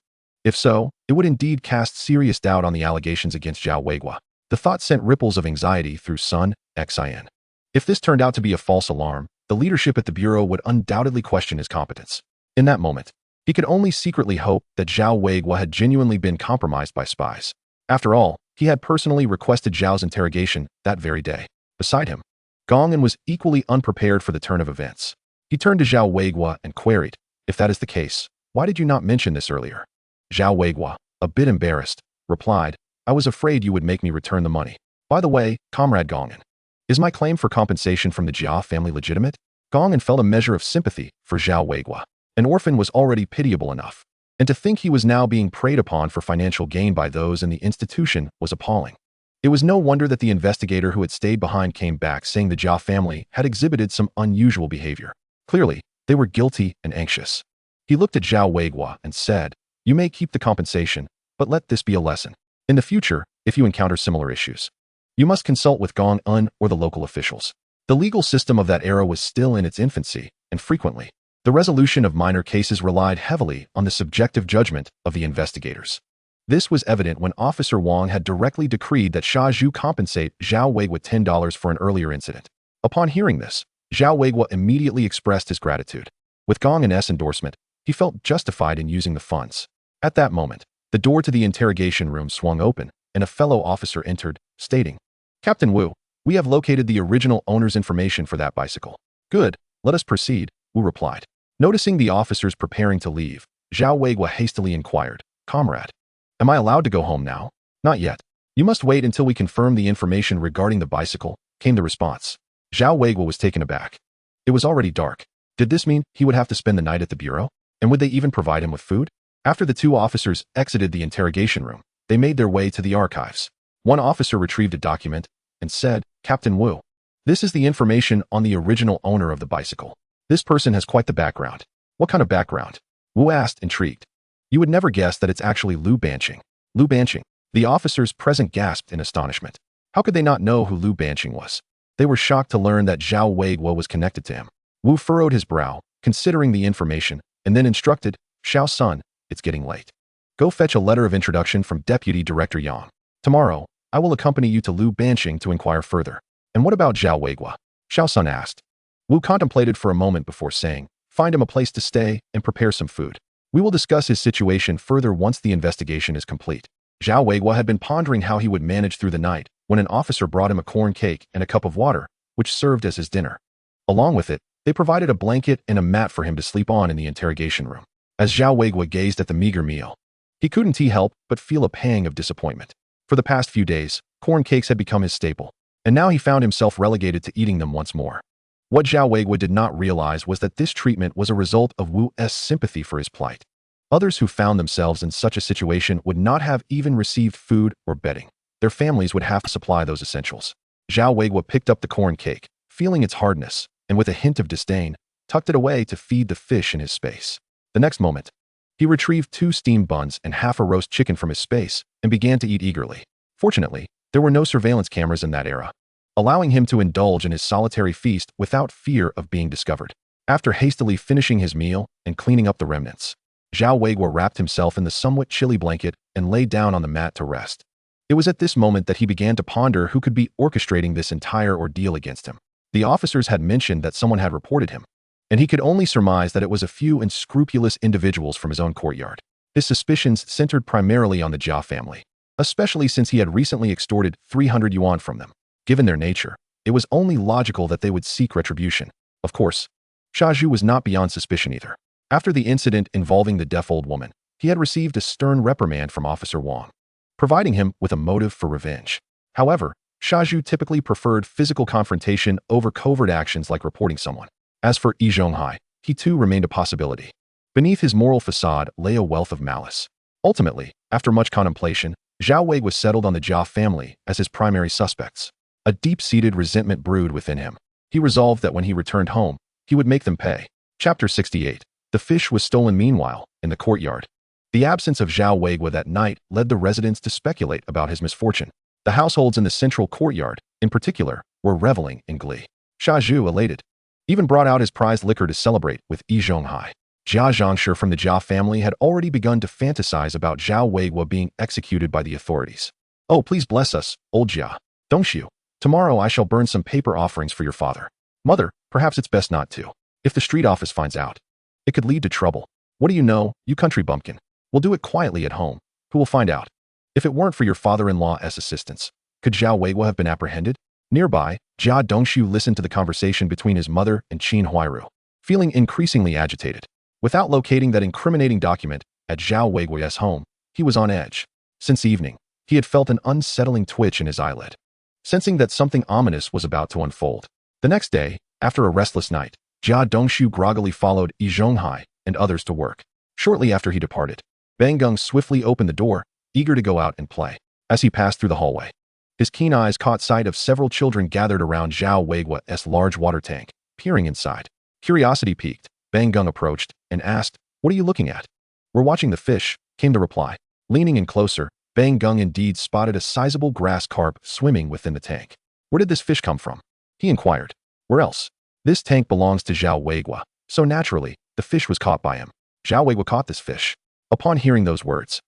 If so, it would indeed cast serious doubt on the allegations against Zhao Weiguo. The thought sent ripples of anxiety through Sun Xian. If this turned out to be a false alarm, the leadership at the bureau would undoubtedly question his competence. In that moment, he could only secretly hope that Zhao Weiguo had genuinely been compromised by spies. After all, he had personally requested Zhao's interrogation that very day. Beside him, Gong was equally unprepared for the turn of events. He turned to Zhao Weiguo and queried, "If that is the case, why did you not mention this earlier?" Zhao Weiguo, a bit embarrassed, replied, "I was afraid you would make me return the money. By the way, Comrade Gongan, is my claim for compensation from the Jia family legitimate?" Gongan felt a measure of sympathy for Zhao Weiguo. An orphan was already pitiable enough, and to think he was now being preyed upon for financial gain by those in the institution was appalling. It was no wonder that the investigator who had stayed behind came back saying the Jia family had exhibited some unusual behavior. Clearly, they were guilty and anxious. He looked at Zhao Weiguo and said, "You may keep the compensation, but let this be a lesson. In the future, if you encounter similar issues, you must consult with Gong Un or the local officials." The legal system of that era was still in its infancy, and frequently, the resolution of minor cases relied heavily on the subjective judgment of the investigators. This was evident when Officer Wang had directly decreed that Sha Zhu compensate Zhao Weiguo $10 for an earlier incident. Upon hearing this, Zhao Weiguo immediately expressed his gratitude. With Gong Un's endorsement, he felt justified in using the funds. At that moment, the door to the interrogation room swung open, and a fellow officer entered, stating, "Captain Wu, we have located the original owner's information for that bicycle." "Good, let us proceed," Wu replied. Noticing the officers preparing to leave, Zhao Weiguo hastily inquired, "Comrade, am I allowed to go home now?" "Not yet. You must wait until we confirm the information regarding the bicycle," came the response. Zhao Weiguo was taken aback. It was already dark. Did this mean he would have to spend the night at the bureau? And would they even provide him with food? After the two officers exited the interrogation room, they made their way to the archives. One officer retrieved a document and said, "Captain Wu, this is the information on the original owner of the bicycle. This person has quite the background." "What kind of background?" Wu asked, intrigued. "You would never guess that it's actually Liu Banqing." Liu Banqing. The officers present gasped in astonishment. How could they not know who Liu Banqing was? They were shocked to learn that Zhao Weiguo was connected to him. Wu furrowed his brow, considering the information, and then instructed, "Xiao Sun, it's getting late. Go fetch a letter of introduction from Deputy Director Yang. Tomorrow, I will accompany you to Liu Banqing to inquire further." "And what about Zhao Weiguo?" Xiao Sun asked. Wu contemplated for a moment before saying, "Find him a place to stay and prepare some food. We will discuss his situation further once the investigation is complete." Zhao Weiguo had been pondering how he would manage through the night when an officer brought him a corn cake and a cup of water, which served as his dinner. Along with it, they provided a blanket and a mat for him to sleep on in the interrogation room. As Zhao Weiguo gazed at the meager meal, he couldn't help but feel a pang of disappointment. For the past few days, corn cakes had become his staple, and now he found himself relegated to eating them once more. What Zhao Weiguo did not realize was that this treatment was a result of Wu's sympathy for his plight. Others who found themselves in such a situation would not have even received food or bedding. Their families would have to supply those essentials. Zhao Weiguo picked up the corn cake, feeling its hardness, and with a hint of disdain, tucked it away to feed the fish in his space. The next moment, he retrieved 2 steamed buns and half a roast chicken from his space and began to eat eagerly. Fortunately, there were no surveillance cameras in that era, allowing him to indulge in his solitary feast without fear of being discovered. After hastily finishing his meal and cleaning up the remnants, Zhao Weiguo wrapped himself in the somewhat chilly blanket and lay down on the mat to rest. It was at this moment that he began to ponder who could be orchestrating this entire ordeal against him. The officers had mentioned that someone had reported him, and he could only surmise that it was a few unscrupulous individuals from his own courtyard. His suspicions centered primarily on the Jia family, especially since he had recently extorted 300 yuan from them. Given their nature, it was only logical that they would seek retribution. Of course, Sha Zhu was not beyond suspicion either. After the incident involving the deaf old woman, he had received a stern reprimand from Officer Wang, providing him with a motive for revenge. However, Sha Zhu typically preferred physical confrontation over covert actions like reporting someone. As for Yi Zhonghai, he too remained a possibility. Beneath his moral facade lay a wealth of malice. Ultimately, after much contemplation, Zhao Weiguo settled on the Jia family as his primary suspects. A deep-seated resentment brewed within him. He resolved that when he returned home, he would make them pay. Chapter 68. The fish was stolen meanwhile, in the courtyard. The absence of Zhao Weiguo that night led the residents to speculate about his misfortune. The households in the central courtyard, in particular, were reveling in glee. Sha Zhu, elated, even brought out his prized liquor to celebrate with Yi Zhonghai. Jia Zhangshi from the Jia family had already begun to fantasize about Zhao Weiguo being executed by the authorities. "Oh, please bless us, old Jia. Don't you? Tomorrow I shall burn some paper offerings for your father." "Mother, perhaps it's best not to. If the street office finds out, it could lead to trouble." "What do you know, you country bumpkin? We'll do it quietly at home. Who will find out?" If it weren't for your father-in-law's assistance, could Zhao Weiguo have been apprehended? Nearby, Jia Dongshu listened to the conversation between his mother and Qin Huairu, feeling increasingly agitated. Without locating that incriminating document at Zhao Weiguo's home, he was on edge. Since evening, he had felt an unsettling twitch in his eyelid, sensing that something ominous was about to unfold. The next day, after a restless night, Jia Dongshu groggily followed Yi Zhonghai and others to work. Shortly after he departed, Bang Gung swiftly opened the door, eager to go out and play. As he passed through the hallway, his keen eyes caught sight of several children gathered around Zhao Weiguo's large water tank, peering inside. Curiosity piqued, Bang Gung approached and asked, "What are you looking at?" "We're watching the fish," came the reply. Leaning in closer, Bang Gung indeed spotted a sizable grass carp swimming within the tank. "Where did this fish come from?" he inquired. "Where else? This tank belongs to Zhao Weiguo, so naturally, the fish was caught by him. Zhao Weiguo caught this fish." Upon hearing those words,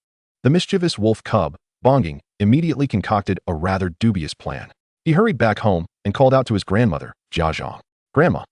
the mischievous wolf cub, Bonging, immediately concocted a rather dubious plan. He hurried back home and called out to his grandmother, Jia Zhang. Grandma,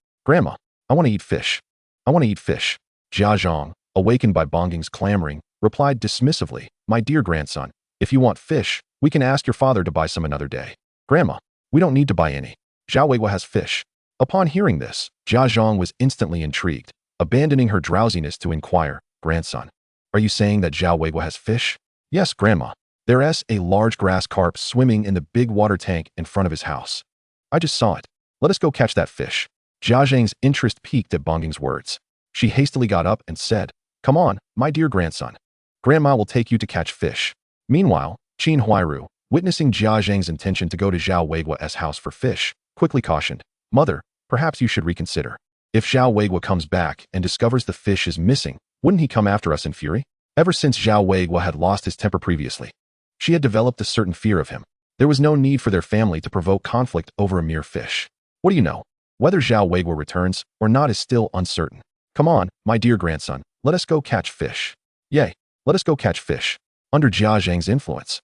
I want to eat fish. I want to eat fish." Jia Zhang, awakened by Bonging's clamoring, replied dismissively, "My dear grandson, if you want fish, we can ask your father to buy some another day." "Grandma, we don't need to buy any. Zhao Weiguo has fish." Upon hearing this, Jia Zhang was instantly intrigued, abandoning her drowsiness to inquire, "Grandson, are you saying that Zhao Weiguo has fish?" "Yes, Grandma. There's a large grass carp swimming in the big water tank in front of his house. I just saw it. Let us go catch that fish." Jia Zhang's interest piqued at Bonging's words. She hastily got up and said, "Come on, my dear grandson. Grandma will take you to catch fish." Meanwhile, Qin Huairu, witnessing Jia Zhang's intention to go to Zhao Weiguo's house for fish, quickly cautioned, "Mother, perhaps you should reconsider. If Zhao Weiguo comes back and discovers the fish is missing, wouldn't he come after us in fury?" Ever since Zhao Weiguo had lost his temper previously, she had developed a certain fear of him. There was no need for their family to provoke conflict over a mere fish. What do you know? Whether Zhao Weiguo returns or not is still uncertain. "Come on, my dear grandson, let us go catch fish." "Yay, let us go catch fish." Under Jia Zhang's influence,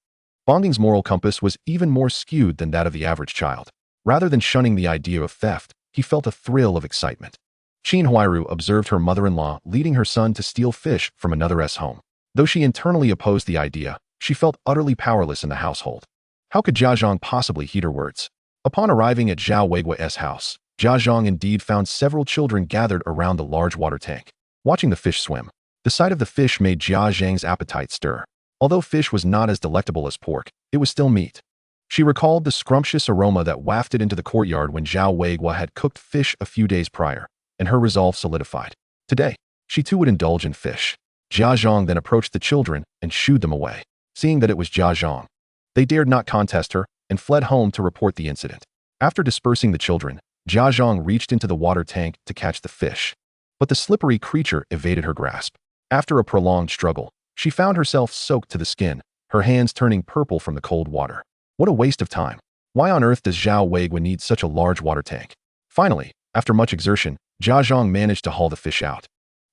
Bonging's moral compass was even more skewed than that of the average child. Rather than shunning the idea of theft, he felt a thrill of excitement. Qin Huairu observed her mother-in-law leading her son to steal fish from another's home. Though she internally opposed the idea, she felt utterly powerless in the household. How could Jia Zhang possibly heed her words? Upon arriving at Zhao Weiguo's house, Jia Zhang indeed found several children gathered around the large water tank, watching the fish swim. The sight of the fish made Jia Zhang's appetite stir. Although fish was not as delectable as pork, it was still meat. She recalled the scrumptious aroma that wafted into the courtyard when Zhao Weiguo had cooked fish a few days prior, and her resolve solidified. Today, she too would indulge in fish. Jia Zhang then approached the children and shooed them away. Seeing that it was Jia Zhang, they dared not contest her and fled home to report the incident. After dispersing the children, Jia Zhang reached into the water tank to catch the fish, but the slippery creature evaded her grasp. After a prolonged struggle, she found herself soaked to the skin, her hands turning purple from the cold water. What a waste of time. Why on earth does Zhao Weiguo need such a large water tank? Finally, after much exertion, Jia Zhang managed to haul the fish out.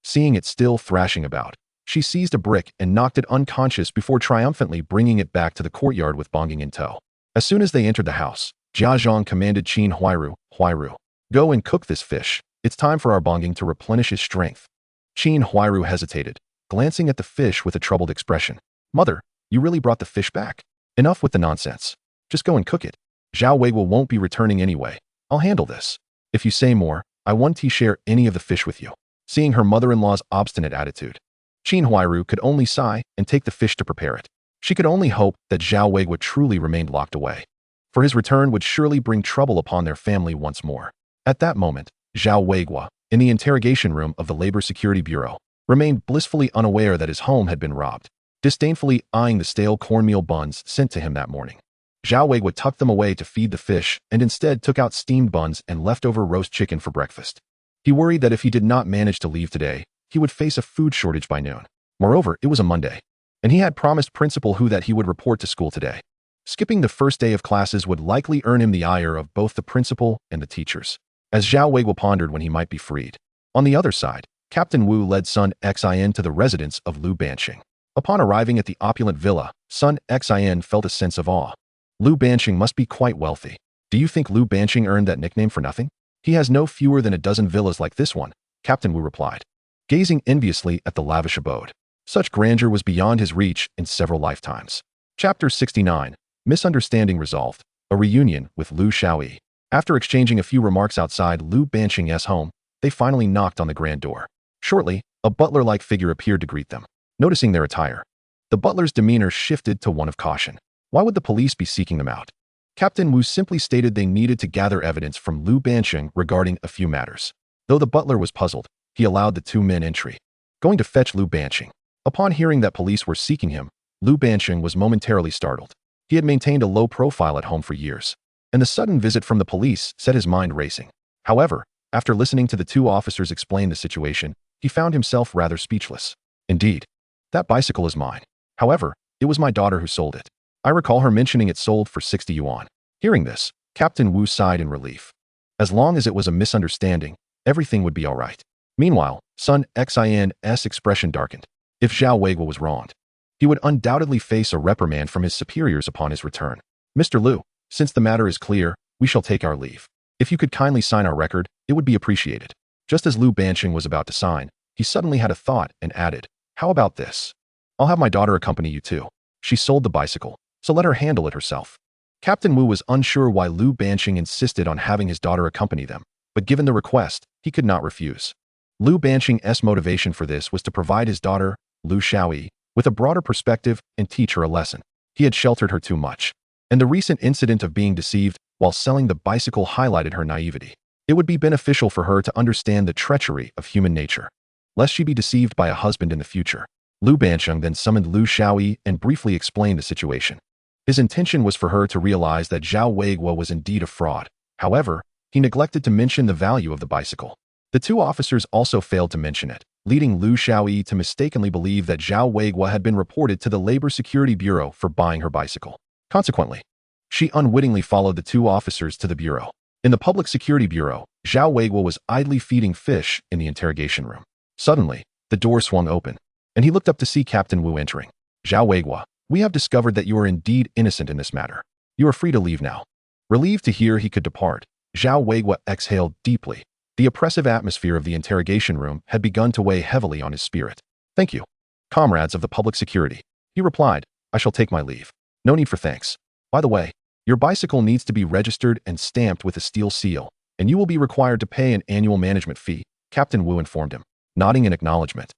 Seeing it still thrashing about, she seized a brick and knocked it unconscious before triumphantly bringing it back to the courtyard with Bonging in tow. As soon as they entered the house, Jia Zhang commanded Qin Huairu, "Go and cook this fish. It's time for our Bonging to replenish his strength." Qin Huairu hesitated, glancing at the fish with a troubled expression. "Mother, you really brought the fish back? Enough with the nonsense. Just go and cook it. Zhao Weiguo won't be returning anyway. I'll handle this. If you say more, I won't share any of the fish with you." Seeing her mother-in-law's obstinate attitude, Qin Huairu could only sigh and take the fish to prepare it. She could only hope that Zhao Weiguo truly remained locked away, for his return would surely bring trouble upon their family once more. At that moment, Zhao Weiguo, in the interrogation room of the Labor Security Bureau, remained blissfully unaware that his home had been robbed, disdainfully eyeing the stale cornmeal buns sent to him that morning. Zhao Weiguo tucked them away to feed the fish and instead took out steamed buns and leftover roast chicken for breakfast. He worried that if he did not manage to leave today, he would face a food shortage by noon. Moreover, it was a Monday, and he had promised Principal Hu that he would report to school today. Skipping the first day of classes would likely earn him the ire of both the principal and the teachers, as Zhao Weiguo pondered when he might be freed. On the other side, Captain Wu led Sun Xin to the residence of Lu Banqing. Upon arriving at the opulent villa, Sun Xin felt a sense of awe. Lu Banqing must be quite wealthy. Do you think Lu Banqing earned that nickname for nothing? He has no fewer than a dozen villas like this one, Captain Wu replied, gazing enviously at the lavish abode. Such grandeur was beyond his reach in several lifetimes. Chapter 69, Misunderstanding Resolved, a reunion with Lu Shaoyi. After exchanging a few remarks outside Lu Banqing's home, they finally knocked on the grand door. Shortly, a butler-like figure appeared to greet them. Noticing their attire, the butler's demeanor shifted to one of caution. Why would the police be seeking them out? Captain Wu simply stated they needed to gather evidence from Lu Banqing regarding a few matters. Though the butler was puzzled, he allowed the two men entry. Going to fetch Lu Banqing. Upon hearing that police were seeking him, Lu Banqing was momentarily startled. He had maintained a low profile at home for years, and the sudden visit from the police set his mind racing. However, after listening to the two officers explain the situation, he found himself rather speechless. Indeed, that bicycle is mine. However, it was my daughter who sold it. I recall her mentioning it sold for 60 yuan. Hearing this, Captain Wu sighed in relief. As long as it was a misunderstanding, everything would be all right. Meanwhile, Sun Xin's expression darkened. If Zhao Weiguo was wronged, he would undoubtedly face a reprimand from his superiors upon his return. Mr. Lu, since the matter is clear, we shall take our leave. If you could kindly sign our record, it would be appreciated. Just as Lu Banqing was about to sign, he suddenly had a thought and added, how about this? I'll have my daughter accompany you too. She sold the bicycle, so let her handle it herself. Captain Wu was unsure why Lu Banqing insisted on having his daughter accompany them, but given the request, he could not refuse. Lu Banqing's motivation for this was to provide his daughter, Lu Xiaoyi, with a broader perspective and teach her a lesson. He had sheltered her too much, and the recent incident of being deceived while selling the bicycle highlighted her naivety. It would be beneficial for her to understand the treachery of human nature, lest she be deceived by a husband in the future. Lu Banqing then summoned Lu Xiaoyi and briefly explained the situation. His intention was for her to realize that Zhao Weiguo was indeed a fraud. However, he neglected to mention the value of the bicycle. The two officers also failed to mention it, leading Lu Xiaoyi to mistakenly believe that Zhao Weiguo had been reported to the Labor Security Bureau for buying her bicycle. Consequently, she unwittingly followed the two officers to the bureau. In the Public Security Bureau, Zhao Weiguo was idly feeding fish in the interrogation room. Suddenly, the door swung open, and he looked up to see Captain Wu entering. Zhao Weiguo, we have discovered that you are indeed innocent in this matter. You are free to leave now. Relieved to hear he could depart, Zhao Weiguo exhaled deeply. The oppressive atmosphere of the interrogation room had begun to weigh heavily on his spirit. Thank you, comrades of the public security. He replied, I shall take my leave. No need for thanks. By the way, your bicycle needs to be registered and stamped with a steel seal, and you will be required to pay an annual management fee, Captain Wu informed him. Nodding in acknowledgement,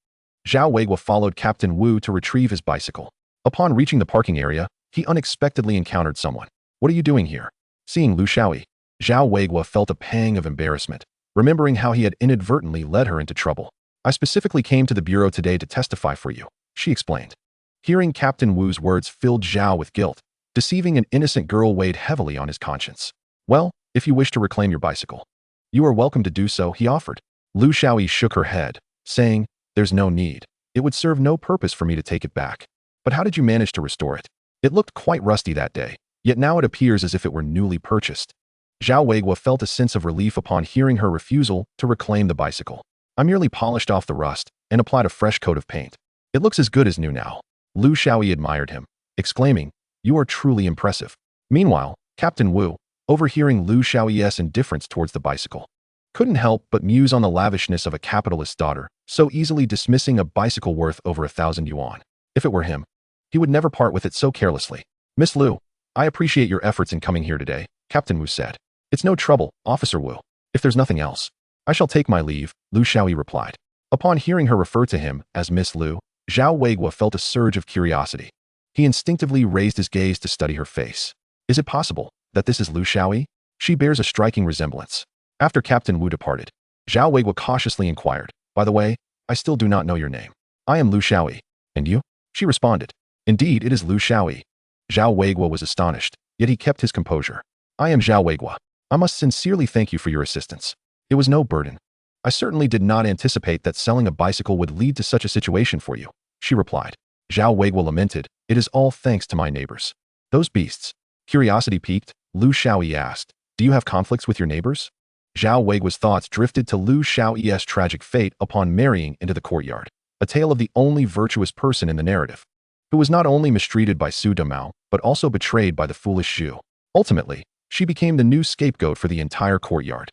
Zhao Weiguo followed Captain Wu to retrieve his bicycle. Upon reaching the parking area, he unexpectedly encountered someone. What are you doing here? Seeing Lu Xiaoyi, Zhao Weiguo felt a pang of embarrassment, remembering how he had inadvertently led her into trouble. I specifically came to the bureau today to testify for you, she explained. Hearing Captain Wu's words filled Zhao with guilt. Deceiving an innocent girl weighed heavily on his conscience. Well, if you wish to reclaim your bicycle, you are welcome to do so, he offered. Lu Xiaoyi shook her head, saying, there's no need. It would serve no purpose for me to take it back. But how did you manage to restore it? It looked quite rusty that day, yet now it appears as if it were newly purchased. Zhao Weiguo felt a sense of relief upon hearing her refusal to reclaim the bicycle. I merely polished off the rust and applied a fresh coat of paint. It looks as good as new now. Lu Xiaoyi admired him, exclaiming, you are truly impressive. Meanwhile, Captain Wu, overhearing Lu Xiaoyi's indifference towards the bicycle, couldn't help but muse on the lavishness of a capitalist's daughter, so easily dismissing a bicycle worth over 1,000 yuan. If it were him, he would never part with it so carelessly. Miss Lu, I appreciate your efforts in coming here today, Captain Wu said. It's no trouble, Officer Wu. If there's nothing else, I shall take my leave, Lu Xiaoyi replied. Upon hearing her refer to him as Miss Lu, Zhao Weiguo felt a surge of curiosity. He instinctively raised his gaze to study her face. Is it possible that this is Lu Xiaoyi? She bears a striking resemblance. After Captain Wu departed, Zhao Weiguo cautiously inquired, by the way, I still do not know your name. I am Lu Xiaoyi. And you? She responded. Indeed, it is Lu Xiaoyi. Zhao Weiguo was astonished, yet he kept his composure. I am Zhao Weiguo. I must sincerely thank you for your assistance. It was no burden. I certainly did not anticipate that selling a bicycle would lead to such a situation for you, she replied. Zhao Weiguo lamented, it is all thanks to my neighbors. Those beasts. Curiosity piqued, Lu Xiaoyi asked, do you have conflicts with your neighbors? Zhao Weiguo's thoughts drifted to Lu Xiaoyi's tragic fate upon marrying into the courtyard, a tale of the only virtuous person in the narrative, who was not only mistreated by Su Damao, but also betrayed by the foolish Zhu. Ultimately, she became the new scapegoat for the entire courtyard,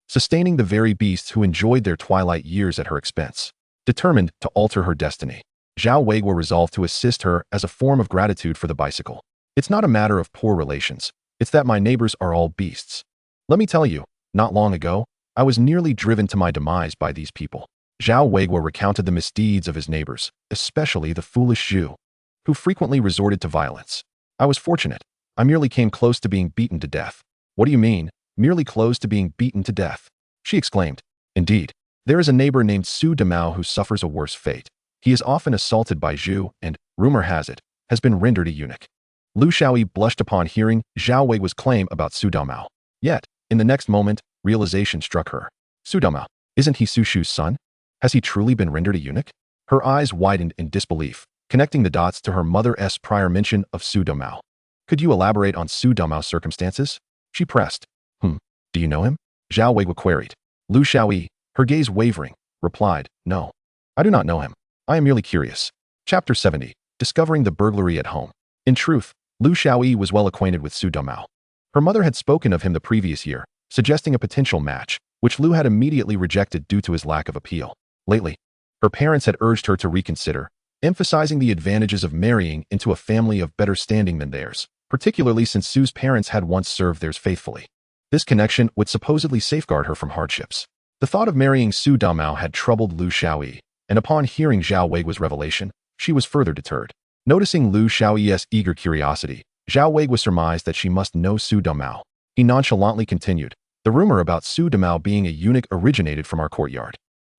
sustaining the very beasts who enjoyed their twilight years at her expense. Determined to alter her destiny, Zhao Weiguo resolved to assist her as a form of gratitude for the bicycle. It's not a matter of poor relations, it's that my neighbors are all beasts. Let me tell you, not long ago, I was nearly driven to my demise by these people. Zhao Weiguo recounted the misdeeds of his neighbors, especially the foolish Zhu, who frequently resorted to violence. I was fortunate. I merely came close to being beaten to death. What do you mean, merely close to being beaten to death? She exclaimed. Indeed, there is a neighbor named Su Damao who suffers a worse fate. He is often assaulted by Zhu and, rumor has it, has been rendered a eunuch. Lu Shaoyi blushed upon hearing Zhao Weiguo's claim about Su Damao. Yet, in the next moment, realization struck her. Su Damao, isn't he Su Shu's son? Has he truly been rendered a eunuch? Her eyes widened in disbelief, connecting the dots to her mother's prior mention of Su Damao. Could you elaborate on Su Damao's circumstances? She pressed. Do you know him? Zhao Weiguo queried. Lu Shaoyi, her gaze wavering, replied, No. I do not know him. I am merely curious. Chapter 70. Discovering the burglary at home. In truth, Lu Shaoyi was well acquainted with Su Damao. Her mother had spoken of him the previous year, suggesting a potential match, which Lu had immediately rejected due to his lack of appeal. Lately, her parents had urged her to reconsider, emphasizing the advantages of marrying into a family of better standing than theirs, particularly since Su's parents had once served theirs faithfully. This connection would supposedly safeguard her from hardships. The thought of marrying Su Damao had troubled Lu Shaoyi, and upon hearing Zhao Weiguo's revelation, she was further deterred. Noticing Lu Shaoyi's eager curiosity, Zhao Weiguo surmised that she must know Su Damao. He nonchalantly continued, The rumor about Su Damao being a eunuch originated from our courtyard.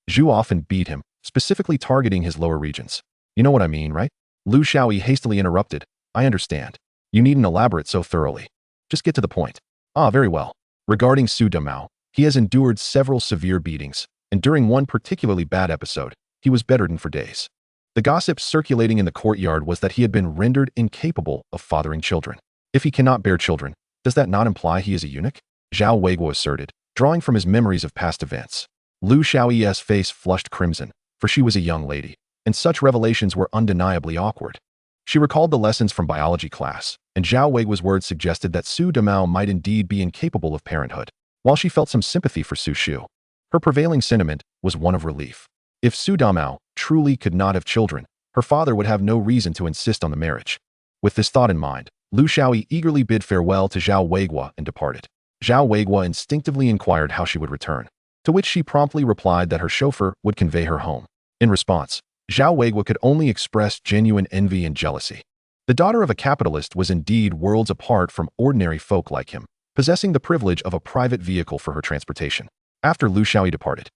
Zhu often beat him, specifically targeting his lower regions. You know what I mean, right? Lu Shaoyi hastily interrupted. I understand. You needn't elaborate so thoroughly. Just get to the point. Ah, very well. Regarding Su Damao, he has endured several severe beatings, and during one particularly bad episode, he was bedridden for days. The gossip circulating in the courtyard was that he had been rendered incapable of fathering children. If he cannot bear children, does that not imply he is a eunuch? Zhao Weiguo asserted, drawing from his memories of past events. Lu Shaoyi's face flushed crimson, for she was a young lady, and such revelations were undeniably awkward. She recalled the lessons from biology class, and Zhao Weiguo's words suggested that Su Damao might indeed be incapable of parenthood. While she felt some sympathy for Su Shu, her prevailing sentiment was one of relief. If Su Damao truly could not have children, her father would have no reason to insist on the marriage. With this thought in mind, Lu Shaoyi eagerly bid farewell to Zhao Weiguo and departed. Zhao Weiguo instinctively inquired how she would return, to which she promptly replied that her chauffeur would convey her home. In response, Zhao Weiguo could only express genuine envy and jealousy. The daughter of a capitalist was indeed worlds apart from ordinary folk like him, possessing the privilege of a private vehicle for her transportation. After Lu Shaoyi departed,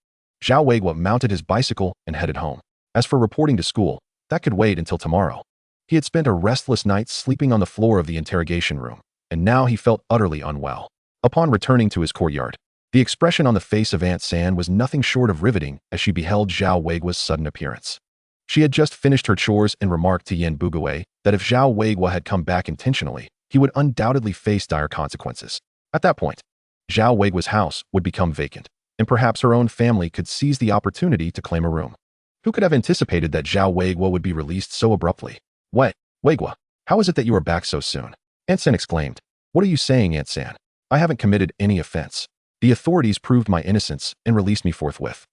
Zhao Weiguo mounted his bicycle and headed home. As for reporting to school, that could wait until tomorrow. He had spent a restless night sleeping on the floor of the interrogation room, and now he felt utterly unwell. Upon returning to his courtyard, the expression on the face of Aunt San was nothing short of riveting as she beheld Zhao Weiguo's sudden appearance. She had just finished her chores and remarked to Yan Bugue that if Zhao Weiguo had come back intentionally, he would undoubtedly face dire consequences. At that point, Zhao Weiguo's house would become vacant, and perhaps her own family could seize the opportunity to claim a room. Who could have anticipated that Zhao Weiguo would be released so abruptly? What, Weiguo, how is it that you are back so soon? Aunt San exclaimed. What are you saying, Aunt San? I haven't committed any offense. The authorities proved my innocence and released me forthwith.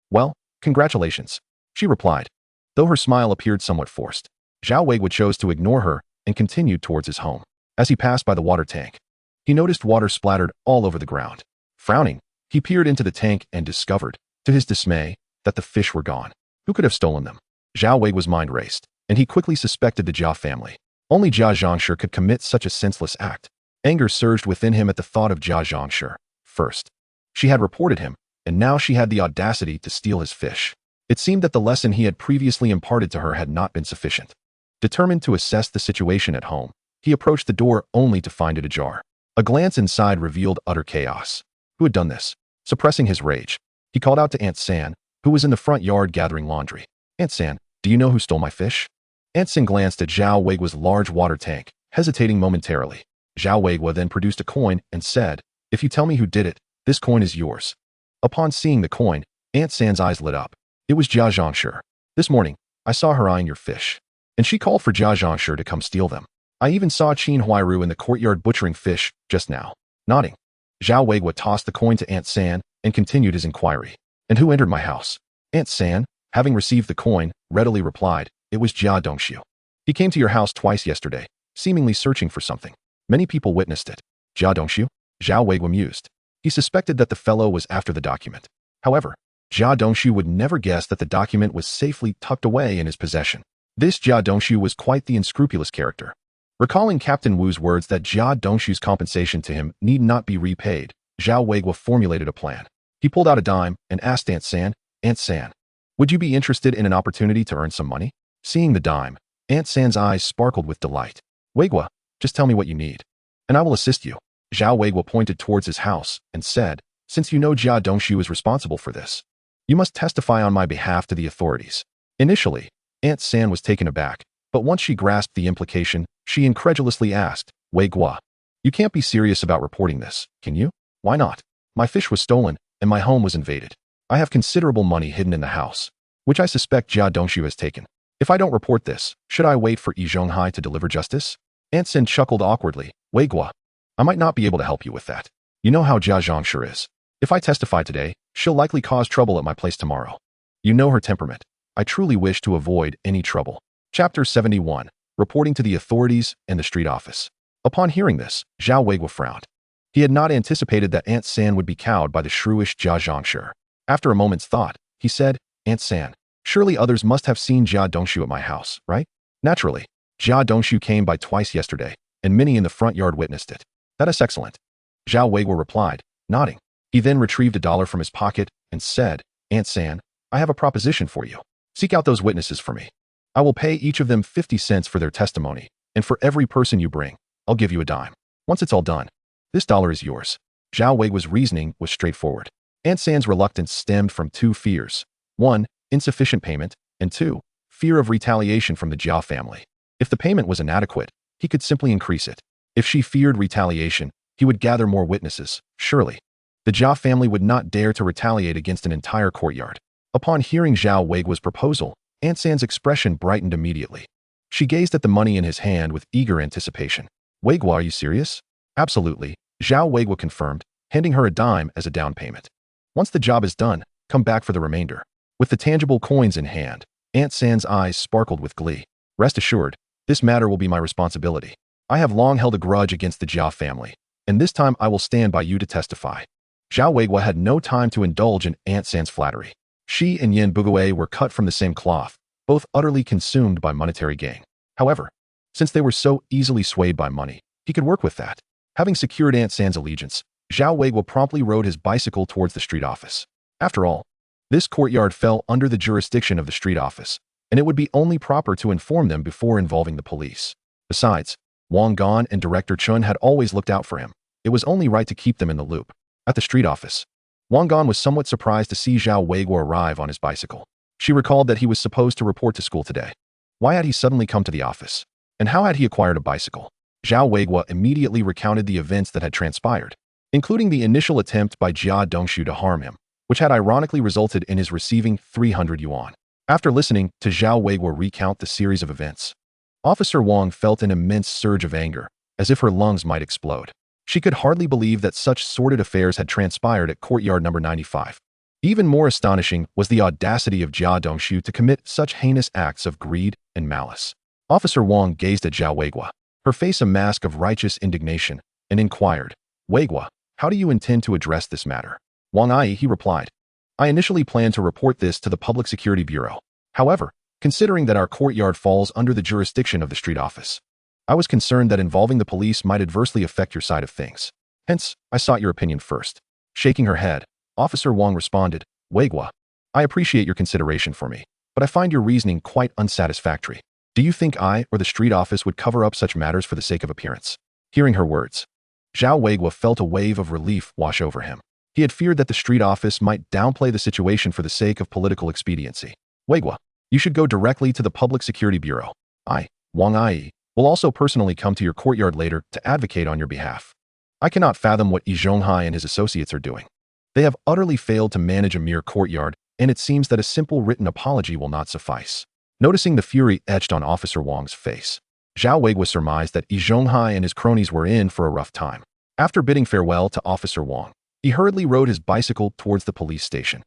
Well, congratulations, she replied, though her smile appeared somewhat forced. Zhao Weiguo chose to ignore her and continued towards his home. As he passed by the water tank, he noticed water splattered all over the ground. Frowning, he peered into the tank and discovered, to his dismay, that the fish were gone. Who could have stolen them? Zhao Weiguo's mind raced, and he quickly suspected the Jia family. Only Jia Zhangshi could commit such a senseless act. Anger surged within him at the thought of Jia Zhangshi. First, she had reported him, and now she had the audacity to steal his fish. It seemed that the lesson he had previously imparted to her had not been sufficient. Determined to assess the situation at home, he approached the door only to find it ajar. A glance inside revealed utter chaos. Who had done this? Suppressing his rage, he called out to Aunt San, who was in the front yard gathering laundry. Aunt San, do you know who stole my fish? Aunt San glanced at Zhao Weiguo's large water tank, hesitating momentarily. Zhao Weiguo then produced a coin and said, If you tell me who did it, this coin is yours. Upon seeing the coin, Aunt San's eyes lit up. It was Jia Zhangshi. This morning, I saw her eyeing your fish, and she called for Jia Zhangshi to come steal them. I even saw Qin Huairu in the courtyard butchering fish just now. Nodding, Zhao Weiguo tossed the coin to Aunt San and continued his inquiry. And who entered my house? Aunt San, having received the coin, readily replied, It was Jia Dongxiu. He came to your house twice yesterday, seemingly searching for something. Many people witnessed it. Jia Dongxiu? Zhao Weiguo mused. He suspected that the fellow was after the document. However, Jia Dongshu would never guess that the document was safely tucked away in his possession. This Jia Dongshu was quite the unscrupulous character. Recalling Captain Wu's words that Jia Dongshu's compensation to him need not be repaid, Zhao Weiguo formulated a plan. He pulled out a dime and asked Aunt San, would you be interested in an opportunity to earn some money? Seeing the dime, Aunt San's eyes sparkled with delight. Weiguo, just tell me what you need, and I will assist you. Zhao Weiguo pointed towards his house and said, since you know Jia Dongshu is responsible for this, you must testify on my behalf to the authorities. Initially, Aunt San was taken aback, but once she grasped the implication, she incredulously asked, Weiguo, you can't be serious about reporting this, can you? Why not? My fish was stolen, and my home was invaded. I have considerable money hidden in the house, which I suspect Jia Dongshu has taken. If I don't report this, should I wait for Yi Zhonghai to deliver justice? Aunt San chuckled awkwardly. Weiguo, I might not be able to help you with that. You know how Jia Zhongshu is. If I testify today, she'll likely cause trouble at my place tomorrow. You know her temperament. I truly wish to avoid any trouble. Chapter 71. Reporting to the authorities and the street office. Upon hearing this, Zhao Weiguo frowned. He had not anticipated that Aunt San would be cowed by the shrewish Jia Zhongshu. After a moment's thought, he said, Aunt San, surely others must have seen Jia Dongshu at my house, right? Naturally. Jia Dongshu came by twice yesterday, and many in the front yard witnessed it. That is excellent. Zhao Weiguo replied, nodding. He then retrieved $1 from his pocket and said, Aunt San, I have a proposition for you. Seek out those witnesses for me. I will pay each of them 50 cents for their testimony, and for every person you bring, I'll give you a dime. Once it's all done, this $1 is yours. Zhao Weiguo's reasoning was straightforward. Aunt San's reluctance stemmed from two fears. 1. Insufficient payment, and 2. Fear of retaliation from the Jia family. If the payment was inadequate, he could simply increase it. If she feared retaliation, he would gather more witnesses, surely. The Jia family would not dare to retaliate against an entire courtyard. Upon hearing Zhao Weiguo's proposal, Aunt San's expression brightened immediately. She gazed at the money in his hand with eager anticipation. Weiguo, are you serious? Absolutely, Zhao Weiguo confirmed, handing her a dime as a down payment. Once the job is done, come back for the remainder. With the tangible coins in hand, Aunt San's eyes sparkled with glee. Rest assured, this matter will be my responsibility. I have long held a grudge against the Jia family, and this time I will stand by you to testify. Zhao Weiguo had no time to indulge in Aunt San's flattery. She and Yin Bugue were cut from the same cloth, both utterly consumed by monetary gain. However, since they were so easily swayed by money, he could work with that. Having secured Aunt San's allegiance, Zhao Weiguo promptly rode his bicycle towards the street office. After all, this courtyard fell under the jurisdiction of the street office, and it would be only proper to inform them before involving the police. Besides, Wang Gan and Director Chun had always looked out for him. It was only right to keep them in the loop. At the street office, Wang Gan was somewhat surprised to see Zhao Weiguo arrive on his bicycle. She recalled that he was supposed to report to school today. Why had he suddenly come to the office? And how had he acquired a bicycle? Zhao Weiguo immediately recounted the events that had transpired, including the initial attempt by Jia Dongshu to harm him, which had ironically resulted in his receiving 300 yuan. After listening to Zhao Weiguo recount the series of events, Officer Wang felt an immense surge of anger, as if her lungs might explode. She could hardly believe that such sordid affairs had transpired at Courtyard number 95. Even more astonishing was the audacity of Jia Dongshu to commit such heinous acts of greed and malice. Officer Wang gazed at Zhao Weiguo, her face a mask of righteous indignation, and inquired, Weiguo, how do you intend to address this matter? Wang Ai, he replied. I initially planned to report this to the Public Security Bureau. However, considering that our courtyard falls under the jurisdiction of the street office, I was concerned that involving the police might adversely affect your side of things. Hence, I sought your opinion first. Shaking her head, Officer Wang responded, Weiguo, I appreciate your consideration for me, but I find your reasoning quite unsatisfactory. Do you think I or the street office would cover up such matters for the sake of appearance? Hearing her words, Zhao Weiguo felt a wave of relief wash over him. He had feared that the street office might downplay the situation for the sake of political expediency. Weiguo, you should go directly to the Public Security Bureau. I, Wang Ai, will also personally come to your courtyard later to advocate on your behalf. I cannot fathom what Yi Zhonghai and his associates are doing. They have utterly failed to manage a mere courtyard, and it seems that a simple written apology will not suffice. Noticing the fury etched on Officer Wang's face, Zhao Weiguo surmised that Yi Zhonghai and his cronies were in for a rough time. After bidding farewell to Officer Wang, he hurriedly rode his bicycle towards the police station.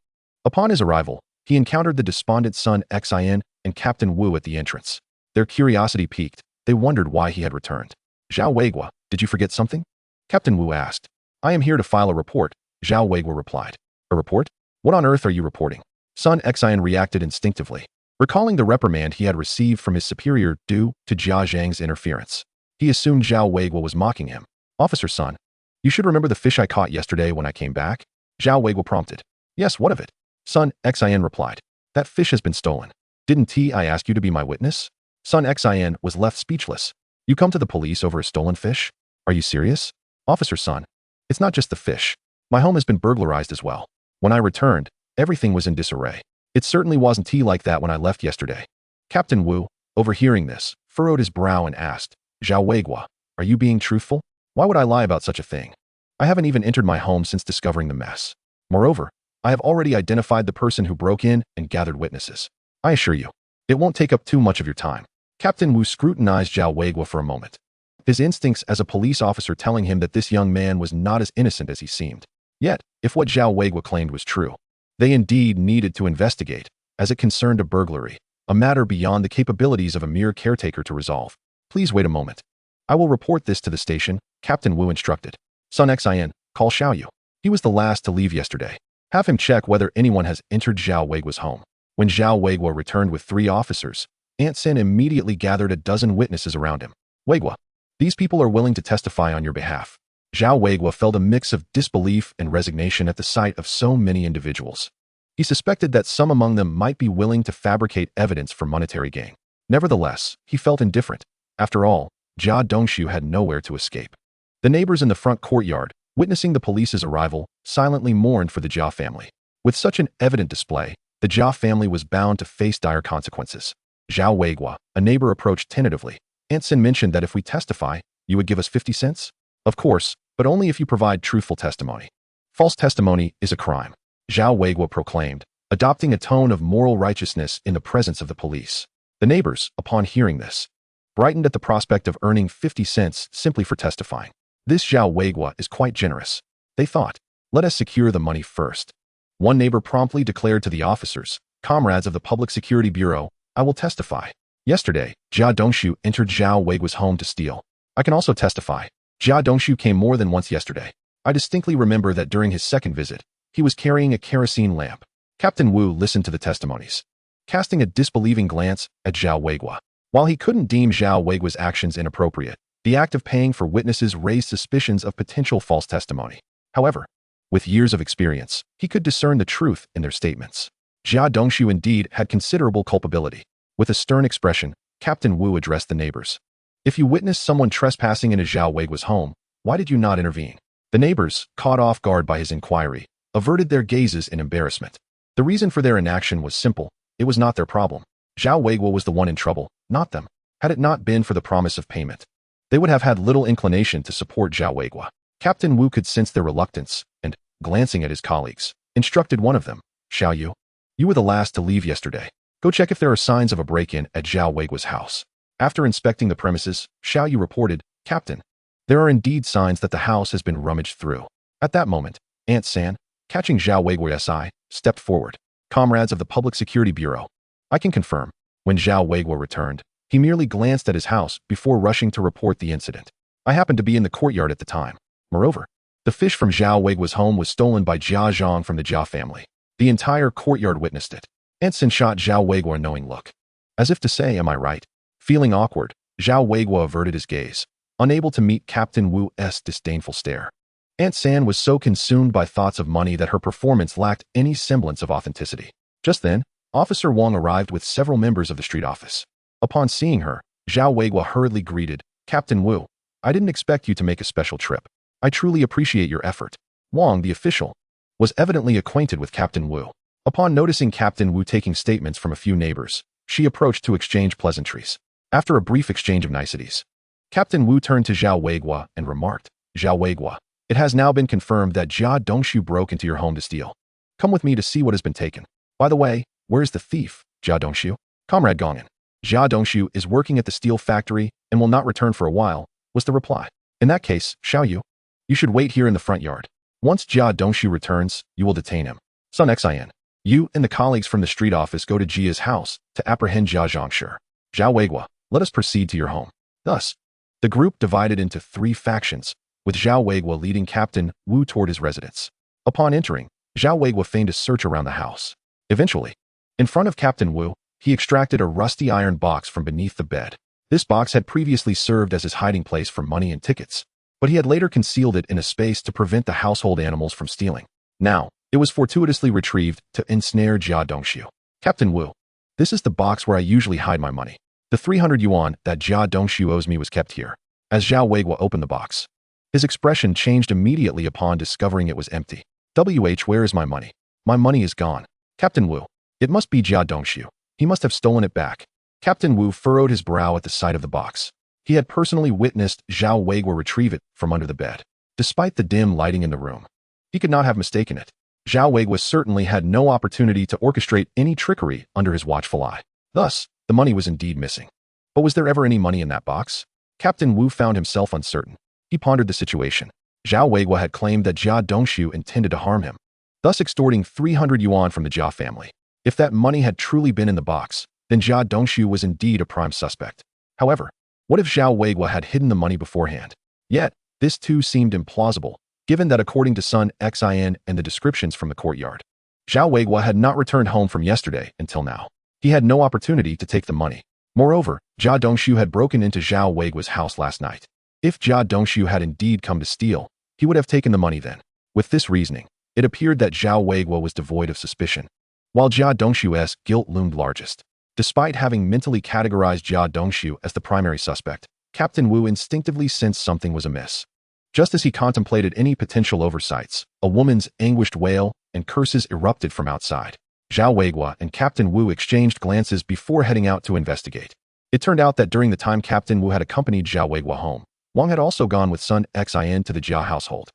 Upon his arrival, he encountered the despondent Sun Xin and Captain Wu at the entrance. Their curiosity piqued. They wondered why he had returned. Zhao Weiguo, did you forget something? Captain Wu asked. I am here to file a report, Zhao Weiguo replied. A report? What on earth are you reporting? Sun Xian reacted instinctively, recalling the reprimand he had received from his superior due to Jia Zhang's interference. He assumed Zhao Weiguo was mocking him. Officer Sun, you should remember the fish I caught yesterday when I came back? Zhao Weiguo prompted. Yes, what of it? Sun Xian replied. That fish has been stolen. Didn't I ask you to be my witness? Sun Xian was left speechless. You come to the police over a stolen fish? Are you serious? Officer Sun, it's not just the fish. My home has been burglarized as well. When I returned, everything was in disarray. It certainly wasn't like that when I left yesterday. Captain Wu, overhearing this, furrowed his brow and asked, Zhao Weiguo, are you being truthful? Why would I lie about such a thing? I haven't even entered my home since discovering the mess. Moreover, I have already identified the person who broke in and gathered witnesses. I assure you, it won't take up too much of your time. Captain Wu scrutinized Zhao Weiguo for a moment. His instincts as a police officer telling him that this young man was not as innocent as he seemed. Yet, if what Zhao Weiguo claimed was true, they indeed needed to investigate, as it concerned a burglary, a matter beyond the capabilities of a mere caretaker to resolve. Please wait a moment. I will report this to the station, Captain Wu instructed. Sun Xian, call Xiaoyu. He was the last to leave yesterday. Have him check whether anyone has entered Zhao Weiguo's home. When Zhao Weiguo returned with 3 officers, Aunt Sin immediately gathered a dozen witnesses around him. Weiguo, these people are willing to testify on your behalf. Zhao Weiguo felt a mix of disbelief and resignation at the sight of so many individuals. He suspected that some among them might be willing to fabricate evidence for monetary gain. Nevertheless, he felt indifferent. After all, Jia Dongshu had nowhere to escape. The neighbors in the front courtyard, witnessing the police's arrival, silently mourned for the Jia family. With such an evident display, the Jia family was bound to face dire consequences. Zhao Weiguo, a neighbor, approached tentatively. Aunt Sin mentioned that if we testify, you would give us 50 cents? Of course, but only if you provide truthful testimony. False testimony is a crime, Zhao Weiguo proclaimed, adopting a tone of moral righteousness in the presence of the police. The neighbors, upon hearing this, brightened at the prospect of earning 50 cents simply for testifying. This Zhao Weiguo is quite generous, they thought. Let us secure the money first. One neighbor promptly declared to the officers, comrades of the Public Security Bureau, I will testify. Yesterday, Jia Dongshu entered Zhao Weiguo's home to steal. I can also testify. Jia Dongshu came more than once yesterday. I distinctly remember that during his second visit, he was carrying a kerosene lamp. Captain Wu listened to the testimonies, casting a disbelieving glance at Zhao Weiguo. While he couldn't deem Zhao Weiguo's actions inappropriate, the act of paying for witnesses raised suspicions of potential false testimony. However, with years of experience, he could discern the truth in their statements. Jia Dongshu indeed had considerable culpability. With a stern expression, Captain Wu addressed the neighbors. If you witnessed someone trespassing into Zhao Weiguo's home, why did you not intervene? The neighbors, caught off guard by his inquiry, averted their gazes in embarrassment. The reason for their inaction was simple. It was not their problem. Zhao Weiguo was the one in trouble, not them. Had it not been for the promise of payment, they would have had little inclination to support Zhao Weiguo. Captain Wu could sense their reluctance and, glancing at his colleagues, instructed one of them, Xiaoyu, you were the last to leave yesterday. Go check if there are signs of a break-in at Zhao Weiguo's house. After inspecting the premises, Xiaoyu reported, Captain, there are indeed signs that the house has been rummaged through. At that moment, Aunt San, catching Zhao Weiguo's eye, stepped forward. Comrades of the Public Security Bureau, I can confirm. When Zhao Weiguo returned, he merely glanced at his house before rushing to report the incident. I happened to be in the courtyard at the time. Moreover, the fish from Zhao Weiguo's home was stolen by Jia Zhang from the Jia family. The entire courtyard witnessed it. Aunt Sin shot Zhao Weiguo a knowing look, as if to say, am I right? Feeling awkward, Zhao Weiguo averted his gaze, unable to meet Captain Wu's disdainful stare. Aunt San was so consumed by thoughts of money that her performance lacked any semblance of authenticity. Just then, Officer Wang arrived with several members of the street office. Upon seeing her, Zhao Weiguo hurriedly greeted, Captain Wu, I didn't expect you to make a special trip. I truly appreciate your effort. Wang, the official, was evidently acquainted with Captain Wu. Upon noticing Captain Wu taking statements from a few neighbors, she approached to exchange pleasantries. After a brief exchange of niceties, Captain Wu turned to Zhao Weiguo and remarked, Zhao Weiguo, it has now been confirmed that Jia Dongshu broke into your home to steal. Come with me to see what has been taken. By the way, where is the thief, Jia Dongshu? Comrade Gongan. Jia Dongshu is working at the steel factory and will not return for a while, was the reply. In that case, Xiaoyu, you should wait here in the front yard. Once Jia Dongshu returns, you will detain him. Sun Xian, you and the colleagues from the street office go to Jia's house to apprehend Jia Zhangshi. Zhao Weiguo, let us proceed to your home. Thus, the group divided into 3 factions, with Zhao Weiguo leading Captain Wu toward his residence. Upon entering, Zhao Weiguo feigned a search around the house. Eventually, in front of Captain Wu, he extracted a rusty iron box from beneath the bed. This box had previously served as his hiding place for money and tickets, but he had later concealed it in a space to prevent the household animals from stealing. Now, it was fortuitously retrieved to ensnare Jia Dongxiu. Captain Wu, this is the box where I usually hide my money. The 300 yuan that Jia Dongxiu owes me was kept here. As Zhao Weiguo opened the box, his expression changed immediately upon discovering it was empty. Where is my money? My money is gone. Captain Wu, it must be Jia Dongxiu. He must have stolen it back. Captain Wu furrowed his brow at the sight of the box. He had personally witnessed Zhao Weiguo retrieve it from under the bed. Despite the dim lighting in the room, he could not have mistaken it. Zhao Weiguo certainly had no opportunity to orchestrate any trickery under his watchful eye. Thus, the money was indeed missing. But was there ever any money in that box? Captain Wu found himself uncertain. He pondered the situation. Zhao Weiguo had claimed that Jia Dongxiu intended to harm him, thus extorting 300 yuan from the Jia family. If that money had truly been in the box, then Jia Dongxiu was indeed a prime suspect. However, what if Zhao Weiguo had hidden the money beforehand? Yet, this too seemed implausible, given that according to Sun Xin and the descriptions from the courtyard, Zhao Weiguo had not returned home from yesterday until now. He had no opportunity to take the money. Moreover, Jia Dongxiu had broken into Zhao Weiguo's house last night. If Jia Dongxiu had indeed come to steal, he would have taken the money then. With this reasoning, it appeared that Zhao Weiguo was devoid of suspicion, while Jia Dongxiu's guilt loomed largest. Despite having mentally categorized Jia Dongxiu as the primary suspect, Captain Wu instinctively sensed something was amiss. Just as he contemplated any potential oversights, a woman's anguished wail and curses erupted from outside. Zhao Weiguo and Captain Wu exchanged glances before heading out to investigate. It turned out that during the time Captain Wu had accompanied Zhao Weiguo home, Wang had also gone with Sun Xin to the Jia household.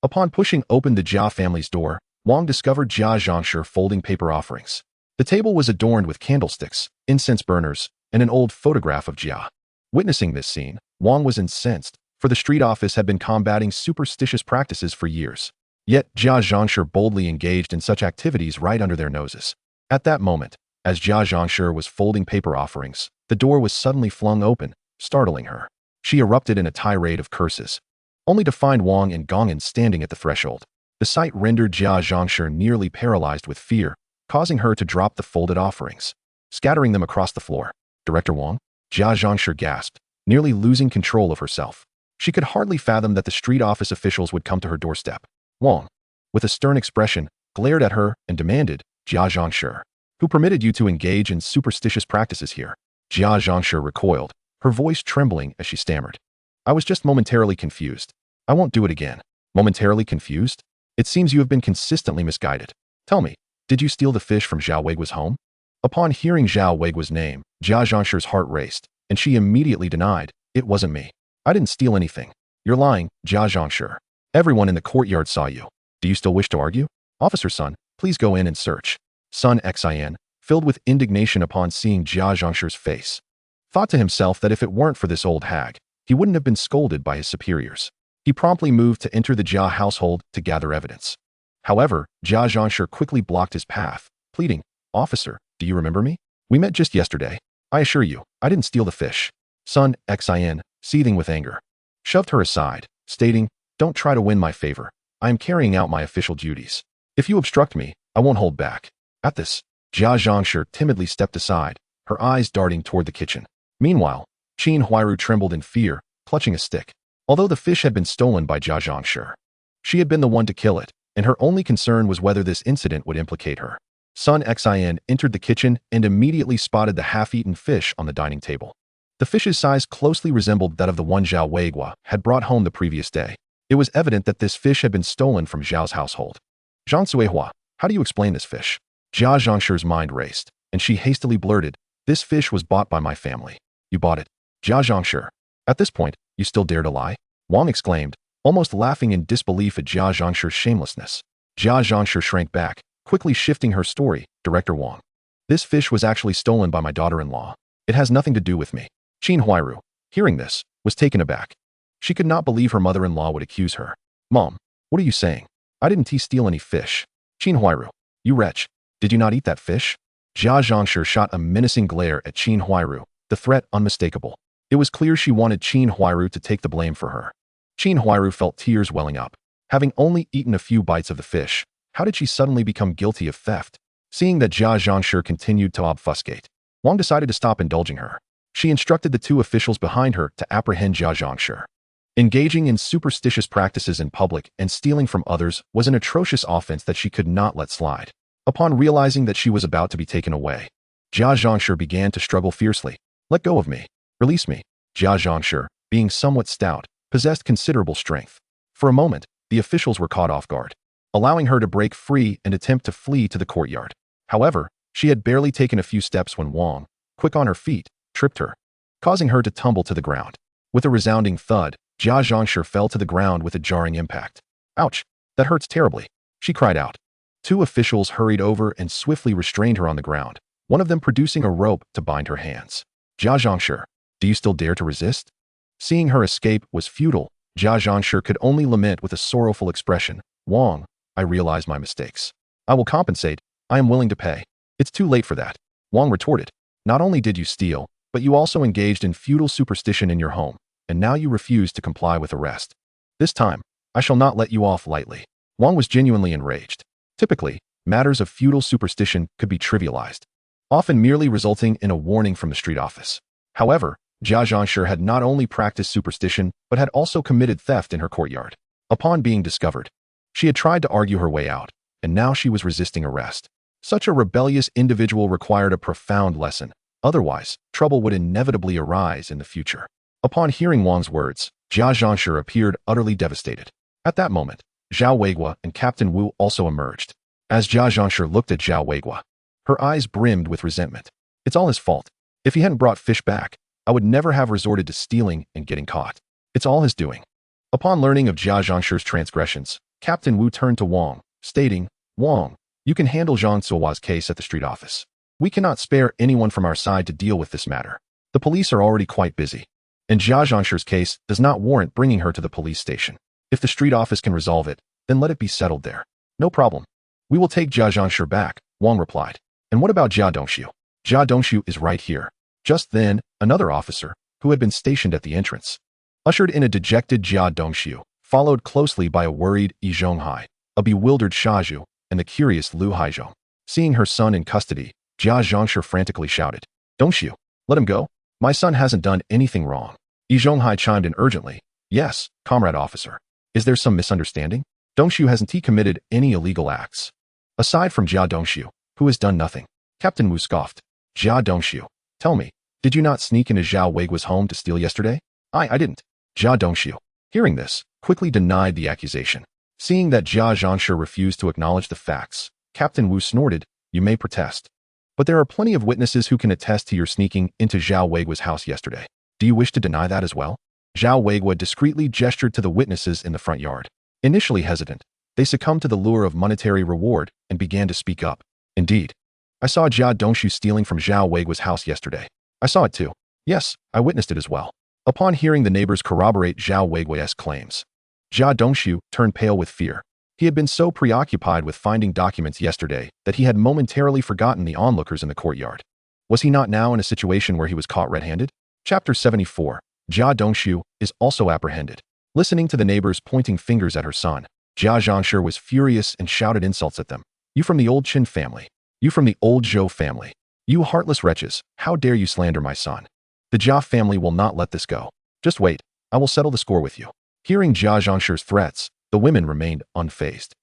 Upon pushing open the Jia family's door, Wang discovered Jia Zhangshi folding paper offerings. The table was adorned with candlesticks, incense burners, and an old photograph of Jia. Witnessing this scene, Wang was incensed, for the street office had been combating superstitious practices for years. Yet Jia Zhangshi boldly engaged in such activities right under their noses. At that moment, as Jia Zhangshi was folding paper offerings, the door was suddenly flung open, startling her. She erupted in a tirade of curses, only to find Wang and Gongan standing at the threshold. The sight rendered Jia Zhangshi nearly paralyzed with fear, causing her to drop the folded offerings, scattering them across the floor. Director Wang? Jia Zhangshi gasped, nearly losing control of herself. She could hardly fathom that the street office officials would come to her doorstep. Wang, with a stern expression, glared at her and demanded, Jia Zhangshi, who permitted you to engage in superstitious practices here? Jia Zhangshi recoiled, her voice trembling as she stammered. I was just momentarily confused. I won't do it again. Momentarily confused? It seems you have been consistently misguided. Tell me, did you steal the fish from Zhao Weiguo's home? Upon hearing Zhao Weiguo's name, Jia Zhangshi's heart raced, and she immediately denied, it wasn't me. I didn't steal anything. You're lying, Jia Zhangshi. Everyone in the courtyard saw you. Do you still wish to argue? Officer Sun, please go in and search. Sun Xin, filled with indignation upon seeing Jia Zhangshi's face, thought to himself that if it weren't for this old hag, he wouldn't have been scolded by his superiors. He promptly moved to enter the Jia household to gather evidence. However, Jia Zhangshi quickly blocked his path, pleading, Officer, do you remember me? We met just yesterday. I assure you, I didn't steal the fish. Sun Xin, seething with anger, shoved her aside, stating, Don't try to win my favor. I am carrying out my official duties. If you obstruct me, I won't hold back. At this, Jia Zhangshi timidly stepped aside, her eyes darting toward the kitchen. Meanwhile, Qin Huairu trembled in fear, clutching a stick. Although the fish had been stolen by Jia Zhangshi, she had been the one to kill it, and her only concern was whether this incident would implicate her. Sun Xin entered the kitchen and immediately spotted the half-eaten fish on the dining table. The fish's size closely resembled that of the one Zhao Weiguo had brought home the previous day. It was evident that this fish had been stolen from Zhao's household. Zhang Suihua, how do you explain this fish? Jia Zhangshi's mind raced, and she hastily blurted, This fish was bought by my family. You bought it. Jia Zhangshi. At this point, you still dare to lie? Wang exclaimed, almost laughing in disbelief at Jia Zhangshi's shamelessness. Jia Zhangshi shrank back, quickly shifting her story, Director Wang. This fish was actually stolen by my daughter-in-law. It has nothing to do with me. Qin Huairu, hearing this, was taken aback. She could not believe her mother-in-law would accuse her. Mom, what are you saying? I didn't steal any fish. Qin Huairu, you wretch, did you not eat that fish? Jia Zhangshi shot a menacing glare at Qin Huairu, the threat unmistakable. It was clear she wanted Qin Huairu to take the blame for her. Qin Huairu felt tears welling up. Having only eaten a few bites of the fish, how did she suddenly become guilty of theft? Seeing that Jia Zhangshi continued to obfuscate, Wang decided to stop indulging her. She instructed the two officials behind her to apprehend Jia Zhangshi. Engaging in superstitious practices in public and stealing from others was an atrocious offense that she could not let slide. Upon realizing that she was about to be taken away, Jia Zhangshi began to struggle fiercely. "Let go of me. Release me." Jia Zhangshi, being somewhat stout, possessed considerable strength. For a moment, the officials were caught off guard, allowing her to break free and attempt to flee to the courtyard. However, she had barely taken a few steps when Wang, quick on her feet, tripped her, causing her to tumble to the ground. With a resounding thud, Jia Zhangshi fell to the ground with a jarring impact. "Ouch! That hurts terribly," she cried out. Two officials hurried over and swiftly restrained her on the ground, one of them producing a rope to bind her hands. "Jia Zhangshi, do you still dare to resist?" Seeing her escape was futile, Jia Zhangshi could only lament with a sorrowful expression. "Wang, I realize my mistakes. I will compensate. I am willing to pay." "It's too late for that," Wang retorted. "Not only did you steal, but you also engaged in feudal superstition in your home, and now you refuse to comply with arrest. This time, I shall not let you off lightly." Wang was genuinely enraged. Typically, matters of feudal superstition could be trivialized, often merely resulting in a warning from the street office. However, Jia Zhangshi had not only practiced superstition, but had also committed theft in her courtyard. Upon being discovered, she had tried to argue her way out, and now she was resisting arrest. Such a rebellious individual required a profound lesson. Otherwise, trouble would inevitably arise in the future. Upon hearing Wang's words, Jia Zhangshi appeared utterly devastated. At that moment, Zhao Weiguo and Captain Wu also emerged. As Jia Zhangshi looked at Zhao Weiguo, her eyes brimmed with resentment. "It's all his fault. If he hadn't brought fish back, I would never have resorted to stealing and getting caught. It's all his doing." Upon learning of Jia Zhangshi's transgressions, Captain Wu turned to Wang, stating, "Wang, you can handle Zhang Suohua's case at the street office. We cannot spare anyone from our side to deal with this matter. The police are already quite busy, and Jia Zhangshi's case does not warrant bringing her to the police station. If the street office can resolve it, then let it be settled there." "No problem. We will take Jia Zhangshi back," Wang replied. "And what about Jia Dongshu?" "Jia Dongshu is right here." Just then, another officer, who had been stationed at the entrance, ushered in a dejected Jia Dongshu, followed closely by a worried Yi Zhonghai, a bewildered Shaju, and the curious Lu Haizhong. Seeing her son in custody, Jia Zhangshi frantically shouted, "Dongshu, let him go. My son hasn't done anything wrong." Yi Zhonghai chimed in urgently, "Yes, comrade officer. Is there some misunderstanding? Dongshu hasn't he committed any illegal acts? Aside from Jia Dongshu, who has done nothing." Captain Wu scoffed. "Jia Dongshu, tell me, did you not sneak into Zhao Weiguo's home to steal yesterday?" I didn't." Jia Dongshu, hearing this, quickly denied the accusation. Seeing that Jia Zhangshi refused to acknowledge the facts, Captain Wu snorted, "You may protest, but there are plenty of witnesses who can attest to your sneaking into Zhao Weiguo's house yesterday. Do you wish to deny that as well?" Zhao Weiguo discreetly gestured to the witnesses in the front yard. Initially hesitant, they succumbed to the lure of monetary reward and began to speak up. "Indeed, I saw Jia Dongshu stealing from Zhao Weiguo's house yesterday. I saw it too. Yes, I witnessed it as well." Upon hearing the neighbors corroborate Zhao Weiguo's claims, Jia Dongshu turned pale with fear. He had been so preoccupied with finding documents yesterday that he had momentarily forgotten the onlookers in the courtyard. Was he not now in a situation where he was caught red-handed? Chapter 74. Jia Dongshu is also apprehended. Listening to the neighbors pointing fingers at her son, Jia Zhangshi was furious and shouted insults at them. "You from the old Qin family. You from the old Zhou family. You heartless wretches, how dare you slander my son? The Jia family will not let this go. Just wait, I will settle the score with you." Hearing Jia Zhangshi's threats, the women remained unfazed.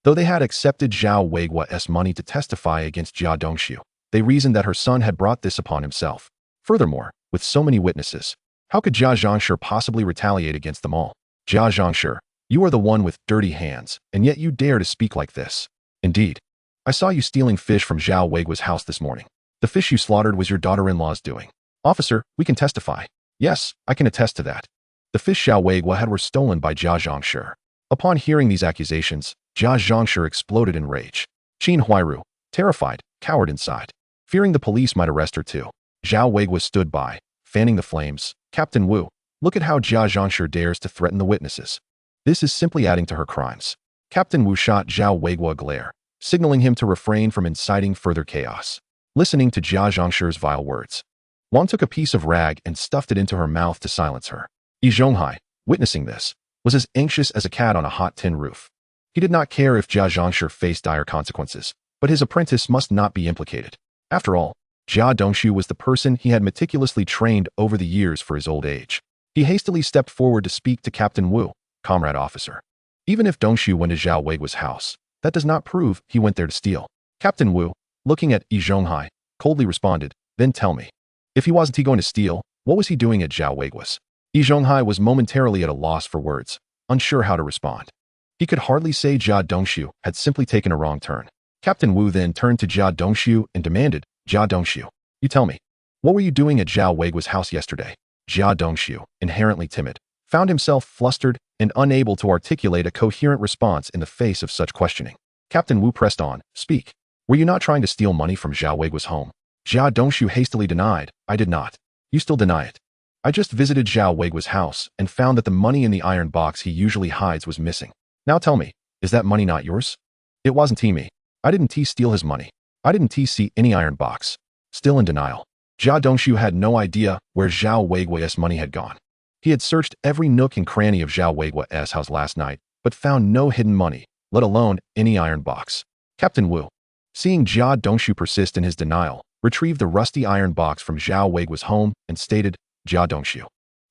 Though they had accepted Zhao Weiguo's money to testify against Jia Dongshu, they reasoned that her son had brought this upon himself. Furthermore, with so many witnesses, how could Jia Zhangshi possibly retaliate against them all? "Jia Zhangshi, you are the one with dirty hands, and yet you dare to speak like this. Indeed, I saw you stealing fish from Zhao Weiguo's house this morning. The fish you slaughtered was your daughter-in-law's doing." "Officer, we can testify." "Yes, I can attest to that. The fish Zhao Weiguo had were stolen by Jia Zhangshi." Upon hearing these accusations, Jia Zhangshi exploded in rage. Qin Huairu, terrified, cowered inside, fearing the police might arrest her too. Zhao Weiguo stood by, fanning the flames. "Captain Wu, look at how Jia Zhangshi dares to threaten the witnesses. This is simply adding to her crimes." Captain Wu shot Zhao Weiguo a glare, signaling him to refrain from inciting further chaos. Listening to Jia Zhangshi's vile words, Wang took a piece of rag and stuffed it into her mouth to silence her. Yi Zhonghai, witnessing this, was as anxious as a cat on a hot tin roof. He did not care if Jia Zhangshi faced dire consequences, but his apprentice must not be implicated. After all, Jia Dongshu was the person he had meticulously trained over the years for his old age. He hastily stepped forward to speak to Captain Wu, comrade officer. Even if Dongshu went to Zhao Weiguo's house, that does not prove he went there to steal. Captain Wu, looking at Yi Zhonghai, coldly responded, then tell me. If he wasn't going to steal, what was he doing at Zhao Weiguo's? Yi Zhonghai was momentarily at a loss for words, unsure how to respond. He could hardly say Jia Dongshu had simply taken a wrong turn. Captain Wu then turned to Jia Dongshu and demanded, Jia Dongshu, you tell me, what were you doing at Zhao Weiguo's house yesterday? Jia Dongshu, inherently timid, found himself flustered and unable to articulate a coherent response in the face of such questioning. Captain Wu pressed on, speak. Were you not trying to steal money from Zhao Weiguo's home? Jia Dongshu hastily denied, I did not. You still deny it. I just visited Zhao Weiguo's house and found that the money in the iron box he usually hides was missing. Now tell me, is that money not yours? It wasn't me. I didn't steal his money. I didn't see any iron box. Still in denial. Jia Dongshu had no idea where Zhao Weiguo's money had gone. He had searched every nook and cranny of Zhao Weiguo's house last night, but found no hidden money, let alone any iron box. Captain Wu, seeing Jia Dongshu persist in his denial, retrieved the rusty iron box from Zhao Weiguo's home and stated, Jia Dongshu,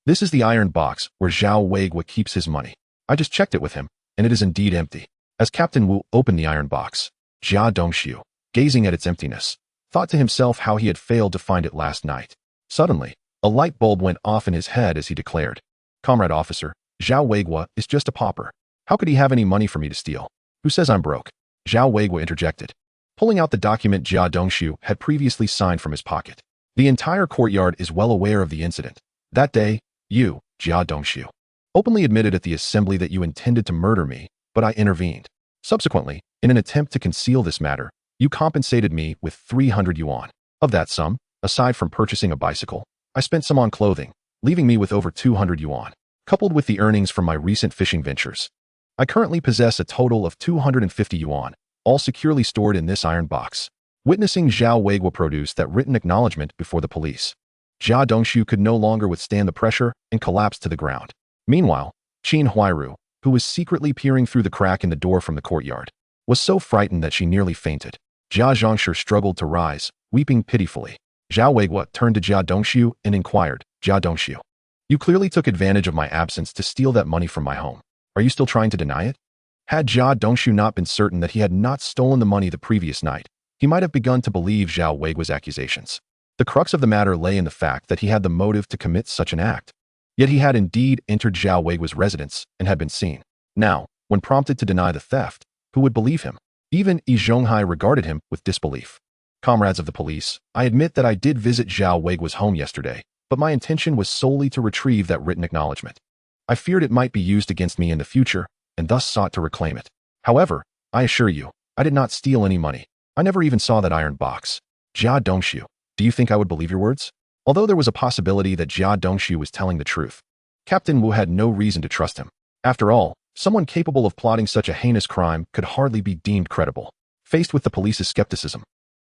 this is the iron box where Zhao Weiguo keeps his money. I just checked it with him, and it is indeed empty. As Captain Wu opened the iron box, Jia Dongshu, gazing at its emptiness, thought to himself how he had failed to find it last night. Suddenly, a light bulb went off in his head as he declared, Comrade officer, Zhao Weiguo is just a pauper. How could he have any money for me to steal? Who says I'm broke? Zhao Weiguo interjected, pulling out the document Jia Dongshu had previously signed from his pocket. The entire courtyard is well aware of the incident. That day, you, Jia Dongshu, openly admitted at the assembly that you intended to murder me, but I intervened. Subsequently, in an attempt to conceal this matter, you compensated me with 300 yuan. Of that sum, aside from purchasing a bicycle, I spent some on clothing, leaving me with over 200 yuan, coupled with the earnings from my recent fishing ventures. I currently possess a total of 250 yuan, all securely stored in this iron box. Witnessing Zhao Weiguo produce that written acknowledgement before the police, Jia Dongshu could no longer withstand the pressure and collapsed to the ground. Meanwhile, Qin Huairu, who was secretly peering through the crack in the door from the courtyard, was so frightened that she nearly fainted. Jia Zhangshi struggled to rise, weeping pitifully. Zhao Weiguo turned to Jia Dongshu and inquired, Jia Dongshu, you clearly took advantage of my absence to steal that money from my home. Are you still trying to deny it? Had Jia Dongshu not been certain that he had not stolen the money the previous night, he might have begun to believe Zhao Weiguo's accusations. The crux of the matter lay in the fact that he had the motive to commit such an act. Yet he had indeed entered Zhao Weiguo's residence and had been seen. Now, when prompted to deny the theft, who would believe him? Even Yi Zhonghai regarded him with disbelief. Comrades of the police, I admit that I did visit Zhao Weiguo's home yesterday, but my intention was solely to retrieve that written acknowledgement. I feared it might be used against me in the future, and thus sought to reclaim it. However, I assure you, I did not steal any money. I never even saw that iron box. Jia Dongshu, do you think I would believe your words? Although there was a possibility that Jia Dongshu was telling the truth, Captain Wu had no reason to trust him. After all, someone capable of plotting such a heinous crime could hardly be deemed credible. Faced with the police's skepticism,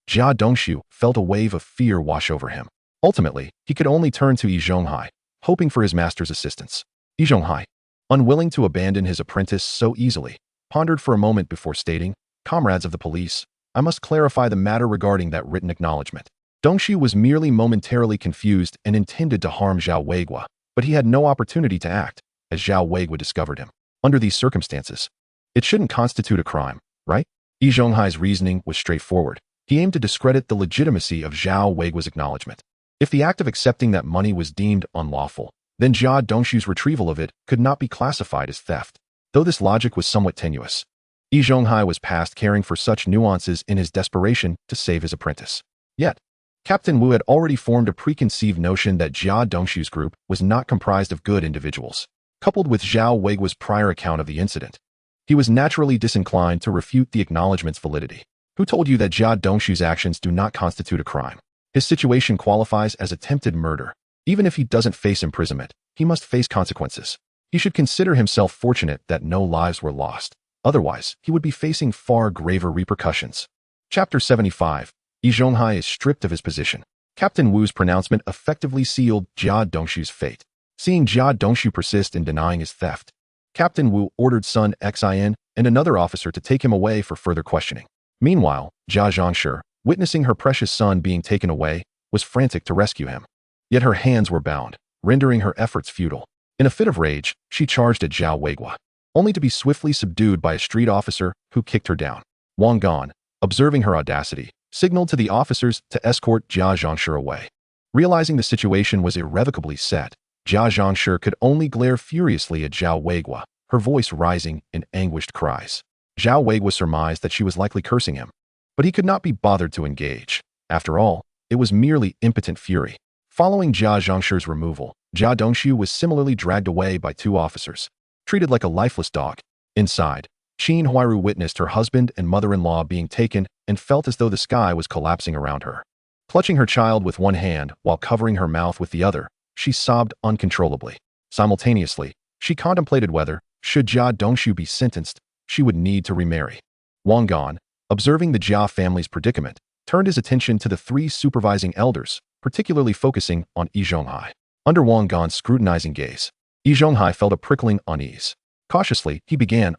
Jia Dongshu felt a wave of fear wash over him. Ultimately, he could only turn to Yi Zhonghai, hoping for his master's assistance. Yi Zhonghai, unwilling to abandon his apprentice so easily, pondered for a moment before stating, Comrades of the police, I must clarify the matter regarding that written acknowledgement. Dongshu was merely momentarily confused and intended to harm Zhao Weiguo, but he had no opportunity to act, as Zhao Weiguo discovered him. Under these circumstances, it shouldn't constitute a crime, right? Yi Zhonghai's reasoning was straightforward. He aimed to discredit the legitimacy of Zhao Weiguo's acknowledgement. If the act of accepting that money was deemed unlawful, then Jia Dongshu's retrieval of it could not be classified as theft. Though this logic was somewhat tenuous, Yi Zhonghai was past caring for such nuances in his desperation to save his apprentice. Yet, Captain Wu had already formed a preconceived notion that Jia Dongshu's group was not comprised of good individuals. Coupled with Zhao Weiguo's prior account of the incident, he was naturally disinclined to refute the acknowledgement's validity. Who told you that Jia Dongshu's actions do not constitute a crime? His situation qualifies as attempted murder. Even if he doesn't face imprisonment, he must face consequences. He should consider himself fortunate that no lives were lost. Otherwise, he would be facing far graver repercussions. Chapter 75. Yi Zhonghai is stripped of his position. Captain Wu's pronouncement effectively sealed Jia Dongshu's fate. Seeing Jia Dongshu persist in denying his theft, Captain Wu ordered Sun Xin and another officer to take him away for further questioning. Meanwhile, Jia Zhangshi, witnessing her precious son being taken away, was frantic to rescue him. Yet her hands were bound, rendering her efforts futile. In a fit of rage, she charged at Zhao Weiguo, only to be swiftly subdued by a street officer who kicked her down. Wang Gan, observing her audacity, signaled to the officers to escort Jia Zhangshi away. Realizing the situation was irrevocably set, Jia Zhangshi could only glare furiously at Zhao Weiguo, her voice rising in anguished cries. Zhao Weiguo surmised that she was likely cursing him, but he could not be bothered to engage. After all, it was merely impotent fury. Following Jia Zhangshi's removal, Jia Dongshu was similarly dragged away by two officers, treated like a lifeless dog. Inside, Qin Huairu witnessed her husband and mother-in-law being taken and felt as though the sky was collapsing around her. Clutching her child with one hand while covering her mouth with the other, she sobbed uncontrollably. Simultaneously, she contemplated whether, should Jia Dongshu be sentenced, she would need to remarry. Wang Gan, observing the Jia family's predicament, turned his attention to the three supervising elders, particularly focusing on Yi Zhonghai. Under Wang Gan's scrutinizing gaze, Yi Zhonghai felt a prickling unease. Cautiously, he began,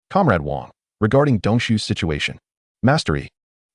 Comrade Wang, regarding Dongshu's situation. Master Yi,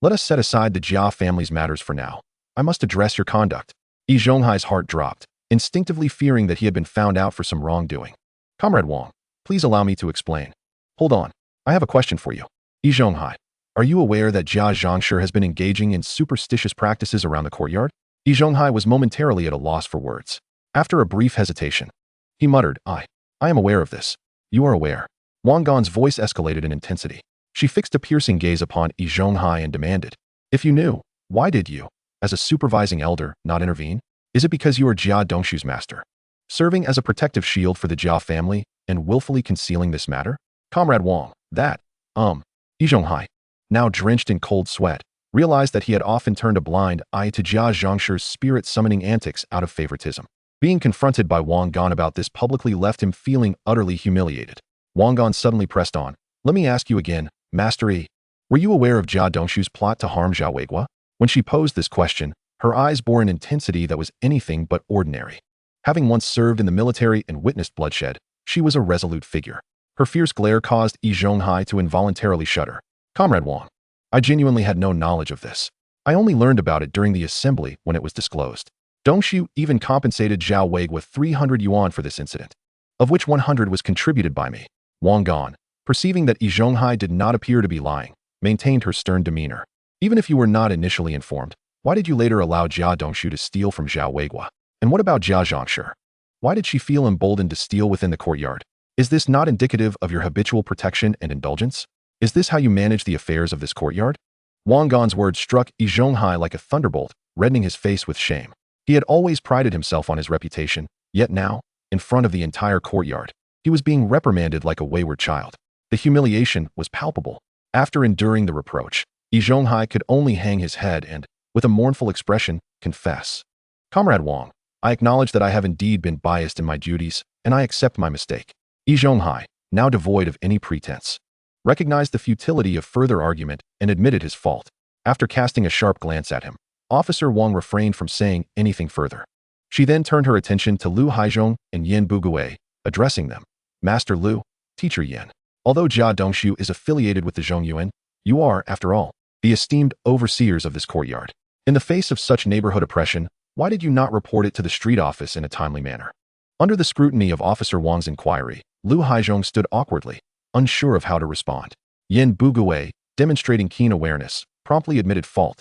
let us set aside the Jia family's matters for now. I must address your conduct. Yi Zhonghai's heart dropped, instinctively fearing that he had been found out for some wrongdoing. Comrade Wang, please allow me to explain. Hold on, I have a question for you. Yi Zhonghai, are you aware that Jia Zhangshi has been engaging in superstitious practices around the courtyard? Yi Zhonghai was momentarily at a loss for words. After a brief hesitation, he muttered, I am aware of this. You are aware. Wang Gan's voice escalated in intensity. She fixed a piercing gaze upon Yi Zhonghai and demanded, if you knew, why did you, as a supervising elder, not intervene? Is it because you are Jia Dongshu's master, serving as a protective shield for the Jia family and willfully concealing this matter? Comrade Wang, that, Yi Zhonghai, now drenched in cold sweat, realized that he had often turned a blind eye to Jia Zhangshi's spirit-summoning antics out of favoritism. Being confronted by Wang Gan about this publicly left him feeling utterly humiliated. Wang Gan suddenly pressed on, let me ask you again, Master Yi, were you aware of Jia Dongshu's plot to harm Zhao Weiguo? When she posed this question, her eyes bore an intensity that was anything but ordinary. Having once served in the military and witnessed bloodshed, she was a resolute figure. Her fierce glare caused Yi Zhonghai to involuntarily shudder. Comrade Wang, I genuinely had no knowledge of this. I only learned about it during the assembly when it was disclosed. Dongshu even compensated Zhao Weiguo 300 yuan for this incident, of which 100 was contributed by me. Wang Gan, perceiving that Yi Zhonghai did not appear to be lying, maintained her stern demeanor. Even if you were not initially informed, why did you later allow Jia Dongshu to steal from Zhao Weiguo? And what about Jia Zhangshi? Why did she feel emboldened to steal within the courtyard? Is this not indicative of your habitual protection and indulgence? Is this how you manage the affairs of this courtyard? Wang Gan's words struck Yi Zhonghai like a thunderbolt, reddening his face with shame. He had always prided himself on his reputation, yet now, in front of the entire courtyard, he was being reprimanded like a wayward child. The humiliation was palpable. After enduring the reproach, Yi Zhonghai could only hang his head and, with a mournful expression, confess. Comrade Wang, I acknowledge that I have indeed been biased in my duties, and I accept my mistake. Yi Zhonghai, now devoid of any pretense, recognized the futility of further argument and admitted his fault. After casting a sharp glance at him, Officer Wang refrained from saying anything further. She then turned her attention to Lu Haizhong and Yen Bugui, addressing them. Master Lu, Teacher Yen, although Jia Dongshu is affiliated with the Zhongyuan, you are, after all, the esteemed overseers of this courtyard. In the face of such neighborhood oppression, why did you not report it to the street office in a timely manner? Under the scrutiny of Officer Wang's inquiry, Lu Haizhong stood awkwardly, unsure of how to respond. Yen Bugui, demonstrating keen awareness, promptly admitted fault,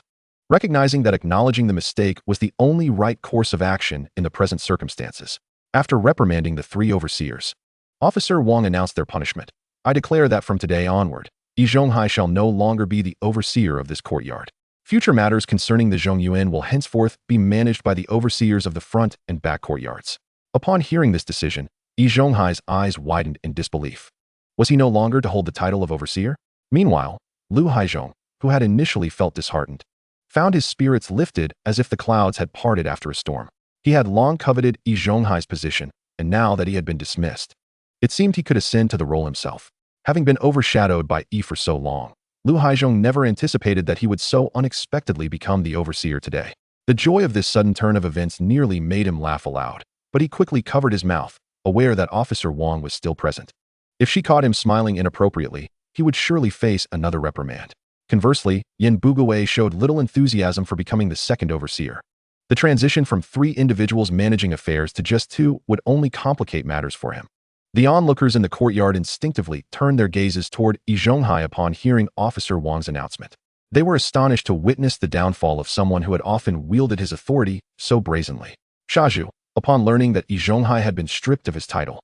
recognizing that acknowledging the mistake was the only right course of action in the present circumstances. After reprimanding the three overseers, Officer Wang announced their punishment. I declare that from today onward, Yi Zhonghai shall no longer be the overseer of this courtyard. Future matters concerning the Zhongyuan will henceforth be managed by the overseers of the front and back courtyards. Upon hearing this decision, Yi Zhonghai's eyes widened in disbelief. Was he no longer to hold the title of overseer? Meanwhile, Lu Haizhong, who had initially felt disheartened, found his spirits lifted as if the clouds had parted after a storm. He had long coveted Yi Zhonghai's position, and now that he had been dismissed, it seemed he could ascend to the role himself. Having been overshadowed by Yi for so long, Lu Haizhong never anticipated that he would so unexpectedly become the overseer today. The joy of this sudden turn of events nearly made him laugh aloud, but he quickly covered his mouth, aware that Officer Wang was still present. If she caught him smiling inappropriately, he would surely face another reprimand. Conversely, Yin Bugui showed little enthusiasm for becoming the second overseer. The transition from 3 individuals managing affairs to just 2 would only complicate matters for him. The onlookers in the courtyard instinctively turned their gazes toward Yi Zhonghai upon hearing Officer Wang's announcement. They were astonished to witness the downfall of someone who had often wielded his authority so brazenly. Shaju, upon learning that Yi Zhonghai had been stripped of his title,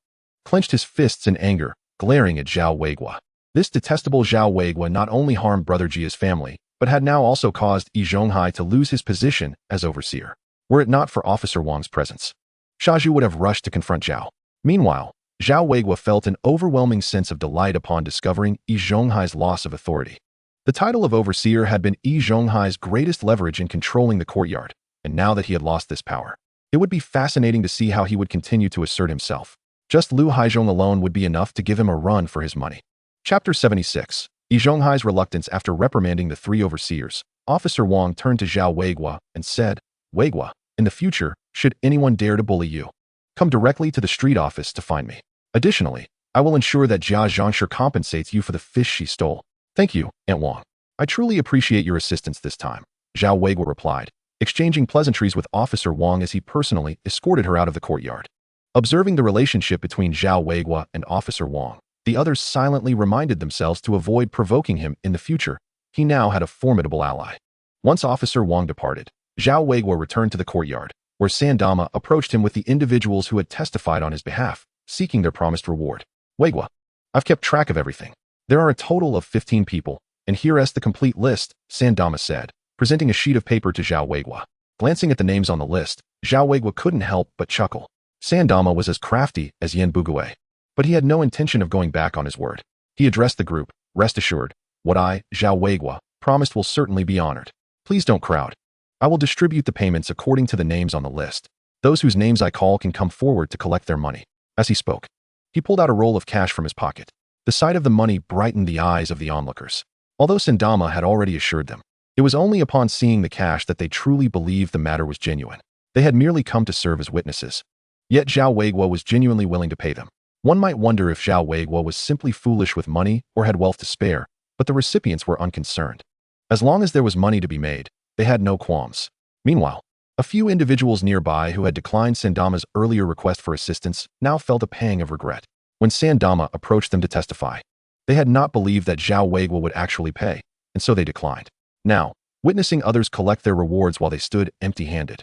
clenched his fists in anger, glaring at Zhao Weiguo. This detestable Zhao Weiguo not only harmed Brother Jia's family, but had now also caused Yi Zhonghai to lose his position as overseer. Were it not for Officer Wang's presence, Shaju would have rushed to confront Zhao. Meanwhile, Zhao Weiguo felt an overwhelming sense of delight upon discovering Yi Zhonghai's loss of authority. The title of overseer had been Yi Zhonghai's greatest leverage in controlling the courtyard, and now that he had lost this power, it would be fascinating to see how he would continue to assert himself. Just Lu Haizhong alone would be enough to give him a run for his money. Chapter 76. Yi Zhonghai's reluctance. After reprimanding the 3 overseers, Officer Wang turned to Zhao Weiguo and said, "Weiguo, in the future, should anyone dare to bully you, come directly to the street office to find me. Additionally, I will ensure that Jia Zhangshi compensates you for the fish she stole." "Thank you, Aunt Wang. I truly appreciate your assistance this time," Zhao Weiguo replied, exchanging pleasantries with Officer Wang as he personally escorted her out of the courtyard. Observing the relationship between Zhao Weiguo and Officer Wang, the others silently reminded themselves to avoid provoking him in the future. He now had a formidable ally. Once Officer Wang departed, Zhao Weiguo returned to the courtyard, where Sandama approached him with the individuals who had testified on his behalf, seeking their promised reward. "Weiguo, I've kept track of everything. There are a total of 15 people, and here is the complete list," Sandama said, presenting a sheet of paper to Zhao Weiguo. Glancing at the names on the list, Zhao Weiguo couldn't help but chuckle. Sandama was as crafty as Yin Bugui, but he had no intention of going back on his word. He addressed the group, "Rest assured, what I, Zhao Weiguo, promised will certainly be honored. Please don't crowd. I will distribute the payments according to the names on the list. Those whose names I call can come forward to collect their money." As he spoke, he pulled out a roll of cash from his pocket. The sight of the money brightened the eyes of the onlookers. Although Sandama had already assured them, it was only upon seeing the cash that they truly believed the matter was genuine. They had merely come to serve as witnesses. Yet Zhao Weiguo was genuinely willing to pay them. One might wonder if Zhao Weiguo was simply foolish with money or had wealth to spare, but the recipients were unconcerned. As long as there was money to be made, they had no qualms. Meanwhile, a few individuals nearby who had declined Sandama's earlier request for assistance now felt a pang of regret. When Sandama approached them to testify, they had not believed that Zhao Weiguo would actually pay, and so they declined. Now, witnessing others collect their rewards while they stood empty-handed,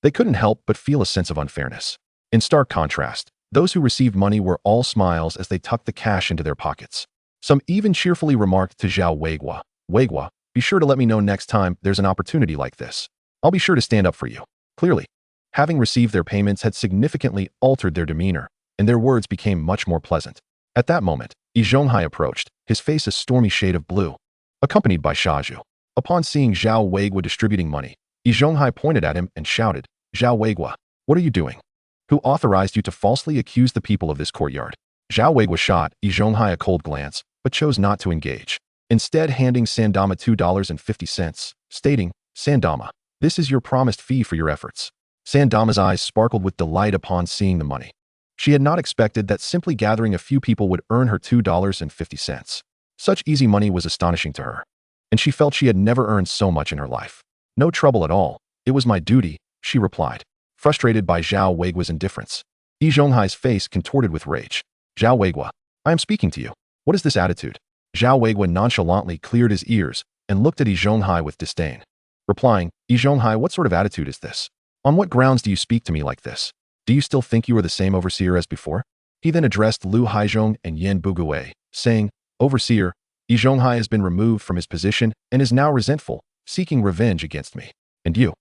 they couldn't help but feel a sense of unfairness. In stark contrast, those who received money were all smiles as they tucked the cash into their pockets. Some even cheerfully remarked to Zhao Weiguo, "Weiguo, be sure to let me know next time there's an opportunity like this. I'll be sure to stand up for you." Clearly, having received their payments had significantly altered their demeanor, and their words became much more pleasant. At that moment, Yi Zhonghai approached, his face a stormy shade of blue, accompanied by Shaju. Upon seeing Zhao Weiguo distributing money, Yi Zhonghai pointed at him and shouted, "Zhao Weiguo, what are you doing? Who authorized you to falsely accuse the people of this courtyard?" Zhao Weiguo shot Yi Zhonghai a cold glance, but chose not to engage, instead handing Sandama $2.50, stating, "Sandama, this is your promised fee for your efforts." Sandama's eyes sparkled with delight upon seeing the money. She had not expected that simply gathering a few people would earn her $2.50. Such easy money was astonishing to her, and she felt she had never earned so much in her life. "No trouble at all. It was my duty," she replied, frustrated by Zhao Weiguo's indifference. Yi Zhonghai's face contorted with rage. "Zhao Weiguo, I am speaking to you. What is this attitude?" Zhao Weiguo nonchalantly cleared his ears and looked at Yi Zhonghai with disdain, replying, "Yi Zhonghai, what sort of attitude is this? On what grounds do you speak to me like this? Do you still think you are the same overseer as before?" He then addressed Lu Haizhong and Yin Bugui, saying, "Overseer, Yi Zhonghai has been removed from his position and is now resentful, seeking revenge against me. And you,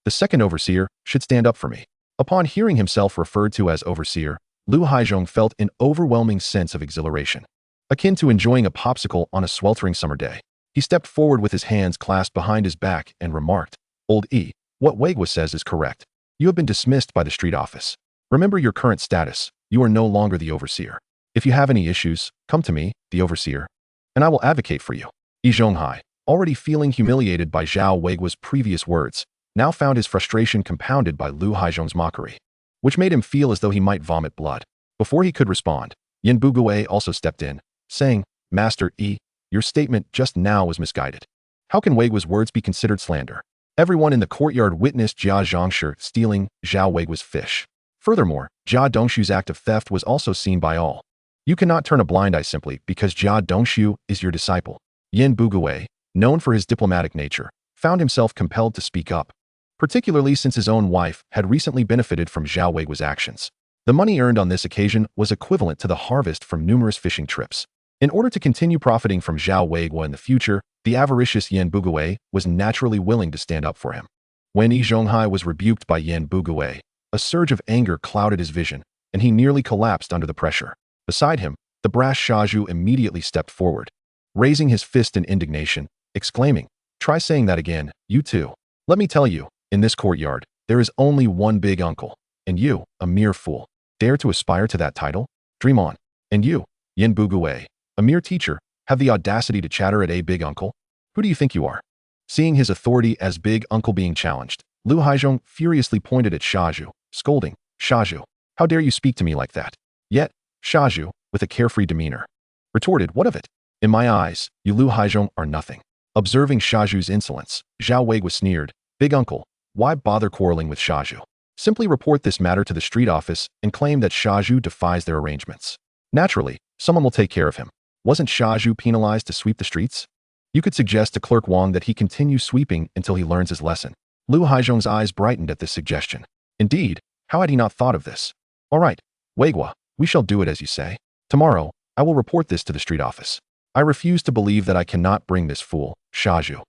the second overseer, should stand up for me." Upon hearing himself referred to as overseer, Lu Haizhong felt an overwhelming sense of exhilaration, akin to enjoying a popsicle on a sweltering summer day. He stepped forward with his hands clasped behind his back and remarked, "Old E, what Weiguo says is correct. You have been dismissed by the street office. Remember your current status. You are no longer the overseer. If you have any issues, come to me, the overseer, and I will advocate for you." Yi Zhonghai, already feeling humiliated by Zhao Weiguo's previous words, now found his frustration compounded by Lu Haizhong's mockery, which made him feel as though he might vomit blood. Before he could respond, Yin Bugui also stepped in, saying, Master Yi, your statement just now was misguided. How can Weiguo's words be considered slander? Everyone in the courtyard witnessed Jia Zhongshu stealing Zhao Weiguo's fish. Furthermore, Jia Dongshu's act of theft was also seen by all. You cannot turn a blind eye simply because Jia Dongshu is your disciple. Yin Bugui, known for his diplomatic nature, found himself compelled to speak up, particularly since his own wife had recently benefited from Zhao Weiguo's actions. The money earned on this occasion was equivalent to the harvest from numerous fishing trips. In order to continue profiting from Zhao Weiguo in the future, the avaricious Yin Bugui was naturally willing to stand up for him. When Yi Zhonghai was rebuked by Yin Bugui, a surge of anger clouded his vision, and he nearly collapsed under the pressure. Beside him, the brash Shaju immediately stepped forward, raising his fist in indignation, exclaiming, Try saying that again, you too. Let me tell you, in this courtyard, there is only one big uncle, and you, a mere fool, dare to aspire to that title? Dream on. And you, Yin Bugui, a mere teacher, have the audacity to chatter at a big uncle? Who do you think you are? Seeing his authority as big uncle being challenged, Lu Haizhong furiously pointed at Shaju, scolding, Shaju, how dare you speak to me like that? Yet, Shaju, with a carefree demeanor, retorted, What of it? In my eyes, you Lu Haizhong are nothing. Observing Shaju's insolence, Zhao Weiguo sneered, Big uncle, why bother quarreling with Shaju? Simply report this matter to the street office and claim that Shaju defies their arrangements. Naturally, someone will take care of him. Wasn't Shaju penalized to sweep the streets? You could suggest to Clerk Wang that he continue sweeping until he learns his lesson. Lu Haizhong's eyes brightened at this suggestion. Indeed, how had he not thought of this? All right, Weiguo, we shall do it as you say. Tomorrow, I will report this to the street office. I refuse to believe that I cannot bring this fool, Shaju,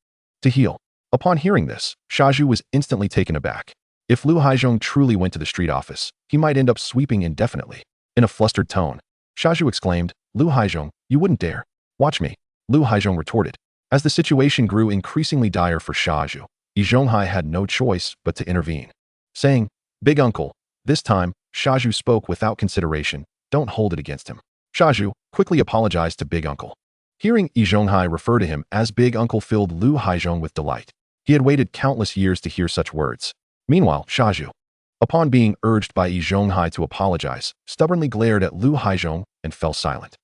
to heel. Upon hearing this, Shaju was instantly taken aback. If Lu Haizhong truly went to the street office, he might end up sweeping indefinitely. In a flustered tone, Shaju exclaimed, Lu Haizhong, you wouldn't dare. Watch me. Lu Haizhong retorted. As the situation grew increasingly dire for Shaju, Yi Zhonghai had no choice but to intervene, saying, Big uncle, this time, Shaju spoke without consideration, don't hold it against him. Shaju quickly apologized to Big uncle. Hearing Yi Zhonghai refer to him as Big uncle filled Lu Haizhong with delight. He had waited countless years to hear such words. Meanwhile, Shaju, upon being urged by Yi Zhonghai to apologize, stubbornly glared at Lu Haizhong and fell silent.